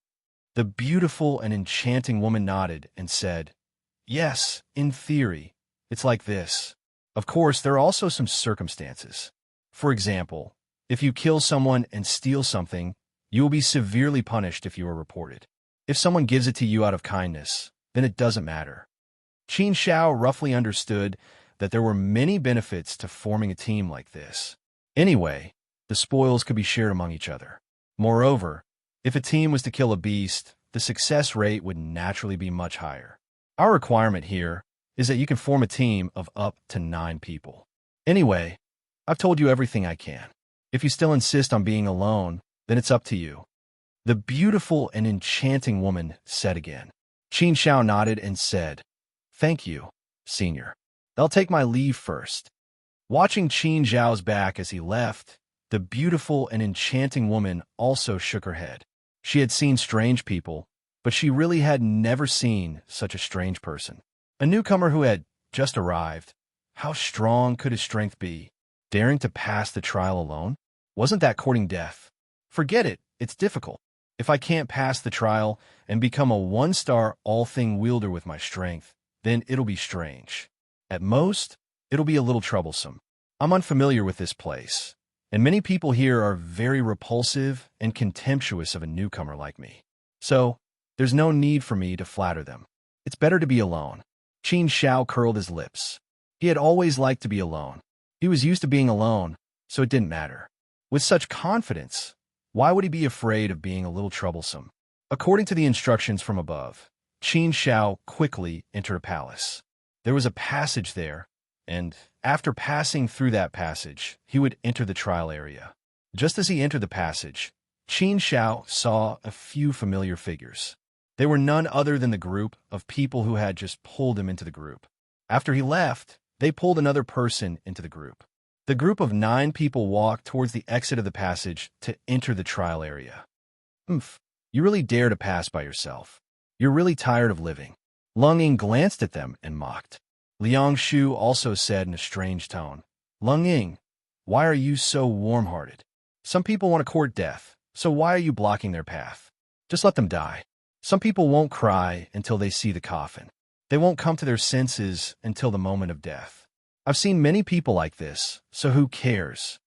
The beautiful and enchanting woman nodded and said, "Yes, in theory, it's like this. Of course, there are also some circumstances. For example, if you kill someone and steal something, you will be severely punished if you are reported. If someone gives it to you out of kindness, then it doesn't matter." Qin Xiao roughly understood that there were many benefits to forming a team like this. Anyway, the spoils could be shared among each other. Moreover, if a team was to kill a beast, the success rate would naturally be much higher. Our requirement here is that you can form a team of up to 9 people. Anyway, I've told you everything I can. If you still insist on being alone, then it's up to you. The beautiful and enchanting woman said again. Qin Xiao nodded and said, "Thank you, Senior. I'll take my leave first." Watching Qin Xiao's back as he left, the beautiful and enchanting woman also shook her head. She had seen strange people, but she really had never seen such a strange person. A newcomer who had just arrived. How strong could his strength be? Daring to pass the trial alone? Wasn't that courting death? Forget it, it's difficult. If I can't pass the trial and become a one-star all-thing wielder with my strength, then it'll be strange. At most, it'll be a little troublesome. I'm unfamiliar with this place, and many people here are very repulsive and contemptuous of a newcomer like me. So, there's no need for me to flatter them. It's better to be alone. Qin Xiao curled his lips. He had always liked to be alone. He was used to being alone, so it didn't matter. With such confidence, why would he be afraid of being a little troublesome? According to the instructions from above, Qin Xiao quickly entered a palace. There was a passage there, and after passing through that passage, he would enter the trial area. Just as he entered the passage, Qin Shao saw a few familiar figures. They were none other than the group of people who had just pulled him into the group. After he left, they pulled another person into the group. The group of 9 people walked towards the exit of the passage to enter the trial area. "Oomph, you really dare to pass by yourself. You're really tired of living." Lung Ying glanced at them and mocked. Liang Shu also said in a strange tone, "Lung Ying, why are you so warm-hearted? Some people want to court death, so why are you blocking their path? Just let them die. Some people won't cry until they see the coffin. They won't come to their senses until the moment of death. I've seen many people like this, so who cares?"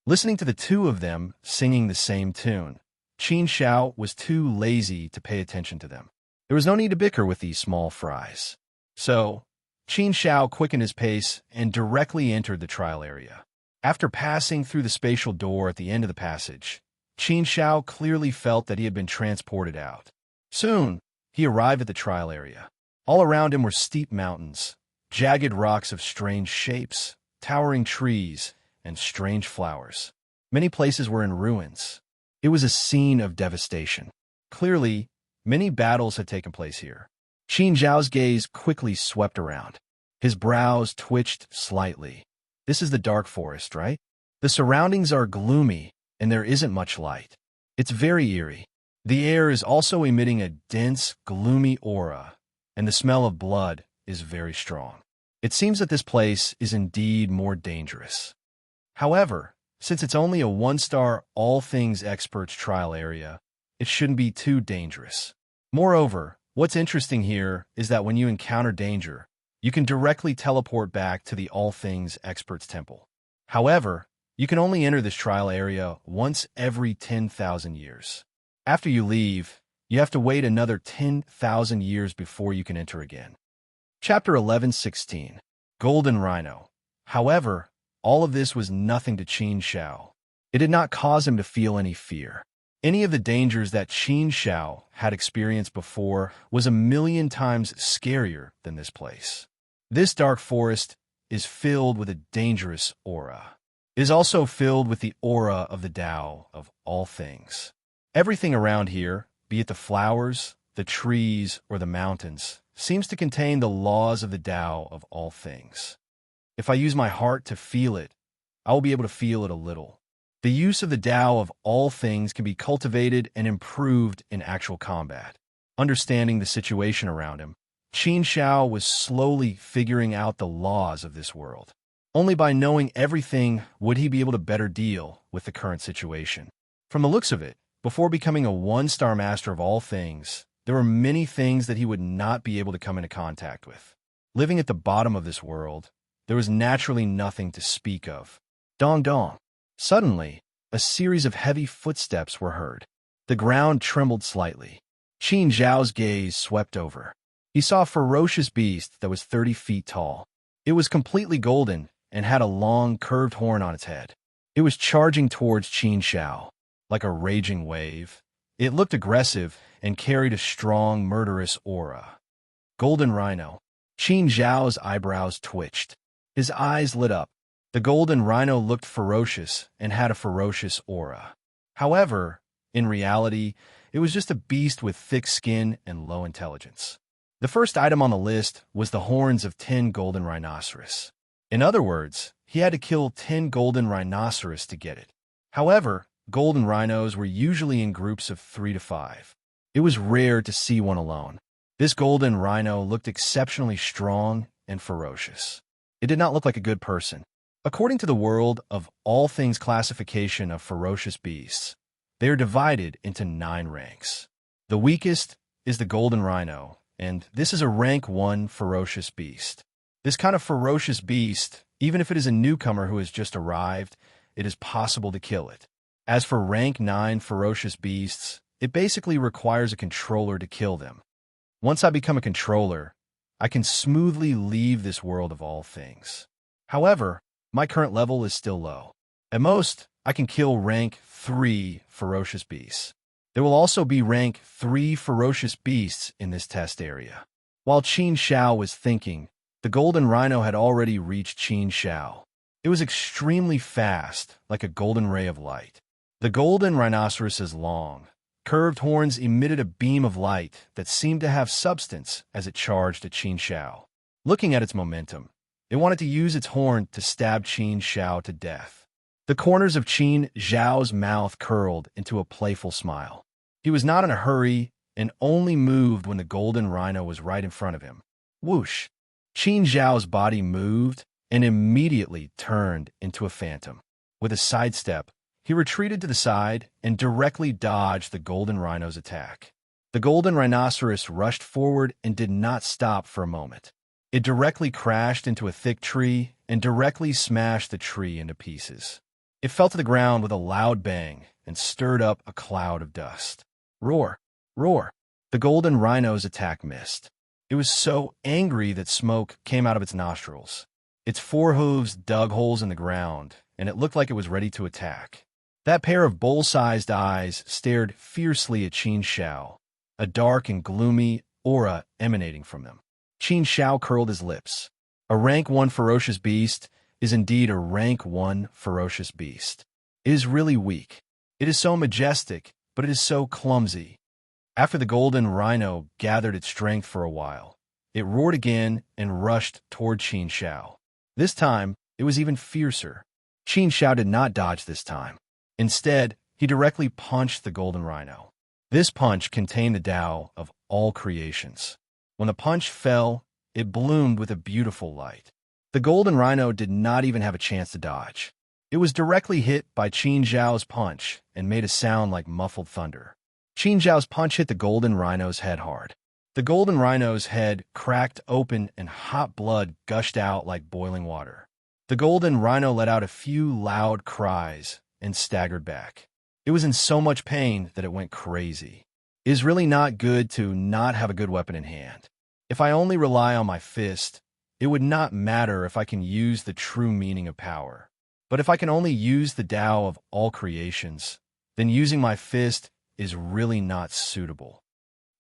Listening to the two of them singing the same tune, Qin Shao was too lazy to pay attention to them. There was no need to bicker with these small fries. So, Qin Shao quickened his pace and directly entered the trial area. After passing through the spatial door at the end of the passage, Qin Shao clearly felt that he had been transported out. Soon, he arrived at the trial area. All around him were steep mountains, jagged rocks of strange shapes, towering trees, and strange flowers. Many places were in ruins. It was a scene of devastation. Clearly, many battles had taken place here. Qin Zhao's gaze quickly swept around. His brows twitched slightly. This is the dark forest, right? The surroundings are gloomy, and there isn't much light. It's very eerie. The air is also emitting a dense, gloomy aura, and the smell of blood is very strong. It seems that this place is indeed more dangerous. However, since it's only a 1-star all things experts trial area, it shouldn't be too dangerous. Moreover, what's interesting here is that when you encounter danger, you can directly teleport back to the All Things Experts Temple. However, you can only enter this trial area once every 10,000 years. After you leave, you have to wait another 10,000 years before you can enter again. Chapter 11:16. Golden Rhino. However, all of this was nothing to Qin Shao. It did not cause him to feel any fear. Any of the dangers that Qin Shao had experienced before was a million times scarier than this place. This dark forest is filled with a dangerous aura. It is also filled with the aura of the Tao of all things. Everything around here, be it the flowers, the trees, or the mountains, seems to contain the laws of the Tao of all things. If I use my heart to feel it, I will be able to feel it a little. The use of the Tao of all things can be cultivated and improved in actual combat. Understanding the situation around him, Qin Shao was slowly figuring out the laws of this world. Only by knowing everything would he be able to better deal with the current situation. From the looks of it, before becoming a 1-star master of all things, there were many things that he would not be able to come into contact with. Living at the bottom of this world, there was naturally nothing to speak of. Dong dong. Suddenly, a series of heavy footsteps were heard. The ground trembled slightly. Qin Zhao's gaze swept over. He saw a ferocious beast that was 30 feet tall. It was completely golden and had a long, curved horn on its head. It was charging towards Qin Shao. Like a raging wave, it looked aggressive and carried a strong, murderous aura. Golden Rhino. Qin Zhao's eyebrows twitched. His eyes lit up. The golden rhino looked ferocious and had a ferocious aura. However, in reality, it was just a beast with thick skin and low intelligence. The first item on the list was the horns of 10 golden rhinoceros. In other words, he had to kill 10 golden rhinoceros to get it. However, golden rhinos were usually in groups of 3 to 5. It was rare to see one alone. This golden rhino looked exceptionally strong and ferocious. It did not look like a good person. According to the world of all things classification of ferocious beasts, they are divided into 9 ranks. The weakest is the golden rhino, and this is a rank 1 ferocious beast. This kind of ferocious beast, even if it is a newcomer who has just arrived, it is possible to kill it. As for rank 9 ferocious beasts, it basically requires a controller to kill them. Once I become a controller, I can smoothly leave this world of all things. However, my current level is still low. At most, I can kill rank 3 ferocious beasts. There will also be rank 3 ferocious beasts in this test area. While Qin Shao was thinking, the golden rhino had already reached Qin Shao. It was extremely fast, like a golden ray of light. The golden rhinoceros's long, curved horns emitted a beam of light that seemed to have substance as it charged at Qin Shao. Looking at its momentum, it wanted to use its horn to stab Qin Shao to death. The corners of Qin Zhao's mouth curled into a playful smile. He was not in a hurry and only moved when the golden rhino was right in front of him. Whoosh! Qin Zhao's body moved and immediately turned into a phantom. With a sidestep, he retreated to the side and directly dodged the golden rhino's attack. The golden rhinoceros rushed forward and did not stop for a moment. It directly crashed into a thick tree and directly smashed the tree into pieces. It fell to the ground with a loud bang and stirred up a cloud of dust. Roar! Roar! The golden rhino's attack missed. It was so angry that smoke came out of its nostrils. Its forehooves dug holes in the ground, and it looked like it was ready to attack. That pair of bowl-sized eyes stared fiercely at Qin Shao, a dark and gloomy aura emanating from them. Qin Shao curled his lips. A rank 1 ferocious beast is indeed a rank 1 ferocious beast. It is really weak. It is so majestic, but it is so clumsy. After the golden rhino gathered its strength for a while, it roared again and rushed toward Qin Shao. This time, it was even fiercer. Qin Shao did not dodge this time. Instead, he directly punched the golden rhino. This punch contained the Tao of all creations. When the punch fell, it bloomed with a beautiful light. The golden rhino did not even have a chance to dodge. It was directly hit by Qin Zhao's punch and made a sound like muffled thunder. Qin Zhao's punch hit the golden rhino's head hard. The golden rhino's head cracked open and hot blood gushed out like boiling water. The golden rhino let out a few loud cries and staggered back. It was in so much pain that it went crazy. It is really not good to not have a good weapon in hand. If I only rely on my fist, it would not matter if I can use the true meaning of power. But if I can only use the Tao of all creations, then using my fist is really not suitable.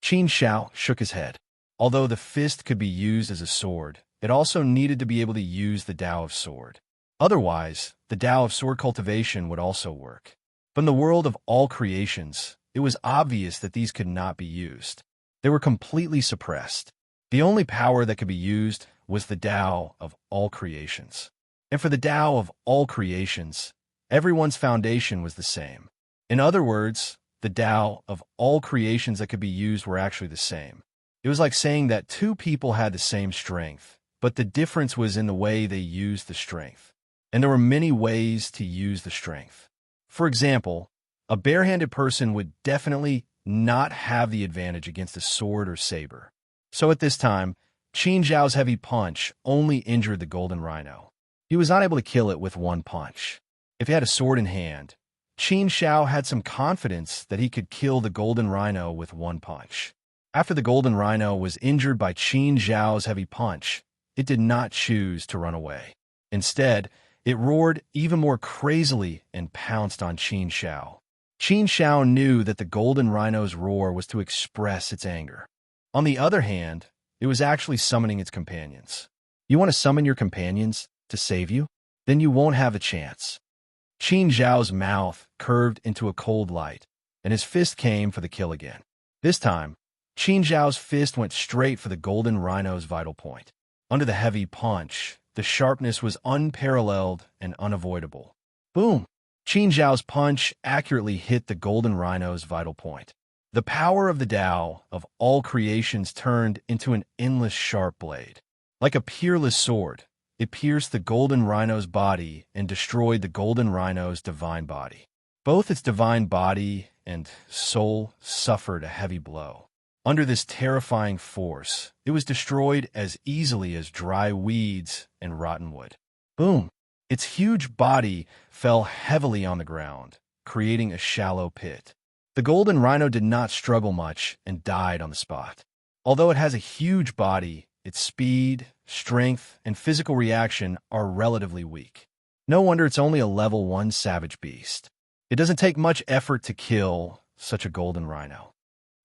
Qin Shao shook his head. Although the fist could be used as a sword, it also needed to be able to use the Tao of sword. Otherwise, the Tao of sword cultivation would also work. But in the world of all creations, it was obvious that these could not be used. They were completely suppressed. The only power that could be used was the Tao of all creations. And for the Tao of all creations, everyone's foundation was the same. In other words, the Tao of all creations that could be used were actually the same. It was like saying that two people had the same strength, but the difference was in the way they used the strength. And there were many ways to use the strength. For example, a barehanded person would definitely not have the advantage against a sword or saber. So at this time, Qin Zhao's heavy punch only injured the golden rhino. He was not able to kill it with one punch. If he had a sword in hand, Qin Shao had some confidence that he could kill the golden rhino with one punch. After the golden rhino was injured by Qin Zhao's heavy punch, it did not choose to run away. Instead, it roared even more crazily and pounced on Qin Shao. Qin Shao knew that the golden rhino's roar was to express its anger. On the other hand, it was actually summoning its companions. You want to summon your companions to save you? Then you won't have a chance. Qin Zhao's mouth curved into a cold light, and his fist came for the kill again. This time, Qin Zhao's fist went straight for the golden rhino's vital point. Under the heavy punch, the sharpness was unparalleled and unavoidable. Boom! Qin Zhao's punch accurately hit the golden rhino's vital point. The power of the Tao of all creations turned into an endless sharp blade. Like a peerless sword, it pierced the golden rhino's body and destroyed the golden rhino's divine body. Both its divine body and soul suffered a heavy blow. Under this terrifying force, it was destroyed as easily as dry weeds and rotten wood. Boom! Its huge body fell heavily on the ground, creating a shallow pit. The golden rhino did not struggle much and died on the spot. Although it has a huge body, its speed, strength, and physical reaction are relatively weak. No wonder it's only a level 1 savage beast. It doesn't take much effort to kill such a golden rhino.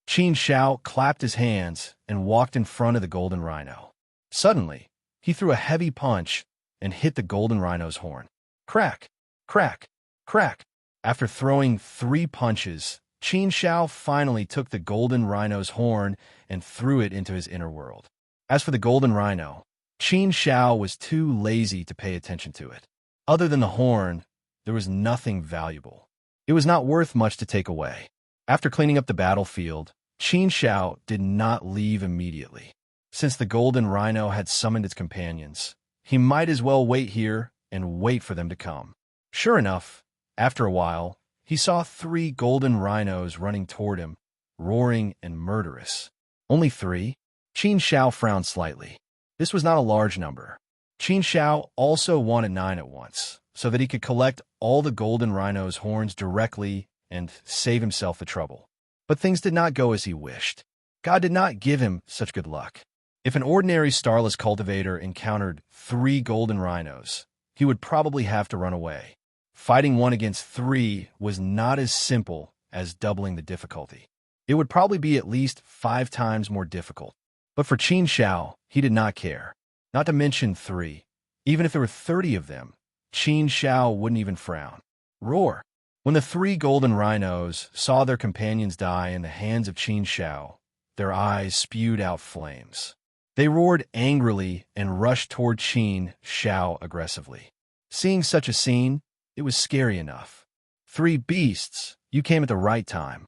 Qin Shao clapped his hands and walked in front of the golden rhino. Suddenly, he threw a heavy punch and hit the golden rhino's horn. Crack! Crack! Crack! After throwing 3 punches, Qin Shao finally took the golden rhino's horn and threw it into his inner world. As for the golden rhino, Qin Shao was too lazy to pay attention to it. Other than the horn, there was nothing valuable. It was not worth much to take away. After cleaning up the battlefield, Qin Shao did not leave immediately. Since the golden rhino had summoned its companions, he might as well wait here and wait for them to come. Sure enough, after a while, he saw 3 golden rhinos running toward him, roaring and murderous. Only 3? Qin Shao frowned slightly. This was not a large number. Qin Shao also wanted 9 at once, so that he could collect all the golden rhino's horns directly and save himself the trouble. But things did not go as he wished. God did not give him such good luck. If an ordinary starless cultivator encountered 3 golden rhinos, he would probably have to run away. Fighting 1 against 3 was not as simple as doubling the difficulty. It would probably be at least 5 times more difficult. But for Qin Shao, he did not care. Not to mention 3. Even if there were 30 of them, Qin Shao wouldn't even frown. Roar! When the 3 golden rhinos saw their companions die in the hands of Qin Shao, their eyes spewed out flames. They roared angrily and rushed toward Qin Shao aggressively. Seeing such a scene, it was scary enough. 3 beasts, you came at the right time.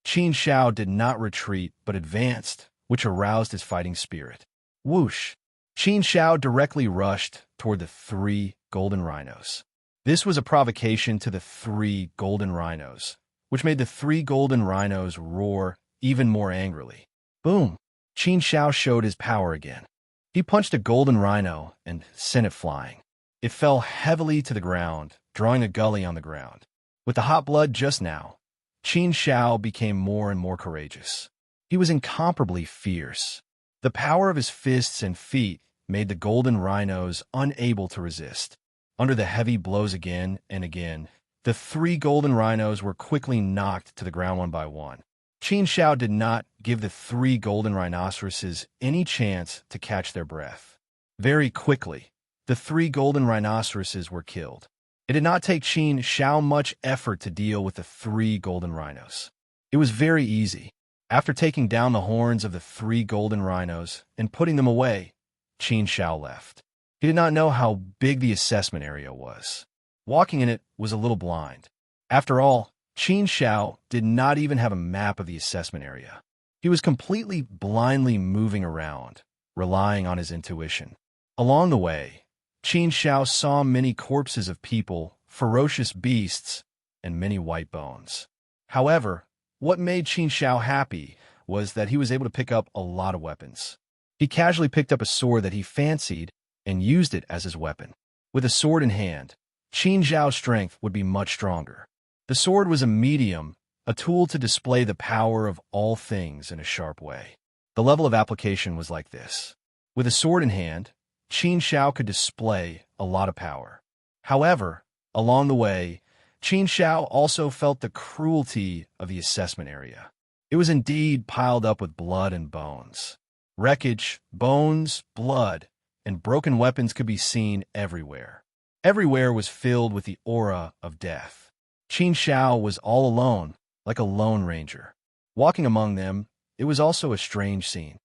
Qin Shao did not retreat but advanced, which aroused his fighting spirit. Whoosh! Qin Shao directly rushed toward the 3 golden rhinos. This was a provocation to the 3 golden rhinos, which made the 3 golden rhinos roar even more angrily. Boom! Qin Shao showed his power again. He punched a golden rhino and sent it flying. It fell heavily to the ground, drawing a gully on the ground. With the hot blood just now, Qin Shao became more and more courageous. He was incomparably fierce. The power of his fists and feet made the golden rhinos unable to resist. Under the heavy blows again and again, the 3 golden rhinos were quickly knocked to the ground one by one. Qin Shao did not give the 3 golden rhinoceroses any chance to catch their breath. Very quickly, the 3 golden rhinoceroses were killed. It did not take Qin Shao much effort to deal with the 3 golden rhinos. It was very easy. After taking down the horns of the 3 golden rhinos and putting them away, Qin Shao left. He did not know how big the assessment area was. Walking in it was a little blind. After all, Qin Shao did not even have a map of the assessment area. He was completely blindly moving around, relying on his intuition. Along the way, Qin Shao saw many corpses of people, ferocious beasts, and many white bones. However, what made Qin Shao happy was that he was able to pick up a lot of weapons. He casually picked up a sword that he fancied and used it as his weapon. With a sword in hand, Qin Shao's strength would be much stronger. The sword was a medium, a tool to display the power of all things in a sharp way. The level of application was like this. With a sword in hand, Qin Shao could display a lot of power. However, along the way, Qin Shao also felt the cruelty of the assessment area. It was indeed piled up with blood and bones. Wreckage, bones, blood, and broken weapons could be seen everywhere. Everywhere was filled with the aura of death. Qin Shao was all alone, like a lone ranger. Walking among them, it was also a strange scene.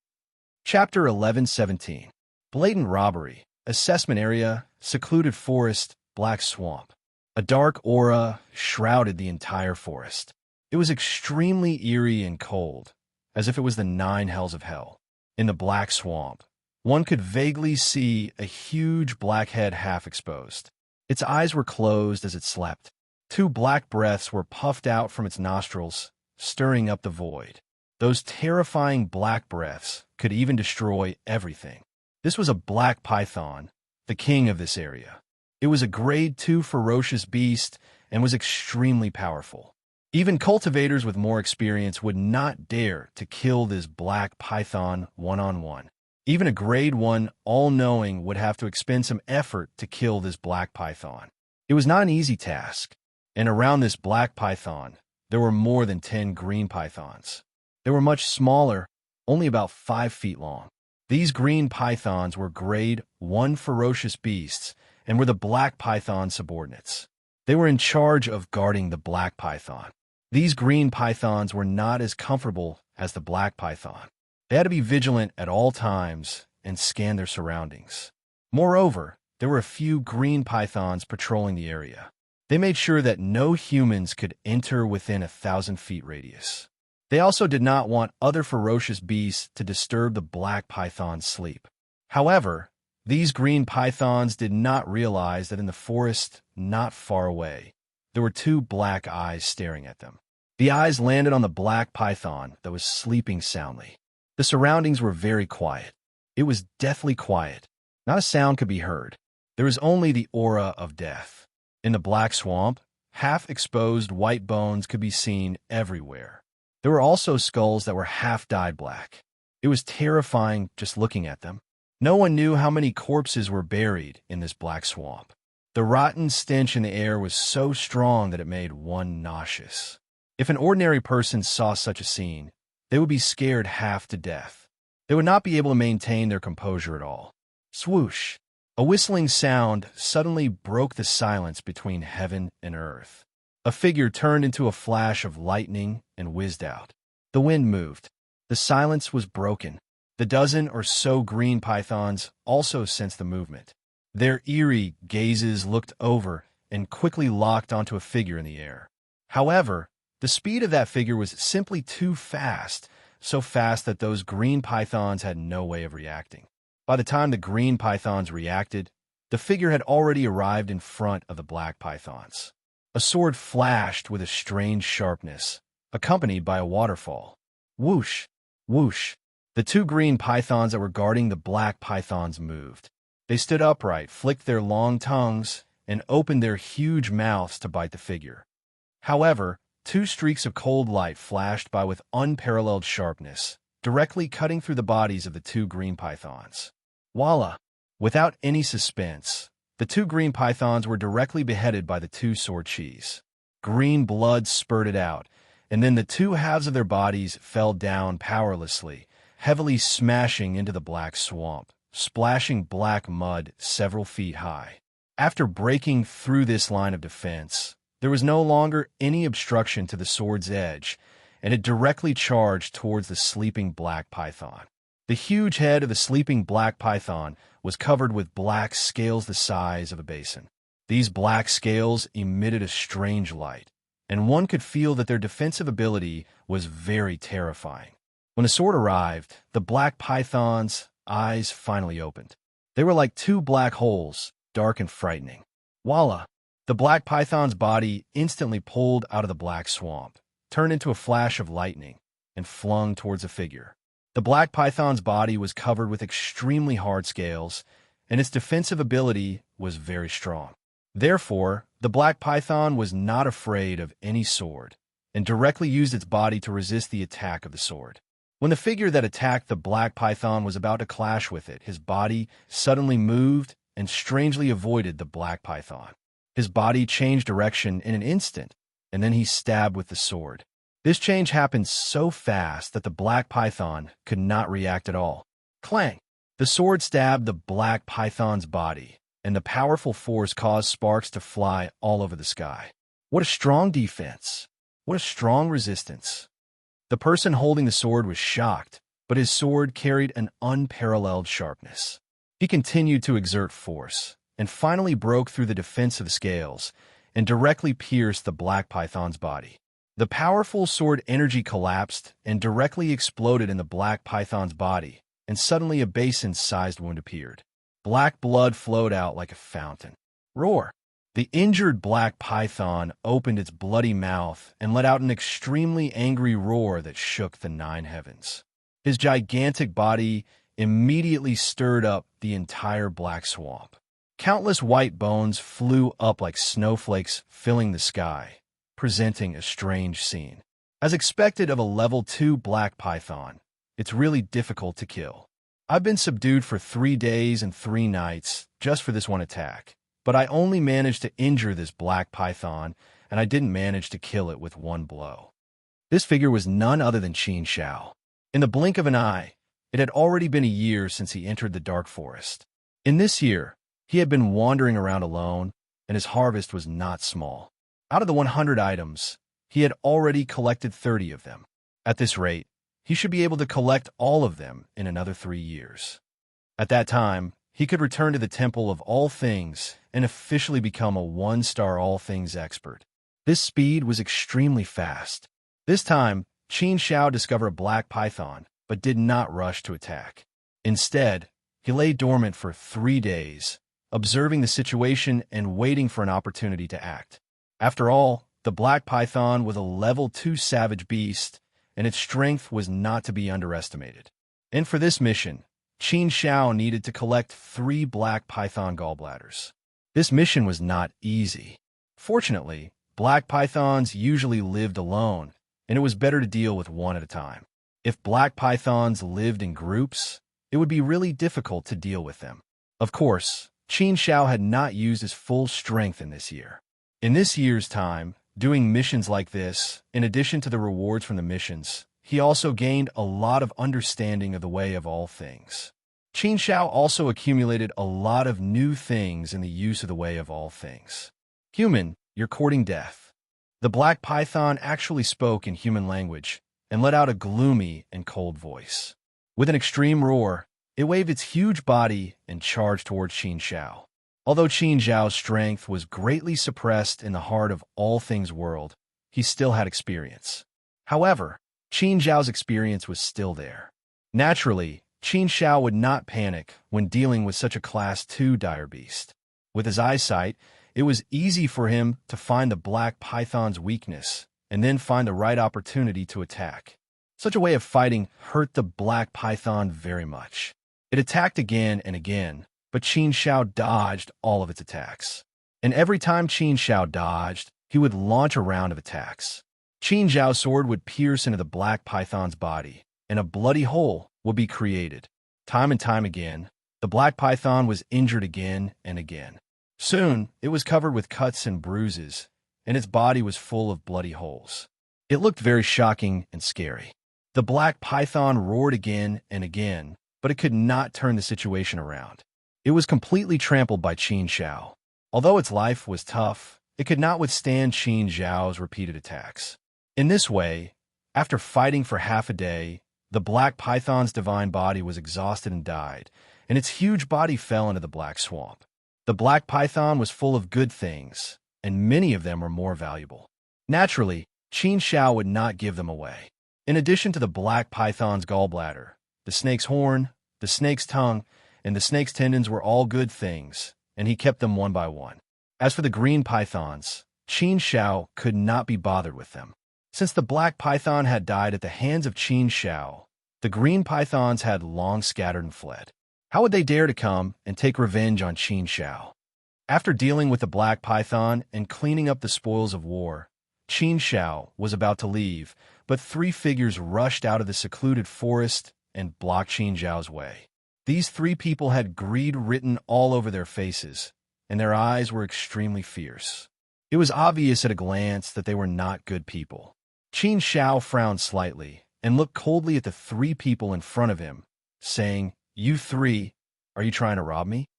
Chapter 11:17. Blatant robbery, assessment area, secluded forest, black swamp. A dark aura shrouded the entire forest. It was extremely eerie and cold, as if it was the 9 hells of hell. In the black swamp, one could vaguely see a huge black head half exposed. Its eyes were closed as it slept. 2 black breaths were puffed out from its nostrils, stirring up the void. Those terrifying black breaths could even destroy everything. This was a black python, the king of this area. It was a grade 2 ferocious beast and was extremely powerful. Even cultivators with more experience would not dare to kill this black python one-on-one. Even a grade 1 all-knowing would have to expend some effort to kill this black python. It was not an easy task, and around this black python, there were more than 10 green pythons. They were much smaller, only about 5 feet long. These green pythons were grade 1 ferocious beasts and were the black python's subordinates. They were in charge of guarding the black python. These green pythons were not as comfortable as the black python. They had to be vigilant at all times and scan their surroundings. Moreover, there were a few green pythons patrolling the area. They made sure that no humans could enter within 1,000 feet radius. They also did not want other ferocious beasts to disturb the black python's sleep. However, these green pythons did not realize that in the forest not far away, there were two black eyes staring at them. The eyes landed on the black python that was sleeping soundly. The surroundings were very quiet. It was deathly quiet. Not a sound could be heard. There was only the aura of death. In the black swamp, half-exposed white bones could be seen everywhere. There were also skulls that were half-dyed black. It was terrifying just looking at them. No one knew how many corpses were buried in this black swamp. The rotten stench in the air was so strong that it made one nauseous. If an ordinary person saw such a scene, they would be scared half to death. They would not be able to maintain their composure at all. Swoosh! A whistling sound suddenly broke the silence between heaven and earth. A figure turned into a flash of lightning and whizzed out. The wind moved. The silence was broken. The dozen or so green pythons also sensed the movement. Their eerie gazes looked over and quickly locked onto a figure in the air. However, the speed of that figure was simply too fast, so fast that those green pythons had no way of reacting. By the time the green pythons reacted, the figure had already arrived in front of the black pythons. A sword flashed with a strange sharpness, accompanied by a waterfall. Whoosh! Whoosh! The two green pythons that were guarding the black pythons moved. They stood upright, flicked their long tongues, and opened their huge mouths to bite the figure. However, two streaks of cold light flashed by with unparalleled sharpness, directly cutting through the bodies of the two green pythons. Voila! Without any suspense, the two green pythons were directly beheaded by the two sword cheese. Green blood spurted out, and then the two halves of their bodies fell down powerlessly, heavily smashing into the black swamp, splashing black mud several feet high. After breaking through this line of defense, there was no longer any obstruction to the sword's edge, and it directly charged towards the sleeping black python. The huge head of the sleeping black python was covered with black scales the size of a basin. These black scales emitted a strange light, and one could feel that their defensive ability was very terrifying. When the sword arrived, the black python's eyes finally opened. They were like two black holes, dark and frightening. Voila! The black python's body instantly pulled out of the black swamp, turned into a flash of lightning, and flung towards the figure. The black python's body was covered with extremely hard scales, and its defensive ability was very strong. Therefore, the black python was not afraid of any sword, and directly used its body to resist the attack of the sword. When the figure that attacked the black python was about to clash with it, his body suddenly moved and strangely avoided the black python. His body changed direction in an instant, and then he stabbed with the sword. This change happened so fast that the black python could not react at all. Clang! The sword stabbed the black python's body, and the powerful force caused sparks to fly all over the sky. What a strong defense! What a strong resistance! The person holding the sword was shocked, but his sword carried an unparalleled sharpness. He continued to exert force, and finally broke through the defensive scales, and directly pierced the black python's body. The powerful sword energy collapsed and directly exploded in the black python's body, and suddenly a basin-sized wound appeared. Black blood flowed out like a fountain. Roar! The injured black python opened its bloody mouth and let out an extremely angry roar that shook the 9 heavens. His gigantic body immediately stirred up the entire black swamp. Countless white bones flew up like snowflakes, filling the sky, presenting a strange scene. As expected of a level 2 black python, it's really difficult to kill. I've been subdued for 3 days and 3 nights just for this one attack. But I only managed to injure this black python, and I didn't manage to kill it with one blow. This figure was none other than Qin Shao. In the blink of an eye, it had already been a year since he entered the dark forest. In this year, he had been wandering around alone, and his harvest was not small. Out of the 100 items, he had already collected 30 of them. At this rate, he should be able to collect all of them in another 3 years. At that time, he could return to the Temple of All Things and officially become a 1-star all things expert. This speed was extremely fast. This time, Qin Shao discovered a black python, but did not rush to attack. Instead, he lay dormant for 3 days, observing the situation and waiting for an opportunity to act. After all, the black python was a level 2 savage beast, and its strength was not to be underestimated. And for this mission, Qin Shao needed to collect 3 black python gallbladders. This mission was not easy. Fortunately, black pythons usually lived alone, and it was better to deal with one at a time. If black pythons lived in groups, it would be really difficult to deal with them. Of course, Qin Shao had not used his full strength in this year. In this year's time, doing missions like this, in addition to the rewards from the missions, he also gained a lot of understanding of the way of all things. Qin Shao also accumulated a lot of new things in the use of the way of all things. Human, you're courting death. The black python actually spoke in human language and let out a gloomy and cold voice. With an extreme roar, it waved its huge body and charged towards Qin Shao. Although Qin Shao's strength was greatly suppressed in the heart of all things world, he still had experience. However, Qin Shao's experience was still there. Naturally, Qin Shao would not panic when dealing with such a Class 2 dire beast. With his eyesight, it was easy for him to find the black python's weakness and then find the right opportunity to attack. Such a way of fighting hurt the black python very much. It attacked again and again, but Qin Shao dodged all of its attacks. And every time Qin Shao dodged, he would launch a round of attacks. Qin Shao's sword would pierce into the black python's body, and a bloody hole would be created. Time and time again, the black python was injured again and again. Soon, it was covered with cuts and bruises, and its body was full of bloody holes. It looked very shocking and scary. The black python roared again and again, but it could not turn the situation around. It was completely trampled by Qin Shao. Although its life was tough, it could not withstand Qin Shao's repeated attacks. In this way, after fighting for half a day, the black python's divine body was exhausted and died, and its huge body fell into the black swamp. The black python was full of good things, and many of them were more valuable. Naturally, Qin Shao would not give them away. In addition to the black python's gallbladder, the snake's horn, the snake's tongue, and the snake's tendons were all good things, and he kept them one by one. As for the green pythons, Qin Shao could not be bothered with them. Since the black python had died at the hands of Qin Shao, the green pythons had long scattered and fled. How would they dare to come and take revenge on Qin Shao? After dealing with the black python and cleaning up the spoils of war, Qin Shao was about to leave, but 3 figures rushed out of the secluded forest and blocked Qin Shao's way. These 3 people had greed written all over their faces, and their eyes were extremely fierce. It was obvious at a glance that they were not good people. Qin Shao frowned slightly and looked coldly at the 3 people in front of him, saying, "You 3, are you trying to rob me?"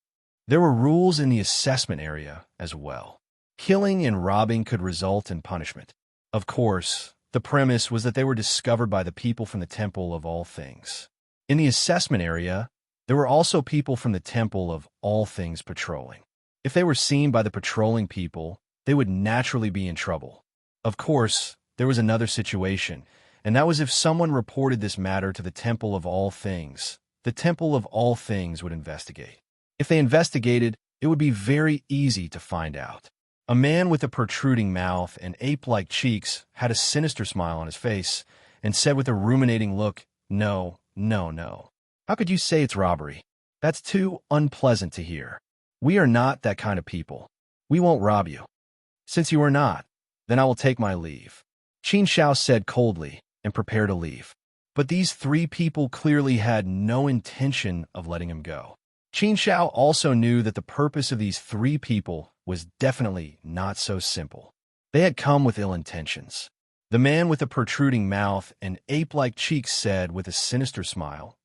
There were rules in the assessment area as well. Killing and robbing could result in punishment. Of course, the premise was that they were discovered by the people from the Temple of All Things. In the assessment area, there were also people from the Temple of All Things patrolling. If they were seen by the patrolling people, they would naturally be in trouble. Of course, there was another situation, and that was if someone reported this matter to the Temple of All Things. The Temple of All Things would investigate. If they investigated, it would be very easy to find out. A man with a protruding mouth and ape-like cheeks had a sinister smile on his face and said with a ruminating look, "No, no, no. How could you say it's robbery? That's too unpleasant to hear. We are not that kind of people. We won't rob you. Since you are not, then I will take my leave." Qin Shao said coldly and prepared to leave. But these 3 people clearly had no intention of letting him go. Qin Shao also knew that the purpose of these 3 people was definitely not so simple. They had come with ill intentions. The man with a protruding mouth and ape-like cheeks said with a sinister smile,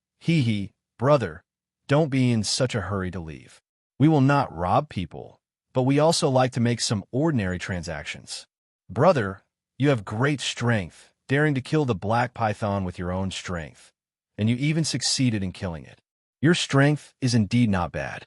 "Brother, don't be in such a hurry to leave. We will not rob people, but we also like to make some ordinary transactions. Brother, you have great strength, daring to kill the black python with your own strength, and you even succeeded in killing it. Your strength is indeed not bad.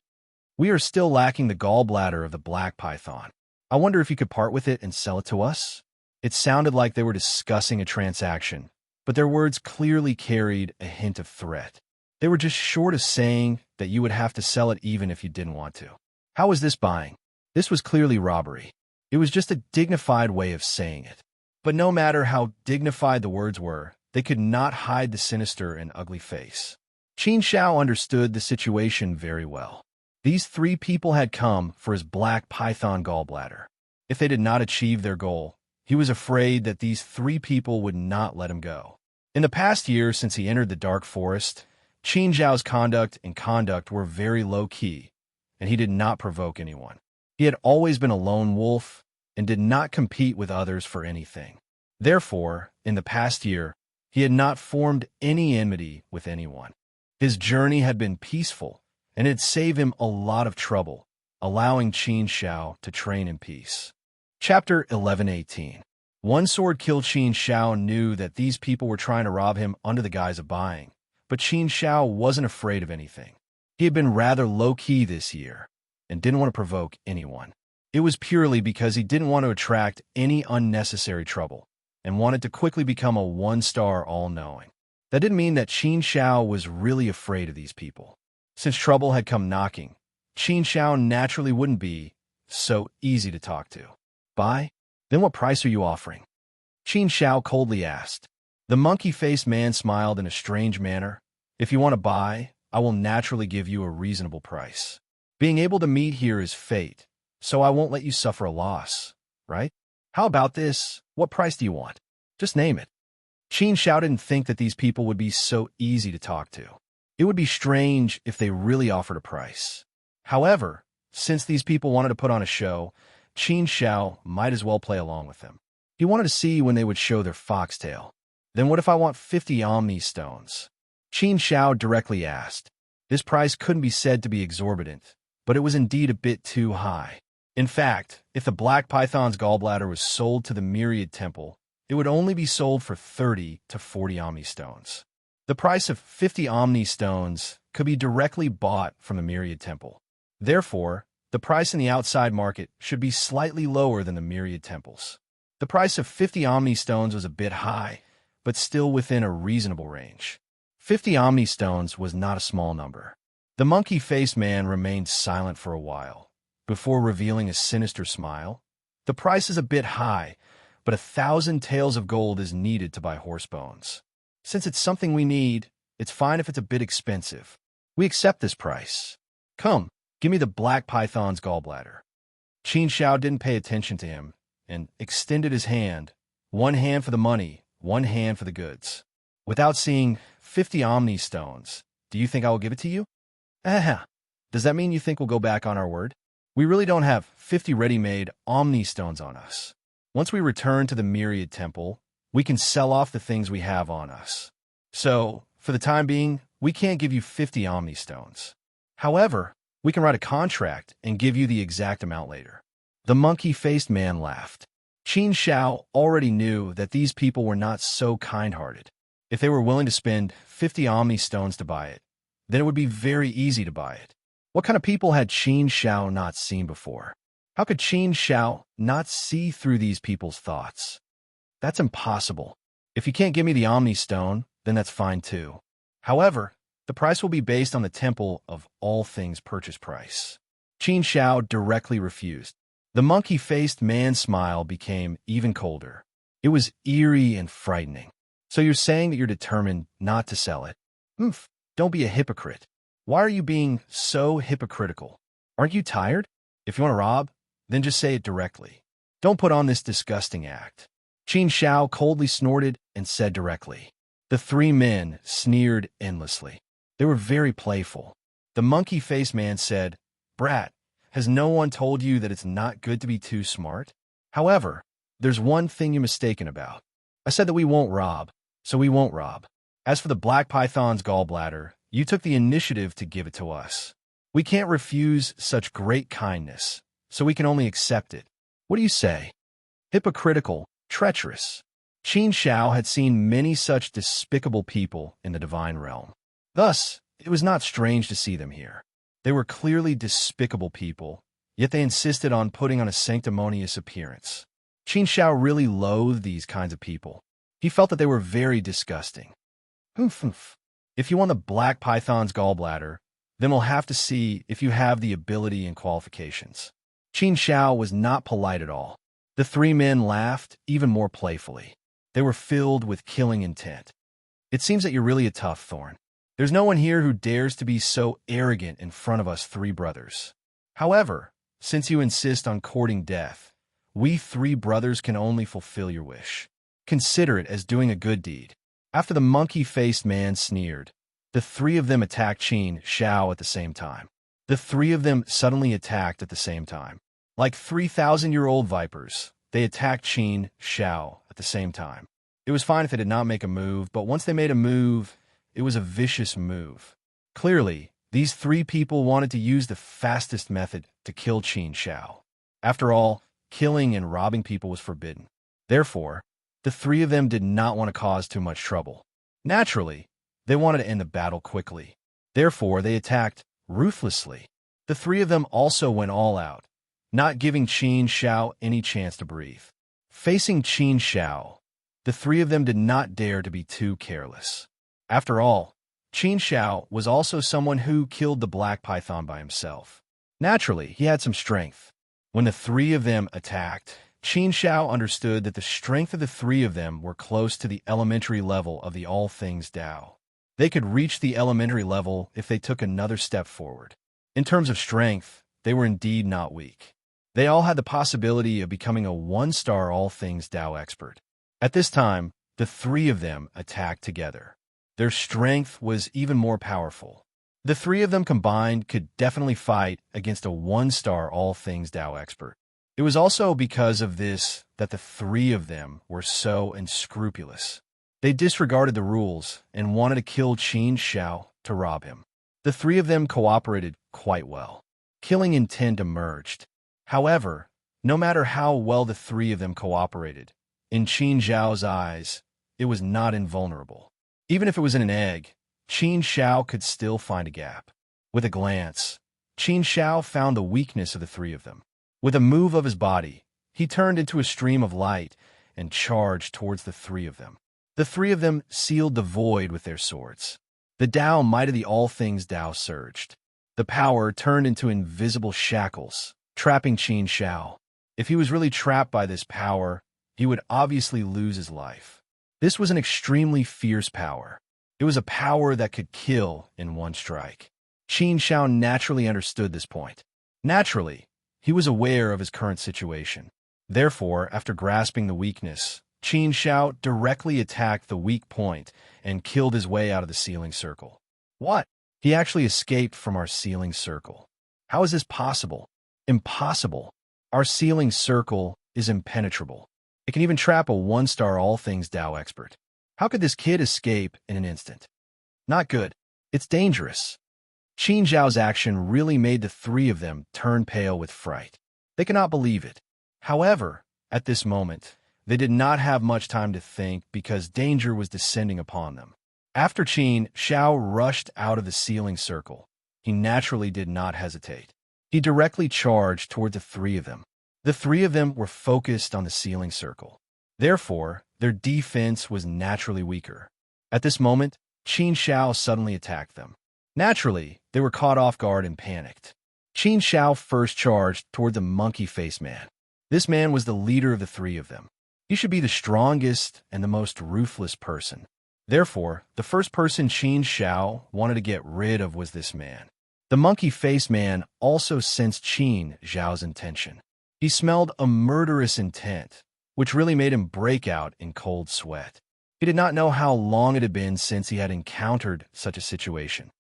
We are still lacking the gallbladder of the black python. I wonder if you could part with it and sell it to us? It sounded like they were discussing a transaction, but their words clearly carried a hint of threat. They were just short of saying that you would have to sell it even if you didn't want to. How was this buying? This was clearly robbery. It was just a dignified way of saying it. But no matter how dignified the words were, they could not hide the sinister and ugly face. Qin Shao understood the situation very well. These three people had come for his black python gallbladder. If they did not achieve their goal, he was afraid that these three people would not let him go. In the past year since he entered the dark forest, Qin Zhao's conduct were very low-key, and he did not provoke anyone. He had always been a lone wolf and did not compete with others for anything. Therefore, in the past year, he had not formed any enmity with anyone. His journey had been peaceful, and it saved him a lot of trouble, allowing Qin Shao to train in peace. Chapter 11:18. One Sword Kill. Qin Shao knew that these people were trying to rob him under the guise of buying, but Qin Shao wasn't afraid of anything. He had been rather low-key this year and didn't want to provoke anyone. It was purely because he didn't want to attract any unnecessary trouble and wanted to quickly become a one-star all-knowing. That didn't mean that Qin Shao was really afraid of these people. Since trouble had come knocking, Qin Shao naturally wouldn't be so easy to talk to. Buy? Then what price are you offering? Qin Shao coldly asked. The monkey-faced man smiled in a strange manner. If you want to buy, I will naturally give you a reasonable price. Being able to meet here is fate, so I won't let you suffer a loss, right? How about this? What price do you want? Just name it. Qin Shao didn't think that these people would be so easy to talk to. It would be strange if they really offered a price. However, since these people wanted to put on a show, Qin Shao might as well play along with them. He wanted to see when they would show their foxtail. Then what if I want 50 Omni stones? Qin Shao directly asked. This price couldn't be said to be exorbitant, but it was indeed a bit too high. In fact, if the Black Python's gallbladder was sold to the Myriad Temple, it would only be sold for 30 to 40 Omni stones. The price of 50 Omni stones could be directly bought from the Myriad Temple. Therefore, the price in the outside market should be slightly lower than the Myriad Temple's. The price of 50 Omni stones was a bit high, but still within a reasonable range. 50 Omni stones was not a small number. The monkey-faced man remained silent for a while, before revealing a sinister smile. The price is a bit high, but 1,000 taels of gold is needed to buy horse bones. Since it's something we need, it's fine if it's a bit expensive. We accept this price. Come, give me the Black Python's gallbladder. Qin Shao didn't pay attention to him and extended his hand, one hand for the money, one hand for the goods. Without seeing 50 Omni stones, do you think I will give it to you? Does that mean you think we'll go back on our word? We really don't have 50 ready-made Omni stones on us. Once we return to the Myriad Temple, we can sell off the things we have on us. So, for the time being, we can't give you 50 Omni stones. However, we can write a contract and give you the exact amount later. The monkey-faced man laughed. Qin Shao already knew that these people were not so kind-hearted. If they were willing to spend 50 Omni stones to buy it, then it would be very easy to buy it. What kind of people had Qin Shao not seen before? How could Qin Shao not see through these people's thoughts? That's impossible. If you can't give me the Omni stone, then that's fine too. However, the price will be based on the Temple of All Things purchase price. Qin Shao directly refused. The monkey-faced man's smile became even colder. It was eerie and frightening. So you're saying that you're determined not to sell it? Don't be a hypocrite. Why are you being so hypocritical? Aren't you tired? If you want to rob, then just say it directly. Don't put on this disgusting act. Qin Shao coldly snorted and said directly. The three men sneered endlessly. They were very playful. The monkey-faced man said, Brat, has no one told you that it's not good to be too smart? However, there's one thing you're mistaken about. I said that we won't rob, so we won't rob. As for the Black Python's gallbladder, you took the initiative to give it to us. We can't refuse such great kindness, so we can only accept it. What do you say? Hypocritical, treacherous. Qin Shao had seen many such despicable people in the divine realm. Thus, it was not strange to see them here. They were clearly despicable people, yet they insisted on putting on a sanctimonious appearance. Qin Shao really loathed these kinds of people. He felt that they were very disgusting. Humph. If you want the black python's gallbladder, then we'll have to see if you have the ability and qualifications. Qin Shao was not polite at all. The three men laughed even more playfully. They were filled with killing intent. It seems that you're really a tough thorn. There's no one here who dares to be so arrogant in front of us three brothers. However, since you insist on courting death, we three brothers can only fulfill your wish. Consider it as doing a good deed. After the monkey-faced man sneered, the three of them attacked Qin Shao at the same time. The three of them suddenly attacked at the same time. Like 3,000-year-old vipers, they attacked Qin Shao at the same time. It was fine if they did not make a move, but once they made a move, it was a vicious move. Clearly, these three people wanted to use the fastest method to kill Qin Shao. After all, killing and robbing people was forbidden. Therefore, the three of them did not want to cause too much trouble. Naturally, they wanted to end the battle quickly. Therefore, they attacked ruthlessly. The three of them also went all out, not giving Qin Shao any chance to breathe. Facing Qin Shao, the three of them did not dare to be too careless. After all, Qin Shao was also someone who killed the black python by himself. Naturally, he had some strength. When the three of them attacked, Qin Shao understood that the strength of the three of them were close to the elementary level of the all things Tao. They could reach the elementary level if they took another step forward. In terms of strength, they were indeed not weak. They all had the possibility of becoming a one-star all things Tao expert. At this time, the three of them attacked together. Their strength was even more powerful. The three of them combined could definitely fight against a one-star all things Tao expert. It was also because of this that the three of them were so unscrupulous. They disregarded the rules and wanted to kill Qin Shao to rob him. The three of them cooperated quite well. Killing intent emerged. However, no matter how well the three of them cooperated, in Qin Zhao's eyes, it was not invulnerable. Even if it was in an egg, Qin Shao could still find a gap. With a glance, Qin Shao found the weakness of the three of them. With a move of his body, he turned into a stream of light and charged towards the three of them. The three of them sealed the void with their swords. The Tao might of the all things Tao surged. The power turned into invisible shackles, trapping Qin Shao. If he was really trapped by this power, he would obviously lose his life. This was an extremely fierce power. It was a power that could kill in one strike. Qin Shao naturally understood this point. Naturally, he was aware of his current situation. Therefore, after grasping the weakness, Qin Shao directly attacked the weak point and killed his way out of the sealing circle. What? He actually escaped from our sealing circle. How is this possible? Impossible. Our sealing circle is impenetrable. It can even trap a one-star all things Tao expert. How could this kid escape in an instant? Not good. It's dangerous. Qin Zhao's action really made the three of them turn pale with fright. They could not believe it. However, at this moment, they did not have much time to think because danger was descending upon them. After Qin Shao rushed out of the sealing circle, he naturally did not hesitate. He directly charged toward the three of them. The three of them were focused on the sealing circle. Therefore, their defense was naturally weaker. At this moment, Qin Shao suddenly attacked them. Naturally, they were caught off guard and panicked. Qin Shao first charged toward the monkey-faced man. This man was the leader of the three of them. He should be the strongest and the most ruthless person. Therefore, the first person Qin Shao wanted to get rid of was this man. The monkey-faced man also sensed Qin Zhao's intention. He smelled a murderous intent, which really made him break out in cold sweat. He did not know how long it had been since he had encountered such a situation.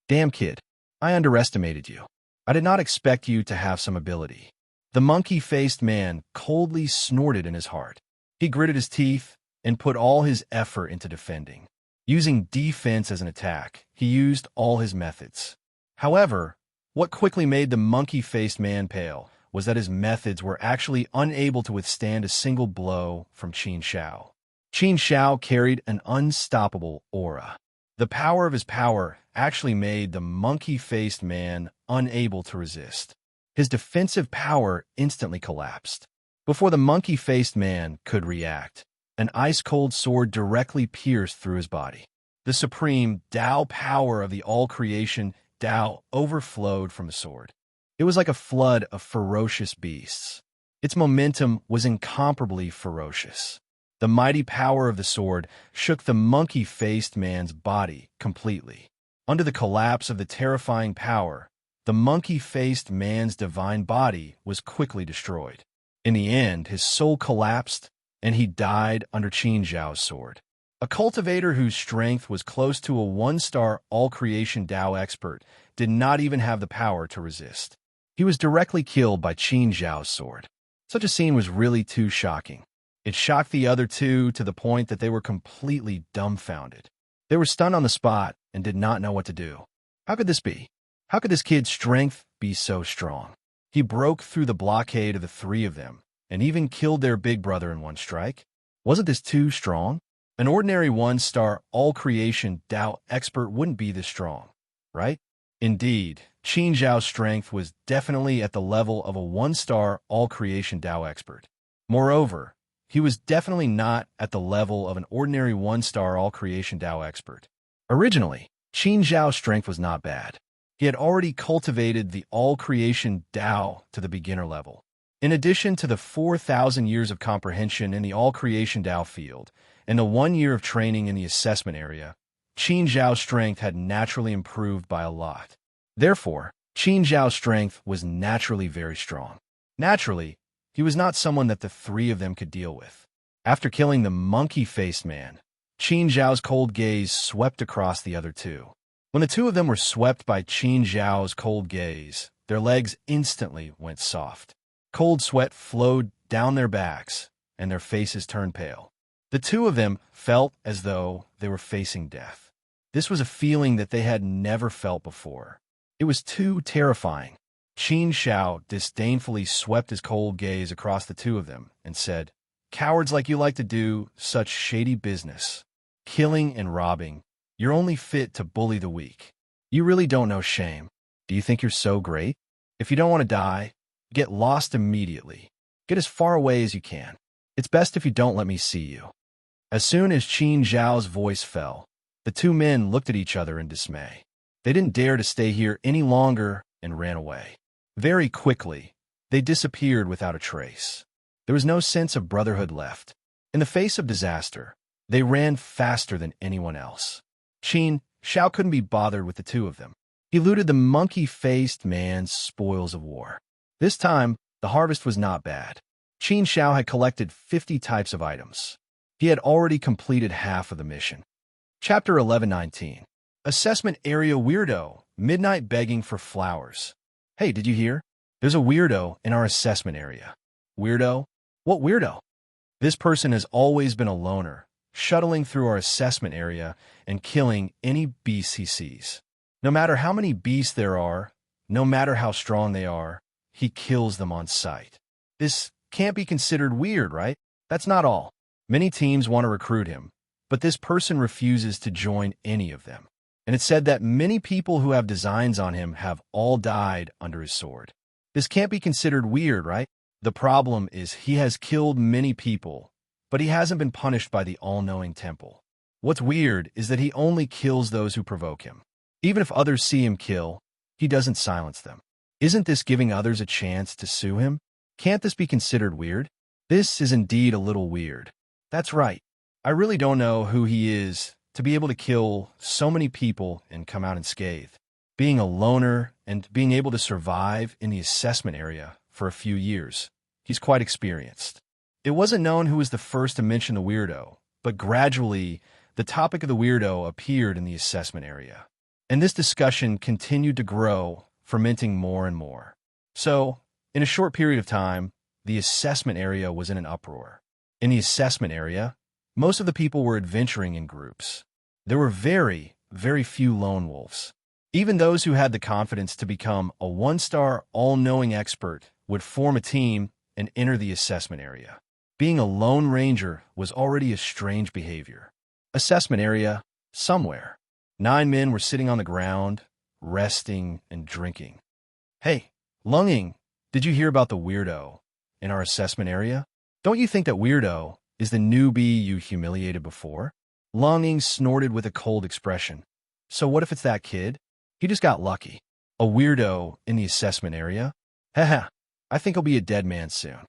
Damn kid, I underestimated you. I did not expect you to have some ability. The monkey-faced man coldly snorted in his heart. He gritted his teeth and put all his effort into defending. Using defense as an attack, he used all his methods. However, what quickly made the monkey-faced man pale was that his methods were actually unable to withstand a single blow from Qin Shao. Qin Shao carried an unstoppable aura. The power of his power actually made the monkey-faced man unable to resist. His defensive power instantly collapsed. Before the monkey-faced man could react, an ice-cold sword directly pierced through his body. The supreme Tao power of the all-creation Tao overflowed from the sword. It was like a flood of ferocious beasts. Its momentum was incomparably ferocious. The mighty power of the sword shook the monkey-faced man's body completely. Under the collapse of the terrifying power, the monkey-faced man's divine body was quickly destroyed. In the end, his soul collapsed, and he died under Qin Zhao's sword. A cultivator whose strength was close to a one-star all-creation Tao expert did not even have the power to resist. He was directly killed by Qin Zhao's sword. Such a scene was really too shocking. It shocked the other two to the point that they were completely dumbfounded. They were stunned on the spot and did not know what to do. How could this be? How could this kid's strength be so strong? He broke through the blockade of the three of them and even killed their big brother in one strike. Wasn't this too strong? An ordinary one-star all-creation Tao expert wouldn't be this strong, right? Indeed, Qin Zhao's strength was definitely at the level of a one-star all-creation Tao expert. Moreover, he was definitely not at the level of an ordinary one-star all-creation Tao expert. Originally, Qin Zhao's strength was not bad. He had already cultivated the all-creation Tao to the beginner level. In addition to the 4,000 years of comprehension in the all-creation Tao field and the 1 year of training in the assessment area, Qin Zhao's strength had naturally improved by a lot. Therefore, Qin Zhao's strength was naturally very strong. Naturally, he was not someone that the three of them could deal with. After killing the monkey-faced man, Qin Zhao's cold gaze swept across the other two. When the two of them were swept by Qin Zhao's cold gaze, their legs instantly went soft. Cold sweat flowed down their backs, and their faces turned pale. The two of them felt as though they were facing death. This was a feeling that they had never felt before. It was too terrifying. Qin Shao disdainfully swept his cold gaze across the two of them and said, "Cowards like you like to do such shady business. Killing and robbing. You're only fit to bully the weak. You really don't know shame. Do you think you're so great? If you don't want to die, get lost immediately. Get as far away as you can. It's best if you don't let me see you." As soon as Qin Zhao's voice fell, the two men looked at each other in dismay. They didn't dare to stay here any longer and ran away. Very quickly, they disappeared without a trace. There was no sense of brotherhood left. In the face of disaster, they ran faster than anyone else. Qin Shao couldn't be bothered with the two of them. He looted the monkey-faced man's spoils of war. This time, the harvest was not bad. Qin Shao had collected 50 types of items. He had already completed half of the mission. Chapter 11:19. Assessment Area Weirdo, Midnight Begging for Flowers. Hey, did you hear? There's a weirdo in our assessment area. Weirdo? What weirdo? This person has always been a loner, shuttling through our assessment area and killing any beasts he sees. No matter how many beasts there are, no matter how strong they are, he kills them on sight. This can't be considered weird, right? That's not all. Many teams want to recruit him, but this person refuses to join any of them. And it's said that many people who have designs on him have all died under his sword. This can't be considered weird, right? The problem is he has killed many people, but he hasn't been punished by the all-knowing temple. What's weird is that he only kills those who provoke him. Even if others see him kill, he doesn't silence them. Isn't this giving others a chance to sue him? Can't this be considered weird? This is indeed a little weird. That's right. I really don't know who he is to be able to kill so many people and come out unscathed. Being a loner and being able to survive in the assessment area for a few years, he's quite experienced. It wasn't known who was the first to mention the weirdo, but gradually the topic of the weirdo appeared in the assessment area. And this discussion continued to grow, fermenting more and more. So, in a short period of time, the assessment area was in an uproar. In the assessment area, most of the people were adventuring in groups. There were very, very few lone wolves. Even those who had the confidence to become a one-star, all-knowing expert would form a team and enter the assessment area. Being a lone ranger was already a strange behavior. Assessment area, somewhere. 9 men were sitting on the ground, resting and drinking. Hey, Lunging, did you hear about the weirdo in our assessment area? Don't you think that weirdo is the newbie you humiliated before? Lunging snorted with a cold expression. So what if it's that kid? He just got lucky. A weirdo in the assessment area? Haha, I think he'll be a dead man soon.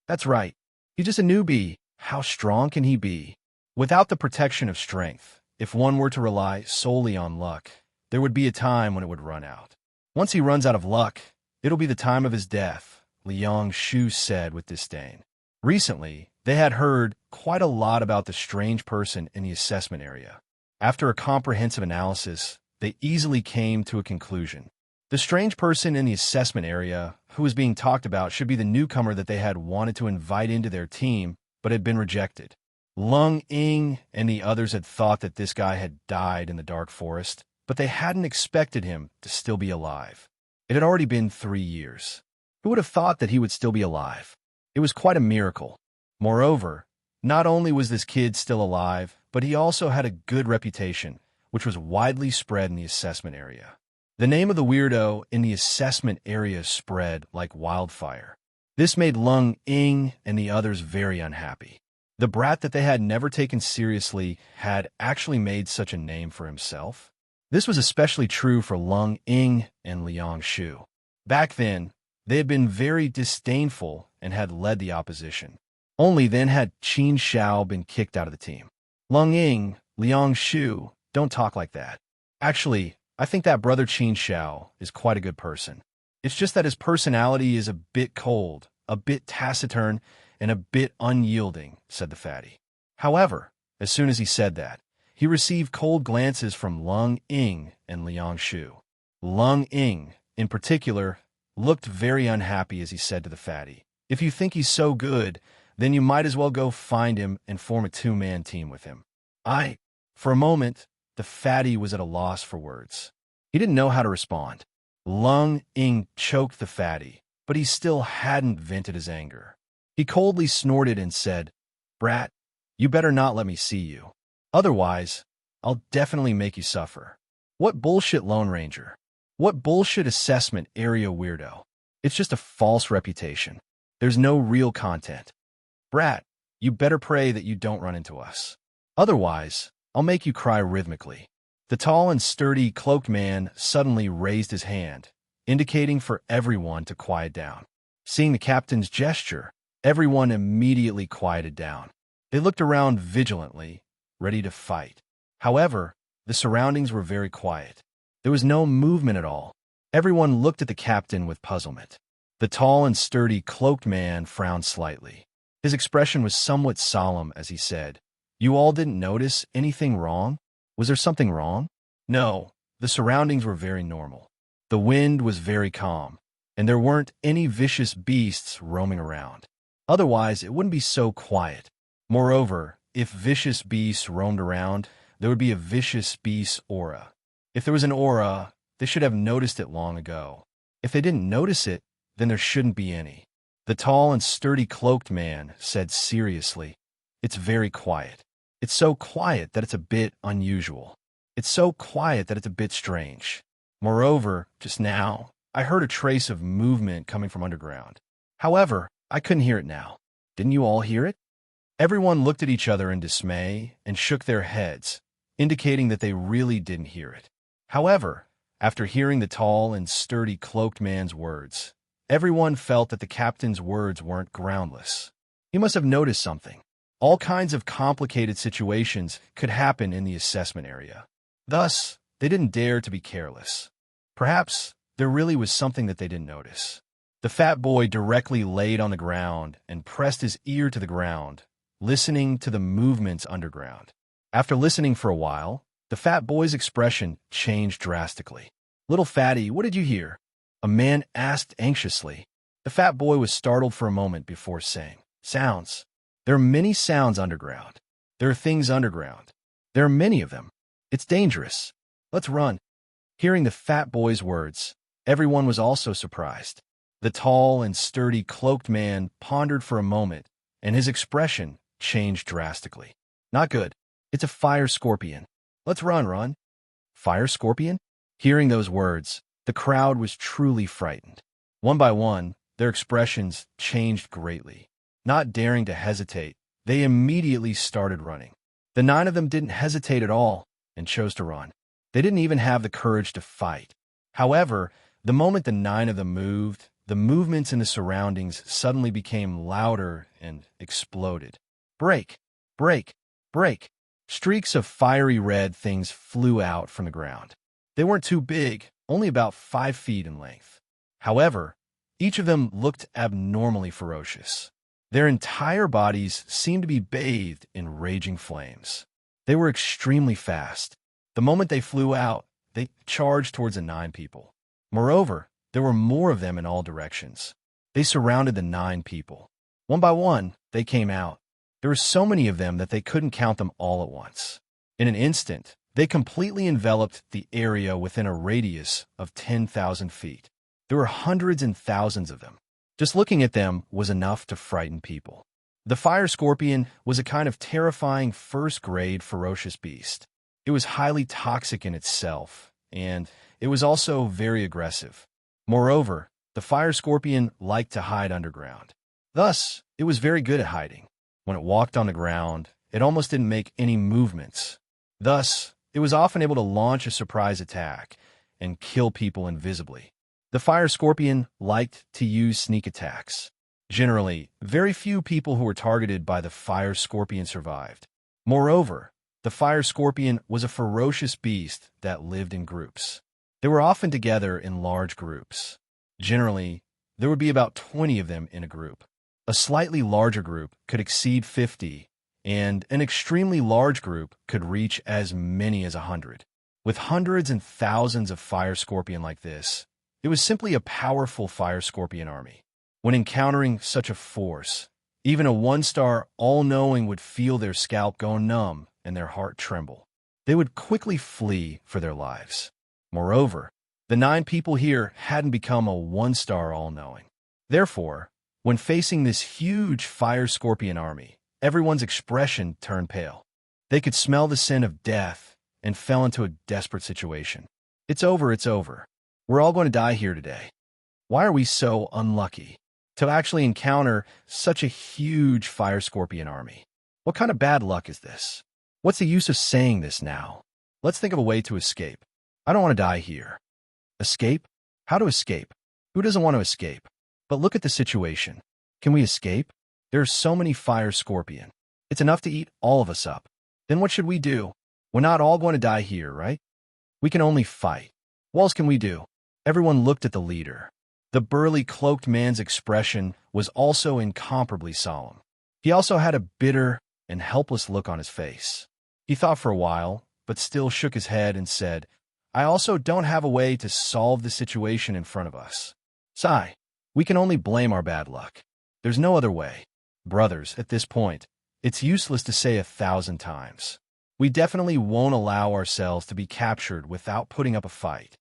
That's right. He's just a newbie. How strong can he be? Without the protection of strength, if one were to rely solely on luck, there would be a time when it would run out. Once he runs out of luck, it'll be the time of his death, Liang Shu said with disdain. Recently, they had heard quite a lot about the strange person in the assessment area. After a comprehensive analysis, they easily came to a conclusion. The strange person in the assessment area who was being talked about should be the newcomer that they had wanted to invite into their team, but had been rejected. Lung Ying and the others had thought that this guy had died in the dark forest, but they hadn't expected him to still be alive. It had already been 3 years. Who would have thought that he would still be alive? It was quite a miracle. Moreover, not only was this kid still alive, but he also had a good reputation, which was widely spread in the assessment area. The name of the weirdo in the assessment area spread like wildfire. This made Lung Ying and the others very unhappy. The brat that they had never taken seriously had actually made such a name for himself. This was especially true for Lung Ying and Liang Shu. Back then, they had been very disdainful and had led the opposition. Only then had Qin Xiao been kicked out of the team. Lung Ying, Liang Shu, don't talk like that. Actually, I think that brother Qin Xiao is quite a good person. It's just that his personality is a bit cold, a bit taciturn, and a bit unyielding, said the fatty. However, as soon as he said that, he received cold glances from Lung Ying and Liang Shu. Lung Ying, in particular, looked very unhappy as he said to the fatty, "If you think he's so good, then you might as well go find him and form a 2-man team with him." For a moment, the fatty was at a loss for words. He didn't know how to respond. Lung Ying choked the fatty, but he still hadn't vented his anger. He coldly snorted and said, "Brat, you better not let me see you. Otherwise, I'll definitely make you suffer." What bullshit Lone Ranger? What bullshit assessment area weirdo? It's just a false reputation. There's no real content. Brat, you better pray that you don't run into us. Otherwise, I'll make you cry rhythmically. The tall and sturdy cloaked man suddenly raised his hand, indicating for everyone to quiet down. Seeing the captain's gesture, everyone immediately quieted down. They looked around vigilantly, ready to fight. However, the surroundings were very quiet. There was no movement at all. Everyone looked at the captain with puzzlement. The tall and sturdy cloaked man frowned slightly. His expression was somewhat solemn as he said, "You all didn't notice anything wrong? Was there something wrong?" No, the surroundings were very normal. The wind was very calm, and there weren't any vicious beasts roaming around. Otherwise, it wouldn't be so quiet. Moreover, if vicious beasts roamed around, there would be a vicious beast aura. If there was an aura, they should have noticed it long ago. If they didn't notice it, then there shouldn't be any. The tall and sturdy cloaked man said seriously, "It's very quiet. It's so quiet that it's a bit unusual. It's so quiet that it's a bit strange. Moreover, just now, I heard a trace of movement coming from underground. However, I couldn't hear it now. Didn't you all hear it?" Everyone looked at each other in dismay and shook their heads, indicating that they really didn't hear it. However, after hearing the tall and sturdy cloaked man's words, everyone felt that the captain's words weren't groundless. He must have noticed something. All kinds of complicated situations could happen in the assessment area. Thus, they didn't dare to be careless. Perhaps there really was something that they didn't notice. The fat boy directly laid on the ground and pressed his ear to the ground, listening to the movements underground. After listening for a while, the fat boy's expression changed drastically. "Little fatty, what did you hear?" a man asked anxiously. The fat boy was startled for a moment before saying, "Sounds. There are many sounds underground. There are things underground. There are many of them. It's dangerous. Let's run." Hearing the fat boy's words, everyone was also surprised. The tall and sturdy cloaked man pondered for a moment, and his expression changed drastically. Not good. It's a fire scorpion. Let's run. Fire scorpion? Hearing those words, the crowd was truly frightened. One by one, their expressions changed greatly. Not daring to hesitate, they immediately started running. The 9 of them didn't hesitate at all and chose to run. They didn't even have the courage to fight. However, the moment the 9 of them moved, the movements in the surroundings suddenly became louder and exploded. Break! Break! Break! Streaks of fiery red things flew out from the ground. They weren't too big, only about 5 feet in length. However, each of them looked abnormally ferocious. Their entire bodies seemed to be bathed in raging flames. They were extremely fast. The moment they flew out, they charged towards the 9 people. Moreover, there were more of them in all directions. They surrounded the 9 people. One by one, they came out. There were so many of them that they couldn't count them all at once. In an instant, they completely enveloped the area within a radius of 10,000 feet. There were hundreds and thousands of them. Just looking at them was enough to frighten people. The fire scorpion was a kind of terrifying first-grade ferocious beast. It was highly toxic in itself, and it was also very aggressive. Moreover, the fire scorpion liked to hide underground. Thus, it was very good at hiding. When it walked on the ground, it almost didn't make any movements. Thus, it was often able to launch a surprise attack and kill people invisibly. The fire scorpion liked to use sneak attacks. Generally, very few people who were targeted by the fire scorpion survived. Moreover, the fire scorpion was a ferocious beast that lived in groups. They were often together in large groups. Generally, there would be about 20 of them in a group. A slightly larger group could exceed 50, and an extremely large group could reach as many as 100. With hundreds and thousands of fire scorpion like this, it was simply a powerful fire scorpion army. When encountering such a force, even a 1-star all-knowing would feel their scalp go numb and their heart tremble. They would quickly flee for their lives. Moreover, the 9 people here hadn't become a 1-star all-knowing. Therefore, when facing this huge fire scorpion army, everyone's expression turned pale. They could smell the scent of death and fell into a desperate situation. It's over. We're all going to die here today. Why are we so unlucky to actually encounter such a huge fire scorpion army? What kind of bad luck is this? What's the use of saying this now? Let's think of a way to escape. I don't want to die here. Escape? How to escape? Who doesn't want to escape? But look at the situation. Can we escape? There are so many fire scorpion. It's enough to eat all of us up. Then what should we do? We're not all going to die here, right? We can only fight. What else can we do? Everyone looked at the leader. The burly cloaked man's expression was also incomparably solemn. He also had a bitter and helpless look on his face. He thought for a while, but still shook his head and said, I also don't have a way to solve the situation in front of us. Sigh, we can only blame our bad luck. There's no other way. Brothers, at this point, it's useless to say 1,000 times. We definitely won't allow ourselves to be captured without putting up a fight.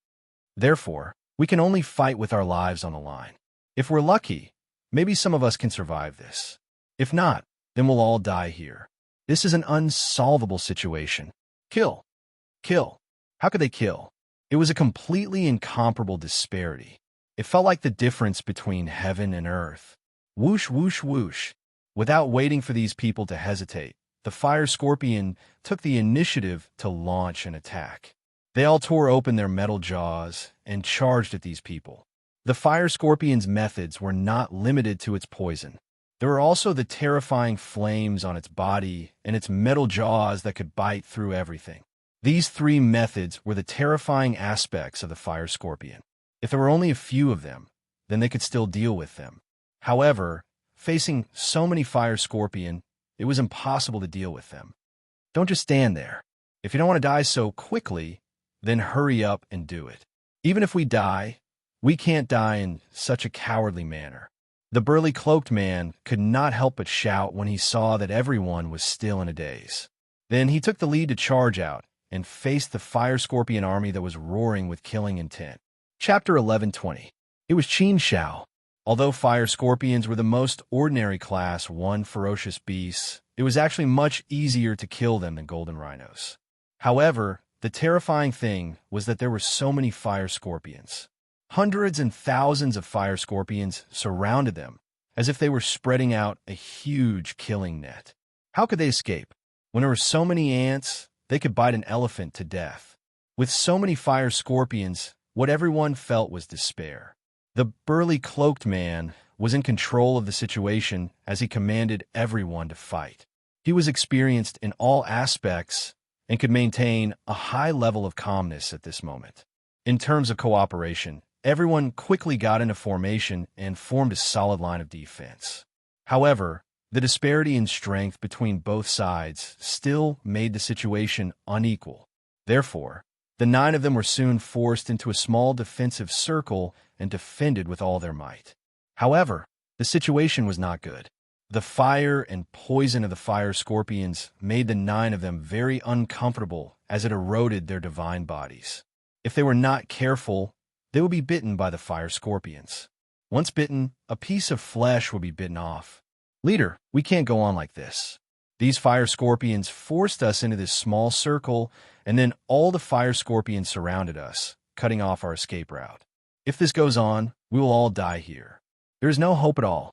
Therefore, we can only fight with our lives on the line. If we're lucky, maybe some of us can survive this. If not, then we'll all die here. This is an unsolvable situation. Kill. How could they kill? It was a completely incomparable disparity. It felt like the difference between heaven and earth. Whoosh, whoosh, whoosh. Without waiting for these people to hesitate, the fire scorpion took the initiative to launch an attack. They all tore open their metal jaws and charged at these people. The fire scorpion's methods were not limited to its poison. There were also the terrifying flames on its body and its metal jaws that could bite through everything. These 3 methods were the terrifying aspects of the fire scorpion. If there were only a few of them, then they could still deal with them. However, facing so many fire scorpion, it was impossible to deal with them. Don't just stand there. If you don't want to die so quickly, then hurry up and do it. Even if we die, we can't die in such a cowardly manner. The burly cloaked man could not help but shout when he saw that everyone was still in a daze. Then he took the lead to charge out and faced the fire scorpion army that was roaring with killing intent. Chapter 11:20. It was Qin Shao. Although fire scorpions were the most ordinary Class 1 ferocious beasts, it was actually much easier to kill them than golden rhinos. However, the terrifying thing was that there were so many fire scorpions. Hundreds and thousands of fire scorpions surrounded them, as if they were spreading out a huge killing net. How could they escape? When there were so many ants, they could bite an elephant to death. With so many fire scorpions, what everyone felt was despair. The burly cloaked man was in control of the situation as he commanded everyone to fight. He was experienced in all aspects and could maintain a high level of calmness at this moment. In terms of cooperation, everyone quickly got into formation and formed a solid line of defense. However, the disparity in strength between both sides still made the situation unequal. Therefore, the 9 of them were soon forced into a small defensive circle and defended with all their might. However, the situation was not good. The fire and poison of the fire scorpions made the 9 of them very uncomfortable as it eroded their divine bodies. If they were not careful, they would be bitten by the fire scorpions. Once bitten, a piece of flesh would be bitten off. Leader, we can't go on like this. These fire scorpions forced us into this small circle, and then all the fire scorpions surrounded us, cutting off our escape route. If this goes on, we will all die here. There is no hope at all.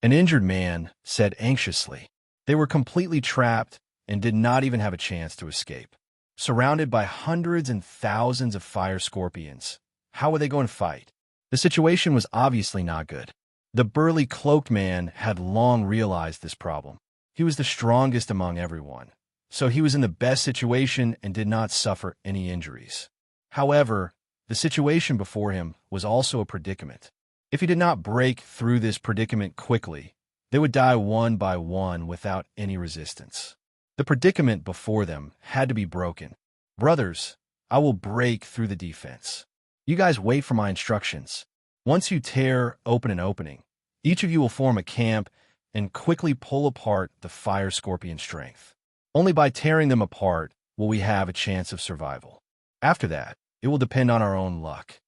An injured man said anxiously. They were completely trapped and did not even have a chance to escape. Surrounded by hundreds and thousands of fire scorpions, how were they going to fight? The situation was obviously not good. The burly cloaked man had long realized this problem. He was the strongest among everyone, so he was in the best situation and did not suffer any injuries. However, the situation before him was also a predicament. If he did not break through this predicament quickly, they would die one by one without any resistance. The predicament before them had to be broken. Brothers, I will break through the defense. You guys wait for my instructions. Once you tear open an opening, each of you will form a camp and quickly pull apart the fire scorpion strength. Only by tearing them apart will we have a chance of survival. After that, it will depend on our own luck.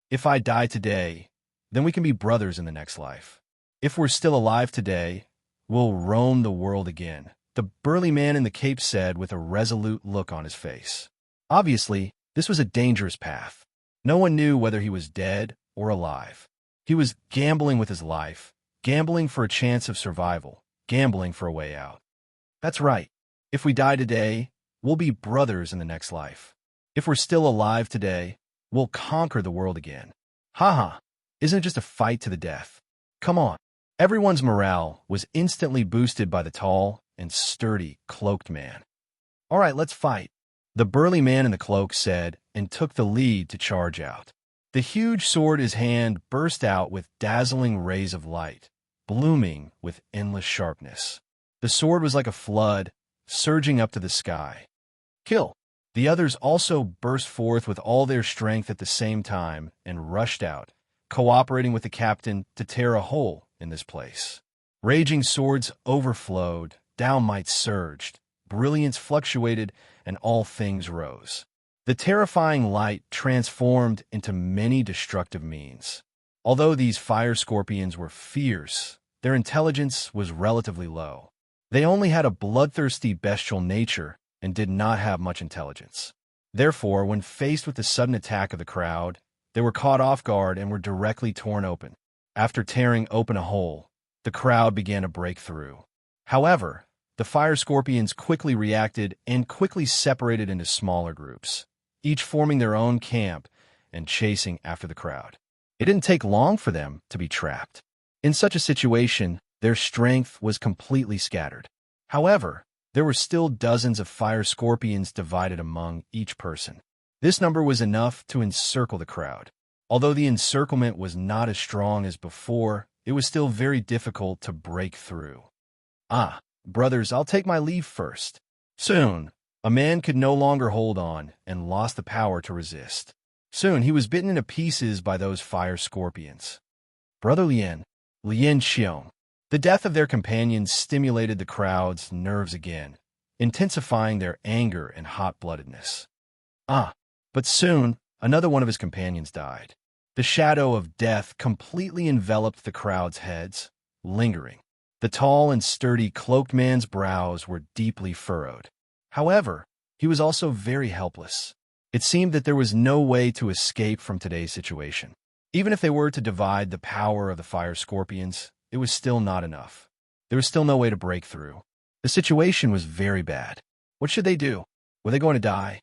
If I die today, then we can be brothers in the next life. If we're still alive today, we'll roam the world again, the burly man in the cape said with a resolute look on his face. Obviously, this was a dangerous path. No one knew whether he was dead or alive. He was gambling with his life, gambling for a chance of survival, gambling for a way out. That's right. If we die today, we'll be brothers in the next life. If we're still alive today, we'll conquer the world again. Haha, isn't it just a fight to the death? Come on. Everyone's morale was instantly boosted by the tall and sturdy cloaked man. All right, let's fight, the burly man in the cloak said and took the lead to charge out. The huge sword in his hand burst out with dazzling rays of light, blooming with endless sharpness. The sword was like a flood, surging up to the sky. Kill! The others also burst forth with all their strength at the same time and rushed out, cooperating with the captain to tear a hole in this place. Raging swords overflowed, downmight surged, brilliance fluctuated, and all things rose. The terrifying light transformed into many destructive means. Although these fire scorpions were fierce, their intelligence was relatively low. They only had a bloodthirsty bestial nature and did not have much intelligence. Therefore, when faced with the sudden attack of the crowd, they were caught off guard and were directly torn open. After tearing open a hole, the crowd began to break through. However, the fire scorpions quickly reacted and quickly separated into smaller groups, each forming their own camp and chasing after the crowd. It didn't take long for them to be trapped. In such a situation, their strength was completely scattered. However, there were still dozens of fire scorpions divided among each person. This number was enough to encircle the crowd. Although the encirclement was not as strong as before, it was still very difficult to break through. Brothers, I'll take my leave first. Soon, a man could no longer hold on and lost the power to resist. Soon, he was bitten into pieces by those fire scorpions. Brother Lien Xiong. The death of their companions stimulated the crowd's nerves again, intensifying their anger and hot-bloodedness. But soon, another one of his companions died. The The shadow of death completely enveloped the crowd's heads, lingering. The tall and sturdy cloaked man's brows were deeply furrowed. However, he was also very helpless. It seemed that there was no way to escape from today's situation. Even if they were to divide the power of the fire scorpions, it was still not enough. There was still no way to break through. The situation was very bad. What should they do? Were they going to die?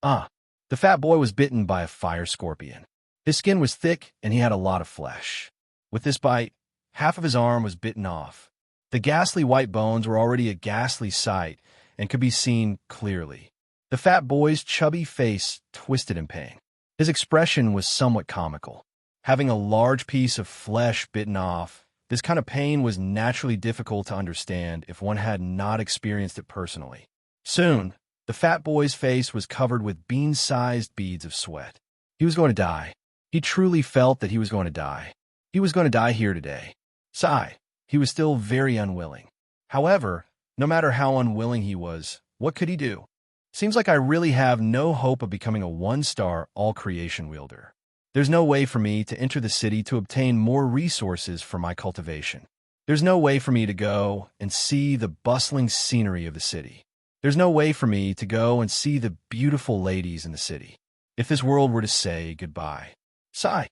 The fat boy was bitten by a fire scorpion. His skin was thick, and he had a lot of flesh. With this bite, half of his arm was bitten off. The ghastly white bones were already a ghastly sight and could be seen clearly. The fat boy's chubby face twisted in pain. His expression was somewhat comical. Having a large piece of flesh bitten off, this kind of pain was naturally difficult to understand if one had not experienced it personally. Soon, the fat boy's face was covered with bean-sized beads of sweat. He was going to die. He truly felt that he was going to die. He was going to die here today. Sigh. He was still very unwilling. However, no matter how unwilling he was, what could he do? Seems like I really have no hope of becoming a one-star all-creation wielder. There's no way for me to enter the city to obtain more resources for my cultivation. There's no way for me to go and see the bustling scenery of the city. There's no way for me to go and see the beautiful ladies in the city. If this world were to say goodbye. Sigh.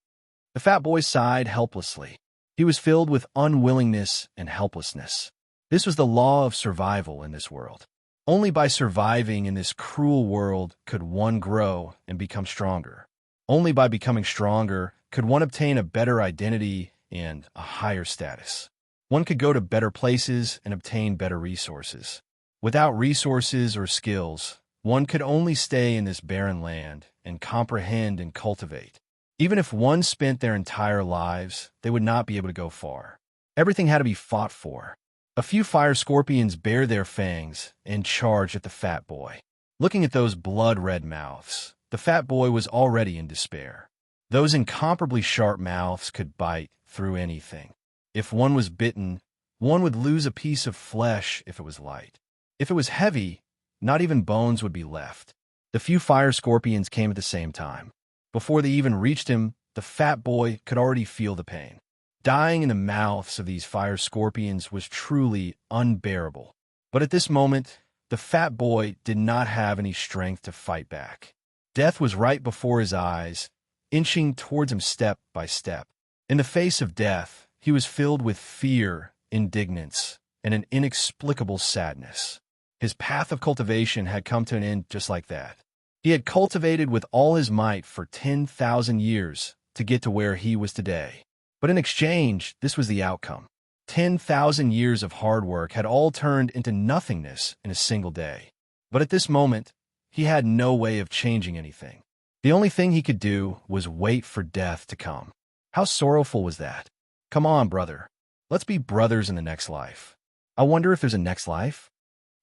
The fat boy sighed helplessly. He was filled with unwillingness and helplessness. This was the law of survival in this world. Only by surviving in this cruel world could one grow and become stronger. Only by becoming stronger could one obtain a better identity and a higher status. One could go to better places and obtain better resources. Without resources or skills, one could only stay in this barren land and comprehend and cultivate. Even if one spent their entire lives, they would not be able to go far. Everything had to be fought for. A few fire scorpions bared their fangs and charged at the fat boy. Looking at those blood-red mouths, the fat boy was already in despair. Those incomparably sharp mouths could bite through anything. If one was bitten, one would lose a piece of flesh if it was light. If it was heavy, not even bones would be left. The few fire scorpions came at the same time. Before they even reached him, the fat boy could already feel the pain. Dying in the mouths of these fire scorpions was truly unbearable. But at this moment, the fat boy did not have any strength to fight back. Death was right before his eyes, inching towards him step by step. In the face of death, he was filled with fear, indignance, and an inexplicable sadness. His path of cultivation had come to an end just like that. He had cultivated with all his might for 10,000 years to get to where he was today. But in exchange, this was the outcome. 10,000 years of hard work had all turned into nothingness in a single day. But at this moment, he had no way of changing anything. The only thing he could do was wait for death to come. How sorrowful was that? Come on, brother. Let's be brothers in the next life. I wonder if there's a next life?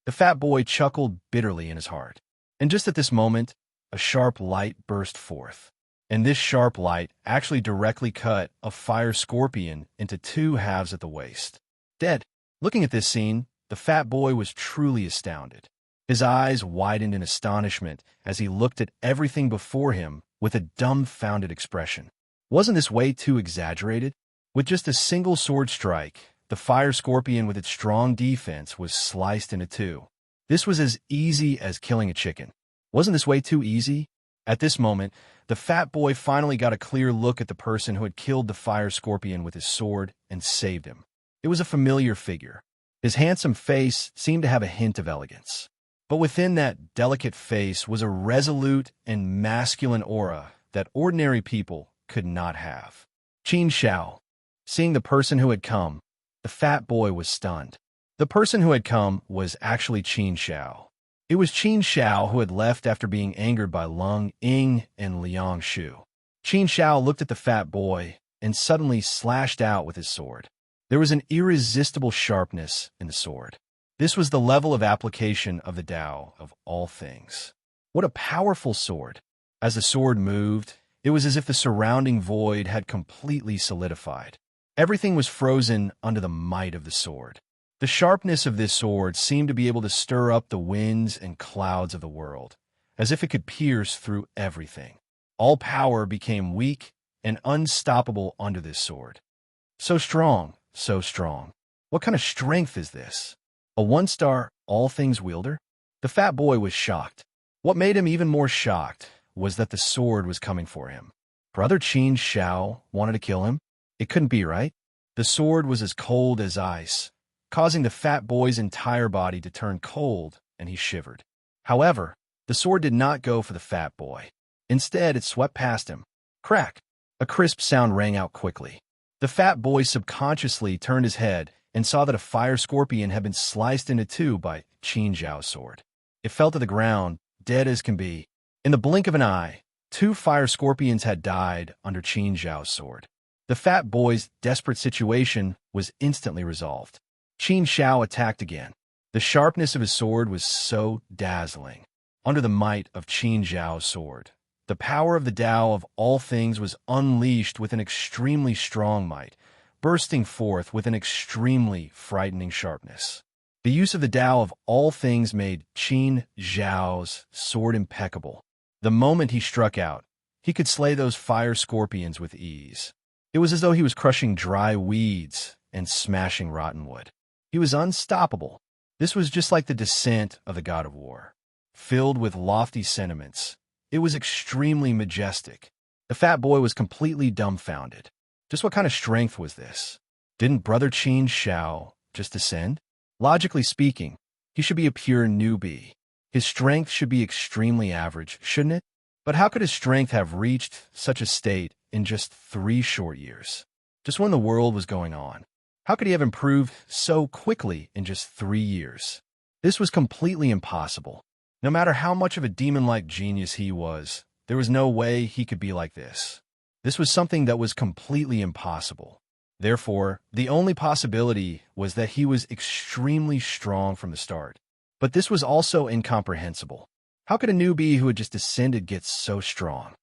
The fat boy chuckled bitterly in his heart. And just at this moment, a sharp light burst forth. And this sharp light actually directly cut a fire scorpion into two halves at the waist. Dead. Looking at this scene, the fat boy was truly astounded. His eyes widened in astonishment as he looked at everything before him with a dumbfounded expression. Wasn't this way too exaggerated? With just a single sword strike, the fire scorpion with its strong defense was sliced into two. This was as easy as killing a chicken. Wasn't this way too easy? At this moment, the fat boy finally got a clear look at the person who had killed the fire scorpion with his sword and saved him. It was a familiar figure. His handsome face seemed to have a hint of elegance. But within that delicate face was a resolute and masculine aura that ordinary people could not have. Qin Shao. Seeing the person who had come, the fat boy was stunned. The person who had come was actually Qin Shao. It was Qin Shao who had left after being angered by Lung Ying and Liang Shu. Qin Shao looked at the fat boy and suddenly slashed out with his sword. There was an irresistible sharpness in the sword. This was the level of application of the Tao of all things. What a powerful sword! As the sword moved, it was as if the surrounding void had completely solidified. Everything was frozen under the might of the sword. The sharpness of this sword seemed to be able to stir up the winds and clouds of the world, as if it could pierce through everything. All power became weak and unstoppable under this sword. So strong, so strong. What kind of strength is this? A one-star, all-things wielder? The fat boy was shocked. What made him even more shocked was that the sword was coming for him. Brother Qin Xiao wanted to kill him? It couldn't be, right? The sword was as cold as ice, causing the fat boy's entire body to turn cold, and he shivered. However, the sword did not go for the fat boy. Instead, it swept past him. Crack! A crisp sound rang out quickly. The fat boy subconsciously turned his head and saw that a fire scorpion had been sliced into two by Qin Xiao's sword. It fell to the ground, dead as can be. In the blink of an eye, 2 fire scorpions had died under Qin Xiao's sword. The fat boy's desperate situation was instantly resolved. Qin Xiao attacked again. The sharpness of his sword was so dazzling. Under the might of Qin Xiao's sword, the power of the Tao of all things was unleashed with an extremely strong might, bursting forth with an extremely frightening sharpness. The use of the Tao of all things made Qin Xiao's sword impeccable. The moment he struck out, he could slay those fire scorpions with ease. It was as though he was crushing dry weeds and smashing rotten wood. He was unstoppable. This was just like the descent of the god of war, filled with lofty sentiments. It was extremely majestic. The fat boy was completely dumbfounded. Just what kind of strength was this? Didn't Brother Qin Xiao just descend? Logically speaking, he should be a pure newbie. His strength should be extremely average, shouldn't it? But how could his strength have reached such a state in just 3 short years? Just when the world was going on. How could he have improved so quickly in just 3 years? This was completely impossible. No matter how much of a demon-like genius he was, there was no way he could be like this. This was something that was completely impossible. Therefore, the only possibility was that he was extremely strong from the start. But this was also incomprehensible. How could a newbie who had just descended get so strong?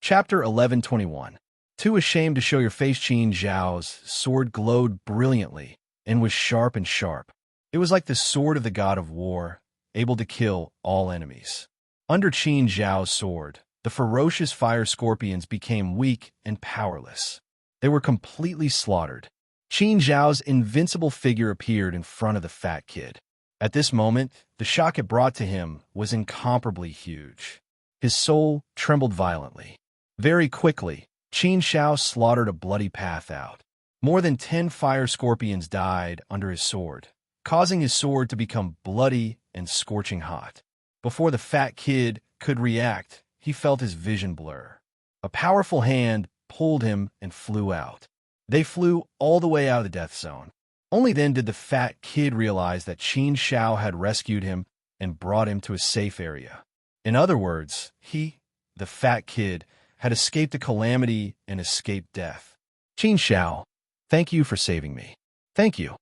Chapter 11:21. Too ashamed to show your face, Qin Xiao's sword glowed brilliantly and was sharp and sharp. It was like the sword of the god of war, able to kill all enemies. Under Qin Xiao's sword, the ferocious fire scorpions became weak and powerless. They were completely slaughtered. Qin Xiao's invincible figure appeared in front of the fat kid. At this moment, the shock it brought to him was incomparably huge. His soul trembled violently. Very quickly, Qin Xiao slaughtered a bloody path out. More than 10 fire scorpions died under his sword, causing his sword to become bloody and scorching hot. Before the fat kid could react, he felt his vision blur. A powerful hand pulled him and flew out. They flew all the way out of the death zone. Only then did the fat kid realize that Qin Xiao had rescued him and brought him to a safe area. In other words, he, the fat kid, had escaped a calamity and escaped death. Qin Xiao, thank you for saving me. Thank you.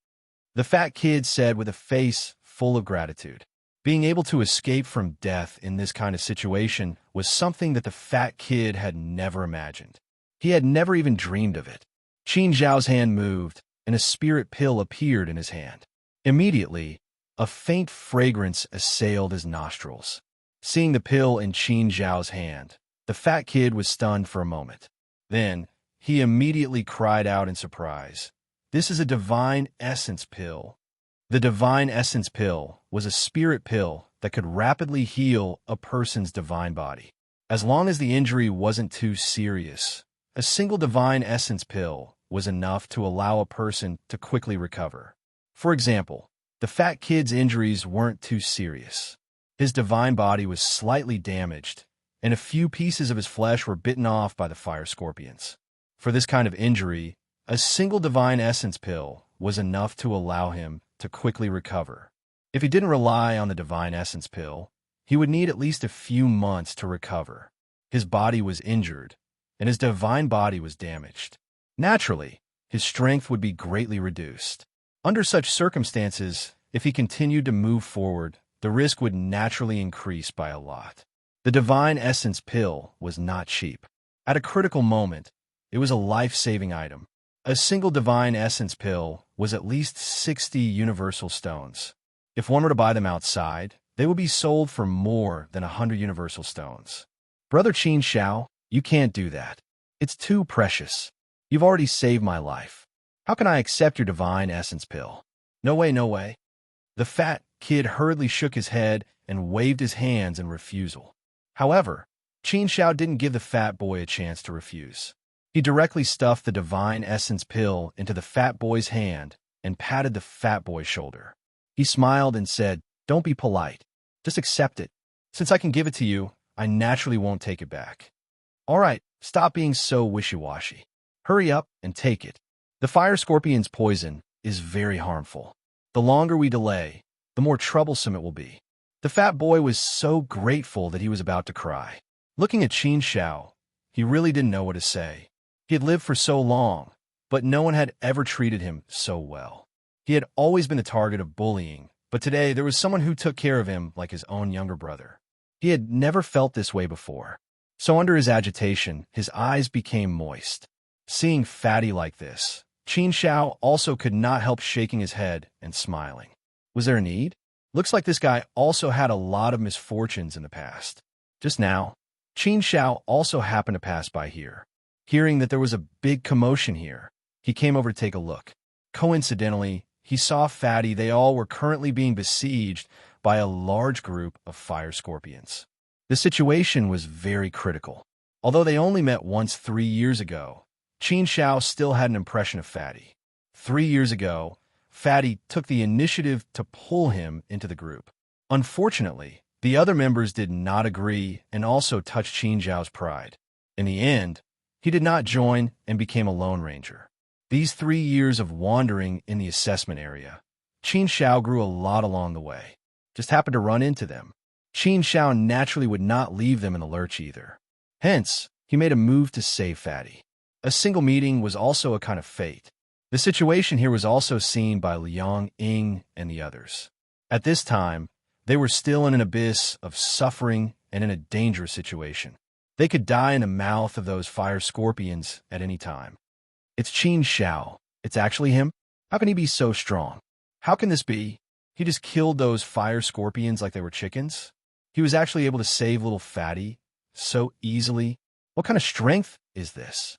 The fat kid said with a face full of gratitude. Being able to escape from death in this kind of situation was something that the fat kid had never imagined. He had never even dreamed of it. Qin Xiao's hand moved, and a spirit pill appeared in his hand. Immediately, a faint fragrance assailed his nostrils. Seeing the pill in Qin Xiao's hand, the fat kid was stunned for a moment. Then, he immediately cried out in surprise. This is a divine essence pill. The divine essence pill was a spirit pill that could rapidly heal a person's divine body. As long as the injury wasn't too serious, a single divine essence pill was enough to allow a person to quickly recover. For example, the fat kid's injuries weren't too serious. His divine body was slightly damaged, and a few pieces of his flesh were bitten off by the fire scorpions. For this kind of injury, a single divine essence pill was enough to allow him to quickly recover. If he didn't rely on the divine essence pill, he would need at least a few months to recover. His body was injured, and his divine body was damaged. Naturally, his strength would be greatly reduced. Under such circumstances, if he continued to move forward, the risk would naturally increase by a lot. The divine essence pill was not cheap. At a critical moment, it was a life-saving item. A single divine essence pill was at least 60 universal stones. If one were to buy them outside, they would be sold for more than 100 universal stones. Brother Qin Xiao, you can't do that. It's too precious. You've already saved my life. How can I accept your divine essence pill? No way, no way. The fat kid hurriedly shook his head and waved his hands in refusal. However, Qin Shao didn't give the fat boy a chance to refuse. He directly stuffed the divine essence pill into the fat boy's hand and patted the fat boy's shoulder. He smiled and said, "Don't be polite. Just accept it. Since I can give it to you, I naturally won't take it back. All right, stop being so wishy-washy. Hurry up and take it. The fire scorpion's poison is very harmful. The longer we delay, the more troublesome it will be." The fat boy was so grateful that he was about to cry. Looking at Qin Shao, he really didn't know what to say. He had lived for so long, but no one had ever treated him so well. He had always been the target of bullying, but today there was someone who took care of him like his own younger brother. He had never felt this way before. So under his agitation, his eyes became moist. Seeing Fatty like this, Qin Shao also could not help shaking his head and smiling. Was there a need? Looks like this guy also had a lot of misfortunes in the past. Just now, Qin Shao also happened to pass by here. Hearing that there was a big commotion here, he came over to take a look. Coincidentally, he saw Fatty. They all were currently being besieged by a large group of fire scorpions. The situation was very critical. Although they only met once 3 years ago, Qin Shao still had an impression of Fatty. 3 years ago, Fatty took the initiative to pull him into the group. Unfortunately, the other members did not agree and also touched Qin Shao's pride. In the end, he did not join and became a Lone Ranger. These 3 years of wandering in the assessment area, Qin Shao grew a lot along the way. Just happened to run into them. Qin Shao naturally would not leave them in the lurch either. Hence, he made a move to save Fatty. A single meeting was also a kind of fate. The situation here was also seen by Liang Ying and the others. At this time, they were still in an abyss of suffering and in a dangerous situation. They could die in the mouth of those fire scorpions at any time. It's Qin Shao. It's actually him? How can he be so strong? How can this be? He just killed those fire scorpions like they were chickens? He was actually able to save little Fatty so easily? What kind of strength is this?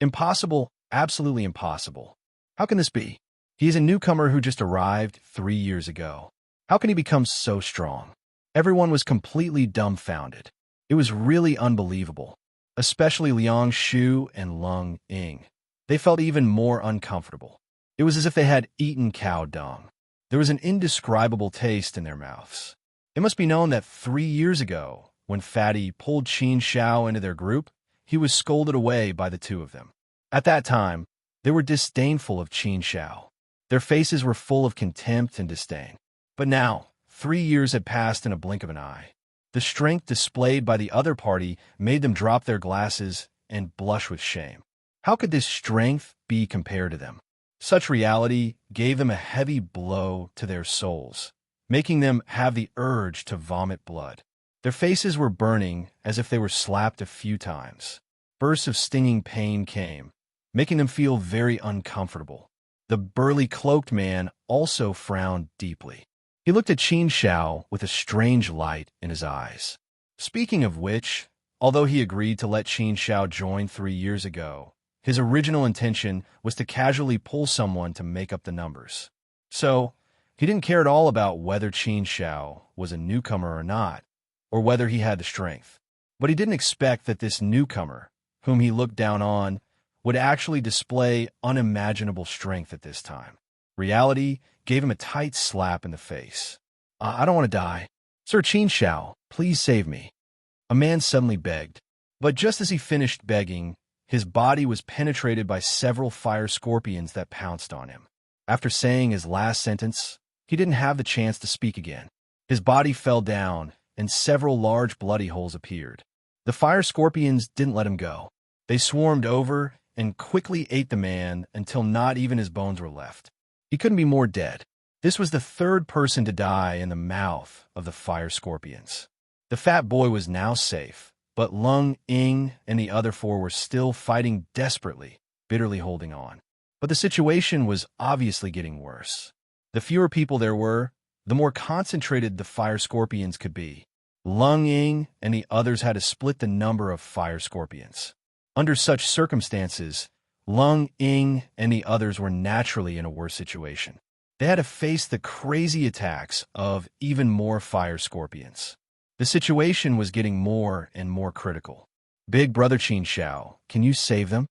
Impossible, absolutely impossible. How can this be? He is a newcomer who just arrived 3 years ago. How can he become so strong? Everyone was completely dumbfounded. It was really unbelievable, especially Liang Shu and Lung Ying. They felt even more uncomfortable. It was as if they had eaten cow dung. There was an indescribable taste in their mouths. It must be known that 3 years ago, when Fatty pulled Qin Shao into their group, he was scolded away by the two of them. At that time, they were disdainful of Qin Shao. Their faces were full of contempt and disdain. But now, 3 years had passed in a blink of an eye. The strength displayed by the other party made them drop their glasses and blush with shame. How could this strength be compared to them? Such reality gave them a heavy blow to their souls, making them have the urge to vomit blood. Their faces were burning as if they were slapped a few times. Bursts of stinging pain came, making them feel very uncomfortable. The burly cloaked man also frowned deeply. He looked at Qin Shao with a strange light in his eyes. Speaking of which, although he agreed to let Qin Shao join 3 years ago, his original intention was to casually pull someone to make up the numbers. So, he didn't care at all about whether Qin Shao was a newcomer or not, or whether he had the strength. But he didn't expect that this newcomer, whom he looked down on, would actually display unimaginable strength at this time. Reality gave him a tight slap in the face. I don't want to die. Sir Qin Shao, please save me. A man suddenly begged. But just as he finished begging, his body was penetrated by several fire scorpions that pounced on him. After saying his last sentence, he didn't have the chance to speak again. His body fell down, and several large bloody holes appeared. The fire scorpions didn't let him go. They swarmed over and quickly ate the man until not even his bones were left. He couldn't be more dead. This was the third person to die in the mouth of the fire scorpions. The fat boy was now safe, but Lung Ying and the other 4 were still fighting desperately, bitterly holding on. But the situation was obviously getting worse. The fewer people there were, the more concentrated the fire scorpions could be. Lung Ying and the others had to split the number of fire scorpions. Under such circumstances, Lung Ying and the others were naturally in a worse situation. They had to face the crazy attacks of even more fire scorpions. The situation was getting more and more critical. Big brother Qin Shao, can you save them?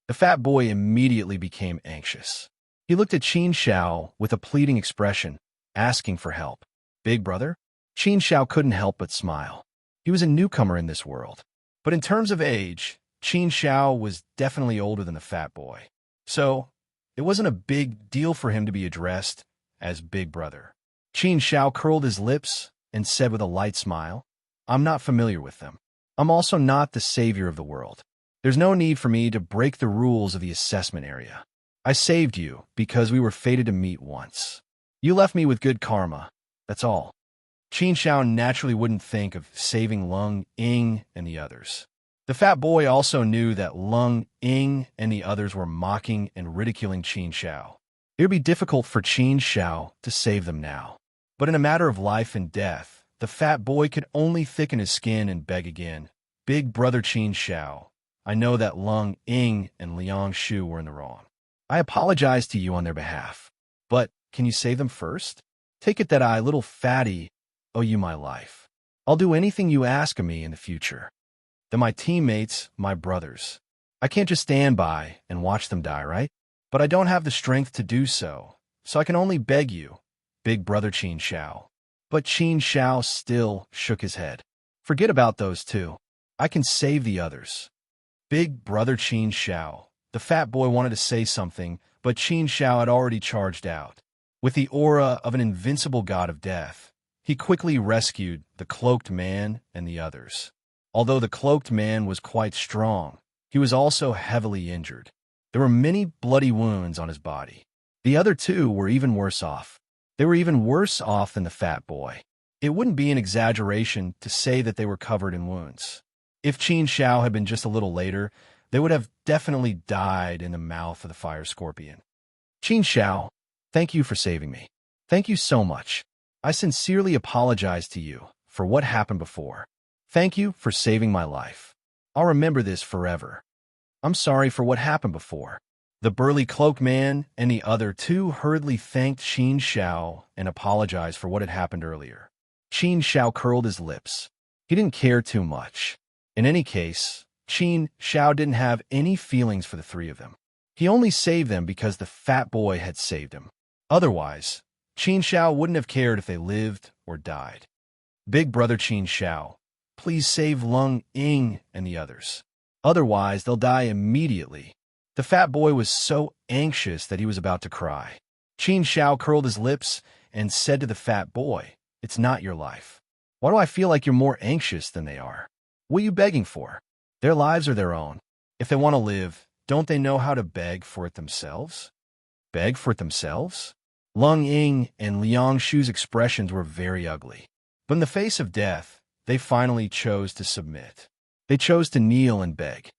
The fat boy immediately became anxious. He looked at Qin Shao with a pleading expression, asking for help. Big brother? Qin Shao couldn't help but smile. He was a newcomer in this world. But in terms of age, Qin Shao was definitely older than the fat boy. So, it wasn't a big deal for him to be addressed as Big Brother. Qin Shao curled his lips and said with a light smile, I'm not familiar with them. I'm also not the savior of the world. There's no need for me to break the rules of the assessment area. I saved you because we were fated to meet once. You left me with good karma, that's all. Qin Shao naturally wouldn't think of saving Lung Ying and the others. The fat boy also knew that Lung Ying and the others were mocking and ridiculing Qin Shao. It would be difficult for Qin Shao to save them now. But in a matter of life and death, the fat boy could only thicken his skin and beg again. Big brother Qin Shao, I know that Lung Ying and Liang Shu were in the wrong. I apologize to you on their behalf. But can you save them first? Take it that I, little fatty, owe you my life. I'll do anything you ask of me in the future. They're my teammates, my brothers. I can't just stand by and watch them die, right? But I don't have the strength to do so I can only beg you, Big brother Qin Shao. But Qin Shao still shook his head. Forget about those two. I can save the others. Big brother Qin Shao. The fat boy wanted to say something, but Qin Shao had already charged out. With the aura of an invincible god of death, he quickly rescued the cloaked man and the others. Although the cloaked man was quite strong, he was also heavily injured. There were many bloody wounds on his body. The other two were even worse off. They were even worse off than the fat boy. It wouldn't be an exaggeration to say that they were covered in wounds. If Qin Shao had been just a little later, they would have definitely died in the mouth of the fire scorpion. Qin Shao, thank you for saving me. Thank you so much. I sincerely apologize to you for what happened before. Thank you for saving my life. I'll remember this forever. I'm sorry for what happened before. The burly cloaked man and the other two hurriedly thanked Qin Shao and apologized for what had happened earlier. Qin Shao curled his lips. He didn't care too much. In any case, Qin Shao didn't have any feelings for the three of them. He only saved them because the fat boy had saved him. Otherwise, Qin Shao wouldn't have cared if they lived or died. Big brother Qin Shao, please save Lung Ying and the others. Otherwise, they'll die immediately. The fat boy was so anxious that he was about to cry. Qin Shao curled his lips and said to the fat boy, it's not your life. Why do I feel like you're more anxious than they are? What are you begging for? Their lives are their own. If they want to live, don't they know how to beg for it themselves? Beg for it themselves? Lung Ying and Liang Shu's expressions were very ugly. But in the face of death, they finally chose to submit. They chose to kneel and beg.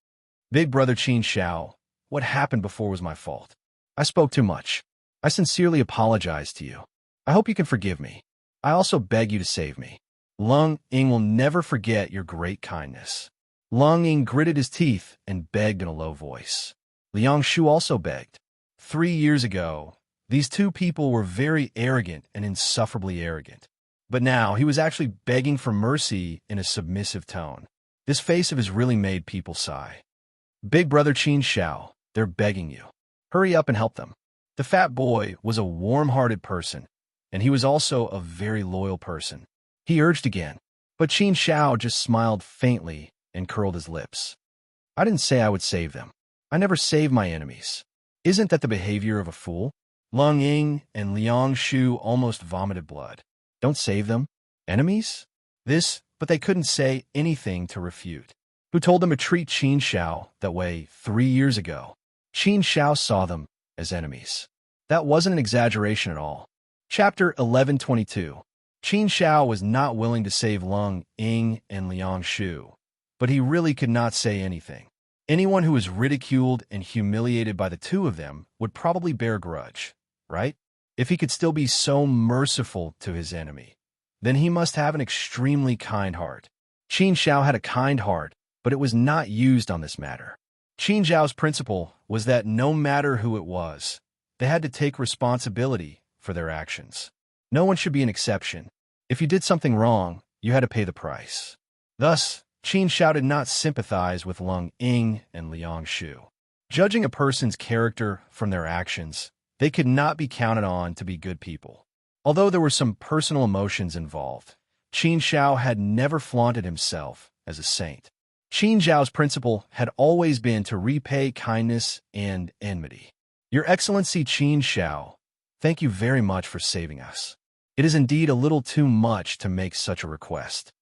Big brother Qin Shao, what happened before was my fault. I spoke too much. I sincerely apologize to you. I hope you can forgive me. I also beg you to save me. Lung Ying will never forget your great kindness. Lung Ying gritted his teeth and begged in a low voice. Liang Shu also begged. 3 years ago, these two people were very arrogant and insufferably arrogant. But now he was actually begging for mercy in a submissive tone. This face of his really made people sigh. Big brother Qin Shao, they're begging you. Hurry up and help them. The fat boy was a warm-hearted person, and he was also a very loyal person. He urged again, but Qin Shao just smiled faintly and curled his lips. I didn't say I would save them. I never save my enemies. Isn't that the behavior of a fool? Lung Ying and Liang Shu almost vomited blood. Don't save them? Enemies? But they couldn't say anything to refute. Who told them to treat Qin Shao that way 3 years ago? Qin Shao saw them as enemies. That wasn't an exaggeration at all. Chapter 1122. Qin Shao was not willing to save Lung Ying and Liang Shu, but he really could not say anything. Anyone who was ridiculed and humiliated by the two of them would probably bear a grudge, right? If he could still be so merciful to his enemy, then he must have an extremely kind heart. Qin Shao had a kind heart, but it was not used on this matter. Qin Zhao's principle was that no matter who it was, they had to take responsibility for their actions. No one should be an exception. If you did something wrong, you had to pay the price. Thus, Qin Zhao did not sympathize with Leng Ying and Liang Shu. Judging a person's character from their actions, they could not be counted on to be good people. Although there were some personal emotions involved, Qin Zhao had never flaunted himself as a saint. Qin Zhao's principle had always been to repay kindness and enmity. Your Excellency Qin Zhao, thank you very much for saving us. It is indeed a little too much to make such a request.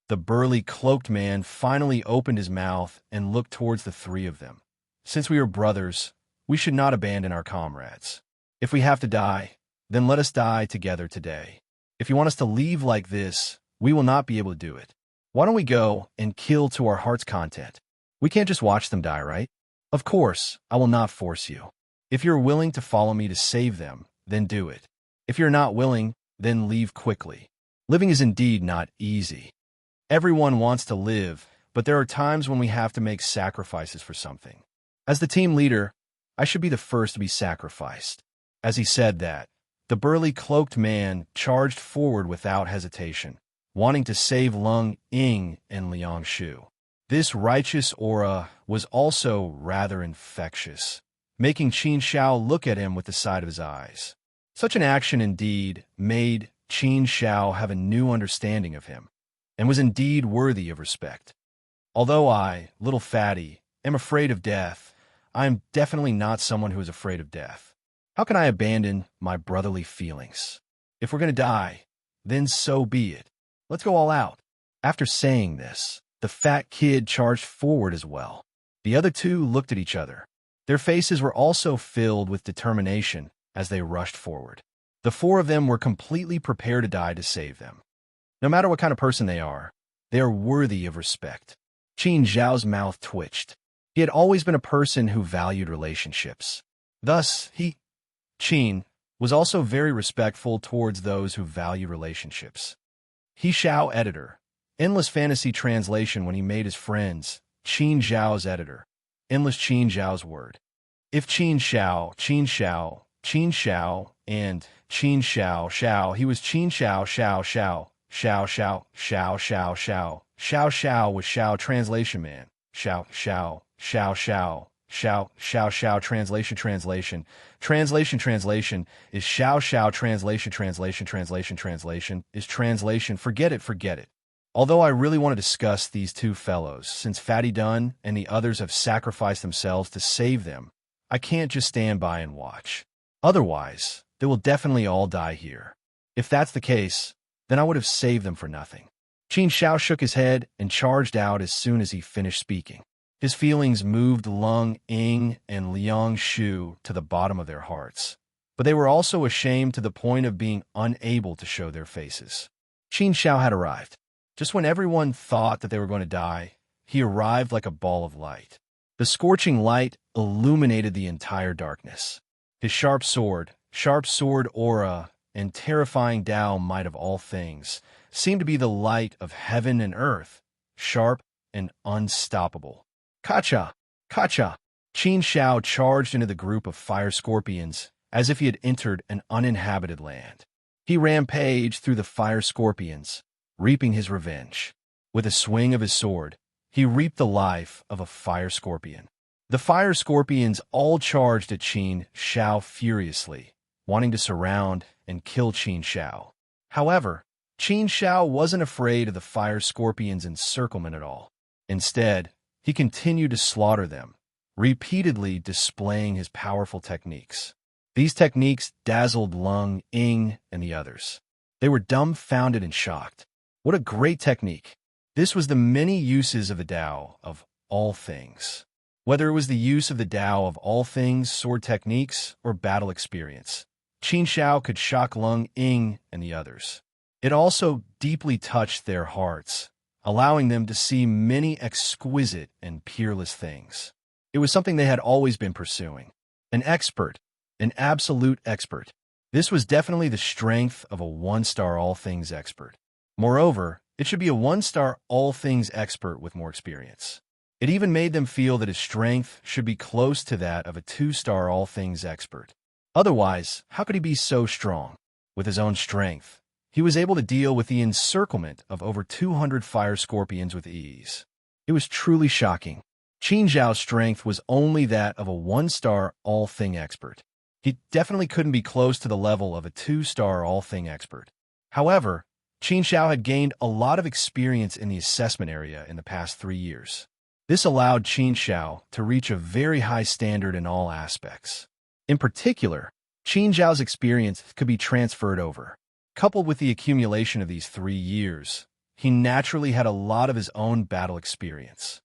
The burly cloaked man finally opened his mouth and looked towards the three of them. Since we are brothers, we should not abandon our comrades. If we have to die, then let us die together today. If you want us to leave like this, we will not be able to do it. Why don't we go and kill to our heart's content? We can't just watch them die, right? Of course, I will not force you. If you're willing to follow me to save them, then do it. If you're not willing, then leave quickly. Living is indeed not easy. Everyone wants to live, but there are times when we have to make sacrifices for something. As the team leader, I should be the first to be sacrificed. As he said that, the burly cloaked man charged forward without hesitation, wanting to save Leng Ying and Liang Shu. This righteous aura was also rather infectious, making Qin Zhao look at him with the side of his eyes. Such an action indeed made Qin Zhao have a new understanding of him, and was indeed worthy of respect. Although I, little fatty, am afraid of death, I am definitely not someone who is afraid of death. How can I abandon my brotherly feelings? If we're going to die, then so be it. Let's go all out. After saying this, the fat kid charged forward as well. The other two looked at each other. Their faces were also filled with determination as they rushed forward. The four of them were completely prepared to die to save them. No matter what kind of person they are worthy of respect. Qin Zhao's mouth twitched. He had always been a person who valued relationships. Thus, Qin, was also very respectful towards those who value relationships. He Xiao editor, Endless Fantasy Translation when he made his friends, Qin Zhao's editor, Endless Qin Zhao's word. If Qin Xiao, and Qin Xiao, he was Qin Xiao, Xiao was Xiao translation man, Xiao, translation is Xiao translation is translation, forget it. Although I really want to discuss these two fellows, since Fatty Dunn and the others have sacrificed themselves to save them, I can't just stand by and watch. Otherwise, they will definitely all die here. If that's the case, then I would have saved them for nothing. Qin Zhao shook his head and charged out as soon as he finished speaking. His feelings moved Leng Ying and Liang Shu to the bottom of their hearts, but they were also ashamed to the point of being unable to show their faces. Qin Zhao had arrived. Just when everyone thought that they were going to die, he arrived like a ball of light. The scorching light illuminated the entire darkness. His sharp sword aura, and terrifying Tao might of all things, seemed to be the light of heaven and earth, sharp and unstoppable. Kacha! Qin Zhao charged into the group of fire scorpions as if he had entered an uninhabited land. He rampaged through the fire scorpions, reaping his revenge. With a swing of his sword, he reaped the life of a fire scorpion. The fire scorpions all charged at Qin Zhao furiously, wanting to surround and kill Qin Zhao. However, Qin Zhao wasn't afraid of the fire scorpions' encirclement at all. Instead, he continued to slaughter them, repeatedly displaying his powerful techniques. These techniques dazzled Leng Ying and the others. They were dumbfounded and shocked. What a great technique! This was the many uses of the Tao of all things. Whether it was the use of the Tao of all things, sword techniques, or battle experience, Qin Zhao could shock Leng Ying and the others. It also deeply touched their hearts, allowing them to see many exquisite and peerless things. It was something they had always been pursuing. An expert, an absolute expert. This was definitely the strength of a one-star all-things expert. Moreover, it should be a one-star all-things expert with more experience. It even made them feel that his strength should be close to that of a 2-star all-things expert. Otherwise, how could he be so strong? With his own strength, he was able to deal with the encirclement of over 200 fire scorpions with ease. It was truly shocking. Qin Zhao's strength was only that of a 1-star all-thing expert. He definitely couldn't be close to the level of a 2-star all-thing expert. However, Qin Zhao had gained a lot of experience in the assessment area in the past 3 years. This allowed Qin Zhao to reach a very high standard in all aspects. In particular, Qin Zhao's experience could be transferred over. Coupled with the accumulation of these 3 years, he naturally had a lot of his own battle experience.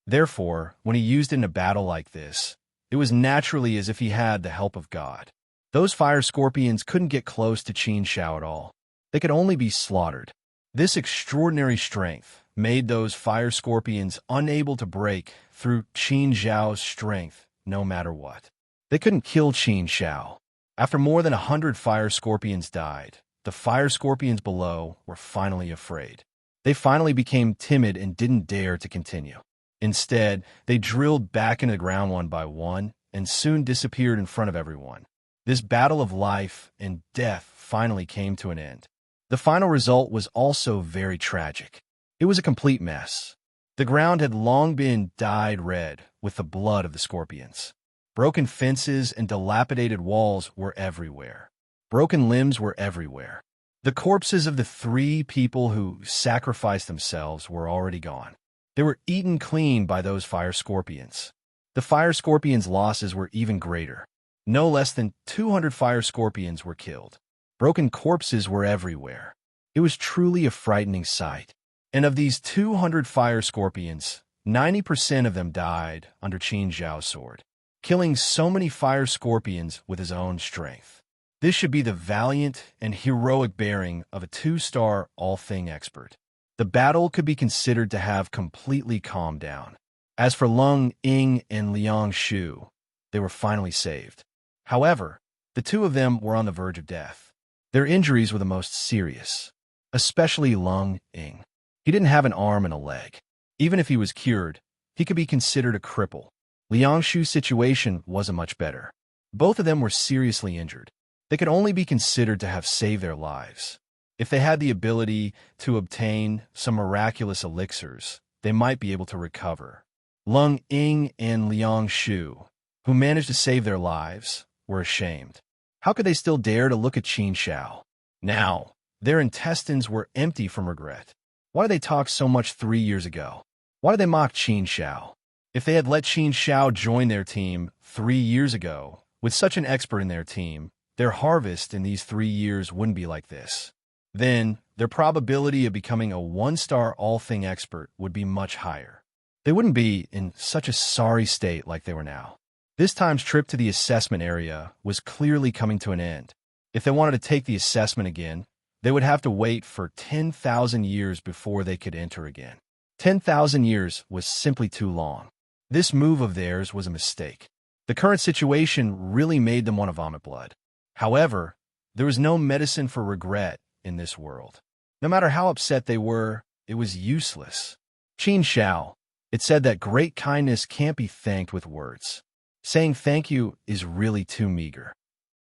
Therefore, when he used it in a battle like this, it was naturally as if he had the help of God. Those fire scorpions couldn't get close to Qin Zhao at all. They could only be slaughtered. This extraordinary strength made those fire scorpions unable to break through Qin Zhao's strength no matter what. They couldn't kill Qin Zhao. After more than 100 fire scorpions died, the fire scorpions below were finally afraid. They finally became timid and didn't dare to continue. Instead, they drilled back into the ground one by one and soon disappeared in front of everyone. This battle of life and death finally came to an end. The final result was also very tragic. It was a complete mess. The ground had long been dyed red with the blood of the scorpions. Broken fences and dilapidated walls were everywhere. Broken limbs were everywhere. The corpses of the 3 people who sacrificed themselves were already gone. They were eaten clean by those fire scorpions. The fire scorpions' losses were even greater. No less than 200 fire scorpions were killed. Broken corpses were everywhere. It was truly a frightening sight. And of these 200 fire scorpions, 90% of them died under Qin Zhao's sword, killing so many fire scorpions with his own strength. This should be the valiant and heroic bearing of a 2-star all-thing expert. The battle could be considered to have completely calmed down. As for Leng Ying and Liang Shu, they were finally saved. However, the 2 of them were on the verge of death. Their injuries were the most serious, especially Leng Ying. He didn't have an arm and a leg. Even if he was cured, he could be considered a cripple. Liang Shu's situation wasn't much better. Both of them were seriously injured. They could only be considered to have saved their lives. If they had the ability to obtain some miraculous elixirs, they might be able to recover. Leng Ying and Liang Shu, who managed to save their lives, were ashamed. How could they still dare to look at Qin Zhao? Now, their intestines were empty from regret. Why did they talk so much 3 years ago? Why did they mock Qin Zhao? If they had let Qin Zhao join their team 3 years ago, with such an expert in their team, their harvest in these 3 years wouldn't be like this. Then, their probability of becoming a 1-star all-thing expert would be much higher. They wouldn't be in such a sorry state like they were now. This time's trip to the assessment area was clearly coming to an end. If they wanted to take the assessment again, they would have to wait for 10,000 years before they could enter again. 10,000 years was simply too long. This move of theirs was a mistake. The current situation really made them want to vomit blood. However, there was no medicine for regret in this world. No matter how upset they were, it was useless. Qin Zhao, it said that great kindness can't be thanked with words. Saying thank you is really too meager.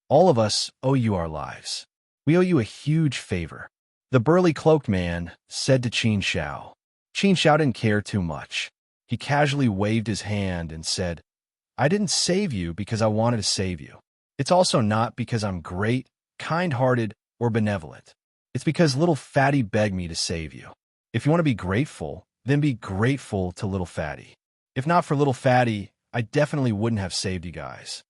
All of us owe you our lives. We owe you a huge favor. The burly cloaked man said to Qin Zhao. Qin Zhao didn't care too much. He casually waved his hand and said, I didn't save you because I wanted to save you. It's also not because I'm great, kind-hearted, or benevolent. It's because little Fatty begged me to save you. If you want to be grateful, then be grateful to little Fatty. If not for little Fatty, I definitely wouldn't have saved you guys.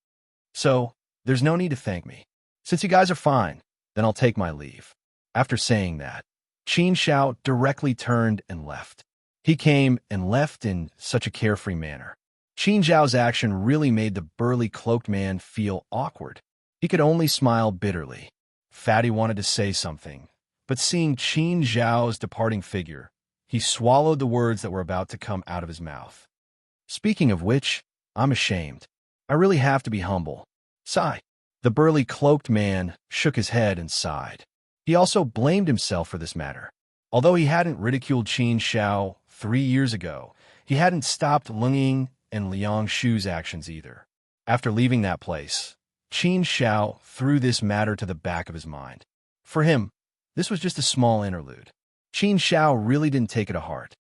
So, there's no need to thank me. Since you guys are fine, then I'll take my leave. After saying that, Qin Zhao directly turned and left. He came and left in such a carefree manner. Qin Zhao's action really made the burly cloaked man feel awkward. He could only smile bitterly. Fatty wanted to say something, but seeing Qin Zhao's departing figure, he swallowed the words that were about to come out of his mouth. Speaking of which, I'm ashamed. I really have to be humble. Sigh. The burly cloaked man shook his head and sighed. He also blamed himself for this matter. Although he hadn't ridiculed Qin Zhao 3 years ago, He hadn't stopped Lunging and Liang Shu's actions either. After leaving that place, Qin Xiao threw this matter to the back of his mind. For him, this was just a small interlude. Qin Xiao really didn't take it to heart.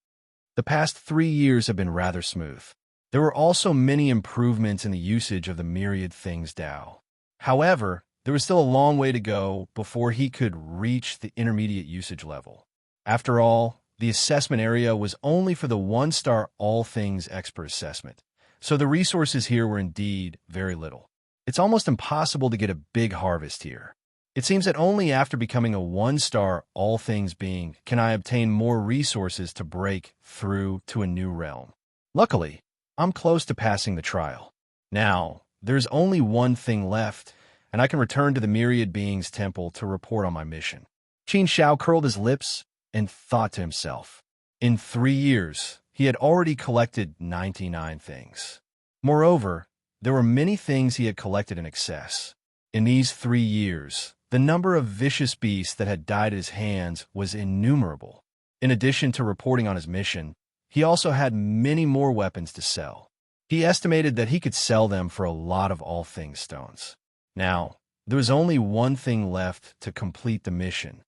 The past 3 years have been rather smooth. There were also many improvements in the usage of the myriad things Dao. However, there was still a long way to go before he could reach the intermediate usage level. After all, the assessment area was only for the 1-star all things expert assessment, so the resources here were indeed very little. It's almost impossible to get a big harvest here. It seems that only after becoming a 1-star all things being can I obtain more resources to break through to a new realm. Luckily, I'm close to passing the trial. Now, there's only one thing left, and I can return to the Myriad Beings Temple to report on my mission. Qin Xiao curled his lips and thought to himself. In 3 years, he had already collected 99 things. Moreover, there were many things he had collected in excess. In these 3 years, the number of vicious beasts that had died at his hands was innumerable. In addition to reporting on his mission, he also had many more weapons to sell. He estimated that he could sell them for a lot of all things stones. Now, there was only one thing left to complete the mission.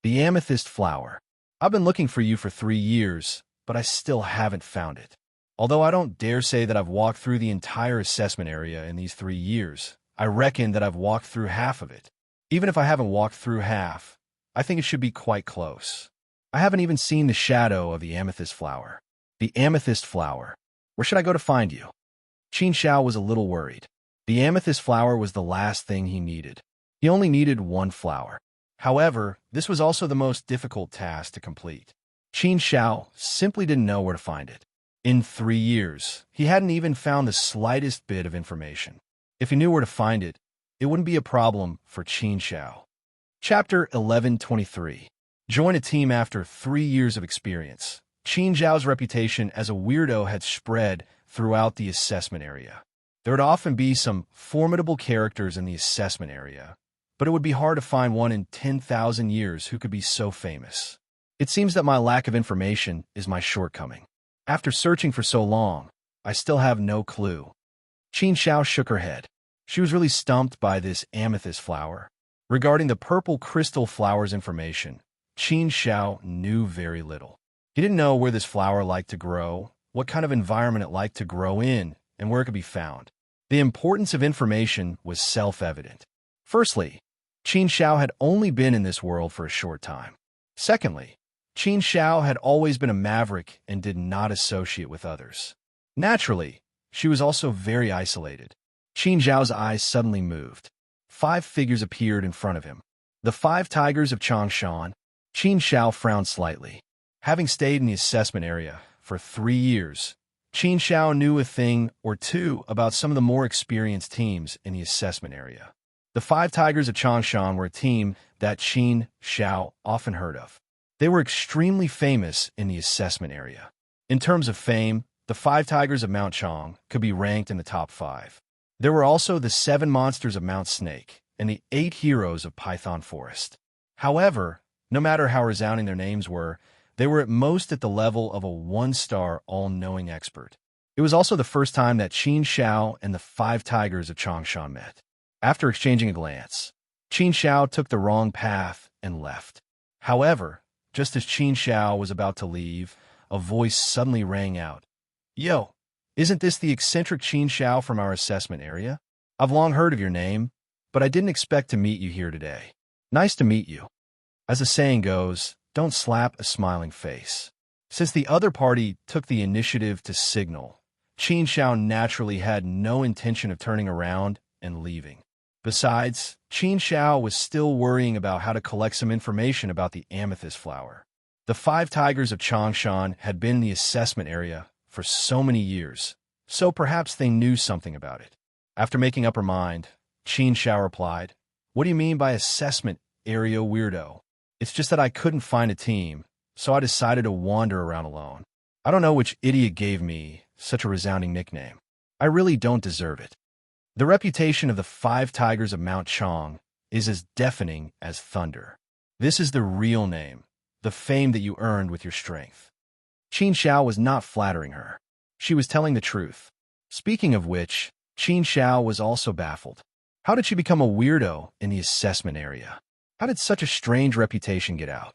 The amethyst flower. I've been looking for you for 3 years, but I still haven't found it. Although I don't dare say that I've walked through the entire assessment area in these 3 years, I reckon that I've walked through half of it. Even if I haven't walked through half, I think it should be quite close. I haven't even seen the shadow of the amethyst flower. The amethyst flower. Where should I go to find you? Qin Xiao was a little worried. The amethyst flower was the last thing he needed. He only needed one flower. However, this was also the most difficult task to complete. Qin Xiao simply didn't know where to find it. In 3 years, he hadn't even found the slightest bit of information. If he knew where to find it, it wouldn't be a problem for Qin Xiao. Chapter 1123. Join a team after 3 years of experience. Qin Xiao's reputation as a weirdo had spread throughout the assessment area. There would often be some formidable characters in the assessment area, but it would be hard to find one in 10,000 years who could be so famous. It seems that my lack of information is my shortcoming. After searching for so long, I still have no clue. Qin Xiao shook her head. She was really stumped by this amethyst flower. Regarding the purple crystal flower's information, Qin Xiao knew very little. He didn't know where this flower liked to grow, what kind of environment it liked to grow in, and where it could be found. The importance of information was self-evident. Firstly, Qin Xiao had only been in this world for a short time. Secondly, Qin Xiao had always been a maverick and did not associate with others. Naturally, she was also very isolated. Qin Xiao's eyes suddenly moved. 5 figures appeared in front of him. The 5 tigers of Changshan. Qin Xiao frowned slightly. Having stayed in the assessment area for 3 years, Qin Xiao knew a thing or two about some of the more experienced teams in the assessment area. The 5 tigers of Changshan were a team that Qin Xiao often heard of. They were extremely famous in the assessment area. In terms of fame, the 5 tigers of Mount Chang could be ranked in the top 5. There were also the 7 monsters of Mount Snake and the 8 heroes of Python Forest. However, no matter how resounding their names were, they were at most at the level of a 1-star all-knowing expert. It was also the first time that Qin Xiao and the 5 tigers of Changshan met. After exchanging a glance, Qin Xiao took the wrong path and left. However, just as Qin Xiao was about to leave, a voice suddenly rang out. "Yo, isn't this the eccentric Qin Xiao from our assessment area? I've long heard of your name, but I didn't expect to meet you here today. Nice to meet you." As the saying goes, don't slap a smiling face. Since the other party took the initiative to signal, Qin Xiao naturally had no intention of turning around and leaving. Besides, Qin Xiao was still worrying about how to collect some information about the amethyst flower. The 5 tigers of Changshan had been in the assessment area for so many years, so perhaps they knew something about it. After making up her mind, Qin Xiao replied, "What do you mean by assessment area, weirdo? It's just that I couldn't find a team, so I decided to wander around alone. I don't know which idiot gave me such a resounding nickname. I really don't deserve it." The reputation of the 5 tigers of Mount Chang is as deafening as thunder. This is the real name, the fame that you earned with your strength. Qin Xiao was not flattering her. She was telling the truth. Speaking of which, Qin Xiao was also baffled. How did she become a weirdo in the assessment area? How did such a strange reputation get out?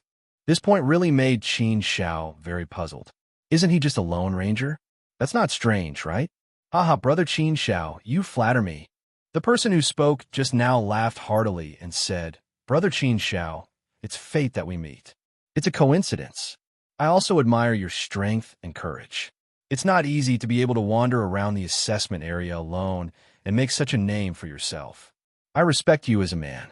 This point really made Qin Xiao very puzzled. Isn't he just a lone ranger? That's not strange, right? Haha, brother Qin Xiao, you flatter me. The person who spoke just now laughed heartily and said, Brother Qin Xiao, it's fate that we meet. It's a coincidence. I also admire your strength and courage. It's not easy to be able to wander around the assessment area alone and make such a name for yourself. I respect you as a man.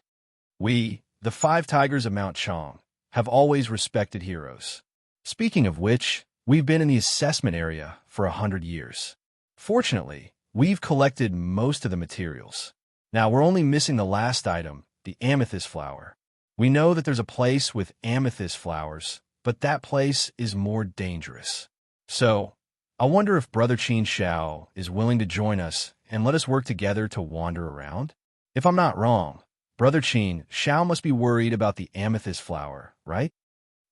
We, the 5 tigers of Mount Chong, have always respected heroes. Speaking of which, we've been in the assessment area for 100 years. Fortunately, we've collected most of the materials. Now we're only missing the last item, the amethyst flower. We know that there's a place with amethyst flowers, but that place is more dangerous. So, I wonder if Brother Qin Xiao is willing to join us and let us work together to wander around? If I'm not wrong, Brother Qin Xiao must be worried about the amethyst flower, right?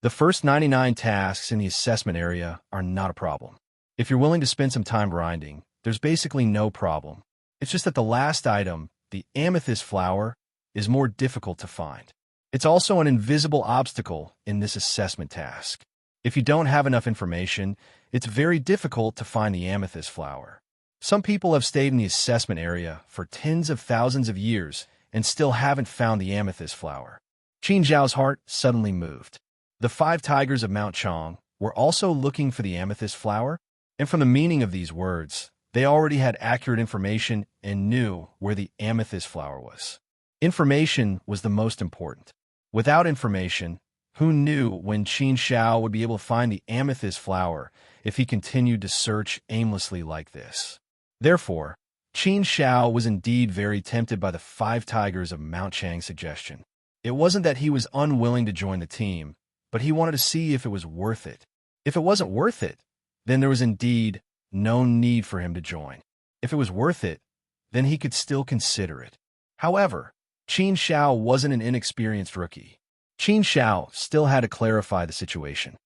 The first 99 tasks in the assessment area are not a problem. If you're willing to spend some time grinding, there's basically no problem. It's just that the last item, the amethyst flower, is more difficult to find. It's also an invisible obstacle in this assessment task. If you don't have enough information, it's very difficult to find the amethyst flower. Some people have stayed in the assessment area for tens of thousands of years and still haven't found the amethyst flower. Qin Zhao's heart suddenly moved. The 5 tigers of Mount Chong were also looking for the amethyst flower, and from the meaning of these words, they already had accurate information and knew where the amethyst flower was. Information was the most important. Without information, who knew when Qin Xiao would be able to find the amethyst flower if he continued to search aimlessly like this? Therefore, Qin Xiao was indeed very tempted by the 5 tigers of Mount Chang's suggestion. It wasn't that he was unwilling to join the team, but he wanted to see if it was worth it. If it wasn't worth it, then there was indeed no need for him to join. If it was worth it, then he could still consider it. However, Qin Xiao wasn't an inexperienced rookie. Qin Xiao still had to clarify the situation.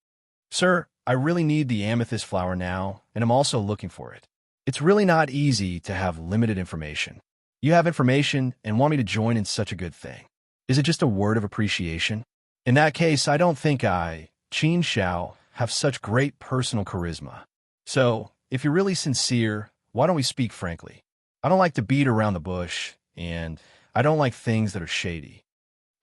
Sir, I really need the amethyst flower now, and I'm also looking for it. It's really not easy to have limited information. You have information and want me to join in such a good thing. Is it just a word of appreciation? In that case, I don't think I, Qin Xiao, have such great personal charisma. So, if you're really sincere, why don't we speak frankly? I don't like to beat around the bush, and I don't like things that are shady.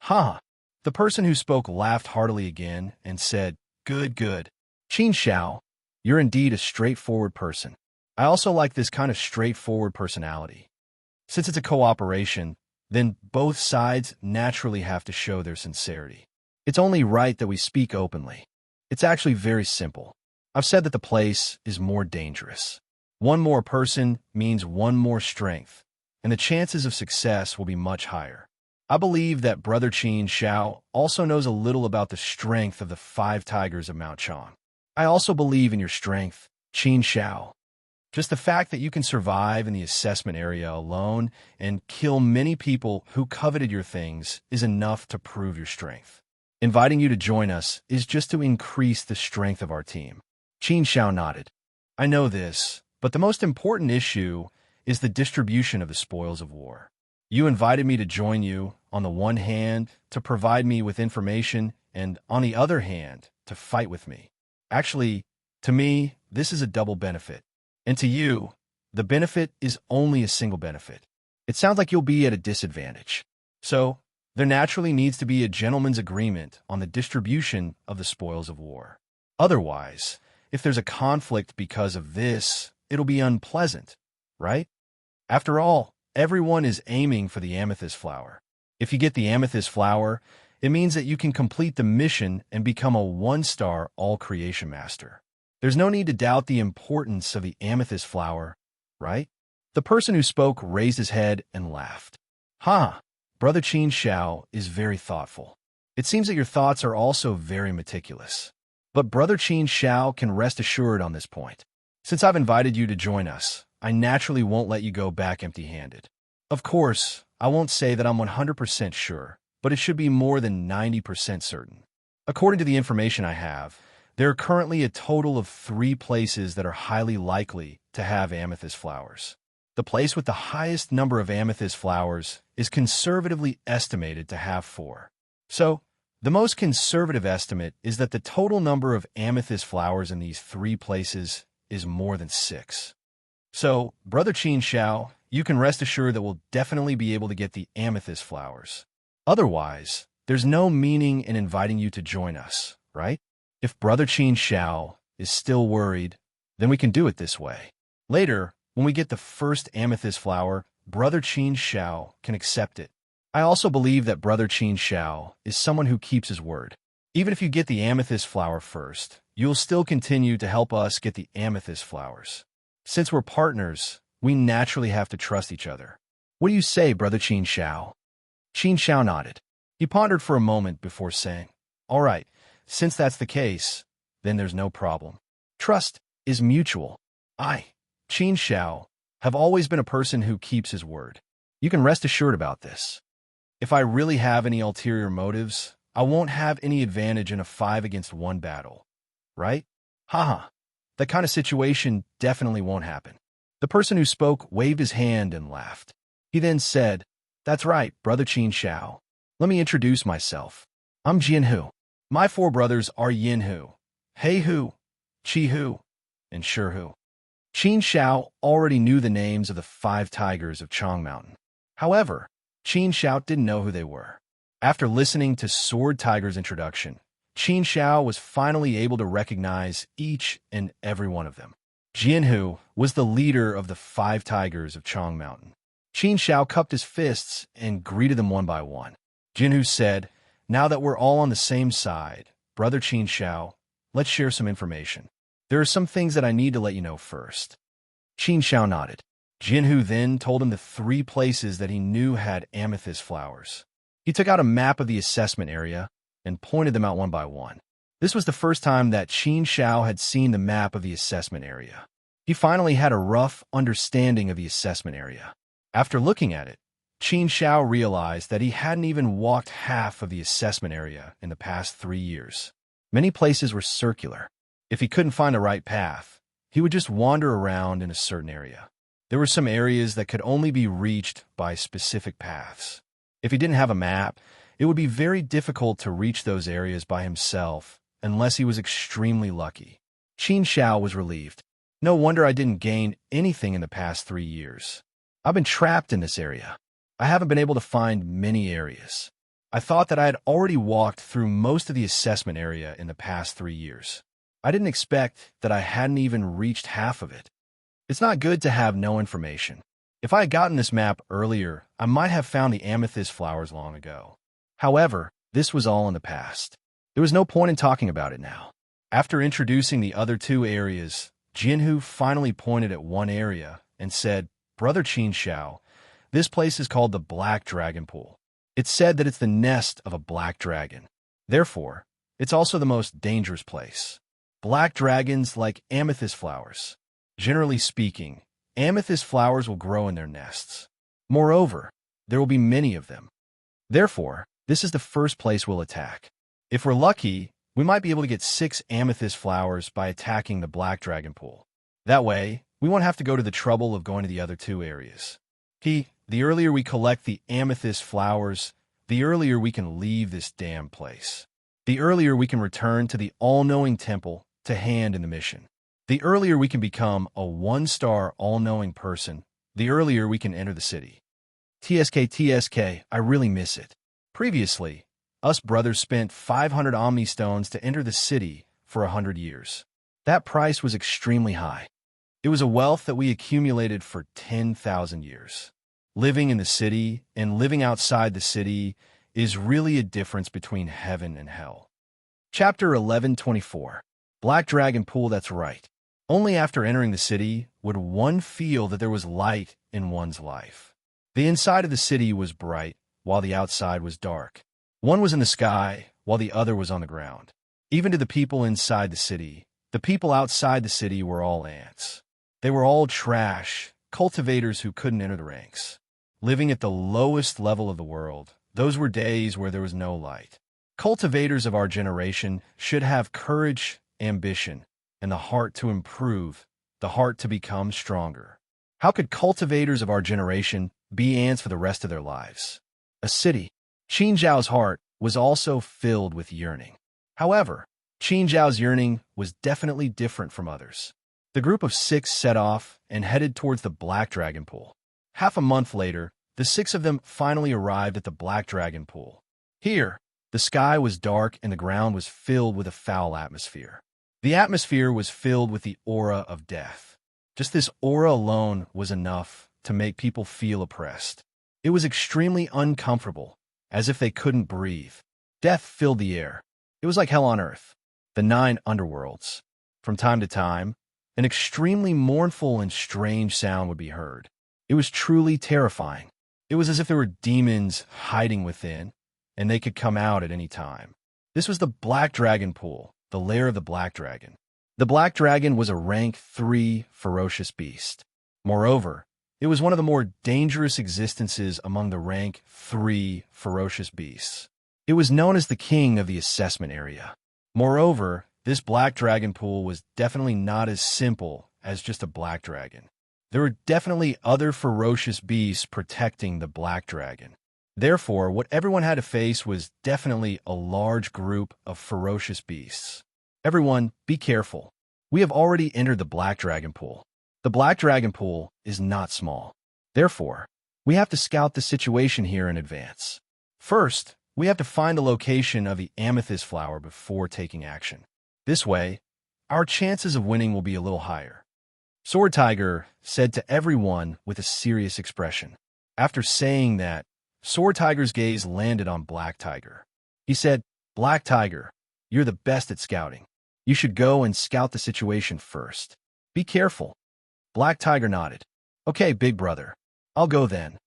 Ha! The person who spoke laughed heartily again and said, Good, good. Qin Xiao, you're indeed a straightforward person. I also like this kind of straightforward personality. Since it's a cooperation, then both sides naturally have to show their sincerity. It's only right that we speak openly. It's actually very simple. I've said that the place is more dangerous. One more person means one more strength, and the chances of success will be much higher. I believe that Brother Qin Xiao also knows a little about the strength of the 5 tigers of Mount Chong. I also believe in your strength, Qin Xiao. Just the fact that you can survive in the assessment area alone and kill many people who coveted your things is enough to prove your strength. Inviting you to join us is just to increase the strength of our team. Qin Xiao nodded. I know this, but the most important issue is the distribution of the spoils of war. You invited me to join you, on the one hand, to provide me with information, and on the other hand, to fight with me. Actually, to me, this is a double benefit. And to you, the benefit is only a single benefit. It sounds like you'll be at a disadvantage. So, there naturally needs to be a gentleman's agreement on the distribution of the spoils of war. Otherwise, if there's a conflict because of this, it'll be unpleasant, right? After all, everyone is aiming for the amethyst flower. If you get the amethyst flower, it means that you can complete the mission and become a 1-star all-creation master. There's no need to doubt the importance of the amethyst flower, right? The person who spoke raised his head and laughed. Ha! Brother Qin Xiao is very thoughtful. It seems that your thoughts are also very meticulous. But Brother Qin Xiao can rest assured on this point. Since I've invited you to join us, I naturally won't let you go back empty-handed. Of course, I won't say that I'm 100% sure, but it should be more than 90% certain. According to the information I have, There are currently a total of 3 places that are highly likely to have amethyst flowers. The place with the highest number of amethyst flowers is conservatively estimated to have 4. So, the most conservative estimate is that the total number of amethyst flowers in these 3 places is more than 6. So, Brother Qin Xiao, you can rest assured that we'll definitely be able to get the amethyst flowers. Otherwise, there's no meaning in inviting you to join us, right? If Brother Qin Xiao is still worried, then we can do it this way. Later, when we get the first amethyst flower, Brother Qin Xiao can accept it. I also believe that Brother Qin Xiao is someone who keeps his word. Even if you get the amethyst flower first, you'll still continue to help us get the amethyst flowers. Since we're partners, we naturally have to trust each other. What do you say, Brother Qin Xiao? Qin Xiao nodded. He pondered for a moment before saying, "All right, since that's the case, then there's no problem. Trust is mutual. I, Qin Xiao, have always been a person who keeps his word. You can rest assured about this. If I really have any ulterior motives, I won't have any advantage in a 5-against-1 battle. Right? Haha. That kind of situation definitely won't happen." The person who spoke waved his hand and laughed. He then said, "That's right, Brother Qin Xiao. Let me introduce myself. I'm Jianhu. My 4 brothers are Yinhu, Heihu, Chihu, and Shihu." Qin Xiao already knew the names of the 5 tigers of Chang Mountain. However, Qin Xiao didn't know who they were. After listening to Sword Tiger's introduction, Qin Xiao was finally able to recognize each and every one of them. Jianhu was the leader of the 5 tigers of Chang Mountain. Qin Xiao cupped his fists and greeted them one by one. Jianhu said, "Now that we're all on the same side, Brother Qin Xiao, let's share some information. There are some things that I need to let you know first." Qin Xiao nodded. Jianhu then told him the 3 places that he knew had amethyst flowers. He took out a map of the assessment area and pointed them out one by one. This was the first time that Qin Xiao had seen the map of the assessment area. He finally had a rough understanding of the assessment area. After looking at it, Qin Xiao realized that he hadn't even walked half of the assessment area in the past 3 years. Many places were circular. If he couldn't find the right path, he would just wander around in a certain area. There were some areas that could only be reached by specific paths. If he didn't have a map, it would be very difficult to reach those areas by himself unless he was extremely lucky. Qin Xiao was relieved. No wonder I didn't gain anything in the past 3 years. I've been trapped in this area. I haven't been able to find many areas. I thought that I had already walked through most of the assessment area in the past 3 years. I didn't expect that I hadn't even reached half of it. It's not good to have no information. If I had gotten this map earlier, I might have found the amethyst flowers long ago. However, this was all in the past. There was no point in talking about it now. After introducing the other 2 areas, Jianhu finally pointed at one area and said, "Brother Qin Xiao, this place is called the Black Dragon Pool. It's said that it's the nest of a black dragon. Therefore, it's also the most dangerous place. Black dragons like amethyst flowers. Generally speaking, amethyst flowers will grow in their nests. Moreover, there will be many of them. Therefore, this is the first place we'll attack. If we're lucky, we might be able to get 6 amethyst flowers by attacking the Black Dragon Pool. That way, we won't have to go to the trouble of going to the other 2 areas. The earlier we collect the amethyst flowers, the earlier we can leave this damn place. The earlier we can return to the all-knowing temple to hand in the mission. The earlier we can become a 1-star all-knowing person, the earlier we can enter the city. TSK, I really miss it. Previously, us brothers spent 500 Omni Stones to enter the city for 100 years. That price was extremely high. It was a wealth that we accumulated for 10,000 years. Living in the city and living outside the city is really a difference between heaven and hell. Chapter 11:24. Black Dragon Pool. That's right. Only after entering the city would one feel that there was light in one's life. The inside of the city was bright, while the outside was dark. One was in the sky, while the other was on the ground. Even to the people inside the city, the people outside the city were all ants. They were all trash, cultivators who couldn't enter the ranks. Living at the lowest level of the world, those were days where there was no light. Cultivators of our generation should have courage ambition, and the heart to improve, the heart to become stronger. How could cultivators of our generation be ants for the rest of their lives? A city. Qin Zhao's heart was also filled with yearning. However, Qin Zhao's yearning was definitely different from others. The group of 6 set off and headed towards the Black Dragon Pool. Half a month later, the 6 of them finally arrived at the Black Dragon Pool. Here, the sky was dark and the ground was filled with a foul atmosphere. The atmosphere was filled with the aura of death. Just this aura alone was enough to make people feel oppressed. It was extremely uncomfortable, as if they couldn't breathe. Death filled the air. It was like hell on earth. The 9 underworlds. From time to time, an extremely mournful and strange sound would be heard. It was truly terrifying. It was as if there were demons hiding within, and they could come out at any time. This was the Black Dragon Pool, the lair of the Black Dragon. The Black Dragon was a rank 3 ferocious beast. Moreover, it was one of the more dangerous existences among the rank 3 ferocious beasts. It was known as the king of the assessment area. Moreover, this Black Dragon Pool was definitely not as simple as just a black dragon. There were definitely other ferocious beasts protecting the Black Dragon. Therefore, what everyone had to face was definitely a large group of ferocious beasts. Everyone, be careful. We have already entered the Black Dragon Pool. The Black Dragon Pool is not small. Therefore, we have to scout the situation here in advance. First, we have to find the location of the amethyst flower before taking action. This way, our chances of winning will be a little higher. Sword Tiger said to everyone with a serious expression. After saying that, Sword Tiger's gaze landed on Black Tiger. He said, "Black Tiger, you're the best at scouting. You should go and scout the situation first. Be careful." Black Tiger nodded. "Okay, big brother. I'll go then."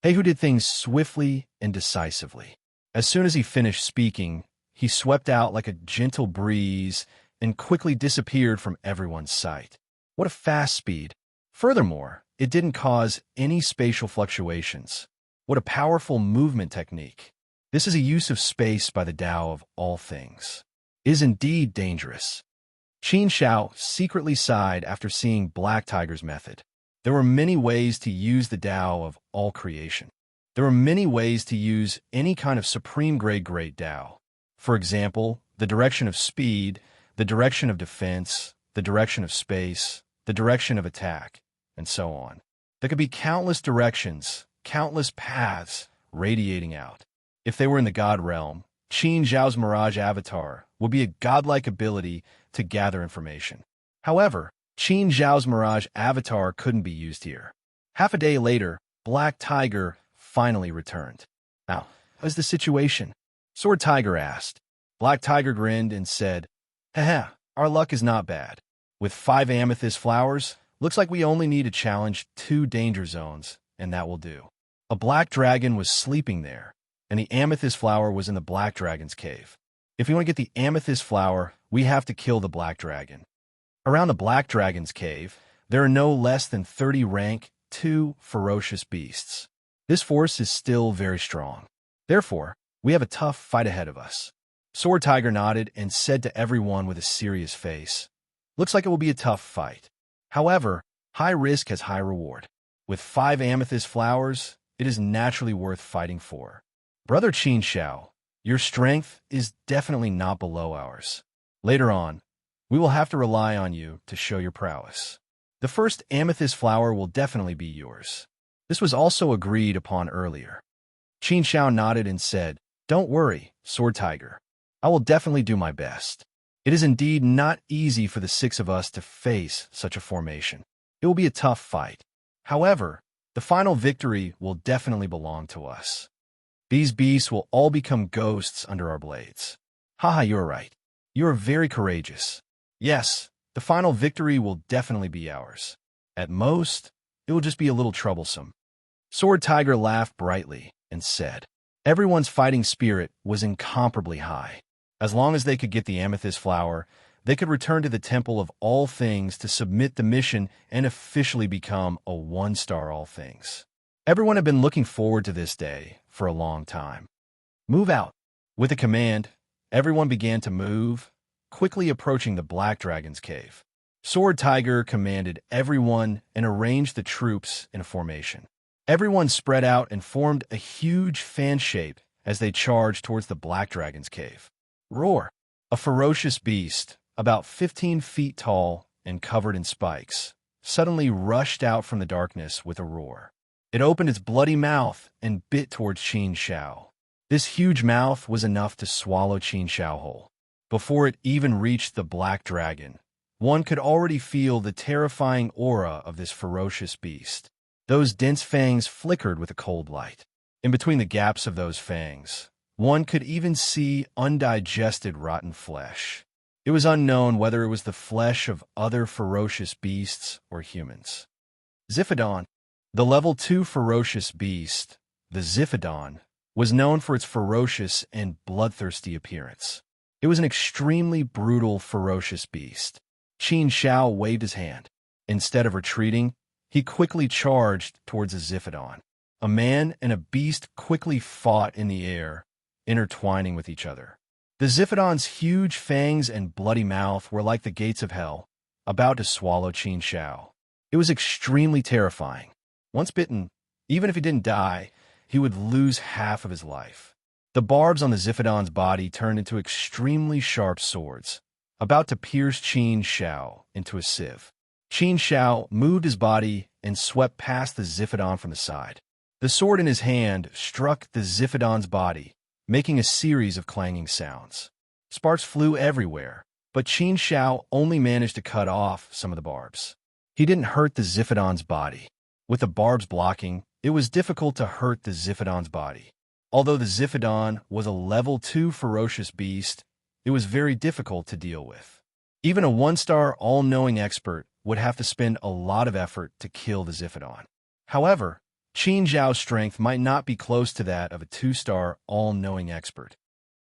Heihu did things swiftly and decisively. As soon as he finished speaking, he swept out like a gentle breeze and quickly disappeared from everyone's sight. What a fast speed. Furthermore, it didn't cause any spatial fluctuations. What a powerful movement technique. This is a use of space by the Tao of all things. It is indeed dangerous. Qin Xiao secretly sighed after seeing Black Tiger's method. There were many ways to use the Tao of all creation. There were many ways to use any kind of supreme grade great Tao. For example, the direction of speed, the direction of defense, the direction of space, the direction of attack, and so on. There could be countless directions, countless paths radiating out. If they were in the God realm, Qin Zhao's Mirage Avatar would be a godlike ability to gather information. However, Qin Zhao's Mirage Avatar couldn't be used here. Half a day later, Black Tiger finally returned. "Now, how's the situation?" Sword Tiger asked. Black Tiger grinned and said, "Haha, our luck is not bad. With 5 amethyst flowers, looks like we only need to challenge 2 danger zones, and that will do." A black dragon was sleeping there, and the amethyst flower was in the Black Dragon's cave. If we want to get the amethyst flower, we have to kill the Black Dragon. Around the Black Dragon's cave, there are no less than 30 rank 2 ferocious beasts. This force is still very strong. Therefore, we have a tough fight ahead of us. Sword Tiger nodded and said to everyone with a serious face, "Looks like it will be a tough fight. However, high risk has high reward. With 5 amethyst flowers, it is naturally worth fighting for. Brother Qin Xiao, your strength is definitely not below ours. Later on, we will have to rely on you to show your prowess. The first amethyst flower will definitely be yours." This was also agreed upon earlier. Qin Xiao nodded and said, "Don't worry, Sword Tiger. I will definitely do my best. It is indeed not easy for the 6 of us to face such a formation. It will be a tough fight. However, the final victory will definitely belong to us. These beasts will all become ghosts under our blades." "Haha, you're right. You are very courageous. Yes, the final victory will definitely be ours. At most, it will just be a little troublesome." Sword Tiger laughed brightly and said, everyone's fighting spirit was incomparably high. As long as they could get the amethyst flower, they could return to the Temple of All Things to submit the mission and officially become a 1-star All Things. Everyone had been looking forward to this day for a long time. "Move out." With a command, everyone began to move quickly approaching the Black Dragon's cave. Sword Tiger commanded everyone and arranged the troops in a formation. Everyone spread out and formed a huge fan shape as they charged towards the Black Dragon's cave. Roar! A ferocious beast, about 15 feet tall and covered in spikes, suddenly rushed out from the darkness with a roar. It opened its bloody mouth and bit towards Qin Shao. This huge mouth was enough to swallow Qin Shao whole. Before it even reached the Black Dragon, one could already feel the terrifying aura of this ferocious beast. Those dense fangs flickered with a cold light. In between the gaps of those fangs, one could even see undigested rotten flesh. It was unknown whether it was the flesh of other ferocious beasts or humans. Ziphodon. The level 2 ferocious beast, the Ziphodon, was known for its ferocious and bloodthirsty appearance. It was an extremely brutal, ferocious beast. Qin Shao waved his hand. Instead of retreating, he quickly charged towards a Ziphodon. A man and a beast quickly fought in the air, intertwining with each other. The Ziphodon's huge fangs and bloody mouth were like the gates of hell, about to swallow Qin Shao. It was extremely terrifying. Once bitten, even if he didn't die, he would lose half of his life. The barbs on the Ziphodon's body turned into extremely sharp swords, about to pierce Qin Shao into a sieve. Qin Shao moved his body and swept past the Ziphodon from the side. The sword in his hand struck the Ziphodon's body, making a series of clanging sounds. Sparks flew everywhere, but Qin Shao only managed to cut off some of the barbs. He didn't hurt the Ziphodon's body. With the barbs blocking, it was difficult to hurt the Ziphodon's body. Although the Ziphodon was a level 2 ferocious beast, it was very difficult to deal with. Even a 1-star all-knowing expert would have to spend a lot of effort to kill the Ziphodon. However, Qin Zhao's strength might not be close to that of a 2-star all-knowing expert.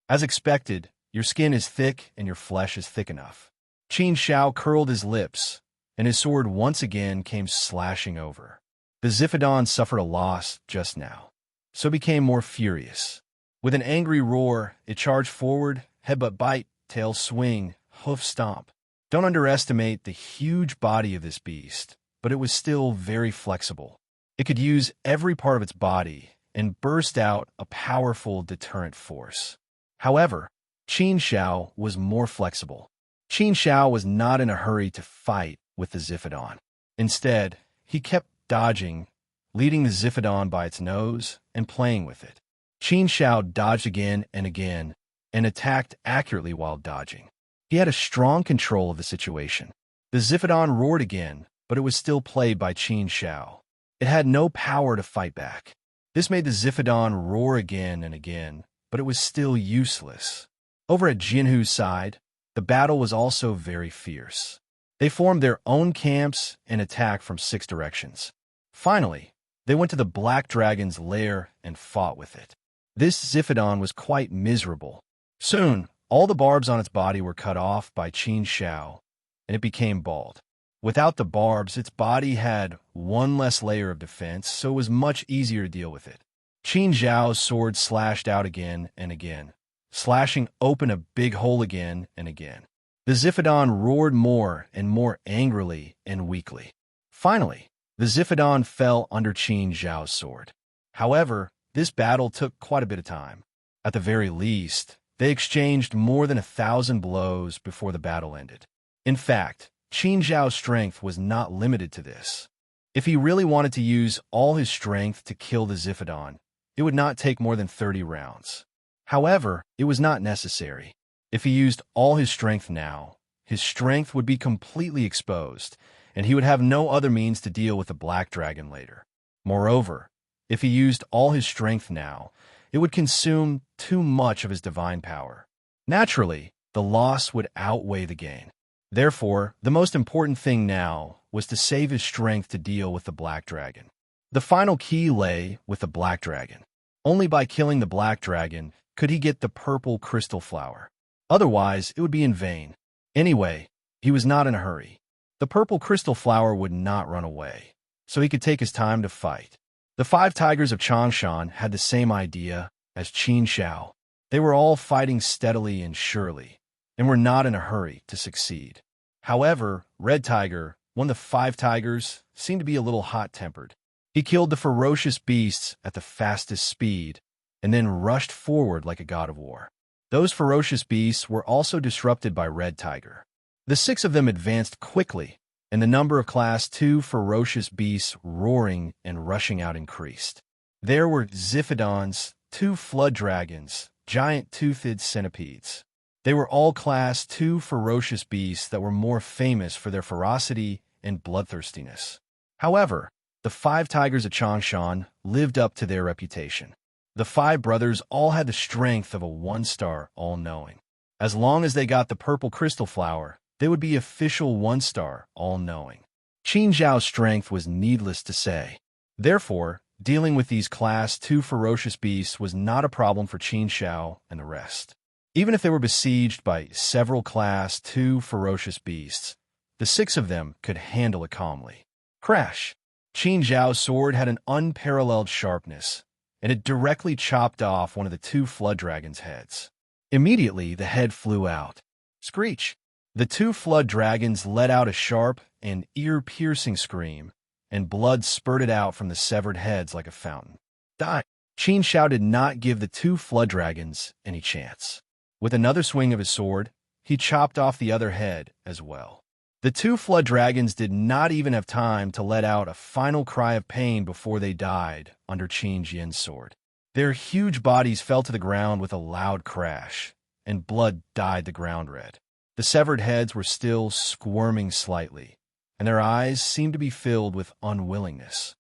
As expected, your skin is thick and your flesh is thick enough. Qin Shao curled his lips, and his sword once again came slashing over. The Ziphodon suffered a loss just now, so became more furious. With an angry roar, it charged forward, headbutt bite, tail swing, hoof stomp. Don't underestimate the huge body of this beast, but it was still very flexible. It could use every part of its body and burst out a powerful deterrent force. However, Qin Shao was more flexible. Qin Shao was not in a hurry to fight with the Ziphodon. Instead, he kept dodging, leading the Ziphodon by its nose and playing with it. Qin Shao dodged again and attacked accurately while dodging. He had a strong control of the situation. The Ziphodon roared again, but it was still played by Qin Shao. It had no power to fight back. This made the Ziphodon roar again, but it was still useless. Over at Jinhu's side, the battle was also very fierce. They formed their own camps and attacked from 6 directions. Finally, they went to the Black Dragon's lair and fought with it. This Ziphodon was quite miserable. Soon, all the barbs on its body were cut off by Qin Shao, and it became bald. Without the barbs, its body had one less layer of defense, so it was much easier to deal with it. Qin Zhao's sword slashed out again and again, slashing open a big hole again and again. The Ziphodon roared more and more angrily and weakly. Finally, the Ziphodon fell under Qin Zhao's sword. However, this battle took quite a bit of time. At the very least, they exchanged more than 1,000 blows before the battle ended. In fact, Qin Zhao's strength was not limited to this. If he really wanted to use all his strength to kill the Ziphodon, it would not take more than 30 rounds. However, it was not necessary. If he used all his strength now, his strength would be completely exposed, and he would have no other means to deal with the Black Dragon later. Moreover, if he used all his strength now, it would consume too much of his divine power. Naturally, the loss would outweigh the gain. Therefore, the most important thing now was to save his strength to deal with the Black Dragon. The final key lay with the Black Dragon. Only by killing the Black Dragon could he get the purple crystal flower. Otherwise, it would be in vain. Anyway, he was not in a hurry. The purple crystal flower would not run away, so he could take his time to fight. The 5 tigers of Changshan had the same idea as Qin Shao. They were all fighting steadily and surely, and were not in a hurry to succeed. However, Red Tiger, one of the 5 tigers, seemed to be a little hot-tempered. He killed the ferocious beasts at the fastest speed, and then rushed forward like a god of war. Those ferocious beasts were also disrupted by Red Tiger. The 6 of them advanced quickly, and the number of Class 2 ferocious beasts roaring and rushing out increased. There were Xiphodons, 2 flood dragons, giant toothed centipedes. They were all Class 2 ferocious beasts that were more famous for their ferocity and bloodthirstiness. However, the 5 tigers of Changshan lived up to their reputation. The 5 brothers all had the strength of a 1-star all-knowing. As long as they got the purple crystal flower, they would be official 1-star all-knowing. Qin Zhao's strength was needless to say. Therefore, dealing with these Class 2 ferocious beasts was not a problem for Qin Zhao and the rest. Even if they were besieged by several Class 2 ferocious beasts, the 6 of them could handle it calmly. Crash! Qin Zhao's sword had an unparalleled sharpness, and it directly chopped off one of the 2 flood dragons' heads. Immediately, the head flew out. Screech! The 2 flood dragons let out a sharp and ear-piercing scream, and blood spurted out from the severed heads like a fountain. Die! Qin Zhao did not give the 2 flood dragons any chance. With another swing of his sword, he chopped off the other head as well. The 2 flood dragons did not even have time to let out a final cry of pain before they died under Qin Jian's sword. Their huge bodies fell to the ground with a loud crash, and blood dyed the ground red. The severed heads were still squirming slightly, and their eyes seemed to be filled with unwillingness.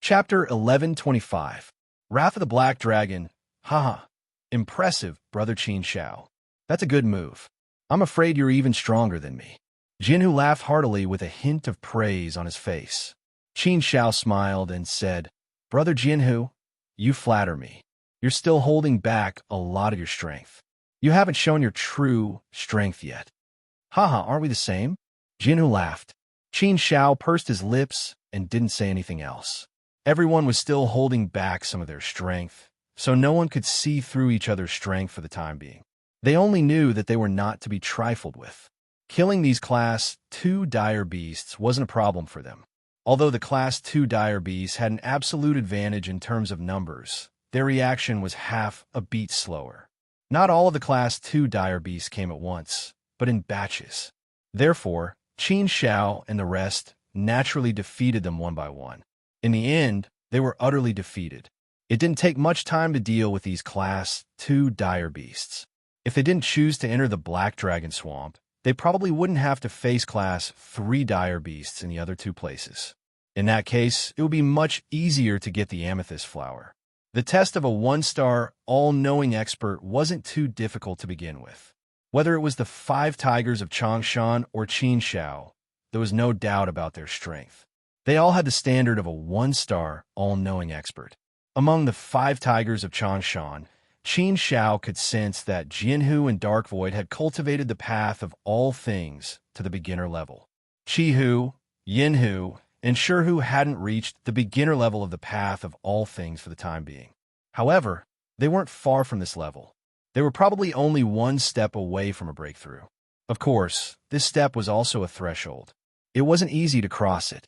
Chapter 1125. Wrath of the Black Dragon. Haha. Impressive, Brother Qin Zhao. That's a good move. I'm afraid you're even stronger than me. Jinhu laughed heartily with a hint of praise on his face. Qin Zhao smiled and said, Brother Jinhu, you flatter me. You're still holding back a lot of your strength. You haven't shown your true strength yet. Haha, aren't we the same? Jinhu laughed. Qin Zhao pursed his lips and didn't say anything else. Everyone was still holding back some of their strength, so no one could see through each other's strength for the time being. They only knew that they were not to be trifled with. Killing these Class 2 dire beasts wasn't a problem for them. Although the Class 2 dire beasts had an absolute advantage in terms of numbers, their reaction was half a beat slower. Not all of the Class 2 dire beasts came at once, but in batches. Therefore, Qin Zhao and the rest naturally defeated them one by one. In the end, they were utterly defeated. It didn't take much time to deal with these Class 2 dire beasts. If they didn't choose to enter the Black Dragon Swamp, they probably wouldn't have to face Class 3 dire beasts in the other 2 places. In that case, it would be much easier to get the amethyst flower. The test of a 1-star, all-knowing expert wasn't too difficult to begin with. Whether it was the 5 tigers of Changshan or Qin Zhao, there was no doubt about their strength. They all had the standard of a 1-star, all-knowing expert. Among the 5 tigers of Changshan, Qin Zhao could sense that Jinhu and Dark Void had cultivated the path of all things to the beginner level. Qihu, Yinhu, and Shihu hadn't reached the beginner level of the path of all things for the time being. However, they weren't far from this level. They were probably only 1 step away from a breakthrough. Of course, this step was also a threshold. It wasn't easy to cross it.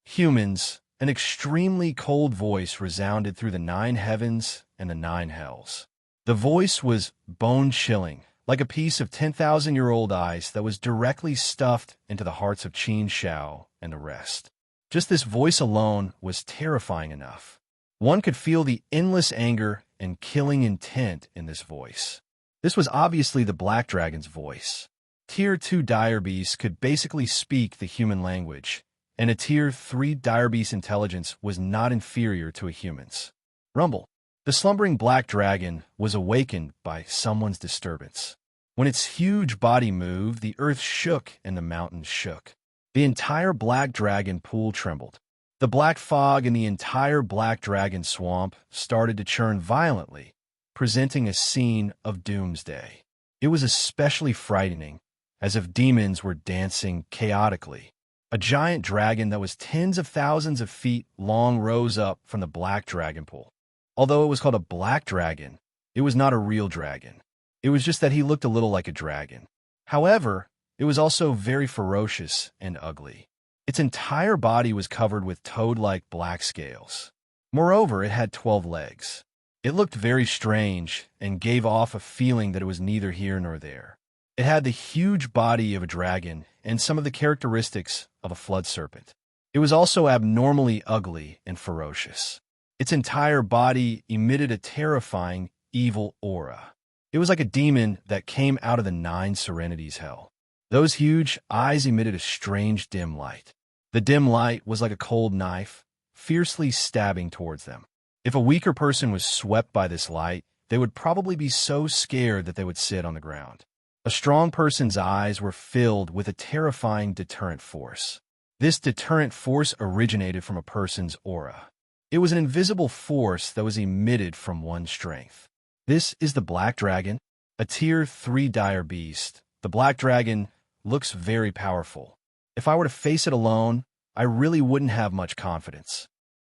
Humans, an extremely cold voice resounded through the 9 heavens and the 9 hells. The voice was bone-chilling, like a piece of 10,000-year-old ice that was directly stuffed into the hearts of Qin Zhao and the rest. Just this voice alone was terrifying enough. One could feel the endless anger and killing intent in this voice. This was obviously the Black Dragon's voice. Tier 2 dire beasts could basically speak the human language, and a Tier 3 dire beast intelligence was not inferior to a human's. Rumble. The slumbering Black Dragon was awakened by someone's disturbance. When its huge body moved, the earth shook and the mountains shook. The entire Black Dragon pool trembled. The black fog in the entire Black Dragon swamp started to churn violently, presenting a scene of doomsday. It was especially frightening, as if demons were dancing chaotically. A giant dragon that was tens of thousands of feet long rose up from the Black Dragon pool. Although it was called a Black Dragon, it was not a real dragon. It was just that he looked a little like a dragon. However, it was also very ferocious and ugly. Its entire body was covered with toad-like black scales. Moreover, it had 12 legs. It looked very strange and gave off a feeling that it was neither here nor there. It had the huge body of a dragon and some of the characteristics of a flood serpent. It was also abnormally ugly and ferocious. Its entire body emitted a terrifying, evil aura. It was like a demon that came out of the 9 Serenities hell. Those huge eyes emitted a strange dim light. The dim light was like a cold knife, fiercely stabbing towards them. If a weaker person was swept by this light, they would probably be so scared that they would sit on the ground. A strong person's eyes were filled with a terrifying deterrent force. This deterrent force originated from a person's aura. It was an invisible force that was emitted from one's strength. This is the Black Dragon, a Tier 3 dire beast. The Black Dragon looks very powerful. If I were to face it alone, I really wouldn't have much confidence.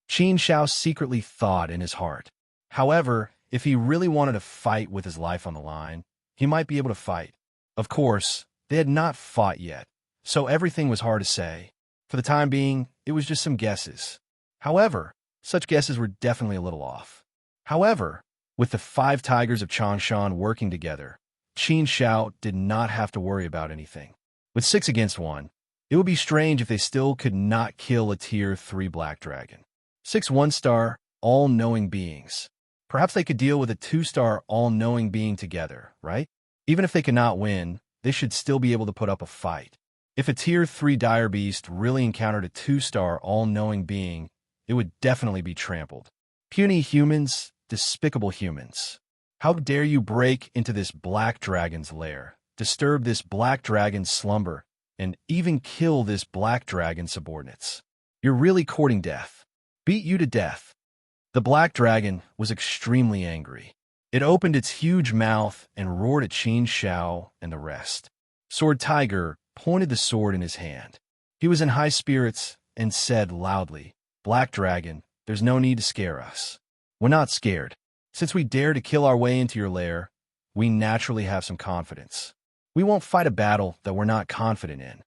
Qin Shao secretly thought in his heart. However, if he really wanted to fight with his life on the line, he might be able to fight. Of course, they had not fought yet, so everything was hard to say. For the time being, it was just some guesses. However, such guesses were definitely a little off. However, with the 5 tigers of Changshan working together, Qin Shao did not have to worry about anything. With 6 against 1, it would be strange if they still could not kill a Tier 3 Black Dragon. 6 1-star, all-knowing beings. Perhaps they could deal with a 2-star all-knowing being together, right? Even if they cannot win, they should still be able to put up a fight. If a Tier 3 dire beast really encountered a 2-star all-knowing being, it would definitely be trampled. Puny humans, despicable humans. How dare you break into this Black Dragon's lair, disturb this Black Dragon's slumber, and even kill this Black Dragon's subordinates? You're really courting death. Beat you to death. The Black Dragon was extremely angry. It opened its huge mouth and roared at Qin Shao and the rest. Sword Tiger pointed the sword in his hand. He was in high spirits and said loudly, "Black Dragon, there's no need to scare us. We're not scared. Since we dare to kill our way into your lair, we naturally have some confidence. We won't fight a battle that we're not confident in.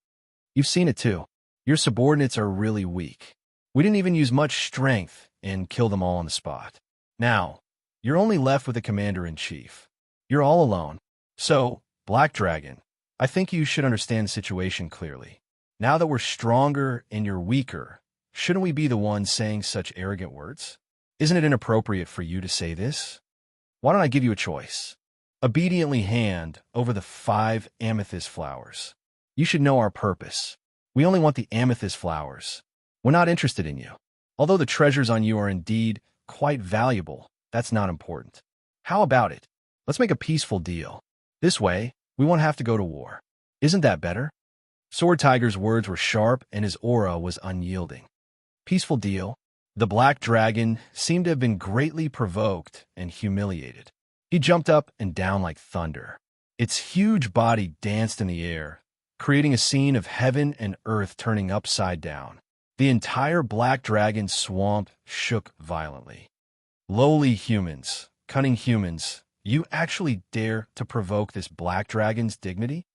You've seen it too. Your subordinates are really weak. We didn't even use much strength and kill them all on the spot. Now, you're only left with the commander-in-chief. You're all alone. So, Black Dragon, I think you should understand the situation clearly. Now that we're stronger and you're weaker, shouldn't we be the ones saying such arrogant words? Isn't it inappropriate for you to say this? Why don't I give you a choice? Obediently hand over the 5 amethyst flowers. You should know our purpose. We only want the amethyst flowers. We're not interested in you. Although the treasures on you are indeed quite valuable, that's not important. How about it? Let's make a peaceful deal. This way, we won't have to go to war. Isn't that better? Sword Tiger's words were sharp and his aura was unyielding. Peaceful deal? The Black Dragon seemed to have been greatly provoked and humiliated. He jumped up and down like thunder. Its huge body danced in the air, creating a scene of heaven and earth turning upside down. The entire Black Dragon swamp shook violently. Lowly humans, cunning humans, you actually dare to provoke this Black Dragon's dignity?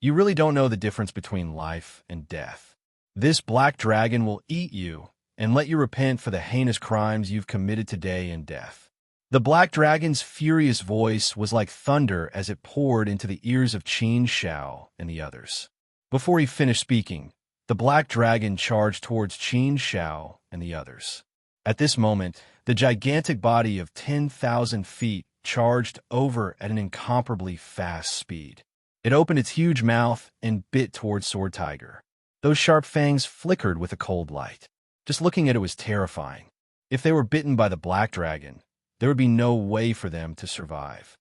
You really don't know the difference between life and death. This Black Dragon will eat you and let you repent for the heinous crimes you've committed today in death. The Black Dragon's furious voice was like thunder as it poured into the ears of Qin Shao and the others. Before he finished speaking, the Black Dragon charged towards Qin Shao and the others. At this moment, the gigantic body of 10,000 feet charged over at an incomparably fast speed. It opened its huge mouth and bit towards Sword Tiger. Those sharp fangs flickered with a cold light. Just looking at it was terrifying. If they were bitten by the Black Dragon, there would be no way for them to survive.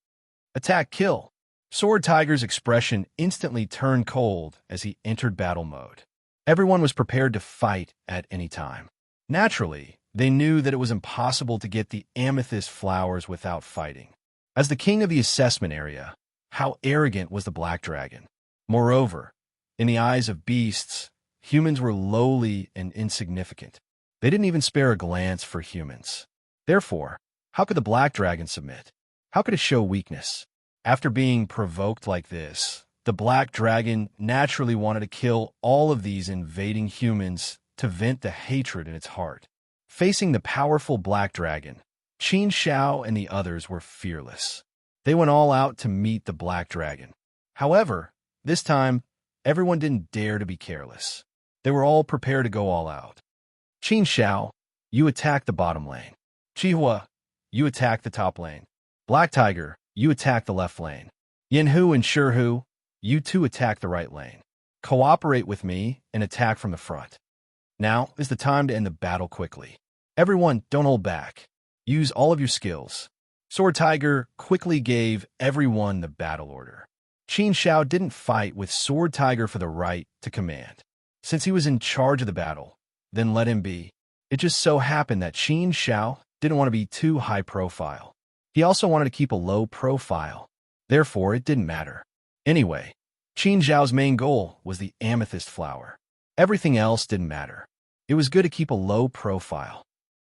Attack, kill! Sword Tiger's expression instantly turned cold as he entered battle mode. Everyone was prepared to fight at any time. Naturally, they knew that it was impossible to get the amethyst flowers without fighting. As the king of the assessment area, how arrogant was the Black Dragon? Moreover, in the eyes of beasts, humans were lowly and insignificant. They didn't even spare a glance for humans. Therefore, how could the Black Dragon submit? How could it show weakness? After being provoked like this, The black dragon naturally wanted to kill all of these invading humans to vent the hatred in its heart. Facing the powerful black dragon, Qin Shao and the others were fearless. They went all out to meet the black dragon. However, this time, everyone didn't dare to be careless. They were all prepared to go all out. Qin Shao, you attack the bottom lane. Chihua, you attack the top lane. Black Tiger, you attack the left lane. Yanhu and Shihu, you two attack the right lane. Cooperate with me and attack from the front. Now is the time to end the battle quickly. Everyone, don't hold back. Use all of your skills. Sword Tiger quickly gave everyone the battle order. Qin Shao didn't fight with Sword Tiger for the right to command. Since he was in charge of the battle, then let him be. It just so happened that Qin Shao didn't want to be too high profile. He also wanted to keep a low profile. Therefore, it didn't matter. Anyway, Qin Shao's main goal was the amethyst flower. Everything else didn't matter. It was good to keep a low profile.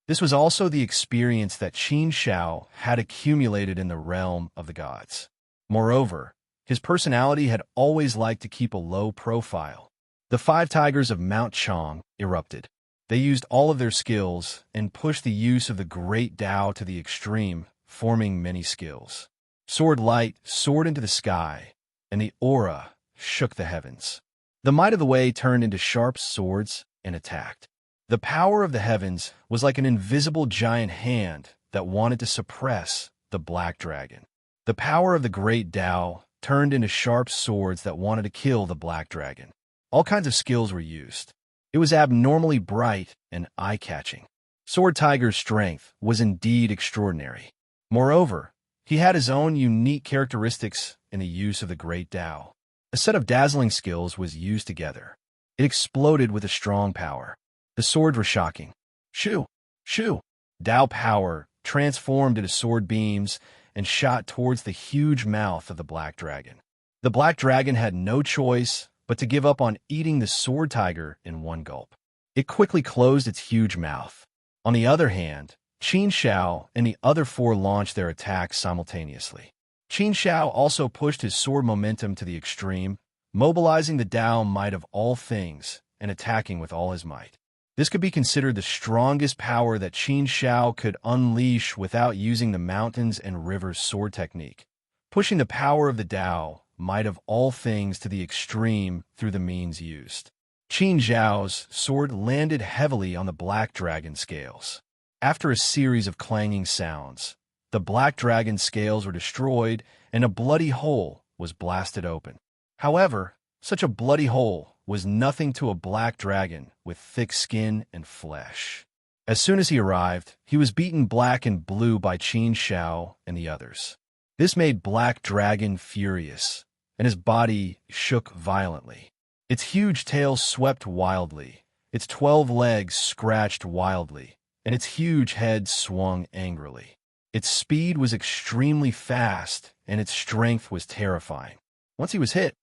This was also the experience that Qin Shao had accumulated in the realm of the gods. Moreover, his personality had always liked to keep a low profile. The 5 tigers of Mount Chong erupted. They used all of their skills and pushed the use of the great Tao to the extreme, forming many skills. Sword light soared into the sky, and the aura shook the heavens. The might of the way turned into sharp swords and attacked. The power of the heavens was like an invisible giant hand that wanted to suppress the black dragon. The power of the great Tao turned into sharp swords that wanted to kill the black dragon. All kinds of skills were used. It was abnormally bright and eye-catching. Sword Tiger's strength was indeed extraordinary. Moreover, he had his own unique characteristics in the use of the great Tao. A set of dazzling skills was used together. It exploded with a strong power. The swords were shocking. Shoo! Shoo! Tao power transformed into sword beams and shot towards the huge mouth of the black dragon. The black dragon had no choice but to give up on eating the sword tiger in one gulp. It quickly closed its huge mouth. On the other hand, Qin Shao and the other 4 launched their attacks simultaneously. Qin Shao also pushed his sword momentum to the extreme, mobilizing the Tao might of all things and attacking with all his might. This could be considered the strongest power that Qin Shao could unleash without using the mountains and rivers sword technique, pushing the power of the Tao might of all things to the extreme through the means used. Qin Zhao's sword landed heavily on the black dragon scales. After a series of clanging sounds, the black dragon scales were destroyed and a bloody hole was blasted open. However, such a bloody hole was nothing to a black dragon with thick skin and flesh. As soon as he arrived, he was beaten black and blue by Qin Shao and the others. This made Black Dragon furious, and his body shook violently. Its huge tail swept wildly, its 12 legs scratched wildly, and its huge head swung angrily. Its speed was extremely fast, and its strength was terrifying. Once he was hit,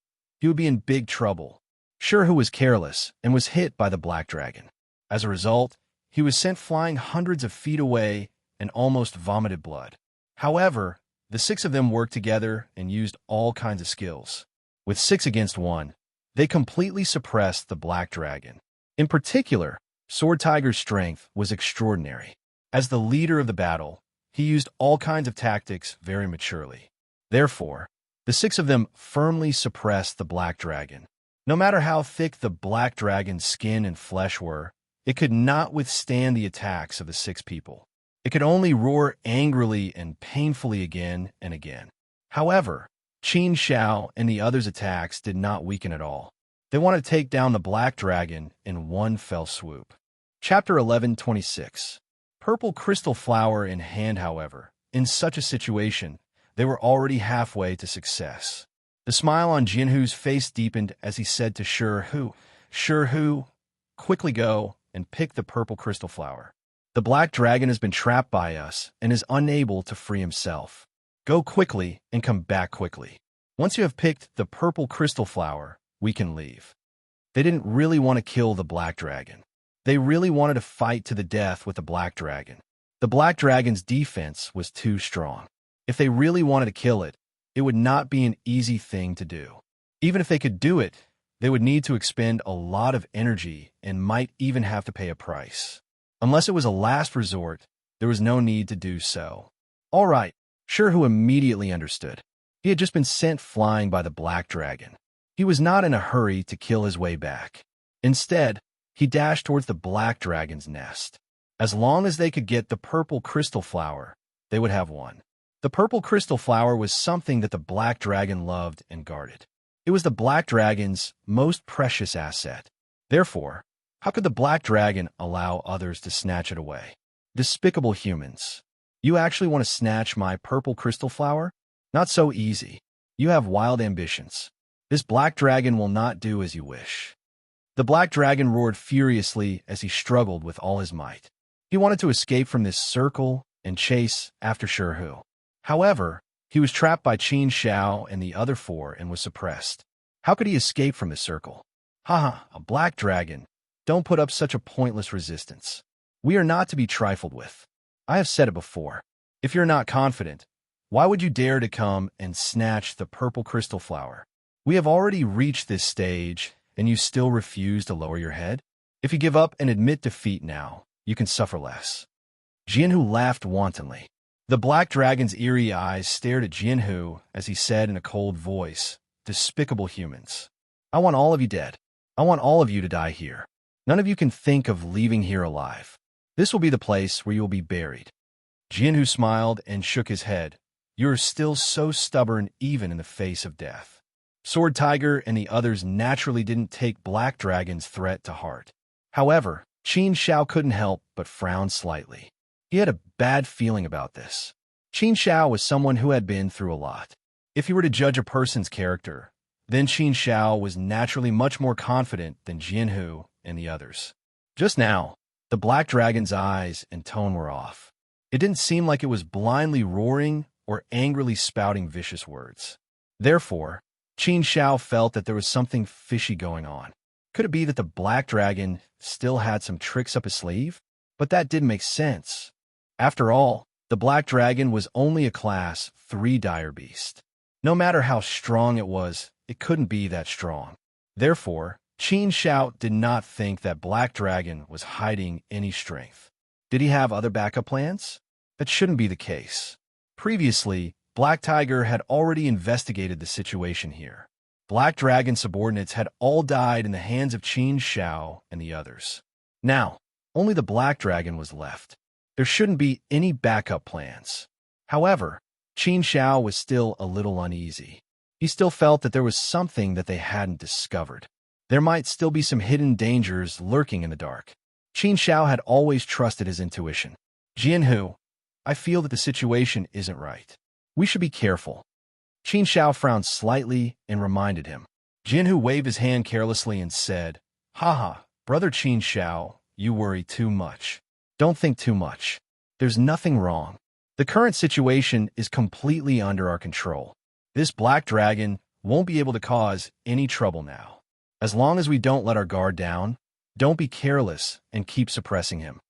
he would be in big trouble. Shihu was careless and was hit by the black dragon. As a result, he was sent flying hundreds of feet away and almost vomited blood. However, the 6 of them worked together and used all kinds of skills. With 6 against 1, they completely suppressed the black dragon. In particular, Sword Tiger's strength was extraordinary. As the leader of the battle, he used all kinds of tactics very maturely. Therefore, the 6 of them firmly suppressed the black dragon. No matter how thick the black dragon's skin and flesh were, it could not withstand the attacks of the 6 people. It could only roar angrily and painfully again and again. However, Qin Shao and the others' attacks did not weaken at all. They wanted to take down the black dragon in one fell swoop. Chapter 11:26. Purple crystal flower in hand. However, in such a situation, they were already halfway to success. The smile on Jinhu's face deepened as he said to Shihu, quickly go and pick the purple crystal flower. The black dragon has been trapped by us and is unable to free himself. Go quickly and come back quickly. Once you have picked the purple crystal flower, we can leave. They didn't really want to kill the black dragon. They really wanted to fight to the death with the black dragon. The black dragon's defense was too strong. If they really wanted to kill it, it would not be an easy thing to do. Even if they could do it, they would need to expend a lot of energy and might even have to pay a price. Unless it was a last resort, there was no need to do so. All right, Sherhu immediately understood. He had just been sent flying by the black dragon. He was not in a hurry to kill his way back. Instead, he dashed towards the black dragon's nest. As long as they could get the purple crystal flower, they would have won. The purple crystal flower was something that the black dragon loved and guarded. It was the black dragon's most precious asset. Therefore, how could the black dragon allow others to snatch it away? Despicable humans. You actually want to snatch my purple crystal flower? Not so easy. You have wild ambitions. This black dragon will not do as you wish. The black dragon roared furiously as he struggled with all his might. He wanted to escape from this circle and chase after Sherhu. However, he was trapped by Qin Xiao and the other four and was suppressed. How could he escape from this circle? Haha, a black dragon. Don't put up such a pointless resistance. We are not to be trifled with. I have said it before. If you're not confident, why would you dare to come and snatch the purple crystal flower? We have already reached this stage, and you still refuse to lower your head? If you give up and admit defeat now, you can suffer less. Jianhu laughed wantonly. The black dragon's eerie eyes stared at Jianhu as he said in a cold voice, "Despicable humans. I want all of you dead. I want all of you to die here. None of you can think of leaving here alive. This will be the place where you will be buried." Jianhu smiled and shook his head. "You are still so stubborn even in the face of death." Sword Tiger and the others naturally didn't take Black Dragon's threat to heart. However, Qin Xiao couldn't help but frown slightly. He had a bad feeling about this. Qin Xiao was someone who had been through a lot. If you were to judge a person's character, then Qin Xiao was naturally much more confident than Jianhu and the others. Just now, the Black Dragon's eyes and tone were off. It didn't seem like it was blindly roaring or angrily spouting vicious words. Therefore, Qin Xiao felt that there was something fishy going on. Could it be that the Black Dragon still had some tricks up his sleeve? But that didn't make sense. After all, the Black Dragon was only a Class 3 dire beast. No matter how strong it was, it couldn't be that strong. Therefore, Qin Xiao did not think that Black Dragon was hiding any strength. Did he have other backup plans? That shouldn't be the case. Previously, Black Tiger had already investigated the situation here. Black Dragon subordinates had all died in the hands of Qin Xiao and the others. Now, only the Black Dragon was left. There shouldn't be any backup plans. However, Qin Xiao was still a little uneasy. He still felt that there was something that they hadn't discovered. There might still be some hidden dangers lurking in the dark. Qin Xiao had always trusted his intuition. "Jianhu, I feel that the situation isn't right. We should be careful." Qin Xiao frowned slightly and reminded him. Jianhu waved his hand carelessly and said, "Haha, brother Qin Xiao, you worry too much. Don't think too much. There's nothing wrong. The current situation is completely under our control. This Black Dragon won't be able to cause any trouble now. As long as we don't let our guard down, don't be careless and keep suppressing him.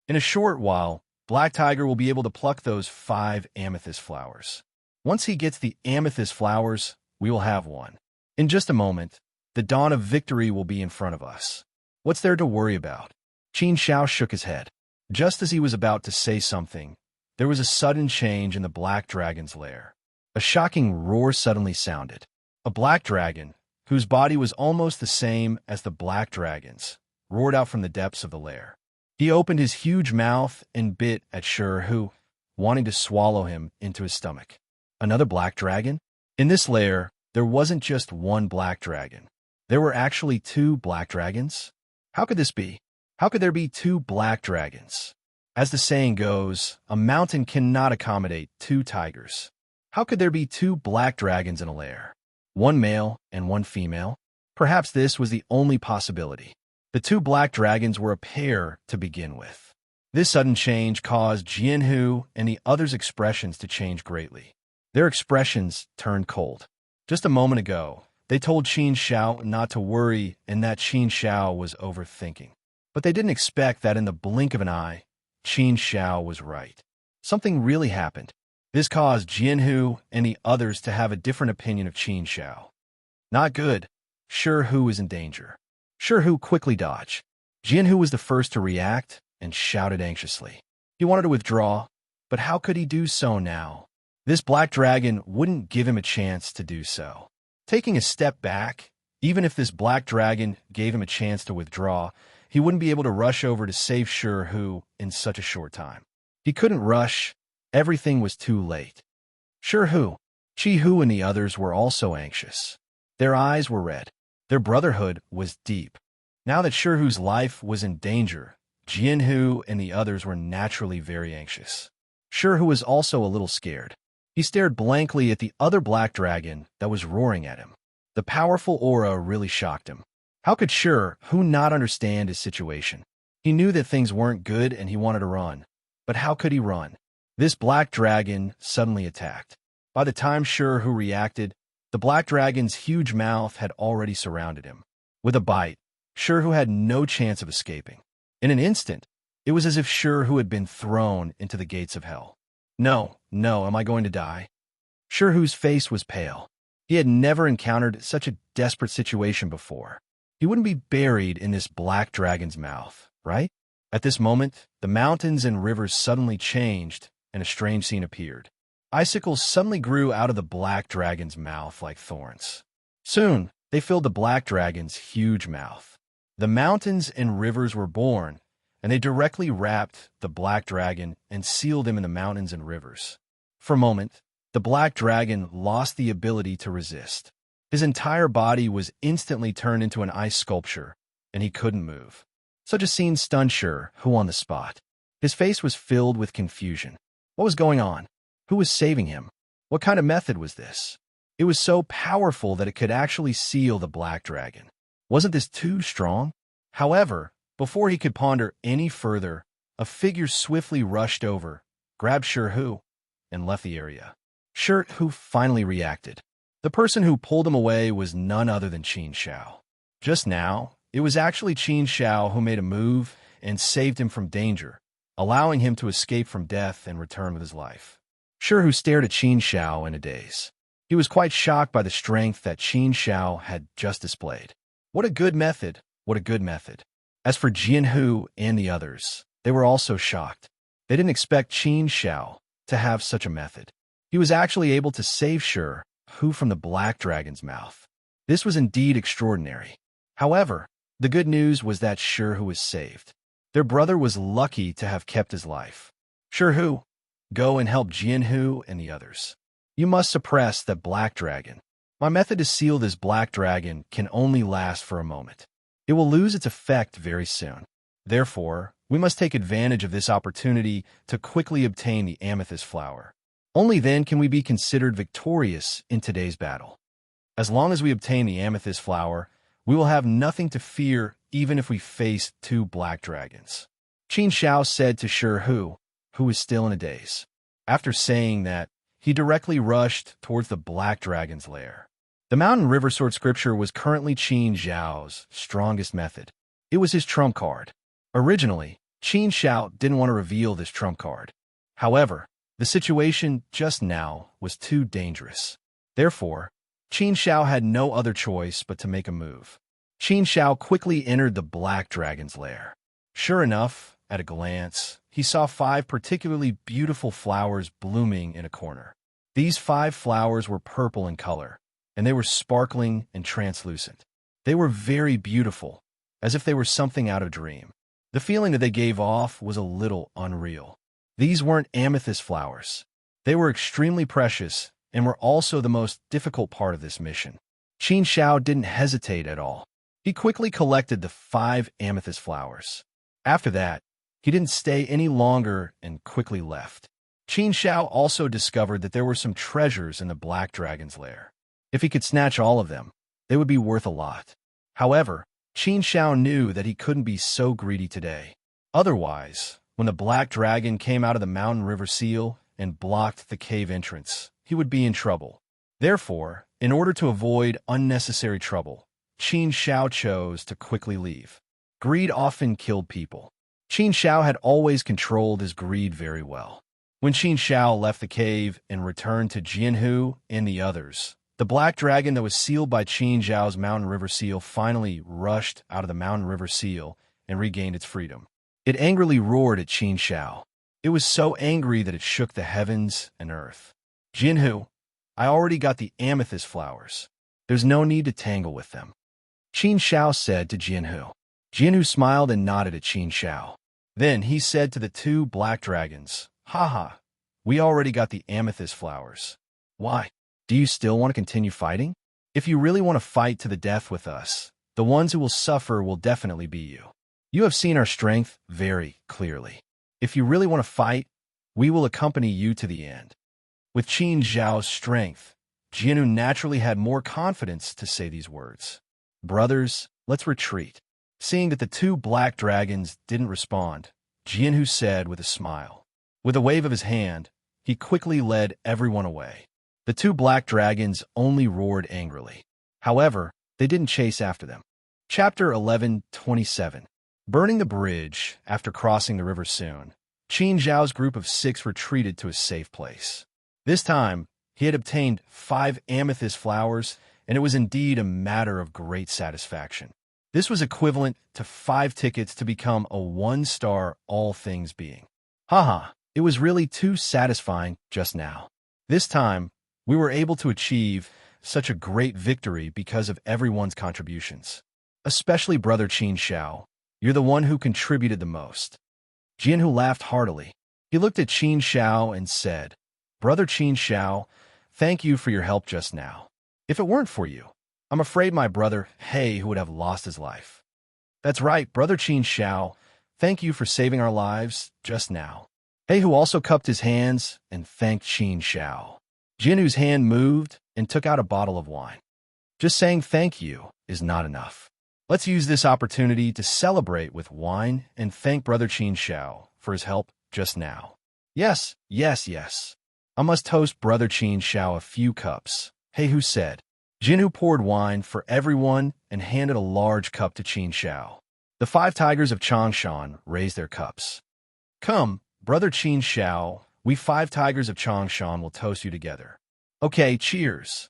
In a short while, Black Tiger will be able to pluck those 5 amethyst flowers. Once he gets the amethyst flowers, we will have one. In just a moment, the dawn of victory will be in front of us. What's there to worry about?" Qin Xiao shook his head. Just as he was about to say something, there was a sudden change in the Black Dragon's lair. A shocking roar suddenly sounded. A black dragon, whose body was almost the same as the Black Dragon's, roared out from the depths of the lair. He opened his huge mouth and bit at Sherhu, wanting to swallow him into his stomach. Another black dragon? In this lair, there wasn't just one black dragon. There were actually 2 black dragons. How could this be? How could there be 2 black dragons? As the saying goes, a mountain cannot accommodate 2 tigers. How could there be 2 black dragons in a lair? One male and one female? Perhaps this was the only possibility. The 2 black dragons were a pair to begin with. This sudden change caused Jianhu and the others' expressions to change greatly. Their expressions turned cold. Just a moment ago, they told Qin Xiao not to worry and that Qin Xiao was overthinking. But they didn't expect that in the blink of an eye, Qin Xiao was right. Something really happened. This caused Jianhu and the others to have a different opinion of Qin Xiao. Not good. Sure who is in danger. Sure who quickly dodged. Jianhu was the first to react and shouted anxiously. He wanted to withdraw, but how could he do so now? This black dragon wouldn't give him a chance to do so. Taking a step back, even if this black dragon gave him a chance to withdraw, he wouldn't be able to rush over to save Sure Hu in such a short time. He couldn't rush. Everything was too late. Sure Hu, Chi Hu and the others were also anxious. Their eyes were red. Their brotherhood was deep. Now that Sure Hu's life was in danger, Jianhu and the others were naturally very anxious. Sure Hu was also a little scared. He stared blankly at the other black dragon that was roaring at him. The powerful aura really shocked him. How could Sure Hu not understand his situation? He knew that things weren't good and he wanted to run. But how could he run? This black dragon suddenly attacked. By the time Sure Hu reacted, the black dragon's huge mouth had already surrounded him. With a bite, Sure Hu had no chance of escaping. In an instant, it was as if Sure Hu had been thrown into the gates of hell. No, am I going to die? Sure Hu's face was pale. He had never encountered such a desperate situation before. He wouldn't be buried in this black dragon's mouth, right? At this moment, the mountains and rivers suddenly changed, and a strange scene appeared. Icicles suddenly grew out of the black dragon's mouth like thorns. Soon, they filled the black dragon's huge mouth. The mountains and rivers were born, and they directly wrapped the black dragon and sealed him in the mountains and rivers. For a moment, the black dragon lost the ability to resist. His entire body was instantly turned into an ice sculpture, and he couldn't move. Such a scene stunned Sure Hu on the spot. His face was filled with confusion. What was going on? Who was saving him? What kind of method was this? It was so powerful that it could actually seal the black dragon. Wasn't this too strong? However, before he could ponder any further, a figure swiftly rushed over, grabbed Sure Hu, and left the area. Sure Hu finally reacted. The person who pulled him away was none other than Qin Shao. Just now, it was actually Qin Shao who made a move and saved him from danger, allowing him to escape from death and return with his life. Sure Hu stared at Qin Shao in a daze. He was quite shocked by the strength that Qin Shao had just displayed. What a good method! What a good method! As for Jianhu and the others, they were also shocked. They didn't expect Qin Shao to have such a method. He was actually able to save Sure Hu from the black dragon's mouth. This was indeed extraordinary. However, the good news was that Sure Hu was saved. Their brother was lucky to have kept his life. Sure Hu, go and help Jianhu and the others. You must suppress that black dragon. My method to seal this black dragon can only last for a moment. It will lose its effect very soon. Therefore, we must take advantage of this opportunity to quickly obtain the amethyst flower. Only then can we be considered victorious in today's battle. As long as we obtain the amethyst flower, we will have nothing to fear even if we face two black dragons. Qin Shao said to Sure Hu, who was still in a daze. After saying that, he directly rushed towards the black dragon's lair. The mountain river sword scripture was currently Qin Zhao's strongest method. It was his trump card. Originally, Qin Shao didn't want to reveal this trump card. However, the situation just now was too dangerous. Therefore, Qin Shao had no other choice but to make a move. Qin Shao quickly entered the black dragon's lair. Sure enough, at a glance, he saw 5 particularly beautiful flowers blooming in a corner. These 5 flowers were purple in color, and they were sparkling and translucent. They were very beautiful, as if they were something out of a dream. The feeling that they gave off was a little unreal. These weren't amethyst flowers. They were extremely precious and were also the most difficult part of this mission. Qin Shao didn't hesitate at all. He quickly collected the 5 amethyst flowers. After that, he didn't stay any longer and quickly left. Qin Shao also discovered that there were some treasures in the black dragon's lair. If he could snatch all of them, they would be worth a lot. However, Qin Shao knew that he couldn't be so greedy today. Otherwise, when the black dragon came out of the mountain river seal and blocked the cave entrance, he would be in trouble. Therefore, in order to avoid unnecessary trouble, Qin Shao chose to quickly leave. Greed often killed people. Qin Shao had always controlled his greed very well. When Qin Shao left the cave and returned to Jianhu and the others, The black dragon that was sealed by Qin Zhao's mountain river seal finally rushed out of the mountain river seal and regained its freedom. It angrily roared at Qin Zhao. It was so angry that it shook the heavens and earth. Jinhu, I already got the amethyst flowers. There's no need to tangle with them. Qin Zhao said to Jinhu. Jinhu smiled and nodded at Qin Zhao. Then he said to the two black dragons, Haha, we already got the amethyst flowers. Why? Do you still want to continue fighting? If you really want to fight to the death with us, the ones who will suffer will definitely be you. You have seen our strength very clearly. If you really want to fight, we will accompany you to the end. With Qin Zhao's strength, Jinhu naturally had more confidence to say these words. Brothers, let's retreat. Seeing that the two black dragons didn't respond, Jinhu said with a smile. With a wave of his hand, he quickly led everyone away. The two black dragons only roared angrily. However, they didn't chase after them. Chapter 11:27. Burning the bridge after crossing the river soon, Qin Zhao's group of 6 retreated to a safe place. This time, he had obtained 5 amethyst flowers, and it was indeed a matter of great satisfaction. This was equivalent to 5 tickets to become a 1-star all things being. Haha, it was really too satisfying just now. This time, we were able to achieve such a great victory because of everyone's contributions. Especially Brother Qin Zhao. You're the one who contributed the most. Jinhu laughed heartily. He looked at Qin Zhao and said, Brother Qin Zhao, thank you for your help just now. If it weren't for you, I'm afraid my brother He would have lost his life. That's right, Brother Qin Zhao, thank you for saving our lives just now. He also cupped his hands and thanked Qin Zhao. Jinhu's hand moved and took out a bottle of wine. Just saying thank you is not enough. Let's use this opportunity to celebrate with wine and thank Brother Qin Zhao for his help just now. Yes. I must toast Brother Qin Zhao a few cups, He said. Jinhu poured wine for everyone and handed a large cup to Qin Zhao. The 5 tigers of Changshan raised their cups. Come, Brother Qin Zhao, we 5 tigers of Changshan will toast you together. Okay, cheers.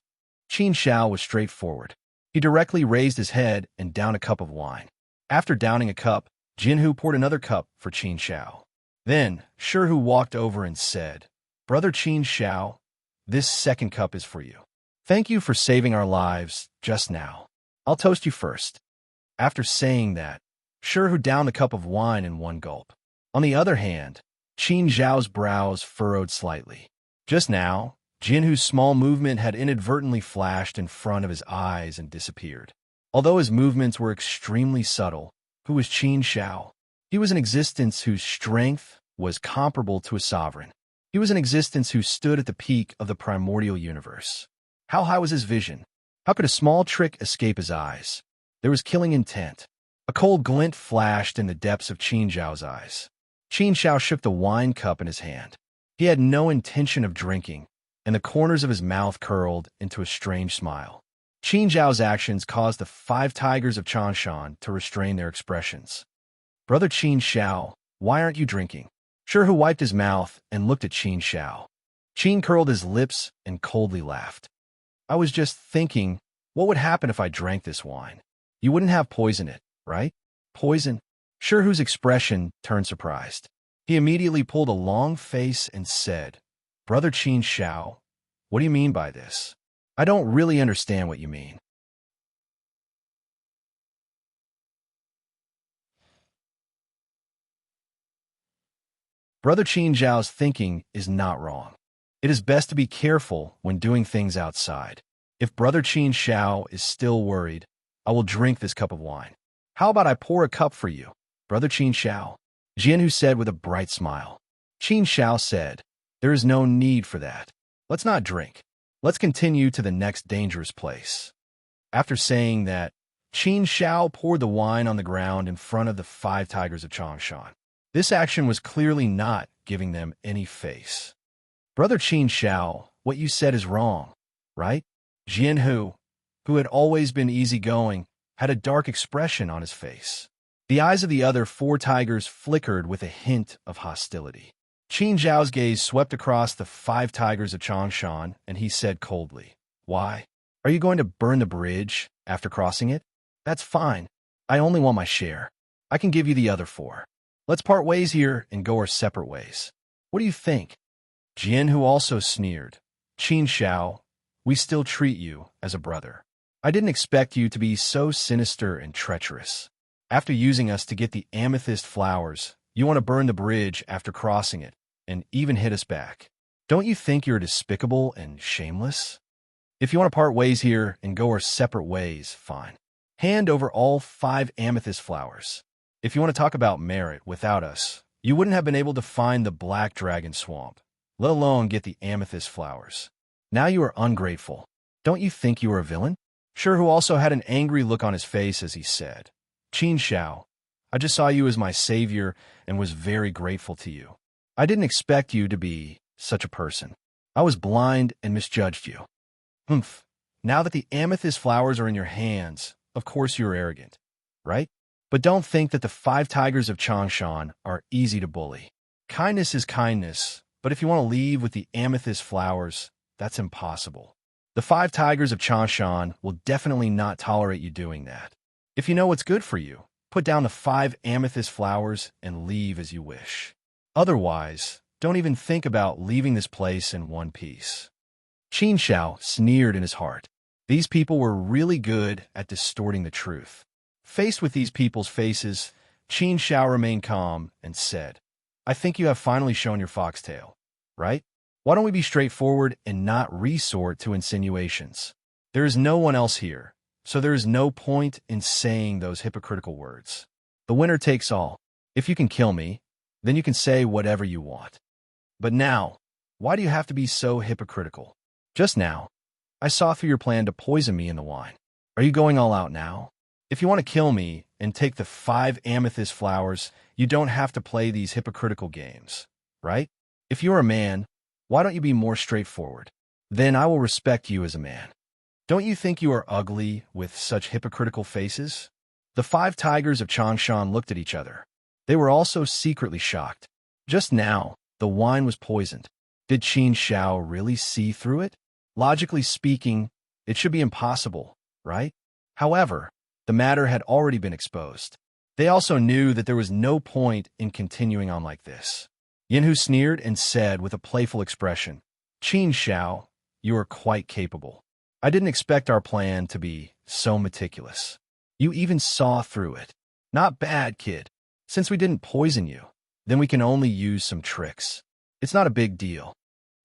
Qin Zhao was straightforward. He directly raised his head and downed a cup of wine. After downing a cup, Jinhu poured another cup for Qin Zhao. Then, Shihu walked over and said, Brother Qin Zhao, this second cup is for you. Thank you for saving our lives just now. I'll toast you first. After saying that, Shihu downed the cup of wine in one gulp. On the other hand, Qin Zhao's brows furrowed slightly. Just now, Jinhu's small movement had inadvertently flashed in front of his eyes and disappeared. Although his movements were extremely subtle, who was Qin Zhao? He was an existence whose strength was comparable to a sovereign. He was an existence who stood at the peak of the primordial universe. How high was his vision? How could a small trick escape his eyes? There was killing intent. A cold glint flashed in the depths of Qin Zhao's eyes. Qin Zhao shook the wine cup in his hand. He had no intention of drinking, and the corners of his mouth curled into a strange smile. Qin Zhao's actions caused the 5 tigers of Changshan to restrain their expressions. Brother Qin Zhao, why aren't you drinking? Shihu wiped his mouth and looked at Qin Zhao. Qin curled his lips and coldly laughed. I was just thinking, what would happen if I drank this wine? You wouldn't have poison it, right? Poison? Shihu's expression turned surprised. He immediately pulled a long face and said, Brother Qin Zhao, what do you mean by this? I don't really understand what you mean. Brother Qin Zhao's thinking is not wrong. It is best to be careful when doing things outside. If Brother Qin Zhao is still worried, I will drink this cup of wine. How about I pour a cup for you, Brother Qin Zhao? Jinhu said with a bright smile. Qin Zhao said, there is no need for that. Let's not drink. Let's continue to the next dangerous place. After saying that, Qin Zhao poured the wine on the ground in front of the 5 tigers of Changshan. This action was clearly not giving them any face. Brother Qin Zhao, what you said is wrong, right? Jinhu, who had always been easygoing, had a dark expression on his face. The eyes of the other 4 tigers flickered with a hint of hostility. Qin Zhao's gaze swept across the 5 tigers of Changshan, and he said coldly, Why? Are you going to burn the bridge after crossing it? That's fine. I only want my share. I can give you the other 4. Let's part ways here and go our separate ways. What do you think? Jian, who also sneered. Qin Xiao, we still treat you as a brother. I didn't expect you to be so sinister and treacherous. After using us to get the amethyst flowers, you want to burn the bridge after crossing it, and even hit us back. Don't you think you're despicable and shameless? If you want to part ways here and go our separate ways, fine. Hand over all 5 amethyst flowers. If you want to talk about merit without us, you wouldn't have been able to find the black dragon swamp, let alone get the amethyst flowers. Now you are ungrateful. Don't you think you are a villain? Sure, who also had an angry look on his face as he said, Qin Xiao, I just saw you as my savior and was very grateful to you. I didn't expect you to be such a person. I was blind and misjudged you. Humph. Now that the amethyst flowers are in your hands, of course you're arrogant, right? But don't think that the 5 tigers of Changshan are easy to bully. Kindness is kindness, but if you want to leave with the amethyst flowers, that's impossible. The 5 tigers of Changshan will definitely not tolerate you doing that. If you know what's good for you, put down the 5 amethyst flowers and leave as you wish. Otherwise, don't even think about leaving this place in one piece. Qin Xiao sneered in his heart. These people were really good at distorting the truth. Faced with these people's faces, Qin Xiao remained calm and said, I think you have finally shown your foxtail, right? Why don't we be straightforward and not resort to insinuations? There is no one else here, so there is no point in saying those hypocritical words. The winner takes all. If you can kill me, then you can say whatever you want. But now, why do you have to be so hypocritical? Just now, I saw through your plan to poison me in the wine. Are you going all out now? If you want to kill me and take the 5 amethyst flowers, you don't have to play these hypocritical games, right? If you're a man, why don't you be more straightforward? Then I will respect you as a man. Don't you think you are ugly with such hypocritical faces? The 5 tigers of Changshan looked at each other. They were also secretly shocked. Just now, the wine was poisoned. Did Qin Xiao really see through it? Logically speaking, it should be impossible, right? However, the matter had already been exposed. They also knew that there was no point in continuing on like this. Yinhu sneered and said with a playful expression, Qin Xiao, you are quite capable. I didn't expect our plan to be so meticulous. You even saw through it. Not bad, kid. Since we didn't poison you, then we can only use some tricks. It's not a big deal.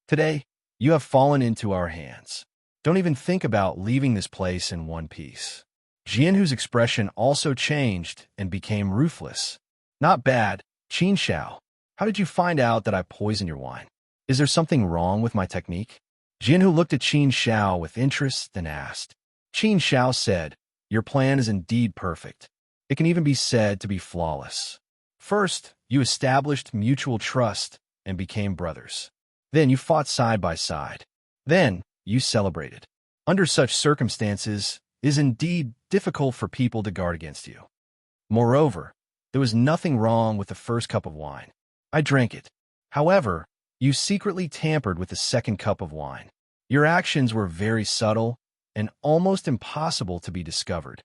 Today, you have fallen into our hands. Don't even think about leaving this place in one piece. Jianhu's expression also changed and became ruthless. Not bad, Qin Xiao. How did you find out that I poisoned your wine? Is there something wrong with my technique? Jianhu looked at Qin Xiao with interest and asked. Qin Xiao said, your plan is indeed perfect. It can even be said to be flawless. First, you established mutual trust and became brothers. Then you fought side by side. Then you celebrated. Under such circumstances, it is indeed difficult for people to guard against you. Moreover, there was nothing wrong with the first cup of wine. I drank it. However, you secretly tampered with the second cup of wine. Your actions were very subtle and almost impossible to be discovered.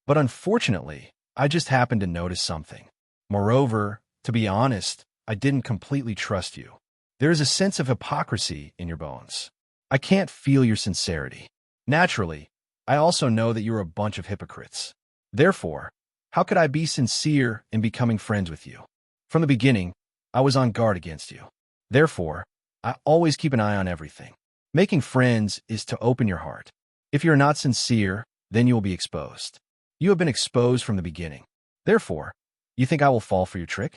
But unfortunately, I just happened to notice something. Moreover, to be honest, I didn't completely trust you. There is a sense of hypocrisy in your bones. I can't feel your sincerity. Naturally, I also know that you're a bunch of hypocrites. Therefore, how could I be sincere in becoming friends with you? From the beginning, I was on guard against you. Therefore, I always keep an eye on everything. Making friends is to open your heart. If you're not sincere, then you will be exposed. You have been exposed from the beginning. Therefore, you think I will fall for your trick?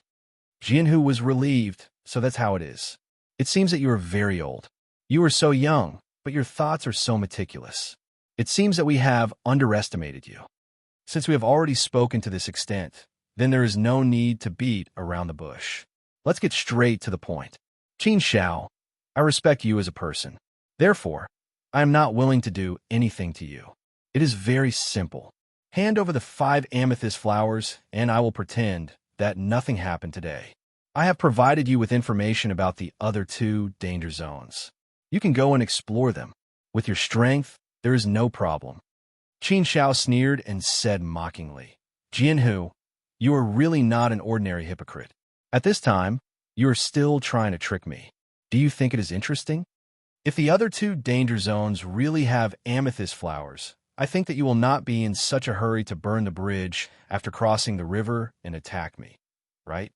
Jianhu was relieved, so that's how it is. It seems that you are very old. You are so young, but your thoughts are so meticulous. It seems that we have underestimated you. Since we have already spoken to this extent, then there is no need to beat around the bush. Let's get straight to the point. Qin Xiao, I respect you as a person. Therefore, I am not willing to do anything to you. It is very simple. Hand over the 5 amethyst flowers, and I will pretend that nothing happened today. I have provided you with information about the other 2 danger zones. You can go and explore them. With your strength, there is no problem. Qin Xiao sneered and said mockingly, Jianhu, you are really not an ordinary hypocrite. At this time, you are still trying to trick me. Do you think it is interesting? If the other two danger zones really have amethyst flowers, I think that you will not be in such a hurry to burn the bridge after crossing the river and attack me, right?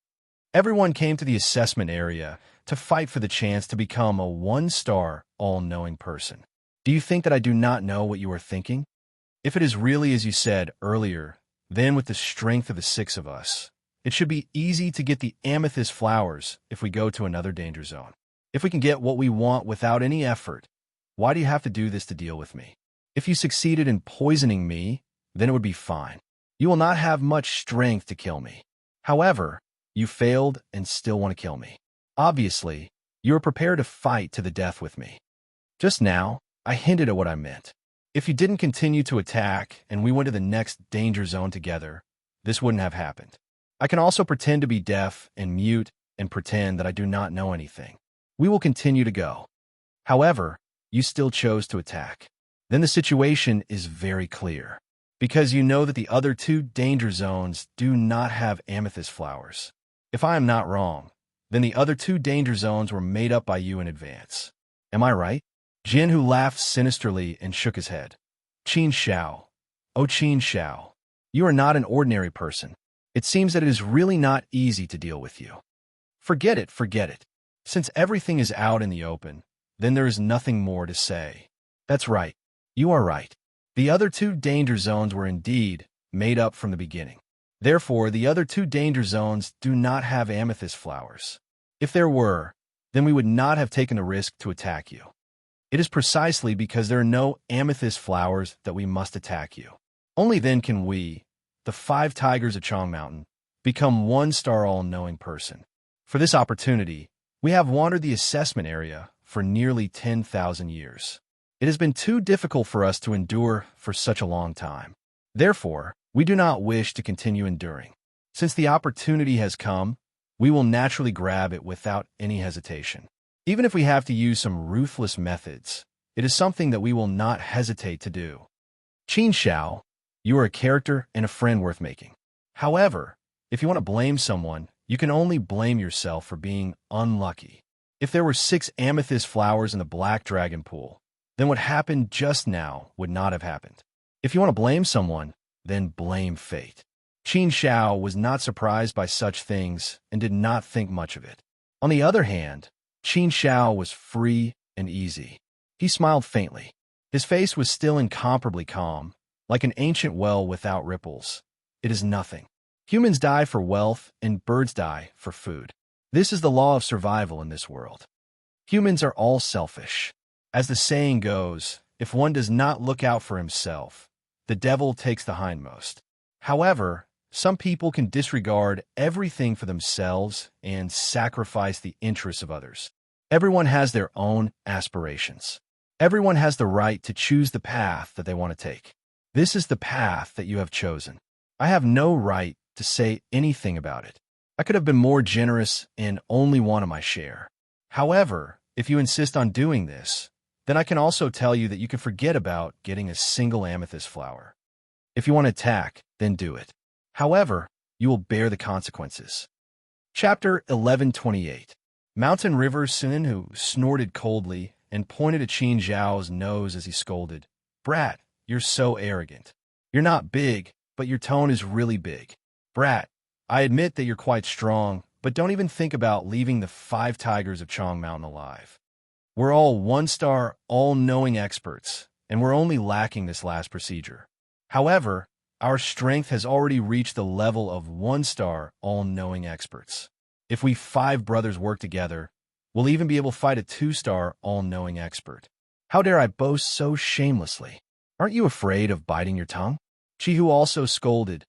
Everyone came to the assessment area to fight for the chance to become a one-star, all-knowing person. Do you think that I do not know what you are thinking? If it is really as you said earlier, then with the strength of the six of us, it should be easy to get the amethyst flowers if we go to another danger zone. If we can get what we want without any effort, why do you have to do this to deal with me? If you succeeded in poisoning me, then it would be fine. You will not have much strength to kill me. However, you failed and still want to kill me. Obviously, you are prepared to fight to the death with me. Just now, I hinted at what I meant. If you didn't continue to attack and we went to the next danger zone together, this wouldn't have happened. I can also pretend to be deaf and mute and pretend that I do not know anything. We will continue to go. However, you still chose to attack. Then the situation is very clear, because you know that the other two danger zones do not have amethyst flowers. If I am not wrong, then the other two danger zones were made up by you in advance. Am I right? Jianhu laughed sinisterly and shook his head. Qin Xiao, oh Qin Xiao, you are not an ordinary person. It seems that it is really not easy to deal with you. Forget it, forget it. Since everything is out in the open, then there is nothing more to say. That's right. You are right. The other two danger zones were indeed made up from the beginning. Therefore, the other two danger zones do not have amethyst flowers. If there were, then we would not have taken the risk to attack you. It is precisely because there are no amethyst flowers that we must attack you. Only then can we, the 5 tigers of Chong Mountain, become one-star all-knowing person. For this opportunity, we have wandered the assessment area for nearly 10,000 years. It has been too difficult for us to endure for such a long time. Therefore, we do not wish to continue enduring. Since the opportunity has come, we will naturally grab it without any hesitation. Even if we have to use some ruthless methods, it is something that we will not hesitate to do. Qin Xiao, you are a character and a friend worth making. However, if you want to blame someone, you can only blame yourself for being unlucky. If there were 6 amethyst flowers in the black dragon pool, then what happened just now would not have happened. If you want to blame someone, then blame fate. Qin Xiao was not surprised by such things and did not think much of it. On the other hand, Qin Xiao was free and easy. He smiled faintly. His face was still incomparably calm, like an ancient well without ripples. It is nothing. Humans die for wealth and birds die for food. This is the law of survival in this world. Humans are all selfish. As the saying goes, if one does not look out for himself, the devil takes the hindmost. However, some people can disregard everything for themselves and sacrifice the interests of others. Everyone has their own aspirations. Everyone has the right to choose the path that they want to take. This is the path that you have chosen. I have no right to say anything about it. I could have been more generous and only wanted my share. However, if you insist on doing this, then I can also tell you that you can forget about getting a single amethyst flower. If you want to attack, then do it. However, you will bear the consequences. Chapter 1128. Mountain River Sunhu snorted coldly and pointed at Qin Zhao's nose as he scolded. Brat, you're so arrogant. You're not big, but your tone is really big. Brat, I admit that you're quite strong, but don't even think about leaving the 5 tigers of Chong Mountain alive. We're all one-star, all-knowing experts, and we're only lacking this last procedure. However, our strength has already reached the level of one-star, all-knowing experts. If we 5 brothers work together, we'll even be able to fight a 2-star, all-knowing expert. How dare I boast so shamelessly? Aren't you afraid of biting your tongue? Chihu also scolded.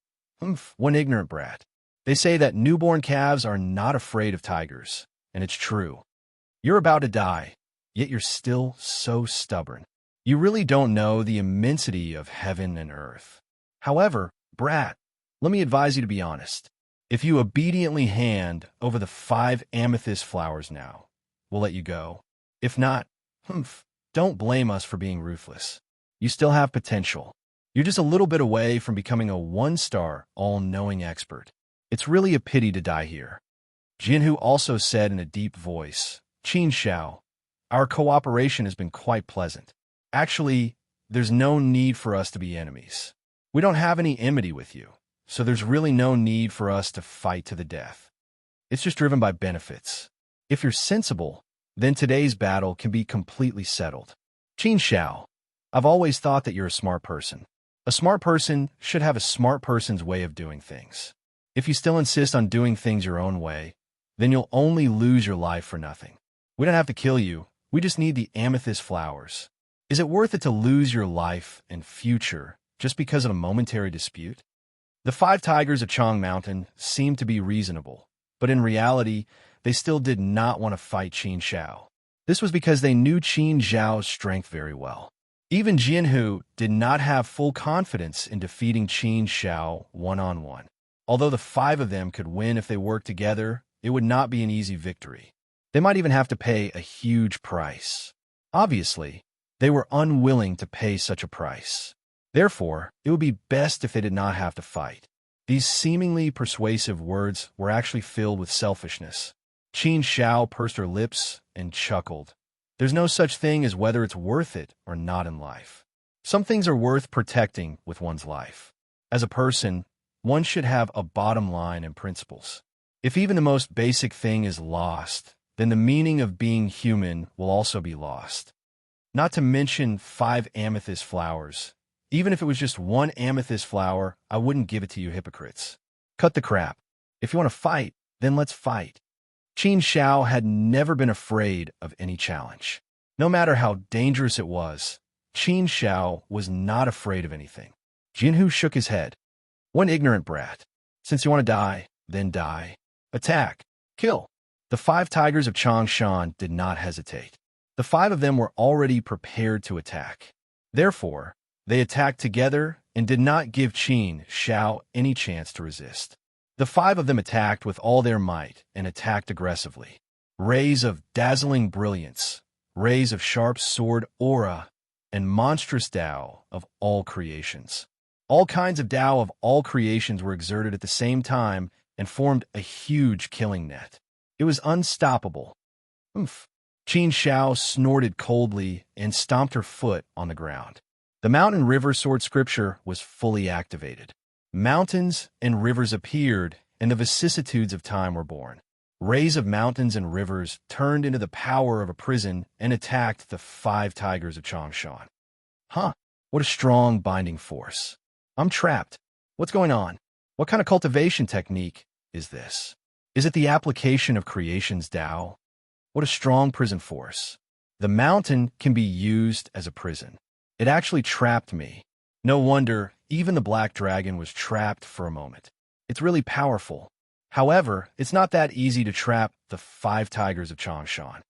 One ignorant brat. They say that newborn calves are not afraid of tigers, and it's true. You're about to die, yet you're still so stubborn. You really don't know the immensity of heaven and earth. However, brat, let me advise you to be honest. If you obediently hand over the 5 amethyst flowers now, we'll let you go. If not, don't blame us for being ruthless. You still have potential. You're just a little bit away from becoming a one-star, all-knowing expert. It's really a pity to die here. Jinhu also said in a deep voice, Qin Xiao, our cooperation has been quite pleasant. Actually, there's no need for us to be enemies. We don't have any enmity with you, so there's really no need for us to fight to the death. It's just driven by benefits. If you're sensible, then today's battle can be completely settled. Qin Xiao, I've always thought that you're a smart person. A smart person should have a smart person's way of doing things. If you still insist on doing things your own way, then you'll only lose your life for nothing. We don't have to kill you. We just need the amethyst flowers. Is it worth it to lose your life and future just because of a momentary dispute? The 5 tigers of Chang Mountain seemed to be reasonable, but in reality, they still did not want to fight Qin Xiao. This was because they knew Qin Xiao's strength very well. Even Jinhu did not have full confidence in defeating Qin Xiao one-on-one. Although the 5 of them could win if they worked together, it would not be an easy victory. They might even have to pay a huge price. Obviously, they were unwilling to pay such a price. Therefore, it would be best if they did not have to fight. These seemingly persuasive words were actually filled with selfishness. Qin Xiao pursed her lips and chuckled. There's no such thing as whether it's worth it or not in life. Some things are worth protecting with one's life. As a person, one should have a bottom line and principles. If even the most basic thing is lost, then the meaning of being human will also be lost. Not to mention 5 amethyst flowers. Even if it was just 1 amethyst flower, I wouldn't give it to you hypocrites. Cut the crap. If you want to fight, then let's fight. Qin Xiao had never been afraid of any challenge. No matter how dangerous it was, Qin Xiao was not afraid of anything. Jinhu shook his head. One ignorant brat. Since you want to die, then die. Attack. Kill. The 5 tigers of Changshan did not hesitate. The 5 of them were already prepared to attack. Therefore, they attacked together and did not give Qin Xiao any chance to resist. The 5 of them attacked with all their might and attacked aggressively. Rays of dazzling brilliance, rays of sharp sword aura, and monstrous Tao of all creations. All kinds of Tao of all creations were exerted at the same time and formed a huge killing net. It was unstoppable. Oomph. Qin Xiao snorted coldly and stomped her foot on the ground. The mountain river sword scripture was fully activated. Mountains and rivers appeared, and the vicissitudes of time were born. Rays of mountains and rivers turned into the power of a prison and attacked the 5 tigers of Changshan. Huh, what a strong binding force. I'm trapped. What's going on? What kind of cultivation technique is this? Is it the application of creation's Tao? What a strong prison force. The mountain can be used as a prison. It actually trapped me. No wonder even the black dragon was trapped for a moment. It's really powerful. However, it's not that easy to trap the 5 tigers of Changshan.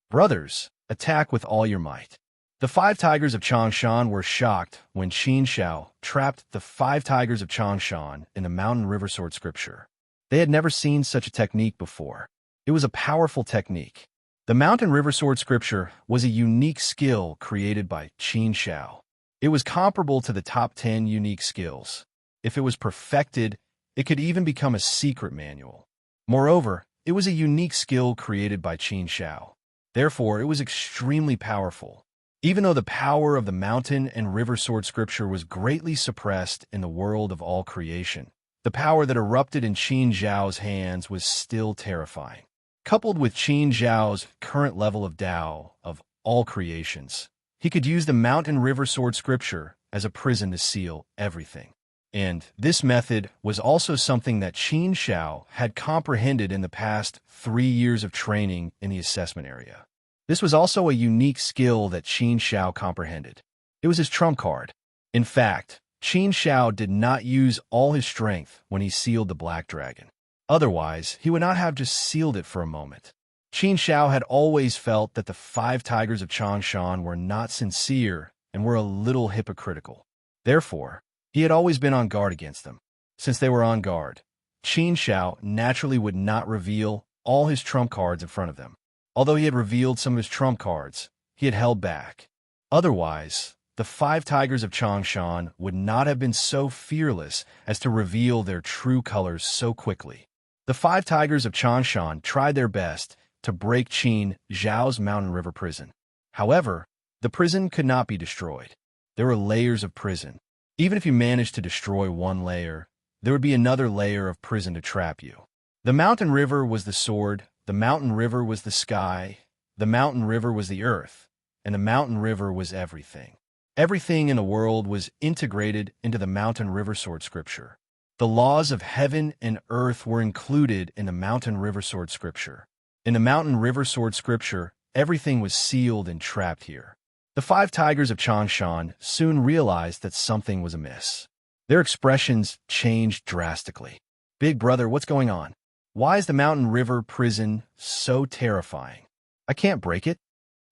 Brothers, attack with all your might. The 5 tigers of Changshan were shocked when Qin Xiao trapped the 5 tigers of Changshan in the mountain river sword scripture. They had never seen such a technique before. It was a powerful technique. The mountain river sword scripture was a unique skill created by Qin Xiao. It was comparable to the top 10 unique skills. If it was perfected, it could even become a secret manual. Moreover, it was a unique skill created by Qin Xiao. Therefore, it was extremely powerful. Even though the power of the mountain and river sword scripture was greatly suppressed in the world of all creation, the power that erupted in Qin Xiao's hands was still terrifying. Coupled with Qin Xiao's current level of Tao of all creations, he could use the mountain river sword scripture as a prison to seal everything. And this method was also something that Qin Xiao had comprehended in the past 3 years of training in the assessment area. This was also a unique skill that Qin Xiao comprehended. It was his trump card. In fact, Qin Xiao did not use all his strength when he sealed the black dragon. Otherwise, he would not have just sealed it for a moment. Qin Xiao had always felt that the 5 tigers of Changshan were not sincere and were a little hypocritical. Therefore, he had always been on guard against them. Since they were on guard, Qin Xiao naturally would not reveal all his trump cards in front of them. Although he had revealed some of his trump cards, he had held back. Otherwise, the 5 tigers of Changshan would not have been so fearless as to reveal their true colors so quickly. The 5 tigers of Changshan tried their best to break Qin Zhao's mountain river prison. However, the prison could not be destroyed. There were layers of prison. Even if you managed to destroy one layer, there would be another layer of prison to trap you. The mountain river was the sword, the mountain river was the sky, the mountain river was the earth, and the mountain river was everything. Everything in the world was integrated into the mountain river sword scripture. The laws of heaven and earth were included in the mountain river sword scripture. In the mountain river sword scripture, everything was sealed and trapped here. The 5 tigers of Changshan soon realized that something was amiss. Their expressions changed drastically. Big brother, what's going on? Why is the mountain river prison so terrifying? I can't break it.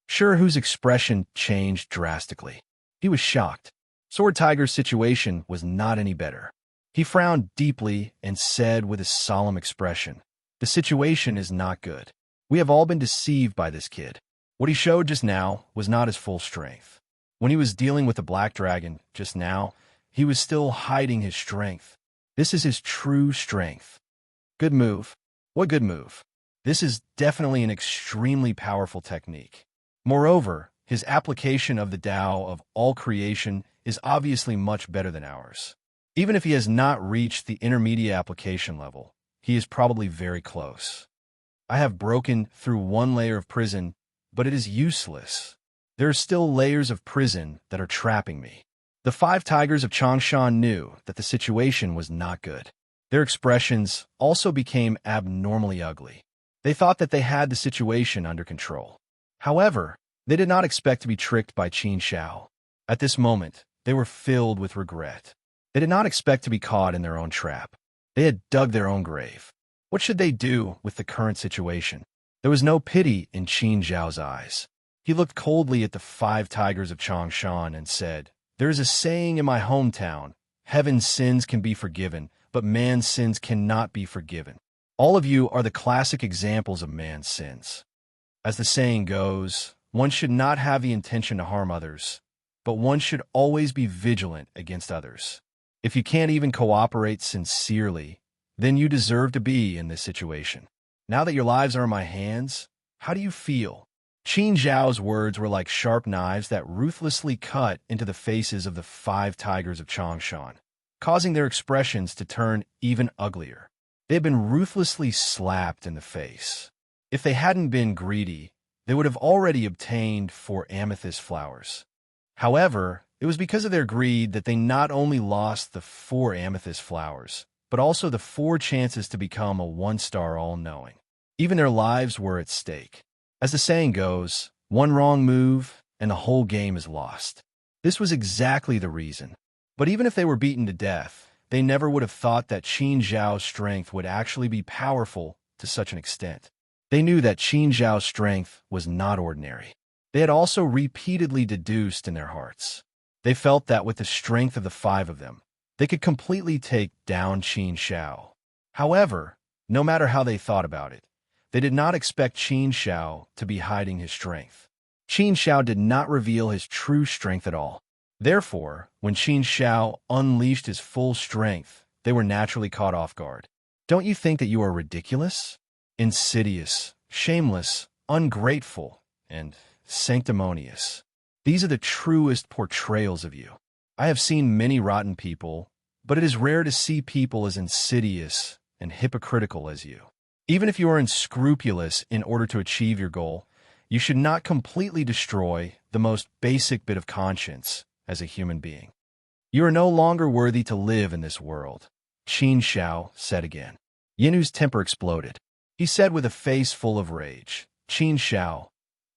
Sure, whose expression changed drastically. He was shocked. Sword Tiger's situation was not any better. He frowned deeply and said with a solemn expression, "The situation is not good. We have all been deceived by this kid. What he showed just now was not his full strength. When he was dealing with the black dragon just now, he was still hiding his strength. This is his true strength." Good move. What good move? This is definitely an extremely powerful technique. Moreover, his application of the Tao of all creation is obviously much better than ours. Even if he has not reached the intermediate application level, he is probably very close. I have broken through one layer of prison, but it is useless. There are still layers of prison that are trapping me. The 5 tigers of Changshan knew that the situation was not good. Their expressions also became abnormally ugly. They thought that they had the situation under control. However, they did not expect to be tricked by Qin Zhao. At this moment, they were filled with regret. They did not expect to be caught in their own trap. They had dug their own grave. What should they do with the current situation? There was no pity in Qin Zhao's eyes. He looked coldly at the 5 tigers of Changshan and said, "There is a saying in my hometown, heaven's sins can be forgiven, but man's sins cannot be forgiven. All of you are the classic examples of man's sins. As the saying goes, one should not have the intention to harm others, but one should always be vigilant against others. If you can't even cooperate sincerely, then you deserve to be in this situation. Now that your lives are in my hands, how do you feel?" Qin Zhao's words were like sharp knives that ruthlessly cut into the faces of the 5 tigers of Changshan, causing their expressions to turn even uglier. They had been ruthlessly slapped in the face. If they hadn't been greedy, they would have already obtained 4 amethyst flowers. However, it was because of their greed that they not only lost the 4 amethyst flowers, but also the 4 chances to become a 1-star all-knowing. Even their lives were at stake. As the saying goes, one wrong move and the whole game is lost. This was exactly the reason. But even if they were beaten to death, they never would have thought that Qin Zhao's strength would actually be powerful to such an extent. They knew that Qin Zhao's strength was not ordinary. They had also repeatedly deduced in their hearts. They felt that with the strength of the 5 of them, they could completely take down Qin Zhao. However, no matter how they thought about it, they did not expect Qin Zhao to be hiding his strength. Qin Zhao did not reveal his true strength at all. Therefore, when Qin Zhao unleashed his full strength, they were naturally caught off guard. Don't you think that you are ridiculous, insidious, shameless, ungrateful, and sanctimonious? These are the truest portrayals of you. I have seen many rotten people, but it is rare to see people as insidious and hypocritical as you. Even if you are unscrupulous in order to achieve your goal, you should not completely destroy the most basic bit of conscience as a human being. You are no longer worthy to live in this world, Qin Zhao said again. Yinu's temper exploded. He said with a face full of rage, "Qin Zhao,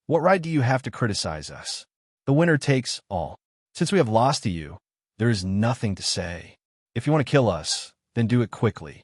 what right do you have to criticize us? The winner takes all. Since we have lost to you, there is nothing to say. If you want to kill us, then do it quickly.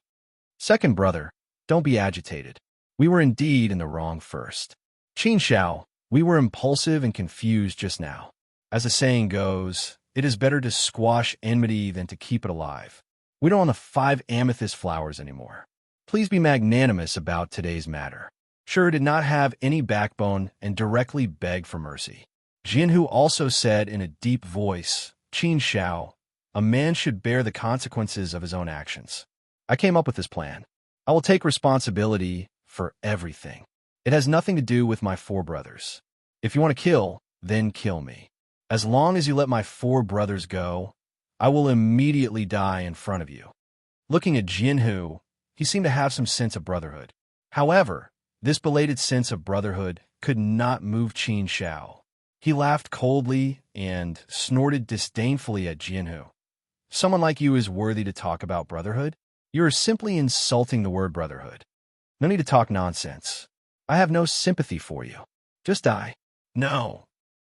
Second brother, don't be agitated. We were indeed in the wrong first. Qin Zhao, we were impulsive and confused just now. As the saying goes, it is better to squash enmity than to keep it alive. We don't want the 5 amethyst flowers anymore. Please be magnanimous about today's matter." Sure did not have any backbone and directly begged for mercy. Jinhu also said in a deep voice, Qin Shao, a man should bear the consequences of his own actions. I came up with this plan. I will take responsibility for everything. It has nothing to do with my 4 brothers. If you want to kill, then kill me. As long as you let my 4 brothers go, I will immediately die in front of you. Looking at Jinhu, he seemed to have some sense of brotherhood. However, this belated sense of brotherhood could not move Qin Shao. He laughed coldly and snorted disdainfully at Jinhu. Someone like you is worthy to talk about brotherhood? You are simply insulting the word brotherhood. No need to talk nonsense. I have no sympathy for you. Just die. No.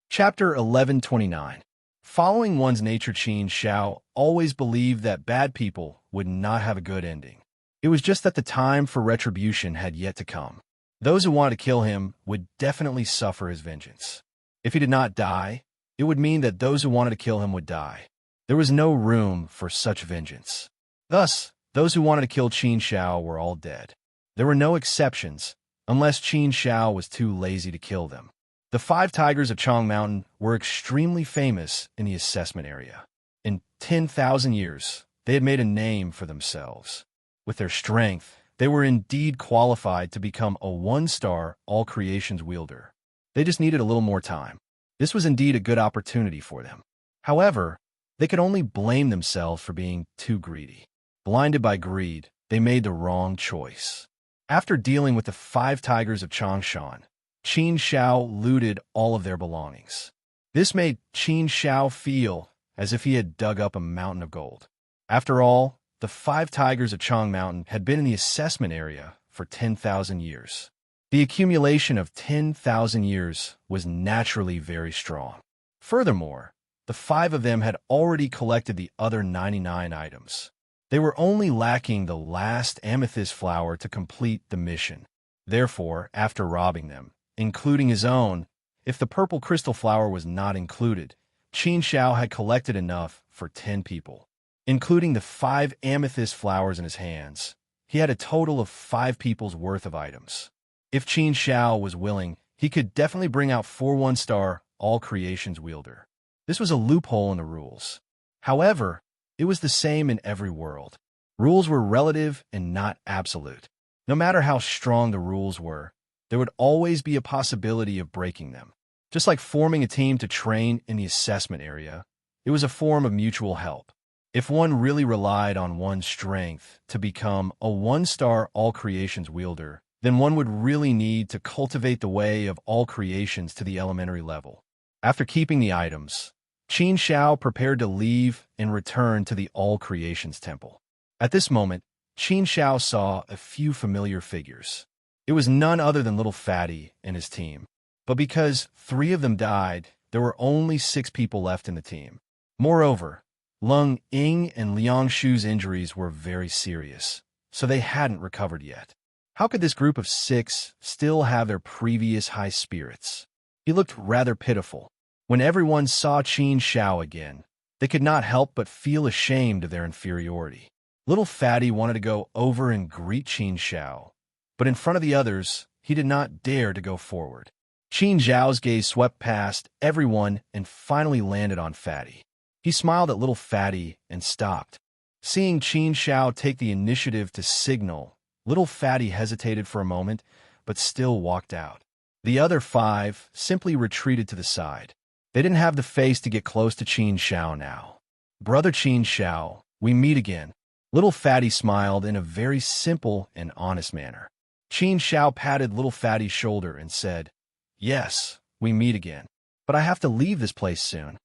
Chapter 1129. Following one's nature, Qin Shao always believed that bad people would not have a good ending. It was just that the time for retribution had yet to come. Those who wanted to kill him would definitely suffer his vengeance. If he did not die, it would mean that those who wanted to kill him would die. There was no room for such vengeance. Thus, those who wanted to kill Qin Shao were all dead. There were no exceptions, unless Qin Shao was too lazy to kill them. The 5 tigers of Chong Mountain were extremely famous in the assessment area. In 10,000 years, they had made a name for themselves. With their strength, they were indeed qualified to become a 1-star all-creations wielder. They just needed a little more time. This was indeed a good opportunity for them. However, they could only blame themselves for being too greedy. Blinded by greed, they made the wrong choice. After dealing with the 5 tigers of Changshan, Qin Shao looted all of their belongings. This made Qin Shao feel as if he had dug up a mountain of gold. After all, the 5 tigers of Chong Mountain had been in the assessment area for 10,000 years. The accumulation of 10,000 years was naturally very strong. Furthermore, the 5 of them had already collected the other 99 items. They were only lacking the last amethyst flower to complete the mission. Therefore, after robbing them, including his own, if the purple crystal flower was not included, Qin Shao had collected enough for 10 people. Including the 5 amethyst flowers in his hands, he had a total of 5 people's worth of items. If Qin Shao was willing, he could definitely bring out 4 1-star all-creations wielder. This was a loophole in the rules. However, it was the same in every world. Rules were relative and not absolute. No matter how strong the rules were, there would always be a possibility of breaking them. Just like forming a team to train in the assessment area, it was a form of mutual help. If one really relied on one's strength to become a 1-star all-creations wielder, then one would really need to cultivate the way of all creations to the elementary level. After keeping the items, Qin Shao prepared to leave and return to the All Creations Temple. At this moment, Qin Shao saw a few familiar figures. It was none other than Little Fatty and his team. But because 3 of them died, there were only 6 people left in the team. Moreover, Lung Ying and Liang Shu's injuries were very serious, so they hadn't recovered yet. How could this group of 6 still have their previous high spirits? He looked rather pitiful. When everyone saw Qin Shao again, they could not help but feel ashamed of their inferiority. Little Fatty wanted to go over and greet Qin Shao, but in front of the others, he did not dare to go forward. Qin Zhao's gaze swept past everyone and finally landed on Fatty. He smiled at Little Fatty and stopped. Seeing Qin Shao take the initiative to signal, Little Fatty hesitated for a moment, but still walked out. The other 5 simply retreated to the side. They didn't have the face to get close to Qin Shao now. Brother Qin Shao, we meet again. Little Fatty smiled in a very simple and honest manner. Qin Shao patted Little Fatty's shoulder and said, Yes, we meet again. But I have to leave this place soon.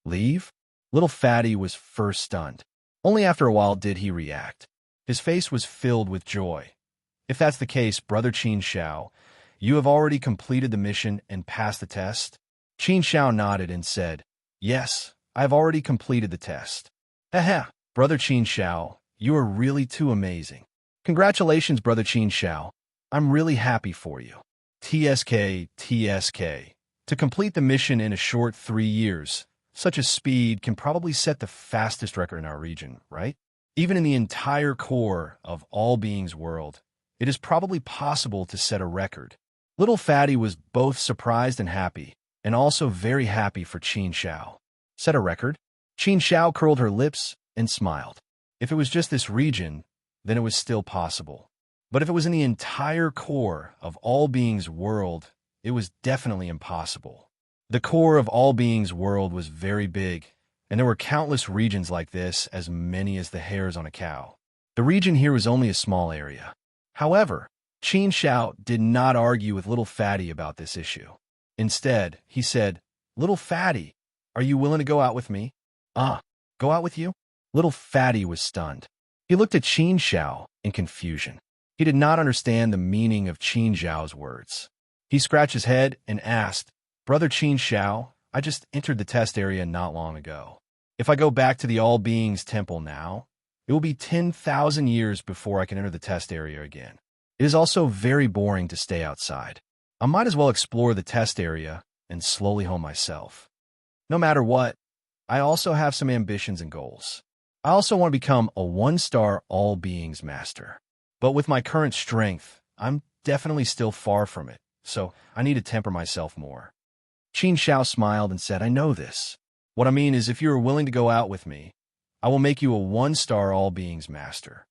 Leave? Little Fatty was first stunned. Only after a while did he react. His face was filled with joy. If that's the case, Brother Qin Shao, you have already completed the mission and passed the test? Qin Shao nodded and said, Yes, I have already completed the test. Haha, Brother Qin Shao, you are really too amazing. Congratulations, Brother Qin Shao. I'm really happy for you. TSK. To complete the mission in a short 3 years, such a speed can probably set the fastest record in our region, right? Even in the entire core of all beings world, it is probably possible to set a record. Little Fatty was both surprised and happy. and also very happy for Qin Xiao. Set a record? Qin Xiao curled her lips and smiled. If it was just this region, then it was still possible. But if it was in the entire core of all beings' world, it was definitely impossible. The core of all beings' world was very big, and there were countless regions like this, as many as the hairs on a cow. The region here was only a small area. However, Qin Xiao did not argue with little Fatty about this issue. Instead, he said, "Little Fatty, are you willing to go out with me?" Go out with you? Little Fatty was stunned. He looked at Qin Xiao in confusion. He did not understand the meaning of Qin Xiao's words. He scratched his head and asked, "Brother Qin Xiao, I just entered the test area not long ago. If I go back to the All Beings Temple now, it will be 10,000 years before I can enter the test area again. It is also very boring to stay outside. I might as well explore the test area and slowly hone myself. No matter what, I also have some ambitions and goals. I also want to become a one-star All Beings Master. But with my current strength, I'm definitely still far from it, so I need to temper myself more." Qin Xiao smiled and said, "I know this. What I mean is, if you are willing to go out with me, I will make you a one-star All Beings Master."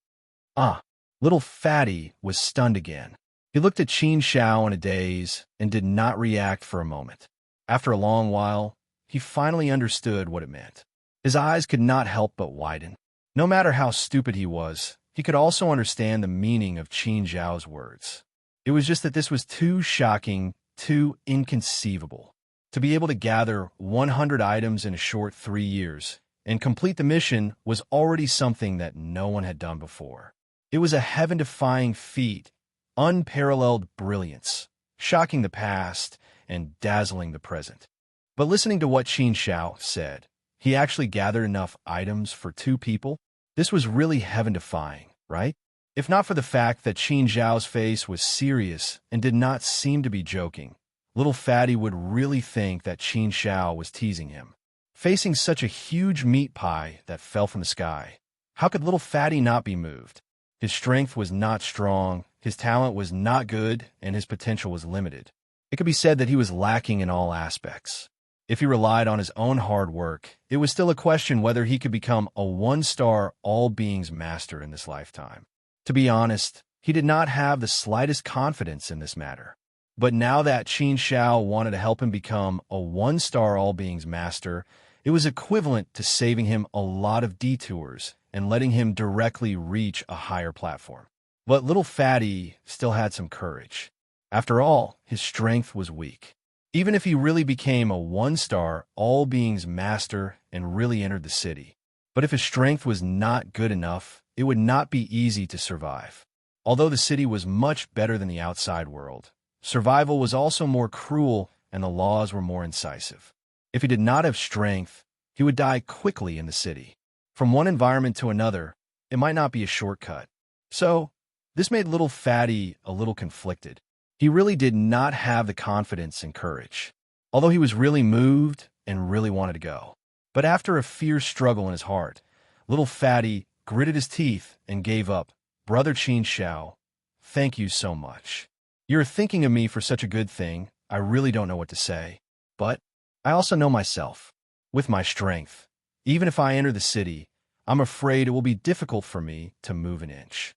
Little Fatty was stunned again. He looked at Qin Xiao in a daze and did not react for a moment. After a long while, he finally understood what it meant. His eyes could not help but widen. No matter how stupid he was, he could also understand the meaning of Qin Xiao's words. It was just that this was too shocking, too inconceivable. To be able to gather 100 items in a short 3 years and complete the mission was already something that no one had done before. It was a heaven-defying feat, unparalleled brilliance, shocking the past and dazzling the present. But listening to what Qin Xiao said, he actually gathered enough items for 2 people? This was really heaven-defying, right? If not for the fact that Qin Xiao's face was serious and did not seem to be joking, little Fatty would really think that Qin Xiao was teasing him. Facing such a huge meat pie that fell from the sky, how could little Fatty not be moved? His strength was not strong, his talent was not good, and his potential was limited. It could be said that he was lacking in all aspects. If he relied on his own hard work, it was still a question whether he could become a one-star All Beings Master in this lifetime. To be honest, he did not have the slightest confidence in this matter. But now that Qin Xiao wanted to help him become a one-star All Beings Master, it was equivalent to saving him a lot of detours and letting him directly reach a higher platform. But little Fatty still had some courage. After all, his strength was weak. Even if he really became a one-star All Beings Master and really entered the city. But if his strength was not good enough, it would not be easy to survive. Although the city was much better than the outside world, survival was also more cruel and the laws were more incisive. If he did not have strength, he would die quickly in the city. From one environment to another, it might not be a shortcut. So, this made little Fatty a little conflicted. He really did not have the confidence and courage, although he was really moved and really wanted to go. But after a fierce struggle in his heart, little Fatty gritted his teeth and gave up. "Brother Qin Xiao, thank you so much. You're thinking of me for such a good thing, I really don't know what to say. But I also know myself. With my strength, even if I enter the city, I'm afraid it will be difficult for me to move an inch.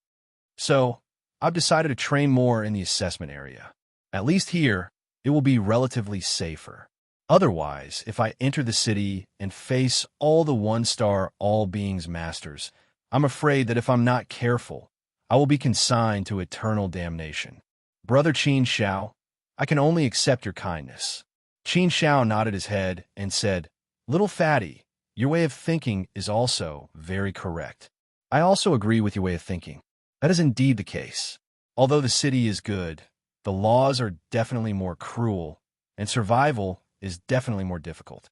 So, I've decided to train more in the assessment area. At least here, it will be relatively safer. Otherwise, if I enter the city and face all the one-star All Beings Masters, I'm afraid that if I'm not careful, I will be consigned to eternal damnation. Brother Qin Xiao, I can only accept your kindness." Qin Xiao nodded his head and said, "Little Fatty, your way of thinking is also very correct. I also agree with your way of thinking. That is indeed the case. Although the city is good, the laws are definitely more cruel, and survival is definitely more difficult.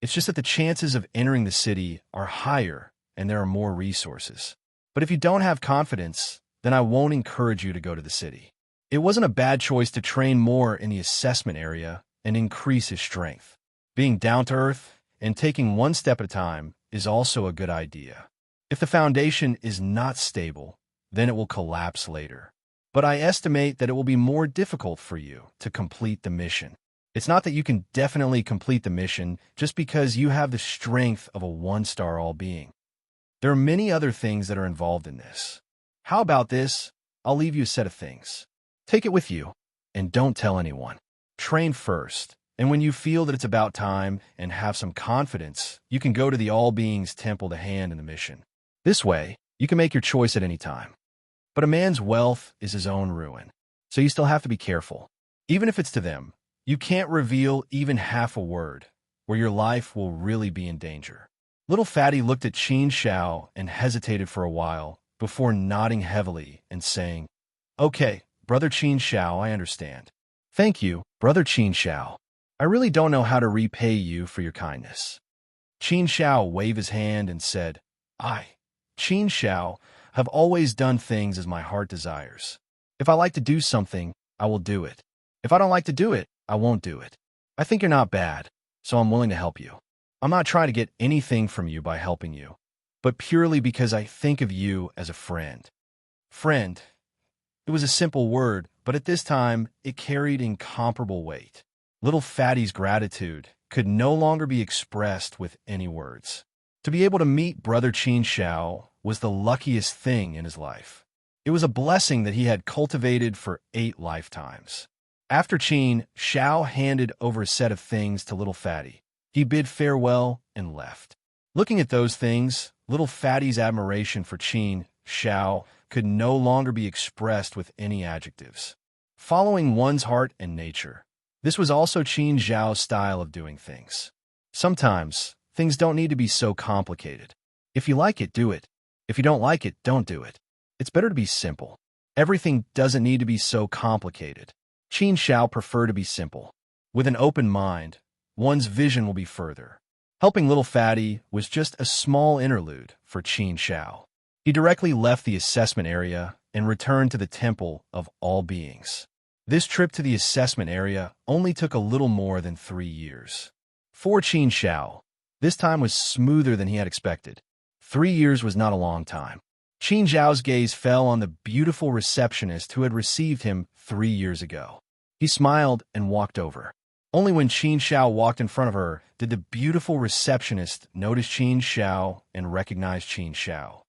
It's just that the chances of entering the city are higher and there are more resources. But if you don't have confidence, then I won't encourage you to go to the city." It wasn't a bad choice to train more in the assessment area and increase his strength. Being down to earth and taking one step at a time is also a good idea. If the foundation is not stable, then it will collapse later. But I estimate that it will be more difficult for you to complete the mission. It's not that you can definitely complete the mission just because you have the strength of a one-star all-being. There are many other things that are involved in this. How about this? I'll leave you a set of things. Take it with you, and don't tell anyone. Train first, and when you feel that it's about time and have some confidence, you can go to the All-Beings Temple to hand in the mission. This way, you can make your choice at any time. But a man's wealth is his own ruin, so you still have to be careful. Even if it's to them, you can't reveal even half a word, where your life will really be in danger. Little Fatty looked at Qin Shao and hesitated for a while before nodding heavily and saying, "Okay, Brother Qin Shao, I understand. Thank you, Brother Qin Shao. I really don't know how to repay you for your kindness." Qin Shao waved his hand and said, "I, Qin Shao, have always done things as my heart desires. If I like to do something, I will do it. If I don't like to do it, I won't do it. I think you're not bad, so I'm willing to help you. I'm not trying to get anything from you by helping you, but purely because I think of you as a friend." Friend. It was a simple word, but at this time, it carried incomparable weight. Little Fatty's gratitude could no longer be expressed with any words. To be able to meet Brother Qin Shao was the luckiest thing in his life. It was a blessing that he had cultivated for 8 lifetimes. After Qin Shao handed over a set of things to Little Fatty, he bid farewell and left. Looking at those things, Little Fatty's admiration for Qin Shao could no longer be expressed with any adjectives. Following one's heart and nature. This was also Qin Zhao's style of doing things. Sometimes, things don't need to be so complicated. If you like it, do it. If you don't like it, don't do it. It's better to be simple. Everything doesn't need to be so complicated. Qin Shao preferred to be simple. With an open mind, one's vision will be further. Helping Little Fatty was just a small interlude for Qin Shao. He directly left the assessment area and returned to the Temple of All Beings. This trip to the assessment area only took a little more than 3 years. For Qin Shao, this time was smoother than he had expected. 3 years was not a long time. Qin Zhao's gaze fell on the beautiful receptionist who had received him 3 years ago. He smiled and walked over. Only when Qin Shao walked in front of her did the beautiful receptionist notice Qin Shao and recognize Qin Shao.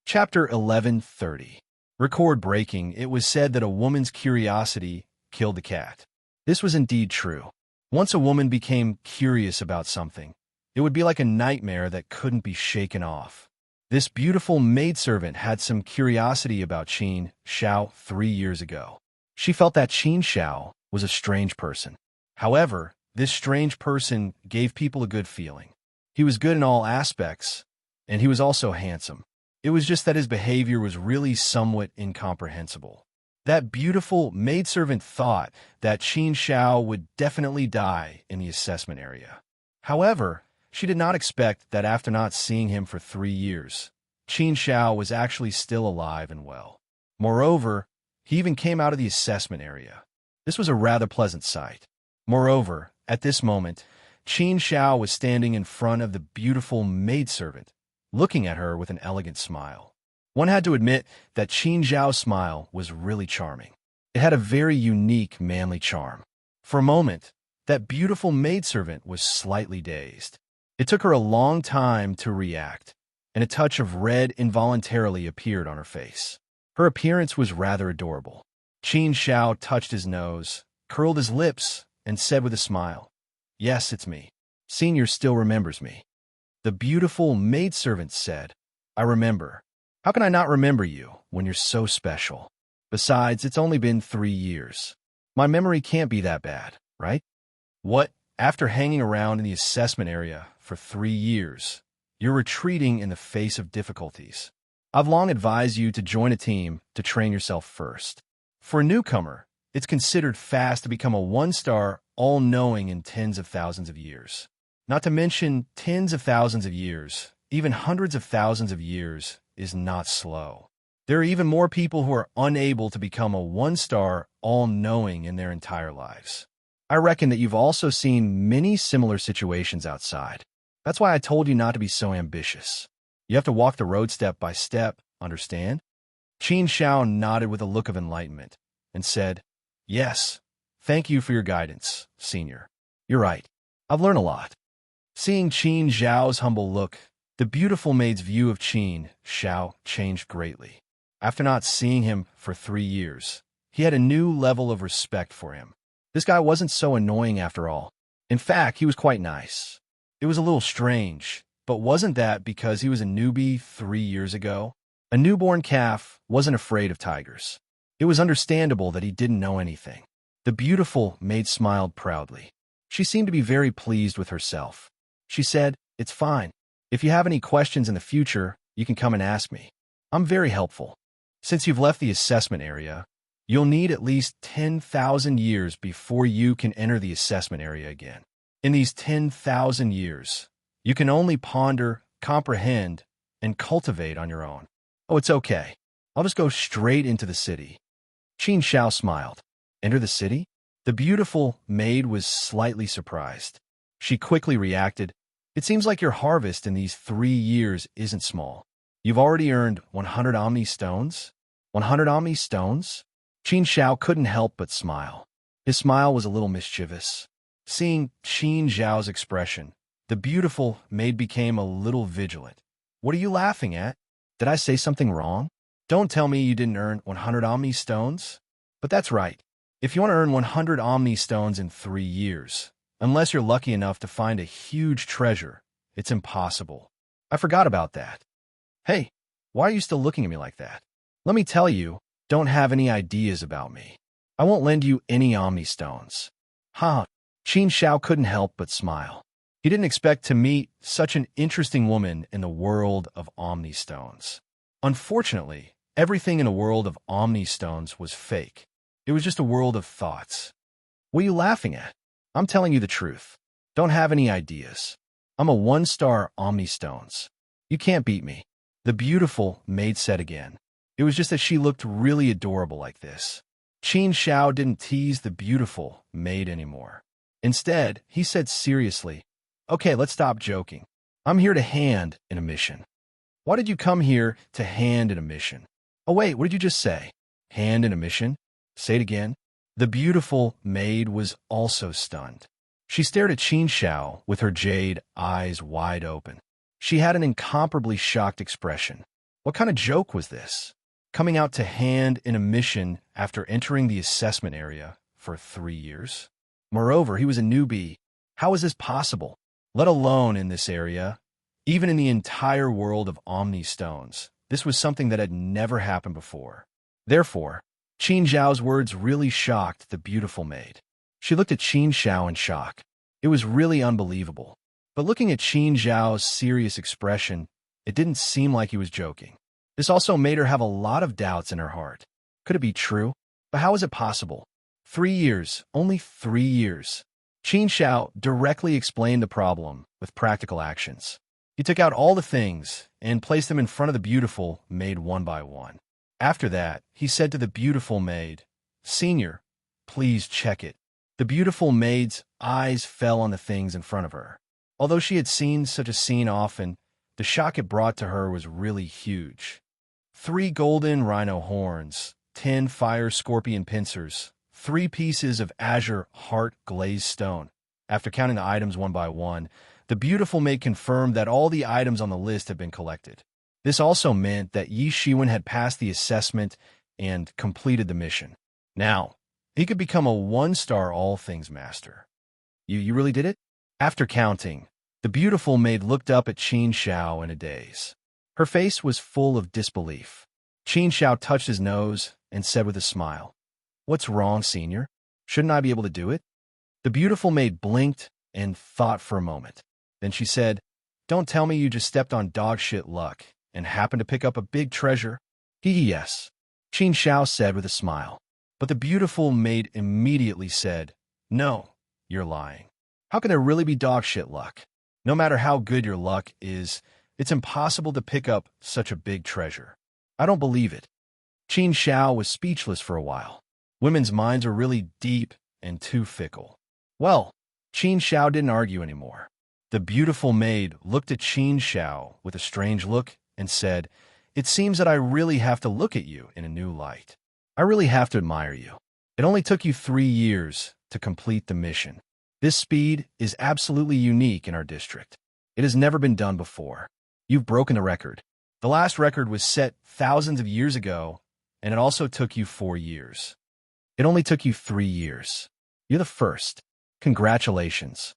Chapter 1130. Record breaking, it was said that a woman's curiosity killed the cat. This was indeed true. Once a woman became curious about something, it would be like a nightmare that couldn't be shaken off. This beautiful maidservant had some curiosity about Qin Shao 3 years ago. She felt that Qin Shao was a strange person. However, this strange person gave people a good feeling. He was good in all aspects, and he was also handsome. It was just that his behavior was really somewhat incomprehensible. That beautiful maidservant thought that Qin Shao would definitely die in the assessment area. However, she did not expect that after not seeing him for 3 years, Qin Shao was actually still alive and well. Moreover, he even came out of the assessment area. This was a rather pleasant sight. Moreover, at this moment, Qin Shao was standing in front of the beautiful maidservant, looking at her with an elegant smile. One had to admit that Qin Zhao's smile was really charming. It had a very unique, manly charm. For a moment, that beautiful maidservant was slightly dazed. It took her a long time to react, and a touch of red involuntarily appeared on her face. Her appearance was rather adorable. Qin Shao touched his nose, curled his lips, and said with a smile, "Yes, it's me. Senior still remembers me." The beautiful maidservant said, "I remember. How can I not remember you when you're so special? Besides, it's only been 3 years. My memory can't be that bad, right?" What? After hanging around in the assessment area for 3 years, you're retreating in the face of difficulties. I've long advised you to join a team to train yourself first. For a newcomer, it's considered fast to become a 1-star, all-knowing in tens of thousands of years. Not to mention tens of thousands of years, even hundreds of thousands of years, is not slow. There are even more people who are unable to become a 1-star, all-knowing in their entire lives. I reckon that you've also seen many similar situations outside. That's why I told you not to be so ambitious. You have to walk the road step by step, understand? Qin Shao nodded with a look of enlightenment and said, "Yes, Thank you for your guidance, Senior. You're right. I've learned a lot. Seeing Qin Zhao's humble look, the beautiful maid's view of Qin Zhao changed greatly. After not seeing him for 3 years, he had a new level of respect for him. This guy wasn't so annoying after all. In fact, he was quite nice. It was a little strange, but wasn't that because he was a newbie 3 years ago? A newborn calf wasn't afraid of tigers. It was understandable that he didn't know anything. The beautiful maid smiled proudly. She seemed to be very pleased with herself. She said, "It's fine. If you have any questions in the future, you can come and ask me. I'm very helpful. Since you've left the assessment area, you'll need at least 10,000 years before you can enter the assessment area again. In these 10,000 years, you can only ponder, comprehend, and cultivate on your own." "Oh, it's okay. I'll just go straight into the city." Qin Zhao smiled. "Enter the city?" The beautiful maid was slightly surprised. She quickly reacted, "It seems like your harvest in these 3 years isn't small. You've already earned 100 Omni Stones?" 100 Omni Stones? Qin Zhao couldn't help but smile. His smile was a little mischievous. Seeing Qin Zhao's expression, the beautiful maid became a little vigilant. "What are you laughing at? Did I say something wrong? Don't tell me you didn't earn 100 Omni Stones?" "But that's right. If you want to earn 100 Omni Stones in 3 years, unless you're lucky enough to find a huge treasure, it's impossible. I forgot about that." "Hey, why are you still looking at me like that? Let me tell you, don't have any ideas about me. I won't lend you any Omni Stones." "Ha!" Qin Zhao couldn't help but smile. He didn't expect to meet such an interesting woman in the world of Omni Stones. Unfortunately, everything in the world of Omni Stones was fake. It was just a world of thoughts. "What are you laughing at? I'm telling you the truth. Don't have any ideas. I'm a 1-star Omni Stones. You can't beat me." The beautiful maid said again. It was just that she looked really adorable like this. Qin Zhao didn't tease the beautiful maid anymore. Instead, he said seriously, "Okay, let's stop joking. I'm here to hand in a mission." "Why did you come here to hand in a mission?" "Oh wait, what did you just say? Hand in a mission? Say it again." The beautiful maid was also stunned. She stared at Qin Zhao with her jade eyes wide open. She had an incomparably shocked expression. What kind of joke was this? Coming out to hand in a mission after entering the assessment area for 3 years? Moreover, he was a newbie. How was this possible? Let alone in this area. Even in the entire world of Omni Stones, this was something that had never happened before. Therefore, Qin Zhao's words really shocked the beautiful maid. She looked at Qin Zhao in shock. It was really unbelievable. But looking at Qin Zhao's serious expression, it didn't seem like he was joking. This also made her have a lot of doubts in her heart. Could it be true? But how was it possible? 3 years, only 3 years. Qin Zhao directly explained the problem with practical actions. He took out all the things and placed them in front of the beautiful maid one by one. After that, he said to the beautiful maid, "Senior, please check it." The beautiful maid's eyes fell on the things in front of her. Although she had seen such a scene often, the shock it brought to her was really huge. 3 golden rhino horns, 10 fire scorpion pincers, 3 pieces of azure heart glazed stone. After counting the items one by one, the beautiful maid confirmed that all the items on the list had been collected. This also meant that Yi Shiwen had passed the assessment and completed the mission. Now, he could become a 1-star all things master. You really did it? After counting, the beautiful maid looked up at Qin Zhao in a daze. Her face was full of disbelief. Qin Zhao touched his nose and said with a smile, "What's wrong, Senior? Shouldn't I be able to do it?" The beautiful maid blinked and thought for a moment. Then she said, "Don't tell me you just stepped on dog shit luck and happened to pick up a big treasure." Yes," Qin Zhao said with a smile. But the beautiful maid immediately said, "No, you're lying. How can there really be dog shit luck? No matter how good your luck is, it's impossible to pick up such a big treasure. I don't believe it." Qin Zhao was speechless for a while. Women's minds are really deep and too fickle. Well, Qin Zhao didn't argue anymore. The beautiful maid looked at Qin Zhao with a strange look and said, "It seems that I really have to look at you in a new light. I really have to admire you. It only took you 3 years to complete the mission. This speed is absolutely unique in our district. It has never been done before. You've broken the record. The last record was set thousands of years ago, and it also took you 4 years. It only took you 3 years. You're the first. Congratulations.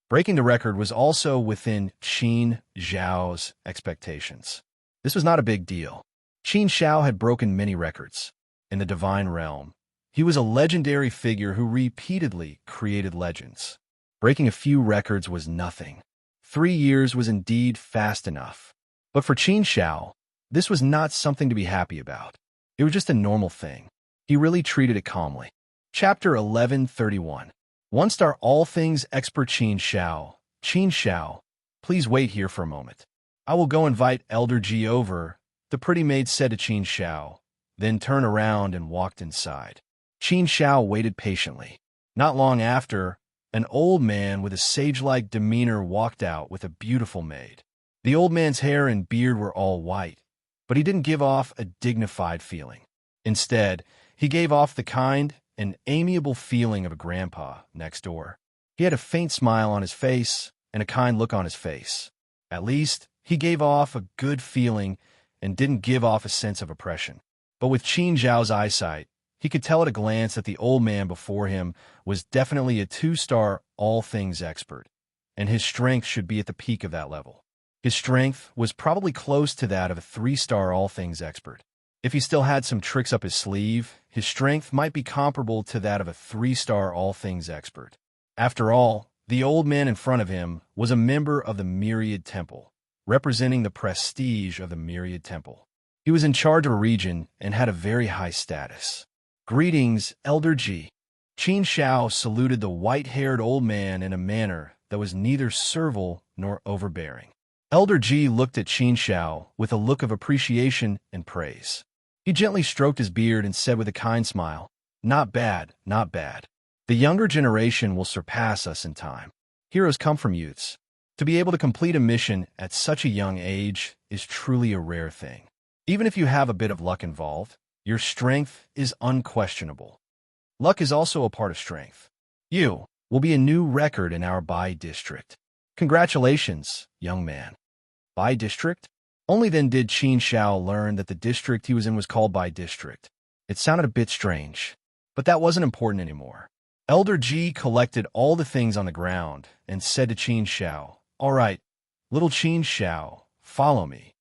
Breaking the record was also within Qin Zhao's expectations. This was not a big deal. Qin Zhao had broken many records. In the divine realm, he was a legendary figure who repeatedly created legends. Breaking a few records was nothing. 3 years was indeed fast enough. But for Qin Zhao, this was not something to be happy about. It was just a normal thing. He really treated it calmly. Chapter 1131. 1-star all things expert Qin Zhao. Qin Zhao, please wait here for a moment. I will go invite Elder Ji over, the pretty maid said to Qin Zhao, then turned around and walked inside. Qin Zhao waited patiently. Not long after, an old man with a sage-like demeanor walked out with a beautiful maid. The old man's hair and beard were all white, but he didn't give off a dignified feeling. Instead, he gave off the kind and amiable feeling of a grandpa next door. He had a faint smile on his face and a kind look on his face. At least, he gave off a good feeling and didn't give off a sense of oppression. But with Qin Zhao's eyesight, he could tell at a glance that the old man before him was definitely a 2-star all things expert, and his strength should be at the peak of that level. His strength was probably close to that of a 3-star all things expert. If he still had some tricks up his sleeve, his strength might be comparable to that of a 3-star all things expert. After all, the old man in front of him was a member of the Myriad Temple, representing the prestige of the Myriad Temple. He was in charge of a region and had a very high status. Greetings, Elder Ji. Qin Zhao saluted the white-haired old man in a manner that was neither servile nor overbearing. Elder Ji looked at Qin Zhao with a look of appreciation and praise. He gently stroked his beard and said with a kind smile, "Not bad, not bad. The younger generation will surpass us in time. Heroes come from youths. To be able to complete a mission at such a young age is truly a rare thing. Even if you have a bit of luck involved, your strength is unquestionable. Luck is also a part of strength. You will be a new record in our Bai district. Congratulations, young man." Bai district? Only then did Qin Zhao learn that the district he was in was called Bai district. It sounded a bit strange, but that wasn't important anymore. Elder Ji collected all the things on the ground and said to Qin Zhao, "All right, little Qin Zhao, follow me."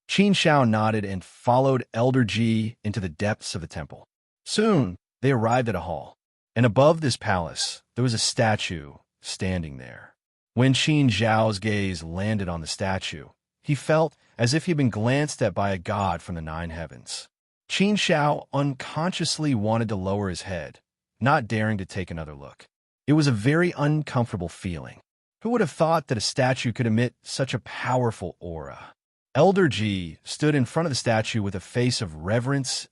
Qin Zhao nodded and followed Elder Ji into the depths of the temple. Soon, they arrived at a hall, and above this palace, there was a statue standing there. When Qin Zhao's gaze landed on the statue, he felt as if he had been glanced at by a god from the 9 heavens. Qin Zhao unconsciously wanted to lower his head, not daring to take another look. It was a very uncomfortable feeling. Who would have thought that a statue could emit such a powerful aura? Elder Ji stood in front of the statue with a face of reverence,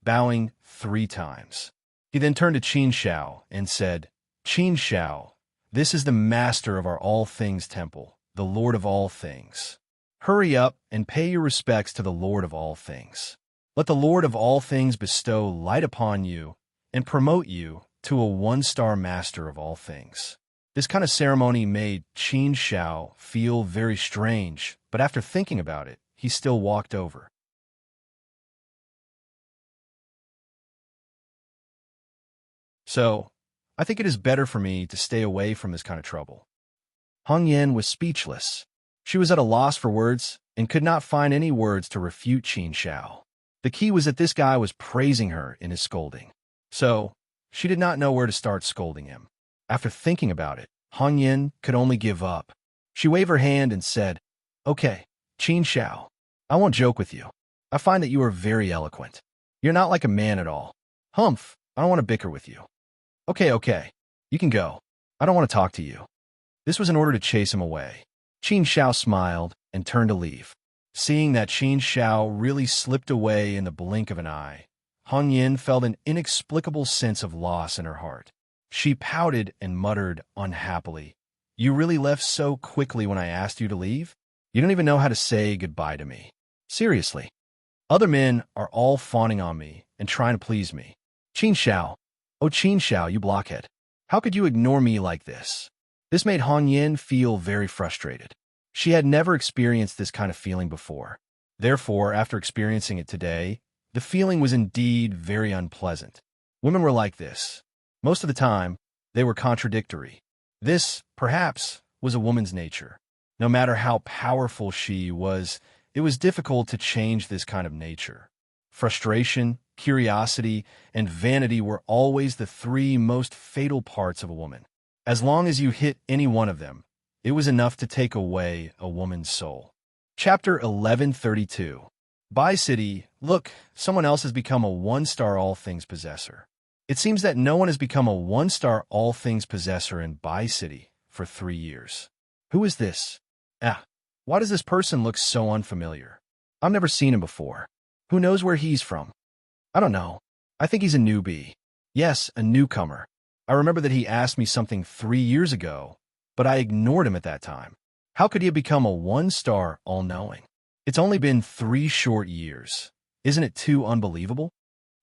bowing 3 times. He then turned to Qin Zhao and said, "Qin Zhao, this is the master of our all things temple, the Lord of all things. Hurry up and pay your respects to the Lord of all things. Let the Lord of all things bestow light upon you and promote you to a 1-star master of all things." This kind of ceremony made Qin Zhao feel very strange, but after thinking about it, he still walked over. "So, I think it is better for me to stay away from this kind of trouble." Hong Yan was speechless. She was at a loss for words and could not find any words to refute Qin Zhao. The key was that this guy was praising her in his scolding. So, she did not know where to start scolding him. After thinking about it, Hong Yan could only give up. She waved her hand and said, "Okay, Qin Zhao, I won't joke with you. I find that you are very eloquent. You're not like a man at all. Humph, I don't want to bicker with you. Okay, you can go. I don't want to talk to you." This was in order to chase him away. Qin Zhao smiled and turned to leave. Seeing that Qin Zhao really slipped away in the blink of an eye, Hong Yan felt an inexplicable sense of loss in her heart. She pouted and muttered unhappily, "You really left so quickly when I asked you to leave? You don't even know how to say goodbye to me. Seriously. Other men are all fawning on me and trying to please me. Qin Shao. Oh, Qin Shao, you blockhead. How could you ignore me like this? This made Han Yin feel very frustrated. She had never experienced this kind of feeling before. Therefore, after experiencing it today, the feeling was indeed very unpleasant. Women were like this. Most of the time, they were contradictory. This, perhaps, was a woman's nature. No matter how powerful she was, it was difficult to change this kind of nature. Frustration, curiosity, and vanity were always the three most fatal parts of a woman. As long as you hit any one of them, it was enough to take away a woman's soul. Chapter 1132. By City, look, someone else has become a one-star all-things possessor. It seems that no one has become a one-star all-things possessor in By City for 3 years. Who is this? Why does this person look so unfamiliar? I've never seen him before. Who knows where he's from? I don't know. I think he's a newbie. Yes, a newcomer. I remember that he asked me something 3 years ago, but I ignored him at that time. How could he have become a one-star all-knowing? It's only been 3 short years. Isn't it too unbelievable?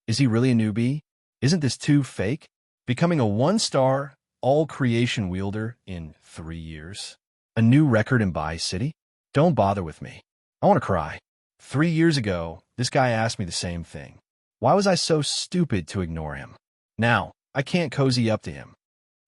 Is he really a newbie? Isn't this too fake? Becoming a one-star all-creation wielder in 3 years? A new record in By City? Don't bother with me. I want to cry. 3 years ago, this guy asked me the same thing. Why was I so stupid to ignore him? Now, I can't cozy up to him.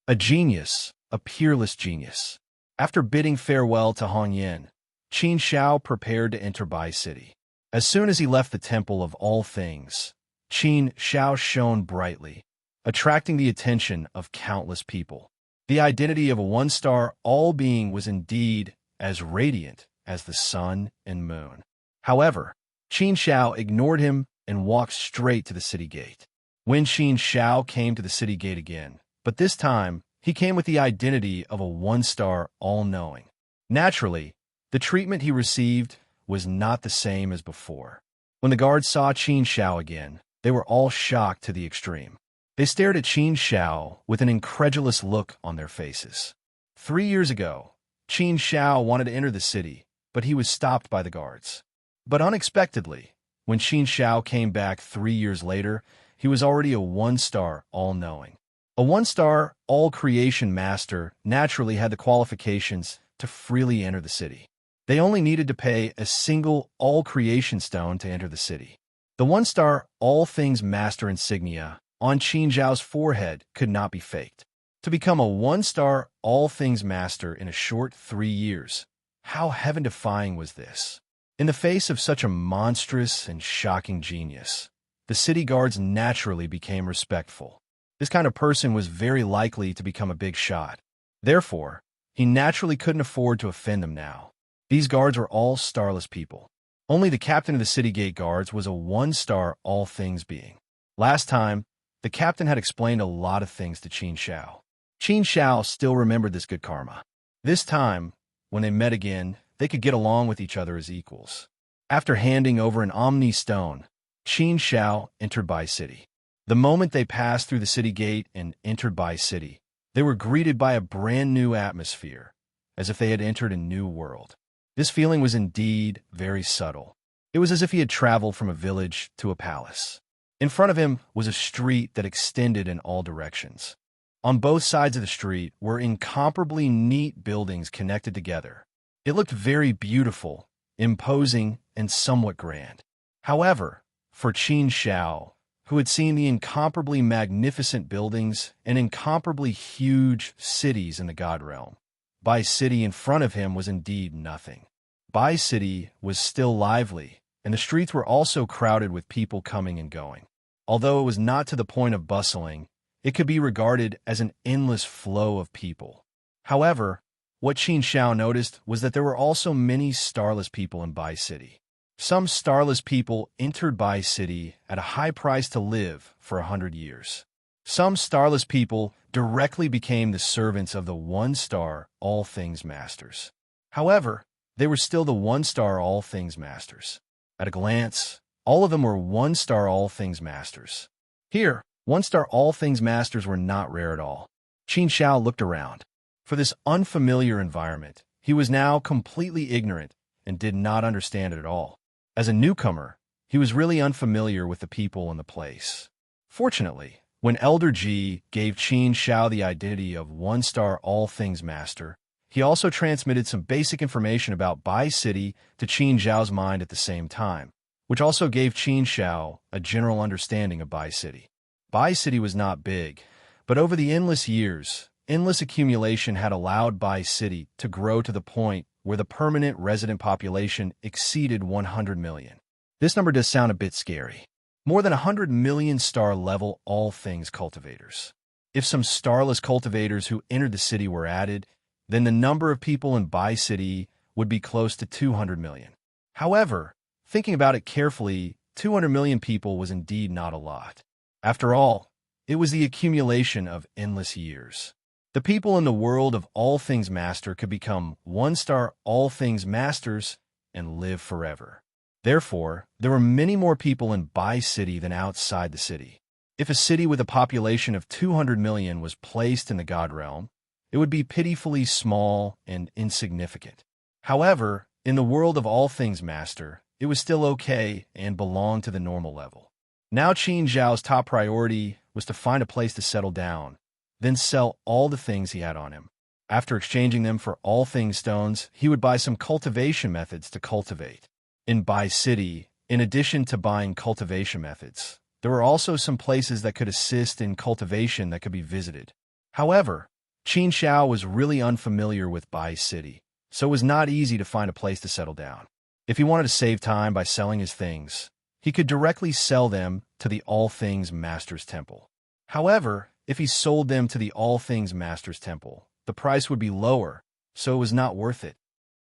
A genius, a peerless genius. After bidding farewell to Han Yin, Qin Shao prepared to enter By City. As soon as he left the Temple of All Things, Qin Shao shone brightly, attracting the attention of countless people. The identity of a one-star all-being was indeed as radiant as the sun and moon. However, Qin Shao ignored him and walked straight to the city gate. When Qin Shao came to the city gate again, but this time, he came with the identity of a one-star all-knowing. Naturally, the treatment he received was not the same as before. When the guards saw Qin Shao again, they were all shocked to the extreme. They stared at Qin Shao with an incredulous look on their faces. 3 years ago, Qin Shao wanted to enter the city, but he was stopped by the guards. But unexpectedly, when Qin Shao came back 3 years later, he was already a one-star all-knowing. A one-star all-creation master naturally had the qualifications to freely enter the city. They only needed to pay a single all-creation stone to enter the city. The one-star all-things master insignia on Qin Shao's forehead could not be faked. To become a one-star all-things master in a short 3 years, how heaven-defying was this? In the face of such a monstrous and shocking genius, the city guards naturally became respectful. This kind of person was very likely to become a big shot. Therefore, he naturally couldn't afford to offend them now. These guards were all starless people. Only the captain of the city gate guards was a one-star all-things being. Last time, the captain had explained a lot of things to Qin Shao. Qin Shao still remembered this good karma. This time, when they met again, they could get along with each other as equals. After handing over an Omni Stone, Qin Shao entered By City. The moment they passed through the city gate and entered By City, they were greeted by a brand new atmosphere, as if they had entered a new world. This feeling was indeed very subtle. It was as if he had traveled from a village to a palace. In front of him was a street that extended in all directions. On both sides of the street were incomparably neat buildings connected together. It looked very beautiful, imposing, and somewhat grand. However, for Qin Shao, who had seen the incomparably magnificent buildings and incomparably huge cities in the God realm, By City in front of him was indeed nothing. By City was still lively, and the streets were also crowded with people coming and going. Although it was not to the point of bustling, it could be regarded as an endless flow of people. However, what Qin Shao noticed was that there were also many starless people in By City. Some starless people entered By City at a high price to live for 100 years. Some starless people directly became the servants of the one-star all-things masters. However, they were still the one-star all-things masters. At a glance, all of them were one-star all-things masters. Here, one-star all-things masters were not rare at all. Qin Shao looked around. For this unfamiliar environment, he was now completely ignorant and did not understand it at all. As a newcomer, he was really unfamiliar with the people and the place. Fortunately, when Elder Ji gave Qin Shao the identity of one-star all-things master, he also transmitted some basic information about Bai City to Qin Zhao's mind at the same time, which also gave Qin Shao a general understanding of Bai City. Bai City was not big, but over the endless years, endless accumulation had allowed Bai City to grow to the point where the permanent resident population exceeded 100 million. This number does sound a bit scary. More than 100 million star-level all-things cultivators. If some starless cultivators who entered the city were added, then the number of people in Bai City would be close to 200 million. However, thinking about it carefully, 200 million people was indeed not a lot. After all, it was the accumulation of endless years. The people in the world of All Things Master could become one-star All Things Masters and live forever. Therefore, there were many more people in Bai City than outside the city. If a city with a population of 200 million was placed in the God Realm, it would be pitifully small and insignificant. However, in the world of All Things Master, it was still okay and belonged to the normal level. Now Qin Zhao's top priority was to find a place to settle down, then sell all the things he had on him. After exchanging them for all things stones, he would buy some cultivation methods to cultivate. In Bai City, in addition to buying cultivation methods, there were also some places that could assist in cultivation that could be visited. However, Qin Shao was really unfamiliar with Bai City, so it was not easy to find a place to settle down. If he wanted to save time by selling his things, he could directly sell them to the All Things Master's Temple. However, if he sold them to the All Things Master's Temple, the price would be lower, so it was not worth it.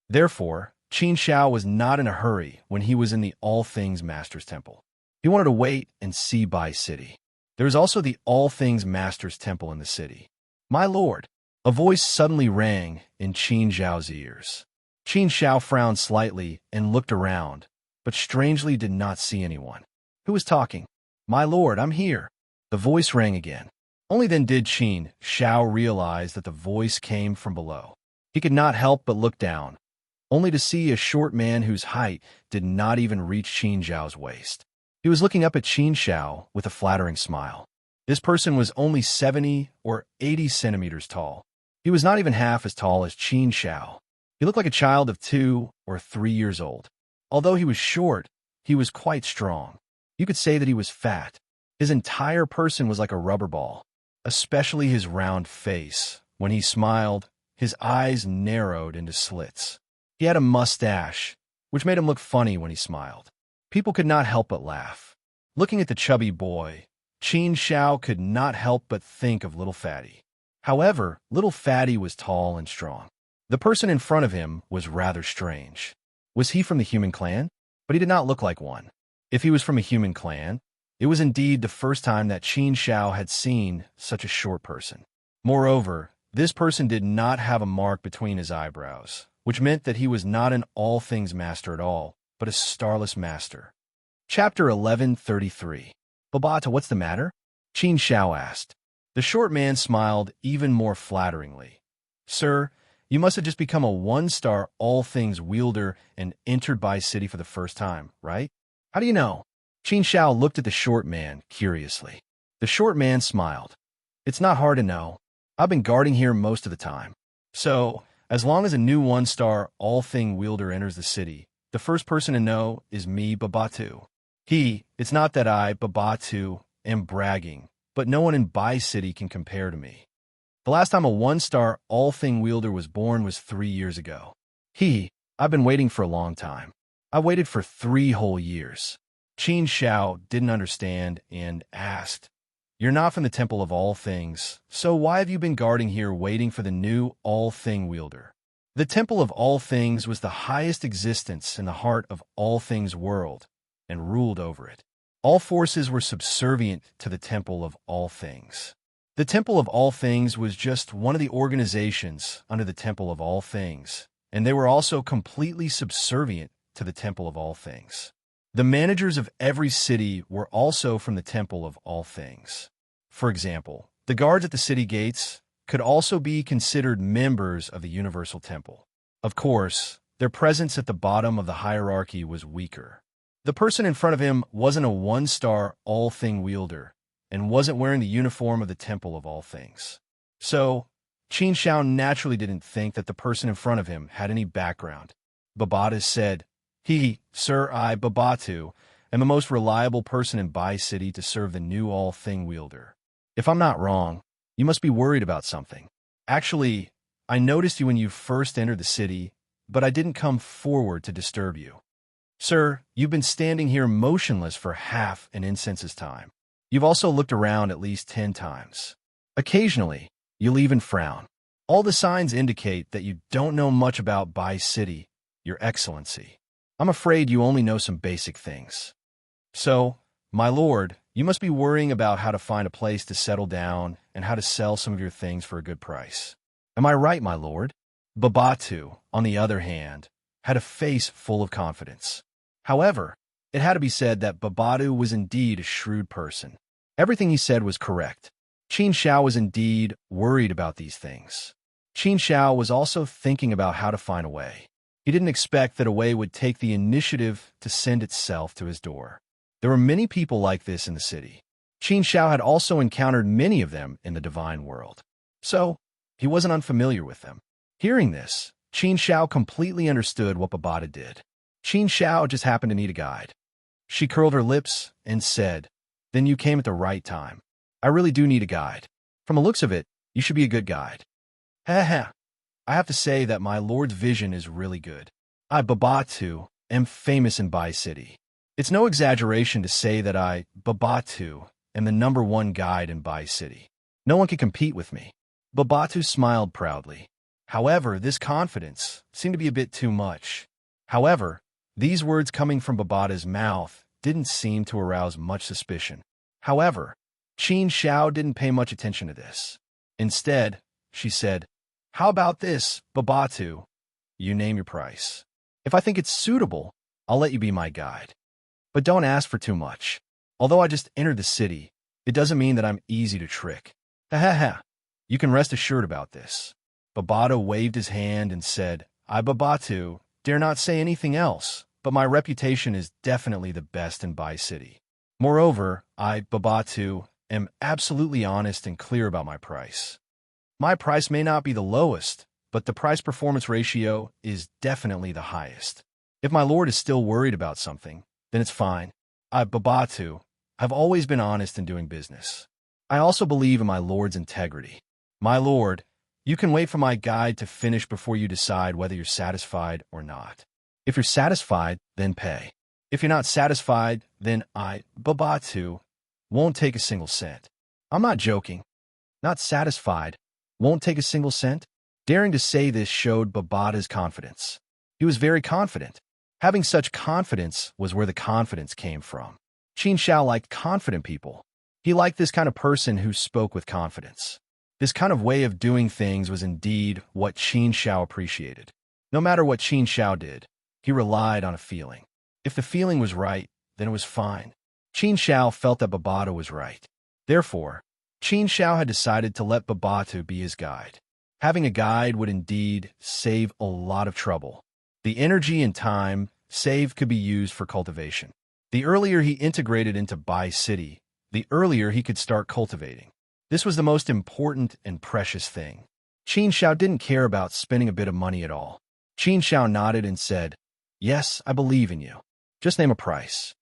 Therefore, Qin Shao was not in a hurry when he was in the All Things Master's Temple. He wanted to wait and see Bai City. There is also the All Things Master's Temple in the city. "My lord," a voice suddenly rang in Qin Zhao's ears. Qin Shao frowned slightly and looked around, but strangely did not see anyone. Who was talking? "My lord, I'm here." The voice rang again. Only then did Qin Shao realize that the voice came from below. He could not help but look down, only to see a short man whose height did not even reach Qin Zhao's waist. He was looking up at Qin Shao with a flattering smile. This person was only 70 or 80 centimeters tall. He was not even half as tall as Qin Shao. He looked like a child of 2 or 3 years old. Although he was short, he was quite strong. You could say that he was fat. His entire person was like a rubber ball, especially his round face. When he smiled, his eyes narrowed into slits. He had a mustache, which made him look funny when he smiled. People could not help but laugh. Looking at the chubby boy, Qin Shao could not help but think of Little Fatty. However, Little Fatty was tall and strong. The person in front of him was rather strange. Was he from the human clan? But he did not look like one. If he was from a human clan, it was indeed the first time that Qin Shao had seen such a short person. Moreover, this person did not have a mark between his eyebrows, which meant that he was not an All Things Master at all, but a Starless Master. Chapter 1133. "Babata, what's the matter?" Qin Shao asked. The short man smiled even more flatteringly. "Sir, you must have just become a one-star all-things wielder and entered Bai City for the first time, right? How do you know?" Qin Shao looked at the short man curiously. The short man smiled. "It's not hard to know. I've been guarding here most of the time. So, as long as a new one-star all-thing wielder enters the city, the first person to know is me, Babatu. It's not that I, Babatu, am bragging, but no one in Bai City can compare to me. The last time a one-star all-thing wielder was born was 3 years ago. I've been waiting for a long time. I waited for 3 whole years." Qin Shao didn't understand and asked, "You're not from the Temple of All Things, so why have you been guarding here waiting for the new all-thing wielder?" The Temple of All Things was the highest existence in the heart of All Things world, and ruled over it. All forces were subservient to the Temple of All Things. The Temple of All Things was just one of the organizations under the Temple of All Things, and they were also completely subservient to the Temple of All Things. The managers of every city were also from the Temple of All Things. For example, the guards at the city gates could also be considered members of the Universal Temple. Of course, their presence at the bottom of the hierarchy was weaker. The person in front of him wasn't a one-star all-thing wielder. and wasn't wearing the uniform of the temple of all things. So, Qin Shao naturally didn't think that the person in front of him had any background. Babata said, Sir, I, Babatu, am the most reliable person in Bai City to serve the new all-thing wielder. If I'm not wrong, you must be worried about something. Actually, I noticed you when you first entered the city, but I didn't come forward to disturb you. Sir, you've been standing here motionless for half an incense's time. You've also looked around at least 10 times. Occasionally, you'll even frown. All the signs indicate that you don't know much about Bai City, Your Excellency. I'm afraid you only know some basic things. So, my lord, you must be worrying about how to find a place to settle down and how to sell some of your things for a good price. Am I right, my lord? Babatu, on the other hand, had a face full of confidence. However, it had to be said that Babatu was indeed a shrewd person. Everything he said was correct. Qin Shao was indeed worried about these things. Qin Shao was also thinking about how to find a way. He didn't expect that a way would take the initiative to send itself to his door. There were many people like this in the city. Qin Shao had also encountered many of them in the divine world. So, he wasn't unfamiliar with them. Hearing this, Qin Shao completely understood what Babata did. Qin Shao just happened to need a guide. She curled her lips and said, Then you came at the right time. I really do need a guide. From the looks of it, you should be a good guide. I have to say that my lord's vision is really good. I, Babatu, am famous in Bai City. It's no exaggeration to say that I, Babatu, am the #1 guide in Bai City. No one can compete with me. Babatu smiled proudly. However, this confidence seemed to be a bit too much. However, these words coming from Babata's mouth didn't seem to arouse much suspicion. However, Qin Shao didn't pay much attention to this. Instead, she said, How about this, Babatu? You name your price. If I think it's suitable, I'll let you be my guide. But don't ask for too much. Although I just entered the city, it doesn't mean that I'm easy to trick. You can rest assured about this. Babata waved his hand and said, I, Babatu, dare not say anything else, but my reputation is definitely the best in Bai City. Moreover, I, Babatu, am absolutely honest and clear about my price. My price may not be the lowest, but the price-performance ratio is definitely the highest. If my lord is still worried about something, then it's fine. I, Babatu, have always been honest in doing business. I also believe in my lord's integrity. My lord, you can wait for my guide to finish before you decide whether you're satisfied or not. If you're satisfied, then pay. If you're not satisfied, then I, Babatu, won't take a single cent. I'm not joking. Not satisfied, won't take a single cent? Daring to say this showed Babata's confidence. He was very confident. Having such confidence was where the confidence came from. Qin Shao liked confident people. He liked this kind of person who spoke with confidence. This kind of way of doing things was indeed what Qin Shao appreciated. No matter what Qin Shao did, he relied on a feeling. If the feeling was right, then it was fine. Qin Shao felt that Babata was right. Therefore, Qin Shao had decided to let Babatu be his guide. Having a guide would indeed save a lot of trouble. The energy and time saved could be used for cultivation. The earlier he integrated into Bai City, the earlier he could start cultivating. This was the most important and precious thing. Qin Shao didn't care about spending a bit of money at all. Qin Shao nodded and said, Yes, I believe in you. Just name a price.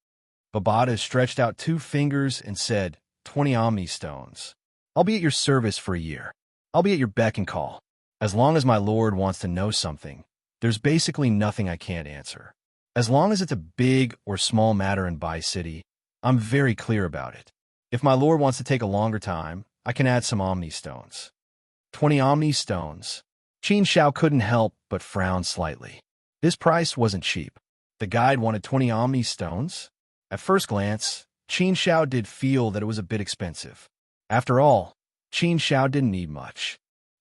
Babata stretched out 2 fingers and said, 20 Omni stones. I'll be at your service for a year. I'll be at your beck and call. As long as my lord wants to know something, there's basically nothing I can't answer. As long as it's a big or small matter in Bai City, I'm very clear about it. If my lord wants to take a longer time, I can add some Omni stones. 20 Omni stones. Qin Shao couldn't help but frown slightly. This price wasn't cheap. The guide wanted 20 Omni stones. At first glance, Qin Shao did feel that it was a bit expensive. After all, Qin Shao didn't need much.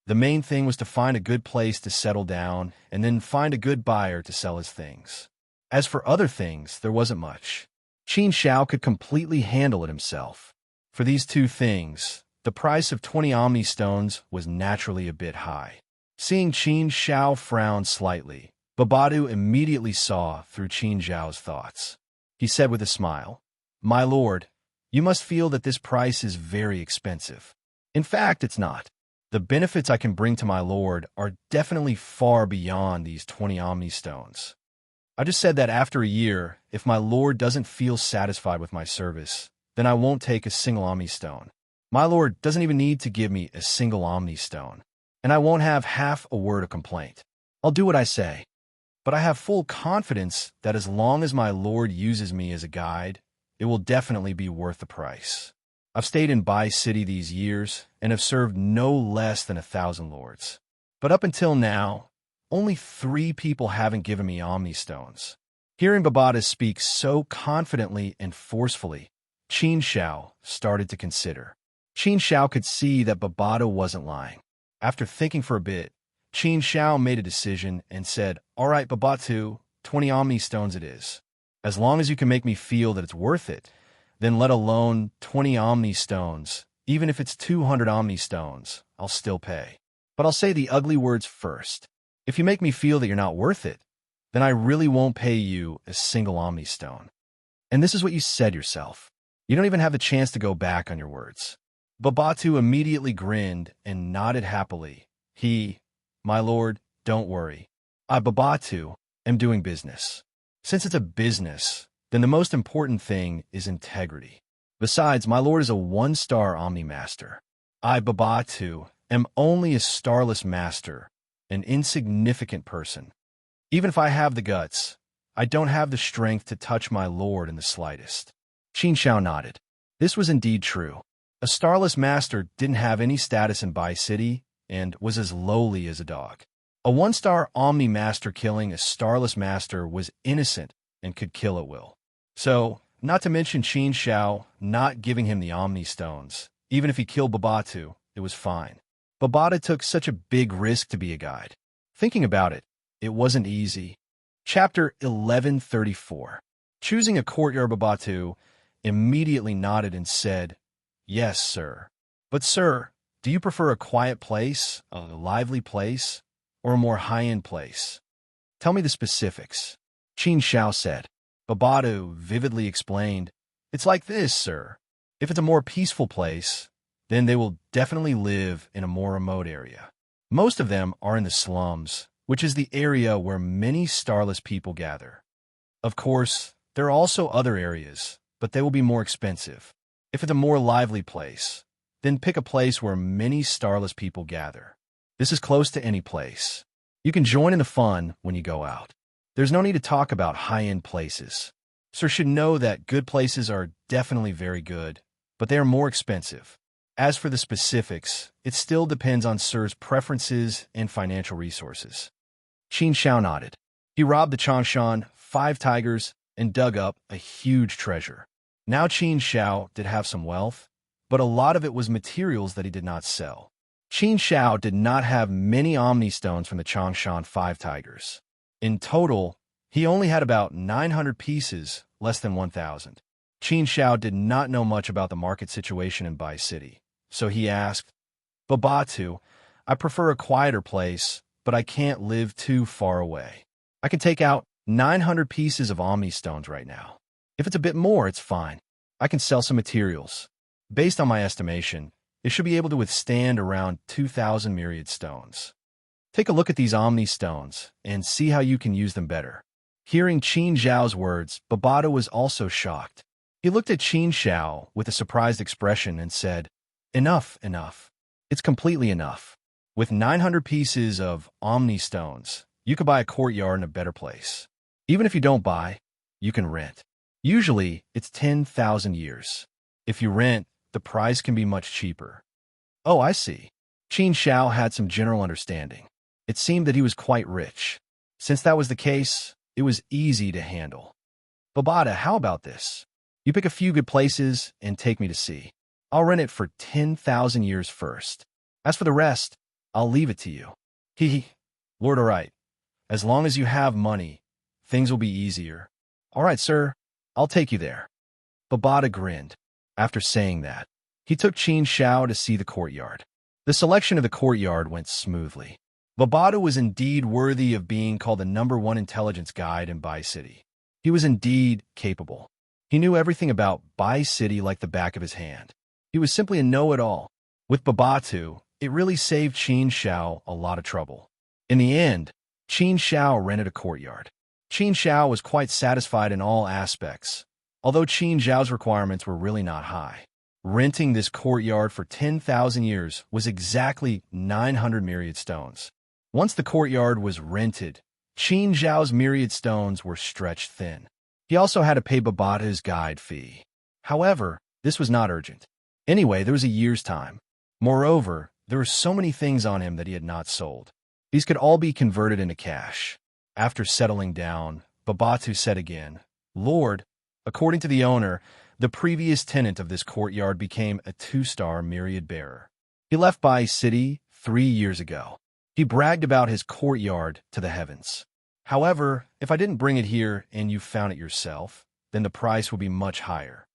The main thing was to find a good place to settle down and then find a good buyer to sell his things. As for other things, there wasn't much. Qin Shao could completely handle it himself. For these 2 things, the price of 20 Omni stones was naturally a bit high. Seeing Qin Shao frown slightly, Babatu immediately saw through Qin Shao's thoughts. He said with a smile, My lord, You must feel that this price is very expensive. In fact, it's not. The benefits I can bring to my lord are definitely far beyond these 20 Omni stones. I just said that after a year, if my lord doesn't feel satisfied with my service, then I won't take a single Omni stone. My lord doesn't even need to give me a single Omni stone, and I won't have half a word of complaint. I'll do what I say. But I have full confidence that as long as my lord uses me as a guide, it will definitely be worth the price. I've stayed in Bai City these years and have served no less than 1,000 lords. But up until now, only 3 people haven't given me Omni stones. Hearing Babata speak so confidently and forcefully, Qin Shao started to consider. Qin Shao could see that Babata wasn't lying. After thinking for a bit, Qin Shao made a decision and said, "All right, Babatu, 20 Omni stones it is. As long as you can make me feel that it's worth it, then let alone 20 Omni stones. Even if it's 200 Omni stones, I'll still pay. But I'll say the ugly words first. If you make me feel that you're not worth it, then I really won't pay you a single Omni stone." And this is what you said yourself. You don't even have the chance to go back on your words. Babatu immediately grinned and nodded happily. "My lord, don't worry. I, Babatu, am doing business. Since it's a business, then the most important thing is integrity. Besides, my lord is a 1-star Omni Master. I, Babatu, am only a starless master, an insignificant person. Even if I have the guts, I don't have the strength to touch my lord in the slightest." Qin Shao nodded. This was indeed true. A starless master didn't have any status in Bai City and was as lowly as a dog. A 1-star Omni Master killing a starless master was innocent and could kill at will. So, not to mention Qin Shao not giving him the Omni stones, even if he killed Babatu, it was fine. Babata took such a big risk to be a guide. Thinking about it, it wasn't easy. Chapter 1134. Choosing a courtyard, Babatu immediately nodded and said, "Yes, sir. But sir, do you prefer a quiet place, a lively place, or a more high-end place? Tell me the specifics." Qin Shao said. Babatu vividly explained, "It's like this, sir. If it's a more peaceful place, then they will definitely live in a more remote area. Most of them are in the slums, which is the area where many starless people gather. Of course, there are also other areas, but they will be more expensive. If it's a more lively place, then pick a place where many starless people gather. This is close to any place. You can join in the fun when you go out. There's no need to talk about high-end places. Sir should know that good places are definitely very good, but they are more expensive. As for the specifics, it still depends on Sir's preferences and financial resources." Qin Shao nodded. He robbed the Changshan 5 tigers and dug up a huge treasure. Now Qin Shao did have some wealth, but a lot of it was materials that he did not sell. Qin Shao did not have many Omni stones from the Changshan 5 tigers. In total, he only had about 900 pieces, less than 1,000. Qin Shao did not know much about the market situation in Bai City, so he asked, "Babatu, I prefer a quieter place, but I can't live too far away. I can take out 900 pieces of Omni stones right now. If it's a bit more, it's fine. I can sell some materials. Based on my estimation, it should be able to withstand around 2,000 myriad stones. Take a look at these Omni stones and see how you can use them better." Hearing Qin Zhao's words, Babata was also shocked. He looked at Qin Shao with a surprised expression and said, "Enough, enough. It's completely enough. With 900 pieces of Omni stones, you could buy a courtyard in a better place. Even if you don't buy, you can rent. Usually, it's 10,000 years. If you rent, the price can be much cheaper." "Oh, I see." Qin Shao had some general understanding. It seemed that he was quite rich. Since that was the case, it was easy to handle. "Babata, how about this? You pick a few good places and take me to see. I'll rent it for 10,000 years first. As for the rest, I'll leave it to you." Lord, all right. As long as you have money, things will be easier." "All right, sir. I'll take you there." Babata grinned. After saying that, he took Qin Shao to see the courtyard. The selection of the courtyard went smoothly. Babata was indeed worthy of being called the #1 intelligence guide in Bai City. He was indeed capable. He knew everything about Bai City like the back of his hand. He was simply a know-it-all. With Babatu, it really saved Qin Shao a lot of trouble. In the end, Qin Shao rented a courtyard. Qin Shao was quite satisfied in all aspects, although Qin Zhao's requirements were really not high. Renting this courtyard for 10,000 years was exactly 900 myriad stones. Once the courtyard was rented, Qin Zhao's myriad stones were stretched thin. He also had to pay Babatu's guide fee. However, this was not urgent. Anyway, there was a year's time. Moreover, there were so many things on him that he had not sold. These could all be converted into cash. After settling down, Babatu said again, "Lord, according to the owner, the previous tenant of this courtyard became a 2-star myriad bearer. He left Bai City 3 years ago. He bragged about his courtyard to the heavens. However, if I didn't bring it here and you found it yourself, then the price would be much higher."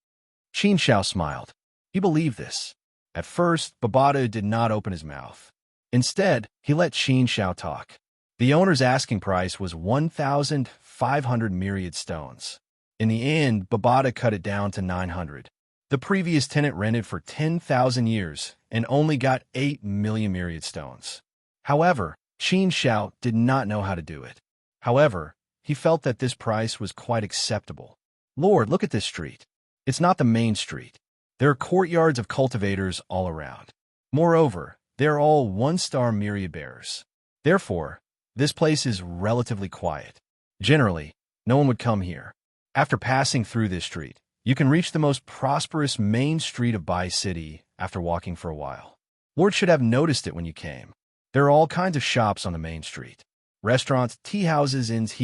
Qin Shao smiled. He believed this. At first, Babatu did not open his mouth. Instead, he let Qin Shao talk. The owner's asking price was 1,500 myriad stones. In the end, Babatu cut it down to 900. The previous tenant rented for 10,000 years and only got 8 million myriad stones. However, Qin Shao did not know how to do it. However, he felt that this price was quite acceptable. "Lord, look at this street. It's not the main street. There are courtyards of cultivators all around. Moreover, they are all 1-star myriad bearers. Therefore, this place is relatively quiet. Generally, no one would come here. After passing through this street, you can reach the most prosperous main street of Bai City after walking for a while. Lord should have noticed it when you came. There are all kinds of shops on the main street. Restaurants, tea houses, inns,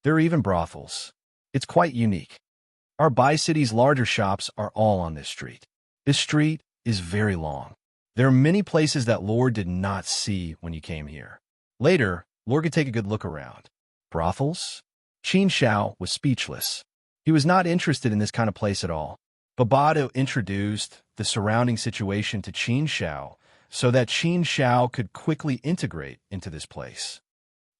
there are even brothels. It's quite unique. Our Bai City's larger shops are all on this street. This street is very long. There are many places that Lord did not see when you came here. Later, Lord could take a good look around." Brothels? Qin Shao was speechless. He was not interested in this kind of place at all. Babatu introduced the surrounding situation to Qin Shao so that Qin Shao could quickly integrate into this place.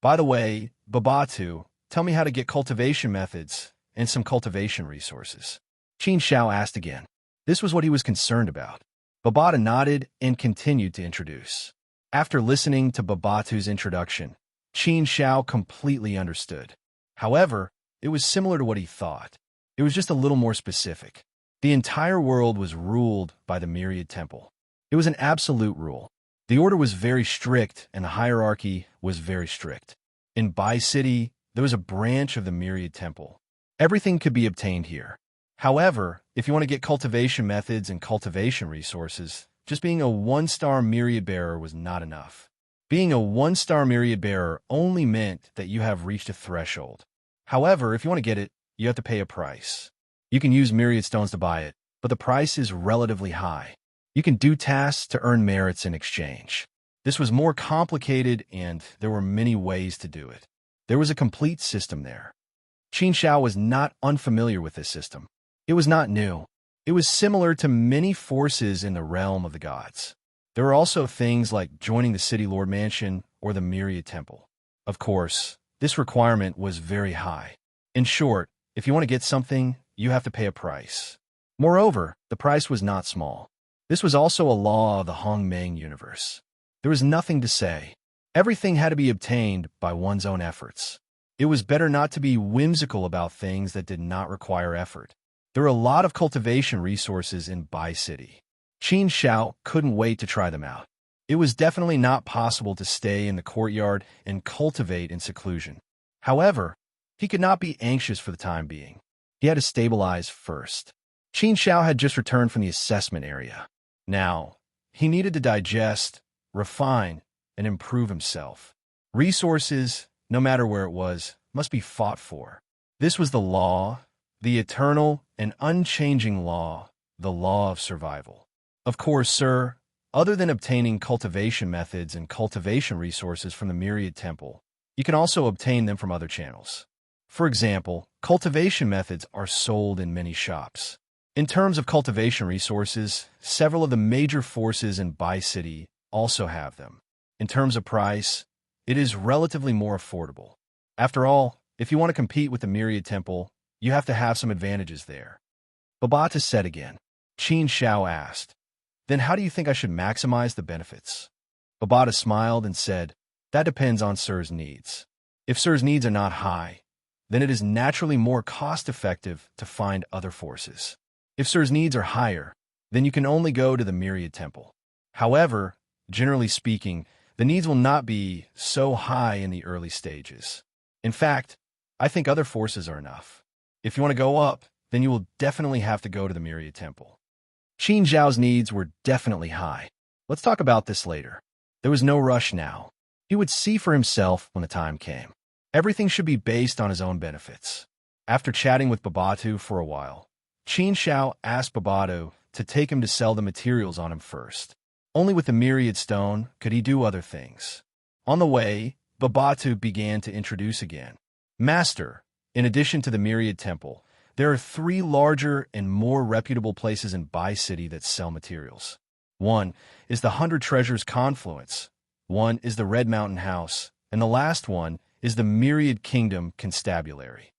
"By the way, Babatu, tell me how to get cultivation methods and some cultivation resources." Qin Shao asked again. This was what he was concerned about. Babatu nodded and continued to introduce. After listening to Babatu's introduction, Qin Shao completely understood. However, it was similar to what he thought. It was just a little more specific. The entire world was ruled by the Myriad Temple. It was an absolute rule. The order was very strict and the hierarchy was very strict. In Bai City, there was a branch of the Myriad Temple. Everything could be obtained here. However, if you want to get cultivation methods and cultivation resources, just being a 1-star myriad bearer was not enough. Being a 1-star myriad bearer only meant that you have reached a threshold. However, if you want to get it, you have to pay a price. You can use myriad stones to buy it, but the price is relatively high. You can do tasks to earn merits in exchange. This was more complicated and there were many ways to do it. There was a complete system there. Qin Shao was not unfamiliar with this system. It was not new. It was similar to many forces in the realm of the gods. There were also things like joining the City Lord Mansion or the Myriad Temple. Of course, this requirement was very high. In short, if you want to get something, you have to pay a price. Moreover, the price was not small. This was also a law of the Hongmeng universe. There was nothing to say. Everything had to be obtained by one's own efforts. It was better not to be whimsical about things that did not require effort. There were a lot of cultivation resources in Bai City. Qin Shao couldn't wait to try them out. It was definitely not possible to stay in the courtyard and cultivate in seclusion. However, he could not be anxious for the time being. He had to stabilize first. Qin Shao had just returned from the assessment area. Now, he needed to digest, refine, and improve himself. Resources, no matter where it was, must be fought for. This was the law, the eternal and unchanging law, the law of survival. Of course, sir, other than obtaining cultivation methods and cultivation resources from the Myriad Temple, you can also obtain them from other channels. For example, cultivation methods are sold in many shops. In terms of cultivation resources, several of the major forces in Bai City also have them. In terms of price, it is relatively more affordable. After all, if you want to compete with the Myriad Temple, You have to have some advantages there. Babata said again. Qin Shao asked, then how do you think I should maximize the benefits? Babata smiled and said, that depends on Sir's needs. If Sir's needs are not high, then it is naturally more cost-effective to find other forces. If Sir's needs are higher, then you can only go to the Myriad Temple. However, generally speaking, the needs will not be so high in the early stages. In fact, I think other forces are enough. If you want to go up, then you will definitely have to go to the Myriad Temple. Qin Zhao's needs were definitely high. Let's talk about this later. There was no rush now. He would see for himself when the time came. Everything should be based on his own benefits. After chatting with Babatu for a while, Qin Shao asked Babatu to take him to sell the materials on him first. Only with the Myriad Stone could he do other things. On the way, Babatu began to introduce again. Master, in addition to the Myriad Temple, there are 3 larger and more reputable places in Bai City that sell materials. One is the 100 Treasures Confluence, one is the Red Mountain House, and the last one is the Myriad Kingdom Constabulary.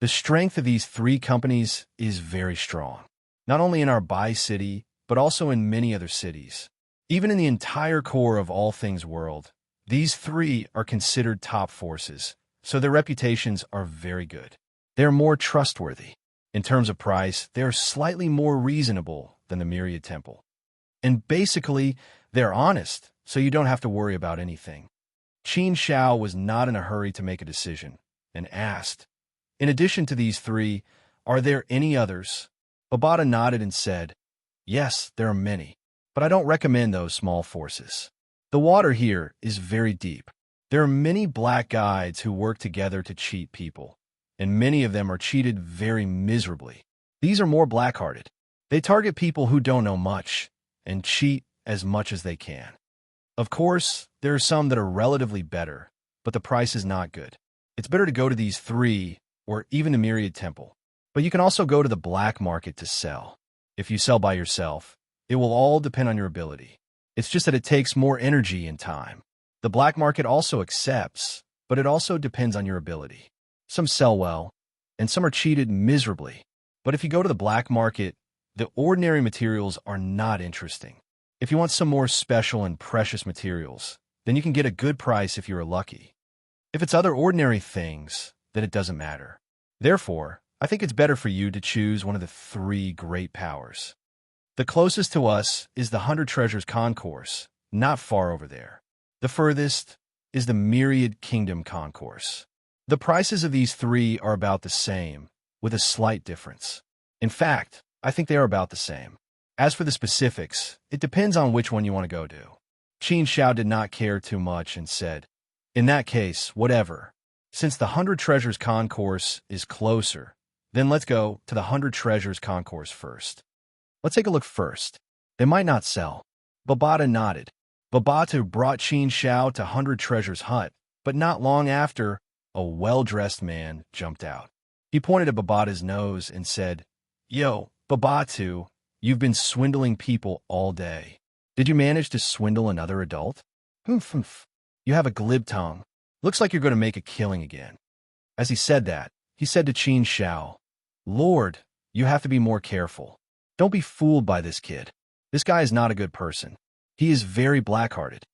The strength of these 3 companies is very strong, not only in our Bai City, but also in many other cities. Even in the entire core of all things world, these 3 are considered top forces, so their reputations are very good. They are more trustworthy. In terms of price, they are slightly more reasonable than the Myriad Temple. And basically, they're honest, so you don't have to worry about anything. Qin Shao was not in a hurry to make a decision, and asked, in addition to these 3, are there any others? Babata nodded and said, yes, there are many, but I don't recommend those small forces. The water here is very deep. There are many black guides who work together to cheat people, and many of them are cheated very miserably. These are more black-hearted. They target people who don't know much, and cheat as much as they can. Of course, there are some that are relatively better, but the price is not good. It's better to go to these 3, or even the Myriad Temple. But you can also go to the black market to sell. If you sell by yourself, it will all depend on your ability. It's just that it takes more energy and time. The black market also accepts, but it also depends on your ability. Some sell well, and some are cheated miserably. But if you go to the black market, the ordinary materials are not interesting. If you want some more special and precious materials, then you can get a good price if you are lucky. If it's other ordinary things, then it doesn't matter. Therefore, I think it's better for you to choose one of the 3 great powers. The closest to us is the 100 Treasures Concourse, not far over there. The furthest is the Myriad Kingdom Concourse. The prices of these 3 are about the same, with a slight difference. In fact, I think they are about the same. As for the specifics, it depends on which one you want to go to. Qin Shao did not care too much and said, in that case, whatever. Since the 100 Treasures Concourse is closer, then let's go to the 100 Treasures Concourse first. Let's take a look first. They might not sell. Babata nodded. Babatu brought Qin Shao to 100 Treasures Hut, but not long after, a well-dressed man jumped out. He pointed at Babata's nose and said, yo, Babatu, you've been swindling people all day. Did you manage to swindle another adult? Humph. You have a glib tongue. Looks like you're going to make a killing again. As he said that, he said to Qin Shao, Lord, you have to be more careful. Don't be fooled by this kid. This guy is not a good person. He is very black-hearted.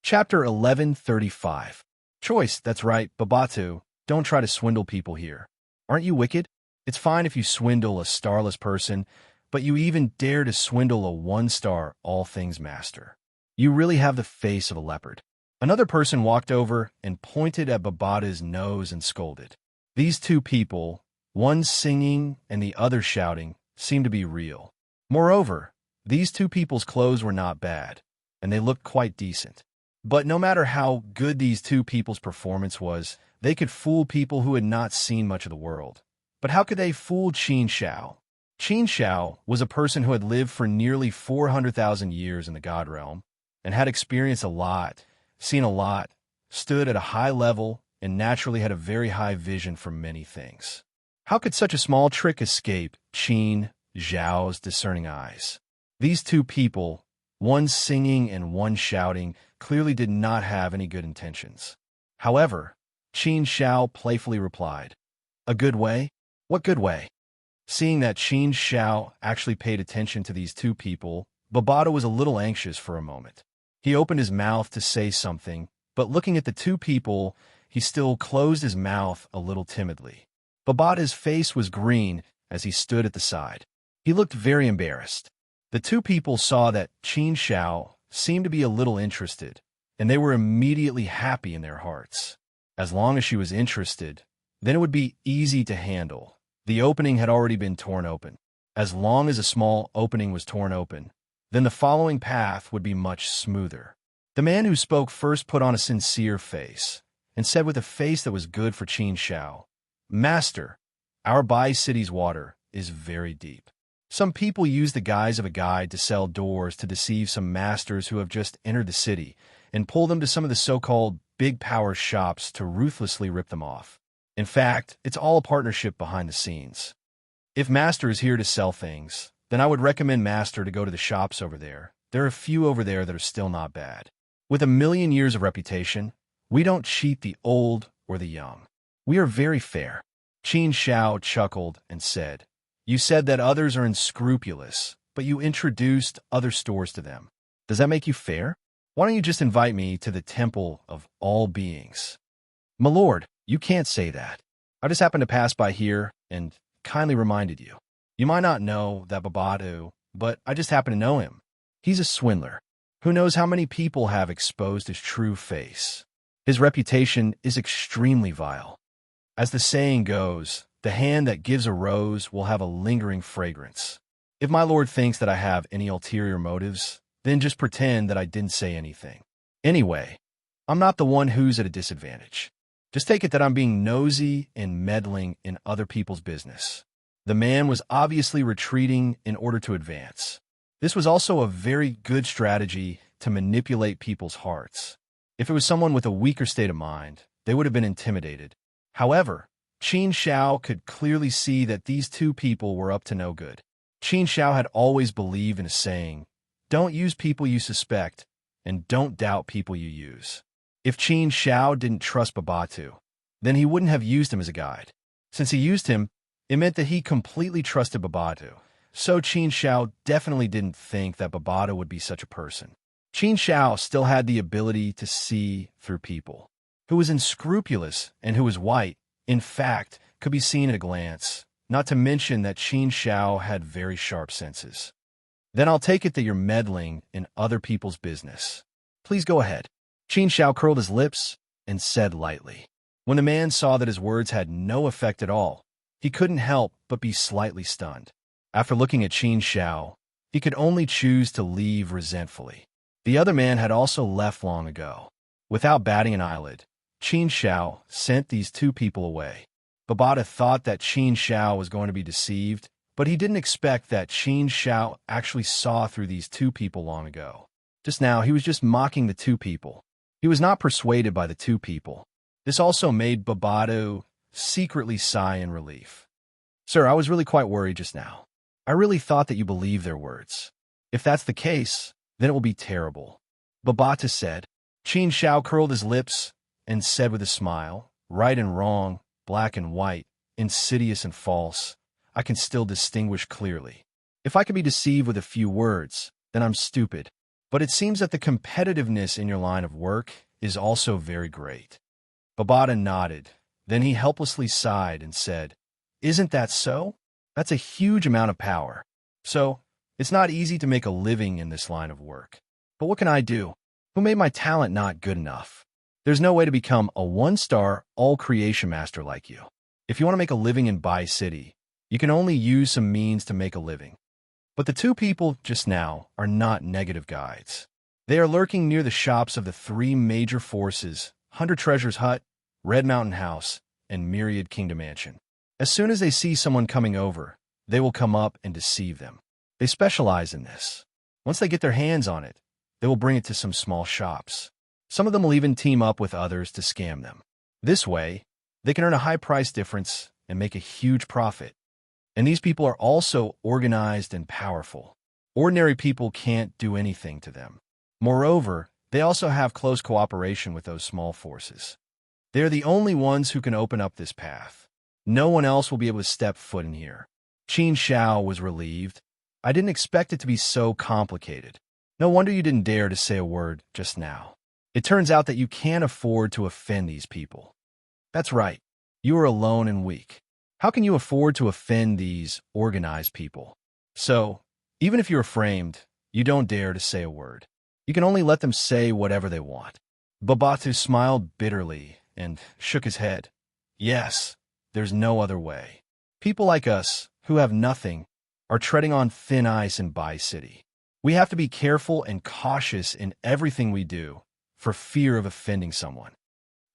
Chapter 1135. Choice, that's right, Babatu, don't try to swindle people here. Aren't you wicked? It's fine if you swindle a starless person, but you even dare to swindle a 1-star all things master. You really have the face of a leopard. Another person walked over and pointed at Babata's nose and scolded. These 2 people, one singing and the other shouting, seemed to be real. Moreover, these 2 people's clothes were not bad, and they looked quite decent. But no matter how good these 2 people's performance was, they could fool people who had not seen much of the world. But how could they fool Qin Shao? Qin Shao was a person who had lived for nearly 400,000 years in the God realm, and had experienced a lot, seen a lot, stood at a high level, and naturally had a very high vision for many things. How could such a small trick escape Qin Zhao's discerning eyes? These 2 people, one singing and one shouting, clearly did not have any good intentions. However, Qin Shao playfully replied, a good way? What good way? Seeing that Qin Xiao actually paid attention to these two people, Babata was a little anxious for a moment. He opened his mouth to say something, but looking at the two people, he still closed his mouth a little timidly. Babata's face was green as he stood at the side. He looked very embarrassed. The two people saw that Qin Xiao seemed to be a little interested, and they were immediately happy in their hearts. As long as she was interested, then it would be easy to handle. The opening had already been torn open. As long as a small opening was torn open, then the following path would be much smoother. The man who spoke first put on a sincere face and said with a face that was good for Qin Xiao, "Master, our Bai city's water is very deep. Some people use the guise of a guide to sell doors to deceive some masters who have just entered the city and pull them to some of the so-called big power shops to ruthlessly rip them off. In fact, it's all a partnership behind the scenes. If Master is here to sell things, then I would recommend Master to go to the shops over there. There are a few over there that are still not bad. With 1,000,000 years of reputation, we don't cheat the old or the young. We are very fair." Qin Xiao chuckled and said, "You said that others are unscrupulous, but you introduced other stores to them. Does that make you fair? Why don't you just invite me to the temple of all beings?" "My lord, you can't say that. I just happened to pass by here and kindly reminded you. You might not know that Babatu, but I just happen to know him. He's a swindler. Who knows how many people have exposed his true face. His reputation is extremely vile. As the saying goes, the hand that gives a rose will have a lingering fragrance. If my lord thinks that I have any ulterior motives, then just pretend that I didn't say anything. Anyway, I'm not the one who's at a disadvantage. Just take it that I'm being nosy and meddling in other people's business." The man was obviously retreating in order to advance. This was also a very good strategy to manipulate people's hearts. If it was someone with a weaker state of mind, they would have been intimidated. However, Qin Xiao could clearly see that these two people were up to no good. Qin Xiao had always believed in a saying, "Don't use people you suspect, and don't doubt people you use." If Qin Xiao didn't trust Babatu, then he wouldn't have used him as a guide. Since he used him, it meant that he completely trusted Babatu. So Qin Xiao definitely didn't think that Babatu would be such a person. Qin Xiao still had the ability to see through people. Who was unscrupulous and who was white, in fact, could be seen at a glance, not to mention that Qin Xiao had very sharp senses. "Then I'll take it that you're meddling in other people's business. Please go ahead." Qin Xiao curled his lips and said lightly. When the man saw that his words had no effect at all, he couldn't help but be slightly stunned. After looking at Qin Xiao, he could only choose to leave resentfully. The other man had also left long ago. Without batting an eyelid, Qin Xiao sent these two people away. Babata thought that Qin Xiao was going to be deceived, but he didn't expect that Qin Xiao actually saw through these two people long ago. Just now, he was just mocking the two people. He was not persuaded by the two people. This also made Babatu secretly sigh in relief. "Sir, I was really quite worried just now. I really thought that you believed their words. If that's the case, then it will be terrible," Babata said. Qin Xiao curled his lips and said with a smile, "Right and wrong, black and white, insidious and false, I can still distinguish clearly. If I can be deceived with a few words, then I'm stupid. But it seems that the competitiveness in your line of work is also very great." Babata nodded. Then he helplessly sighed and said, "Isn't that so? That's a huge amount of power. So, it's not easy to make a living in this line of work. But what can I do? Who made my talent not good enough? There's no way to become a one-star all-creation master like you. If you want to make a living in Bai City, you can only use some means to make a living." But the two people just now are not negative guides. They are lurking near the shops of the three major forces, 100 Treasures Hut, Red Mountain House, and Myriad Kingdom Mansion. As soon as they see someone coming over, they will come up and deceive them. They specialize in this. Once they get their hands on it, they will bring it to some small shops. Some of them will even team up with others to scam them. This way, they can earn a high price difference and make a huge profit. And these people are also organized and powerful. Ordinary people can't do anything to them. Moreover, they also have close cooperation with those small forces. They are the only ones who can open up this path. No one else will be able to step foot in here. Qin Shao was relieved. I didn't expect it to be so complicated. No wonder you didn't dare to say a word just now. It turns out that you can't afford to offend these people. That's right. You are alone and weak. How can you afford to offend these organized people? So, even if you're framed, you don't dare to say a word. You can only let them say whatever they want. Babatu smiled bitterly and shook his head. Yes, there's no other way. People like us, who have nothing, are treading on thin ice in Bai City. We have to be careful and cautious in everything we do, for fear of offending someone.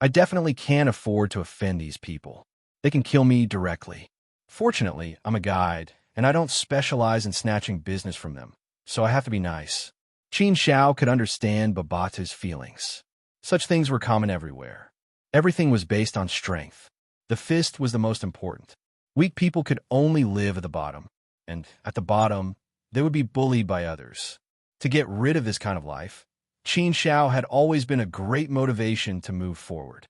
I definitely can't afford to offend these people. They can kill me directly. Fortunately, I'm a guide, and I don't specialize in snatching business from them, so I have to be nice. Qin Shao could understand Babatu's feelings. Such things were common everywhere. Everything was based on strength. The fist was the most important. Weak people could only live at the bottom, and at the bottom, they would be bullied by others. To get rid of this kind of life, Qin Shao had always been a great motivation to move forward.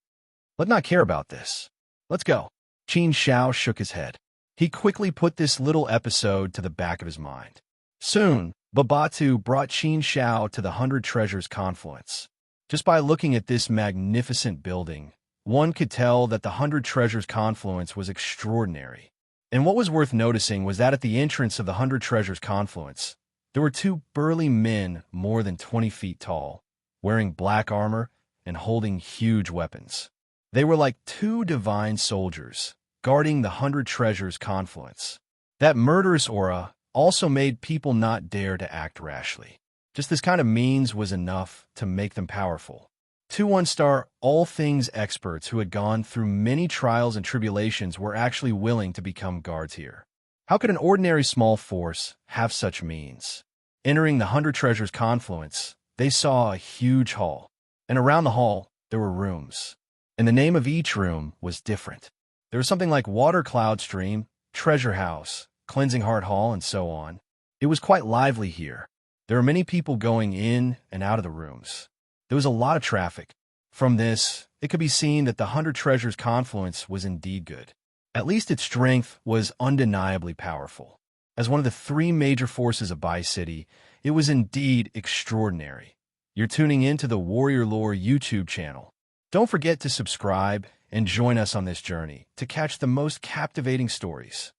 Let's not care about this. Let's go. Qin Shao shook his head. He quickly put this little episode to the back of his mind. Soon, Babatu brought Qin Shao to the 100 Treasures Confluence. Just by looking at this magnificent building, one could tell that the 100 Treasures Confluence was extraordinary. And what was worth noticing was that at the entrance of the 100 Treasures Confluence, there were two burly men more than 20 feet tall, wearing black armor and holding huge weapons. They were like two divine soldiers, guarding the 100 Treasures Confluence. That murderous aura also made people not dare to act rashly. Just this kind of means was enough to make them powerful. Two one-star all things experts who had gone through many trials and tribulations were actually willing to become guards here. How could an ordinary small force have such means? Entering the 100 Treasures Confluence, they saw a huge hall, and around the hall there were rooms. And the name of each room was different. There was something like Water Cloud Stream, Treasure House, Cleansing Heart Hall, and so on. It was quite lively here. There were many people going in and out of the rooms. There was a lot of traffic. From this, it could be seen that the 100 Treasures Confluence was indeed good. At least its strength was undeniably powerful. As one of the three major forces of Bai City, it was indeed extraordinary. You're tuning in to the Warrior Lore YouTube channel. Don't forget to subscribe and join us on this journey to catch the most captivating stories.